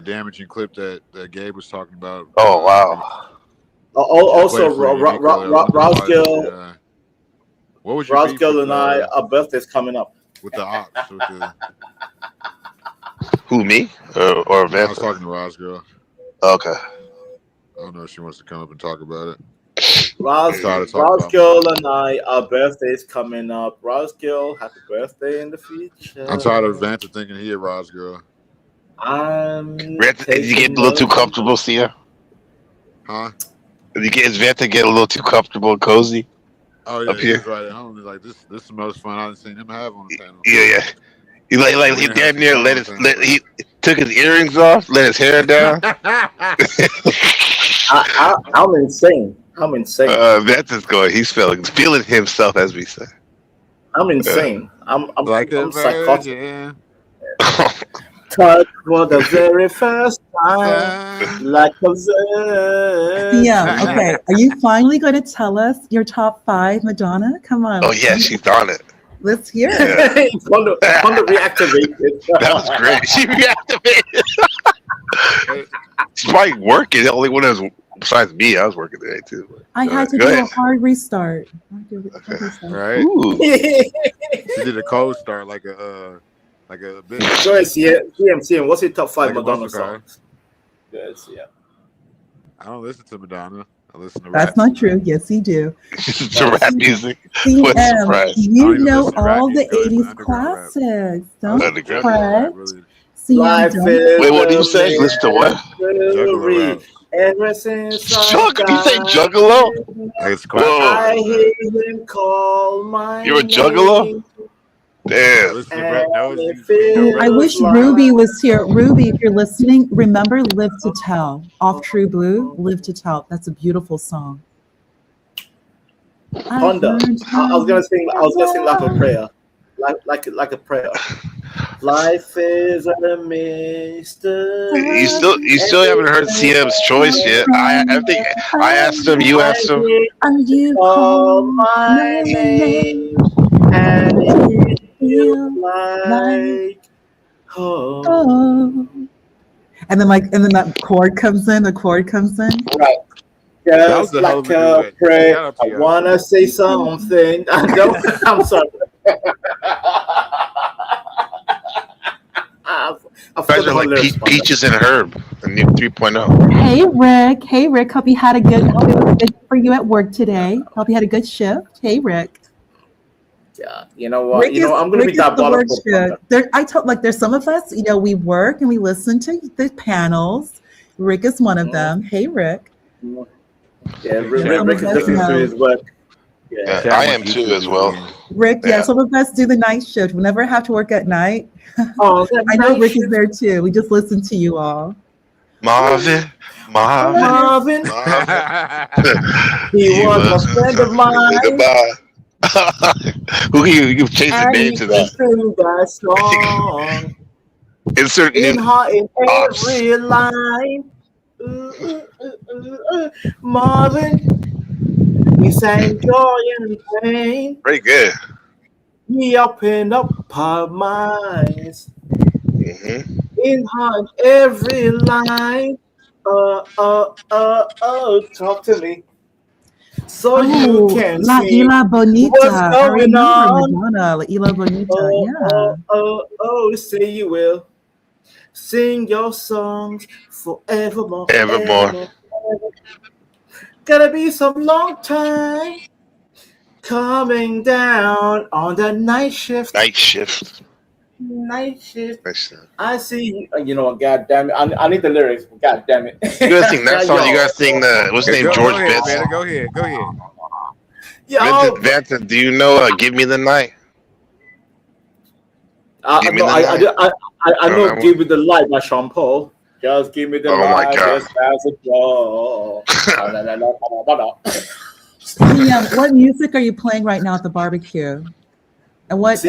damaging clip that Gabe was talking about.
Oh wow.
Also,
Play it for you, Nico. I wonder why this guy. What was your
Ross
beef
Gill
with
and I, our birthday's coming up.
with the ops? With the
Who, me or
no, I was
Vanta?
talking to Ross girl.
Okay.
I don't know if she wants to come up and talk about it.
Ross
Tired of talking about
Gill
Madonna.
and I, our birthday's coming up. Ross Gill, happy birthday in the future.
I'm tired of Vanta thinking he a Ross girl.
Did you get a little too comfortable, Sia?
Huh?
Is Vanta get a little too comfortable and cozy?
Oh yeah,
Up
he
here?
was right at home. He's like, this is the most fun I've seen him have on the panel.
Yeah. He
We
he
didn't have
damn
some
near
fun on the panel.
he took his earrings off, let his hair down.
I'm insane.
Vanta's going. He's feeling himself, as we say.
I'm insane. I'm
like a
psychotic.
virgin.
Touch for the very first time, like a virgin.
Yeah. Okay. Are you finally going to tell us your top 5, Madonna? Come on.
Oh yeah, she's on it.
Let's hear it.
Yeah.
Honda reactivated.
That was great. She reactivated. She's probably working. The only one that was besides me, I was working today too.
I had to
Go
do
ahead.
a hard restart.
Right?
Ooh.
She did a cold start like a bitch.
Go ahead, CM. What's your top 5
Like a
Madonna
muscle car.
songs? Yes, yeah.
I don't listen to Madonna. I listen to rap.
That's not true. Yes, you do.
To rap music. What a
CM,
surprise.
you know all the 80s classics. Don't
Underground
fret.
Really.
CM,
Life
don't
is
Wait, what do you say? Listen to what?
Juggalo rap.
Ever since I
You say Juggalo?
It's
I hear him call my
You're a Juggalo?
name.
Damn.
Listen to Brett knows
And
you.
it
I wish
feels
Ruby was here. Ruby, if you're listening, remember Live to Tell off True Blue. Live to Tell. That's a beautiful song.
Honda. I was gonna sing like a prayer. Like a prayer. Life is a mystery.
You still haven't heard CM's choice yet. I think I asked him, you asked him.
Are you
call my name and it feels like home.
Oh. And then that chord comes in. The chord comes in.
Right.
That was
Just
a hell of
like
a
a
duet.
prayer.
Shout out to
I
you.
wanna say something. I don't. I'm sorry.
You guys are like Peaches and Herb, the new 3.0.
Hey Rick. Hey Rick. Hope it was good for you at work today. Hope you had a good shift. Hey Rick.
Yeah, you know what? I'm gonna be that bottom.
There's some of us, we work and we listen to the panels. Rick is one of them. Hey Rick.
Yeah, Rick is listening to his work.
Yeah, I am too as well.
Rick, some of us do the night shift. We never have to work at night.
Oh,
I know Rick is there too. We just listen to you all.
Marvin.
He was a friend of mine.
Goodbye. Who you change the name to that?
Sing that song.
Insert
in
new
every line. Marvin, we sang joy and pain.
Very good.
We opened up our minds.
Mm-hmm.
In heart every line. Talk to me. So you can
La
see
Isla Bonita.
what's going on.
Madonna, La Isla Bonita.
Say you will sing your songs forevermore.
Evermore.
Gotta be some long time coming down on the night shift.
Night shift.
I see. You know what? God damn it! I need the lyrics. God damn it!
You gotta sing that song. You gotta sing the what's his name? George Benson.
Go ahead.
Vanta, do you know "Give Me the Night"?
I know. Give Me the Light by Sean Paul. Just give me the light.
My God.
What music are you playing right now at the barbecue? And what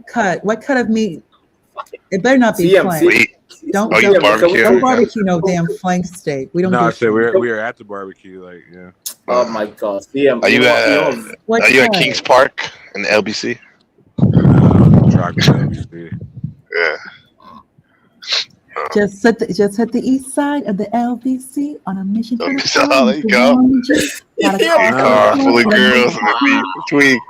cut of meat? It better not be flank. Don't barbecue no damn flank steak. We don't.
No, I said we are at the barbecue.
Oh my God, CM.
Are you at Kings Park in the LBC?
LBC.
Yeah.
Just hit the east side of the LBC on a mission to the
So
floor.
there you go.
Got a
Car full of
on a
girls and the between.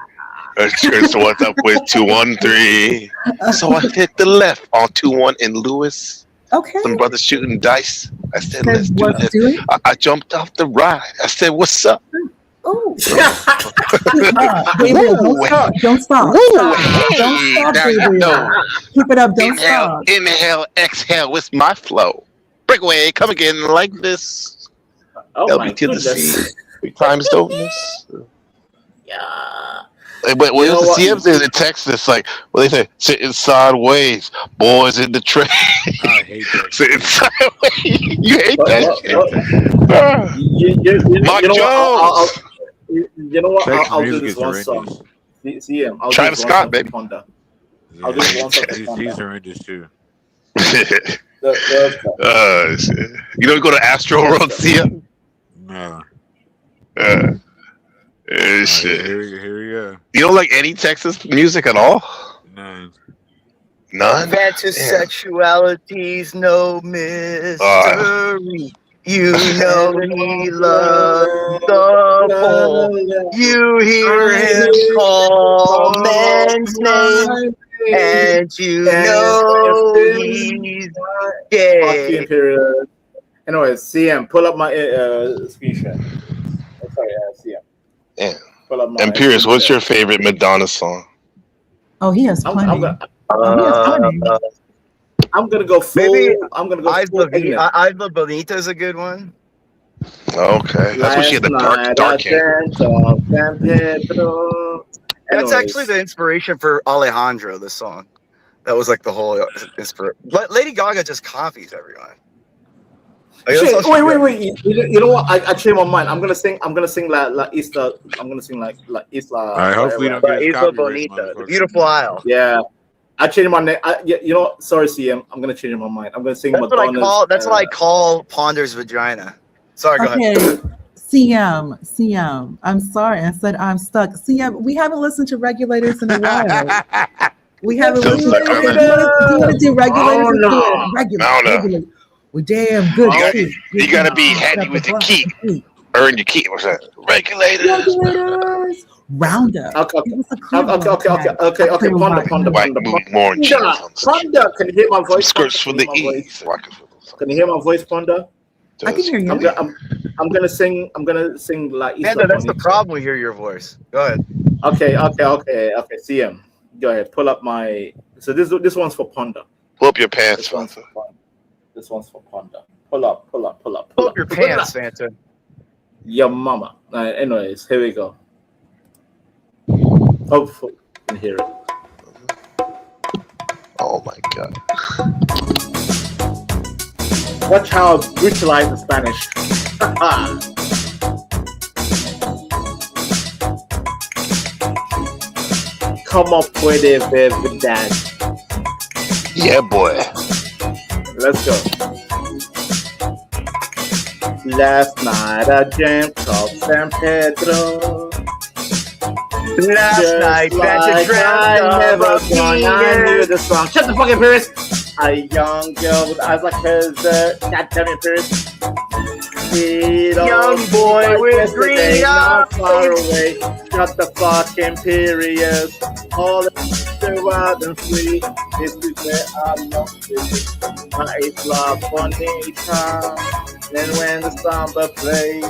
So what's up with 213? So I hit the left on 21 in Lewis.
Okay.
Some brothers shooting dice. I said, let's do
Let's
this.
do it.
I jumped off the ride. I said, what's up?
Oh, Gabriel, don't stop.
Woo,
Don't
hey,
stop,
now you
Gabriel.
know.
Keep it up. Don't
Inhale,
stop.
inhale, exhale. What's my flow? Breakaway, come again like this.
Oh my
LB to the
goodness.
C. 3 times dopeness.
Yeah.
But when
You know
the
what?
CMs in Texas, like, well, they say sitting sideways, boys in the train.
I hate that.
Sitting sideways. You hate
What-
that
what-
shit.
what-
Ah.
you
Mark
know what?
Jones.
You know what?
Texas
I'll do
music
this
is
one
horrendous.
song. CM, I'll
Travis
do this one
Scott,
song
baby.
for Ponder.
Yeah,
I'll do this one song for
he's
Ponder.
horrendous too.
Shit. You don't go to Astro World, CM?
No.
Shit.
Here we go.
You don't like any Texas music at all?
None.
None?
Fantasy
Damn.
sexuality's no mystery. You know he loves the bull. You hear him call men's names, and you know he's gay.
Period. Anyway, CM, pull up my screenshot. Oh, sorry, CM.
Yeah.
Pull up my
Imperious, what's
screenshot.
your favorite Madonna song?
Oh, he has plenty.
I'm gonna go full.
Maybe
I'm gonna go
Eyes
full ignorant.
Bonita is a good one.
Okay. That's what she had the dark hair.
That's actually the inspiration for Alejandro, the song. That was like the whole inspiration. Lady Gaga just copies everyone. Like, that's
Shit,
how she
wait.
does.
You know what? I changed my mind. I'm gonna sing La Isla. I'm gonna sing like La Isla.
All right, hopefully you don't get
Isla
copyright,
Bonita, the
motherfucker.
beautiful isle.
Yeah. I changed my name. You know what? Sorry, CM. I'm gonna change my mind. I'm gonna sing
That's what I
Madonna's.
call. That's what I call Ponder's vagina. Sorry, go
Okay,
ahead.
CM. I'm sorry. I said I'm stuck. CM, we haven't listened to Regulators in a while. We haven't
Still
listened.
stuck
Do
on
you
it.
want to do Regulators?
Oh,
Let's do it.
No,
Regular.
no.
Well, damn good.
You gotta be handy with your key. Earn your key. What's that? Regulators.
Regulators. Roundup.
Okay.
Give us a clear one.
Okay. Ponder.
More in jeans on the
Ponder, can you hear my voice?
skirts for
Ponder?
the ease.
Can you hear my voice, Ponder?
I can hear you.
I'm gonna sing La Isla
Panda, that's the
Bonita.
problem. We hear your voice. Go ahead.
Okay. CM, go ahead. Pull up my. So this one's for Ponder.
Pull up your pants,
This one's
Fanta.
for Ponder. This one's for Ponder. Pull up.
Pull up your pants, Santa.
Your mama. Anyways, here we go. Hopefully you can hear it.
Oh my god.
Watch how I brutalize the Spanish. Come up with it, baby, dad.
Yeah, boy.
Let's go. Last night I dreamt of San Pedro.
Last night,
like I never gone. I knew the song. Shut the fucking Paris. A young girl with eyes like hers. God damn it, Paris.
Young boy with green
not
eyes.
far away. Shut the fucking period. All the wild and free. This is where I love to be. My Isla Bonita. Then when the samba plays,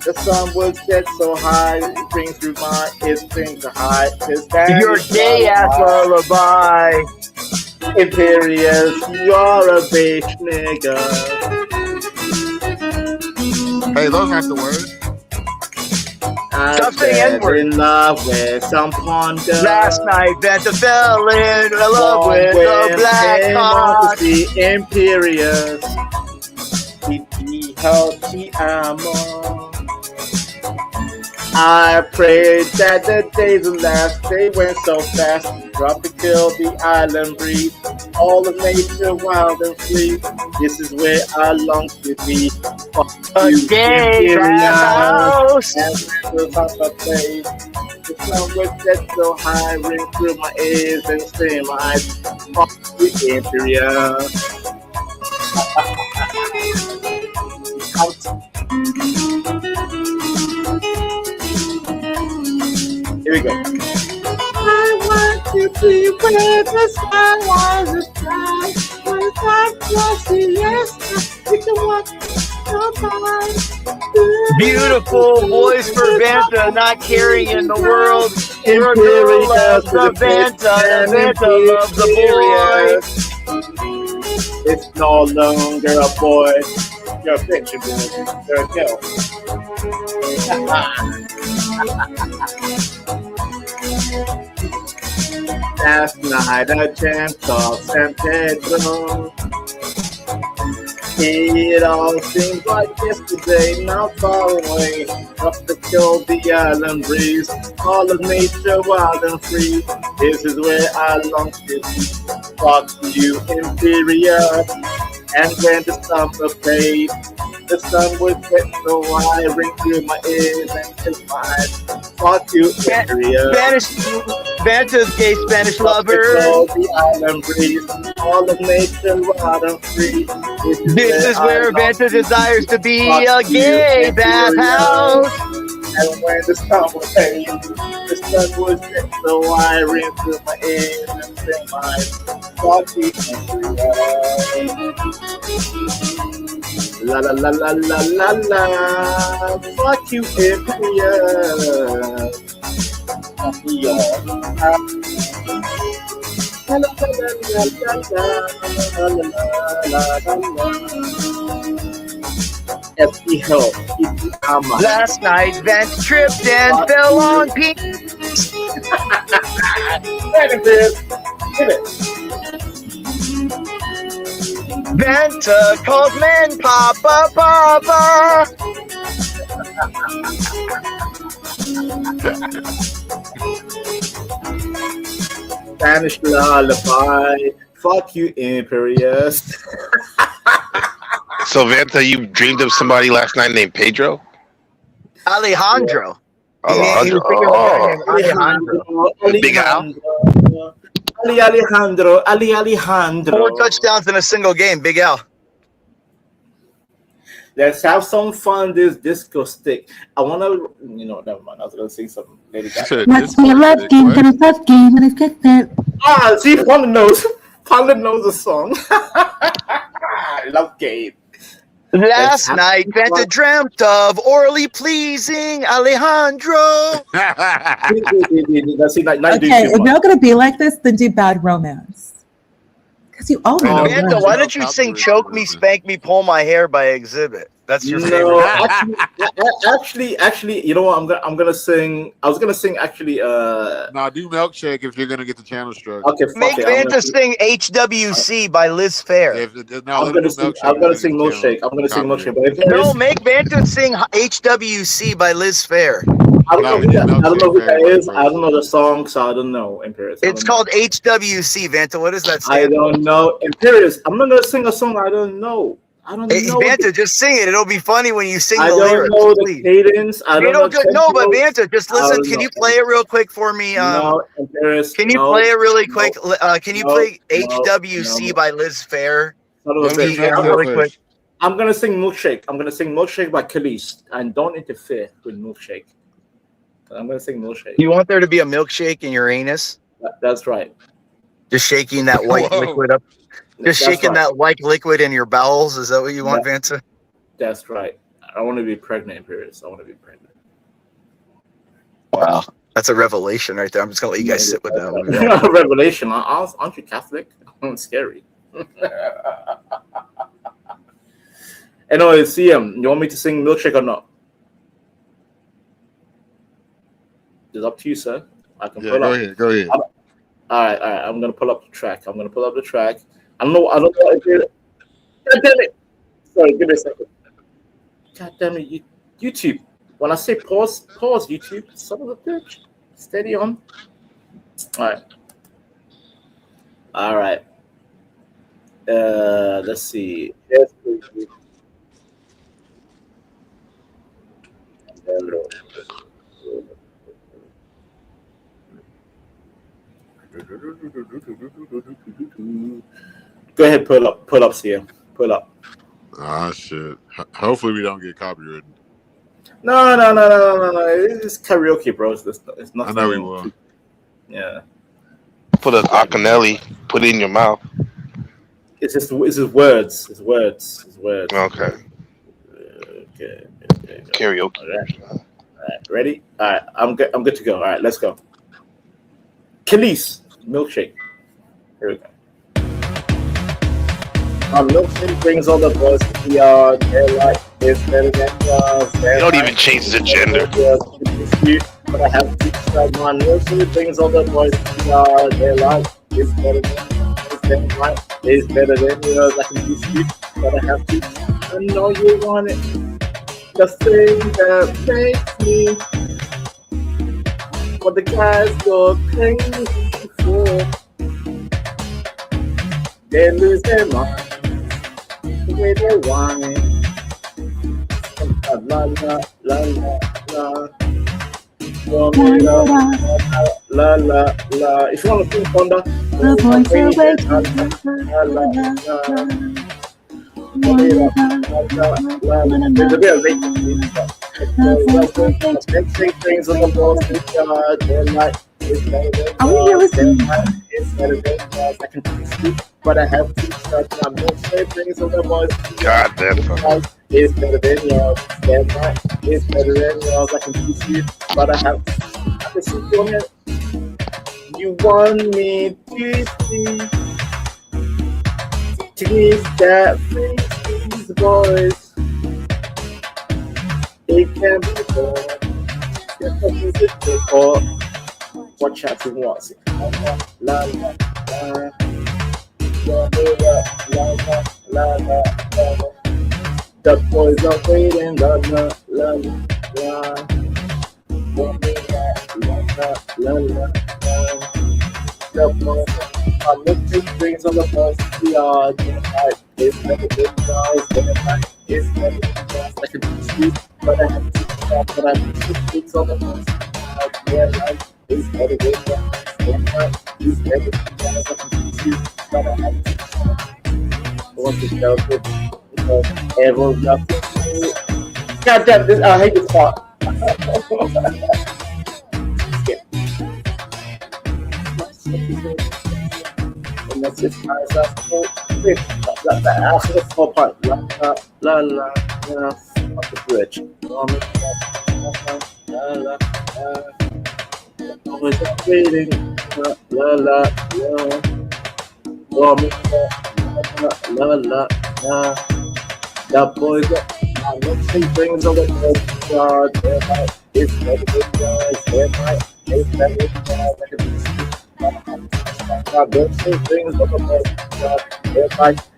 the sun will get so high, it brings through my instinct to hide.
Your gay ass lullaby.
Imperious, you're a bitch nigga.
Hey, those aren't the words.
Stop saying N-word.
In love with some Ponder.
Last night, Vanta fell in love with a black cock.
Imperious. Ti amo. I prayed that the days would last. They went so fast. Drop to kill the island breeze. All of nature wild and free. This is where I long to be. Fuck you,
gay house.
And the Papa plays. The sun would set so high, ring through my ears and stay in my eyes. Fuck you, Imperial. Here we go.
I want to be where the sunrise is bright. When that was the yes, we can walk by.
Beautiful voice for Vanta, not caring in the world. Your girl
Imperious
loves
to
the Vanta,
and
the Vanta loves the boy.
It's no longer a boy. You're a bitch, boy. You're a girl. Last night I dreamt of San Pedro. It all seems like yesterday, not far away. Up to kill the island breeze, all of nature wild and free. This is where I long to be. Talk to you, Imperial. And when the summer fades, the sun will set so I ring through my ears and kiss my eyes. Talk to you, Imperial.
Vanta's gay Spanish lover.
The island breeze, all of nature wild and free.
This is where Vanta desires to be a gay bathhouse.
And when the summer fades, the sun will set so I ring through my ears and kiss my eyes. Talk to you, Imperial. La la la la la la la. Fuck you, Imperial. Fuck you,
Last night, Vance tripped and fell on pink. Vanta calls men Papa Papa.
Spanish lullaby. Fuck you, Imperious.
So, Vanta, you dreamed of somebody last night named Pedro?
Alejandro.
Alejandro. Big Al.
Alejandro.
4 touchdowns in a single game, Big Al.
Let's have some fun this disco stick. I want to, never mind. I was going to sing some Lady Gaga.
Must be a love game, but a tough game, and I get that.
Ah, see, Panda knows the song. Love game.
Last night, Vanta dreamt of orally pleasing Alejandro.
Okay, if you're going to be like this, then do Bad Romance. Because you all know.
Vanta, why don't you sing "Choke Me, Spank Me, Pull My Hair" by Exhibit? That's your favorite.
Actually, you know what? I'm gonna sing. I was gonna sing actually.
Nah, do Milkshake if you're gonna get the channel struck.
Okay,
Make Vanta sing "HWC" by Liz Phair.
I'm gonna sing Milkshake. I'm gonna sing Milkshake.
No, make Vanta sing "HWC" by Liz Phair.
I don't know who that is. I don't know the song, so I don't know. Imperious.
It's called HWC, Vanta. What does that
I
stand for?
don't know. Imperious. I'm not gonna sing a song I don't know. I don't know.
Vanta, just sing it. It'll be funny when you sing
I
the
don't
lyrics.
know the
Please.
cadence. I don't know.
No, but Vanta, just listen. Can you play it real quick for me?
No, Imperious.
Can you play it really quick? Can you play HWC by Liz Phair? Really quick.
I'm gonna sing Milkshake. I'm gonna sing Milkshake by Khalees, and don't interfere with Milkshake. I'm gonna sing Milkshake.
You want there to be a milkshake in your anus?
That's right.
Just shaking that white liquid up. Just shaking that white liquid in your bowels. Is that what you want, Vanta?
That's right. I want to be pregnant, Imperious. I want to be pregnant.
Wow. That's a revelation right there. I'm just gonna let you guys sit with that one.
Revelation. Aren't you Catholic? It's scary. Anyway, CM, you want me to sing Milkshake or not? It's up to you, sir. I can pull
go
up.
ahead. Go ahead.
All right. I'm gonna pull up the track. I don't know if it. God damn it! Sorry, give me a second. God damn it, YouTube. When I say pause YouTube. Son of a bitch. Steady on. All right. Let's see. Yes, please. Go ahead, pull up, CM. Pull up.
Ah, shit. Hopefully we don't get copyrighted.
No. It's karaoke, bro. It's nothing.
I know we will.
Yeah.
Put an Acanelli. Put it in your mouth.
It's just words. It's words.
Okay.
Okay.
Karaoke.
All right. Ready? All right. I'm good to go. All right. Let's go. Khalees, milkshake. Here we go. Milkshake brings all the boys to the yard. They're like, it's better than yours.
You don't even change the gender.
But I have to start my milkshake brings all the boys to the yard. They're like, it's better than yours. It's better than yours. I can be sweet, but I have to. I know you want it. The thing that makes me what the guys go crazy for. They lose their mind the way they want it. La la la la la la la. If you want to sing thunder, the boys are waiting. La la la. There's a bit of latency. Things on the board, they're like, it's better than it's better than yours. I can speak, but I have to start my milkshake things on the boys.
God damn.
It's better than yours. Damn right. It's better than yours. I can speak, but I have to see your head. You want me to see. Tease that these boys. It can be done. Watch out who wants it. La la la la. The boys are waiting. La la la la la. The boys. I'm looking things on the bus. We are getting high. It's never been nice. It's never been nice. I can be sweet, but I have to stop. But I put things on the bus. Yeah, life is never been nice. It's never been nice. I can be sweet, but I have to stop. I want to tell you because everyone's got to do. God damn this! I hate this part. Let's just nice up the after 4 part la la la up the bridge. Always waiting la la la la. The boys are mixing things on the yard. It's better than yours. It's better than yours. I can be I don't say things on the bus.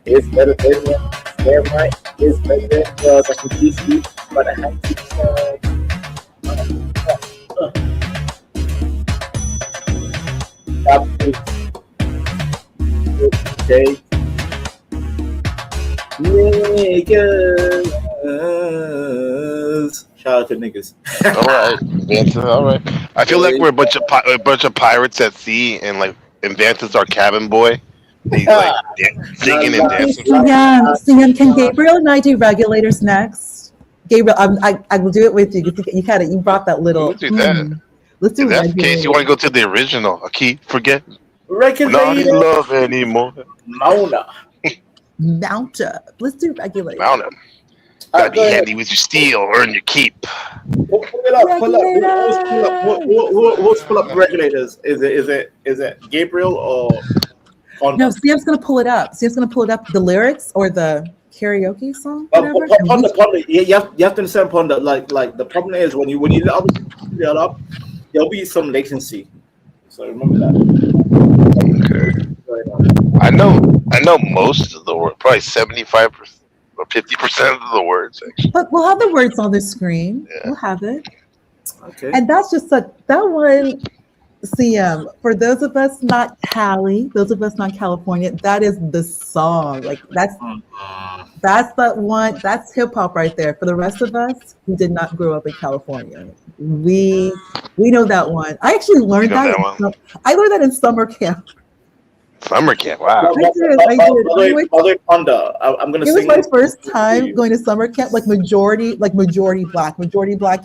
It's better than yours. Damn right, it's better than yours. I can teach you, but I have to try. Okay. Niggas. Shout out to niggas.
All right, Vanessa. All right. I feel like we're a bunch of pirates at sea, and Vance's our cabin boy. He's like singing and dancing.
Sian, can Gabriel and I do regulators next? Gabriel, I will do it with you. You brought that little.
Let's do that.
Let's do
in that case, you want to go to the original. Okay, forget. Not in love anymore.
Mona.
Mount up. Let's do regulators.
Mount up. Gotta be handy with your steel. Earn your keep.
Pull up regulators. Is it Gabriel or?
No, Sam's gonna pull it up. The lyrics or the karaoke song.
Ponder. You have to understand, Ponder. Like the problem is when you let other people pull it up, there'll be some latency. So remember that.
Okay. I know most of the words, probably 75% or 50% of the words. Actually.
But we'll have the words on the screen. Yeah. We'll have it.
Okay.
And that's just that one. CM, for those of us not California, that is the song. Like that's the one. That's hip hop right there. For the rest of us who did not grow up in California, we know that one. I actually learned that. I learned that in summer camp.
Summer camp. Wow.
I did.
Other Honda. I'm gonna
It was
sing.
my first time going to summer camp, like majority black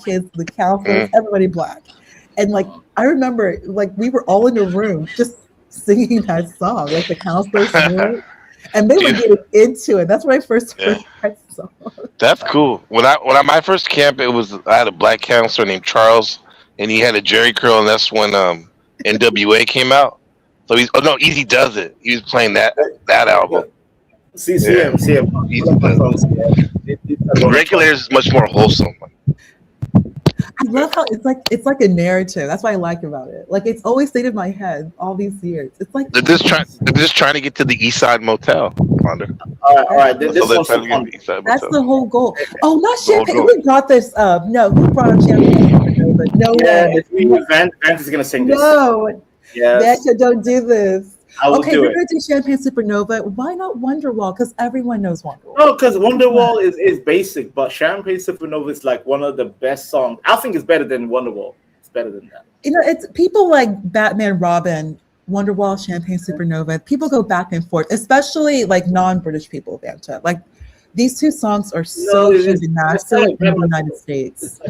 kids, the counselors, everybody black. And like I remember like we were all in a room just singing that song, like the counselors knew it. And they were getting into it. That's when I first heard that song.
That's cool. When my first camp, I had a black counselor named Charles, and he had a Jerry curl, and that's when NWA came out. So Easy Does It. He was playing that album.
See him.
Easy Does It. Regulators is much more wholesome.
I love how it's like a narrative. That's what I like about it. Like it's always stayed in my head all these years. It's like
They're just trying to get to the East Side Motel. Wonder.
All right.
That's
the whole goal. Oh, not champagne. Who brought this up? No, who brought up champagne? No one.
Vance is gonna sing this.
No.
Yes.
Vance, don't do this.
I will do
we're
it.
gonna do Champagne Supernova. Why not Wonderwall? Because everyone knows Wonderwall.
No, because Wonderwall is basic, but Champagne Supernova is like one of the best songs. I think it's better than Wonderwall. It's better than that.
You know, it's people like Batman, Robin, Wonderwall, Champagne Supernova. People go back and forth, especially like non-British people. Vanta, like these two songs are so huge and massive in the United States.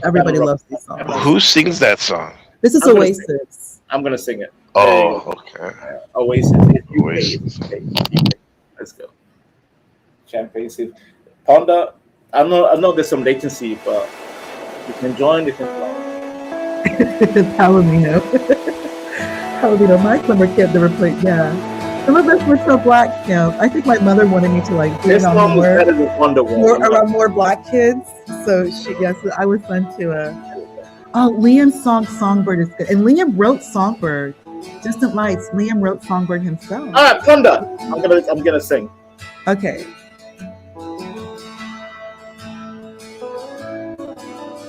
Everybody loves these songs.
Who sings that song?
This is Oasis.
I'm gonna sing it.
Oh, okay.
Oasis. Let's go. Champagne Supernova. Honda. I know there's some latency, but you can join. You can join.
Palomino. Palomino. My summer camp never played. Yeah. Some of us were so black camp. I think my mother wanted me to like get on around more black kids. So I was fun to. Oh, Liam's song Songbird is good, and Liam wrote Songbird. Distant Lights. Liam wrote Songbird himself.
All right, Honda. I'm gonna sing.
Okay.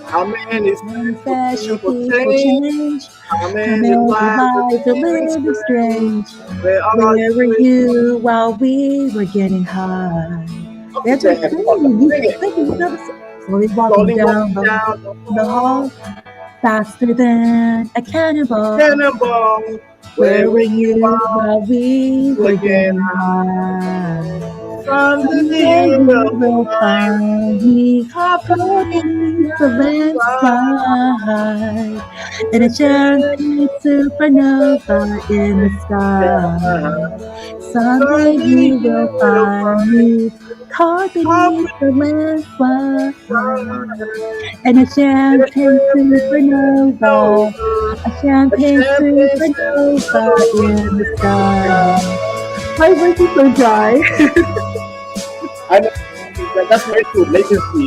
How many
special people change? How many lives are living strange? Where were you while we were getting high? Slowly walking down the hall, faster than a cannonball. Where were you while we were getting high? Someday you will find me caught in the landslide in a champagne supernova in the sky. Someday you will find me caught beneath the landslide in a champagne supernova, a champagne supernova in the sky. My voice is so dry.
I know that's very true. Latency.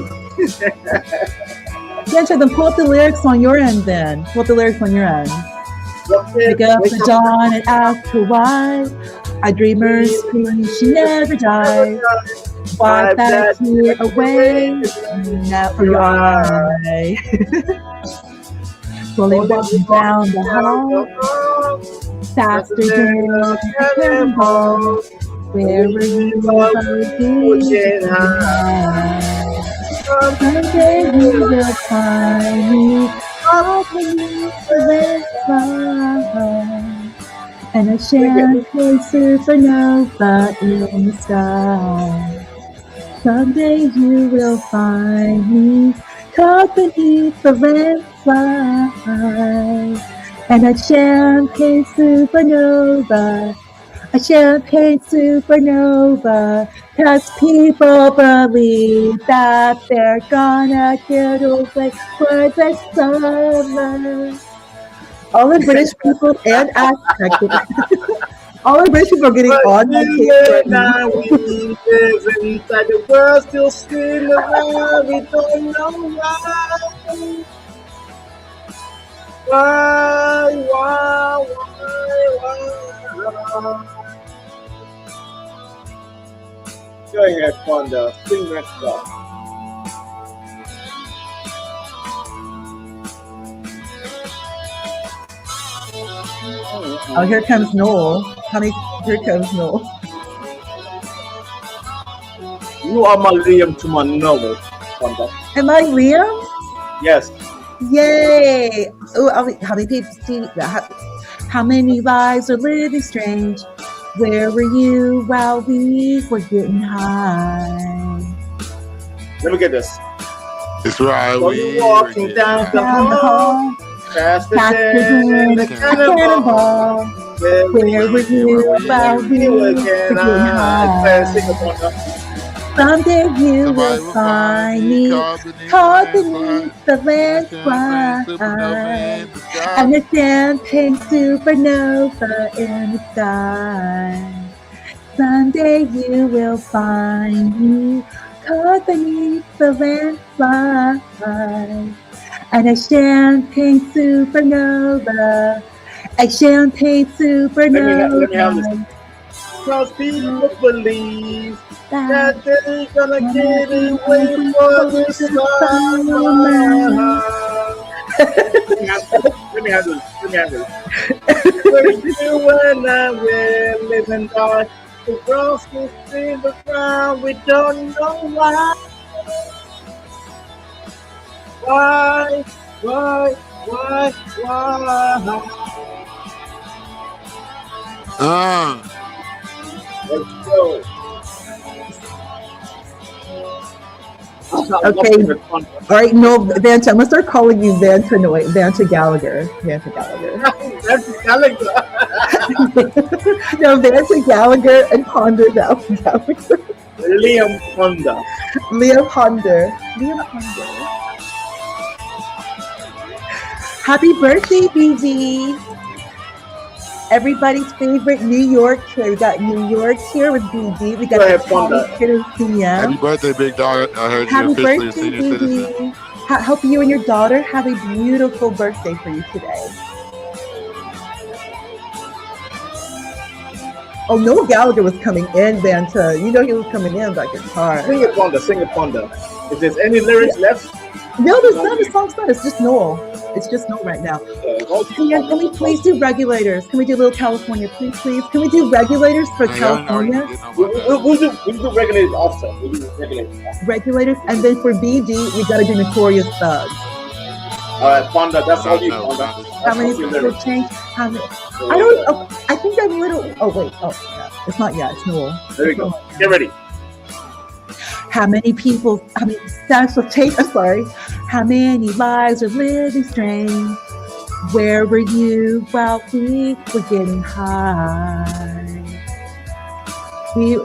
Yeah, then pull up the lyrics on your end. Pull up the lyrics on your end. Wake up the dawn and ask her why. A dreamer's dream, she never dies. Why that tear away, not for your eye. Slowly walking down the hall, faster than a cannonball. Where were you while we were high? Someday you will find me caught beneath the landslide and a champagne supernova in the sky. Someday you will find me caught beneath the landslide and a champagne supernova. A champagne supernova, 'cause people believe that they're gonna get away for the summer. All the British people and Aztecs, all the British people are getting on my case right now.
Inside the world still spinning around, we don't know why. Why? Go ahead, Fonda. Sing that stuff.
Oh, here comes Noel. Honey, here comes Noel.
You are my Liam to my Noel, Fonda.
Am I Liam?
Yes.
Yay! Oh, how many people? How many lives are living strange? Where were you while we were getting high?
Let me get this.
It's right.
So you're walking down the hall, faster than a cannonball.
Where were you while we were getting high? Someday you will find me caught beneath the landslide and a champagne supernova in the sky. Someday you will find me caught beneath the landslide and a champagne supernova. A champagne supernova.
Let me have this. Cause people believe that they're gonna get away for the summer. Let me have this. With you and I will live and die. The girls will see the ground, we don't know why. Why? Let's go.
Okay. All right, no, Vanta, I'm gonna start calling you Vanta Gallagher. Vanta Gallagher.
Vanta Gallagher.
No, Vanta Gallagher and Ponder Gallagher.
Liam Ponder.
Liam Ponder. Happy birthday, BG. Everybody's favorite New York kid. We got New York here with BG. We got the kid of CM.
Happy birthday, big dog. I heard
Happy
you officially a
birthday,
senior
BG.
citizen.
Hope you and your daughter have a beautiful birthday for you today. Oh, Noel Gallagher was coming in, Vanta. You know he was coming in by guitar.
Sing it, Ponder. If there's any lyrics left.
No, there's not. The song's not. It's just Noel. It's just Noel right now. Can we please do regulators? Can we do Little California, please? Can we do regulators for California?
We'll do regulators after. We'll do regulators.
Regulators, and then for BG, we gotta do Notorious Thugs.
All right, Ponder. That's all you, Ponder.
How many people changed? How many? I don't. Oh, I think I'm little. Oh wait. Oh, yeah. It's not yet. It's Noel.
There we go. Get ready.
How many people, I'm sorry. How many lives are living strange? Where were you while we were getting high? We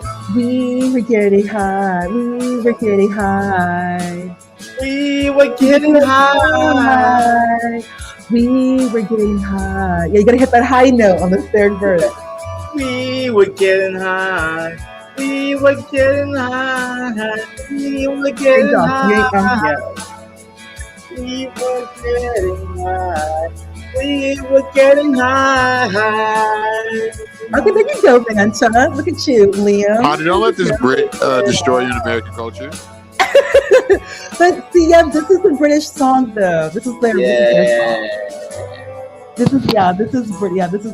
were getting high. We were getting high.
We were getting high.
We were getting high. Yeah, you gotta hit that high note on the third verse.
We were getting high. We were getting high. We were getting high. We were getting high. We were getting high.
Okay, there you go, Vanta. Look at you, Liam.
Honey, don't let this Brit destroy you in American culture.
But see, this is a British song, though. This is their British song. This is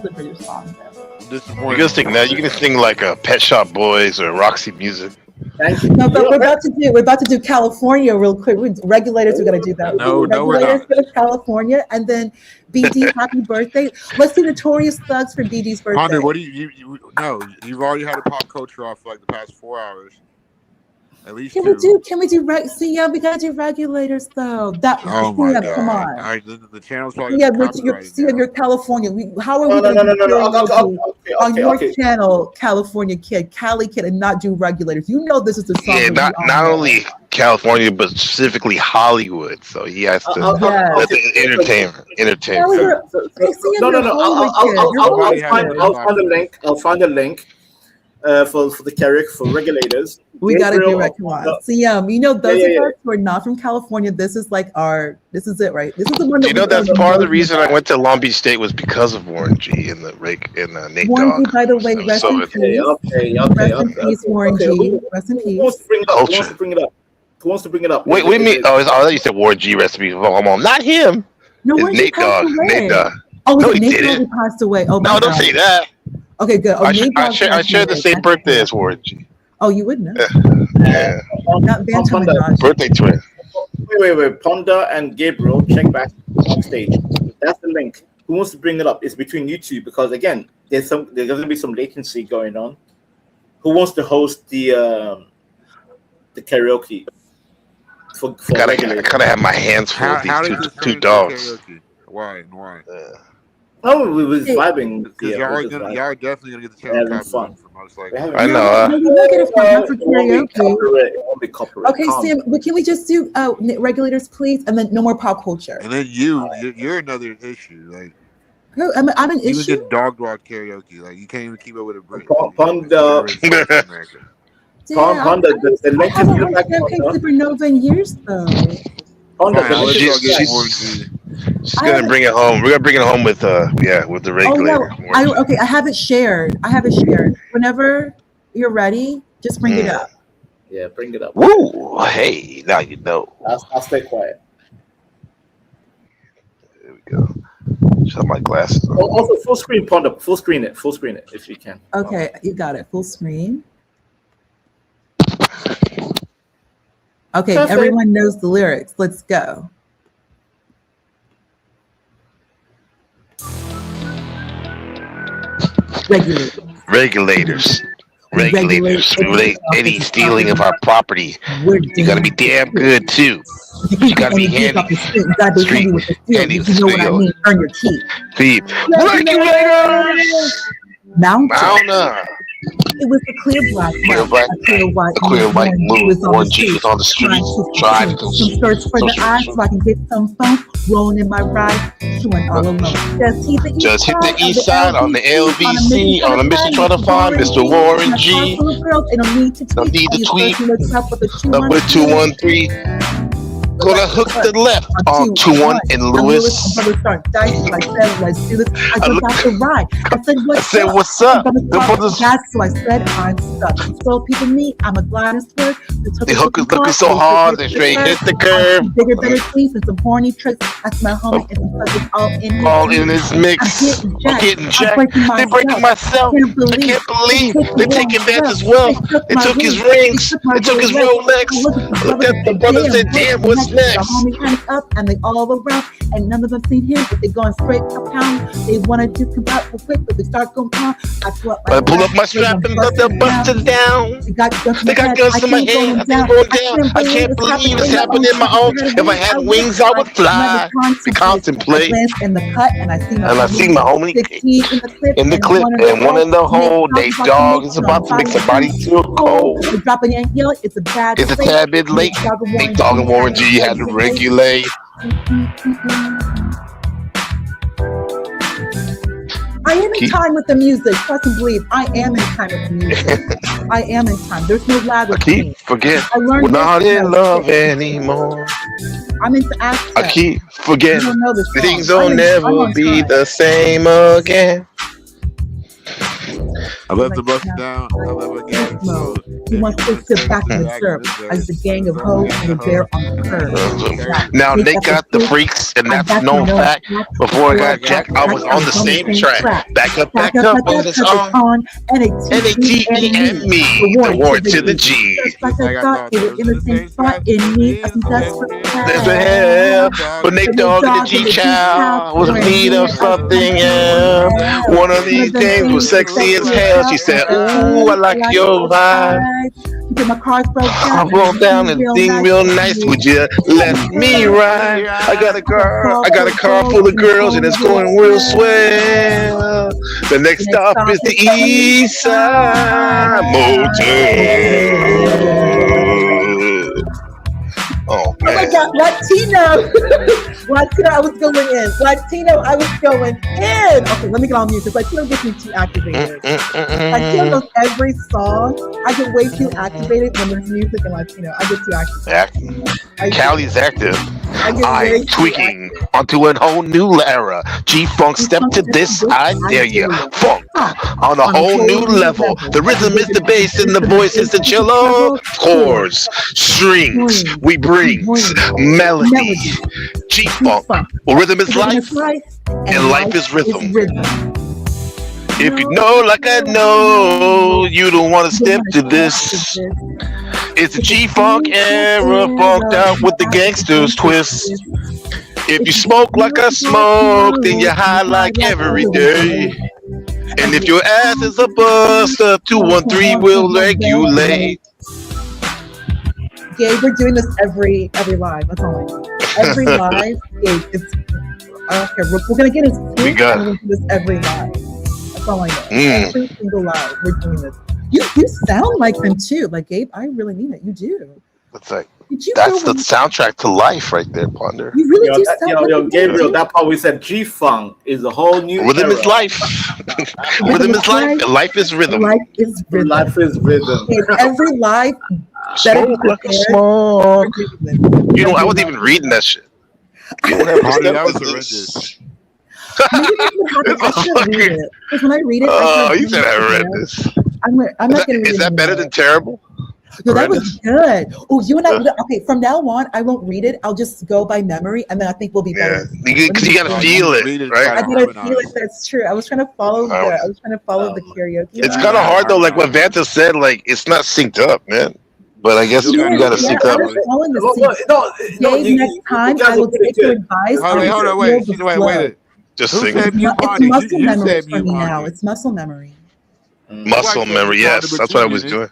the British song, though.
You can sing that. You can sing like a Pet Shop Boys or Roxy Music.
Thank you.
No, but we're about to do California real quick. Regulators, we're gonna do that.
No, we're not.
Go to California, and then BD, happy birthday. Let's do Notorious Thugs for BD's birthday.
Honey, what do you no? You've already had a pop culture off for like the past 4 hours. At least
Can we do see? Yeah, we gotta do regulators though.
Oh my God!
Come on.
All right, the channel's probably
you're California. How are we going to on your channel, California Kid, Cali Kid, and not do regulators? You know this is the song.
Yeah, not only California, but specifically Hollywood. So he has to entertainment.
I'll find a link. For the Carrick for regulators.
We gotta do it. Come on. CM, you know those of us who are not from California, this is it, right? This is the one that
that's part of the reason I went to Long Beach State was because of Warren G and Nate
Warren
Dogg.
G, by the way, rest in peace. Rest in peace, Warren G. Rest in peace.
Who wants to bring it up?
Wait, what do you mean? Oh, I thought you said Warren G recipe. Not him.
No,
it's Nate Dogg. Nate Dogg.
Oh,
no, he
Nate
didn't.
Dogg passed away. Oh,
no, don't say that.
Okay, good. Oh,
I share the same birthday as Warren G.
Oh, you would know.
Yeah.
Not
birthday twin.
Wait. Ponder and Gabriel, check back on stage. That's the link. who wants to bring it up? It's between you two because again, there's going to be some latency going on. Who wants to host the karaoke? For
I gotta have my hands full with
How
these
did this turn
two
into
dogs.
karaoke? Why and why?
Oh, we was vibing.
Because
Yeah,
y'all are definitely gonna get the channel
having
copyright
fun.
from us. Like,
I know.
No, we won't get a fine for
It won't be
karaoke.
copyright.
Okay, Sam, but can we just do regulators, please, and then no more pop culture?
and then you're another issue. Like,
Who? I'm an
you would
issue.
get dog karaoke. Like, you can't even keep up with a Brit.
Panda.
Damn,
The
I haven't heard Champagne Supernova in years, though.
She's gonna bring it home. We're gonna bring it home with the
Oh no,
regulator.
I have it shared. Whenever you're ready, just bring it up.
Yeah, bring it up.
Woo! Hey, now you know.
I'll stay quiet.
There we go. Shut my glasses on.
Also, full screen, Panda. Full screen it if you can.
Okay, you got it. Full screen. Okay,
Perfect.
everyone knows the lyrics. Let's go.
Regulators. Regulate any stealing of our property. You gotta be damn good too. You gotta be handy.
You gotta be handy with the steel. You know what I mean? Earn your keep.
Regulators.
Mount
up.
It was a clear black
The clear white moon. Warren G was on the streets. Trying to
some skirts for the eyes so I can get some fun. Rolling in my ride, chewing all alone.
Just hit the east side on the LBC on a mission trying to find Mr. Warren G. Don't need to tweet. Up with 213. Gonna hook the left on 21 in Lewis.
I looked out the right. I said,
what's up?
So I said, I'm stuck. So people meet, I'm a gliding sport.
The hookers looking so hard, they straight hit the curve.
Bigger, better tweets and some horny tricks. That's my homie and some subjects
all in this mix. I'm getting jacked. They're breaking myself. I can't believe they're taking Vance's wealth. They took his rings. They took his Rolex. Looked at the brother and said, damn, what's next?
The homie hands up and they all around, and none of them seen him, but they going straight to pound. They wanted to come out real quick, but they start going pound. I pull up my
strap and let them bust it down.
They got guns
in my hand. I'm going down. I can't believe it's happening in my own. If I had wings, I would fly. To contemplate.
In the cut, and I
see my homie in the clip, and one in the hole. They dog is about to make somebody feel cold.
Dropping and yelling, it's a bad.
It's a tad bit late. They dog and Warren G had to regulate.
I am in time with the music. Trust and believe. I am in time with the music. I am in time. There's no lag with me.
Forget. We're not in love anymore.
I'm into accent.
I keep forgetting. Things will never be the same again.
I left the bus down. I left again. So
he wants to sit back and observe as the gang of hoes and the bear on the curb.
Now they got the freaks, and that's known fact. Before I got jacked, I was on the same track. Back up on this on. NATE and me. The warrant to the G.
Like I thought they were in the same spot in need of some desperate
There's a hell, but Nate Dogg and the G Chow was in need of something else. One of these things was sexy as hell. She said, ooh, I like your vibe. I broke down and thing real nice. Would you let me ride? I got a car full of girls and it's going real swell. The next stop is the East Side Motel. Oh
my God, Latino, I was going in. Latino, I was going in. Okay, let me get on mute because Latino gets me too activated. Latino knows every song. I get way too activated when there's music in Latino. I get too activated.
Cali's active. I'm tweaking onto a whole new era. G-Funk, step to this, I dare you. Funk on a whole new level. The rhythm is the bass and the voice is the cello. Chords, strings, we brings melody. G-Funk, well, rhythm is life, and life is rhythm. If you know like I know, you don't want to step to this. It's a G-Funk era, funked out with the gangsters twist. If you smoke like I smoke, then you're high like every day. And if your ass is a buster, 213 will regulate.
Gabe, we're doing this every live. That's all I know. Every live, Gabe, I don't care. We're gonna get his tweet and we're gonna do this every live. That's all I know. Every single live, we're doing this. You sound like them too. Like Gabe, I really mean it. You do.
It's like that's the soundtrack to life right there, Ponder.
You really do sound
Yo, Gabriel, that part we said G-Funk is a whole new
rhythm
era.
is life. Rhythm is life. Life is rhythm.
Life is rhythm.
Life is rhythm.
Every live.
Smoke like a smoke. You know, I wasn't even reading that shit. You don't have to
that was horrendous.
I should read it. Because when I read it,
oh, you said horrendous.
I'm not going to read it.
Is that better than terrible?
No, that was good. Oh, you and I. Okay, from now on, I won't read it. I'll just go by memory, and then I think we'll be better.
Because you gotta feel it, right?
I gotta feel it. That's true. I was trying to follow the karaoke.
It's kind of hard though. Like what Vanta said, like it's not synced up, man. But I guess you gotta sync up.
Dave, next time I will take your advice.
Hold on, wait.
Just sing.
It's muscle memory for me now. It's muscle memory.
Muscle memory, yes, that's what I was doing.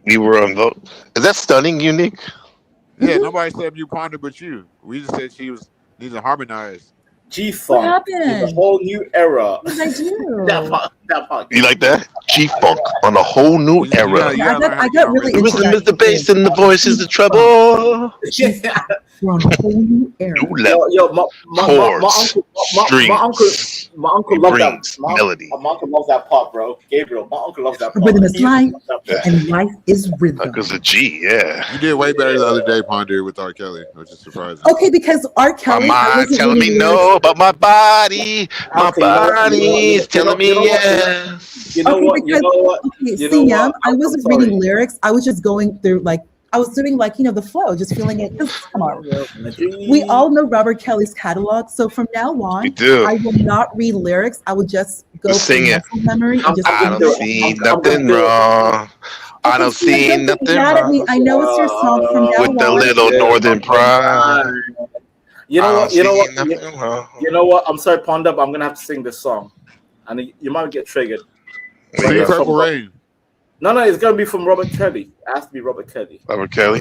You were on vote. Is that stunning, Unique?
Yeah, nobody said you Ponder but you. We just said she needs to harmonize.
G-Funk is a whole new era.
What did I do?
that part.
You like that? G-Funk on a whole new era.
I got really
the rhythm is the bass and the voice is the treble.
We're on a whole new era.
New level.
My uncle loves that
melody.
My uncle loves that part, bro. Gabriel, my uncle loves that part.
Rhythm is life, and life is rhythm.
Because of G, yeah.
You did way better the other day, Ponder, with R. Kelly, which is surprising.
Okay, because R. Kelly.
My mind telling me no, but my body, body's telling me yes.
You know what?
Okay, CM, I wasn't reading lyrics. I was just going through I was doing the flow, just feeling it. Come on, we all know Robert Kelly's catalog, so from now on, I will not read lyrics. I will just go
sing it.
Memory. And just
I don't see nothing wrong. I don't see nothing wrong.
I know it's your song from now on.
With the little northern pride.
You know what? You know what? I'm sorry, Ponder, but I'm gonna have to sing this song, and you might get triggered.
Sing Purple Rain.
No, it's gonna be from Robert Kelly. It has to be Robert Kelly.
Robert Kelly.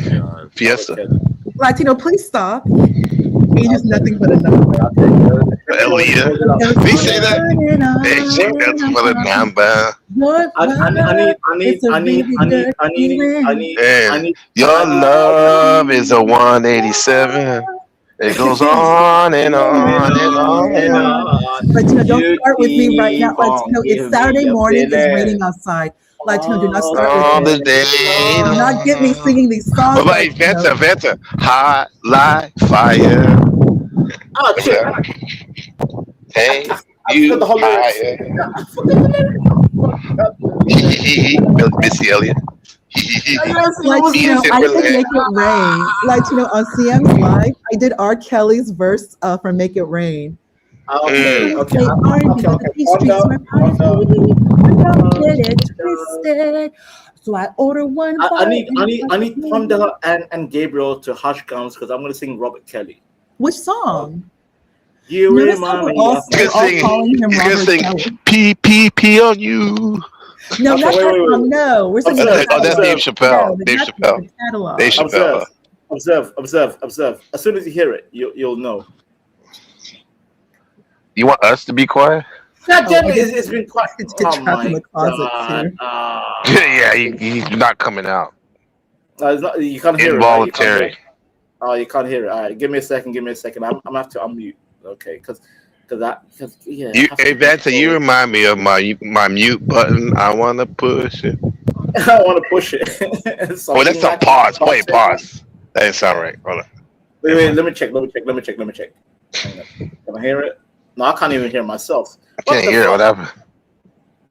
Fiesta.
Robert Kelly.
Latino, please stop. Age is nothing but a number.
Aaliyah. They say that. They say that's for the number.
I need.
Your love is a 187. It goes on and on and on and on.
Latino, don't start with me right now. Latino, it's Saturday morning. It's raining outside. Latino, do not start with me. Do not get me singing these songs.
What about Vanta? Hot like fire.
Oh, shit.
Hey, you higher. Missy Elliott.
Latino, I did Make It Rain. Latino, on CM's live, I did R. Kelly's verse from Make It Rain.
Okay.
So I order one.
I need Ponder and Gabriel to hush guns because I'm gonna sing Robert Kelly.
Which song?
You remind me.
You can sing P on you.
No, not that song. No, we're singing.
That's Dave Chappelle. Dave Chappelle.
Observe. As soon as you hear it, you'll know.
You want us to be quiet?
God damn it! It's been quiet.
It's get trapped in the closet too.
Yeah, he's not coming out.
You can't hear
Involuntary.
it. Oh, you can't hear it. All right, give me a second. I'm gonna have to unmute. Okay, because yeah.
Hey Vanta, you remind me of my mute button. I wanna push it.
I wanna push it.
Oh, that's a pause. Wait, pause. That didn't sound right. Hold on.
Wait. Let me check. Can I hear it? No, I can't even hear myself.
I can't hear it. What happened?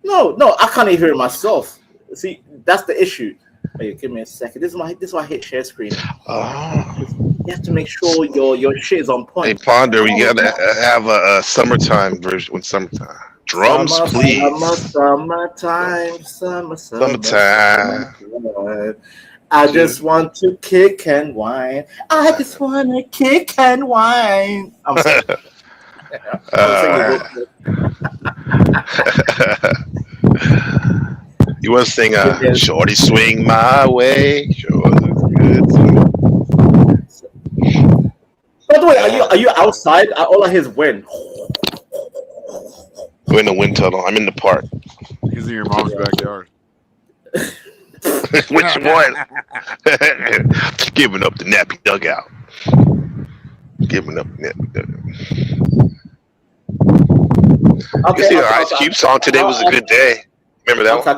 No, I can't even hear it myself. See, that's the issue. Wait, give me a second. This is why I hate share screen. You have to make sure your shit is on point.
Hey, Ponder, we gotta have a summertime version with summertime. Drums, please.
Summertime. I just want to kick and whine. I just want to kick and whine. I'm sorry.
You want to sing Shorty Swing My Way? Sure looks good.
By the way, are you outside? All I hear is wind.
We're in the wind tunnel. I'm in the park.
He's in your mom's backyard.
Which one? Giving up the nappy dugout. Giving up the nappy dugout.
Okay,
you see our Ice Cube song today was a good day. Remember that one?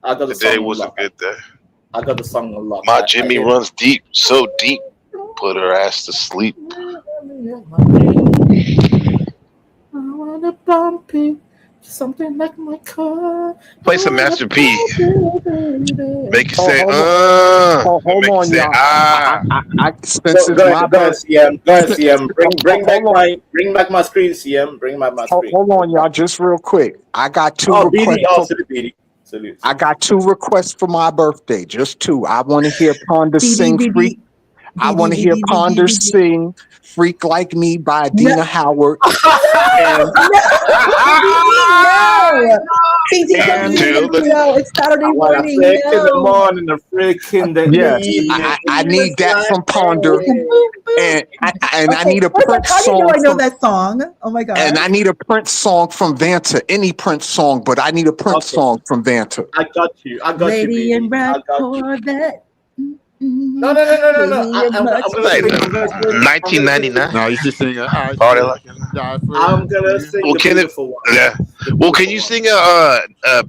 I got the
Today
song
was a
unlocked.
good day.
I got the song unlocked.
My Jimmy runs deep, so deep. Put her ass to sleep.
I wanna bump it, something like my car.
Play some Master P. Make it say,
hold
make
on,
it say,
y'all.
ah.
Since it's my
Go ahead, CM. Go ahead, CM. Bring back my screen, CM. Bring back my screen.
Hold on, y'all, just real quick. I got two
BD,
requests.
BD. Salute.
I got 2 requests for my birthday, just 2. I want to hear Ponder sing Freak. I want to hear Ponder sing Freak Like Me by Dina Howard.
No, it's Saturday morning.
In the morning, the freaking the
yes, I need that from Ponder. And I need a Prince
how
song.
do I know that song? Oh my god!
And I need a Prince song from Vanta. Any Prince song, but I need a Prince song from Vanta.
I got you.
Lady in Red Corvette.
No. I'm gonna sing
1999.
No, you should sing it.
I'm gonna sing
Well,
the
can
beautiful one.
Yeah. Well, can you sing a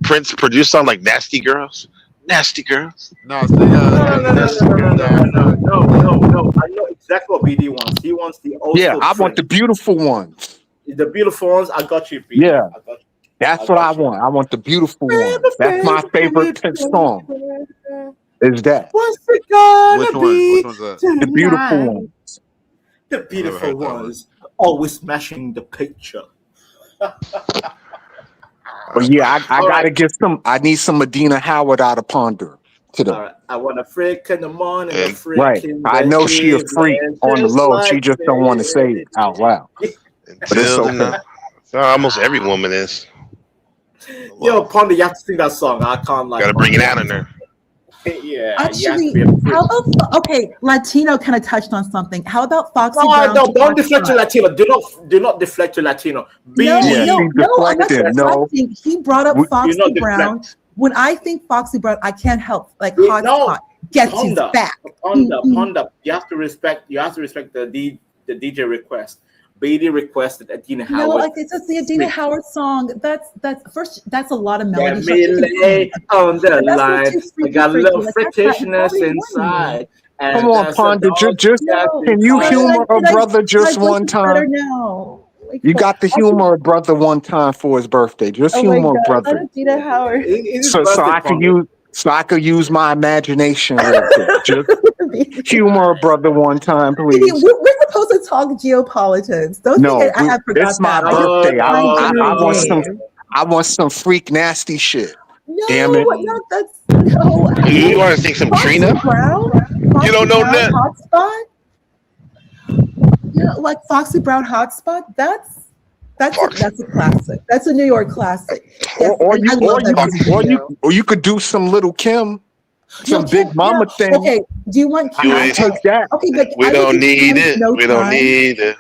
Prince produced song like Nasty Girls? Nasty Girls.
No, sing
No. I know exactly what BD wants. He wants the old.
Yeah, I want the beautiful ones.
The beautiful ones. I got you, BD.
Yeah,
I got you.
that's what I want. I want the beautiful ones. That's my favorite Prince song. Is that?
What's it gonna
Which one?
be?
Which one's that?
The beautiful ones.
The beautiful ones. Always smashing the picture.
But yeah, I gotta get some. I need some Medina Howard out of Ponder today.
All right. I want a freak in the morning. A freak
Right.
in
I
the
know she a freak
evening,
on the
just
low. She
like
just don't want to say it out loud. But it's okay.
Almost every woman is.
Yo, Ponder, you have to sing that song. I can't like.
Gotta bring it out in there.
Yeah.
Actually, how about Latino kind of touched on something. How about Foxy Brown?
No, don't deflect to Latino. Do not deflect to Latino.
No, I'm not deflecting. He brought up Foxy Brown. When I think Foxy Brown, I can't help Hotspot gets his back.
Ponder. You have to respect the DJ request. BD requested Adina Howard.
No, it's just the Adina Howard song. That's a lot of melody.
Let me lay on the line. I got a little freatishness inside.
Come on, Ponder. Just can you humor a brother just one time? You got to humor a brother one time for his birthday. Just humor a brother.
Adina Howard.
So I could use my imagination real quick. Just humor a brother one time, please.
We're supposed to talk geopolitics. Don't think I have forgot
it's my
that.
birthday. I want some freak nasty shit.
No,
damn it.
No, that's no.
You want to sing some Trina? You don't know that?
Hotspot? Like Foxy Brown Hotspot? That's a classic. That's a New York classic.
Or you could do some Little Kim. Some Big Mama thing.
Okay, do you want Kim?
I take that.
Okay, but
we don't need it. We don't need it.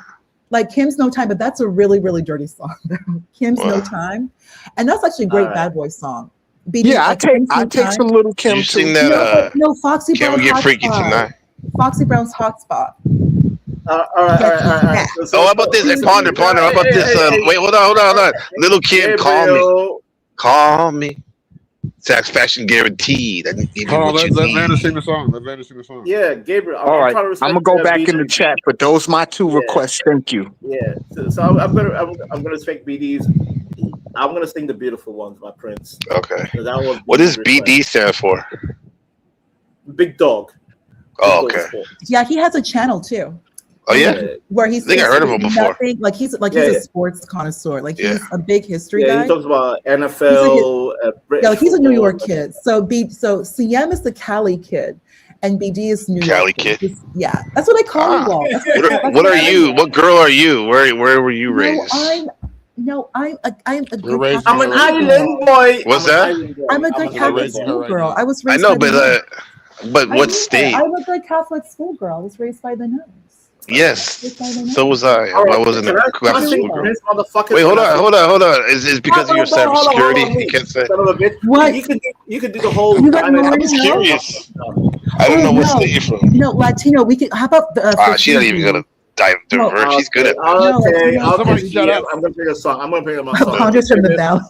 Like Kim's No Time, but that's a really, really dirty song. Kim's No Time, and that's actually a great bad boy song.
Yeah, I take some Little Kim
you
too.
Sing that,
no, Foxy
Can
Brown.
we get freaky tonight?
Foxy Brown's Hotspot.
All right.
So how about this? Hey, Ponder. How about this? Wait, hold on. Little Kim, call me. Satisfaction guaranteed. I need to give you what you
let
need.
Vanna sing the song.
Yeah, Gabriel.
All right, I'm gonna go back in the chat, but those my 2 requests. Thank you.
Yeah, so I'm gonna respect BD's. I'm gonna sing the beautiful ones, my prince.
Okay. What does BD stand for?
Big Dog.
Oh, okay.
Yeah, he has a channel too.
Oh yeah,
where he's.
I think I heard of him before.
He's a sports connoisseur. Like he's a big history guy.
He talks about NFL.
He's a New York kid. So CM is the Cali kid, and BD is New
Cali
York.
kid.
Yeah, that's what I call you all.
What are you? What girl are you? Where were you raised?
I'm a good
raising
Catholic
I'm an
her.
island boy.
What's
I'm an
that?
island boy.
I'm a
I'm
good
an
Catholic
island boy.
schoolgirl. I was
I
raised
know,
by the nuns.
but what
I
state?
I'm a good Catholic schoolgirl. I was raised by the nuns.
Yes,
Raised by the nuns.
so was I.
All
I
right,
wasn't a
can I
Catholic
sing
schoolgirl.
Prince, motherfuckers?
Wait,
Can I sing?
hold on. Is it because of your
Hold
cybersecurity?
on,
You can't say.
son of a bitch.
What?
You could do the whole.
You got
diamond.
more
I'm
to
just
know?
curious. I don't know what state you're from.
No, Latino. We could. How about the?
She's not even gonna divert. She's good at this.
Okay.
Somebody shut up.
I'm gonna play a song. I'm gonna play my song.
Ponder's from the Valley.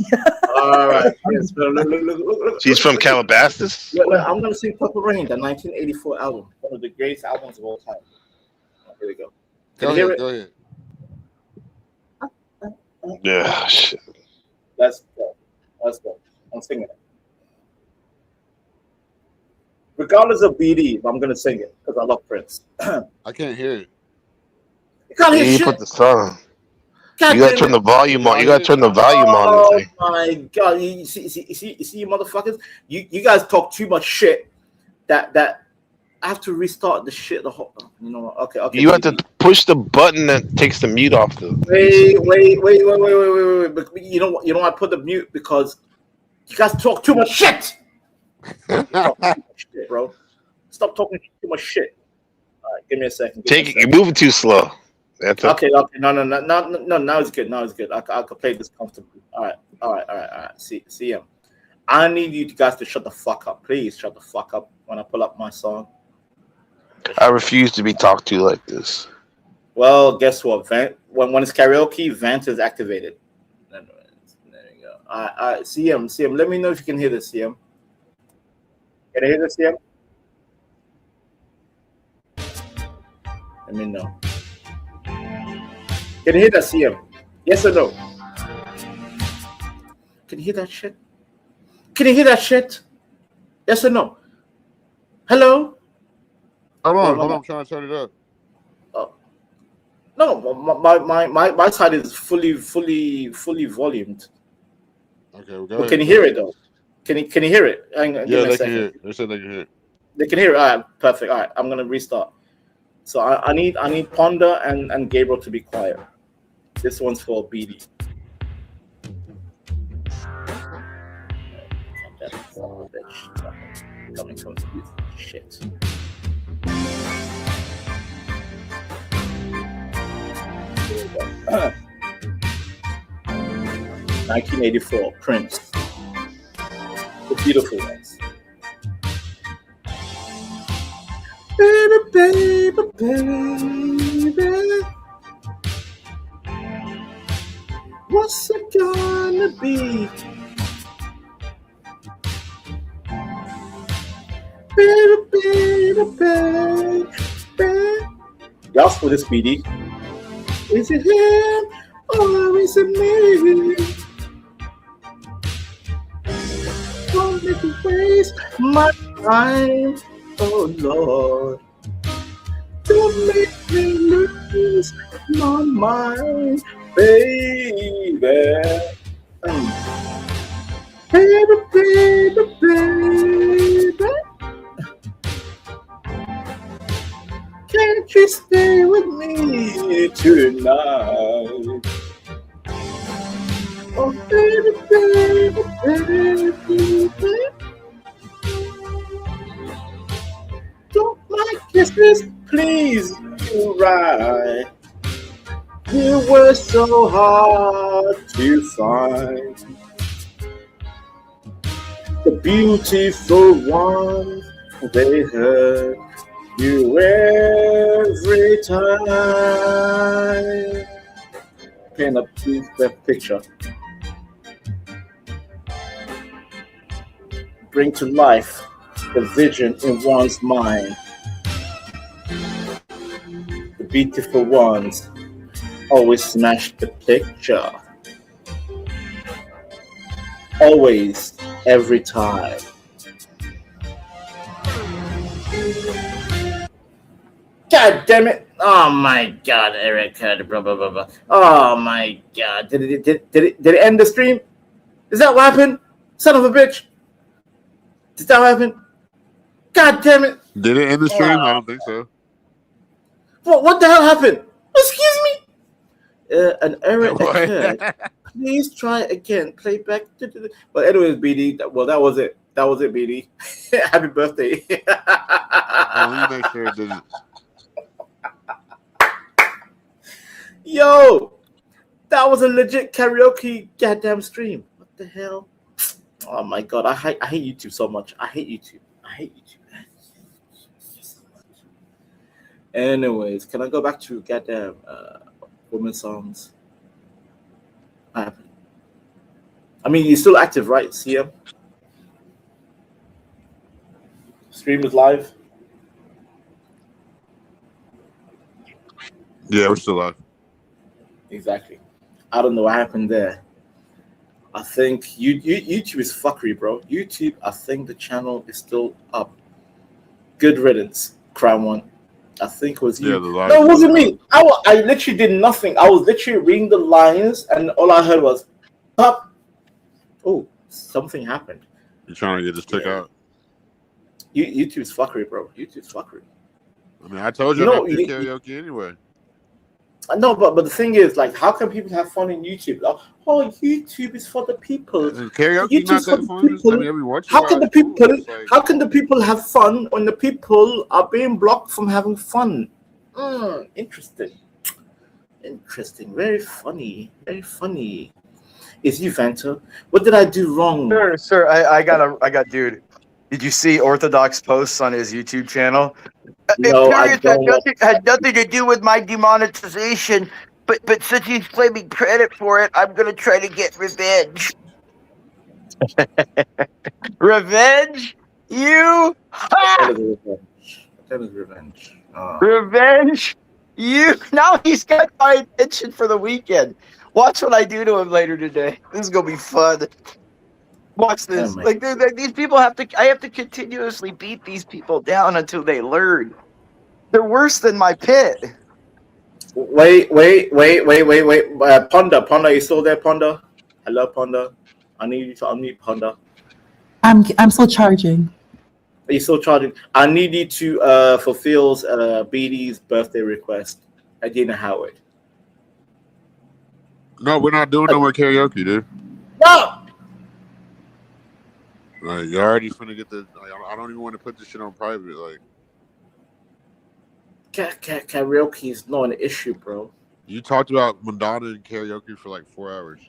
All right. Yes. Look.
She's from Calabasas.
Look, I'm gonna sing "Purple Rain," the 1984 album, one of the greatest albums of all time. Here we go. Can you hear it?
Go ahead.
Yeah, shit.
Let's go. I'm singing it. Regardless of BD, I'm gonna sing it because I love Prince.
I can't hear it.
You can't hear
You
shit.
put the song.
God
You gotta
damn
turn
it.
the volume on. You gotta turn the volume on.
Oh
The thing.
my god! You see, you motherfuckers. You guys talk too much shit. That I have to restart the shit. The whole. You know what? Okay.
You have to push the button that takes the mute off the.
Wait. But you know what? I put the mute because you guys talk too much shit. Shit, bro. Stop talking too much shit. All right, give me a second.
You're moving too slow. That's
Okay. No. Now it's good. I can play this comfortably. All right. See him. I need you guys to shut the fuck up. Please shut the fuck up when I pull up my song.
I refuse to be talked to like this.
Well, guess what? When it's karaoke, Vent is activated. There you go. I CM. Let me know if you can hear this, CM. Can I hear this, CM? Let me know. Can you hear that, CM? Yes or no? Can you hear that shit? Can you hear that shit? Yes or no? Hello?
Hold on. I'm trying to turn it up.
No, my side is fully volumed.
Okay, well, go
But
ahead.
can you hear it though? Can you hear it?
Yeah, they can hear it. They said they can hear it.
They can hear it. All right, perfect. All right, I'm gonna restart. So I need Ponder and Gabriel to be quiet. This one's for BD. Coming from shit. Here we go. 1984, Prince. The beautiful ones. Baby. What's it gonna be? Baby. Y'all for this BD. Is it him or is it me? Don't make me waste my time, oh Lord. Don't make me lose my mind, baby. Baby. Can't you stay with me tonight? Oh, baby. Don't my kisses please you right? You were so hard to find. The beautiful ones, they hurt you every time. Paint up that picture. Bring to life the vision in one's mind. The beautiful ones always smash the picture. Always, every time. God damn it! Oh my God, Erica! Blah blah blah blah. Oh my God! Did it end the stream? Is that what happened? Son of a bitch! Did that happen? God damn it!
Did it end the stream? I don't think so.
What the hell happened? Excuse me. An error occurred. Please try again. Playback. But anyways, BD. Well, that was it. That was it, BD. Happy birthday.
Let me make sure it didn't.
Yo, that was a legit karaoke goddamn stream. What the hell? Oh my god, I hate YouTube so much. I hate YouTube. I hate YouTube. Anyways, can I go back to goddamn women songs? I mean, you're still active, right, CM? Stream is live.
Yeah, we're still live.
Exactly. I don't know what happened there. I think YouTube is fuckery, bro. YouTube, I think the channel is still up. Good riddance, Crown One. I think it was you.
Yeah,
No, it wasn't me. I literally did nothing. I was literally reading the lines, and all I heard was, pop. Oh, something happened.
You're trying to get this took out?
YouTube's fuckery, bro. YouTube's fuckery.
I mean, I told you, I'm do karaoke anyway.
No, but the thing is, like, how can people have fun in YouTube? Oh, YouTube is for the people.
Karaoke not that fun. I mean, every once in a
How
while
can the
it's cool,
people?
but it's like-
How can the people have fun when the people are being blocked from having fun? Interesting. Interesting. Very funny. Very funny. Is you, Vanta? What did I do wrong?
Sir, I got, dude. Did you see Orthodox posts on his YouTube channel?
No, I
Imperious
don't.
had nothing to do with my demonetization, but since he's claiming credit for it, I'm gonna try to get revenge. Revenge? You? Ha!
That is revenge.
Revenge? You? Now he's got my attention for the weekend. Watch what I do to him later today. This is gonna be fun. Watch this. Like these people have to. I have to continuously beat these people down until they learn. They're worse than my pit.
Wait. Ponda, you still there, Ponda? Hello, Ponda. I need you to unmute Ponda.
I'm still charging.
Are you still charging? I need you to fulfill BD's birthday request. Adina Howard.
No, we're not doing no more karaoke, dude.
No.
Like, you already finna get the. Like, I don't even want to put this shit on private. Like,
karaoke is not an issue, bro.
you talked about Madonna and karaoke for like 4 hours.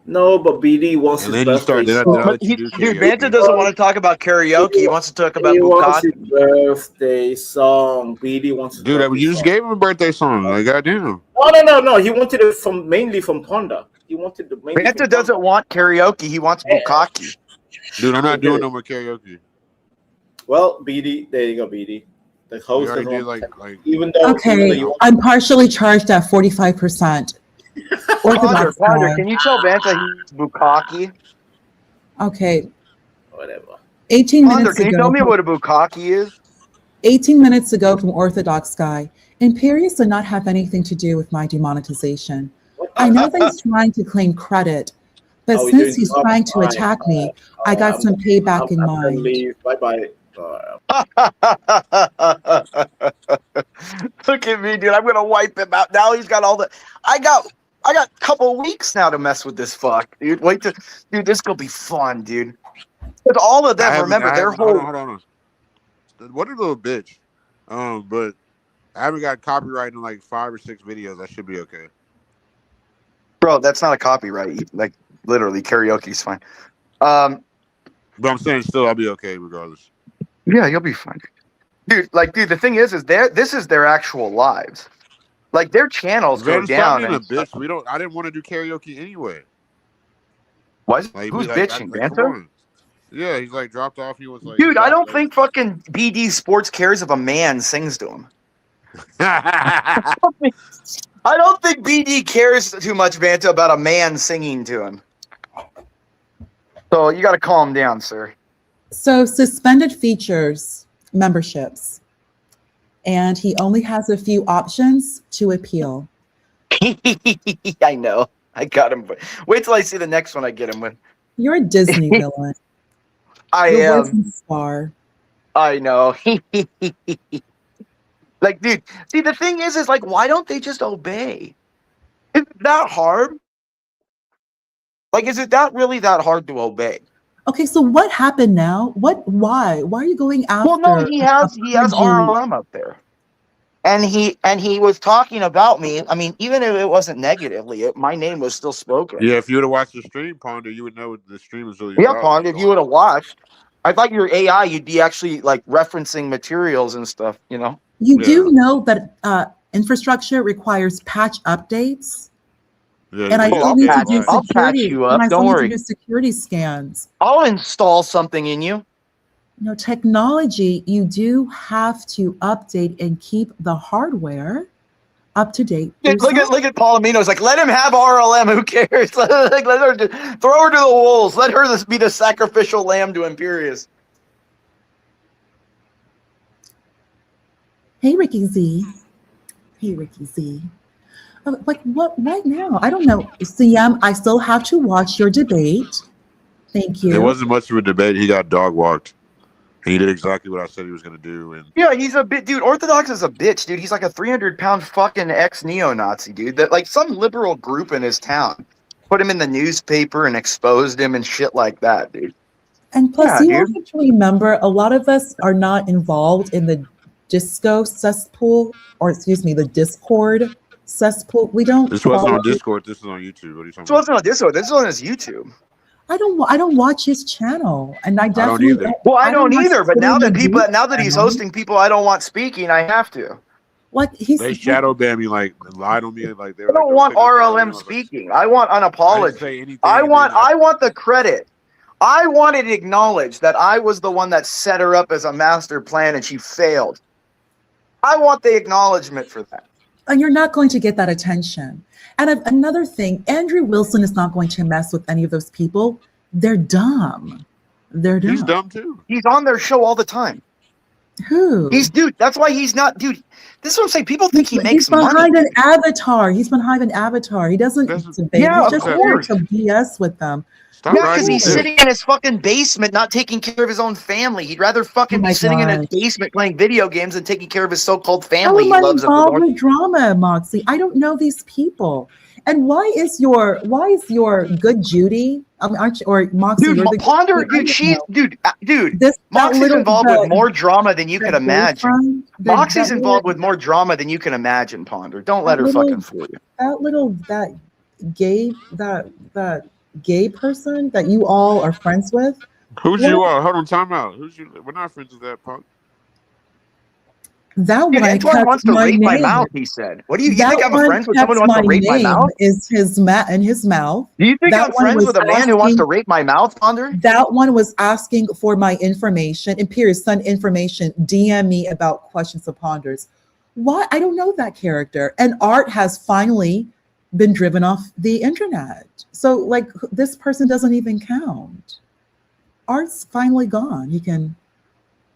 No, but BD wants
And
his
then you
birthday.
start. Did I let you do
Dude,
karaoke?
Banta doesn't want to talk about karaoke. He wants to talk about
He wants
Bukaki.
his birthday song. BD wants his
Dude,
birthday
you just
song.
gave him a birthday song. Like, goddamn.
No. He wanted it mainly from Ponda. He wanted the mainly.
Banta doesn't want karaoke. He wants Bukaki.
Dude, I'm not doing no more karaoke.
Well, BD, there you go, BD. The host
already
doesn't
did,
want even though
Okay, I'm partially charged at 45%. Orthodox
Ponder,
guy.
can you tell Banta he's Bukaki?
Okay.
Whatever.
18
Ponder,
minutes
can you
ago.
tell me what a Bukaki is?
18 minutes ago from Orthodox Guy. Imperious did not have anything to do with my demonetization. I know that he's trying to claim credit, but
Oh,
since he's
doing-
trying to attack me, I got some payback in
I'm gonna
mind.
leave. Bye.
Look at me, dude. I'm gonna wipe him out. Now he's got all the. I got a couple weeks now to mess with this fuck, dude. Dude, this gonna be fun, dude. Because all of them, remember, their whole.
Hold on. What a little bitch. But I haven't got copyright in like 5 or 6 videos. That should be okay.
Bro, that's not a copyright. Like literally, karaoke's fine.
But I'm saying still, I'll be okay regardless.
Yeah, you'll be fine, dude. The thing is this is their actual lives. Like their channels go down.
And a bitch. I didn't want to do karaoke anyway.
What?
Like,
Who's
like,
bitching,
come
Banta?
on. Yeah, he's like dropped off. He was like,
Dude, I don't think fucking BD Sports cares if a man sings to him. I don't think BD cares too much, Banta, about a man singing to him. So you got to calm down, sir.
So suspended features memberships, and he only has a few options to appeal.
I know. I got him. Wait till I see the next one I get him with.
You're a Disney villain.
I
Your
am.
voice is Star.
I know. Like, dude, see, the thing is like, why don't they just obey? Is it that hard? Like, is it that really that hard to obey?
Okay, so what happened now? Why are you going after?
Well, no, he has RLM up there, and he was talking about me. I mean, even if it wasn't negatively, my name was still spoken.
Yeah, if you would have watched the stream, Ponder, you would know what the stream was really
Yeah,
about.
Pond, if you would have watched, I thought your AI, you'd be actually like referencing materials and stuff, you know?
You do know that infrastructure requires patch updates.
Yeah,
And I still need to do
I'll patch
security.
you
And
up.
I still
Don't
need
worry.
to do security scans.
I'll install something in you.
You know, technology, you do have to update and keep the hardware up to date.
Look at Palomino's like, let him have RLM. Who cares? Let her throw her to the wolves. Let her be the sacrificial lamb to Imperius.
Hey, Ricky Z. Hey, Ricky Z. Like what right now? I don't know. CM, I still have to watch your debate. Thank you.
It wasn't much of a debate. He got dog walked. He did exactly what I said he was going to do. And
yeah, he's a bit, dude. Orthodox is a bitch, dude. He's like a 300-pound fucking ex-neo-Nazi, dude. That like some liberal group in his town put him in the newspaper and exposed him and shit like that, dude.
And plus,
Yeah,
you
dude.
have to remember, a lot of us are not involved in the disco cesspool, or excuse me, the Discord cesspool. We don't.
this wasn't on Discord. This is on YouTube. What are you talking
This wasn't on Discord. This is on his YouTube.
I don't watch his channel, and I definitely
either.
Well, I don't
watch
either. But now that
Twitter and
he's
channel.
hosting people I don't want speaking, I have to.
Like
They shadow ban me, like lied on me, like they
I
were
don't want RLM speaking. I want
I didn't
unapology.
say anything.
I want the credit. I wanted to acknowledge that I was the one that set her up as a master plan and she failed. I want the acknowledgement for that.
And you're not going to get that attention. And another thing, Andrew Wilson is not going to mess with any of those people. They're dumb. They're dumb.
He's dumb too.
He's on their show all the time.
Who?
Dude, that's why he's not, dude. This is what I'm saying. People think he makes
He's behind
money.
an avatar. He's behind an avatar. He doesn't debate.
Yeah,
He's
of
just here
course.
to BS with them.
Yeah, because he's sitting in his fucking basement not taking care of his own family. He'd rather fucking
Oh
be
my
sitting in his
God.
basement playing video games than taking care of his so-called
How
family he
am I
loves.
involved with drama, Moxie? I don't know these people. And why is your good Judy? Aren't you, or Moxie?
Dude,
you're the
Ponder,
good,
dude, dude.
That
Moxie's
little-
involved
the-
with more drama than you can
that
imagine.
boyfriend,
Moxie's
that
involved with more drama than you can imagine, Ponder. Don't let her
little-
fucking fool you.
that gay person that you all are friends with.
Who's
What-
you are? Hold on, time out. Who's you? We're not friends with that punk.
That
Dude,
one
Antoine
kept
wants to
my
rape my
name.
mouth, he said. What do you
That
think I'm
one
friends with someone who
kept
wants to rape my
name
mouth?
Is his in his mouth.
Do you think
That
I'm
one
friends
was
with a man who wants to
asking-
rape my mouth, Ponder?
That one was asking for my information, Imperious Sun information. DM me about questions of Ponders. Why? I don't know that character. And Art has finally been driven off the internet. So, like, this person doesn't even count. Art's finally gone. He can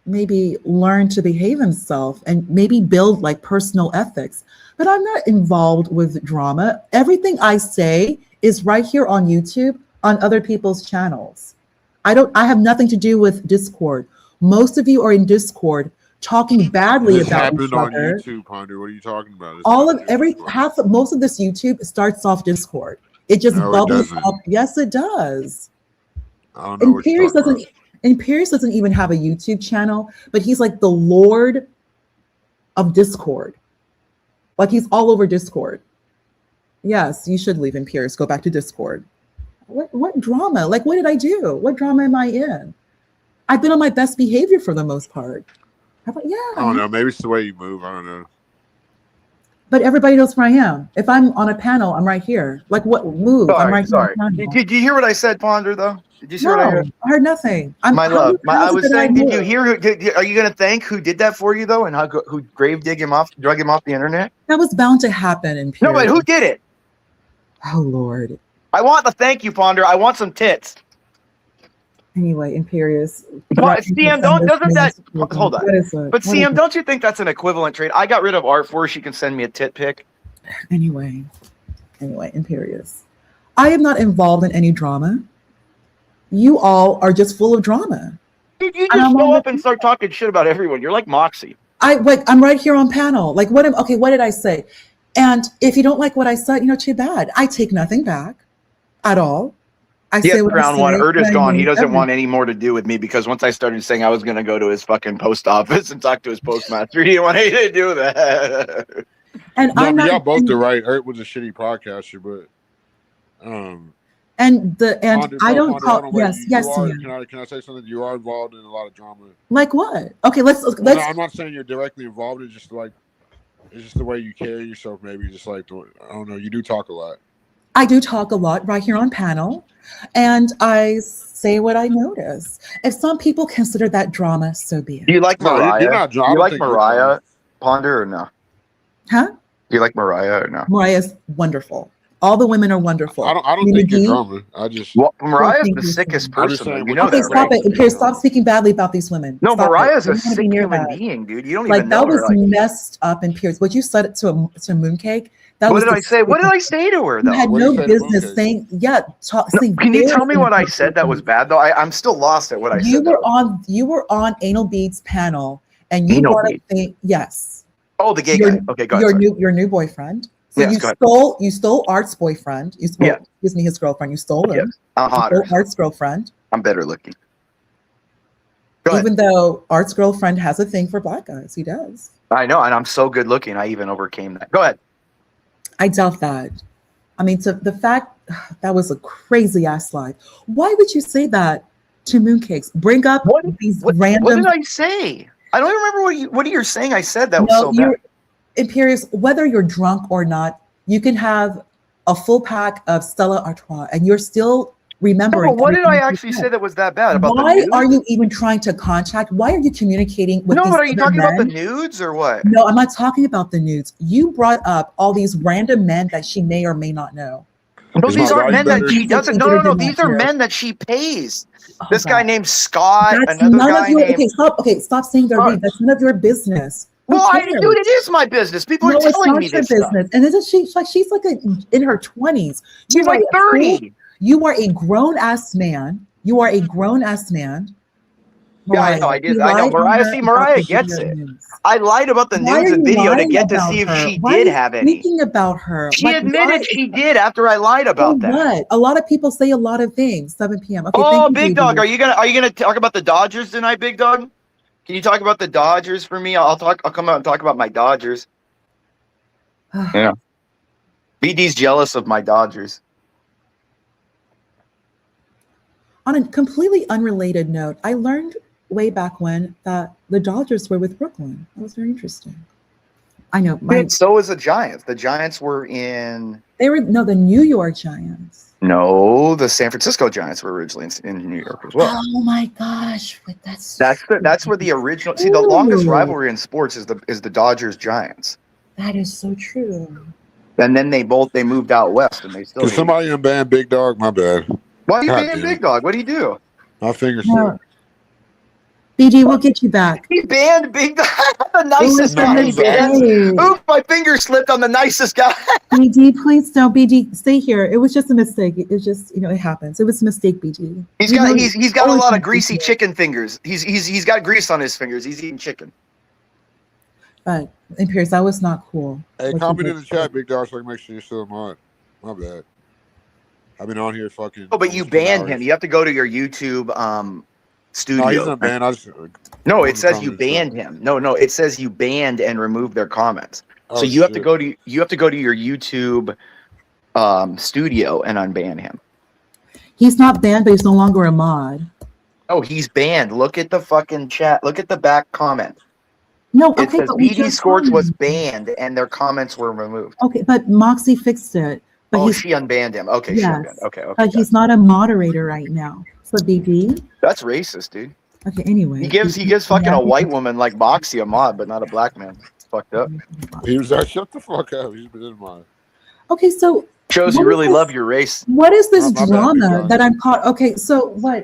maybe learn to behave himself and maybe build like personal ethics. But I'm not involved with drama. Everything I say is right here on YouTube on other people's channels. I have nothing to do with Discord. Most of you are in Discord talking badly
This
about
happened
each
on
other.
YouTube, Ponder. What are you talking about? This
All
happened
of
on YouTube.
most of this YouTube starts off Discord. It just
No, it
bubbles
doesn't.
up. Yes, it does.
I don't know what you're
Imperius
talking
doesn't. Imperius doesn't even have a YouTube channel, but he's like the Lord of Discord. Like he's all over Discord. Yes, you should leave Imperius. Go back to Discord. What drama? Like, what did I do? What drama am I in? I've been on my best behavior for the most part. How about
I don't know. Maybe it's the way you move. I don't know.
But everybody knows where I am. If I'm on a panel, I'm right here. Like what move? I'm right
Sorry.
here. On the panel.
Did you hear what I said, Ponder, though? Did you see what I
No,
heard?
I heard nothing.
My love. I was saying, did you
hear?
hear? Are you going to thank who did that for you, though, and who grave drug him off the internet?
That was bound to happen in
No, but who did it?
Oh, Lord.
I want the thank you, Ponder. I want some tits.
Anyway, Imperius.
But CM, doesn't that hold on?
What is it?
But
What
CM,
is
don't you think that's an equivalent trade? I got rid of Art for she can send me a tit pic.
it? Anyway, Imperius. I am not involved in any drama. You all are just full of drama.
Dude, you
And
just
I'm on
show
the
up and start talking shit about everyone. You're like Moxie.
I'm right here on panel. Like what did I say? And if you don't like what I said, too bad. I take nothing back at all. I
Yes,
say what I
round one.
say.
Ert is
and I
gone. He
mean
doesn't want
everything.
any more to do with me because once I started saying I was going to go to his fucking post office and talk to his postmaster, he didn't want anything to do with that.
And
No,
I'm
but
not.
y'all both are right. Ert was a shitty podcaster, but
And
Ponder,
I
no,
don't
Ponder, hold
call.
on, wait.
Yes, yes,
You are.
Ian.
Can I say something? You are involved in a lot of drama.
Like what? Okay,
Well, no,
let's.
I'm not saying you're directly involved. It's just the way you carry yourself. Maybe just like I don't know. You do talk a lot.
I do talk a lot right here on panel, and I say what I notice. If some people consider that drama, so be it.
Do you like
No,
Mariah?
you're not drama. I
You
don't
like
think you're drama.
Mariah, Ponder, or no?
Huh?
Do you like Mariah or no?
Mariah's wonderful. All the women are wonderful.
I don't
Mimi
think you're
D,
drama. I just.
Well,
well,
Mariah's
thank
the
you,
sickest
Sam.
I'm just
person, though.
saying
You
what
know
Okay,
you
that,
stop
right?
it. Imperial, stop speaking badly about these women.
No,
Stop it.
Mariah's
I
a
don't want to be
sick
near
human
that.
being, dude. You don't
Like
even
that
know her.
was
Like,
messed up, Imperial. What you said it to Mooncake. That
what
was
did I say? What did
despicable.
I say to her
You had
though?
What do you
no
say to
business
Mooncake?
saying. Yeah,
No,
saying
can you
very
tell me what I said
inappropriate
that was
things.
bad though? I'm still lost at what I said.
You were on Anal Beads panel, and you
Anal
brought up
bead.
thing. Yes,
Oh, the gay guy. Okay, go ahead. Sorry.
your new boyfriend. So
Yes, go ahead.
you stole Art's boyfriend. Excuse me, his girlfriend. You stole him.
Yes, I'm
You
hotter.
stole Art's girlfriend.
I'm better looking. Go ahead.
Even though Art's girlfriend has a thing for black guys, he does.
I know, and I'm so good looking. I even overcame that. Go ahead.
I doubt that. I mean, to the fact that was a crazy ass slide. Why would you say that to Mooncakes? Bring up these random.
What did I say? I don't even remember what you're saying. I said that was
No,
so bad.
you're Imperious. Whether you're drunk or not, you can have a full pack of Stella Artois, and you're still remembering.
No, what did I
everything you
actually
said.
say that was that bad about
Why
the nudes?
are you even trying to contact? Why are you communicating with
No,
these
but are you
other
talking about the
men?
nudes or what?
No, I'm not talking about the nudes. You brought up all these random men that she may or may not know.
No,
Is
these
my
aren't
volume
men that
better?
she doesn't. No,
Either
no, no.
did not
These are
know.
men that she pays.
Oh,
This guy
God.
named Scott.
That's
Another
none
guy
of your.
named.
Okay, stop saying they're read. That's none of your business. Who
Well,
cares?
dude, it is my business. People
No,
are
it's
telling
not
me
your
this stuff.
business. And isn't she's like in her 20s.
She's like 30.
You are a grown ass man. You are a grown ass man.
Yeah, I
Mariah.
know. I did.
You
I know.
lied on
Mariah.
her
See,
about
Mariah
the
gets
video
it.
news.
I lied about the
Why
nudes
are
and
you
video to
lying
get to
about
see if
her?
she
Why are
did
you
have any.
speaking about her?
She
Like,
admitted
why?
she did after I lied
So
about that.
what? A lot of people say a lot of things. 7 p.m. Okay,
Oh,
thank you,
Big
baby.
Dog, are you gonna talk about the Dodgers tonight, Big Dog? Can you talk about the Dodgers for me? I'll come out and talk about my Dodgers. Yeah. BD's jealous of my Dodgers.
On a completely unrelated note, I learned way back when that the Dodgers were with Brooklyn. That was very interesting. I know.
So was the Giants. The Giants were in.
The New York Giants.
No, the San Francisco Giants were originally in New York as well.
Oh my gosh, but that's
where the original. See, the longest rivalry in sports is the Dodgers Giants.
That is so true.
And then they moved out west, and they still.
Can somebody unban Big Dog? My bad.
Why are you
God
being
damn.
Big Dog? What do you do?
My finger
No.
slipped.
BD, we'll get you back.
He banned Big Dog. The nicest guy he banned. Ooh, my finger slipped on the nicest guy.
BD, please don't. BD, stay here. It was just a mistake. It was just, it happens. It was a mistake, BD.
He's got a lot of greasy chicken fingers. He's got grease on his fingers. He's eating chicken.
But in Pierce, that was not cool.
Hey,
what
comment
you
in the
did.
chat, Big Dog, so I can make sure you're still on. My bad. I've been on here fucking.
Oh, but you banned him. You have to go to your YouTube studio.
No, he's not banned.
No, it says you banned him. No, it says you banned and removed their comments.
Oh,
so you have to
shit.
go to your YouTube studio and unban him.
He's not banned, but he's no longer a mod.
Oh, he's banned. Look at the fucking chat. Look at the back comment.
No,
It
okay,
says
but we
BD
just
Scorch was
signed.
banned and their comments were removed.
Okay, but Moxie fixed it. But
She unbanned him. Okay, she
yes,
unbanned. Okay.
but he's not a moderator right now. So BD.
That's racist, dude.
Okay, anyway.
He gives fucking a white woman like Moxie a mod, but not a black man. It's fucked up.
He was like, shut the fuck up. He's been in mine.
Okay, so
Shows you
what is
really
this-
love your race.
What is this
My bad, Big
drama
Dog.
that I'm caught? Okay, so what?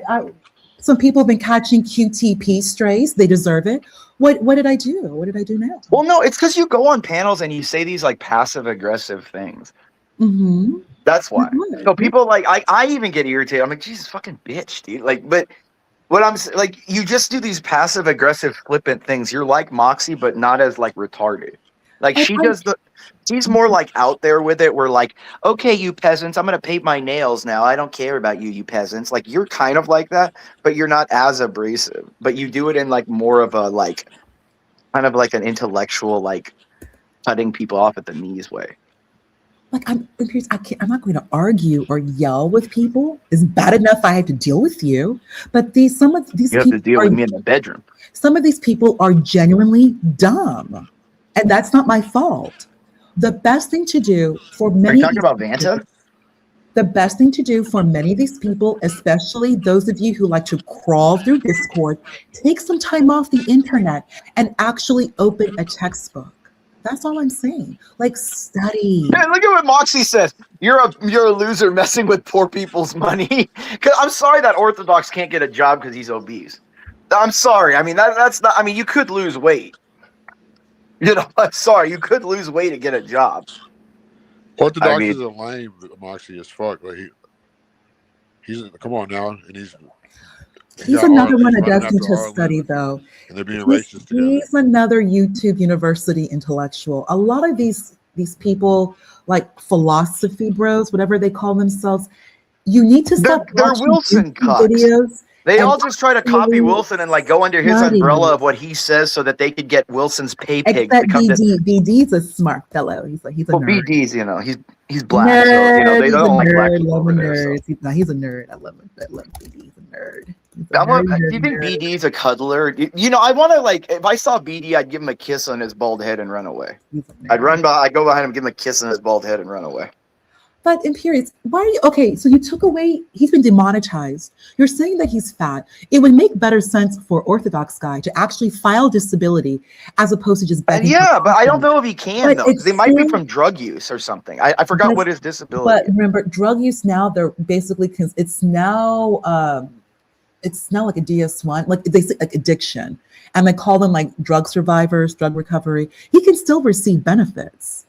Some people have been catching QTP strays. They deserve it. What did I do? What did I do now?
Well, no, it's because you go on panels and you say these like passive aggressive things.
Mm-hmm.
That's why. So people like I even get irritated. I'm like, Jesus fucking bitch, dude. Like, but What like, you just do these passive aggressive, flippant things. You're like Moxie, but not as like retarded. Like she's more like out there with it. We're like, okay, you peasants, I'm gonna paint my nails now. I don't care about you, you peasants. Like you're kind of like that, but you're not as abrasive. But you do it in like more of a like, kind of like an intellectual, like cutting people off at the knees way.
Like I'm not going to argue or yell with people. It's bad enough I have to deal with you, but some of these
you have
people
to deal with me in the bedroom.
Some of these people are genuinely dumb, and that's not my fault. The best thing to do for many.
Are you talking about Vanta?
The best thing to do for many of these people, especially those of you who like to crawl through Discord, take some time off the internet and actually open a textbook. That's all I'm saying. Like study.
Man, look at what Moxie says. You're a loser messing with poor people's money. Cause I'm sorry that Orthodox can't get a job because he's obese. I'm sorry. I mean that's not. I mean you could lose weight. You know, I'm sorry. You could lose weight to get a job.
Orthodox is a lame Moxie as fuck. Like he's come on now, and he's
another one that does need to study though.
And they're being racist together.
He's another YouTube University intellectual. A lot of these people, like philosophy bros, whatever they call themselves, you need to stop
they're Wilson
videos.
They all just try to copy Wilson and like go under his umbrella of what he says so that they could get Wilson's pay pig.
Except BD's a smart fellow. He's a nerd.
BD's, you know, he's black, nerd, so you know they don't like black people over there. So.
He's a nerd. I love BD. He's a nerd.
Do you think BD's a cuddler? You know, I want to like if I saw BD, I'd give him a kiss on his bald head and run away. I'd go behind him, give him a kiss on his bald head and run away.
But Imperius, why are you okay? So you took away, he's been demonetized. You're saying that he's fat. It would make better sense for Orthodox guy to actually file disability as opposed to just begging.
Yeah, but I don't know if he can though. They might be from drug use or something. I forgot what his disability.
But remember, drug use now they're basically it's now like a DS1, like they say like addiction, and they call them like drug survivors, drug recovery. He can still receive benefits.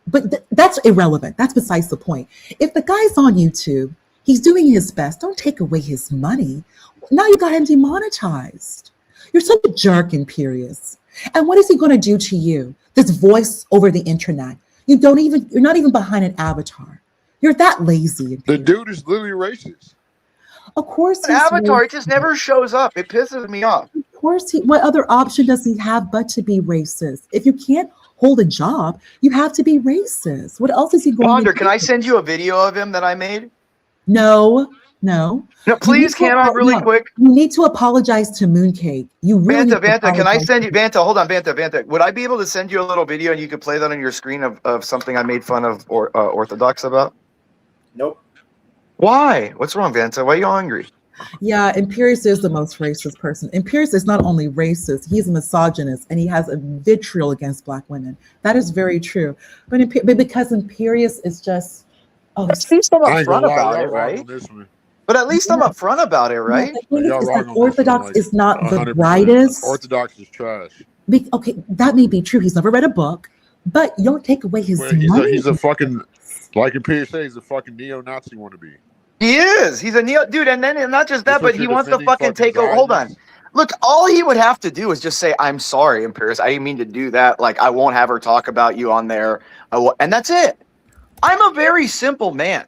But that's irrelevant. That's besides the point. If the guy's on YouTube, he's doing his best. Don't take away his money. Now you got him demonetized. You're such a jerk, Imperius. And what is he going to do to you? This voice over the internet. You're not even behind an avatar. You're that lazy.
The dude is literally racist.
Of course,
an avatar. It just never shows up. It pisses me off.
Of course, what other option does he have but to be racist? If you can't hold a job, you have to be racist. What else is he going to do?
Can I send you a video of him that I made?
No,
please, can I really quick?
You need to apologize to Mooncake. You really
Vanta, can I send you hold on, Vanta. Would I be able to send you a little video and you could play that on your screen of something I made fun of Orthodox about?
Nope.
Why? What's wrong, Vanta? Why are you angry?
Yeah, Imperius is the most racist person. Imperius is not only racist, he's a misogynist, and he has a vitriol against Black women. That is very true. But because Imperius is just...
at least I'm upfront about it, right? But at least I'm upfront about it, right?
Orthodox is not the brightest.
Orthodox is trash.
Okay, that may be true. He's never read a book, but you don't take away his money.
He's a fucking, like Imperius says, he's a fucking neo-Nazi wannabe.
He is. He's a dude, and not just that, but he wants to fucking take over. Hold on. Look, all he would have to do is just say, "I'm sorry, Imperius. I didn't mean to do that. Like, I won't have her talk about you on there." And that's it. I'm a very simple man.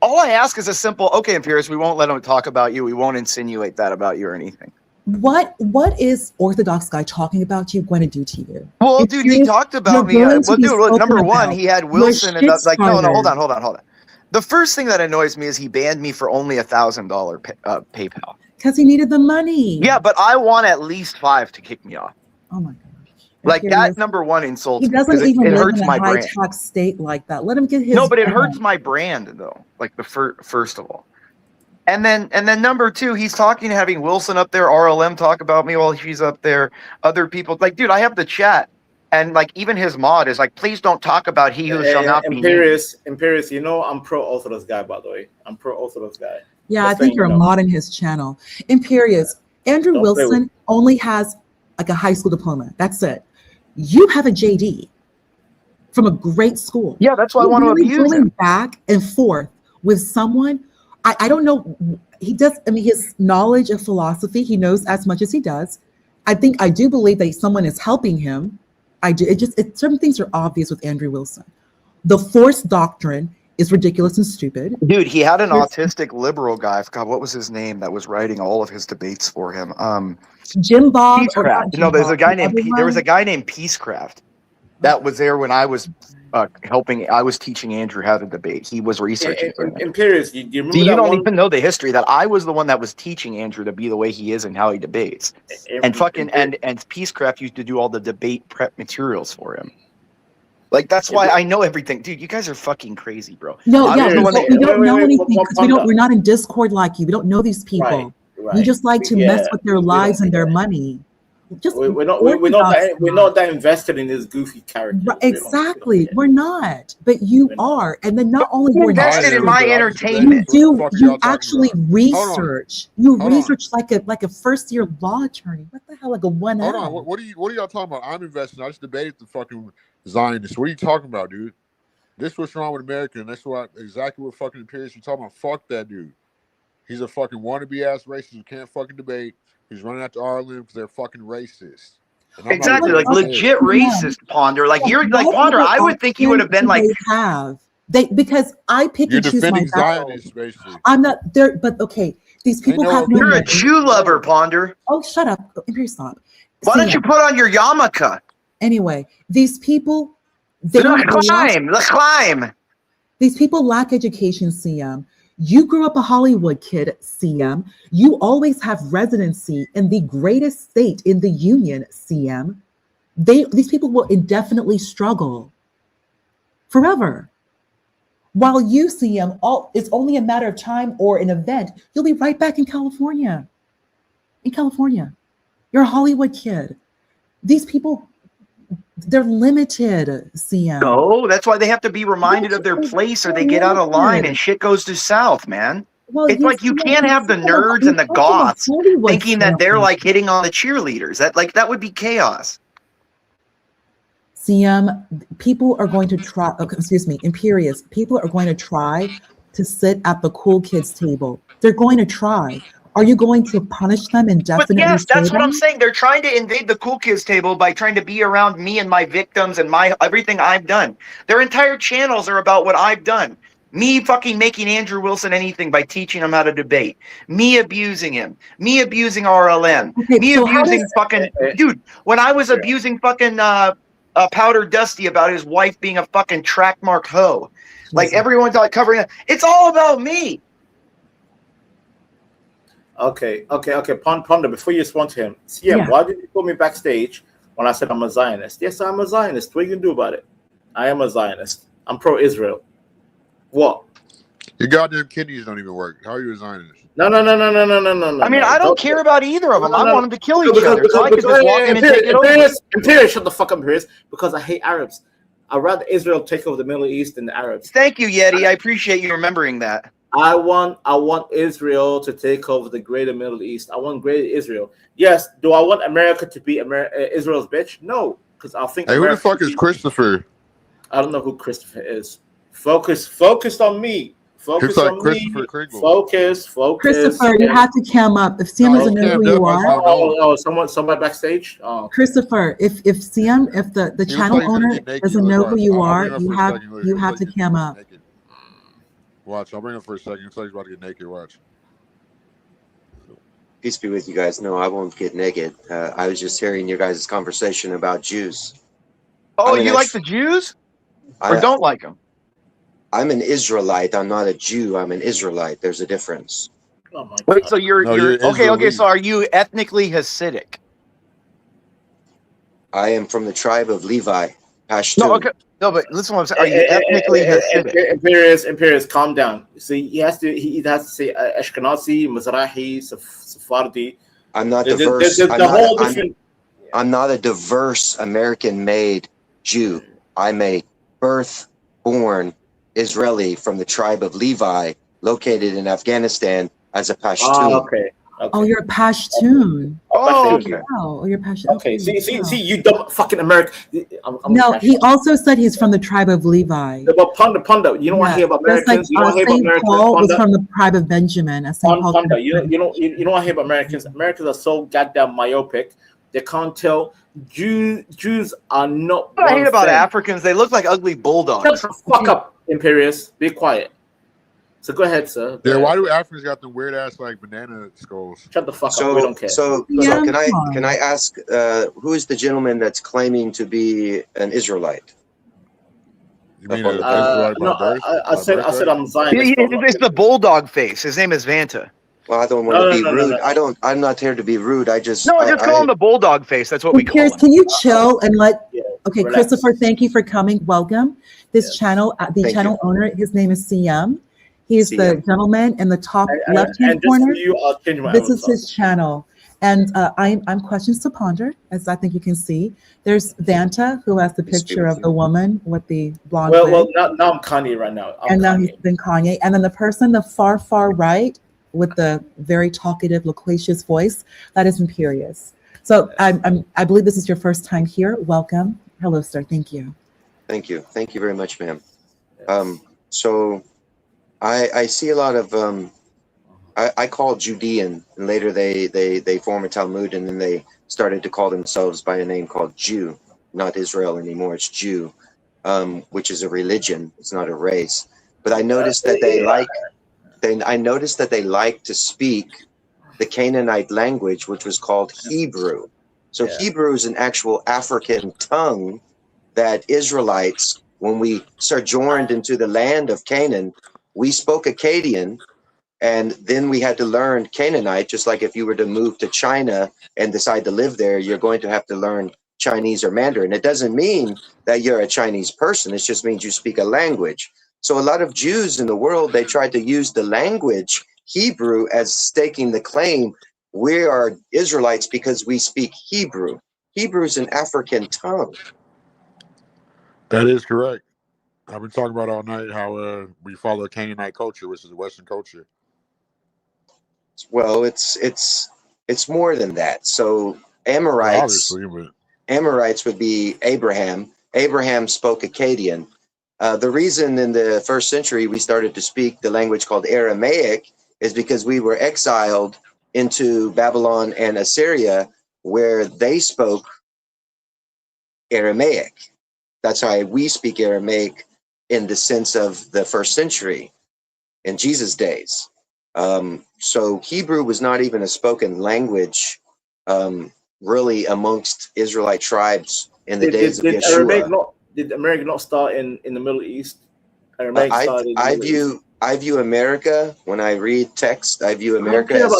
All I ask is a simple, "Okay, Imperius, we won't let him talk about you. We won't insinuate that about you or anything."
What is Orthodox guy talking about you going to do to you?
Well, dude, he talked about me. Well, dude, look, number one, he had Wilson and like, no, hold on. The first thing that annoys me is he banned me for only $1,000 PayPal.
Because he needed the money.
Yeah, but I want at least 5 to kick me off.
Oh my gosh.
Like that number one insults me.
He doesn't even
it
live
hurts
in a
my
high
brand.
tax state like that. Let him get his.
No, but it hurts my brand though. Like the first of all. And then number 2, he's talking, having Wilson up there, RLM talk about me while she's up there. Other people, like, dude, I have the chat. And like even his mod is like, please don't talk about he who shall not be named.
Imperius, you know I'm pro-Orthodox guy, by the way. I'm pro-Orthodox guy.
Yeah, I think you're modding his channel. Imperius, Andrew Wilson only has like a high school diploma. That's it. You have a JD from a great school.
Yeah, that's why I want to abuse
going
him.
Back and forth with someone. I don't know. He does. I mean, his knowledge of philosophy, he knows as much as he does. I do believe that someone is helping him. I do. Certain things are obvious with Andrew Wilson. The force doctrine is ridiculous and stupid.
Dude, he had an autistic liberal guy. I forgot what was his name that was writing all of his debates for him.
Jim Bob.
Peacecraft. No, there's a guy named there was a guy named Peacecraft that was there when I was helping. I was teaching Andrew how to debate. He was researching.
Imperius, you remember
See, you
that
don't
one?
even know the history that I was the one that was teaching Andrew to be the way he is and how he debates. And fucking and Peacecraft used to do all the debate prep materials for him. Like that's why I know everything, dude. You guys are fucking crazy, bro.
No, yeah, we don't know anything because we're not in Discord like you. We don't know these people. We just like to mess with their lives and their money. Just
we're not that invested in this goofy character.
Right, exactly, we're not. But you are, and then not only
you're invested in my entertainment.
You actually research. You research like a first year law attorney. What the hell, like a 1L?
Hold on, what are y'all talking about? I'm investing. I just debated the fucking Zionists. What are you talking about, dude? This what's wrong with America, and that's exactly what fucking Imperius you're talking about. Fuck that dude. He's a fucking wannabe ass racist who can't fucking debate. He's running out to Ireland because they're fucking racist.
Exactly, like legit racist, Ponder. Like you're like Ponder. I would think he would have been like
because I pick and choose my
Zionists, basically.
I'm not there, but okay, these people have.
You're a Jew lover, Ponder.
Oh, shut up! Imperius, stop.
Why don't you put on your yarmulke?
Anyway, these people.
Climb.
These people lack education, CM. You grew up a Hollywood kid, CM. You always have residency in the greatest state in the union, CM. These people will indefinitely struggle forever. While you, CM, it's only a matter of time or an event. You'll be right back in California. You're a Hollywood kid. These people, they're limited, CM.
No, that's why they have to be reminded of their place or they get out of line and shit goes to south, man. Well, it's like you can't have the nerds and the goths thinking that they're like hitting on the cheerleaders. That would be chaos.
CM, people are going to try, Imperius, people are going to try to sit at the cool kids table. They're going to try. Are you going to punish them indefinitely?
But yes, that's what I'm saying. They're trying to invade the cool kids table by trying to be around me and my victims and everything I've done. Their entire channels are about what I've done. Me fucking making Andrew Wilson anything by teaching him how to debate. Me abusing him. Me abusing RLM. Me abusing fucking dude. When I was abusing fucking Powder Dusty about his wife being a fucking track mark hoe. Like everyone's like covering it. It's all about me.
Okay. Ponder, before you respond to him, CM, why did you put me backstage when I said I'm a Zionist? Yes, I'm a Zionist. What are you going to do about it? I am a Zionist. I'm pro-Israel. What?
Your goddamn kidneys don't even work. How are you a Zionist?
No.
I mean, I don't care about either of them. I want them to kill each other. So I could just walk in and take it over.
Imperius, shut the fuck up, Imperius. Because I hate Arabs. I'd rather Israel take over the Middle East than the Arabs.
Thank you, Yeti. I appreciate you remembering that.
I want Israel to take over the greater Middle East. I want greater Israel. Yes. Do I want America to be Israel's bitch? No, because I think.
Hey, who the fuck is Christopher?
I don't know who Christopher is. Focus on me. Focus on me. Focus.
Christopher, you have to cam up. If CM doesn't know who you are.
Somebody backstage. Oh.
Christopher, if CM, if the channel owner doesn't know who you are, you have to cam up.
Watch, I'll bring him for a second. He's about to get naked. Watch.
Peace be with you guys. No, I won't get naked. I was just hearing your guys' conversation about Jews.
Oh, you like the Jews? Or don't like them?
I'm an Israelite. I'm not a Jew. I'm an Israelite. There's a difference.
Oh my God.
Wait, so you're okay. So are you ethnically Hasidic?
I am from the tribe of Levi, Pashtun.
No, but listen to what I'm saying. Are you ethnically Hasidic?
Imperius, calm down. See, he has to say Ashkenazi, Mizrahi, Sephardi.
I'm not diverse. I'm not a diverse American-made Jew. I'm a birth-born Israeli from the tribe of Levi, located in Afghanistan as a Pashtun.
Okay.
Oh, you're a Pashtun.
Oh,
Wow. Oh, you're Pashtun.
Okay. See, you dumb fucking American.
No, he also said he's from the tribe of Levi.
But Panda, you don't want to hear about Americans. You don't want to hear about
Saint
Americans.
Paul was from the tribe of Benjamin. Saint Paul.
Panda, you don't want to hear about Americans. Americans are so goddamn myopic. They can't tell. Jews are not.
What I hate about
thing.
Africans, they look like ugly bulldogs.
Shut the fuck up, Imperious. Be quiet. So go ahead, sir.
Yeah, why do Africans got them weird ass like banana skulls?
Shut the fuck up. We don't care.
So can I ask who is the gentleman that's claiming to be an Israelite?
You mean an Israelite by birth?
I said I'm Zionist.
It's the bulldog face. His name is Vanta.
Well, I don't want to be rude. I'm not here to be rude. I just
just call him the bulldog face. That's what we call him.
Can you chill and let? Okay,
relax.
Christopher, thank you for coming. Welcome. This channel, the channel owner, his name is CM. He's the gentleman in the top left-hand corner. This is his channel. And I'm questions to ponder, as I think you can see. There's Vanta, who has the picture of the woman with the blonde hair.
Well, now I'm Kanye right now.
Now he's been Kanye. And then the person, the far right, with the very talkative, loquacious voice, that is Imperious. So I believe this is your first time here. Welcome. Hello, sir. Thank you.
Thank you. Thank you very much, ma'am. So I see a lot of I call Judean, and later they form a Talmud, and then they started to call themselves by a name called Jew, not Israel anymore. It's Jew, which is a religion. It's not a race. But I noticed that I noticed that they like to speak the Canaanite language, which was called Hebrew. So Hebrew is an actual African tongue that Israelites, when we sojourned into the land of Canaan, we spoke Akkadian, and then we had to learn Canaanite. Just like if you were to move to China and decide to live there, you're going to have to learn Chinese or Mandarin. It doesn't mean that you're a Chinese person. It just means you speak a language. So a lot of Jews in the world, they tried to use the language Hebrew as staking the claim, we are Israelites because we speak Hebrew. Hebrew is an African tongue.
That is correct. I've been talking about all night how we follow Canaanite culture, which is a Western culture.
Well, it's more than that. So Amorites, Amorites would be Abraham. Abraham spoke Akkadian. The reason in the first century we started to speak the language called Aramaic is because we were exiled into Babylon and Assyria, where they spoke Aramaic. That's why we speak Aramaic in the sense of the first century in Jesus' days. So Hebrew was not even a spoken language really amongst Israelite tribes in the days of Yeshua.
Did America not start in the Middle East? Aramaic started in the Middle East.
I view America, when I read text, I view America as...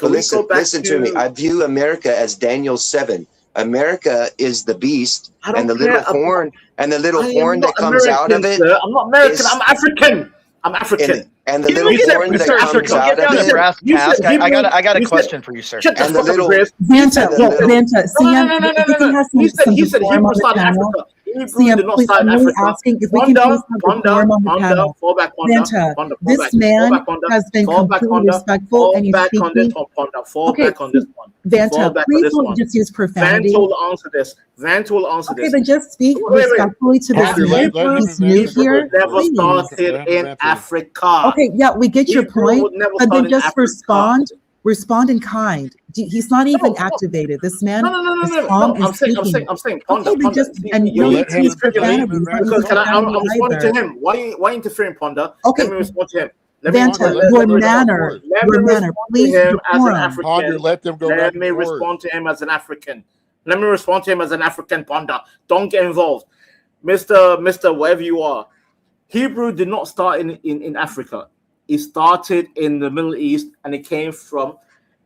Listen to me. I view America as Daniel 7. America is the beast, and the little horn, that comes out of it.
I'm not American. I'm African. I'm African.
And the little horn that comes out of it.
I got a question for you, sir.
And the little...
Vanta, he said Hebrew started in Africa.
Hebrew did not start in Africa.
Asking if we can please have the forum on the panel. Vanta, this man has been completely respectful and he's speaking.
Fall back on this one.
Vanta, please don't just use profanity.
Vanta will answer this. Vanta will answer this.
Okay, then just speak respectfully to this man. He's new here.
Never started in Africa.
Okay, yeah, we get your point, but then just respond in kind. He's not even activated. This man is calm and speaking.
I'm saying,
okay, then just and
you need to use profanity. Because I'm responding to him. Why interfering, Ponda?
Okay,
let me respond to him.
Vanta, your manner, please.
Let them go.
Let me respond to him as an African. Let me respond to him as an African, Ponda. Don't get involved, Mister, wherever you are. Hebrew did not start in Africa. It started in the Middle East, and it came from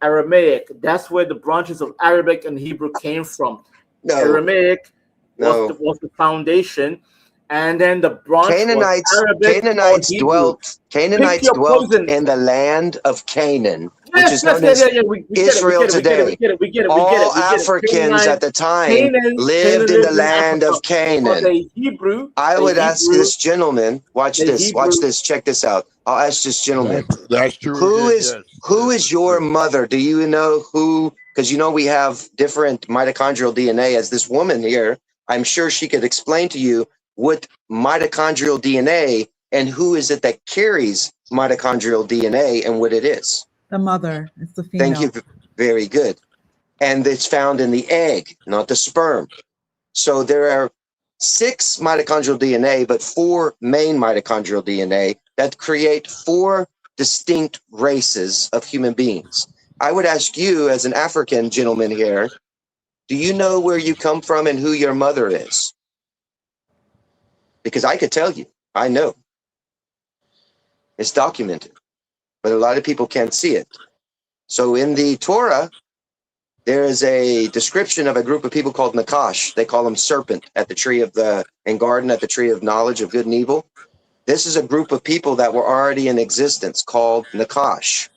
Aramaic. That's where the branches of Arabic and Hebrew came from. Aramaic was the foundation, and then the branch
Canaanites dwelt in the land of Canaan, which is known as Israel today. All Africans at the time lived in the land of Canaan. I would ask this gentleman, watch this, check this out. I'll ask this gentleman.
That's true.
Who is your mother? Do you know who? Because you know we have different mitochondrial DNA. As this woman here, I'm sure she could explain to you what mitochondrial DNA and who is it that carries mitochondrial DNA and what it is.
The mother. It's the female.
Thank you. Very good. And it's found in the egg, not the sperm. So there are 6 mitochondrial DNA, but 4 main mitochondrial DNA that create 4 distinct races of human beings. I would ask you, as an African gentleman here, do you know where you come from and who your mother is? Because I could tell you, I know. It's documented, but a lot of people can't see it. So in the Torah, there is a description of a group of people called Nakash. They call them serpent at the tree of the, and garden at the tree of knowledge of good and evil. This is a group of people that were already in existence called Nakash.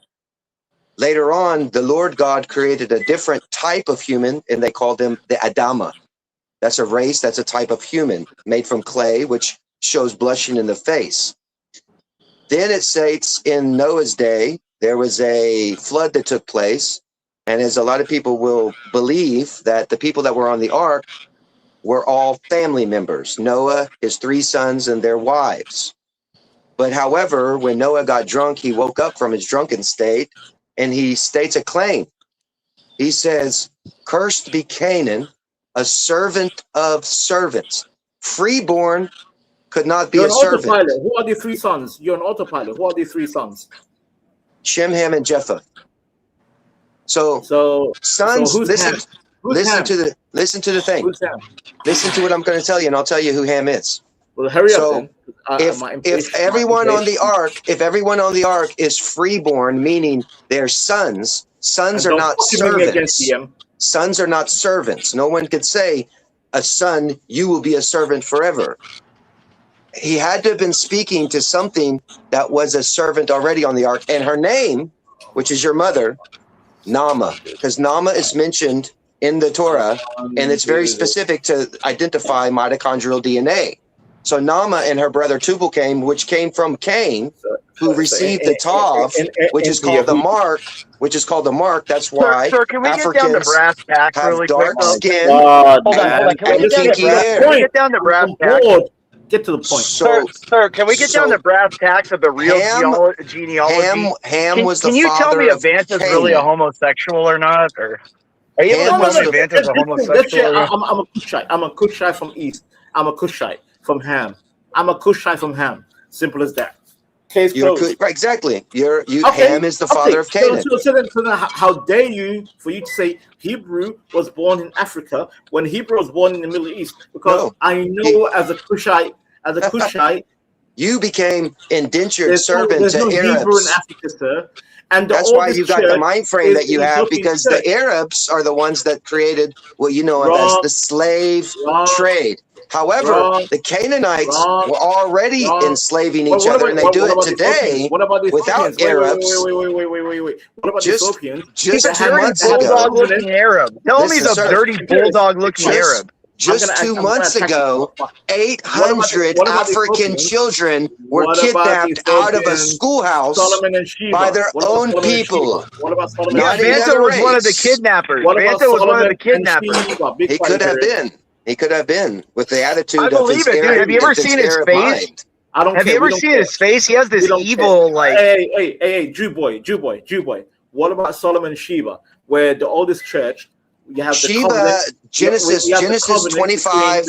Later on, the Lord God created a different type of human, and they called them the Adama. That's a race, that's a type of human made from clay, which shows blushing in the face. Then it states in Noah's day, there was a flood that took place. And as a lot of people will believe, that the people that were on the ark were all family members. Noah, his 3 sons, and their wives. But however, when Noah got drunk, he woke up from his drunken state and he states a claim. He says, "Cursed be Canaan, a servant of servants." Freeborn could not be
You're
a
an
servant.
autopilot. Who are the 3 sons? You're an autopilot. Who are the 3 sons?
Shem, Ham, and Japheth. So sons,
who's
listen,
Ham? Who's Ham?
to the thing.
Who's Ham?
Listen to what I'm going to tell you, and I'll tell you who Ham is.
Well, hurry up then.
If everyone on the ark is freeborn, meaning they're sons are not servants. Sons are not servants. No one could say, a son, you will be a servant forever. He had to have been speaking to something that was a servant already on the ark, and her name, which is your mother, Nama, because Nama is mentioned in the Torah, and it's very specific to identify mitochondrial DNA. So Nama and her brother Tubal came, which came from Cain, who received the Tav, which is called the mark, That's why
Sir, can we
Africans
get down to brass tacks
have
really
dark
quick?
skin
Hold on.
and
Can we
kinky hair.
get down to brass tacks?
Get to the point.
Sir, can we get down to brass tacks of the real genealogy?
Ham was the
Can you tell
father
me if
of
Vanta's really a
Canaan.
homosexual or not? Or are you able to tell me if Vanta's a homosexual?
I'm a Cushite. I'm a Cushite from East. I'm a Cushite from Ham. I'm a Cushite from Ham. Simple as that. Case closed.
Right, exactly. Ham is the father of Canaan.
So then, how dare you for you to say Hebrew was born in Africa when Hebrew was born in the Middle East? Because I know as a Cushite,
you became indentured servant
there's
to
no
Arabs.
Hebrew in Africa, sir. And
that's why you got the mind frame that you have, because the Arabs are the ones that created what you know as the slave trade. However, the Canaanites were already enslaving each other, and they do it today without Arabs.
Wait. What about the Ethiopians?
Just 2 months
bulldog-looking Arab. Tell me the dirty bulldog-looking Arab.
Just 2 months ago, 800 African children were kidnapped out of a schoolhouse by their own people.
Yeah, Vanta was one of the kidnappers. Vanta was one of the kidnappers.
He could have been. He could have been, with the attitude
I
of his
believe it, dude. Have you ever seen his face?
Mind.
Have you ever seen his face? He has this evil, like.
Hey, Jew boy. What about Solomon and Sheba, where the oldest church? You have the
Sheba, Genesis 25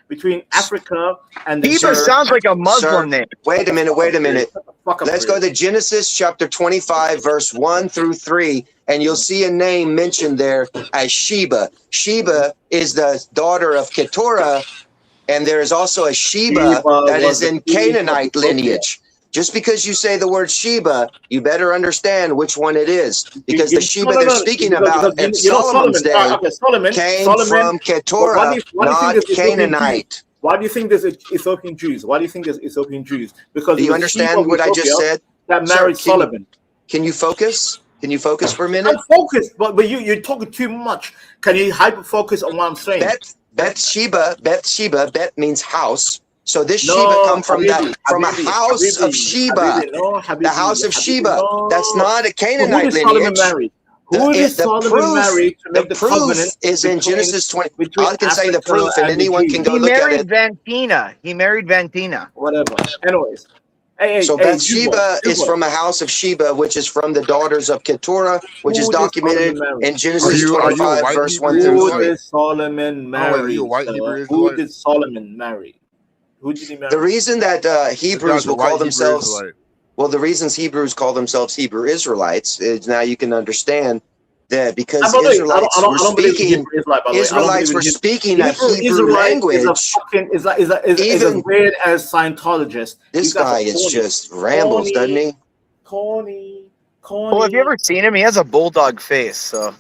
between Africa and the
Sheba sounds like a Muslim name.
Wait a minute. Let's go to Genesis chapter 25, verse 1 through 3, and you'll see a name mentioned there as Sheba. Sheba is the daughter of Keturah, and there is also a Sheba that is in Canaanite lineage. Just because you say the word Sheba, you better understand which one it is, because the Sheba they're speaking about in Solomon's day came from Keturah, not Canaanite.
Why do you think there's Ethiopian Jews? Because
do you understand what I just said?
That married Solomon.
Can you focus? Can you focus for a minute?
I'm focused, but you're talking too much. Can you hyper focus on what I'm saying?
Bathsheba. Bet means house. So this Sheba
No,
come from
Habibi,
a
Habibi,
house of
Habibi,
Sheba.
Habibi, no,
The
Habibi,
house of
Habibi,
Sheba.
no.
That's not a
So who
Canaanite
did Solomon
lineage.
marry? Who did Solomon marry to make the covenant
is in
between
Genesis 20.
between
I can say the
Africa
proof, and
and the
anyone can
Jews?
go look at it.
He married Vantina.
Whatever. Anyways. Hey,
So Bathsheba is
Jubo.
from a house of Sheba, which is from the daughters of Keturah, which is
Who did
documented
Solomon marry?
in Genesis 25, verse 1 through
Who
3.
did Solomon marry? Who did Solomon marry? Who did he marry?
The reason that Hebrews will call themselves,
Israelite.
well, the reasons Hebrews call themselves Hebrew Israelites is now you can understand that because Israelites were speaking, Israelites were speaking a Hebrew language.
Is as weird as Scientologists.
This guy is just rambles, doesn't he?
Corny.
Well, have you ever seen him? He has a bulldog face. So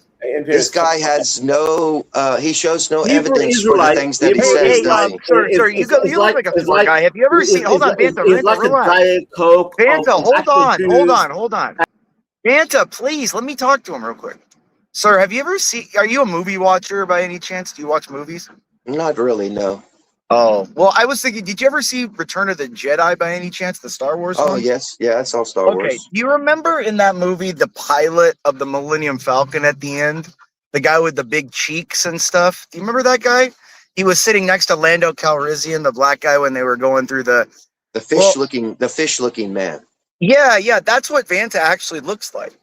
this guy has no. He shows no evidence for the things that he says, does he?
Sir, you look like a smart guy. Have you ever seen? Hold on, Vanta.
It's like a Diet Coke.
Vanta, hold on. Vanta, please let me talk to him real quick. Sir, have you ever seen? Are you a movie watcher by any chance? Do you watch movies?
Not really, no.
Oh, well, I was thinking, did you ever see Return of the Jedi by any chance, the Star Wars
Oh,
one?
yes. Yeah, it's all Star
Okay,
Wars.
do you remember in that movie the pilot of the Millennium Falcon at the end? The guy with the big cheeks and stuff? Do you remember that guy? He was sitting next to Lando Calrissian, the black guy, when they were going through the fish
looking man.
Yeah, that's what Vanta actually looks like.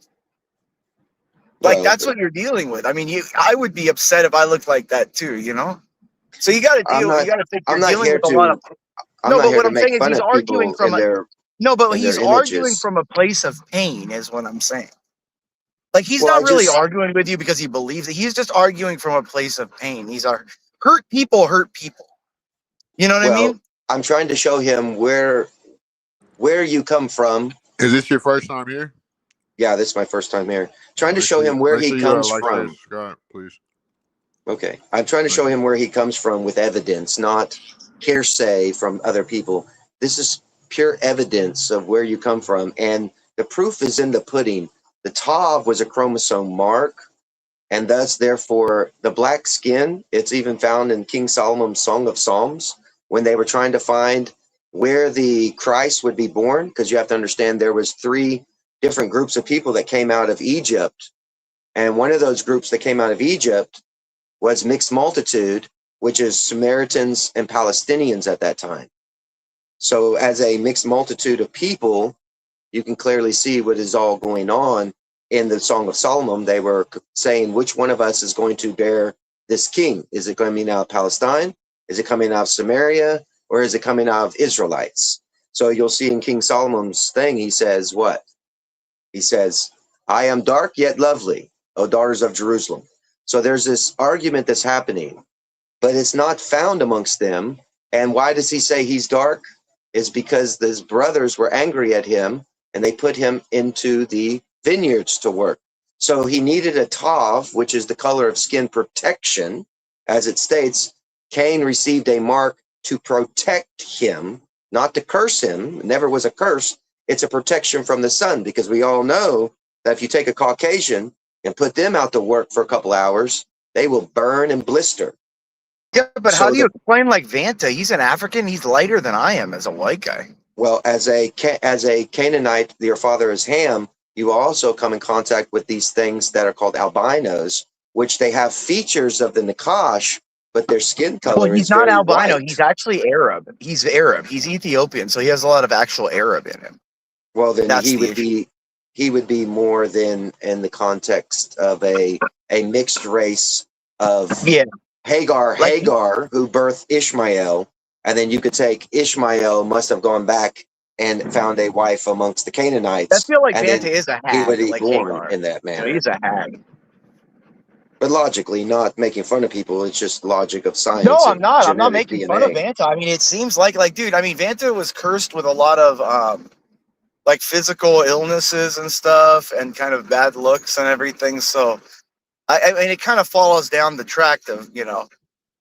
Like,
Well,
that's what you're dealing with. I mean, I would be upset if I looked like that too, you know? So you got to deal. You got to think you're dealing with a lot of. No, but what I'm saying is he's arguing from he's arguing from a place of pain, is what I'm saying. Like he's not really arguing with you because he believes it. He's just arguing from a place of pain. These are hurt people. You know what I mean?
I'm trying to show him where you come from.
Is this your first time here?
Yeah, this is my first time here. Trying to show him where he comes from.
Subscribe, please.
Okay. I'm trying to show him where he comes from with evidence, not hearsay from other people. This is pure evidence of where you come from. And the proof is in the pudding. The Tav was a chromosome mark, and thus, therefore, the black skin, it's even found in King Solomon's Song of Psalms, when they were trying to find where the Christ would be born, because you have to understand there was 3 different groups of people that came out of Egypt. And one of those groups that came out of Egypt was mixed multitude, which is Samaritans and Palestinians at that time. So as a mixed multitude of people, you can clearly see what is all going on in the Song of Solomon. They were saying, which one of us is going to bear this king? Is it coming out of Palestine? Is it coming out of Samaria? Or is it coming out of Israelites? So you'll see in King Solomon's thing, he says what? He says, I am dark yet lovely, O daughters of Jerusalem. So there's this argument that's happening, but it's not found amongst them. And why does he say he's dark? Is because his brothers were angry at him and they put him into the vineyards to work. So he needed a tav, which is the color of skin protection. As it states, Cain received a mark to protect him, not to curse him. It never was a curse. It's a protection from the sun, because we all know that if you take a Caucasian and put them out to work for a couple hours, they will burn and blister.
Yeah, but how do you explain like Vanta? He's an African. He's lighter than I am as a white guy.
Well, as a Canaanite, your father is Ham. You also come in contact with these things that are called albinos, which they have features of the Nakash, but their skin color
well, he's
is
not
very
albino.
white.
He's actually Arab. He's Arab. He's Ethiopian, so he has a lot of actual Arab in him.
Well, then he would be more than in the context of a mixed race of Hagar, who birthed Ishmael, and then you could take Ishmael must have gone back and found a wife amongst the Canaanites.
I feel like
and
Vanta is a hag.
He would be
like
born
Hagar.
in that manner.
He's a hag.
But logically, not making fun of people. It's just logic of science.
No, I'm not. I'm not making
DNA.
fun of Vanta. I mean, it seems like dude. I mean, Vanta was cursed with a lot of like physical illnesses and stuff, and kind of bad looks and everything. So, I mean, it kind of follows down the track of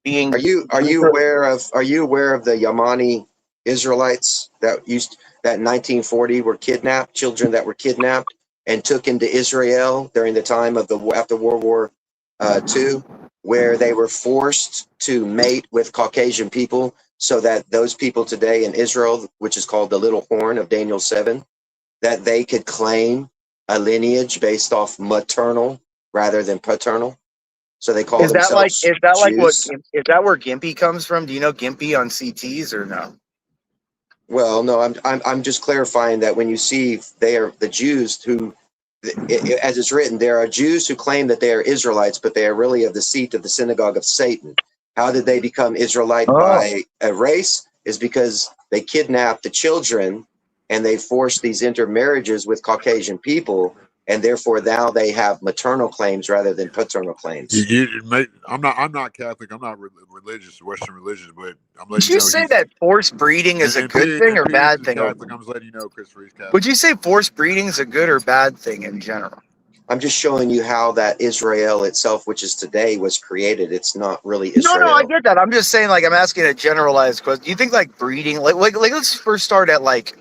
being.
Are you aware of the Yamani Israelites that in 1940 were kidnapped, children that were kidnapped and took into Israel during the time of after World War II, where they were forced to mate with Caucasian people, so that those people today in Israel, which is called the Little Horn of Daniel 7, that they could claim a lineage based off maternal rather than paternal. So they call themselves
is that like what
Jews.
is that where Gimpy comes from? Do you know Gimpy on CTs or no?
Well, no, I'm just clarifying that when you see they are the Jews who, as it's written, there are Jews who claim that they are Israelites, but they are really of the seat of the synagogue of Satan. How did they become Israelite by a race? Is because they kidnapped the children and they forced these intermarriages with Caucasian people, and therefore now they have maternal claims rather than paternal claims.
I'm not Catholic. I'm not religious, Western religious, but I'm
Would
letting you
you
know
say that forced breeding is a good thing or bad thing?
Catholic. I'm just letting you know, Christopher, he's Catholic.
Would you say forced breeding is a good or bad thing in general?
I'm just showing you how that Israel itself, which is today, was created. It's not really Israel.
No, I get that. I'm just saying, like, I'm asking a generalized question. Do you think like breeding, like let's first start at like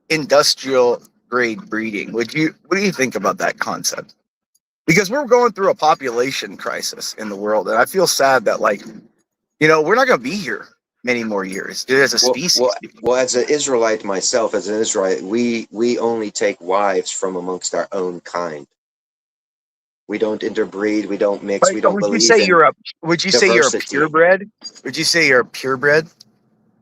industrial grade breeding. What do you think about that concept? Because we're going through a population crisis in the world, and I feel sad that we're not going to be here many more years as a species.
Well, as an Israelite myself, as an Israelite, we only take wives from amongst our own kind. We don't interbreed. We don't mix. We don't believe in
Would you say you're a purebred? Would you say you're a purebred?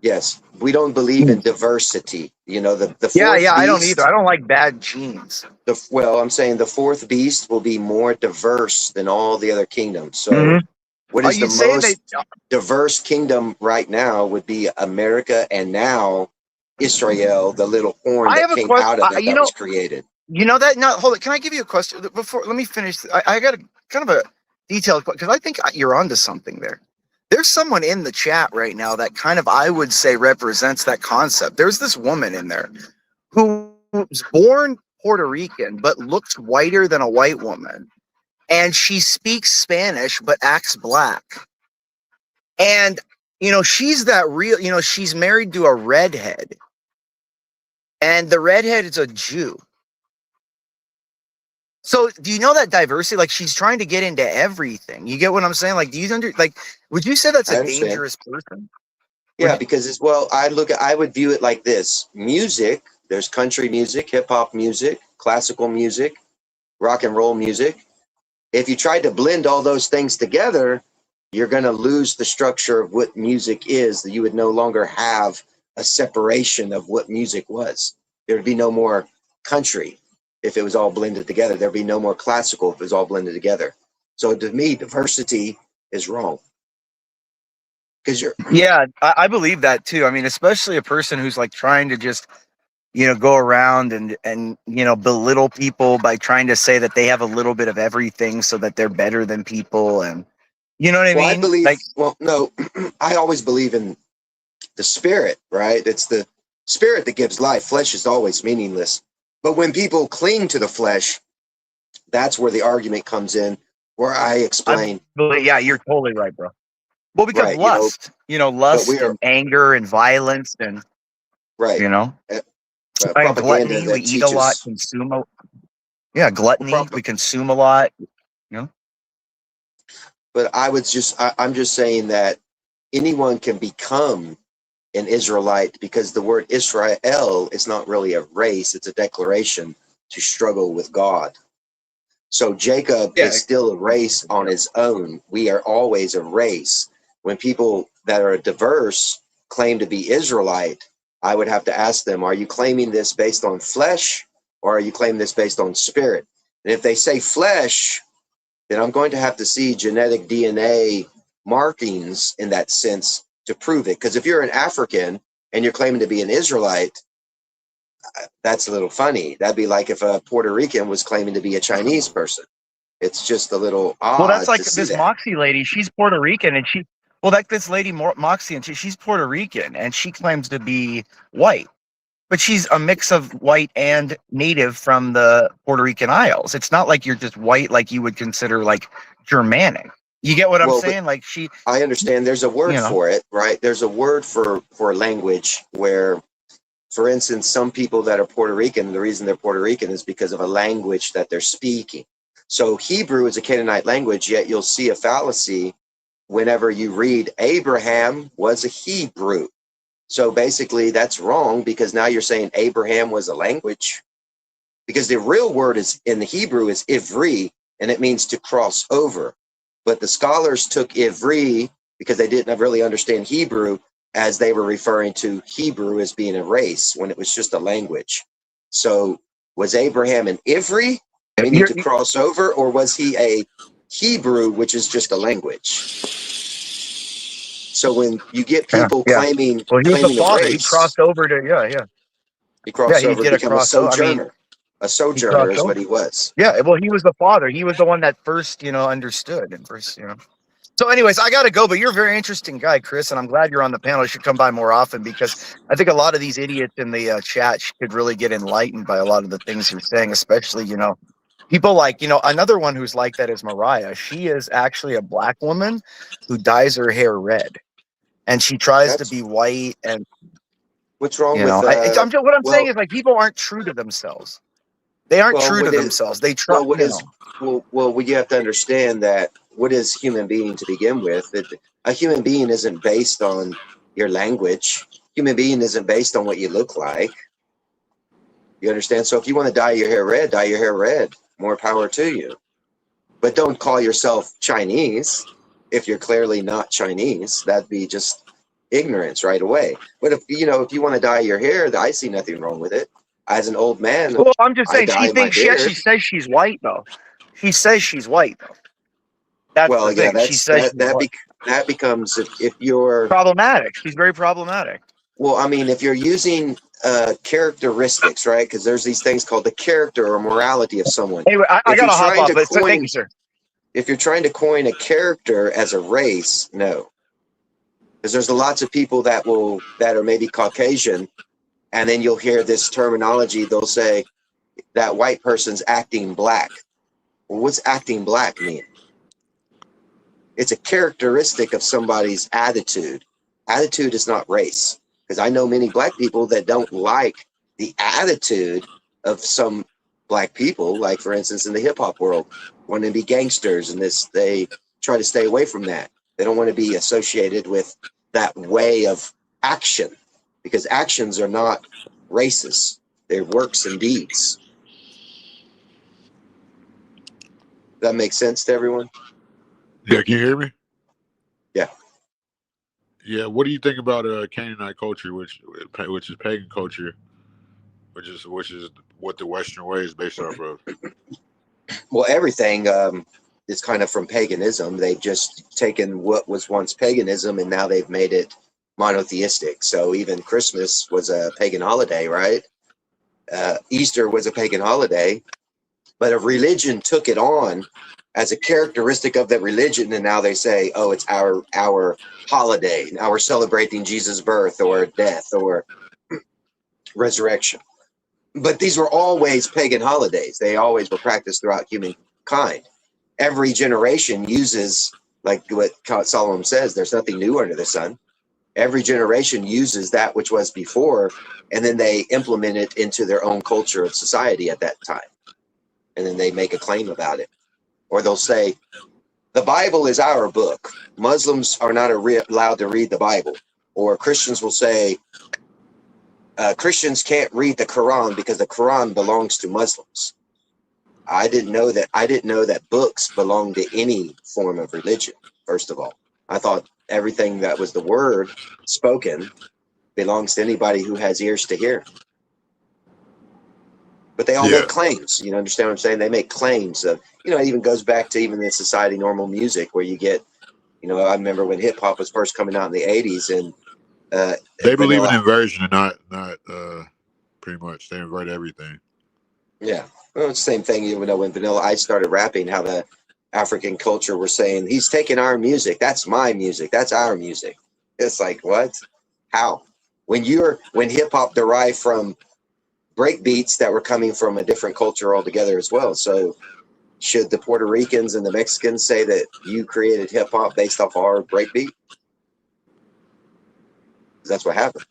Yes, we don't believe in diversity. You know, the fourth beast,
I don't either. I don't like bad genes.
I'm saying the fourth beast will be more diverse than all the other kingdoms. So, what is the most diverse kingdom right now would be America, and now Israel, the little horn that came out of it that was created.
You know that? No, hold it. Can I give you a question before? Let me finish. I got a kind of a detailed question because I think you're onto something there. There's someone in the chat right now that kind of, I would say, represents that concept. There's this woman in there who was born Puerto Rican but looks whiter than a white woman, and she speaks Spanish but acts black. And she's that real. She's married to a redhead, and the redhead is a Jew. So do you know that diversity? Like, she's trying to get into everything. You get what I'm saying? Like, would you say that's a dangerous person?
Yeah, because I would view it like this. Music, there's country music, hip hop music, classical music, rock and roll music. If you tried to blend all those things together, you're going to lose the structure of what music is. That you would no longer have a separation of what music was. There would be no more country. If it was all blended together, there'd be no more classical if it was all blended together. So to me, diversity is wrong.
I believe that too. I mean, especially a person who's like trying to just, go around and belittle people by trying to say that they have a little bit of everything so that they're better than people. And you know what I mean?
I believe, no, I always believe in the spirit, right? It's the spirit that gives life. Flesh is always meaningless. But when people cling to the flesh, that's where the argument comes in, where I explain.
You're totally right, bro. Well, because lust, lust and anger and violence and, gluttony, we eat a lot, consume a gluttony, we consume a lot,
But I'm just saying that anyone can become an Israelite, because the word Israel is not really a race, it's a declaration to struggle with God. So Jacob is still a race on his own. We are always a race. When people that are diverse claim to be Israelite, I would have to ask them, are you claiming this based on flesh, or are you claiming this based on spirit? And if they say flesh, then I'm going to have to see genetic DNA markings in that sense to prove it. Because if you're an African and you're claiming to be an Israelite, that's a little funny. That'd be like if a Puerto Rican was claiming to be a Chinese person. It's just a little odd.
Well, that's like this Moxie lady. She's Puerto Rican, and this lady Moxie, and she's Puerto Rican, and she claims to be white, but she's a mix of white and native from the Puerto Rican Isles. It's not like you're just white, like you would consider like Germanic. You get what I'm saying? Like
I understand. There's a word for it, right? There's a word for language where for instance, some people that are Puerto Rican, the reason they're Puerto Rican is because of a language that they're speaking. So Hebrew is a Canaanite language, yet you'll see a fallacy whenever you read Abraham was a Hebrew. So basically that's wrong, because now you're saying Abraham was a language, because the real word is in the Hebrew is ivri, and it means to cross over. But the scholars took ivri, because they didn't really understand Hebrew, as they were referring to Hebrew as being a race when it was just a language. So was Abraham an ivri, meaning to cross over, or was he a Hebrew, which is just a language? So when you get people claiming,
well, he was the
claiming a
father. He
race,
crossed over to
he crossed
he
over
did
to
a
become a
crossover. I mean,
sojourner. A
he
sojourner
crossed
is what
over.
he was.
Yeah, well, he was the father. He was the one that first, understood and first, So, anyways, I got to go, but you're a very interesting guy, Chris, and I'm glad you're on the panel. You should come by more often, because I think a lot of these idiots in the chat could really get enlightened by a lot of the things you're saying, especially, people like, another one who's like that is Mariah. She is actually a black woman who dyes her hair red, and she tries to be white. And
what's wrong with
what I'm saying is, like, people aren't true to themselves. They aren't true to themselves. They try.
Well, you have to understand that what is human being to begin with? A human being isn't based on your language. Human being isn't based on what you look like. You understand? So if you want to dye your hair red, dye your hair red. More power to you. But don't call yourself Chinese if you're clearly not Chinese. That'd be just ignorance right away. But if you want to dye your hair, I see nothing wrong with it. As an old man,
well, I'm just saying, she
thinks
she actually says she's white, though. She says she's white, though. That's the thing. She says
that becomes if you're
problematic. She's very problematic.
Well, I mean, if you're using characteristics, right? Because there's these things called the character or morality of someone.
Anyway, I got to hop off. But thank you, sir.
If you're trying to coin a character as a race, no. Because there's lots of people that are maybe Caucasian, and then you'll hear this terminology. They'll say that white person's acting black. Well, what's acting black mean? It's a characteristic of somebody's attitude. Attitude is not race. Because I know many black people that don't like the attitude of some black people, like, for instance, in the hip-hop world, wanting to be gangsters, and they try to stay away from that. They don't want to be associated with that way of action, because actions are not racist. They're works and deeds. That makes sense to everyone?
Yeah, can you hear me?
Yeah.
Yeah, what do you think about Canaanite culture, which is pagan culture, which is what the Western way is based off of?
Well, everything is kind of from paganism. They've just taken what was once paganism and now they've made it monotheistic. So even Christmas was a pagan holiday, right? Easter was a pagan holiday, but a religion took it on as a characteristic of that religion, and now they say, oh, it's our holiday. Now we're celebrating Jesus' birth or death or resurrection. But these were always pagan holidays. They always were practiced throughout humankind. Every generation uses, like what Solomon says, there's nothing new under the sun. Every generation uses that which was before, and then they implement it into their own culture of society at that time. And then they make a claim about it. Or they'll say, the Bible is our book. Muslims are not allowed to read the Bible. Or Christians will say, Christians can't read the Quran because the Quran belongs to Muslims. I didn't know that books belong to any form of religion, first of all. I thought everything that was the word spoken belongs to anybody who has ears to hear. But they all make claims. You understand what I'm saying? They make claims of, it even goes back to even the society normal music where you get, I remember when hip hop was first coming out in the 80s, and
they believe in inversion and not pretty much. They invert everything.
Yeah. Well, it's the same thing, when Vanilla Ice started rapping, how the African culture were saying, he's taking our music. That's my music. That's our music. It's like, what? How? When hip hop derived from break beats that were coming from a different culture altogether as well. So should the Puerto Ricans and the Mexicans say that you created hip hop based off our break beat? That's what happened.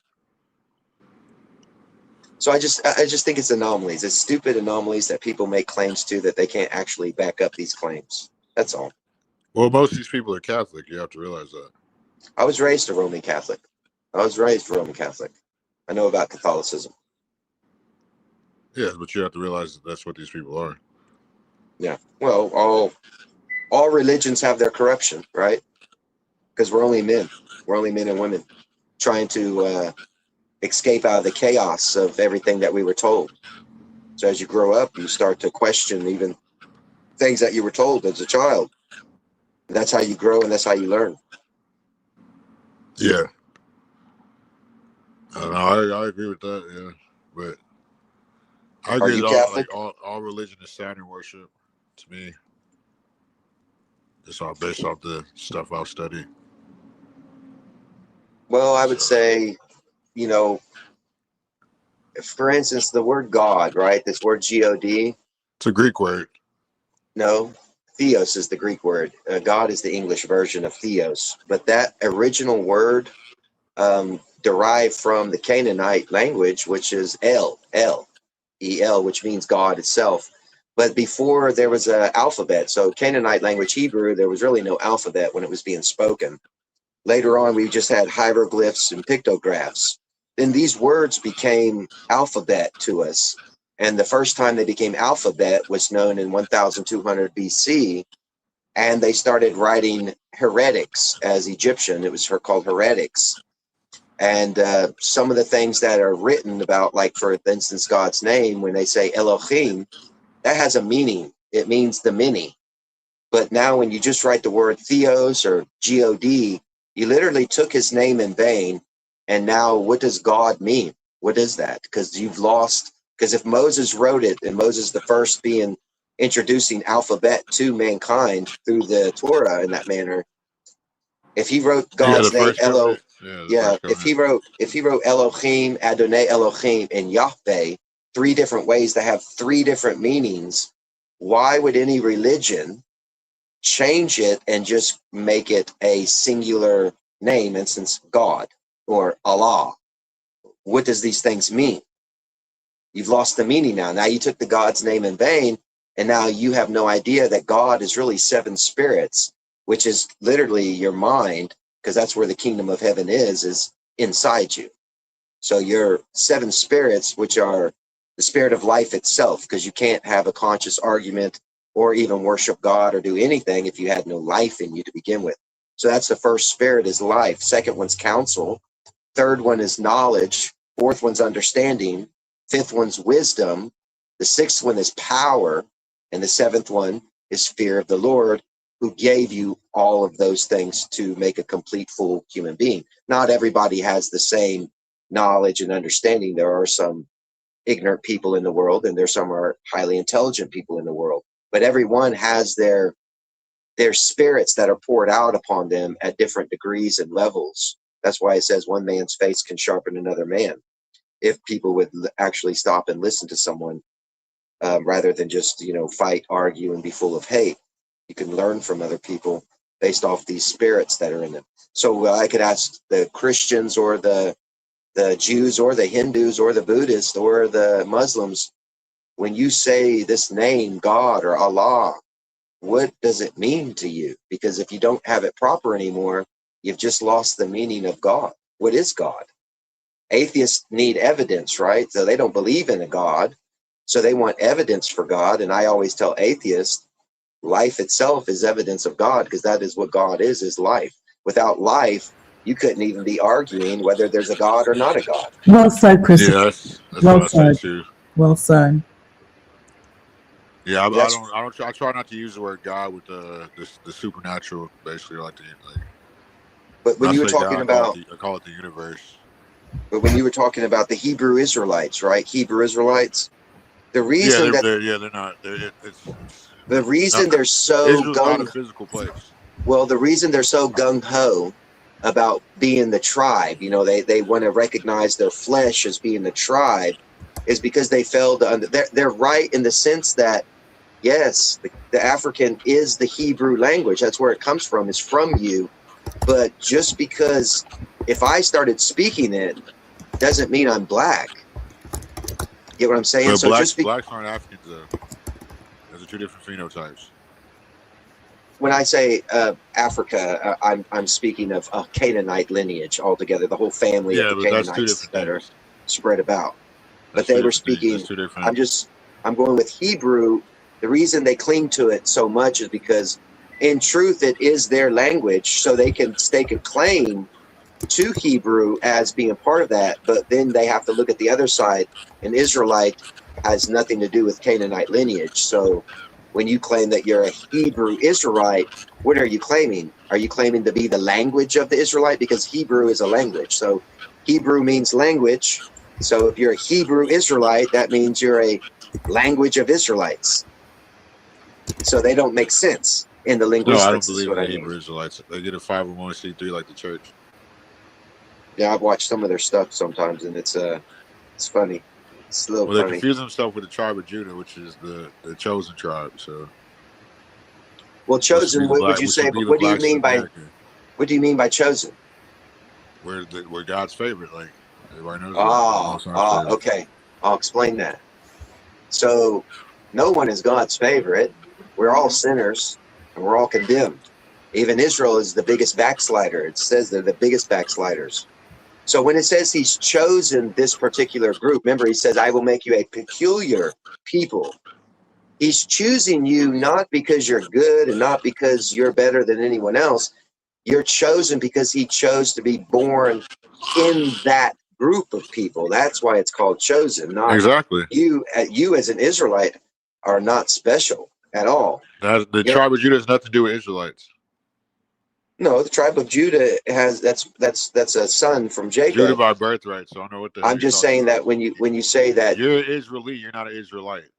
So I just think it's anomalies. It's stupid anomalies that people make claims to that they can't actually back up these claims. That's all.
Well, most of these people are Catholic. You have to realize that.
I was raised a Roman Catholic. I know about Catholicism.
Yeah, but you have to realize that that's what these people are.
Yeah. Well, all religions have their corruption, right? Because we're only men. We're only men and women trying to escape out of the chaos of everything that we were told. So as you grow up, you start to question even things that you were told as a child. That's how you grow, and that's how you learn.
Yeah. I agree with that. Yeah, but I agree
you
that
Catholic?
all religion is Saturn worship. To me, it's all based off the stuff I'll study.
Well, I would say, for instance, the word God, right? This word God.
It's a Greek word.
No, theos is the Greek word. God is the English version of theos. But that original word derived from the Canaanite language, which is El, which means God itself. But before there was an alphabet, so Canaanite language Hebrew, there was really no alphabet when it was being spoken. Later on, we just had hieroglyphs and pictographs. Then these words became alphabet to us. And the first time they became alphabet was known in 1200 BC. And they started writing heretics as Egyptian. It was called heretics. And some of the things that are written about, like, for instance, God's name, when they say Elohim, that has a meaning. It means the many. But now when you just write the word theos or God, you literally took his name in vain. And now what does God mean? What is that? Because you've lost, because if Moses wrote it, and Moses the first being introducing alphabet to mankind through the Torah in that manner, if he wrote God's name, if he wrote Elohim, Adonai Elohim, and Yahweh, three different ways that have three different meanings, why would any religion change it and just make it a singular name, instance God or Allah? What does these things mean? You've lost the meaning now. Now you took the God's name in vain, and now you have no idea that God is really seven spirits, which is literally your mind, because that's where the kingdom of heaven is inside you. So your seven spirits, which are the spirit of life itself, because you can't have a conscious argument or even worship God or do anything if you had no life in you to begin with. So that's the first spirit, is life. Second one's counsel. Third one is knowledge. Fourth one's understanding. Fifth one's wisdom. The sixth one is power. And the seventh one is fear of the Lord, who gave you all of those things to make a complete, full human being. Not everybody has the same knowledge and understanding. There are some ignorant people in the world, and there's some are highly intelligent people in the world. But everyone has their spirits that are poured out upon them at different degrees and levels. That's why it says one man's face can sharpen another man. If people would actually stop and listen to someone, rather than just, fight, argue, and be full of hate, you can learn from other people based off these spirits that are in them. So I could ask the Christians or the Jews or the Hindus or the Buddhists or the Muslims, when you say this name, God or Allah, what does it mean to you? Because if you don't have it proper anymore, you've just lost the meaning of God. What is God? Atheists need evidence, right? So they don't believe in a God, so they want evidence for God. And I always tell atheists, life itself is evidence of God, because that is what God is life. Without life, you couldn't even be arguing whether there's a God or not a God.
Well said, Christopher.
Yeah, that's
well
what I say
said.
too.
Well said.
Yeah, I try not to use the word God with the supernatural, basically,
But when you were talking about,
I call it the universe.
But when you were talking about the Hebrew Israelites, right? Hebrew Israelites, the reason
they're not.
The reason they're so
Israel's not a physical place.
Well, the reason they're so gung ho about being the tribe, they want to recognize their flesh as being the tribe, is because they failed to they're right in the sense that, yes, the African is the Hebrew language. That's where it comes from, is from you. But just because if I started speaking it doesn't mean I'm black. Get what I'm saying?
But
So
blacks aren't Africans though. Those are two different phenotypes.
when I say Africa, I'm speaking of Canaanite lineage altogether, the whole family of the
but that's two
Canaanites
different
that are
things.
spread about. But
That's
they
two
were
different things.
speaking.
That's two different.
I'm going with Hebrew. The reason they cling to it so much is because, in truth, it is their language, so they can stake a claim to Hebrew as being part of that. But then they have to look at the other side. An Israelite has nothing to do with Canaanite lineage. So when you claim that you're a Hebrew Israelite, what are you claiming? Are you claiming to be the language of the Israelite? Because Hebrew is a language. So Hebrew means language. So if you're a Hebrew Israelite, that means you're a language of Israelites. So they don't make sense in the
No, I don't
linguistics, is
believe
what
in
I
the
mean.
Hebrew Israelites. They get a 501c3 like the church.
Yeah, I've watched some of their stuff sometimes, and it's funny. It's a little
Well, they
funny.
confuse themselves with the tribe of Judah, which is the chosen tribe. So,
well, chosen. What would you say? But what do you mean by what do you mean by chosen?
We're God's favorite. Like everybody knows.
Okay. I'll explain that. So, no one is God's favorite. We're all sinners, and we're all condemned. Even Israel is the biggest backslider. It says they're the biggest backsliders. So when it says he's chosen this particular group, remember he says, I will make you a peculiar people. He's choosing you not because you're good and not because you're better than anyone else. You're chosen because he chose to be born in that group of people. That's why it's called chosen. Not
exactly.
You as an Israelite are not special at all.
The tribe of Judah has nothing to do with Israelites.
No, the tribe of Judah has that's a son from Jacob.
Judah by birthright, so I don't know what the hell
I'm just saying that when you say that
you're Israeli, you're not an Israelite.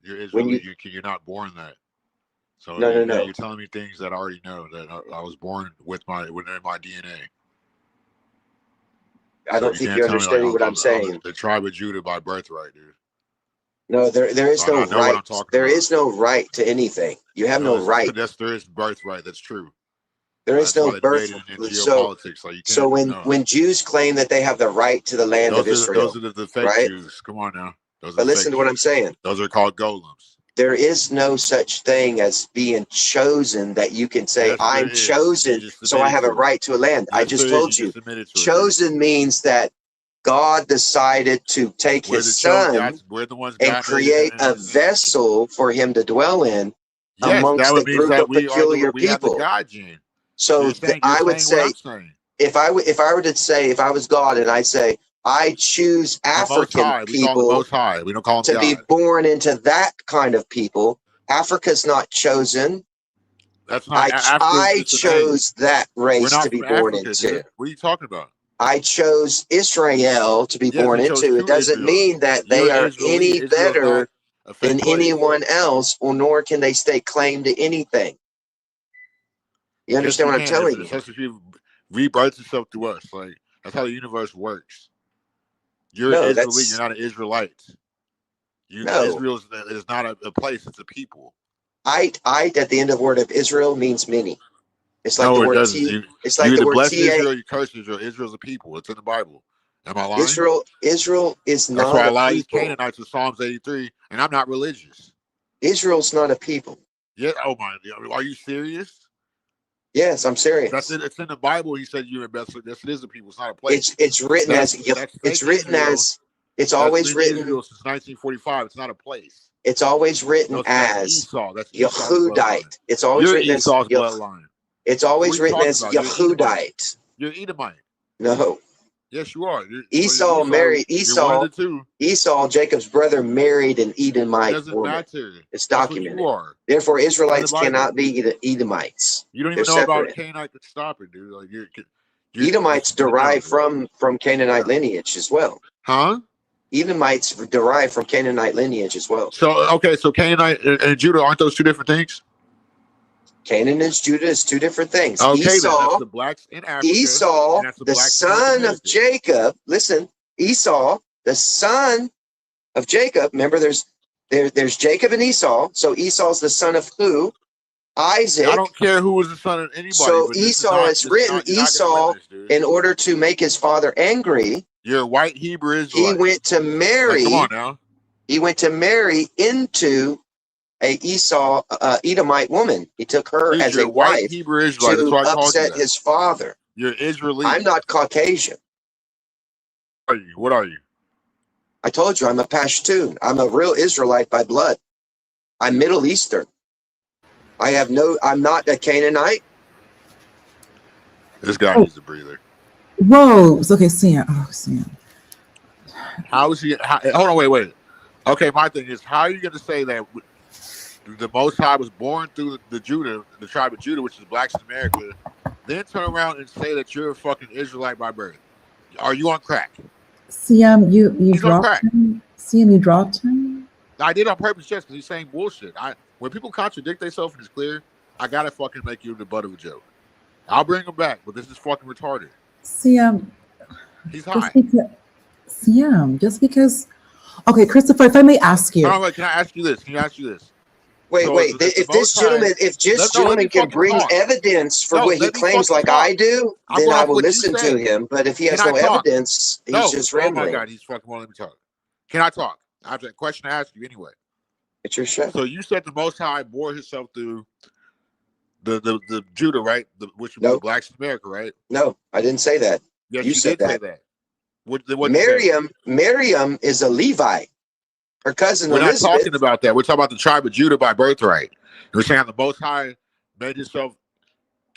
You're Israeli. You're not born that. So
no.
You're telling me things that I already know that I was born within my DNA.
I don't think you're understanding what I'm saying.
The tribe of Judah by birthright, dude.
No, there is no right. There is no right to anything. You have no right.
There is birthright. That's true.
There is no birth. So when Jews claim that they have the right to the land of Israel,
those are the fake Jews. Come on now.
But listen to what I'm saying.
Those are called golems.
There is no such thing as being chosen that you can say, I'm chosen, so I have a right to a land. I just told you. Chosen means that God decided to take his son and create a vessel for him to dwell in amongst a group of peculiar people. So I would say, if I were to say, if I was God and I say, I choose African people to be born into that kind of people. Africa's not chosen.
That's not.
I chose that race to be born into.
Dude. What are you talking about?
I chose Israel to be born into. It doesn't mean that they are any better than anyone else, or nor can they stake claim to anything. You understand what I'm telling you?
That's if you rebirth yourself to us. Like that's how the universe works. You're an Israeli. You're not an Israelite. Israel is not a place. It's a people.
I at the end of the word of Israel means many. It's like the word T. It's like the word
bless
T.
Israel. You curse Israel. Israel's a people. It's in the Bible. Am I lying?
Israel is not.
That's why I lie. Canaanites in Psalms 83, and I'm not religious.
Israel's not a people.
Yeah. Oh my. Are you serious?
Yes, I'm serious.
That's it. It's in the Bible. He said you're a vessel. Yes, it is a people. It's not a place.
It's written it's always written
Israel since 1945. It's not a place.
It's always written as
Esau. That's
Yehudite. It's always written as
Esau's bloodline.
It's always written as Yehudite.
You're Edomite.
No.
Yes, you are.
Esau married Esau. Esau, Jacob's brother, married an Edomite woman.
Matter.
It's documented. Therefore, Israelites cannot be Edomites.
You don't even know about Canaanite. Stop it, dude. Like
Edomites derive from Canaanite lineage as well.
Huh?
Edomites derive from Canaanite lineage as well.
So Canaanite and Judah, aren't those two different things?
Canaan and Judah is two different things.
Okay,
Esau,
that's the blacks in Africa.
Esau, the son of Jacob. Listen, Esau, the son of Jacob. Remember, there's Jacob and Esau. So Esau's the son of who? Isaac.
I don't care who was the son of anybody.
So Esau is written Esau in order to make his father angry.
You're a white Hebrew Israelite.
He went to marry.
Come on now.
He went to marry into a Esau Edomite woman. He took her
Dude,
as
you're
a
a white
wife
Hebrew Israelite. That's
to
why I called you
upset
that.
his father.
You're Israeli.
I'm not Caucasian.
What are you? What are you?
I told you I'm a Pashtun. I'm a real Israelite by blood. I'm Middle Eastern. I'm not a Canaanite.
This guy needs a breather.
Whoa. Okay, Sam. Oh, Sam.
How is he? Hold on, wait. Okay, my thing is, how are you going to say that the Most High was born through the tribe of Judah, which is blacks in America, then turn around and say that you're a fucking Israelite by birth? Are you on crack?
Sam, you
He's on
dropped
crack.
him. Sam, you dropped him.
I did on purpose just because he's saying bullshit. When people contradict themselves and it's clear, I gotta fucking make you the butt of a joke. I'll bring him back, but this is fucking retarded.
Sam,
He's high.
Sam, just because. Okay, Christopher, if I may ask you.
No, wait, can I ask you this?
Wait,
So
if this gentleman can bring evidence for what he claims like I do, then I will listen to him. But if he has no evidence, he's just rambling.
Oh my God, he's fucking won't let me talk. Can I talk? I have a question to ask you anyway.
It's your show.
So you said the Most High bore himself through the Judah, right? Which would be the blacks in America, right?
No, I didn't say that.
Yes,
you
did say that.
Miriam is a Levite. Her cousin Elizabeth.
We're not talking about that. We're talking about the tribe of Judah by birthright. We're saying the Most High made himself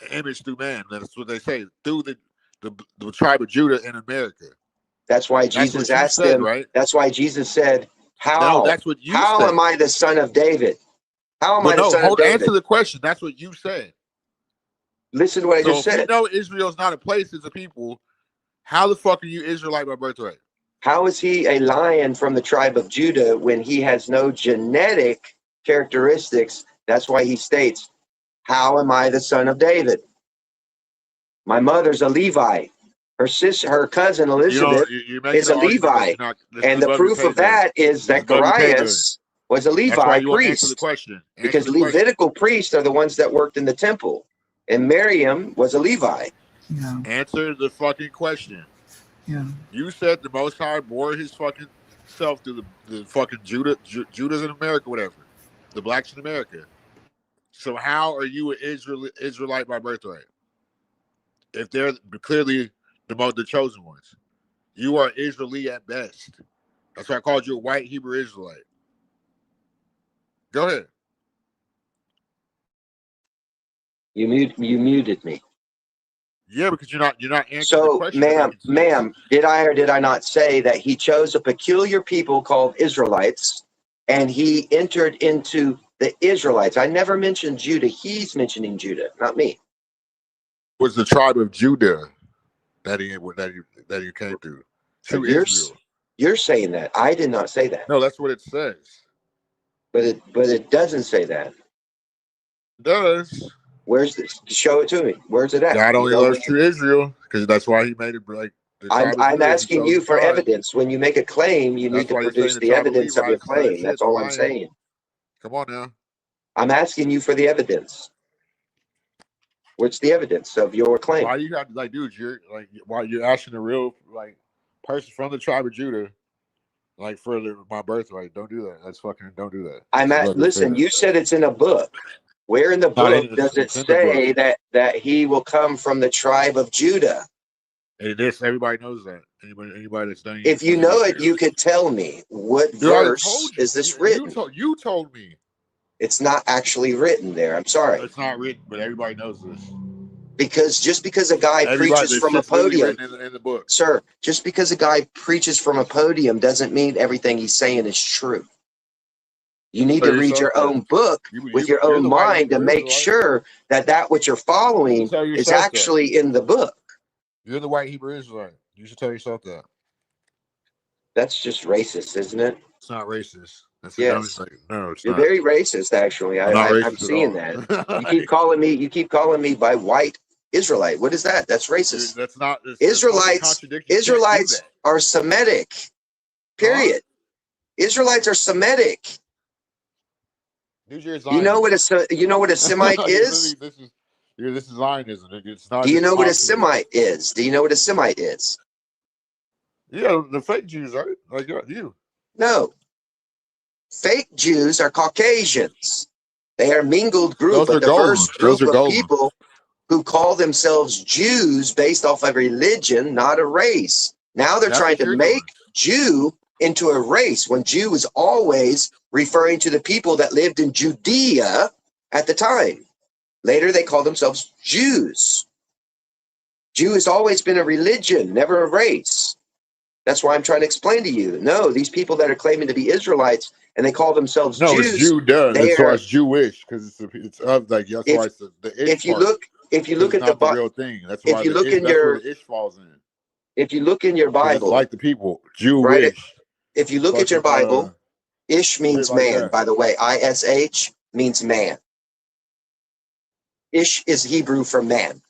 an image through man. That's what they say, through the tribe of Judah in America.
That's why Jesus asked him. Right? That's why Jesus said, "How?
No, that's what you
how
said.
am I the son of David? How am I the son of David?"
Answer the question. That's what you said.
Listen to what I just said.
If you know Israel's not a place, it's a people. How the fuck are you Israelite by birthright?
How is he a lion from the tribe of Judah when he has no genetic characteristics? That's why he states, "How am I the son of David? My mother's a Levite. Her cousin Elizabeth is a Levite, and the proof of that is Zacharias was a Levite priest. Because Levitical priests are the ones that worked in the temple, and Miriam was a Levite."
Yeah.
Answer the fucking question.
Yeah.
You said the Most High bore his fucking self through the fucking Judah's in America, whatever, the blacks in America. So how are you an Israelite by birthright? If they're clearly the chosen ones, you are Israeli at best. That's why I called you a white Hebrew Israelite. Go ahead.
You muted me.
Yeah, because you're not answering
so,
the question.
ma'am, did I or did I not say that he chose a peculiar people called Israelites, and he entered into the Israelites? I never mentioned Judah. He's mentioning Judah, not me.
It was the tribe of Judah that he came through to Israel.
You're saying that. I did not say that.
No, that's what it says.
But it doesn't say that.
It does.
Where's this? Show it to me. Where's it at?
God only loves true Israel, because that's why he made it like.
I'm asking you for evidence. When you make a claim, you need to produce the evidence of your claim. That's all I'm saying.
Come on now.
I'm asking you for the evidence. What's the evidence of your claim?
Why you have to dude? Why you're asking a real person from the tribe of Judah, for my birthright? Don't do that. That's fucking. Don't do that.
Listen. You said it's in a book. Where in the book does it say that he will come from the tribe of Judah?
Everybody knows that. Anybody that's done.
If you know it, you could tell me what verse is this written.
You told me.
It's not actually written there. I'm sorry.
It's not written, but everybody knows this.
Because just because a guy preaches from a podium,
in the book.
Sir, just because a guy preaches from a podium doesn't mean everything he's saying is true. You need to read your own book with your own mind to make sure that what you're following is actually in the book.
You're the white Hebrew Israelite. You should tell yourself that.
That's just racist, isn't it?
It's not racist.
Yes.
No, it's
You're
not.
very racist, actually. I'm seeing that. You keep calling me by white Israelite. What is that? That's racist.
That's not.
Israelites are Semitic. Period. Israelites are Semitic. You know what a Semite is?
This is Zionism. It's not.
Do you know what a Semite is? Do you know what a Semite is?
Yeah, the fake Jews, right? Like you.
No. Fake Jews are Caucasians. They are a mingled group,
Those
a
are golden.
diverse
Those
group
are
of
golden.
people who call themselves Jews based off of religion, not a race. Now they're
That's
trying
what
to
you're
make
doing.
Jew into a race, when Jew was always referring to the people that lived in Judea at the time. Later, they called themselves Jews. Jew has always been a religion, never a race. That's why I'm trying to explain to you. No, these people that are claiming to be Israelites and they call themselves
No, it's
Jews,
Judah. That's why
they're,
it's Jewish, because it's of like that's why it's the ish
if you
part.
look, if you look
It's
at the
not the real thing. That's
if
why
you look in
that's where
your,
the ish falls in.
if you look in your
Because it's
Bible,
like the people
right?
Jewish.
If you look at your
Fucking
Bible, Ish
shit
means
like
man,
that.
by the way. ISH means man. Ish is Hebrew for man.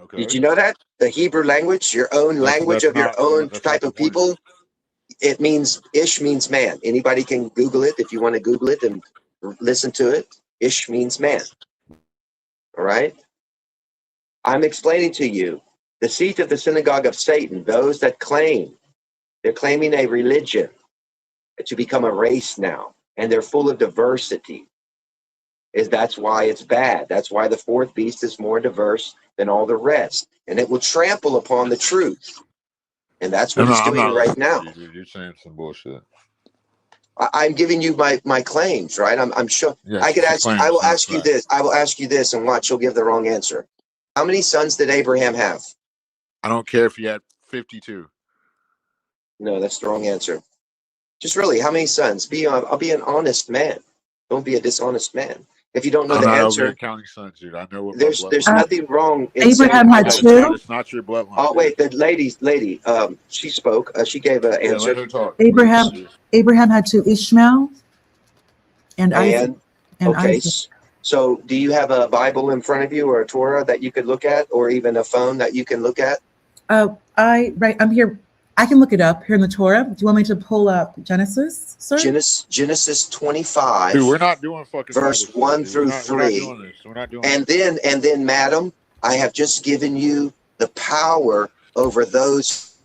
Okay.
Did you know that? The Hebrew language, your own language of your own type of people, it means, Ish means man. Anybody can Google it if you want to Google it and listen to it. Ish means man. All right? I'm explaining to you the seat of the synagogue of Satan, those that claim, they're claiming a religion to become a race now, and they're full of diversity. That's why it's bad. That's why the fourth beast is more diverse than all the rest, and it will trample upon the truth. And that's what it's doing right now.
You're saying some bullshit.
I'm giving you my claims, right? I'm sure.
Yes,
I could ask.
claims,
I will
not
ask you
facts.
this. I will ask you this, and watch. You'll give the wrong answer. How many sons did Abraham have?
I don't care if he had 52.
No, that's the wrong answer. Just really, how many sons? I'll be an honest man. Don't be a dishonest man. If you don't know
I'm
the
not over
answer,
here counting sons, dude. I know what my
there's
bloodline
nothing wrong in
Abraham
saying I
had
know.
two.
It's not your bloodline.
Oh wait, the lady, she spoke. She gave an
Yeah,
answer.
let her talk.
Abraham had two, Ishmael and Isaac.
And okay, so do you have a Bible in front of you or a Torah that you could look at, or even a phone that you can look at?
I'm here. I can look it up here in the Torah. Do you want me to pull up Genesis, sir?
Genesis 25.
Dude, we're not doing fucking
verse
Bible
1
stuff,
through
We're not
3.
doing this. We're not doing
And
this.
then, madam, I have just given you the power over those.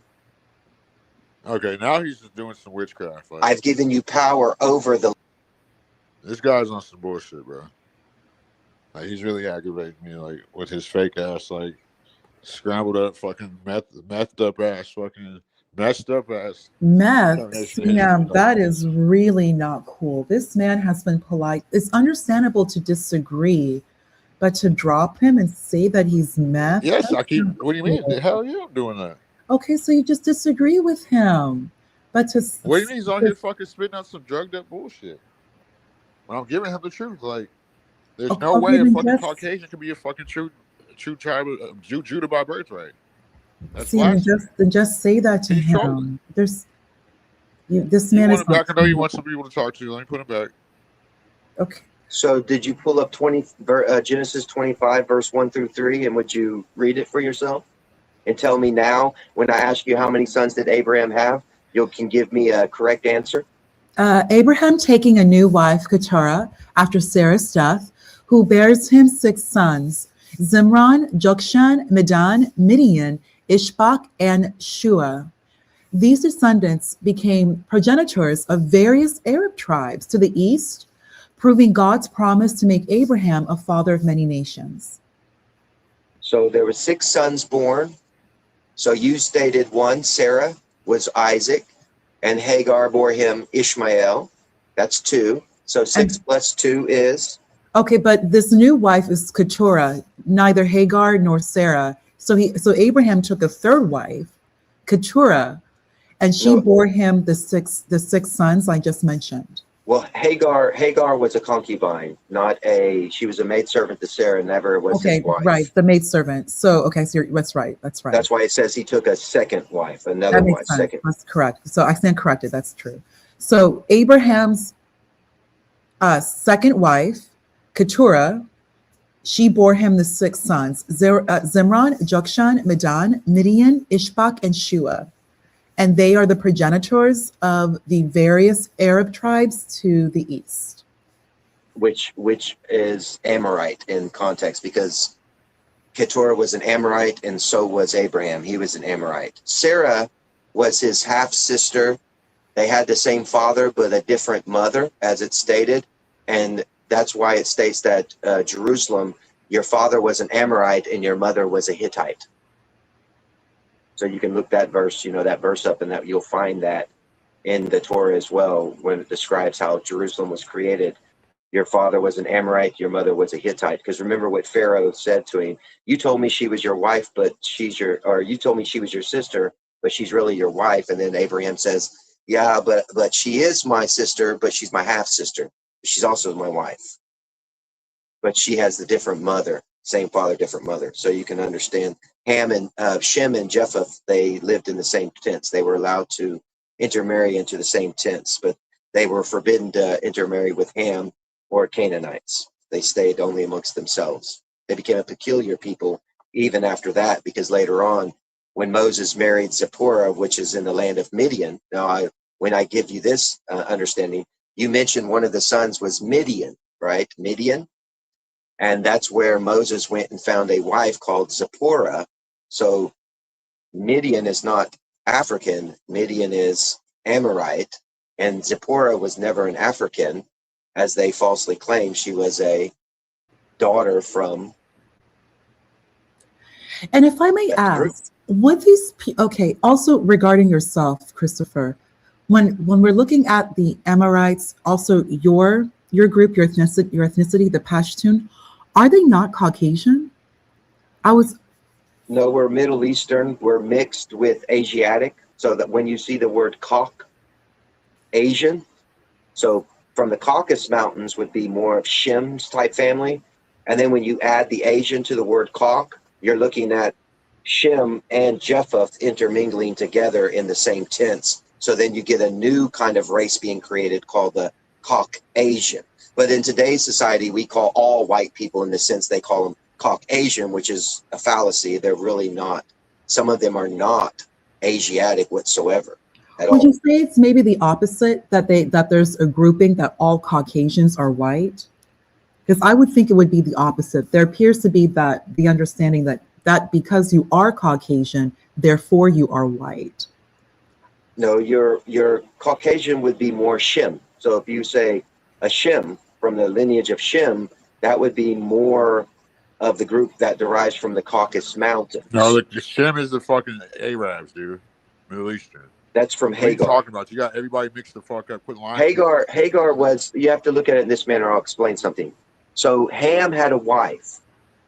Okay, now he's just doing some witchcraft. Like,
I've given you power over the.
This guy's on some bullshit, bro. Like, he's really aggravating me, like, with his fake ass, like, scrambled up, fucking methed up ass, fucking messed up ass.
Meth, CM, that is really not cool. This man has been polite. It's understandable to disagree, but to drop him and say that he's meth.
Yes, I keep. What do you mean? The hell yeah, I'm doing that.
Okay, so you just disagree with him, but to.
What do you mean he's on here fucking spitting out some drugged up bullshit? When I'm giving him the truth, like, there's no way a fucking Caucasian can be a fucking true tribe of Judah by birthright. That's
then just say that to him.
Trolling.
This man is
back. I know you want some people to talk to. Let me put him back.
Okay.
So did you pull up Genesis 25 verse 1 through 3, and would you read it for yourself and tell me now, when I ask you how many sons did Abraham have, you can give me a correct answer?
Abraham taking a new wife, Keturah, after Sarah's death, who bears him 6 sons, Zimran, Jokshan, Medan, Midian, Ishbak, and Shua. These descendants became progenitors of various Arab tribes to the east, proving God's promise to make Abraham a father of many nations.
So there were 6 sons born. So you stated 1, Sarah, was Isaac, and Hagar bore him Ishmael. That's 2. So 6 plus 2 is?
Okay, but this new wife is Keturah, neither Hagar nor Sarah. So Abraham took a third wife, Keturah, and she bore him the six sons I just mentioned.
Well, Hagar was a concubine, she was a maidservant to Sarah, never was his wife.
Right, the maidservant. So that's right.
That's why it says he took a second wife, another wife. Second.
That's correct. So I stand corrected. That's true. So Abraham's second wife, Keturah, she bore him the 6 sons, Zimran, Jokshan, Medan, Midian, Ishbak, and Shua. And they are the progenitors of the various Arab tribes to the east.
Which is Amorite in context, because Keturah was an Amorite and so was Abraham. He was an Amorite. Sarah was his half-sister, They had the same father, but a different mother, as it's stated. And that's why it states that Jerusalem, your father was an Amorite and your mother was a Hittite. So you can look that verse, that verse up, and that you'll find that in the Torah as well, when it describes how Jerusalem was created. Your father was an Amorite, your mother was a Hittite. Because remember what Pharaoh said to him: you told me she was your wife, but you told me she was your sister, but she's really your wife. And then Abraham says, yeah, but she is my sister, but she's my half sister. She's also my wife. But she has the different mother, same father, different mother. So you can understand Ham and Shem and Japheth, they lived in the same tents. They were allowed to intermarry into the same tents, but they were forbidden to intermarry with Ham or Canaanites. They stayed only amongst themselves. They became a peculiar people even after that, because later on, when Moses married Zipporah, which is in the land of Midian. Now, when I give you this understanding, you mentioned one of the sons was Midian, right? Midian. And that's where Moses went and found a wife called Zipporah. So Midian is not African. Midian is Amorite. And Zipporah was never an African, as they falsely claim. She was a daughter from.
And if I may ask, would these okay, also regarding yourself, Christopher, when we're looking at the Amorites, also your group, your ethnicity, the Pashtun, are they not Caucasian?
No, we're Middle Eastern. We're mixed with Asiatic, so that when you see the word Asian, so from the Caucasus Mountains would be more of Shem's type family. And then when you add the Asian to the word Cauk, you're looking at Shem and Japheth intermingling together in the same tense. So then you get a new kind of race being created called the Caucasian. But in today's society, we call all white people, in the sense they call them Caucasian, which is a fallacy. They're really not. Some of them are not Asiatic whatsoever.
Would you say it's maybe the opposite, that there's a grouping that all Caucasians are white? Because I would think it would be the opposite. There appears to be the understanding that because you are Caucasian, therefore you are white.
No, your Caucasian would be more Shem. So if you say a Shem from the lineage of Shem, that would be more of the group that derives from the Caucasus Mountains.
No, the Shem is the fucking Arabs, dude. Middle Eastern.
That's from Hagar.
What are you talking about? You got everybody mixed the fuck up. Quit lying.
Hagar was, you have to look at it in this manner. I'll explain something. So Ham had a wife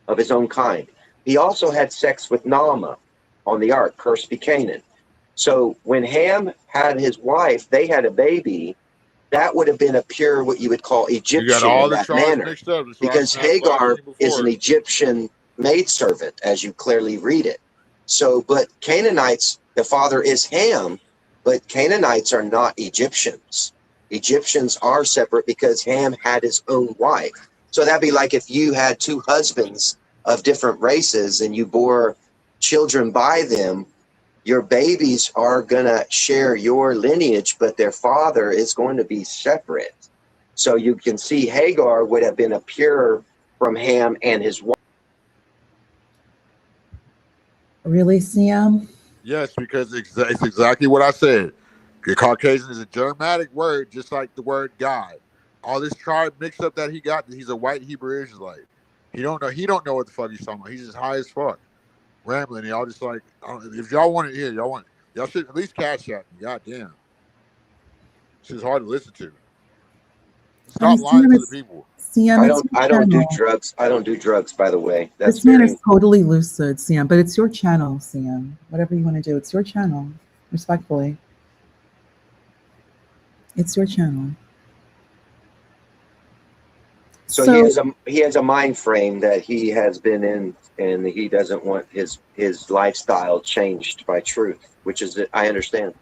of his own kind. He also had sex with Naamah on the ark, cursed be Canaan. So when Ham had his wife, they had a baby. That would have been a pure, what you would call Egyptian in that manner. Because Hagar is an Egyptian maidservant, as you clearly read it. So, but Canaanites, the father is Ham, but Canaanites are not Egyptians. Egyptians are separate because Ham had his own wife. So that'd be like if you had two husbands of different races and you bore children by them. Your babies are going to share your lineage, but their father is going to be separate. So you can see Hagar would have been a pure from Ham and his wife.
Really, Siam?
Yes, because it's exactly what I said. The Caucasian is a Germanic word, just like the word God. All this tribe mix up that he got, he's a white Hebrew Israelite. He don't know what the fuck he's talking about. He's just high as fuck. Rambling, y'all just like, if y'all want to hear, y'all should at least cash out me. Goddamn. This is hard to listen to. Stop lying to the people.
Siam,
I don't do drugs. I don't do drugs, by the way.
This man is totally lucid, Siam, but it's your channel, Siam. Whatever you want to do, it's your channel. Respectfully. It's your channel.
So he has a mind frame that he has been in, and he doesn't want his lifestyle changed by truth, which is, I understand.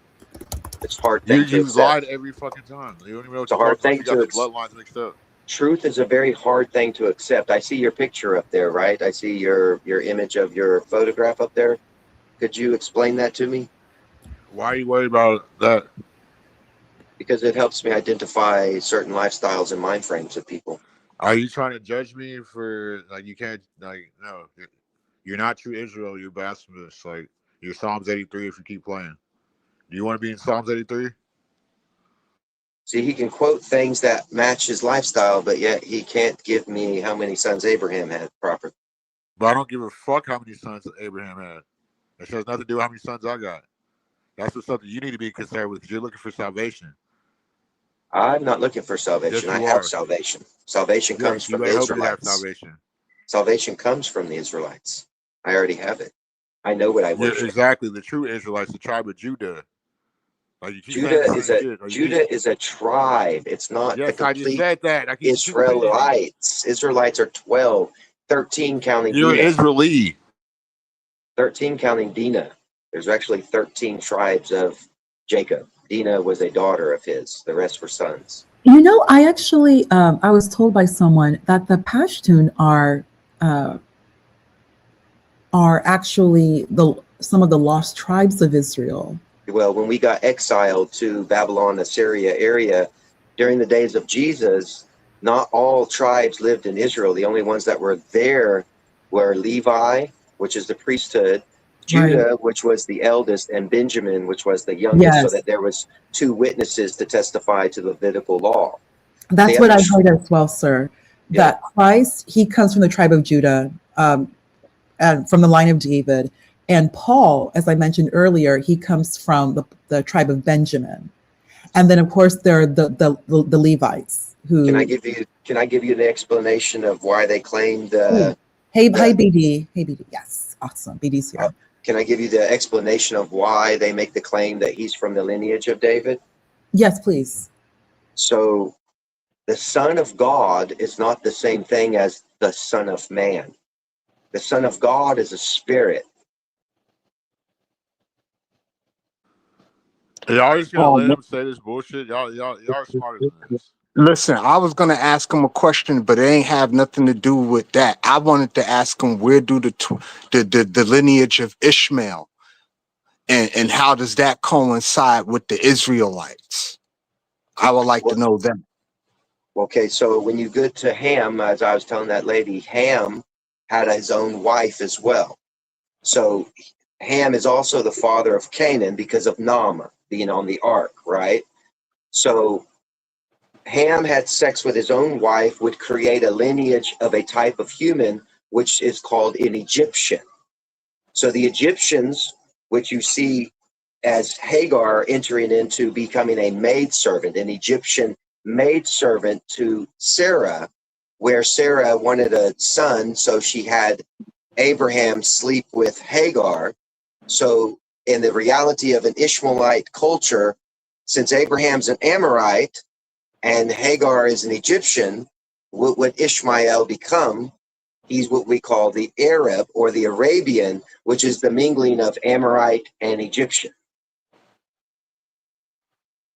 It's a hard thing to accept.
You lied every fucking time. You don't even know what
it's a hard thing to accept.
Bloodlines mixed up.
Truth is a very hard thing to accept. I see your picture up there, right? I see your image of your photograph up there. Could you explain that to me?
Why are you worried about that?
Because it helps me identify certain lifestyles and mind frames of people.
Are you trying to judge me for, like, you can't, like, no, you're not true Israel, you're blasphemous. Like, you're Psalms 83 if you keep playing. Do you want to be in Psalms 83?
See, he can quote things that match his lifestyle, but yet he can't give me how many sons Abraham had properly.
But I don't give a fuck how many sons Abraham had. That has nothing to do with how many sons I got. That's what something you need to be concerned with because you're looking for salvation.
I'm not looking for salvation.
Yes,
I
you
have
are.
salvation. Salvation
Yes,
comes
you
from the
better hope you have
Israelites.
salvation.
Salvation comes from the Israelites. I already have it. I know what I
Yeah,
worship.
exactly. The true Israelites, the tribe of Judah. Like you keep saying
Judah
the
is
same
a
shit.
Judah is a tribe. It's not the
Yes, I just
complete
said that. I keep saying it.
Israelites. Israelites are 12, 13 counting
You're
Dinah.
Israeli.
13 counting Dinah. There's actually 13 tribes of Jacob. Dinah was a daughter of his. The rest were sons.
You know, I actually, I was told by someone that the Pashtun are actually some of the lost tribes of Israel.
Well, when we got exiled to Babylon, Assyria area during the days of Jesus, not all tribes lived in Israel. The only ones that were there were Levi, which is the priesthood, Judah,
Right.
which was the eldest, and Benjamin, which was the youngest, so
Yes,
that there was 2 witnesses to testify to the Levitical law.
that's
The
what
other,
I heard as well, sir.
yeah,
That Christ, he comes from the tribe of Judah, and from the line of David. And Paul, as I mentioned earlier, he comes from the tribe of Benjamin. And then, of course, there are the Levites who.
can I give you the explanation of why they claimed the
Hey, BD. Hey, BD. Yes, awesome. BD's here.
can I give you the explanation of why they make the claim that he's from the lineage of David?
Yes, please.
So the Son of God is not the same thing as the Son of Man. The Son of God is a spirit.
Y'all just gonna
Oh,
let
man.
him say this bullshit? Y'all are smarter than this.
Listen, I was gonna ask him a question, but it ain't have nothing to do with that. I wanted to ask him where do the lineage of Ishmael and how does that coincide with the Israelites? I would like to know that.
Okay, so when you go to Ham, as I was telling that lady, Ham had his own wife as well. So Ham is also the father of Canaan because of Nam being on the ark, right? So Ham had sex with his own wife, would create a lineage of a type of human, which is called an Egyptian. So the Egyptians, which you see as Hagar entering into becoming a maidservant, an Egyptian maidservant to Sarah, where Sarah wanted a son, so she had Abraham sleep with Hagar. So in the reality of an Ishmaelite culture, since Abraham's an Amorite and Hagar is an Egyptian, what would Ishmael become? He's what we call the Arab or the Arabian, which is the mingling of Amorite and Egyptian.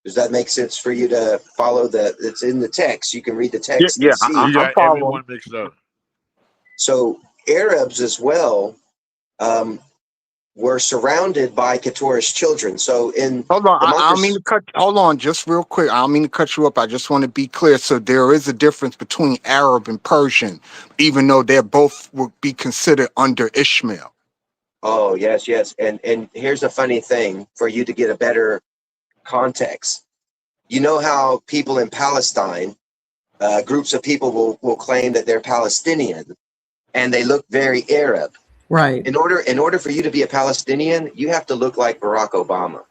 Does that make sense for you to follow it's in the text? You can read the text and see.
You got everyone mixed up.
So Arabs as well were surrounded by Keturah's children. So in
Hold on, I don't mean to cut. Hold on, just real quick. I don't mean to cut you up. I just want to be clear. So there is a difference between Arab and Persian, even though they're both would be considered under Ishmael.
Oh yes, yes. And here's a funny thing for you to get a better context. You know how people in Palestine, groups of people will claim that they're Palestinian, and they look very Arab.
Right.
In order for you to be a Palestinian, you have to look like Barack Obama.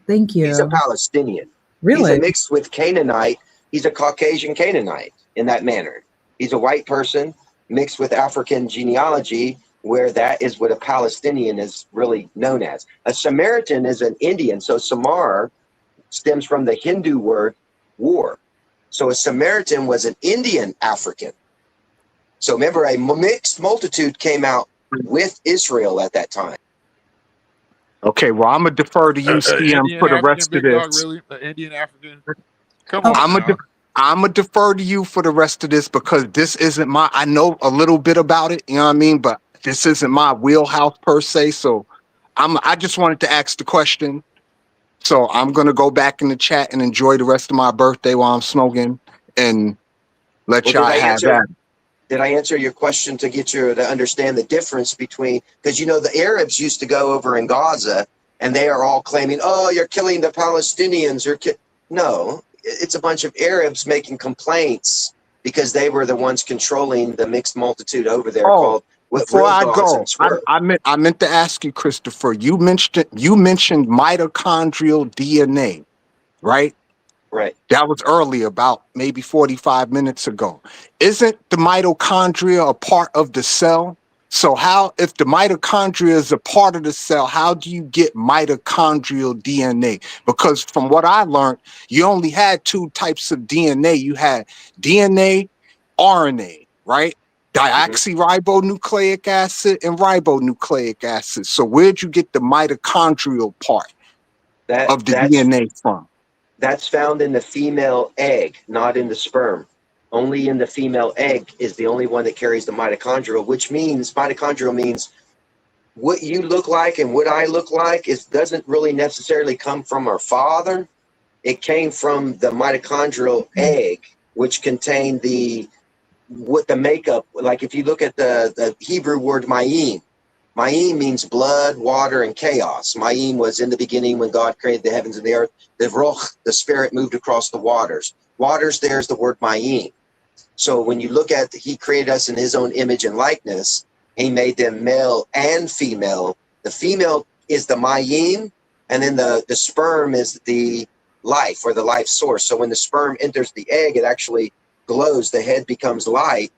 Thank you.
He's a Palestinian.
Really?
He's a mixed with Canaanite. He's a Caucasian Canaanite in that manner. He's a white person mixed with African genealogy, where that is what a Palestinian is really known as. A Samaritan is an Indian. So Samar stems from the Hindu word war. So a Samaritan was an Indian African. So remember, a mixed multitude came out with Israel at that time.
Okay, well, I'm gonna defer to you, CM,
Indian
for the
African,
rest of
big
this.
dog, really? Indian African? Come on,
I'm gonna defer to you for the rest of this because this isn't my. I know a little bit about it, you know what I mean, but this isn't my wheelhouse per se. So, I just wanted to ask the question. So I'm gonna go back in the chat and enjoy the rest of my birthday while I'm smoking and let
Well,
y'all have that.
did I answer your question to get you to understand the difference between, because you know the Arabs used to go over in Gaza and they are all claiming, oh, you're killing the Palestinians. No, it's a bunch of Arabs making complaints because they were the ones controlling the mixed multitude over there called
before
real
I
dogs
go,
and swerve.
I meant to ask you, Christopher. You mentioned mitochondrial DNA, right?
Right.
That was early, about maybe 45 minutes ago. Isn't the mitochondria a part of the cell? So how, if the mitochondria is a part of the cell, how do you get mitochondrial DNA? Because from what I learned, you only had two types of DNA. You had DNA, RNA, right? Deoxyribonucleic acid and ribonucleic acid. So where'd you get the mitochondrial part of the DNA from?
That's found in the female egg, not in the sperm. Only in the female egg is the only one that carries the mitochondrial, which means mitochondrial means what you look like and what I look like doesn't really necessarily come from our father. It came from the mitochondrial egg, which contained the makeup. Like if you look at the Hebrew word mayim, Mayim means blood, water, and chaos. Mayim was in the beginning when God created the heavens and the earth. The Ruach, the spirit, moved across the waters. Waters, there's the word Mayim. So when you look at, he created us in his own image and likeness. He made them male and female. The female is the Mayim, and then the sperm is the life or the life source. So when the sperm enters the egg, it actually glows. The head becomes light.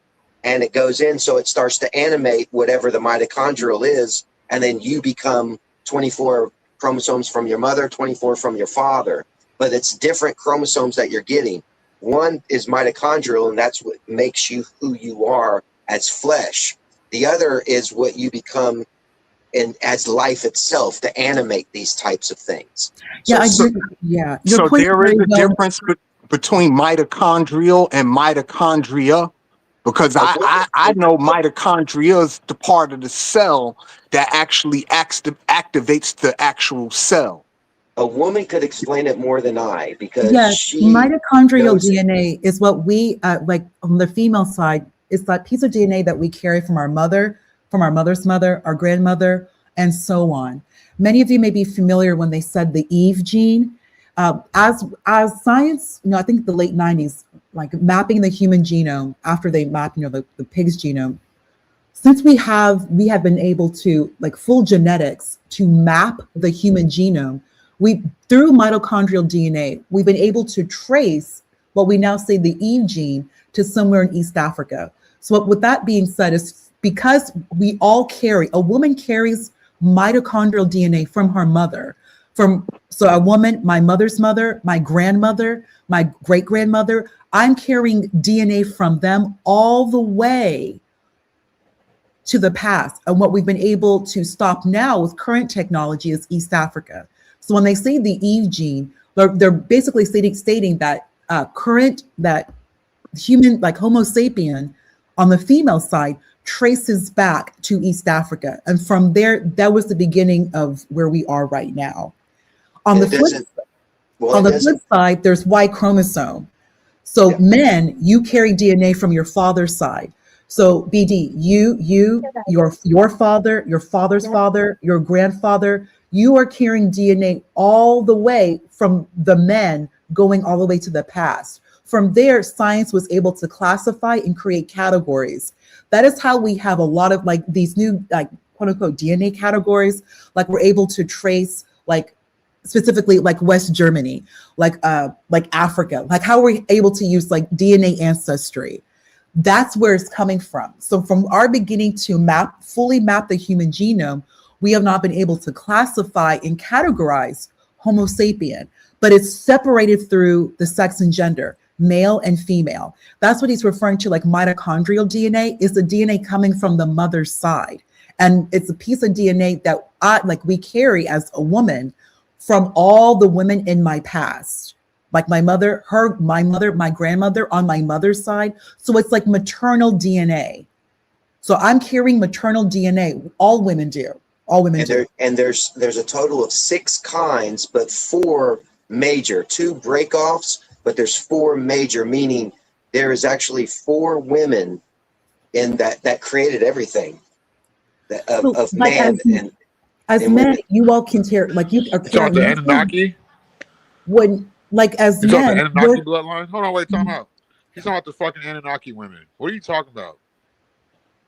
And it goes in, so it starts to animate whatever the mitochondrial is, and then you become 24 chromosomes from your mother, 24 from your father. But it's different chromosomes that you're getting. One is mitochondrial, and that's what makes you who you are as flesh. The other is what you become as life itself to animate these types of things.
Yeah, I agree. Yeah.
So there is a difference between mitochondrial and mitochondria. Because I know mitochondria is the part of the cell that actually activates the actual cell.
A woman could explain it more than I, because
mitochondrial DNA is what we like on the female side. It's that piece of DNA that we carry from our mother, from our mother's mother, our grandmother, and so on. Many of you may be familiar when they said the Eve gene. As science, I think the late 90s, like mapping the human genome after they mapped, the pig's genome. Since we have been able to, like full genetics, to map the human genome, through mitochondrial DNA, we've been able to trace what we now say the Eve gene to somewhere in East Africa. So with that being said, is because we all a woman carries mitochondrial DNA from her mother. So a woman, my mother's mother, my grandmother, my great-grandmother, I'm carrying DNA from them all the way to the past. And what we've been able to stop now with current technology is East Africa. So when they say the Eve gene, they're basically stating that that human, like Homo sapien on the female side, traces back to East Africa. And from there, that was the beginning of where we are right now. On the flip side, there's Y chromosome. So men, you carry DNA from your father's side. So BD, your father, your father's father, your grandfather, you are carrying DNA all the way from the men going all the way to the past. From there, science was able to classify and create categories. That is how we have a lot of like these new like quote unquote DNA categories. Like we're able to trace like specifically like West Germany, like Africa, like how we're able to use like DNA ancestry. That's where it's coming from. So from our beginning to fully map the human genome, we have not been able to classify and categorize Homo sapien, but it's separated through the sex and gender, male and female. That's what he's referring to, like mitochondrial DNA is the DNA coming from the mother's side. And it's a piece of DNA that we carry as a woman from all the women in my past, like my mother, my grandmother on my mother's side. So it's like maternal DNA. So I'm carrying maternal DNA. All women do. All women do.
And there's a total of 6 kinds, but 4 major, 2 break-offs, but there's 4 major, meaning there is actually 4 women in that created everything of man.
As men, you all can carry, like you are carrying.
The Anunnaki?
When like as
You talking
men,
about the Anunnaki bloodline? Hold on, wait, time out. He's talking about the fucking Anunnaki women. What are you talking about?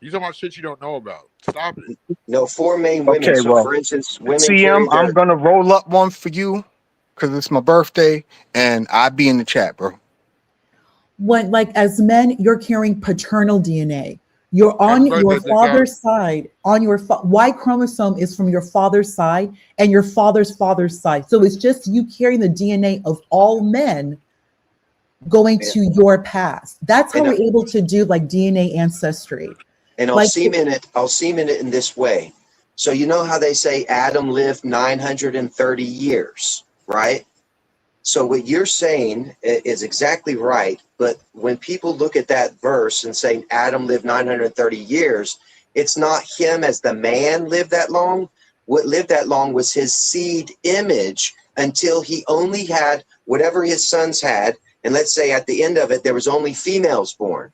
You talking about shit you don't know about. Stop it.
No, 4 main women.
Okay,
So,
well,
for instance, women
CM,
carry
I'm
their.
gonna roll up one for you because it's my birthday, and I'll be in the chat, bro.
when like as men, you're carrying paternal DNA. You're on your father's side. On your Y chromosome is from your father's side and your father's side. So it's just you carrying the DNA of all men going to your past. That's how we're able to do like DNA ancestry.
And I'll semen it in this way. So you know how they say Adam lived 930 years, right? So what you're saying is exactly right. But when people look at that verse and say Adam lived 930 years, it's not him as the man lived that long. What lived that long was his seed image until he only had whatever his sons had. And let's say at the end of it, there was only females born.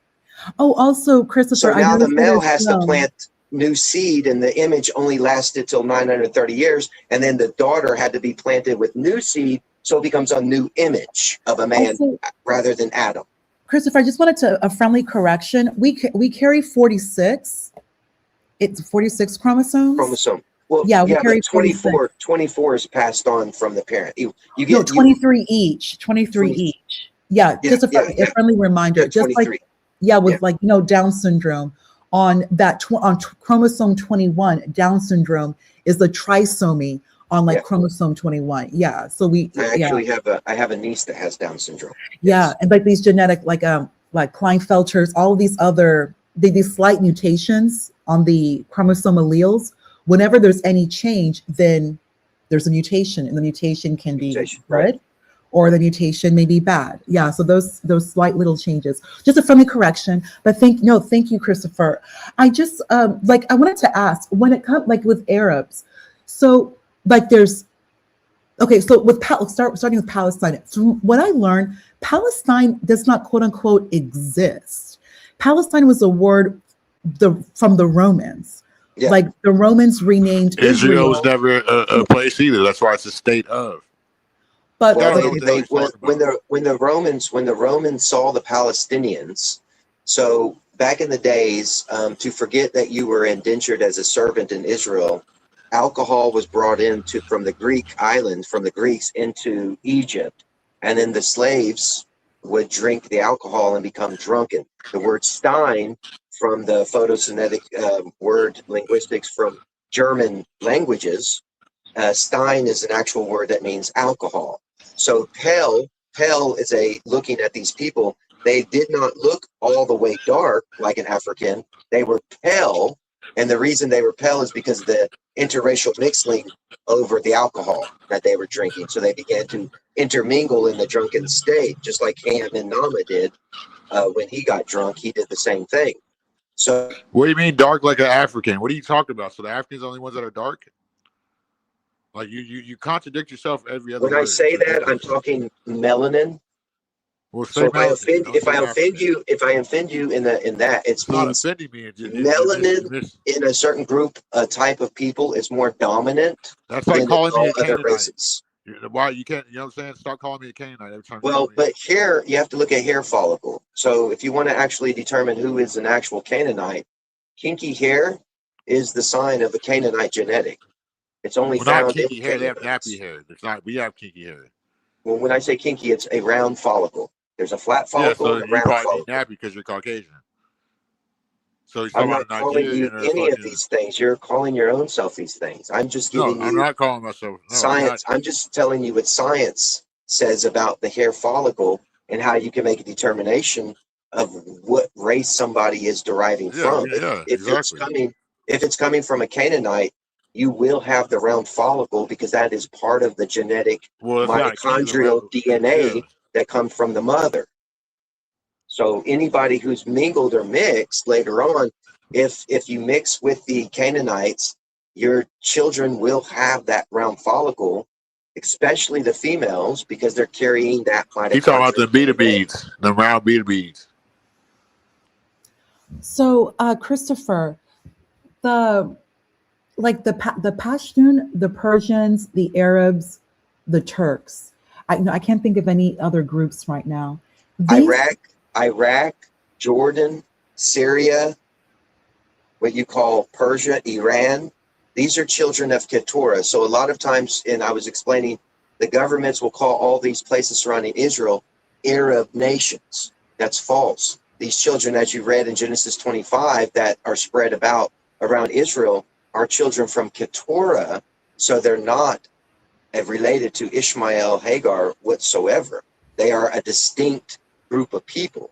Oh, also, Christopher,
so now the male has to plant new seed, and the image only lasted till 930 years, and then the daughter had to be planted with new seed, so it becomes a new image of a man rather than Adam.
Christopher, I just wanted a friendly correction. We carry 46. It's 46 chromosomes.
Well,
yeah, we carry
24. 24 is passed on from the parent. You get
no 23 each. 23 each. Yeah, just a friendly reminder. Just like with like Down syndrome on that on chromosome 21. Down syndrome is the trisomy on like chromosome 21. Yeah, so we
actually I have a niece that has Down syndrome.
Yeah, and like these genetic like Klinefelters, all of these other these slight mutations on the chromosome alleles. Whenever there's any change, then there's a mutation, and the mutation can be good, or the mutation may be bad. Yeah, so those slight little changes. Just a friendly correction, but thank you, Christopher. I just I wanted to ask when it comes like with Arabs, so like there's so with starting with Palestine. From what I learned, Palestine does not quote unquote exist. Palestine was a word from the Romans. Yeah. Like the Romans renamed
Israel was never a place either. That's why it's a state of.
But when the Romans saw the Palestinians, so back in the days, to forget that you were indentured as a servant in Israel, alcohol was brought from the Greek island, from the Greeks into Egypt, and then the slaves would drink the alcohol and become drunken. The word Stein, from the photosynthetic word linguistics from German languages, Stein is an actual word that means alcohol. So pale is looking at these people, they did not look all the way dark like an African. They were pale, and the reason they were pale is because of the interracial mixing over the alcohol that they were drinking. So they began to intermingle in the drunken state, just like Ham and Nama did when he got drunk. He did the same thing. So
what do you mean dark like an African? What are you talking about? So the Africans are the only ones that are dark? Like you contradict yourself every other
word.
When
I say that, I'm talking melanin.
Well,
so if I offend you in that, it means melanin in a certain group, a type of people is more dominant.
That's like calling me a Canaanite. Why you can't? You know what I'm saying? Stop calling me a Canaanite every time.
Well, but hair, you have to look at hair follicle. So if you want to actually determine who is an actual Canaanite, kinky hair is the sign of a Canaanite genetic. It's only found
not kinky hair. They have nappy hair. It's not. We have kinky hair.
Well, when I say kinky, it's a round follicle. There's a flat follicle and a round follicle.
You nappy because you're Caucasian. So
I'm not calling you any of these things. You're calling your own self these things. I'm just giving you.
I'm not calling myself
science. I'm just telling you what science says about the hair follicle and how you can make a determination of what race somebody is deriving from. If it's coming from a Canaanite, you will have the round follicle because that is part of the genetic mitochondrial DNA that comes from the mother. So anybody who's mingled or mixed later on, if you mix with the Canaanites, your children will have that round follicle, especially the females, because they're carrying that mitochondrial.
He's talking about the beta beads, the round beta beads.
So, Christopher, the Pashtun, the Persians, the Arabs, the Turks. I can't think of any other groups right now. These,
Iraq, Jordan, Syria, what you call Persia, Iran. These are children of Keturah. So a lot of times, and I was explaining, the governments will call all these places surrounding Israel Arab nations. That's false. These children, as you read in Genesis 25, that are spread about around Israel are children from Keturah. So they're not related to Ishmael, Hagar whatsoever. They are a distinct group of people.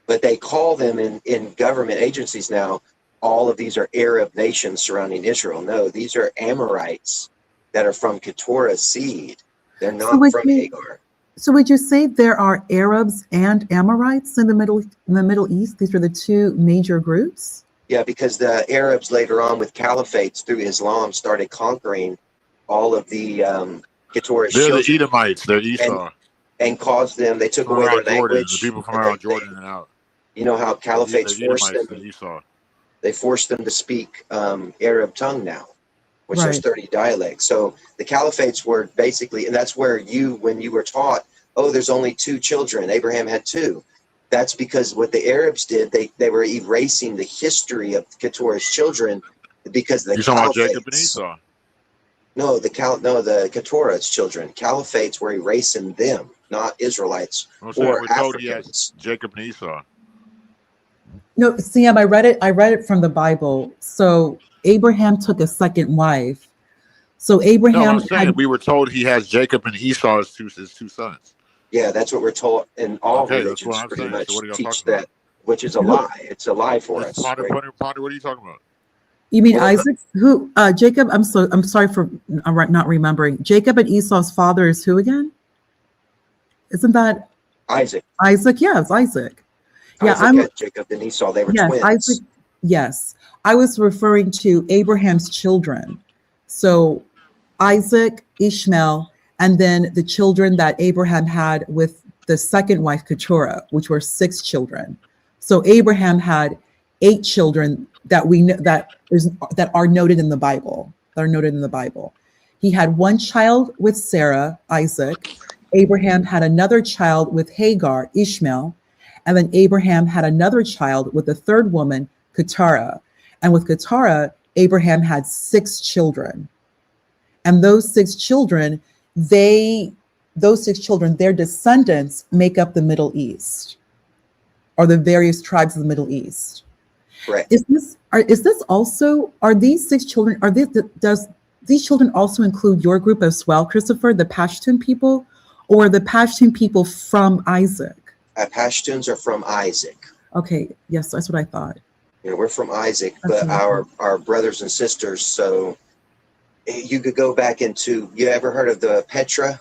But they call them in government agencies now, all of these are Arab nations surrounding Israel. No, these are Amorites that are from Keturah's seed. They're not from Hagar.
So would you say there are Arabs and Amorites in the Middle East? These are the two major groups?
Yeah, because the Arabs later on with caliphates through Islam started conquering all of the Keturah's
They're
children.
the Edomites. They're Esau.
And caused them, they took
From
away their
around Jordan,
language.
the people from around Jordan and out.
You know how caliphates
The
forced
Edomites
them?
and Esau.
They forced them to speak Arab tongue now, which there's
Right.
30 dialects. So the caliphates were basically, and that's where when you were taught, oh, there's only two children. Abraham had two. That's because what the Arabs did, they were erasing the history of Keturah's children because the
You talking about
caliphates.
Jacob and Esau?
No, the Keturah's children. Caliphates were erasing them, not Israelites
I'm saying
or
we're told he has
Africans.
Jacob and Esau.
No, Sam, I read it from the Bible. So Abraham took a second wife. So
No,
Abraham
I'm saying we were told he has Jacob and Esau as his two sons.
Yeah, that's what we're told in all
Okay, that's
religions.
what I'm
Pretty
saying.
much
So what are y'all
teach
talking about?
that, which is a lie. It's a lie for
Just
us.
ponder,
Right?
what are you talking about?
You mean Isaac? Who? Jacob. I'm sorry for not remembering. Jacob and Esau's father is who again? Isn't that
Isaac.
Isaac? Yeah, it's Isaac. Yeah,
Isaac had Jacob and Esau. They were
yes,
twins.
Isaac. Yes, I was referring to Abraham's children. So Isaac, Ishmael, and then the children that Abraham had with the second wife Keturah, which were 6 children. So Abraham had 8 children that we know that are noted in the Bible. That are noted in the Bible. He had one child with Sarah, Isaac. Abraham had another child with Hagar, Ishmael, and then Abraham had another child with the third woman, Keturah. And with Keturah, Abraham had 6 children. And those 6 children, their descendants make up the Middle East, or the various tribes of the Middle East.
Correct.
Is this also, are these 6 children, does these children also include your group as well, Christopher, the Pashtun people, or the Pashtun people from Isaac?
Pashtuns are from Isaac.
Okay, yes, that's what I thought.
Yeah, we're from Isaac,
That's
but
what I
our brothers and sisters. So you could go back into. You ever heard of the Petra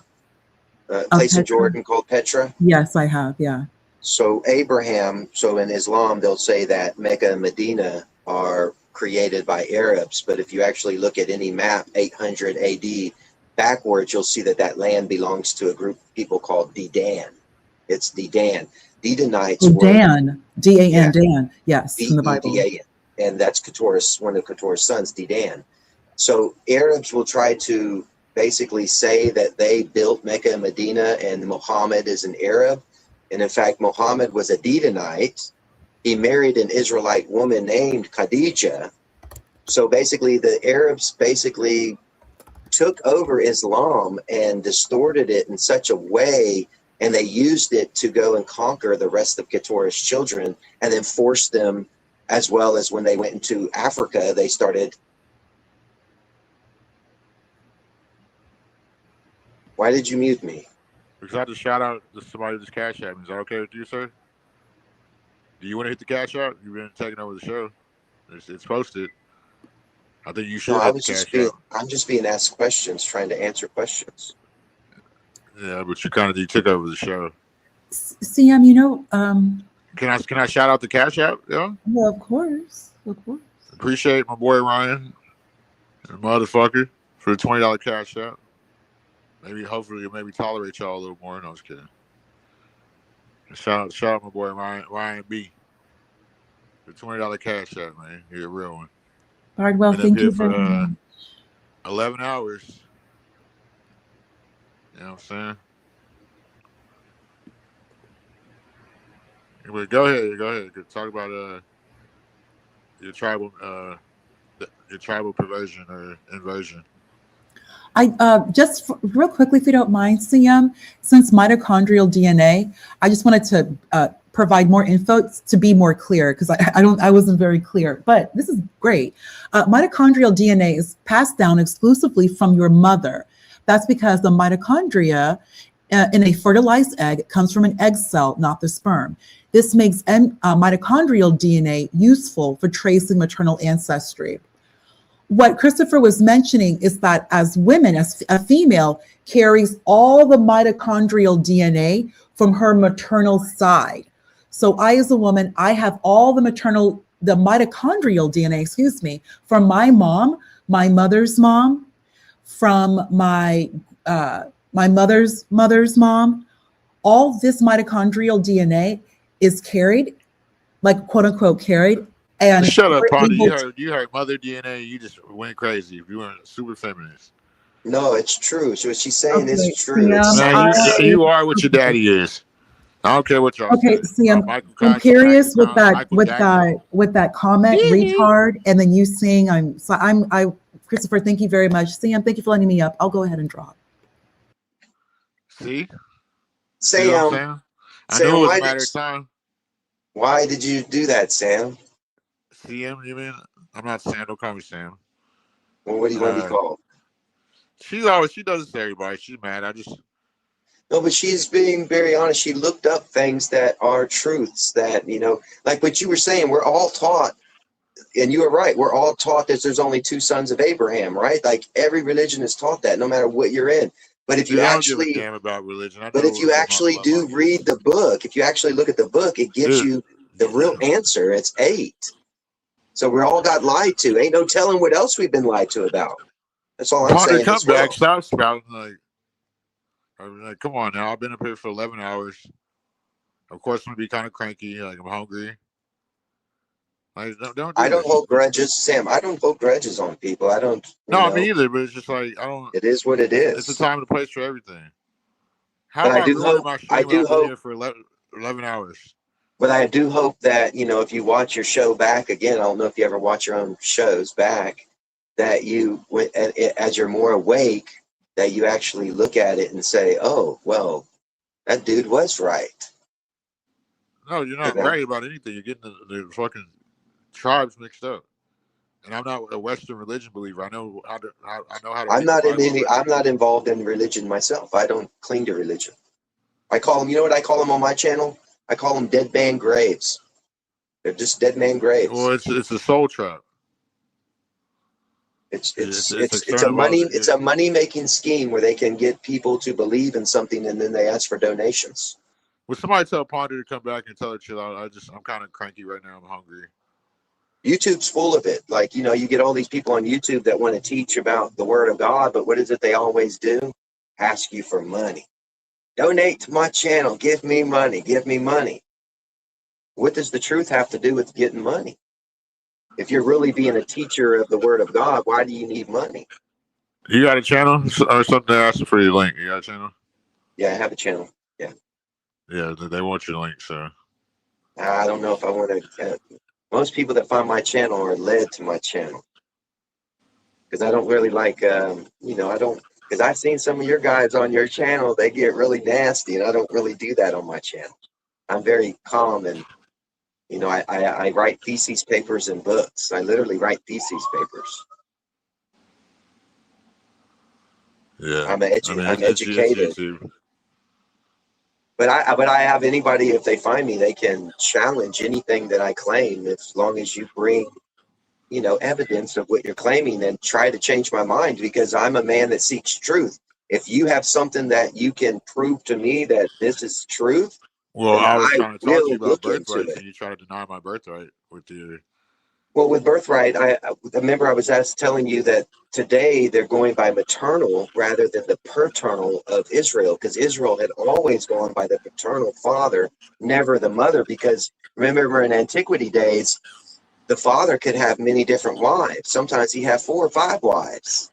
place in
Petra?
Jordan called Petra?
Yes, I have, yeah.
So Abraham. So in Islam, they'll say that Mecca and Medina are created by Arabs, but if you actually look at any map, 800 AD backwards, you'll see that land belongs to a group of people called Dedan. It's Dedan. Dedanites were
Dan, D-A-N, Dan, yes, from the Bible.
D-E-D-A-N, and that's one of Keturah's sons, Dedan. So Arabs will try to basically say that they built Mecca and Medina and Muhammad is an Arab. And in fact, Muhammad was a Dedanite. He married an Israelite woman named Khadijah. So basically, the Arabs took over Islam and distorted it in such a way, and they used it to go and conquer the rest of Keturah's children and then forced them, as well as when they went into Africa, they started. Why did you mute me?
Because I had to shout out to somebody just cash at me. Is that okay with you, sir? Do you want to hit the cash out? You've been taking over the show. It's posted. I think you should
No,
hit the cash out.
I'm just being asked questions, trying to answer questions.
Yeah, but you took over the show.
Sam,
Can I shout out the cash out? Yeah.
Well, of course.
Appreciate my boy Ryan, motherfucker, for the $20 cash out. Hopefully, tolerate y'all a little more. No, I was kidding. Shout out my boy Ryan B. The $20 cash out, man. You're a real one.
All right, well, thank you
for
very much.
11 hours. You know what I'm saying? But go ahead. Talk about your tribal perversion or inversion.
I just real quickly, if you don't mind, CM, since mitochondrial DNA, I just wanted to provide more info to be more clear because I wasn't very clear, but this is great. Mitochondrial DNA is passed down exclusively from your mother. That's because the mitochondria in a fertilized egg comes from an egg cell, not the sperm. This makes mitochondrial DNA useful for tracing maternal ancestry. What Christopher was mentioning is that as women, as a female carries all the mitochondrial DNA from her maternal side. So I, as a woman, I have all the mitochondrial DNA, from my mom, my mother's mom, from my mother's mom. All this mitochondrial DNA is carried, like quote unquote carried. And
shut up, Ponder. You heard mother DNA. You just went crazy. You weren't super feminist.
No, it's true. So what she's saying is true.
Man, you are what your daddy is. I don't care what y'all say.
CM, I'm curious with that comment, retard, and then you saying Christopher, thank you very much. CM, thank you for letting me up. I'll go ahead and drop.
See?
Sam,
I knew it was a matter of time.
Why did you do that, Sam?
CM, you mean? I'm not Sam. Don't call me Sam.
Well, what do you want to be called?
She does this to everybody. She's mad.
No, but she's being very honest. She looked up things that are truths that, like what you were saying, we're all taught, and you were right, we're all taught that there's only two sons of Abraham, right? Like every religion is taught that, no matter what you're in. But if you actually
give a damn about religion.
But if you actually do read the book, if you actually look at the book, it gives you the real answer. It's 8. So we all got lied to. Ain't no telling what else we've been lied to about. That's all I'm saying.
Come back, stop spouting like, come on now. I've been up here for 11 hours. Of course, I'm gonna be kind of cranky. Like I'm hungry. Like,
I don't hold grudges, Sam. I don't hold grudges on people. I don't.
No, me either. But it's just like I don't.
It is what it is.
It's a time and a place for everything. How
but
am I
do hope. I do hope
here for 11 hours.
But I do hope that if you watch your show back again, I don't know if you ever watch your own shows back, that you, as you're more awake, that you actually look at it and say, "Oh, well, that dude was right."
No, you're not right about anything. You're getting the fucking tribes mixed up. And I'm not a Western religion believer. I know how to.
I'm not involved in religion myself. I don't cling to religion. I call them. You know what I call them on my channel? I call them dead man graves. They're just dead man graves.
Well, it's a soul trap.
It's a money making scheme where they can get people to believe in something and then they ask for donations.
Would somebody tell Ponder to come back and tell her chill out? I'm kind of cranky right now. I'm hungry.
YouTube's full of it. Like, you get all these people on YouTube that want to teach about the word of God, but what is it they always do? Ask you for money. Donate to my channel. Give me money. Give me money. What does the truth have to do with getting money? If you're really being a teacher of the word of God, why do you need money?
You got a channel or something? Ask for your link. You got a channel?
Yeah, I have a channel. Yeah.
Yeah, they want your link, so.
I don't know if I want to. Most people that find my channel are led to my channel. Because I don't really like, I don't. Because I've seen some of your guys on your channel, they get really nasty, and I don't really do that on my channel. I'm very calm, and I write thesis papers and books. I literally write thesis papers.
Yeah,
I'm educated. But I have anybody, if they find me, they can challenge anything that I claim as long as you bring evidence of what you're claiming and try to change my mind, because I'm a man that seeks truth. If you have something that you can prove to me that this is truth,
well, I was trying to talk to you about birthright, and you try to deny my birthright with your.
Well, with birthright, I remember I was telling you that today they're going by maternal rather than the paternal of Israel, because Israel had always gone by the paternal father, never the mother, because remember in antiquity days, the father could have many different wives. Sometimes he had 4 or 5 wives.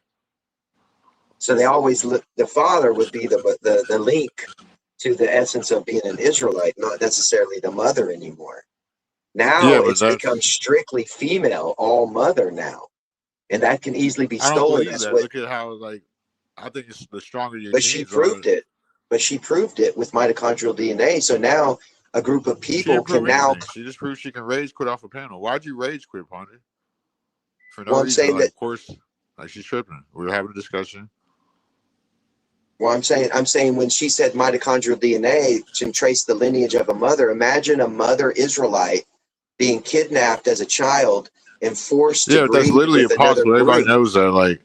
So they always the father would be the link to the essence of being an Israelite, not necessarily the mother anymore. Now
Yeah, but
it's become
that's
strictly female, all mother now, and that can easily be
I don't
stolen.
believe
That's
that.
what.
Look at how like I think it's the stronger your
But she
genes are.
proved it. But she proved it with mitochondrial DNA. So now a group of
She
people
didn't
can
prove
now.
anything. She just proved she can rage quit off a panel. Why'd you rage quit, Ponder? For no
Well, I'm
reason.
saying
Like,
that.
of course, like she's tripping. We were having a discussion.
Well, I'm saying when she said mitochondrial DNA can trace the lineage of a mother. Imagine a mother Israelite being kidnapped as a child and forced to
Yeah, but that's
breed
literally
with another
impossible. Everybody
group.
knows that. Like,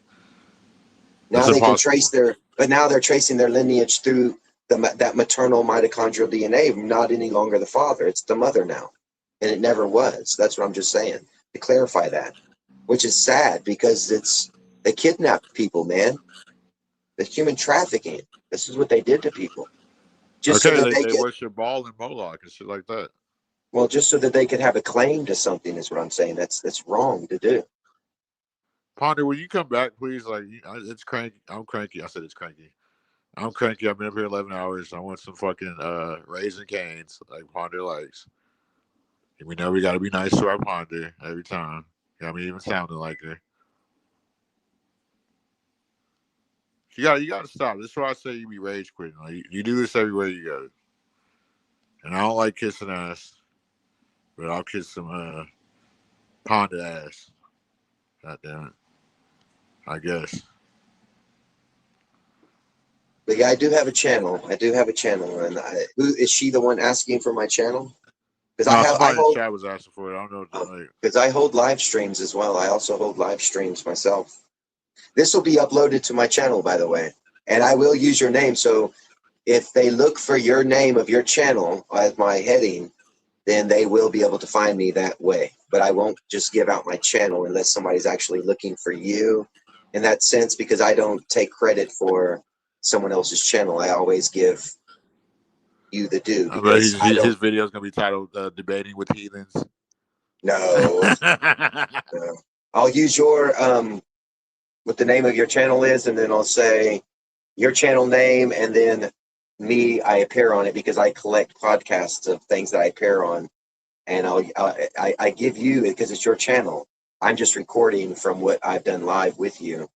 that's
Now they can
impossible.
trace but now they're tracing their lineage through that maternal mitochondrial DNA. Not any longer the father; it's the mother now, and it never was. That's what I'm just saying to clarify that, which is sad because they kidnapped people, man. The human trafficking. This is what they did to people, just so
Okay,
that they
they
could.
worship Baal and Moloch and shit like that.
Well, just so that they could have a claim to something is what I'm saying. That's wrong to do.
Ponder, will you come back, please? Like, it's cranky. I'm cranky. I said it's cranky. I'm cranky. I've been up here 11 hours. I want some fucking Raisin Canes, like Ponder likes. And we know we got to be nice to our Ponder every time. Got me even sounding like her. You got to stop. This is why I say you be rage quitting. Like, you do this everywhere you go. And I don't like kissing ass, but I'll kiss some Ponder ass. God damn it. I guess.
But yeah, I do have a channel. And who is she? The one asking for my channel? Because
No,
I
somebody in the
hold
chat was asking for it. I don't know.
because I hold live streams as well. I also hold live streams myself. This will be uploaded to my channel, by the way, and I will use your name. So if they look for your name of your channel as my heading, then they will be able to find me that way. But I won't just give out my channel unless somebody's actually looking for you in that sense, because I don't take credit for someone else's channel. I always give you the due
I bet
because I don't.
his video is going to be titled Debating with Heathens.
No, no. I'll use your what the name of your channel is, and then I'll say your channel name, and then me. I appear on it because I collect podcasts of things that I appear on, and I give you because it's your channel. I'm just recording from what I've done live with you,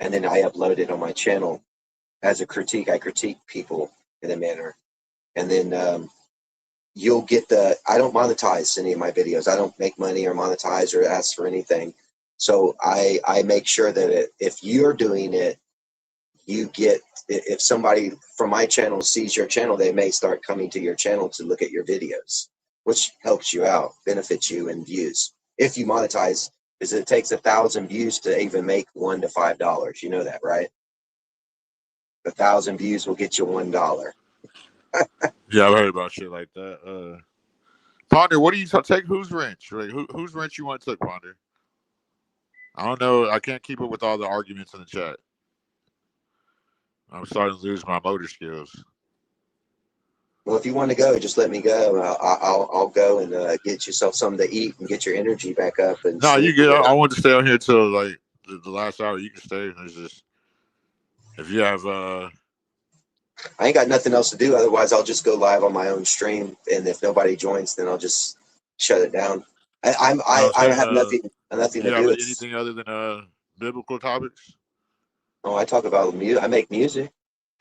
and then I upload it on my channel as a critique. I critique people in a manner, and then you'll get I don't monetize any of my videos. I don't make money or monetize or ask for anything. So I make sure that if you're doing it, you get, if somebody from my channel sees your channel, they may start coming to your channel to look at your videos, which helps you out, benefits you in views. If you monetize, because it takes 1,000 views to even make $1 to $5. You know that, right? 1,000 views will get you $1.
Yeah, I've heard about shit like that. Ponder, what do you take? Whose wrench? Like, whose wrench you want to take, Ponder? I don't know. I can't keep up with all the arguments in the chat. I'm starting to lose my motor skills.
Well, if you want to go, just let me go. I'll go and get yourself something to eat and get your energy back up. And
No, you good. I want to stay on here till like the last hour. You can stay. It's just if you have
I ain't got nothing else to do. Otherwise, I'll just go live on my own stream. And if nobody joins, then I'll just shut it down. I have nothing to
yeah,
do.
but anything other than biblical topics?
Oh, I talk about music. I make music.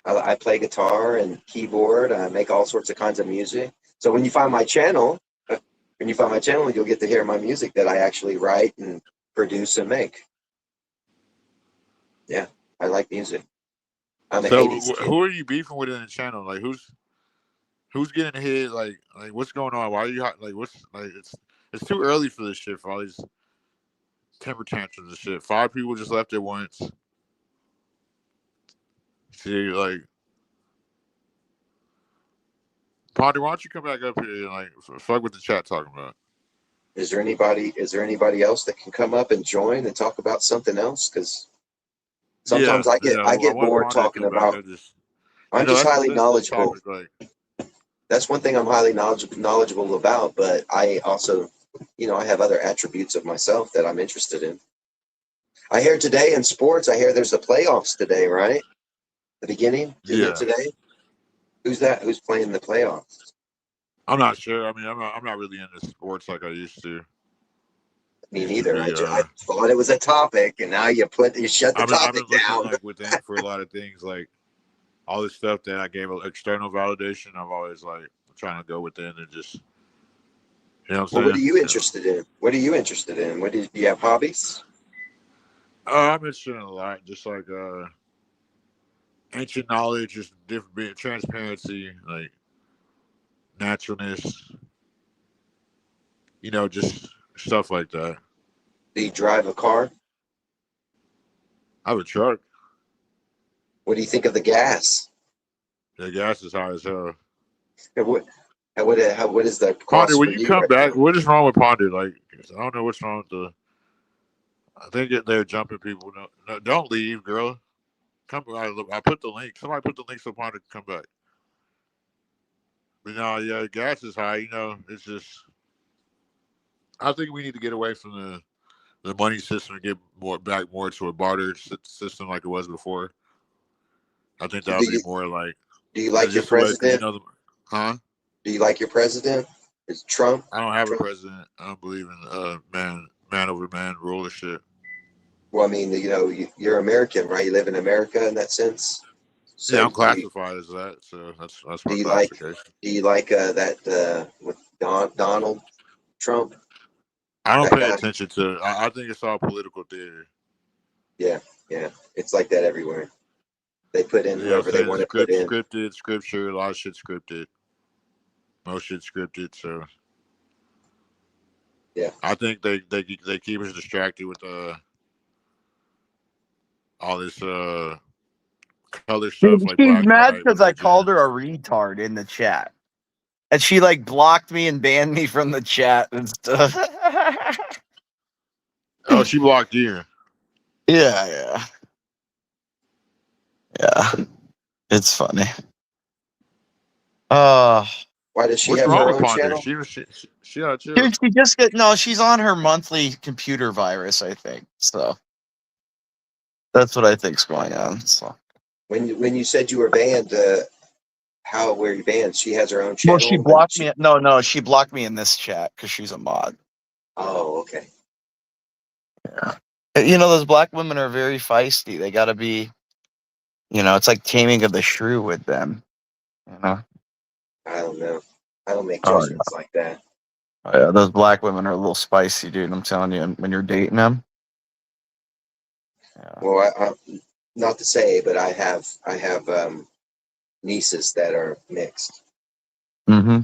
I play guitar and keyboard. I make all sorts of kinds of music. So when you find my channel, you'll get to hear my music that I actually write and produce and make. Yeah, I like music. I'm a
So
80s kid.
who are you beefing with in the channel? Like who's getting hit? Like what's going on? Why are you like what's like it's too early for this shit for all these temper tantrums and shit. 5 people just left at once. See, like Ponder, why don't you come back up here and like fuck what the chat talking about?
Is there anybody else that can come up and join and talk about something else? Because sometimes I get
want
bored
Ponder to
talking
come back.
about. I'm just highly knowledgeable.
Topic, like,
that's one thing I'm highly knowledgeable about. But I also, I have other attributes of myself that I'm interested in. I hear today in sports. I hear there's the playoffs today, right? The beginning. Did you hear today? Who's that? Who's playing the playoffs?
I'm not sure. I mean, I'm not really into sports like I used to.
Me neither. I thought it was a topic, and now you shut the
I've
topic
been looking
down.
like within for a lot of things, like all this stuff that I gave external validation. I've always like trying to go within and just, you know what I'm saying?
What are you interested in? What are you interested in? Do you have hobbies?
I'm interested in a lot, just like ancient knowledge, just different transparency, like naturalness, you know, just stuff like that.
Do you drive a car?
I have a truck.
What do you think of the gas?
The gas is high as hell.
What is the cost
Ponder, when
for
you
you
come
right
back,
now?
what is wrong with Ponder? Like, I don't know what's wrong with the. I think they're jumping people. No, don't leave, girl. Come. I put the link. Somebody put the link so Ponder can come back. But no, yeah, gas is high. You know, it's just. I think we need to get away from the money system and get back more to a barter system like it was before. I think that would be more like.
Do you like your
just the way, 'cause, you
president?
know, huh?
Do you like your president? Is Trump?
I don't have
Trump?
a president. I don't believe in man over man rule of shit.
Well, I mean, you know, you're American, right? You live in America in that sense. So
Yeah, I'm classified as that, so that's my
do you
classification.
like that with Donald Trump?
I don't
That
pay
guy?
attention to. I think it's all political theater.
Yeah, it's like that everywhere. They put in
You know what
whoever
I'm
they
saying?
want to put in.
Scripted, scripture, a lot of shit scripted. Most shit scripted. So
yeah,
I think they keep us distracted with all this color
Dude,
stuff like
she's
black,
mad
white,
because I
religion.
called her a retard in the chat. And she like blocked me and banned me from the chat and stuff.
Oh, she blocked you.
Yeah. It's funny.
Why does she
What's
have
wrong
her
with
own
Ponder?
channel?
She ought to chill.
Dude, she just she's on her monthly computer virus, I think. So that's what I think's going on. So
When you said you were banned, how were you banned? She has her own
well,
channel.
she blocked me. No, she blocked me in this chat because she's a mod.
Oh, okay.
Yeah. You know, those black women are very feisty. They got to be, it's like taming of the shrew with them. You know?
I don't know. I don't make
Oh,
judgments like that.
yeah, those black women are a little spicy, dude. I'm telling you, when you're dating them. Yeah.
Well, I not to say, but I have nieces that are mixed.
Mm-hmm.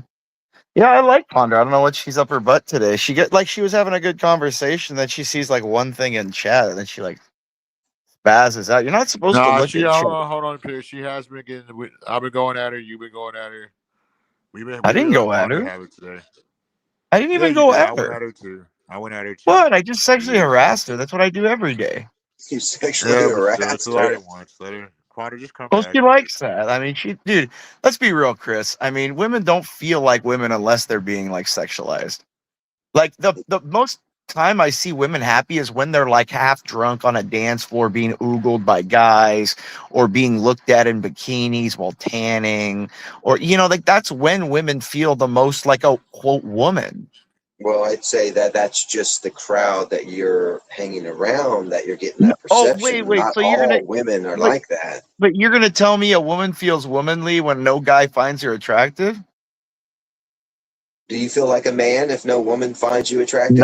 Yeah, I like Ponder. I don't know what she's up her butt today. She was having a good conversation. Then she sees like one thing in chat, and then she like spazzes out. You're not supposed to
Nah,
look at chat.
hold on, Pierce. She has been getting. I've been going at her. You've been going at her.
I didn't go at
Ponder
her.
have it today.
I didn't even
you
go
did.
at
I went
her.
at her too.
What? I just sexually harassed her. That's what I do every day.
You sexually
Yeah, but
harassed
still, it's a
her.
lot at once. Let her. Ponder, just come
Well,
back.
she likes that. I mean, dude, let's be real, Chris. I mean, women don't feel like women unless they're being like sexualized. Like the most time I see women happy is when they're like half drunk on a dance floor being oogled by guys or being looked at in bikinis while tanning, or like that's when women feel the most like a quote woman.
Well, I'd say that's just the crowd that you're hanging around, that you're getting that perception.
Wait.
Not
So
all women are like that.
But you're gonna tell me a woman feels womanly when no guy finds her attractive?
Do you feel like a man if no woman finds you attractive?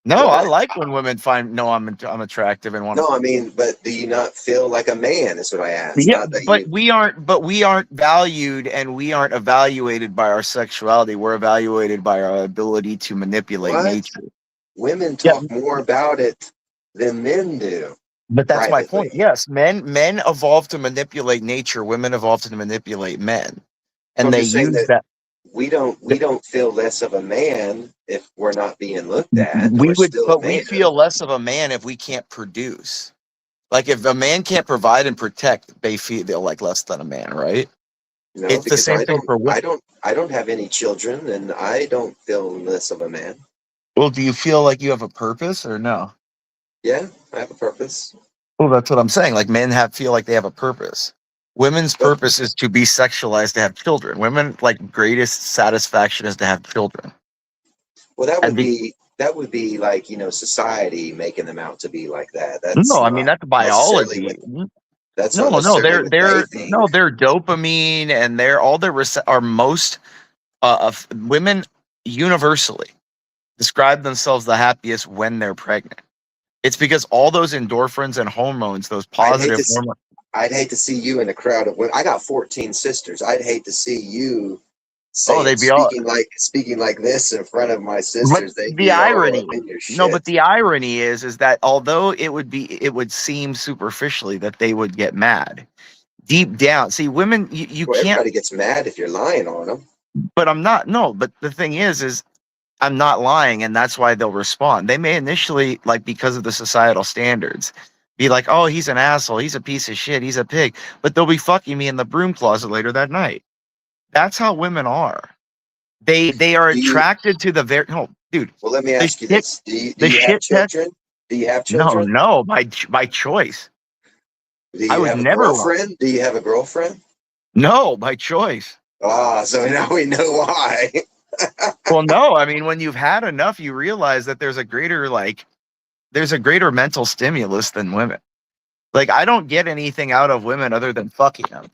No,
Why?
I like when women I'm attractive and want to.
No, I mean, but do you not feel like a man? Is what I asked.
Yeah,
Not that
but we aren't valued and we aren't evaluated by our sexuality. We're evaluated by our ability to manipulate
What?
nature.
Women talk more about it than men do.
But that's my
privately.
point. Yes, men evolved to manipulate nature. Women evolved to manipulate men, and
I'm
they
just saying
use
that
that.
we don't feel less of a man if we're not being looked at. We're still a man.
We feel less of a man if we can't produce. Like if a man can't provide and protect, they feel like less than a man, right?
No,
it's the
because
same thing for women.
I don't have any children, and I don't feel less of a man.
Well, do you feel like you have a purpose or no?
Yeah, I have a purpose.
Well, that's what I'm saying. Like men feel like they have a purpose. Women's purpose is to be sexualized to have children. Women like greatest satisfaction is to have children.
Well, that would be like, you know, society making them out to be like that. That's
No, I
not
mean that's
necessarily
biology.
what, that's
No,
not necessarily
they're
what they think.
no, they're dopamine, and they're all their are most of women universally describe themselves the happiest when they're pregnant. It's because all those endorphins and hormones, those positive hormones.
I'd hate to see you in a crowd of women. I got 14 sisters. I'd hate to see you
They'd be all
speaking like this in front of my
But
sisters. They'd
the
be all
irony,
up in your shit.
no, but the irony is that although it would seem superficially that they would get mad, deep down, see, women, you
Well,
can't.
everybody gets mad if you're lying on them.
But I'm not. No, but the thing is I'm not lying, and that's why they'll respond. They may initially, like, because of the societal standards, be like, "Oh, he's an asshole. He's a piece of shit. He's a pig." But they'll be fucking me in the broom closet later that night. That's how women are. They are attracted to the very dude.
Well, let me ask you this: Do you have children? Do you have children?
No, by choice.
Do you have a girlfriend? Do you have a girlfriend?
No, by choice.
Ah, so now we know why.
Well, no, I mean, when you've had enough, you realize that there's a greater mental stimulus than women. Like, I don't get anything out of women other than fucking them.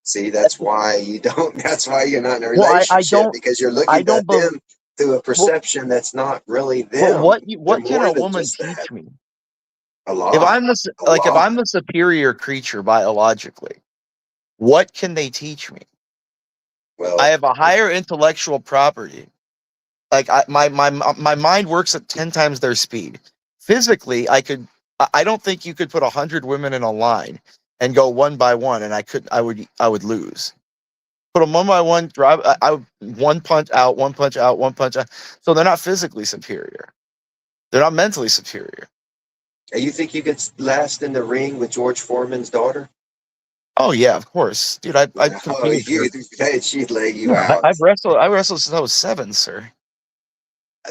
See, that's why you don't. That's why you're not in a relationship, because you're looking at them through a perception that's not really them.
But what can a woman teach me?
A lot.
If I'm the superior creature biologically, what can they teach me? Well, I have a higher intellectual property. Like my mind works at 10 times their speed. Physically, I don't think you could put 100 women in a line and go one by one, and I would lose. Put them one by one, drive. I would one punch out, one punch out, one punch out. So they're not physically superior. They're not mentally superior.
And you think you could last in the ring with George Foreman's daughter?
Oh yeah, of course, dude. She'd leg you out. I wrestled since I was 7, sir.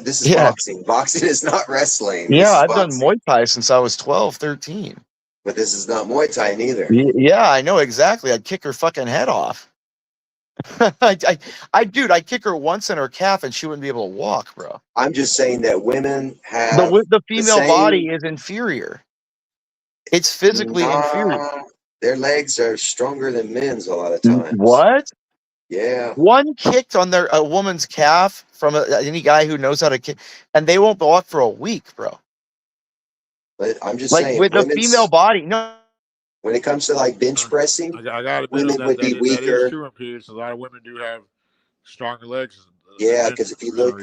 This is boxing. Boxing is not wrestling.
Yeah, I've done Muay Thai since I was 12, 13.
But this is not Muay Thai neither.
Yeah, I know exactly. I'd kick her fucking head off. I'd kick her once in her calf and she wouldn't be able to walk, bro.
I'm just saying that women have
the female body is inferior. It's physically inferior.
Their legs are stronger than men's a lot of times.
What?
Yeah.
One kicked on a woman's calf from any guy who knows how to kick, and they won't walk for a week, bro.
But I'm just saying,
with the female body, no.
When it comes to like bench pressing,
I got to
women would be weaker.
That is true in periods. A lot of women do have stronger legs.
Yeah, because if you look,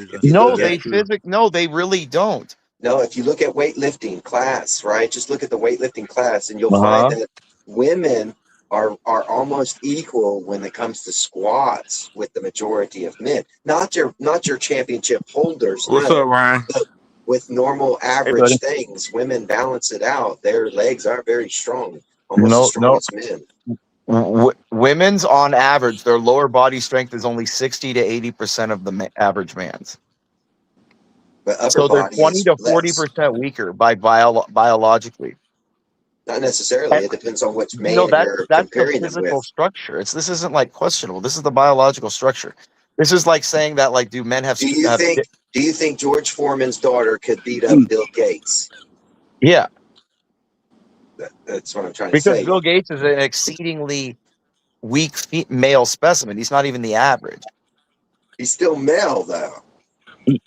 they really don't.
No, if you look at weightlifting class, right? Just look at the weightlifting class, and you'll find that women are almost equal when it comes to squats with the majority of men. Not your championship holders.
What's up, Ryan?
But with normal average things, women balance it out. Their legs are very strong, almost as strong as men.
Women's on average, their lower body strength is only 60 to 80% of the average man's.
But
so they're 20 to 40% weaker biologically.
Not necessarily. It depends on which man you're
that's
comparing
the
them
physical
with.
structure. This isn't like questionable. This is the biological structure. This is like saying that, like, do men have?
Do you think George Foreman's daughter could beat up Bill Gates?
Yeah,
that's what I'm trying to say.
Because Bill Gates is an exceedingly weak male specimen. He's not even the average.
He's still male, though.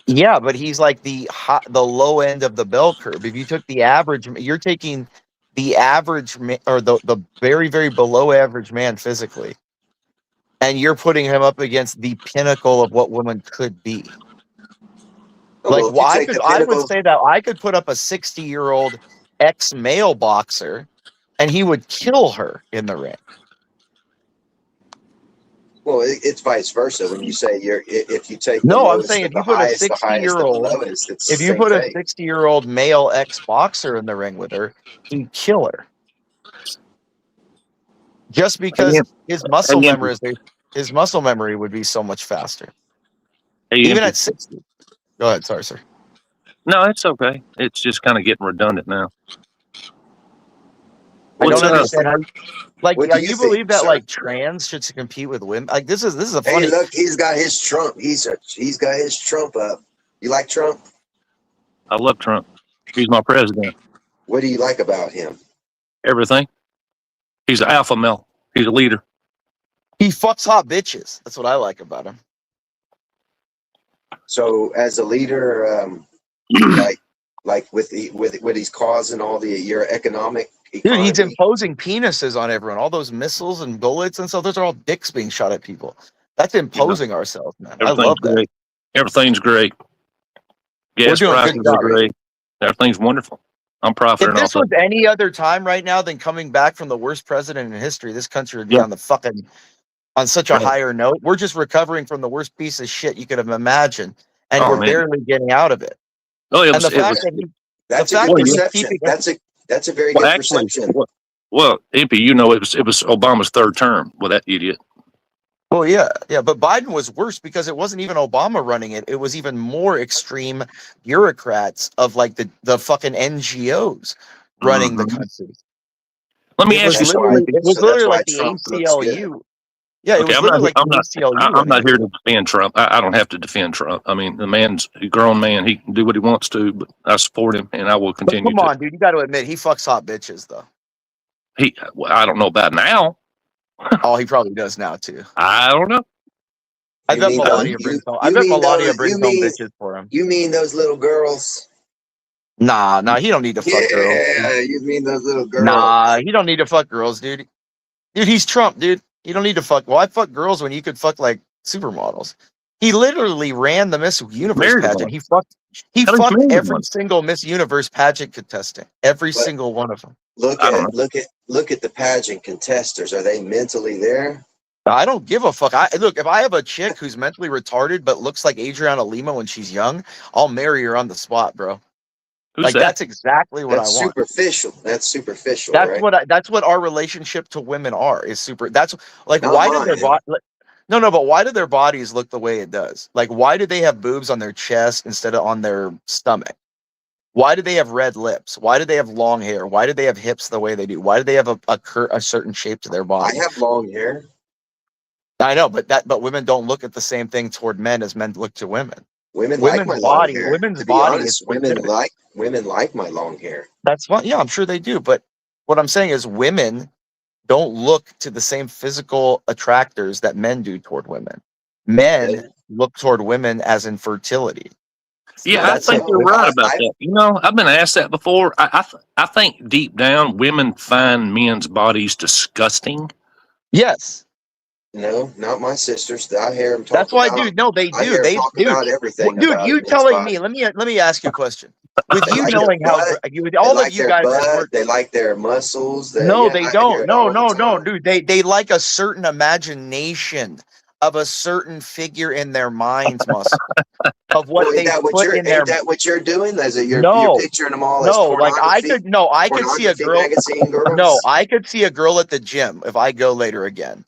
Yeah, but he's like the low end of the bell curve. If you took the average, you're taking the average or the very, very below average man physically, and you're putting him up against the pinnacle of what women could be. I would say that I could put up a 60-year-old ex-male boxer, and he would kill her in the ring.
Well, it's vice versa. When you say if you take
I'm saying if you put a 60-year-old male ex-boxer in the ring with her, he'd kill her. Just because his muscle memory would be so much faster. Even at 60. Go ahead, sorry, sir.
No, it's okay. It's just kind of getting redundant now.
I
What's
don't
up?
understand how. Like,
What do
you
you think,
believe that
sir?
like trans should compete with women? Like, this is a
Hey,
funny.
look, he's got his Trump. He's got his Trump up. You like Trump?
I love Trump. He's my president.
What do you like about him?
Everything. He's an alpha male. He's a leader.
He fucks hot bitches. That's what I like about him.
So, as a leader, like with what he's causing all your economic
Dude,
economy.
he's imposing penises on everyone. All those missiles and bullets and stuff. Those are all dicks being shot at people. That's imposing ourselves, man. I love that.
Great. Everything's great. Gas
doing a good
prices are
job.
great. Everything's wonderful. I'm profiting
If
off
this
of
was any other time right now than coming back from the worst president in history, this country would be
Yeah.
on the fucking on such a
Right.
higher note. We're just recovering from the worst piece of shit you could have imagined, and
Oh,
we're
man.
barely getting out of it.
Oh,
and the fact that
That's a good perception. That's a very good perception.
Well, MP, you know, it was Obama's third term with that idiot.
Well, yeah, but Biden was worse because it wasn't even Obama running it. It was even more extreme bureaucrats of like the fucking NGOs running the country.
Let me ask you something.
It was literally like the ACLU. Yeah, it
Okay,
was literally like the ACLU.
I'm not here to defend Trump. I don't have to defend Trump. I mean, the man's a grown man. He can do what he wants to, but I support him, and I will
But
continue
come
to.
on, dude, you got to admit he fucks hot bitches though.
I don't know about now.
Oh, he probably does now too.
I don't know.
I bet Melania brings home. I bet Melania brings home bitches for him.
You mean those little girls?
Nah, he don't need to fuck girls.
Yeah, you mean those little girls?
Nah, he don't need to fuck girls, dude. Dude, he's Trump, dude. You don't need to fuck. Why fuck girls when you could fuck like supermodels? He literally ran the Miss Universe pageant. He fucked every single Miss Universe pageant contestant. Every single one of them.
Look at the pageant contestants. Are they mentally there?
I don't give a fuck. Look, if I have a chick who's mentally retarded but looks like Adriana Lima when she's young, I'll marry her on the spot, bro.
Who's
that? That's exactly what
that's
I want.
Superficial. That's superficial.
That's
right?
that's what our relationship to women are. Is super. That's like
Not
why do
mine.
their body? No, but why do their bodies look the way it does? Like, why do they have boobs on their chest instead of on their stomach? Why do they have red lips? Why do they have long hair? Why do they have hips the way they do? Why do they have a certain shape to their body?
I have long hair.
I know, but women don't look at the same thing toward men as men look to women.
Women's like my long hair.
Women's
to be
body
honest,
is
women like my long hair.
That's fine. Yeah, I'm sure they do. But what I'm saying is women don't look to the same physical attractors that men do toward women. Men look toward women as in fertility.
Yeah, I think you're right about that. You know, I've been asked that before. I think deep down, women find men's bodies disgusting.
Yes.
No, not my sisters. I hear them talk.
That's why, dude. No, they do.
They talk about everything.
Dude,
about
you telling me? Let me ask you a question. With you knowing how all of you guys that work,
they like their muscles.
They don't. No, dude. They like a certain imagination of a certain figure in their mind's muscle of what they put in their.
Ain't that what you're doing? Is it you're picturing them all as pornography?
I could see a girl. No, I could see a girl at the gym if I go later again.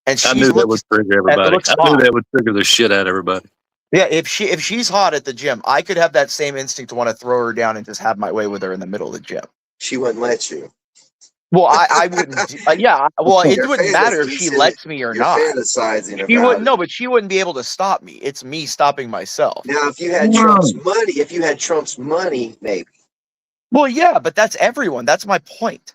And
I knew that would trigger everybody. I knew that would trigger the shit out of everybody.
Yeah, if she's hot at the gym, I could have that same instinct to want to throw her down and just have my way with her in the middle of the gym.
She wouldn't let you.
Well, I wouldn't. Yeah, well, it wouldn't matter if she lets me or not.
Fantasizing
she wouldn't. No, but she wouldn't be able to stop me. It's me stopping myself.
Now, if you had Trump's money, maybe.
Well, yeah, but that's everyone. That's my point.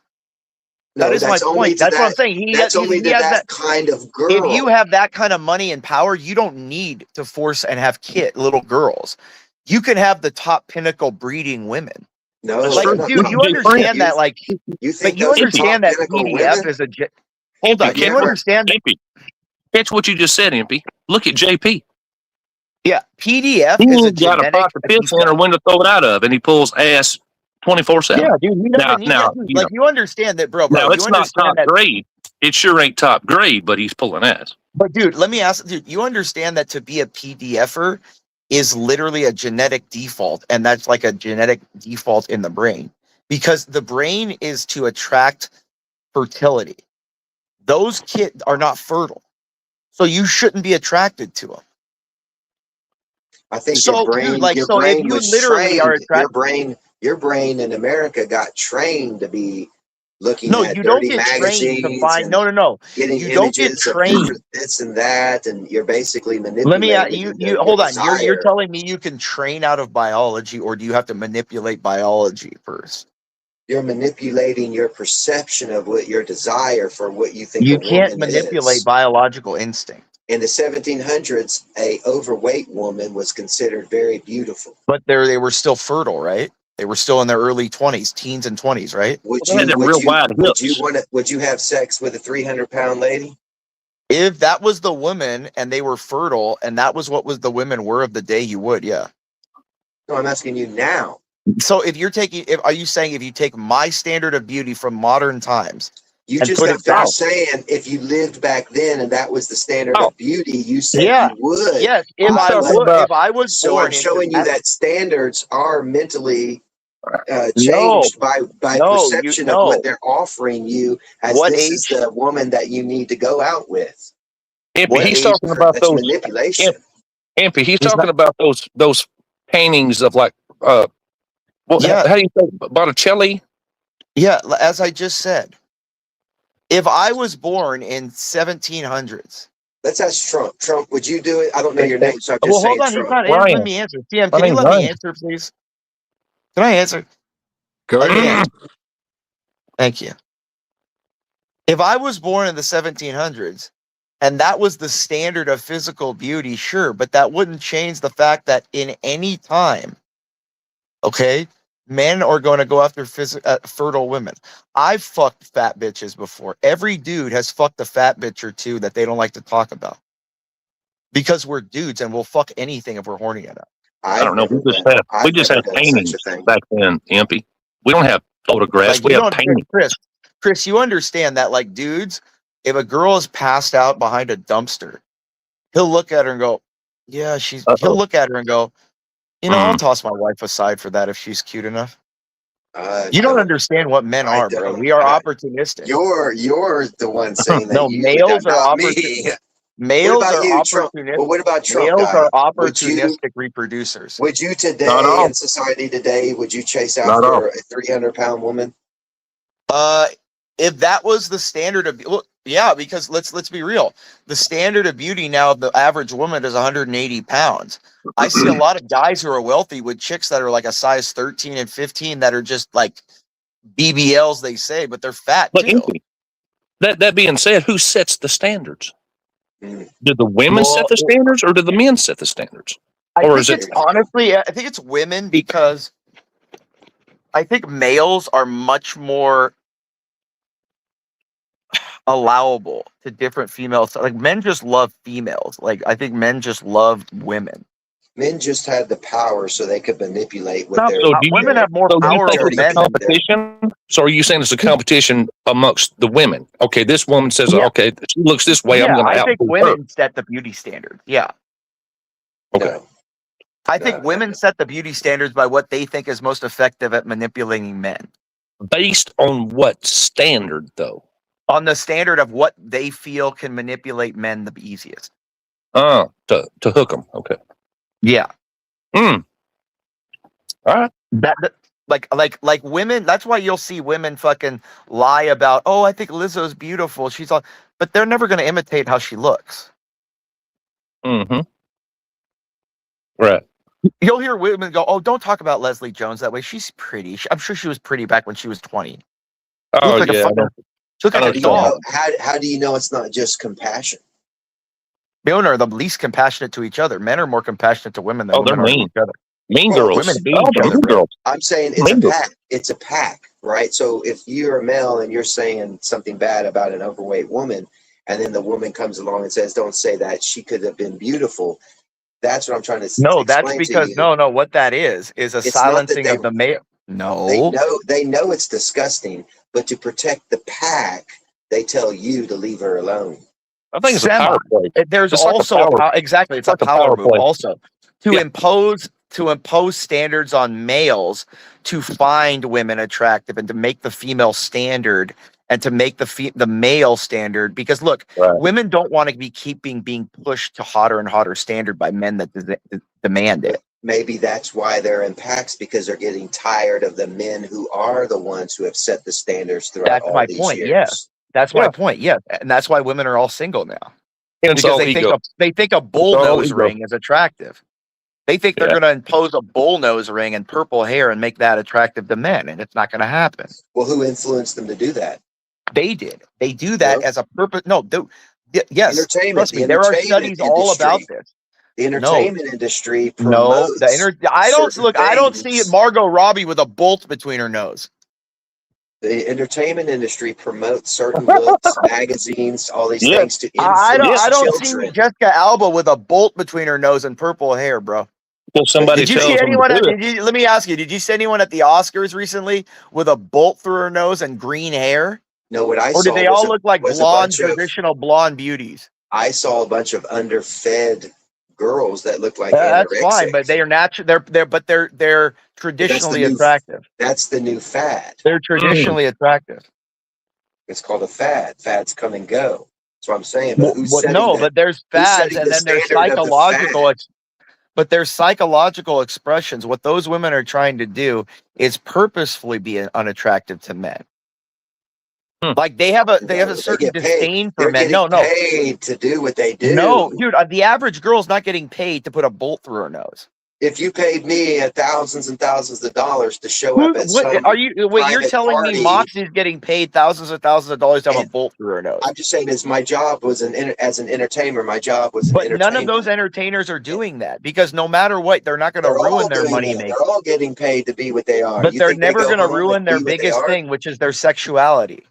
No,
that is my point. That's what I'm saying. He has that
kind of girl.
If you have that kind of money and power, you don't need to force and have little girls. You can have the top pinnacle breeding women.
No,
like, dude, you understand that, like, but you understand that PDF is a. Hold on, you understand
that? Catch what you just said, MP. Look at JP.
Yeah, PDF
is a got a proper piss or when to throw it out of, and he pulls ass 24/7.
Yeah, dude. You understand that, bro.
Now it's not top grade. It sure ain't top grade, but he's pulling ass.
But dude, let me ask, dude. You understand that to be a PDFer is literally a genetic default, and that's like a genetic default in the brain because the brain is to attract fertility. Those kids are not fertile, so you shouldn't be attracted to them.
I think your brain,
dude,
your brain was trained. Your brain in America got trained to be looking
No,
at
you don't
dirty
get trained to
magazines
find.
and
No.
getting
You don't get
images of
trained.
different this and that, and you're basically
Let me
manipulating
you
your
hold on. You're
desire.
telling me you can train out of biology, or do you have to manipulate biology first?
You're manipulating your perception of what your desire for what you think
You
a
can't
woman
manipulate
is.
biological instinct.
In the 1700s, a overweight woman was considered very beautiful.
But they were still fertile, right? They were still in their early 20s, teens and 20s, right?
Would
They had
you
them
would
real
you
wide
would you
hips.
want to would you have sex with a 300-pound lady?
If that was the woman and they were fertile and that was what was the women were of the day, you would, yeah.
No, I'm asking you now.
So if you're taking, are you saying if you take my standard of beauty from modern times
You
and
just
put
got
it
through
down?
saying if you lived back then and that was the standard
Oh,
of beauty, you said
yeah,
you would.
yes. If
He's
I
talking
would,
about
if I was
So I'm
born into
showing you
that,
that standards are mentally
no,
changed by
you
perception of what
no.
they're offering you as
What
this is
age?
the woman that you need to go out with.
Impy.
What
He's
age?
talking about
That's
those
manipulation.
Impy. He's
He's not.
talking about those paintings of like
Yeah,
how do you say Botticelli?
yeah. As I just said, if I was born in 1700s.
Let's ask Trump. Trump, would you do it? I don't know your name, so I'm
Well,
just
hold
saying
on. He's
Trump.
not answering
Ryan.
me. Answer. CM,
My
can you
name's
let me
Ryan.
answer, please? Can I answer
Go ahead.
again? Thank you. If I was born in the 1700s and that was the standard of physical beauty, sure, but that wouldn't change the fact that in any time, okay, men are going to go after fertile women. I've fucked fat bitches before. Every dude has fucked a fat bitch or two that they don't like to talk about because we're dudes and we'll fuck anything if we're horny enough.
I don't know. We
I've
just
never
had
done such
paintings
a thing.
back then, Impy. We don't have photographs.
Like
We
you
have
don't,
paintings.
Chris, you understand that like dudes, if a girl is passed out behind a dumpster, he'll look at her and go, yeah, he'll look at her and go, I'll toss my wife aside for that if she's cute enough. You don't understand what men are, bro. We are opportunistic.
You're the one saying that.
No,
males are me.
Males
What about
are
you, Trump?
opportunistic.
Well, what about Trump,
Males
guy?
are opportunistic reproducers.
Would you
Not
today
all.
in society today? Would you chase
Not all.
after a 300-pound woman?
If that was the standard of, well, yeah, because let's be real. The standard of beauty now of the average woman is 180 pounds. I see a lot of guys who are wealthy with chicks that are like a size 13 and 15 that are just like BBLs, they say, but they're fat
But
too.
Impy, that being said, who sets the standards? Do the women set the standards, or do the men set the standards? Or is it
Honestly, I think it's women because I think males are much more allowable to different females. Like men just love females. Like I think men just love women.
Men just had the power so they could manipulate what their
so? Do
women have more
so do you
power
think
over
it's a
men.
competition? So are you saying it's a competition amongst the women? Okay, this woman says,
Yeah.
okay, she looks this way. I'm
Yeah,
going to
I think
outdo her.
women set the beauty standard. Yeah.
Okay.
I think women set the beauty standards by what they think is most effective at manipulating men.
Based on what standard, though?
On the standard of what they feel can manipulate men the easiest.
To hook them. Okay.
Yeah.
All right.
That like women. That's why you'll see women fucking lie about. Oh, I think Lizzo's beautiful. She's all, but they're never going to imitate how she looks.
Mm-hmm. Right.
You'll hear women go, "Oh, don't talk about Leslie Jones that way. She's pretty. I'm sure she was pretty back when she was 20."
Oh,
like
yeah.
She looked like a dog.
How do you know it's not just compassion?
Women are the least compassionate to each other. Men are more compassionate to women than
they're
women are to
mean.
each other.
Mean girls.
Women hate
Oh,
each other,
mean
bro.
girls.
I'm saying it's a pack. It's a pack, right? So if you're a male and you're saying something bad about an overweight woman, and then the woman comes along and says, "Don't say that. She could have been beautiful." That's what I'm trying to
No, that's
explain
because
to you.
no. What that is a
It's not that
silencing of the male. No,
they know it's disgusting, but to protect the pack, they tell you to leave her alone.
I think it's a power play.
There's
It's
also
like a power,
exactly. It's
like
a power move.
play.
Also, to impose standards on males to find women attractive and to make the female standard and to make the male standard. Because look, women don't want to be being pushed to hotter and hotter standard by men that demand it.
maybe that's why they're in packs, because they're getting tired of the men who are the ones who have set the standards throughout
That's
all
my
these
point.
years.
Yeah, that's my point. Yeah, and that's why women are all single now.
It's
Because
all
they
ego.
think a
all
bullnose
ego.
ring is attractive. They think they're
Yeah.
going to impose a bullnose ring and purple hair and make that attractive to men, and it's not going to happen.
Well, who influenced them to do that?
They did. They do that
Well,
as a purpose. No, yes.
entertainment.
Trust me,
The
there are
entertainment
studies all about
industry.
this.
The
No,
entertainment industry
no.
promotes
I don't
certain
look. I don't see
things.
Margot Robbie with a bolt between her nose.
The entertainment industry promotes certain books, magazines, all these
Yeah.
things to influence
I don't see
children.
Jessica Alba with a bolt between her nose and purple hair, bro.
Well, somebody
Did you see
tells them to
anyone?
do it.
Let me ask you. Did you see anyone at the Oscars recently with a bolt through her nose and green hair?
No, what I
Or did
saw
they
was
all look like
was a
blonde,
bunch of
traditional blonde beauties?
I saw a bunch of underfed girls that looked like
That's fine,
anorexic.
but they are natural. They're
But that's the
traditionally
new
attractive.
that's the new fad.
They're traditionally attractive.
It's called a fad. Fads come and go. That's what I'm saying. But who's setting
No,
the
but there's
who's
fads,
setting
and
the
then there's
standard of the
psychological.
fad?
But there's psychological expressions. What those women are trying to do is purposefully be unattractive to men. Like they have a
They
certain
get paid.
disdain for
They're
men.
getting
No.
paid to do what they do.
No, dude, the average girl's not getting paid to put a bolt through her nose.
If you paid me thousands and thousands of dollars to show up at
What
some
are you? Wait, you're
private
telling me
party,
Moxie's getting paid thousands of dollars to have a bolt through her nose?
I'm just saying, as my job was as an entertainer, my job was an
But none of
entertainer.
those entertainers are doing that because no matter what, they're not going to
They're all
ruin their
doing
money
that.
making.
They're all getting paid to be what they are.
But
You
they're
think they
never
go
going to
home
ruin
and
their
be what they
biggest
are?
thing, which is their sexuality.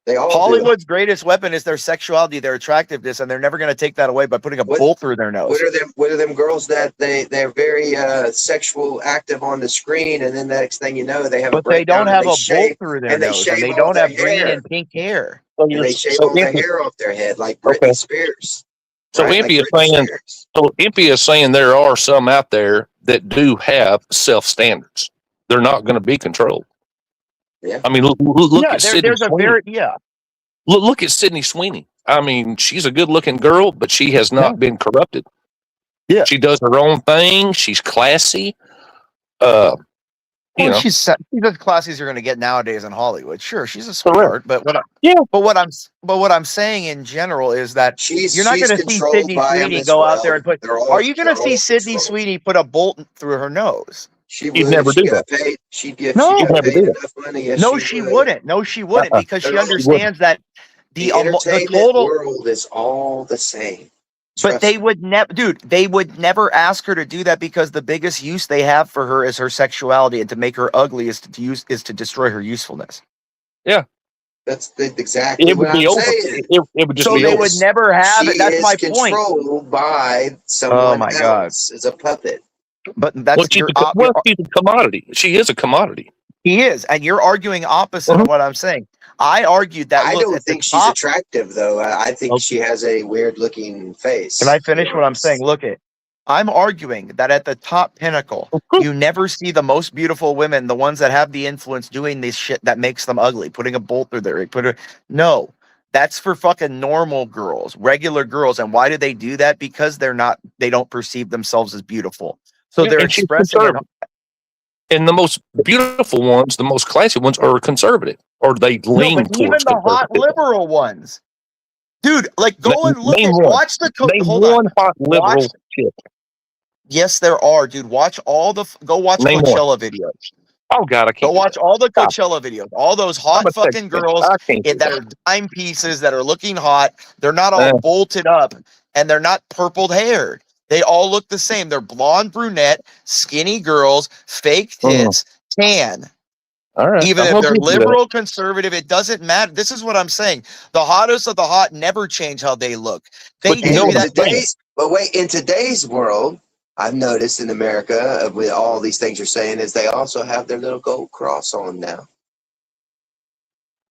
They all
Hollywood's greatest weapon is their sexuality, their attractiveness, and they're never going to take that away by putting a bolt through their nose.
What are them girls that they're very sexual active on the screen, and then the next thing you know, they have a
But they
breakdown
don't have
and
a
they shave
bolt through their
and they
nose,
shave
and they
all
don't
their
have green
hair.
and pink hair.
And they shave all the hair off their head like Britney Spears.
So
right?
Impy
Like
is saying. So Impy is saying there are some out there that do have self standards. They're not going to be controlled.
Yeah.
I mean, look at Sydney
there's a
Sweeney.
very
Look at Sydney Sweeney. I mean, she's a good-looking girl, but she has not been corrupted.
Yeah,
she does her own thing. She's classy. You know,
she's as classy as you're going to get nowadays in Hollywood. Sure, she's a sweetheart, but what I'm saying in general is that you're not going to see Sydney Sweeney go out there and put. Are you going to see Sydney Sweeney put a bolt through her nose?
She would
never
she
do
got
that.
paid. She'd give
No.
she got
Never
paid
do that.
enough money. Yes,
No, she wouldn't. No, she wouldn't because she
No, she
understands that
the
the
entertainment
total.
world is all the same.
But they would never, dude. They would never ask her to do that because the biggest use they have for her is her sexuality, and to make her ugly is to destroy her usefulness.
Yeah,
that's exactly
it would
what
be
I'm
over.
saying.
It would just
So
be
they
over.
would never have it. That's my point.
Controlled by someone else as a puppet.
But that's
she's a commodity. She is a commodity.
He is, and you're arguing opposite of what I'm saying. I argued that.
I
Look,
don't
at the
think she's
top,
attractive, though. I think she has a weird-looking face.
Can I finish what I'm saying? Look at. I'm arguing that at the top pinnacle, you never see the most beautiful women, the ones that have the influence, doing this shit that makes them ugly, putting a bolt through their. No, that's for fucking normal girls, regular girls. And why do they do that? Because they don't perceive themselves as beautiful. So they're expressing it.
And the most beautiful ones, the most classy ones, are conservative, or they lean
but even
towards
the hot liberal ones, dude. Like, go and look at watch the hold on.
Hot liberal chick.
Yes, there are, dude. Watch all the go watch Coachella videos.
Oh God, I can't.
Go watch all the Coachella videos. All those hot fucking girls that are dime pieces that are looking hot. They're not all bolted up and they're not purpled haired. They all look the same. They're blonde, brunette, skinny girls, fake tits, tan.
All right.
Even if they're liberal, conservative, it doesn't matter. This is what I'm saying. The hottest of the hot never change how they look. They do that.
But wait, in today's world, I've noticed in America, with all these things you're saying, is they also have their little gold cross on now.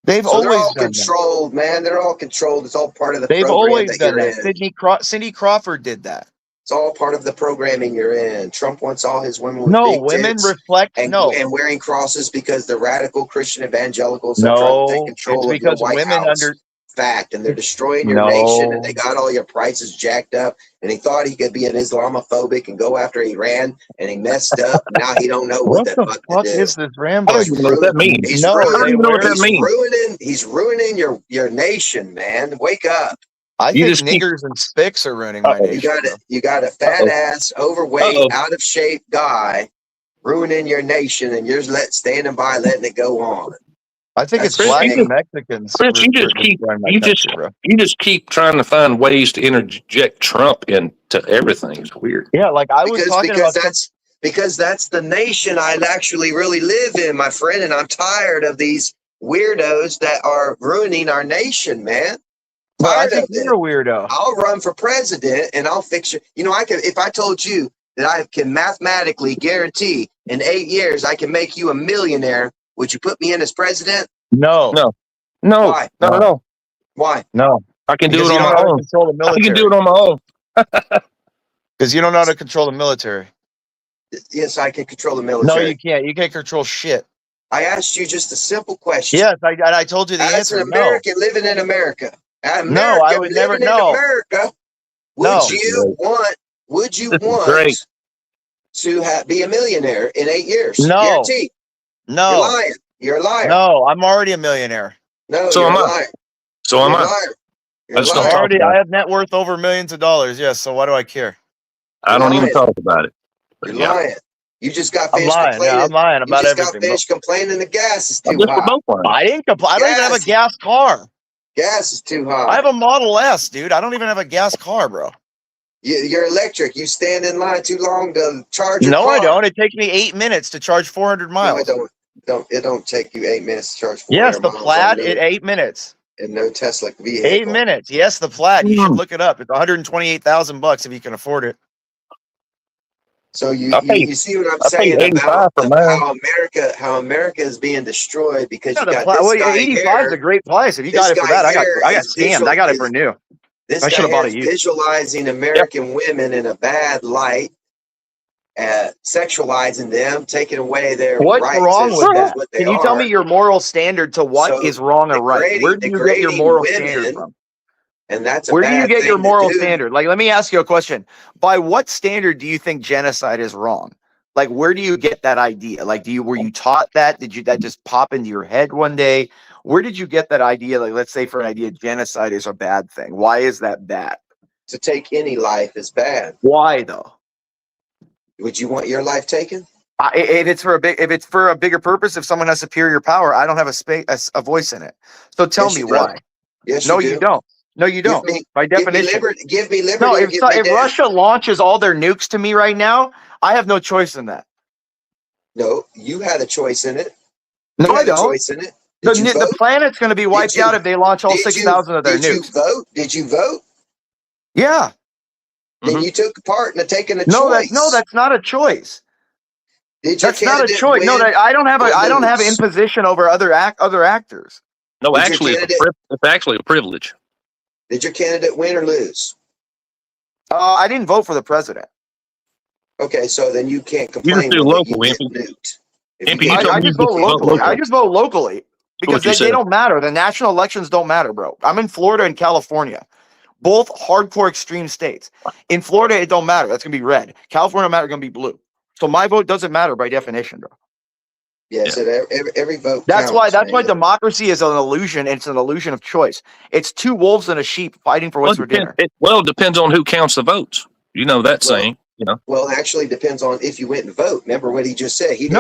They're
all controlled, man. They're all controlled. It's all part of the
They've
program
always
that
done
you're
that.
in.
Cindy Crawford did that.
It's all part of the programming you're in. Trump wants all his women with big
women
tits
reflect
and wearing crosses because the radical Christian evangelicals are trying to take control of your White House. fact, and they're destroying your nation, and they got all your prices jacked up, and he thought he could be an Islamophobic and go after Iran, and he messed up. Now he don't know what the fuck to do.
Is this
I
rambling?
don't even know what that means.
He's
I don't even know what that means.
He's ruining your nation, man. Wake up.
I think niggers and spics are ruining my nation.
You got a fat ass, overweight, out of shape guy ruining your nation, and you're standing by letting it go on.
I think it's black and Mexicans.
Chris, you just keep trying to find ways to interject Trump into everything. It's weird.
Yeah, like I was talking about
because that's the nation I actually really live in, my friend, and I'm tired of these weirdos that are ruining our nation, man.
But I think you're a weirdo.
I'll run for president and I'll fix it. You know, I can if I told you that I can mathematically guarantee in 8 years I can make you a millionaire, would you put me in as president?
No.
Why?
No.
Why?
No.
I can do it on my own. I can do it on my own.
Because you don't know how to control the military.
Yes, I can control the military.
No, you can't. You can't control shit.
I asked you just a simple question.
Yes, I told you the answer.
As an American living in America.
No, I would never know.
America, would you want to be a millionaire in 8 years?
No.
Guaranteed.
No.
You're lying. You're a liar.
No, I'm already a millionaire.
No,
so
you're
am
a
I.
liar.
So am
You're a
I.
liar.
I have net worth over millions of dollars. Yes. So why do I care?
I don't even talk about it.
You're lying. You just got finished
complaining.
complaining.
I'm lying about everything.
You just got finished complaining the gas is too high.
I didn't complain. I don't even have a gas car.
Gas is too high.
I have a Model S, dude. I don't even have a gas car, bro.
You're electric. You stand in line too long to charge your car.
No, I don't. It takes me 8 minutes to charge 400 miles.
No, it don't take you 8 minutes to charge 400
Yes, the
miles.
Plaid, 8 minutes.
And no Tesla vehicle.
8 minutes. Yes, the Plaid. You should look it up. It's $128,000 if you can afford it.
So you see what I'm saying about how America is being destroyed because you got this guy
85 is a great price. If you got it for that, I got scammed. I got it for new.
This guy is visualizing American women in a bad light, sexualizing them, taking away their
What's
rights.
wrong with that? Can you tell me your moral standard to what is wrong or right? Where do you get your moral standard from?
And that's
where do you get your moral standard? Like, let me ask you a question. By what standard do you think genocide is wrong? Like, where do you get that idea? Like, were you taught that? Did that just pop into your head one day? Where did you get that idea? Like, let's say for an idea, genocide is a bad thing. Why is that bad?
To take any life is bad.
Why though?
Would you want your life taken?
If it's for a bigger purpose, if someone has superior power, I don't have a voice in it. So tell me why.
Yes,
no, you don't. No, you don't. By definition.
Give me liberty.
No, if Russia launches all their nukes to me right now, I have no choice in that.
No, you had a choice in it.
No, I don't.
Choice in it.
The planet's going to be wiped out if they launch all 6,000 of their nukes.
Did you vote? Did you vote?
Yeah.
Then you took part in taking a choice.
No, that's not a choice.
That's
not a choice. No, I don't have imposition over other actors.
No, actually, it's actually a privilege.
Did your candidate win or lose?
I didn't vote for the president.
Okay, so then you can't complain.
You just do local,
I just vote locally. I just vote locally because they don't matter. The national elections don't matter, bro. I'm in Florida and California, both hardcore extreme states. In Florida, it don't matter. That's gonna be red. California matter gonna be blue. So my vote doesn't matter by definition, bro.
Yes, every vote.
That's why democracy is an illusion. It's an illusion of choice. It's two wolves and a sheep fighting for what's for dinner.
It depends on who counts the votes. You know that saying. You know.
Well, it actually depends on if you went and vote. Remember what he just said.
It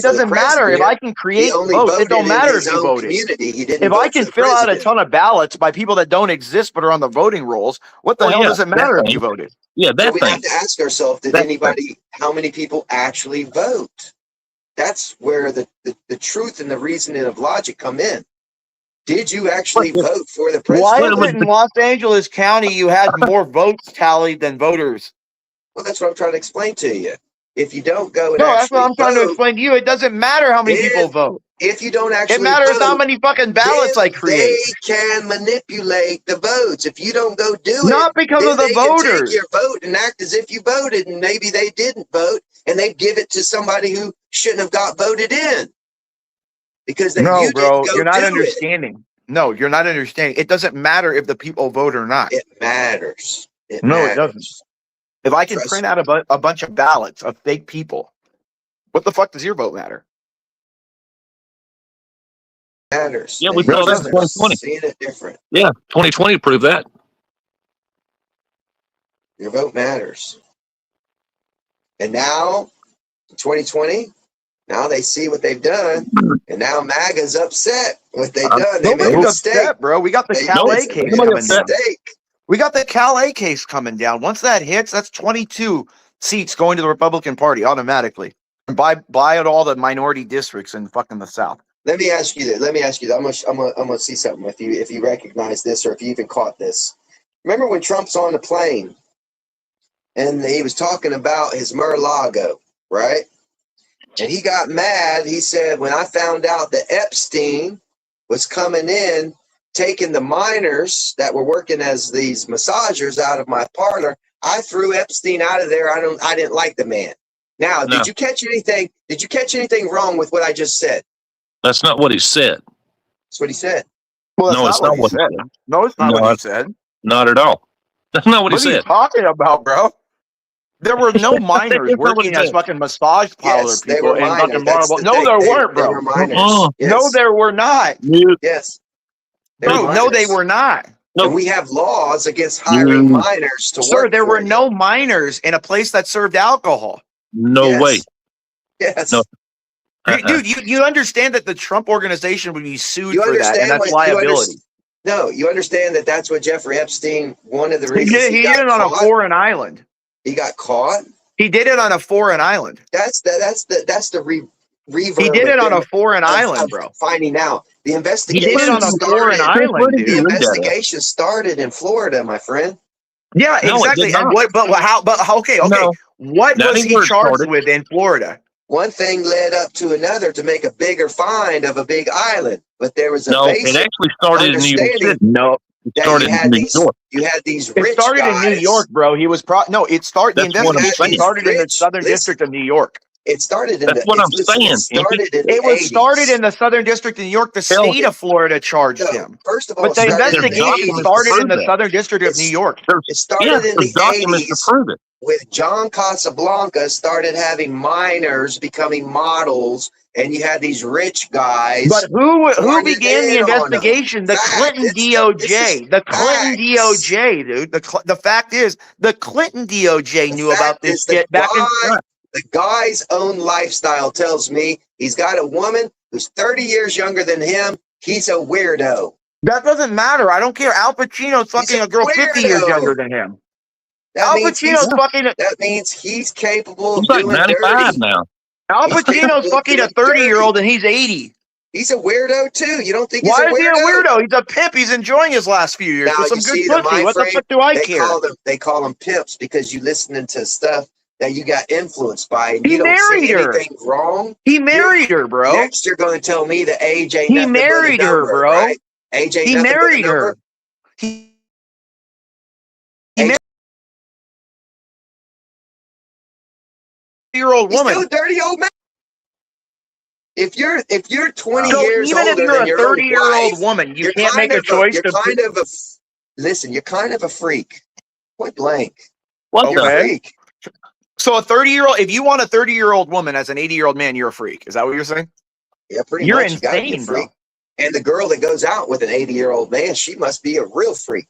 doesn't matter if I can create votes. It don't matter if you voted. If I can fill out a ton of ballots by people that don't exist but are on the voting rolls, what the hell does it matter if you voted?
Yeah, we have to ask ourselves: how many people actually vote? That's where the truth and the reasoning of logic come in. Did you actually vote for the president?
Why is it in Los Angeles County you had more votes tallied than voters?
Well, that's what I'm trying to explain to you. If you don't go and
that's what I'm trying to explain to you. It doesn't matter how many people vote.
If you don't actually
it matters
vote,
how many fucking ballots I create.
They can manipulate the votes. If you don't go do it,
not because of the voters.
Can take your vote and act as if you voted, and maybe they didn't vote, and they give it to somebody who shouldn't have got voted in because
you're not understanding.
No, you're not understanding. It doesn't matter if the people vote or not.
It matters. It
No,
matters.
it doesn't. If I can print out a bunch of ballots of fake people, what the fuck does your vote matter?
Matters.
Yeah, we
They
saw that in
just
2020.
seeing it different.
Yeah, 2020 proved that.
Your vote matters. And now, 2020, now they see what they've done, and now MAGA's upset what they've done. They made a
Nobody's
mistake.
upset, bro. We got the
They
Calais
made
case
a
coming down.
mistake.
We got the Calais case coming down. Once that hits, that's 22 seats going to the Republican Party automatically. And by all the minority districts in fucking the South.
Let me ask you this. I'm gonna see something with you if you recognize this or if you even caught this. Remember when Trump's on the plane and he was talking about his Mar-a-Lago, right? And he got mad. He said, when I found out that Epstein was coming in, taking the minors that were working as these massagers out of my parlor, I threw Epstein out of there. I didn't like the man. Now,
No.
did you catch anything? Did you catch anything wrong with what I just said?
That's not what he said.
That's what he said.
Well,
No, it's not what he said.
No, it's not
No,
what he said.
Not at all. That's not what he
What are you
said.
talking about, bro? There were no minors
That's not what he
working as
said.
fucking massage parlor
Yes, they
people
were
in
minors.
fucking
That's
Marble.
the
No,
thing.
there
They
weren't, bro.
were minors.
Uh-uh.
Yes.
No, there were not.
Yes. They
Bro,
were
no, they
minors.
were not.
And we have laws against hiring minors to
Sir,
work
there
for
were
you.
no minors in a place that served alcohol.
No
Yes.
way.
Yes.
No.
Dude, you understand that the Trump organization would be sued
You
for that, and
understand
that's
what
liability.
No, you understand that that's what Jeffrey Epstein, one of the
He
reasons
did
got
it on a
caught.
foreign island.
He got caught.
He did it on a foreign island.
That's the reverb.
He did it on a foreign
of
island, bro.
Finding out the
He
investigation
did it on a foreign
started.
island,
The
dude.
investigation started in Florida, my friend.
Yeah,
No, it
exactly.
did
And
not.
what? But how? But okay.
No.
What
That
was
ain't
he
where it
charged
started.
with in Florida?
One thing led up to another to make a bigger find of a big island, but there was a
No, it
basic
actually started in New York
understanding
City.
No,
It
that
started in New York.
you had these
it
rich
started in New
guys.
York, bro. He was no. It started. The
That's what I'm
investigation
saying.
started in the
Rich,
Southern
listen.
District of New York.
It started in
That's what I'm
listen,
saying.
it started in the
It was
80s.
started in the Southern District of New York. The
Hell,
state of Florida charged
No,
him,
first of all,
but
it
the
started in the
investigation
80s.
started in the
that.
Southern District of New York.
It started in
there's
the
documents to
80s
prove it.
with John Casablanca started having minors becoming models, and you had these rich guys.
But who
pouring
began
it
the
in on them.
investigation? The
Fact.
Clinton
This is
DOJ. The Clinton
facts.
DOJ, dude. The fact is, the Clinton DOJ knew about this shit back in.
The guy's own lifestyle tells me he's got a woman who's 30 years younger than him. He's a weirdo.
That doesn't matter. I don't care. Al Pacino's fucking a girl 50 years
weirdo.
younger than him.
That
Al
means
Pacino's fucking.
That means he's capable
He's
of
like
doing
95
dirty.
now.
Al Pacino's fucking a 30-year-old and he's 80.
He's a weirdo too. You don't think
Why
he's
is he a weirdo? He's a pimp. He's enjoying his last few years
Now
with some
you
good
see the
pussy.
mind
What the
frame,
fuck do I care?
They call them pimps because you listening to stuff that you got influenced by, and
He
you don't
married
see
her.
anything wrong.
He married her, bro.
Next, you're going to tell me that age ain't
He
nothing
married
but a
her,
number,
bro.
right? Age ain't
He
nothing
married
but a number.
her. He
Age-
year-old
He's
woman.
still a dirty old man. If you're 20
So
years
even
older
if you're
than
a
your own
30-year-old
wife,
woman, you
you're
can't
kind
make a
of
choice
You're
to.
kind of a listen. You're kind of a freak. Point blank.
What
You're a
Okay.
freak.
So a 30-year-old, if you want a 30-year-old woman as an 80-year-old man, you're a freak. Is that what you're saying?
Yeah, pretty
You're
much. You gotta be a
insane, bro.
freak. And the girl that goes out with an 80-year-old man, she must be a real freak.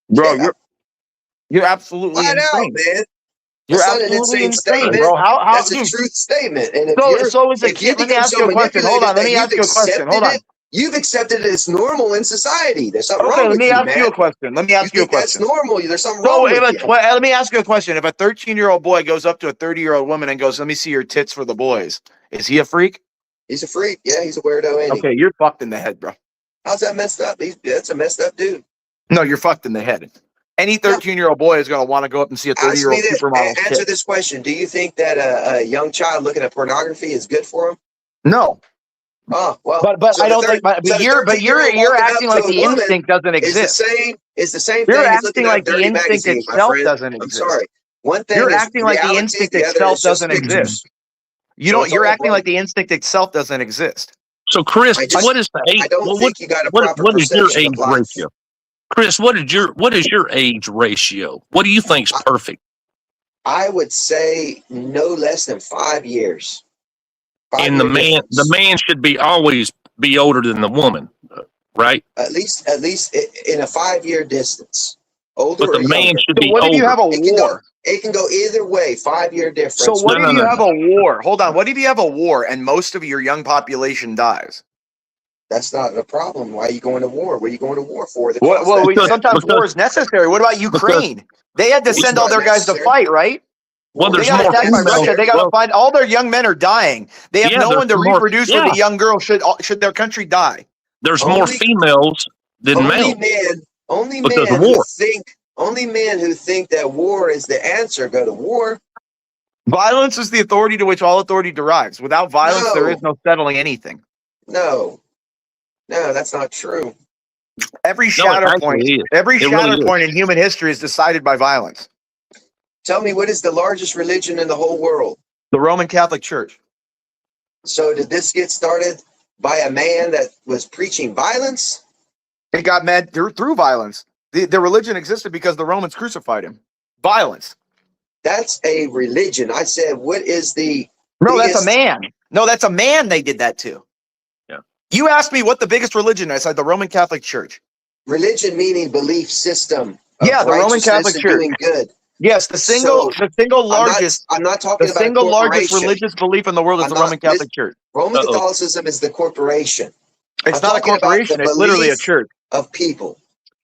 Bro,
Yeah.
you're absolutely
Flat out,
insane.
man.
You're
That's not an
absolutely
insane
insane,
statement.
bro. How
That's a
dude,
truth statement. And if
so is a
if you
kid. Let me
become
ask
so
you a question. Hold on.
manipulated
Let me
that
ask
you've
you a question. Hold
accepted
on.
it, you've accepted it as normal in society. There's something
Okay,
wrong
let
with
me
you,
ask
man.
you a question. Let me ask you a
think that's
question.
normal. There's something
So
wrong with you.
let me ask you a question. If a 13-year-old boy goes up to a 30-year-old woman and goes, "Let me see your tits for the boys," is he a freak?
He's a freak. Yeah, he's a weirdo, ain't he?
Okay, you're fucked in the head, bro.
How's that messed up? That's a messed up dude.
No, you're fucked in the head. Any 13-year-old boy is going to want to go up and see a
Ask
30-year-old
me this.
supermodel
Answer
tit.
this question. Do you think that a young child looking at pornography is good for him?
No.
Oh well,
But
so
I
the
don't think. But
so the
you're
13-year-old
you're
walking
acting
up
like
to a
the
woman
instinct doesn't
is the
exist.
same. Is the same
You're
thing as looking
acting
at a
like the
dirty
instinct
magazine, my
itself
friend.
doesn't
I'm
exist.
sorry. One thing
You're
is
acting like the
reality.
instinct
The other
itself
is just
doesn't
pictures.
exist. You
So
don't.
it's
You're
all
acting
one.
like the instinct itself doesn't exist.
So, Chris, what is the age?
I don't think you got a proper
what is your
perception
age
of life.
ratio? Chris, what is your age ratio? What do you think's perfect?
I would say no less than 5 years.
And the man should always be older than the woman, right?
At least in a 5-year distance. Older
But the
or
man
younger.
should be
What if you have a war?
It can go either way. 5-year difference.
So what if you have a war? Hold on. What if you have a war and most of your young population dies?
That's not a problem. Why are you going to war? What are you going to war for?
Sometimes war is necessary. What about Ukraine? They had to send all their guys to fight, right?
Well,
they got attacked by Russia. They got to find all their young men are dying. They have no one to reproduce with the young girl should their country die.
There's more females than males.
Only men who think that war is the answer go to war.
Violence is the authority to which all authority derives. Without violence, there is no settling anything.
No, that's not true.
Every shatter point in human history is decided by violence.
Tell me, what is the largest religion in the whole world?
The Roman Catholic Church.
So did this get started by a man that was preaching violence?
It got mad through violence. The religion existed because the Romans crucified him. Violence.
That's a religion. I said, what is the
No, that's a man. No, that's a man they did that to.
Yeah.
You asked me what the biggest religion is. I said the Roman Catholic Church.
Religion meaning belief system.
Yeah, the Roman Catholic Church.
Doing good.
Yes, the single largest.
I'm not talking about
the single largest religious belief in the world is the Roman Catholic Church.
Roman Catholicism is the corporation.
It's not a corporation. It's literally a church
of people.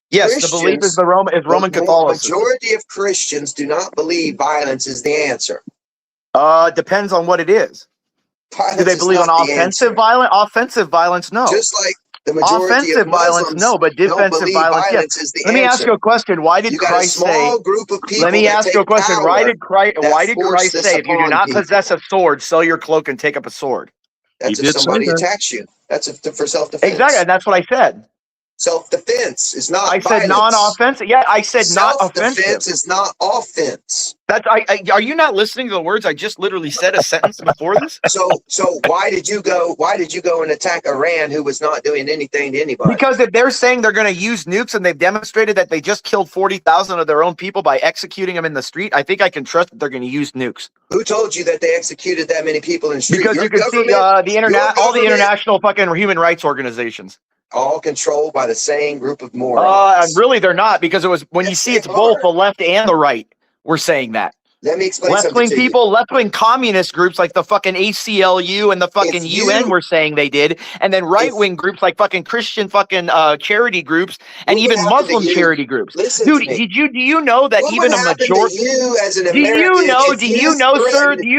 Yes, the belief is Roman Catholicism.
The majority of Christians do not believe violence is the answer.
Depends on what it is.
Violence
do they believe on offensive violence? Offensive violence, no.
Just like the majority
offensive
of Muslims
violence, no, but defensive violence,
is the
Let me
answer.
ask you a question. Why did
You got
Christ
a small
say?
group of people
Let me ask you a question. Why did Christ
this
say, if you do
upon
not
people?
possess a sword, sell your cloak and take up a sword?
That's if somebody attacks you. That's for self-defense.
Exactly, and that's what I said.
Self-defense is not.
I said non-offensive. Yeah, I said not offensive.
Self-defense is not offense.
That's are you not listening to the words I just literally said a sentence before this?
So why did you go? Why did you go and attack Iran, who was not doing anything to anybody?
Because if they're saying they're going to use nukes and they've demonstrated that they just killed 40,000 of their own people by executing them in the street, I think I can trust that they're going to use nukes.
Who told you that they executed that many people in the street?
Because you can see all the international fucking human rights organizations.
All controlled by the same group of morons.
Really, they're not, because it was when you see it's both the left and the right. We're saying that.
Let me explain
left-wing people, left-wing communist groups like the fucking ACLU and the fucking UN were saying they did, and then right-wing groups like fucking Christian fucking charity groups and even Muslim charity groups. Dude, do you know that even a majority? Do you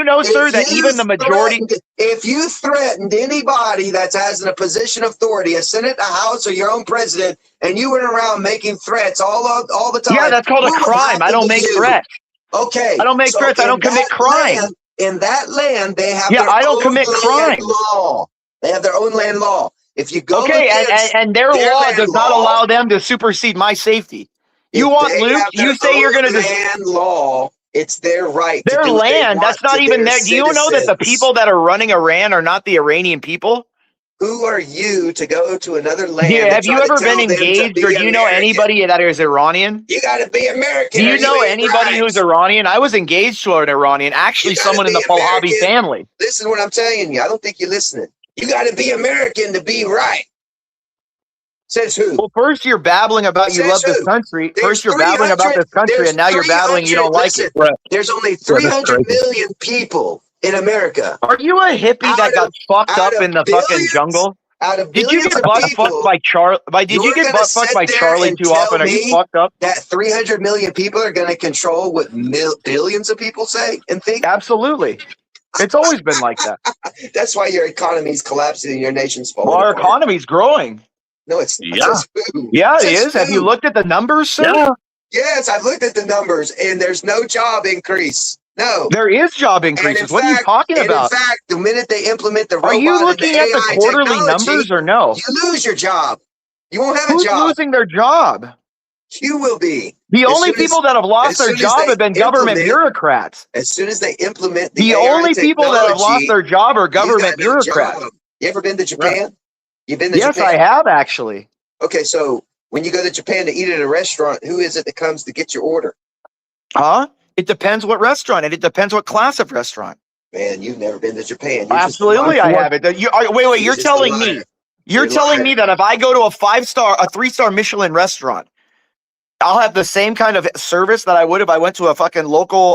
know, sir, that even the majority?
If you threatened anybody that's as in a position of authority, a Senate, a House, or your own president, and you went around making threats all the time,
yeah, that's called a crime. I don't make threats.
Okay.
I don't make threats. I don't commit crime.
In that land, they have
I don't commit crime.
Law. They have their own land law. If you go
and their law does not allow them to supersede my safety. You want Luke? You say you're going to
land law. It's their right.
Their land. That's not even there. Do you know that the people that are running Iran are not the Iranian people?
Who are you to go to another land?
Yeah, have you ever been engaged, or do you know anybody that is Iranian?
You got to be American.
Do you know anybody who's Iranian? I was engaged to an Iranian, actually someone in the Pahlavi family.
Listen to what I'm telling you. I don't think you're listening. You got to be American to be right. Says who?
Well, first you're babbling about you love this country. First you're babbling about this country, and now you're babbling you don't like it.
There's only 300 million people in America.
Are you a hippie that got fucked up in the fucking jungle? Did you get butt fucked by Charlie? Did you get butt fucked by Charlie too often? Are you fucked up?
That 300 million people are going to control what billions of people say and think?
Absolutely. It's always been like that.
That's why your economy is collapsing and your nation's falling
apart. Our economy's growing.
No, it's
not. Yeah, it is. Have you looked at the numbers, sir?
Yeah. Yes, I've looked at the numbers, and there's no job increase. No.
There is job increases. What are you talking about?
In fact, the minute they implement the robot,
are you looking at the quarterly numbers or no?
You lose your job. You won't have a job.
Who's losing their job?
You will be.
The only people that have lost their job have been government bureaucrats.
As soon as they implement
the only people that have lost their job are government bureaucrats.
You ever been to Japan? You've been to
Yes,
Japan?
I have actually.
Okay, so when you go to Japan to eat at a restaurant, who is it that comes to get your order?
Huh? It depends what restaurant, and it depends what class of restaurant.
Man, you've never been to Japan. You're
Absolutely, I have it. Wait, you're telling me. You're telling me that if I go to a 3-star Michelin restaurant, I'll have the same kind of service that I would if I went to a fucking local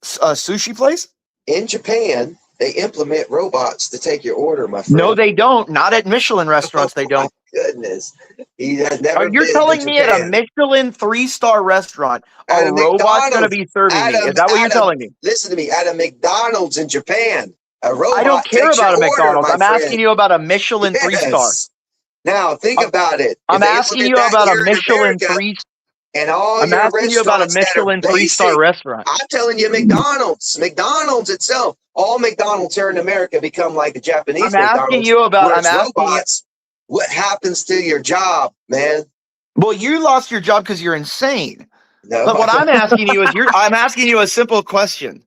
sushi place?
In Japan, they implement robots to take your order, my friend.
No, they don't. Not at Michelin restaurants, they don't.
Goodness. He has never
Are you
been
telling
to
me at a
Japan.
Michelin 3-star restaurant,
At
a
a
robot's going to
McDonald's,
be serving me? Is that what you're telling me?
Listen to me. At a McDonald's in Japan, a robot
I don't care
takes
about a
your order,
McDonald's.
my
I'm
friend.
asking you about a Michelin 3-star.
Yes. Now, think about it. If
I'm
they
asking
implement
you
that
about a
here in
Michelin
America,
3.
and all
I'm
your
asking you about a
restaurants that are
Michelin 3-star
basic,
restaurant.
I'm telling you, McDonald's itself, all McDonald's here in America become like the Japanese
I'm asking
McDonald's,
you about.
where
I'm
it's
asking you.
robots. What happens to your job, man?
Well, you lost your job because you're insane.
No,
But what I'm asking you is, I'm asking you a simple question.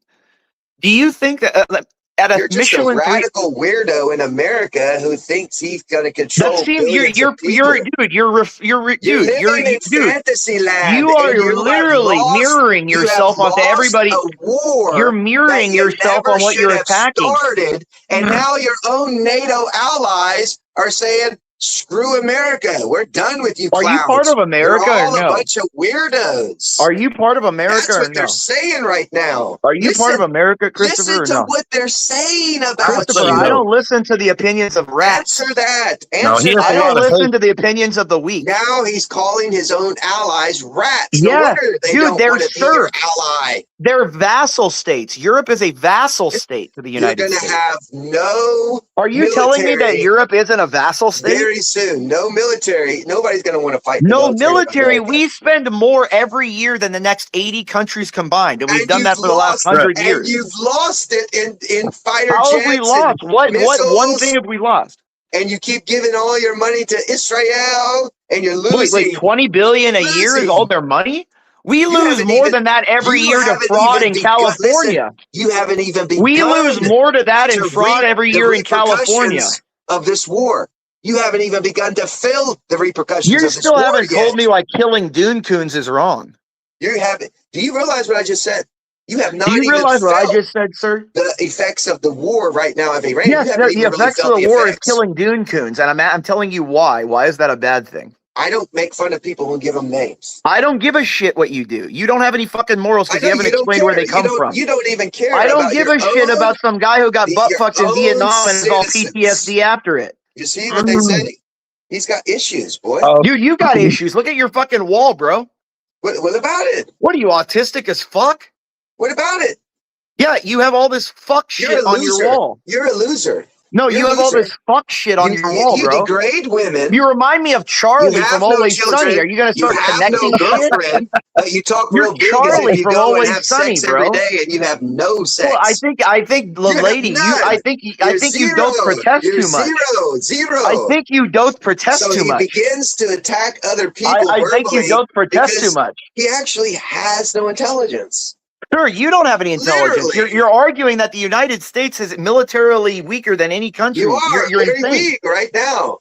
Do you think that at a
You're just
Michelin
a
3?
radical weirdo in America who thinks he's going to control
That seems
billions of people.
you're dude. You're
living in fantasy land.
You are
and you have
literally
lost,
mirroring
you have
yourself onto
lost
everybody.
a war
You're mirroring
that you
yourself
never
on what
should
you're
have
attacking.
started, and now your own NATO allies are saying, "Screw America, we're done with you
Are
clowns."
you part of America
You're
or
all a
no?
bunch of weirdos.
Are you part of America
That's
or
what they're
no?
saying right now.
Are you part of America,
Listen
Christopher, or
to
no?
what they're saying about
Christopher,
you.
I don't listen to the opinions of rats.
Answer that.
No,
Answer
I
that.
don't listen to the opinions of the weak.
Now he's calling his own allies rats. No
Yes,
wonder they
dude,
don't
they're
want to be your
serfs.
ally.
They're vassal states. Europe is a vassal state to the
You're
United
going to
States.
have no
Are you telling me that
military
Europe isn't a vassal state?
very soon. No military. Nobody's going to want to fight the
No
military. of
military.
America.
We spend more every year than the next 80 countries combined, and we've
And
done that for the last 100
and
years.
you've lost it in fighter
How
jets
have we lost?
and
What one
missiles,
thing have we lost?
and you keep giving all your money to Israel, and you're losing.
Wait, 20 billion a year is all their money? We lose
haven't
more
even-
than that every
you
year to
haven't
fraud
even
in
begun-
California.
Listen, you haven't even begun.
We lose more to that in
to
fraud
reap
every
the
year in California.
repercussions of this war. You haven't even begun to feel the repercussions
You
of this
still
war
haven't
yet.
told me why killing dune coons is wrong.
You haven't. Do you realize what I just said? You have not
Do you
even
realize what I
felt
just said, sir?
the effects of the war right now of Iran.
Yes,
you haven't
the
even really
effects of
felt
the war is
effects.
killing dune coons, and I'm telling you why. Why is that a bad thing?
I don't make fun of people who give them names.
I don't give a shit what you do. You don't have any fucking morals
I
because
know
you haven't
you don't
explained where
care.
they come
you
from.
You don't even care.
I don't
about
give
your
a shit
own-
about some guy who got butt
your
fucked in
own
Vietnam and is all
citizens.
PTSD after it.
You see what they say? He's got issues, boy.
Dude, you got issues. Look at your fucking wall, bro.
What about it?
What are you, autistic as fuck?
What about it?
Yeah, you have all this fuck
You're
shit
a
on your
loser.
wall.
You're a loser.
No,
You're
you
a
have all
loser.
this fuck shit on your wall,
you
bro.
degrade women.
You remind me of
You
Charlie
have
from
no
Always
children.
Sunny. Are you gonna start
You have
connecting
no
shit?
girlfriend. You talk
You're
real big as
Charlie
if you
from
go and
Always
have
Sunny,
sex every
bro.
day and you have no sex.
Well, I think the
You have
lady,
none.
I think you
You're
don't protest
You're
too much.
Zero.
I think you don't protest
So
too
he
much.
begins to attack other people
I
verbally
think you don't protest too
because
much.
he actually has no intelligence.
Sure, you don't have any intelligence.
Literally.
You're arguing that the United States is militarily weaker than any country.
You are
You're
very
insane.
weak right now.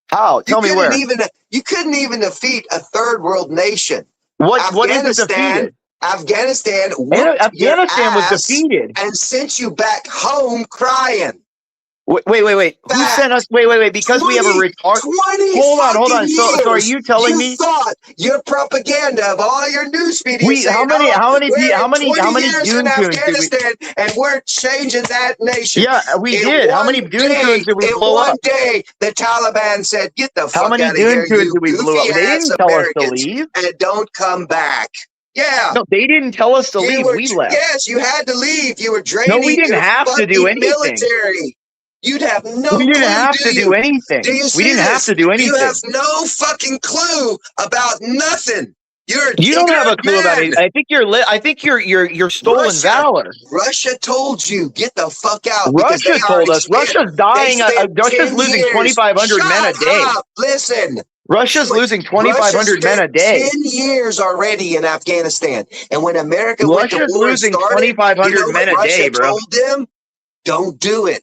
How? Tell me where.
You couldn't even defeat a third world nation.
What is it defeated?
Afghanistan whooped
Afghanistan
your
was
ass
defeated
and sent you back home crying.
Wait. Who sent us? Wait. Because we have a retard.
20
Hold on.
fucking
So are
years,
you telling me?
thought your propaganda of all your news media
How many
years
dune
in
coons did we?
Afghanistan and we're changing that nation.
Yeah, we
In
did. How
one
many dune
day-
coons did we
in
blow
one
up?
day, the Taliban said, "Get the
How
fuck
many
out of
dune
here,
coons
you
did we blow up? They
goofy-ass
didn't tell us to
Americans,
leave.
and don't come back." Yeah.
No, they didn't tell us to leave.
were-
We left.
Yes, you had to leave. You were draining.
No, we didn't
your
have to do
fucking
anything.
Military. You'd have no.
We didn't
clue,
have to do anything.
Do you
We
see
didn't have
this?
to do anything.
You have no fucking clue about nothing.
You don't have a clue about it. I think you're stolen
Russia.
valor.
Russia told you get the fuck out. because
Russia
they
told
already
us. Russia's
spent-
dying.
they spent
Russia's
10
losing
years.
2,500 men a
Shut
day.
up. Listen.
Russia's losing 2,500 men a day.
10 years already in Afghanistan, and when America went to
Russia's
war and
losing
started,
2,500
you know
men
what
a day,
Russia
bro.
told them? Don't do it.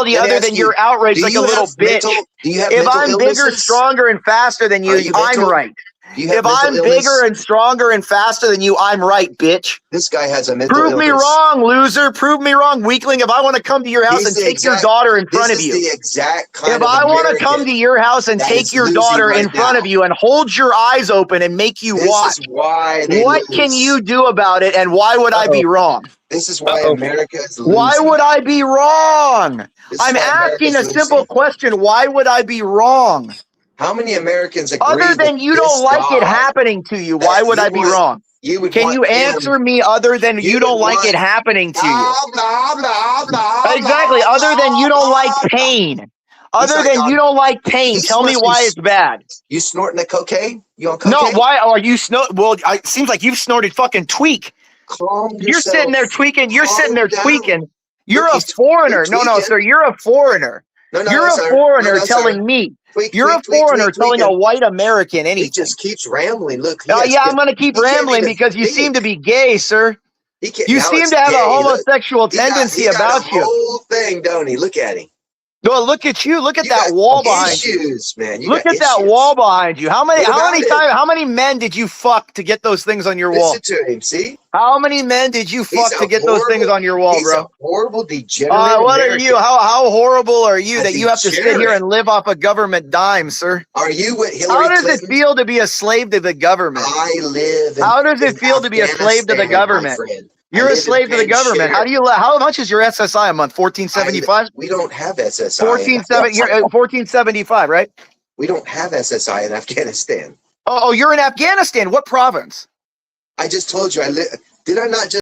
quality
let me
other
ask
than
you,
your outrage
do
like a
you
little
have
bitch.
mental? Do you have
If
mental
I'm bigger,
illnesses?
stronger, and faster than
Are
you,
you
I'm
mental?
right. If I'm bigger and stronger and faster than you, I'm right, bitch.
This guy has a mental illness.
Prove me wrong, loser. Prove me wrong, weakling. If I want to come to your house and take your daughter in front of you.
This is the exact kind
If
of
I want to
American
come to your house and
that
take
is
your
losing
daughter in
right
front
now.
of you and hold your eyes open and make you
This
watch,
is why they
what
lose.
can you do about it, and why would I be wrong?
This is why America is losing.
Why would I be wrong?
This is
I'm
why
asking a
America's
simple
losing.
question. Why would I be wrong?
How many Americans agree
Other than
with
you
this
don't like it
God
happening to you, why
that
would
you
I be
want-
wrong?
You would
Can
want
you
him-
answer me other than you don't
would
like it
want-
happening to you?
Blah, blah, blah,
Exactly.
blah,
Other than you don't
blah,
like
blah.
pain.
He's
Other
like
than
on-
you don't like pain.
He's
Tell me
supposed to be
why it's bad.
You snorting the cocaine? You on
No,
cocaine?
why are you Well, it seems like you've snorted fucking tweak.
Calm
You're
yourself.
sitting there tweaking. You're sitting there
Calm down.
tweaking. You're
Look,
a
he's
foreigner. No,
tweaking.
sir. You're a foreigner.
No,
You're a
sir.
foreigner
No,
telling
sir.
me.
Tweak,
You're a
tweak, tweak,
foreigner
tweak,
telling a
tweaking.
white American anything.
He just keeps rambling. Look. he
Oh,
has
yeah,
good-
I'm going to keep
he can't
rambling
even
because you seem
speak.
to be gay, sir.
He can't,
You
now
seem
it's
to have a
gay. Look.
homosexual tendency
he got
about
a
you.
whole thing, don't he? Look at him.
No, look at you. Look at
You
that
got
wall behind you.
issues, man. You
Look
got
at that
issues.
wall behind you. How many
What about it?
how many men did you fuck to get those things on your wall?
Listen to him. See?
How many men did you fuck to get those things on your wall,
He's
bro?
a horrible, degenerate
What are
American.
you? How horrible are you
A
that you have to sit here
degenerate.
and live off a government dime, sir?
Are you with Hillary
How does
Clinton?
it feel to be a slave to the government?
I live in
How does it feel to be a slave to the
Afghanistan, my
government?
friend.
You're
I
a
live in
slave to the government. How do you? How much is your SSI a month? 1475.
We don't have SSI.
1475, right?
We don't have SSI in Afghanistan.
Oh, you're in Afghanistan. What province?
I just told you. Did I not just?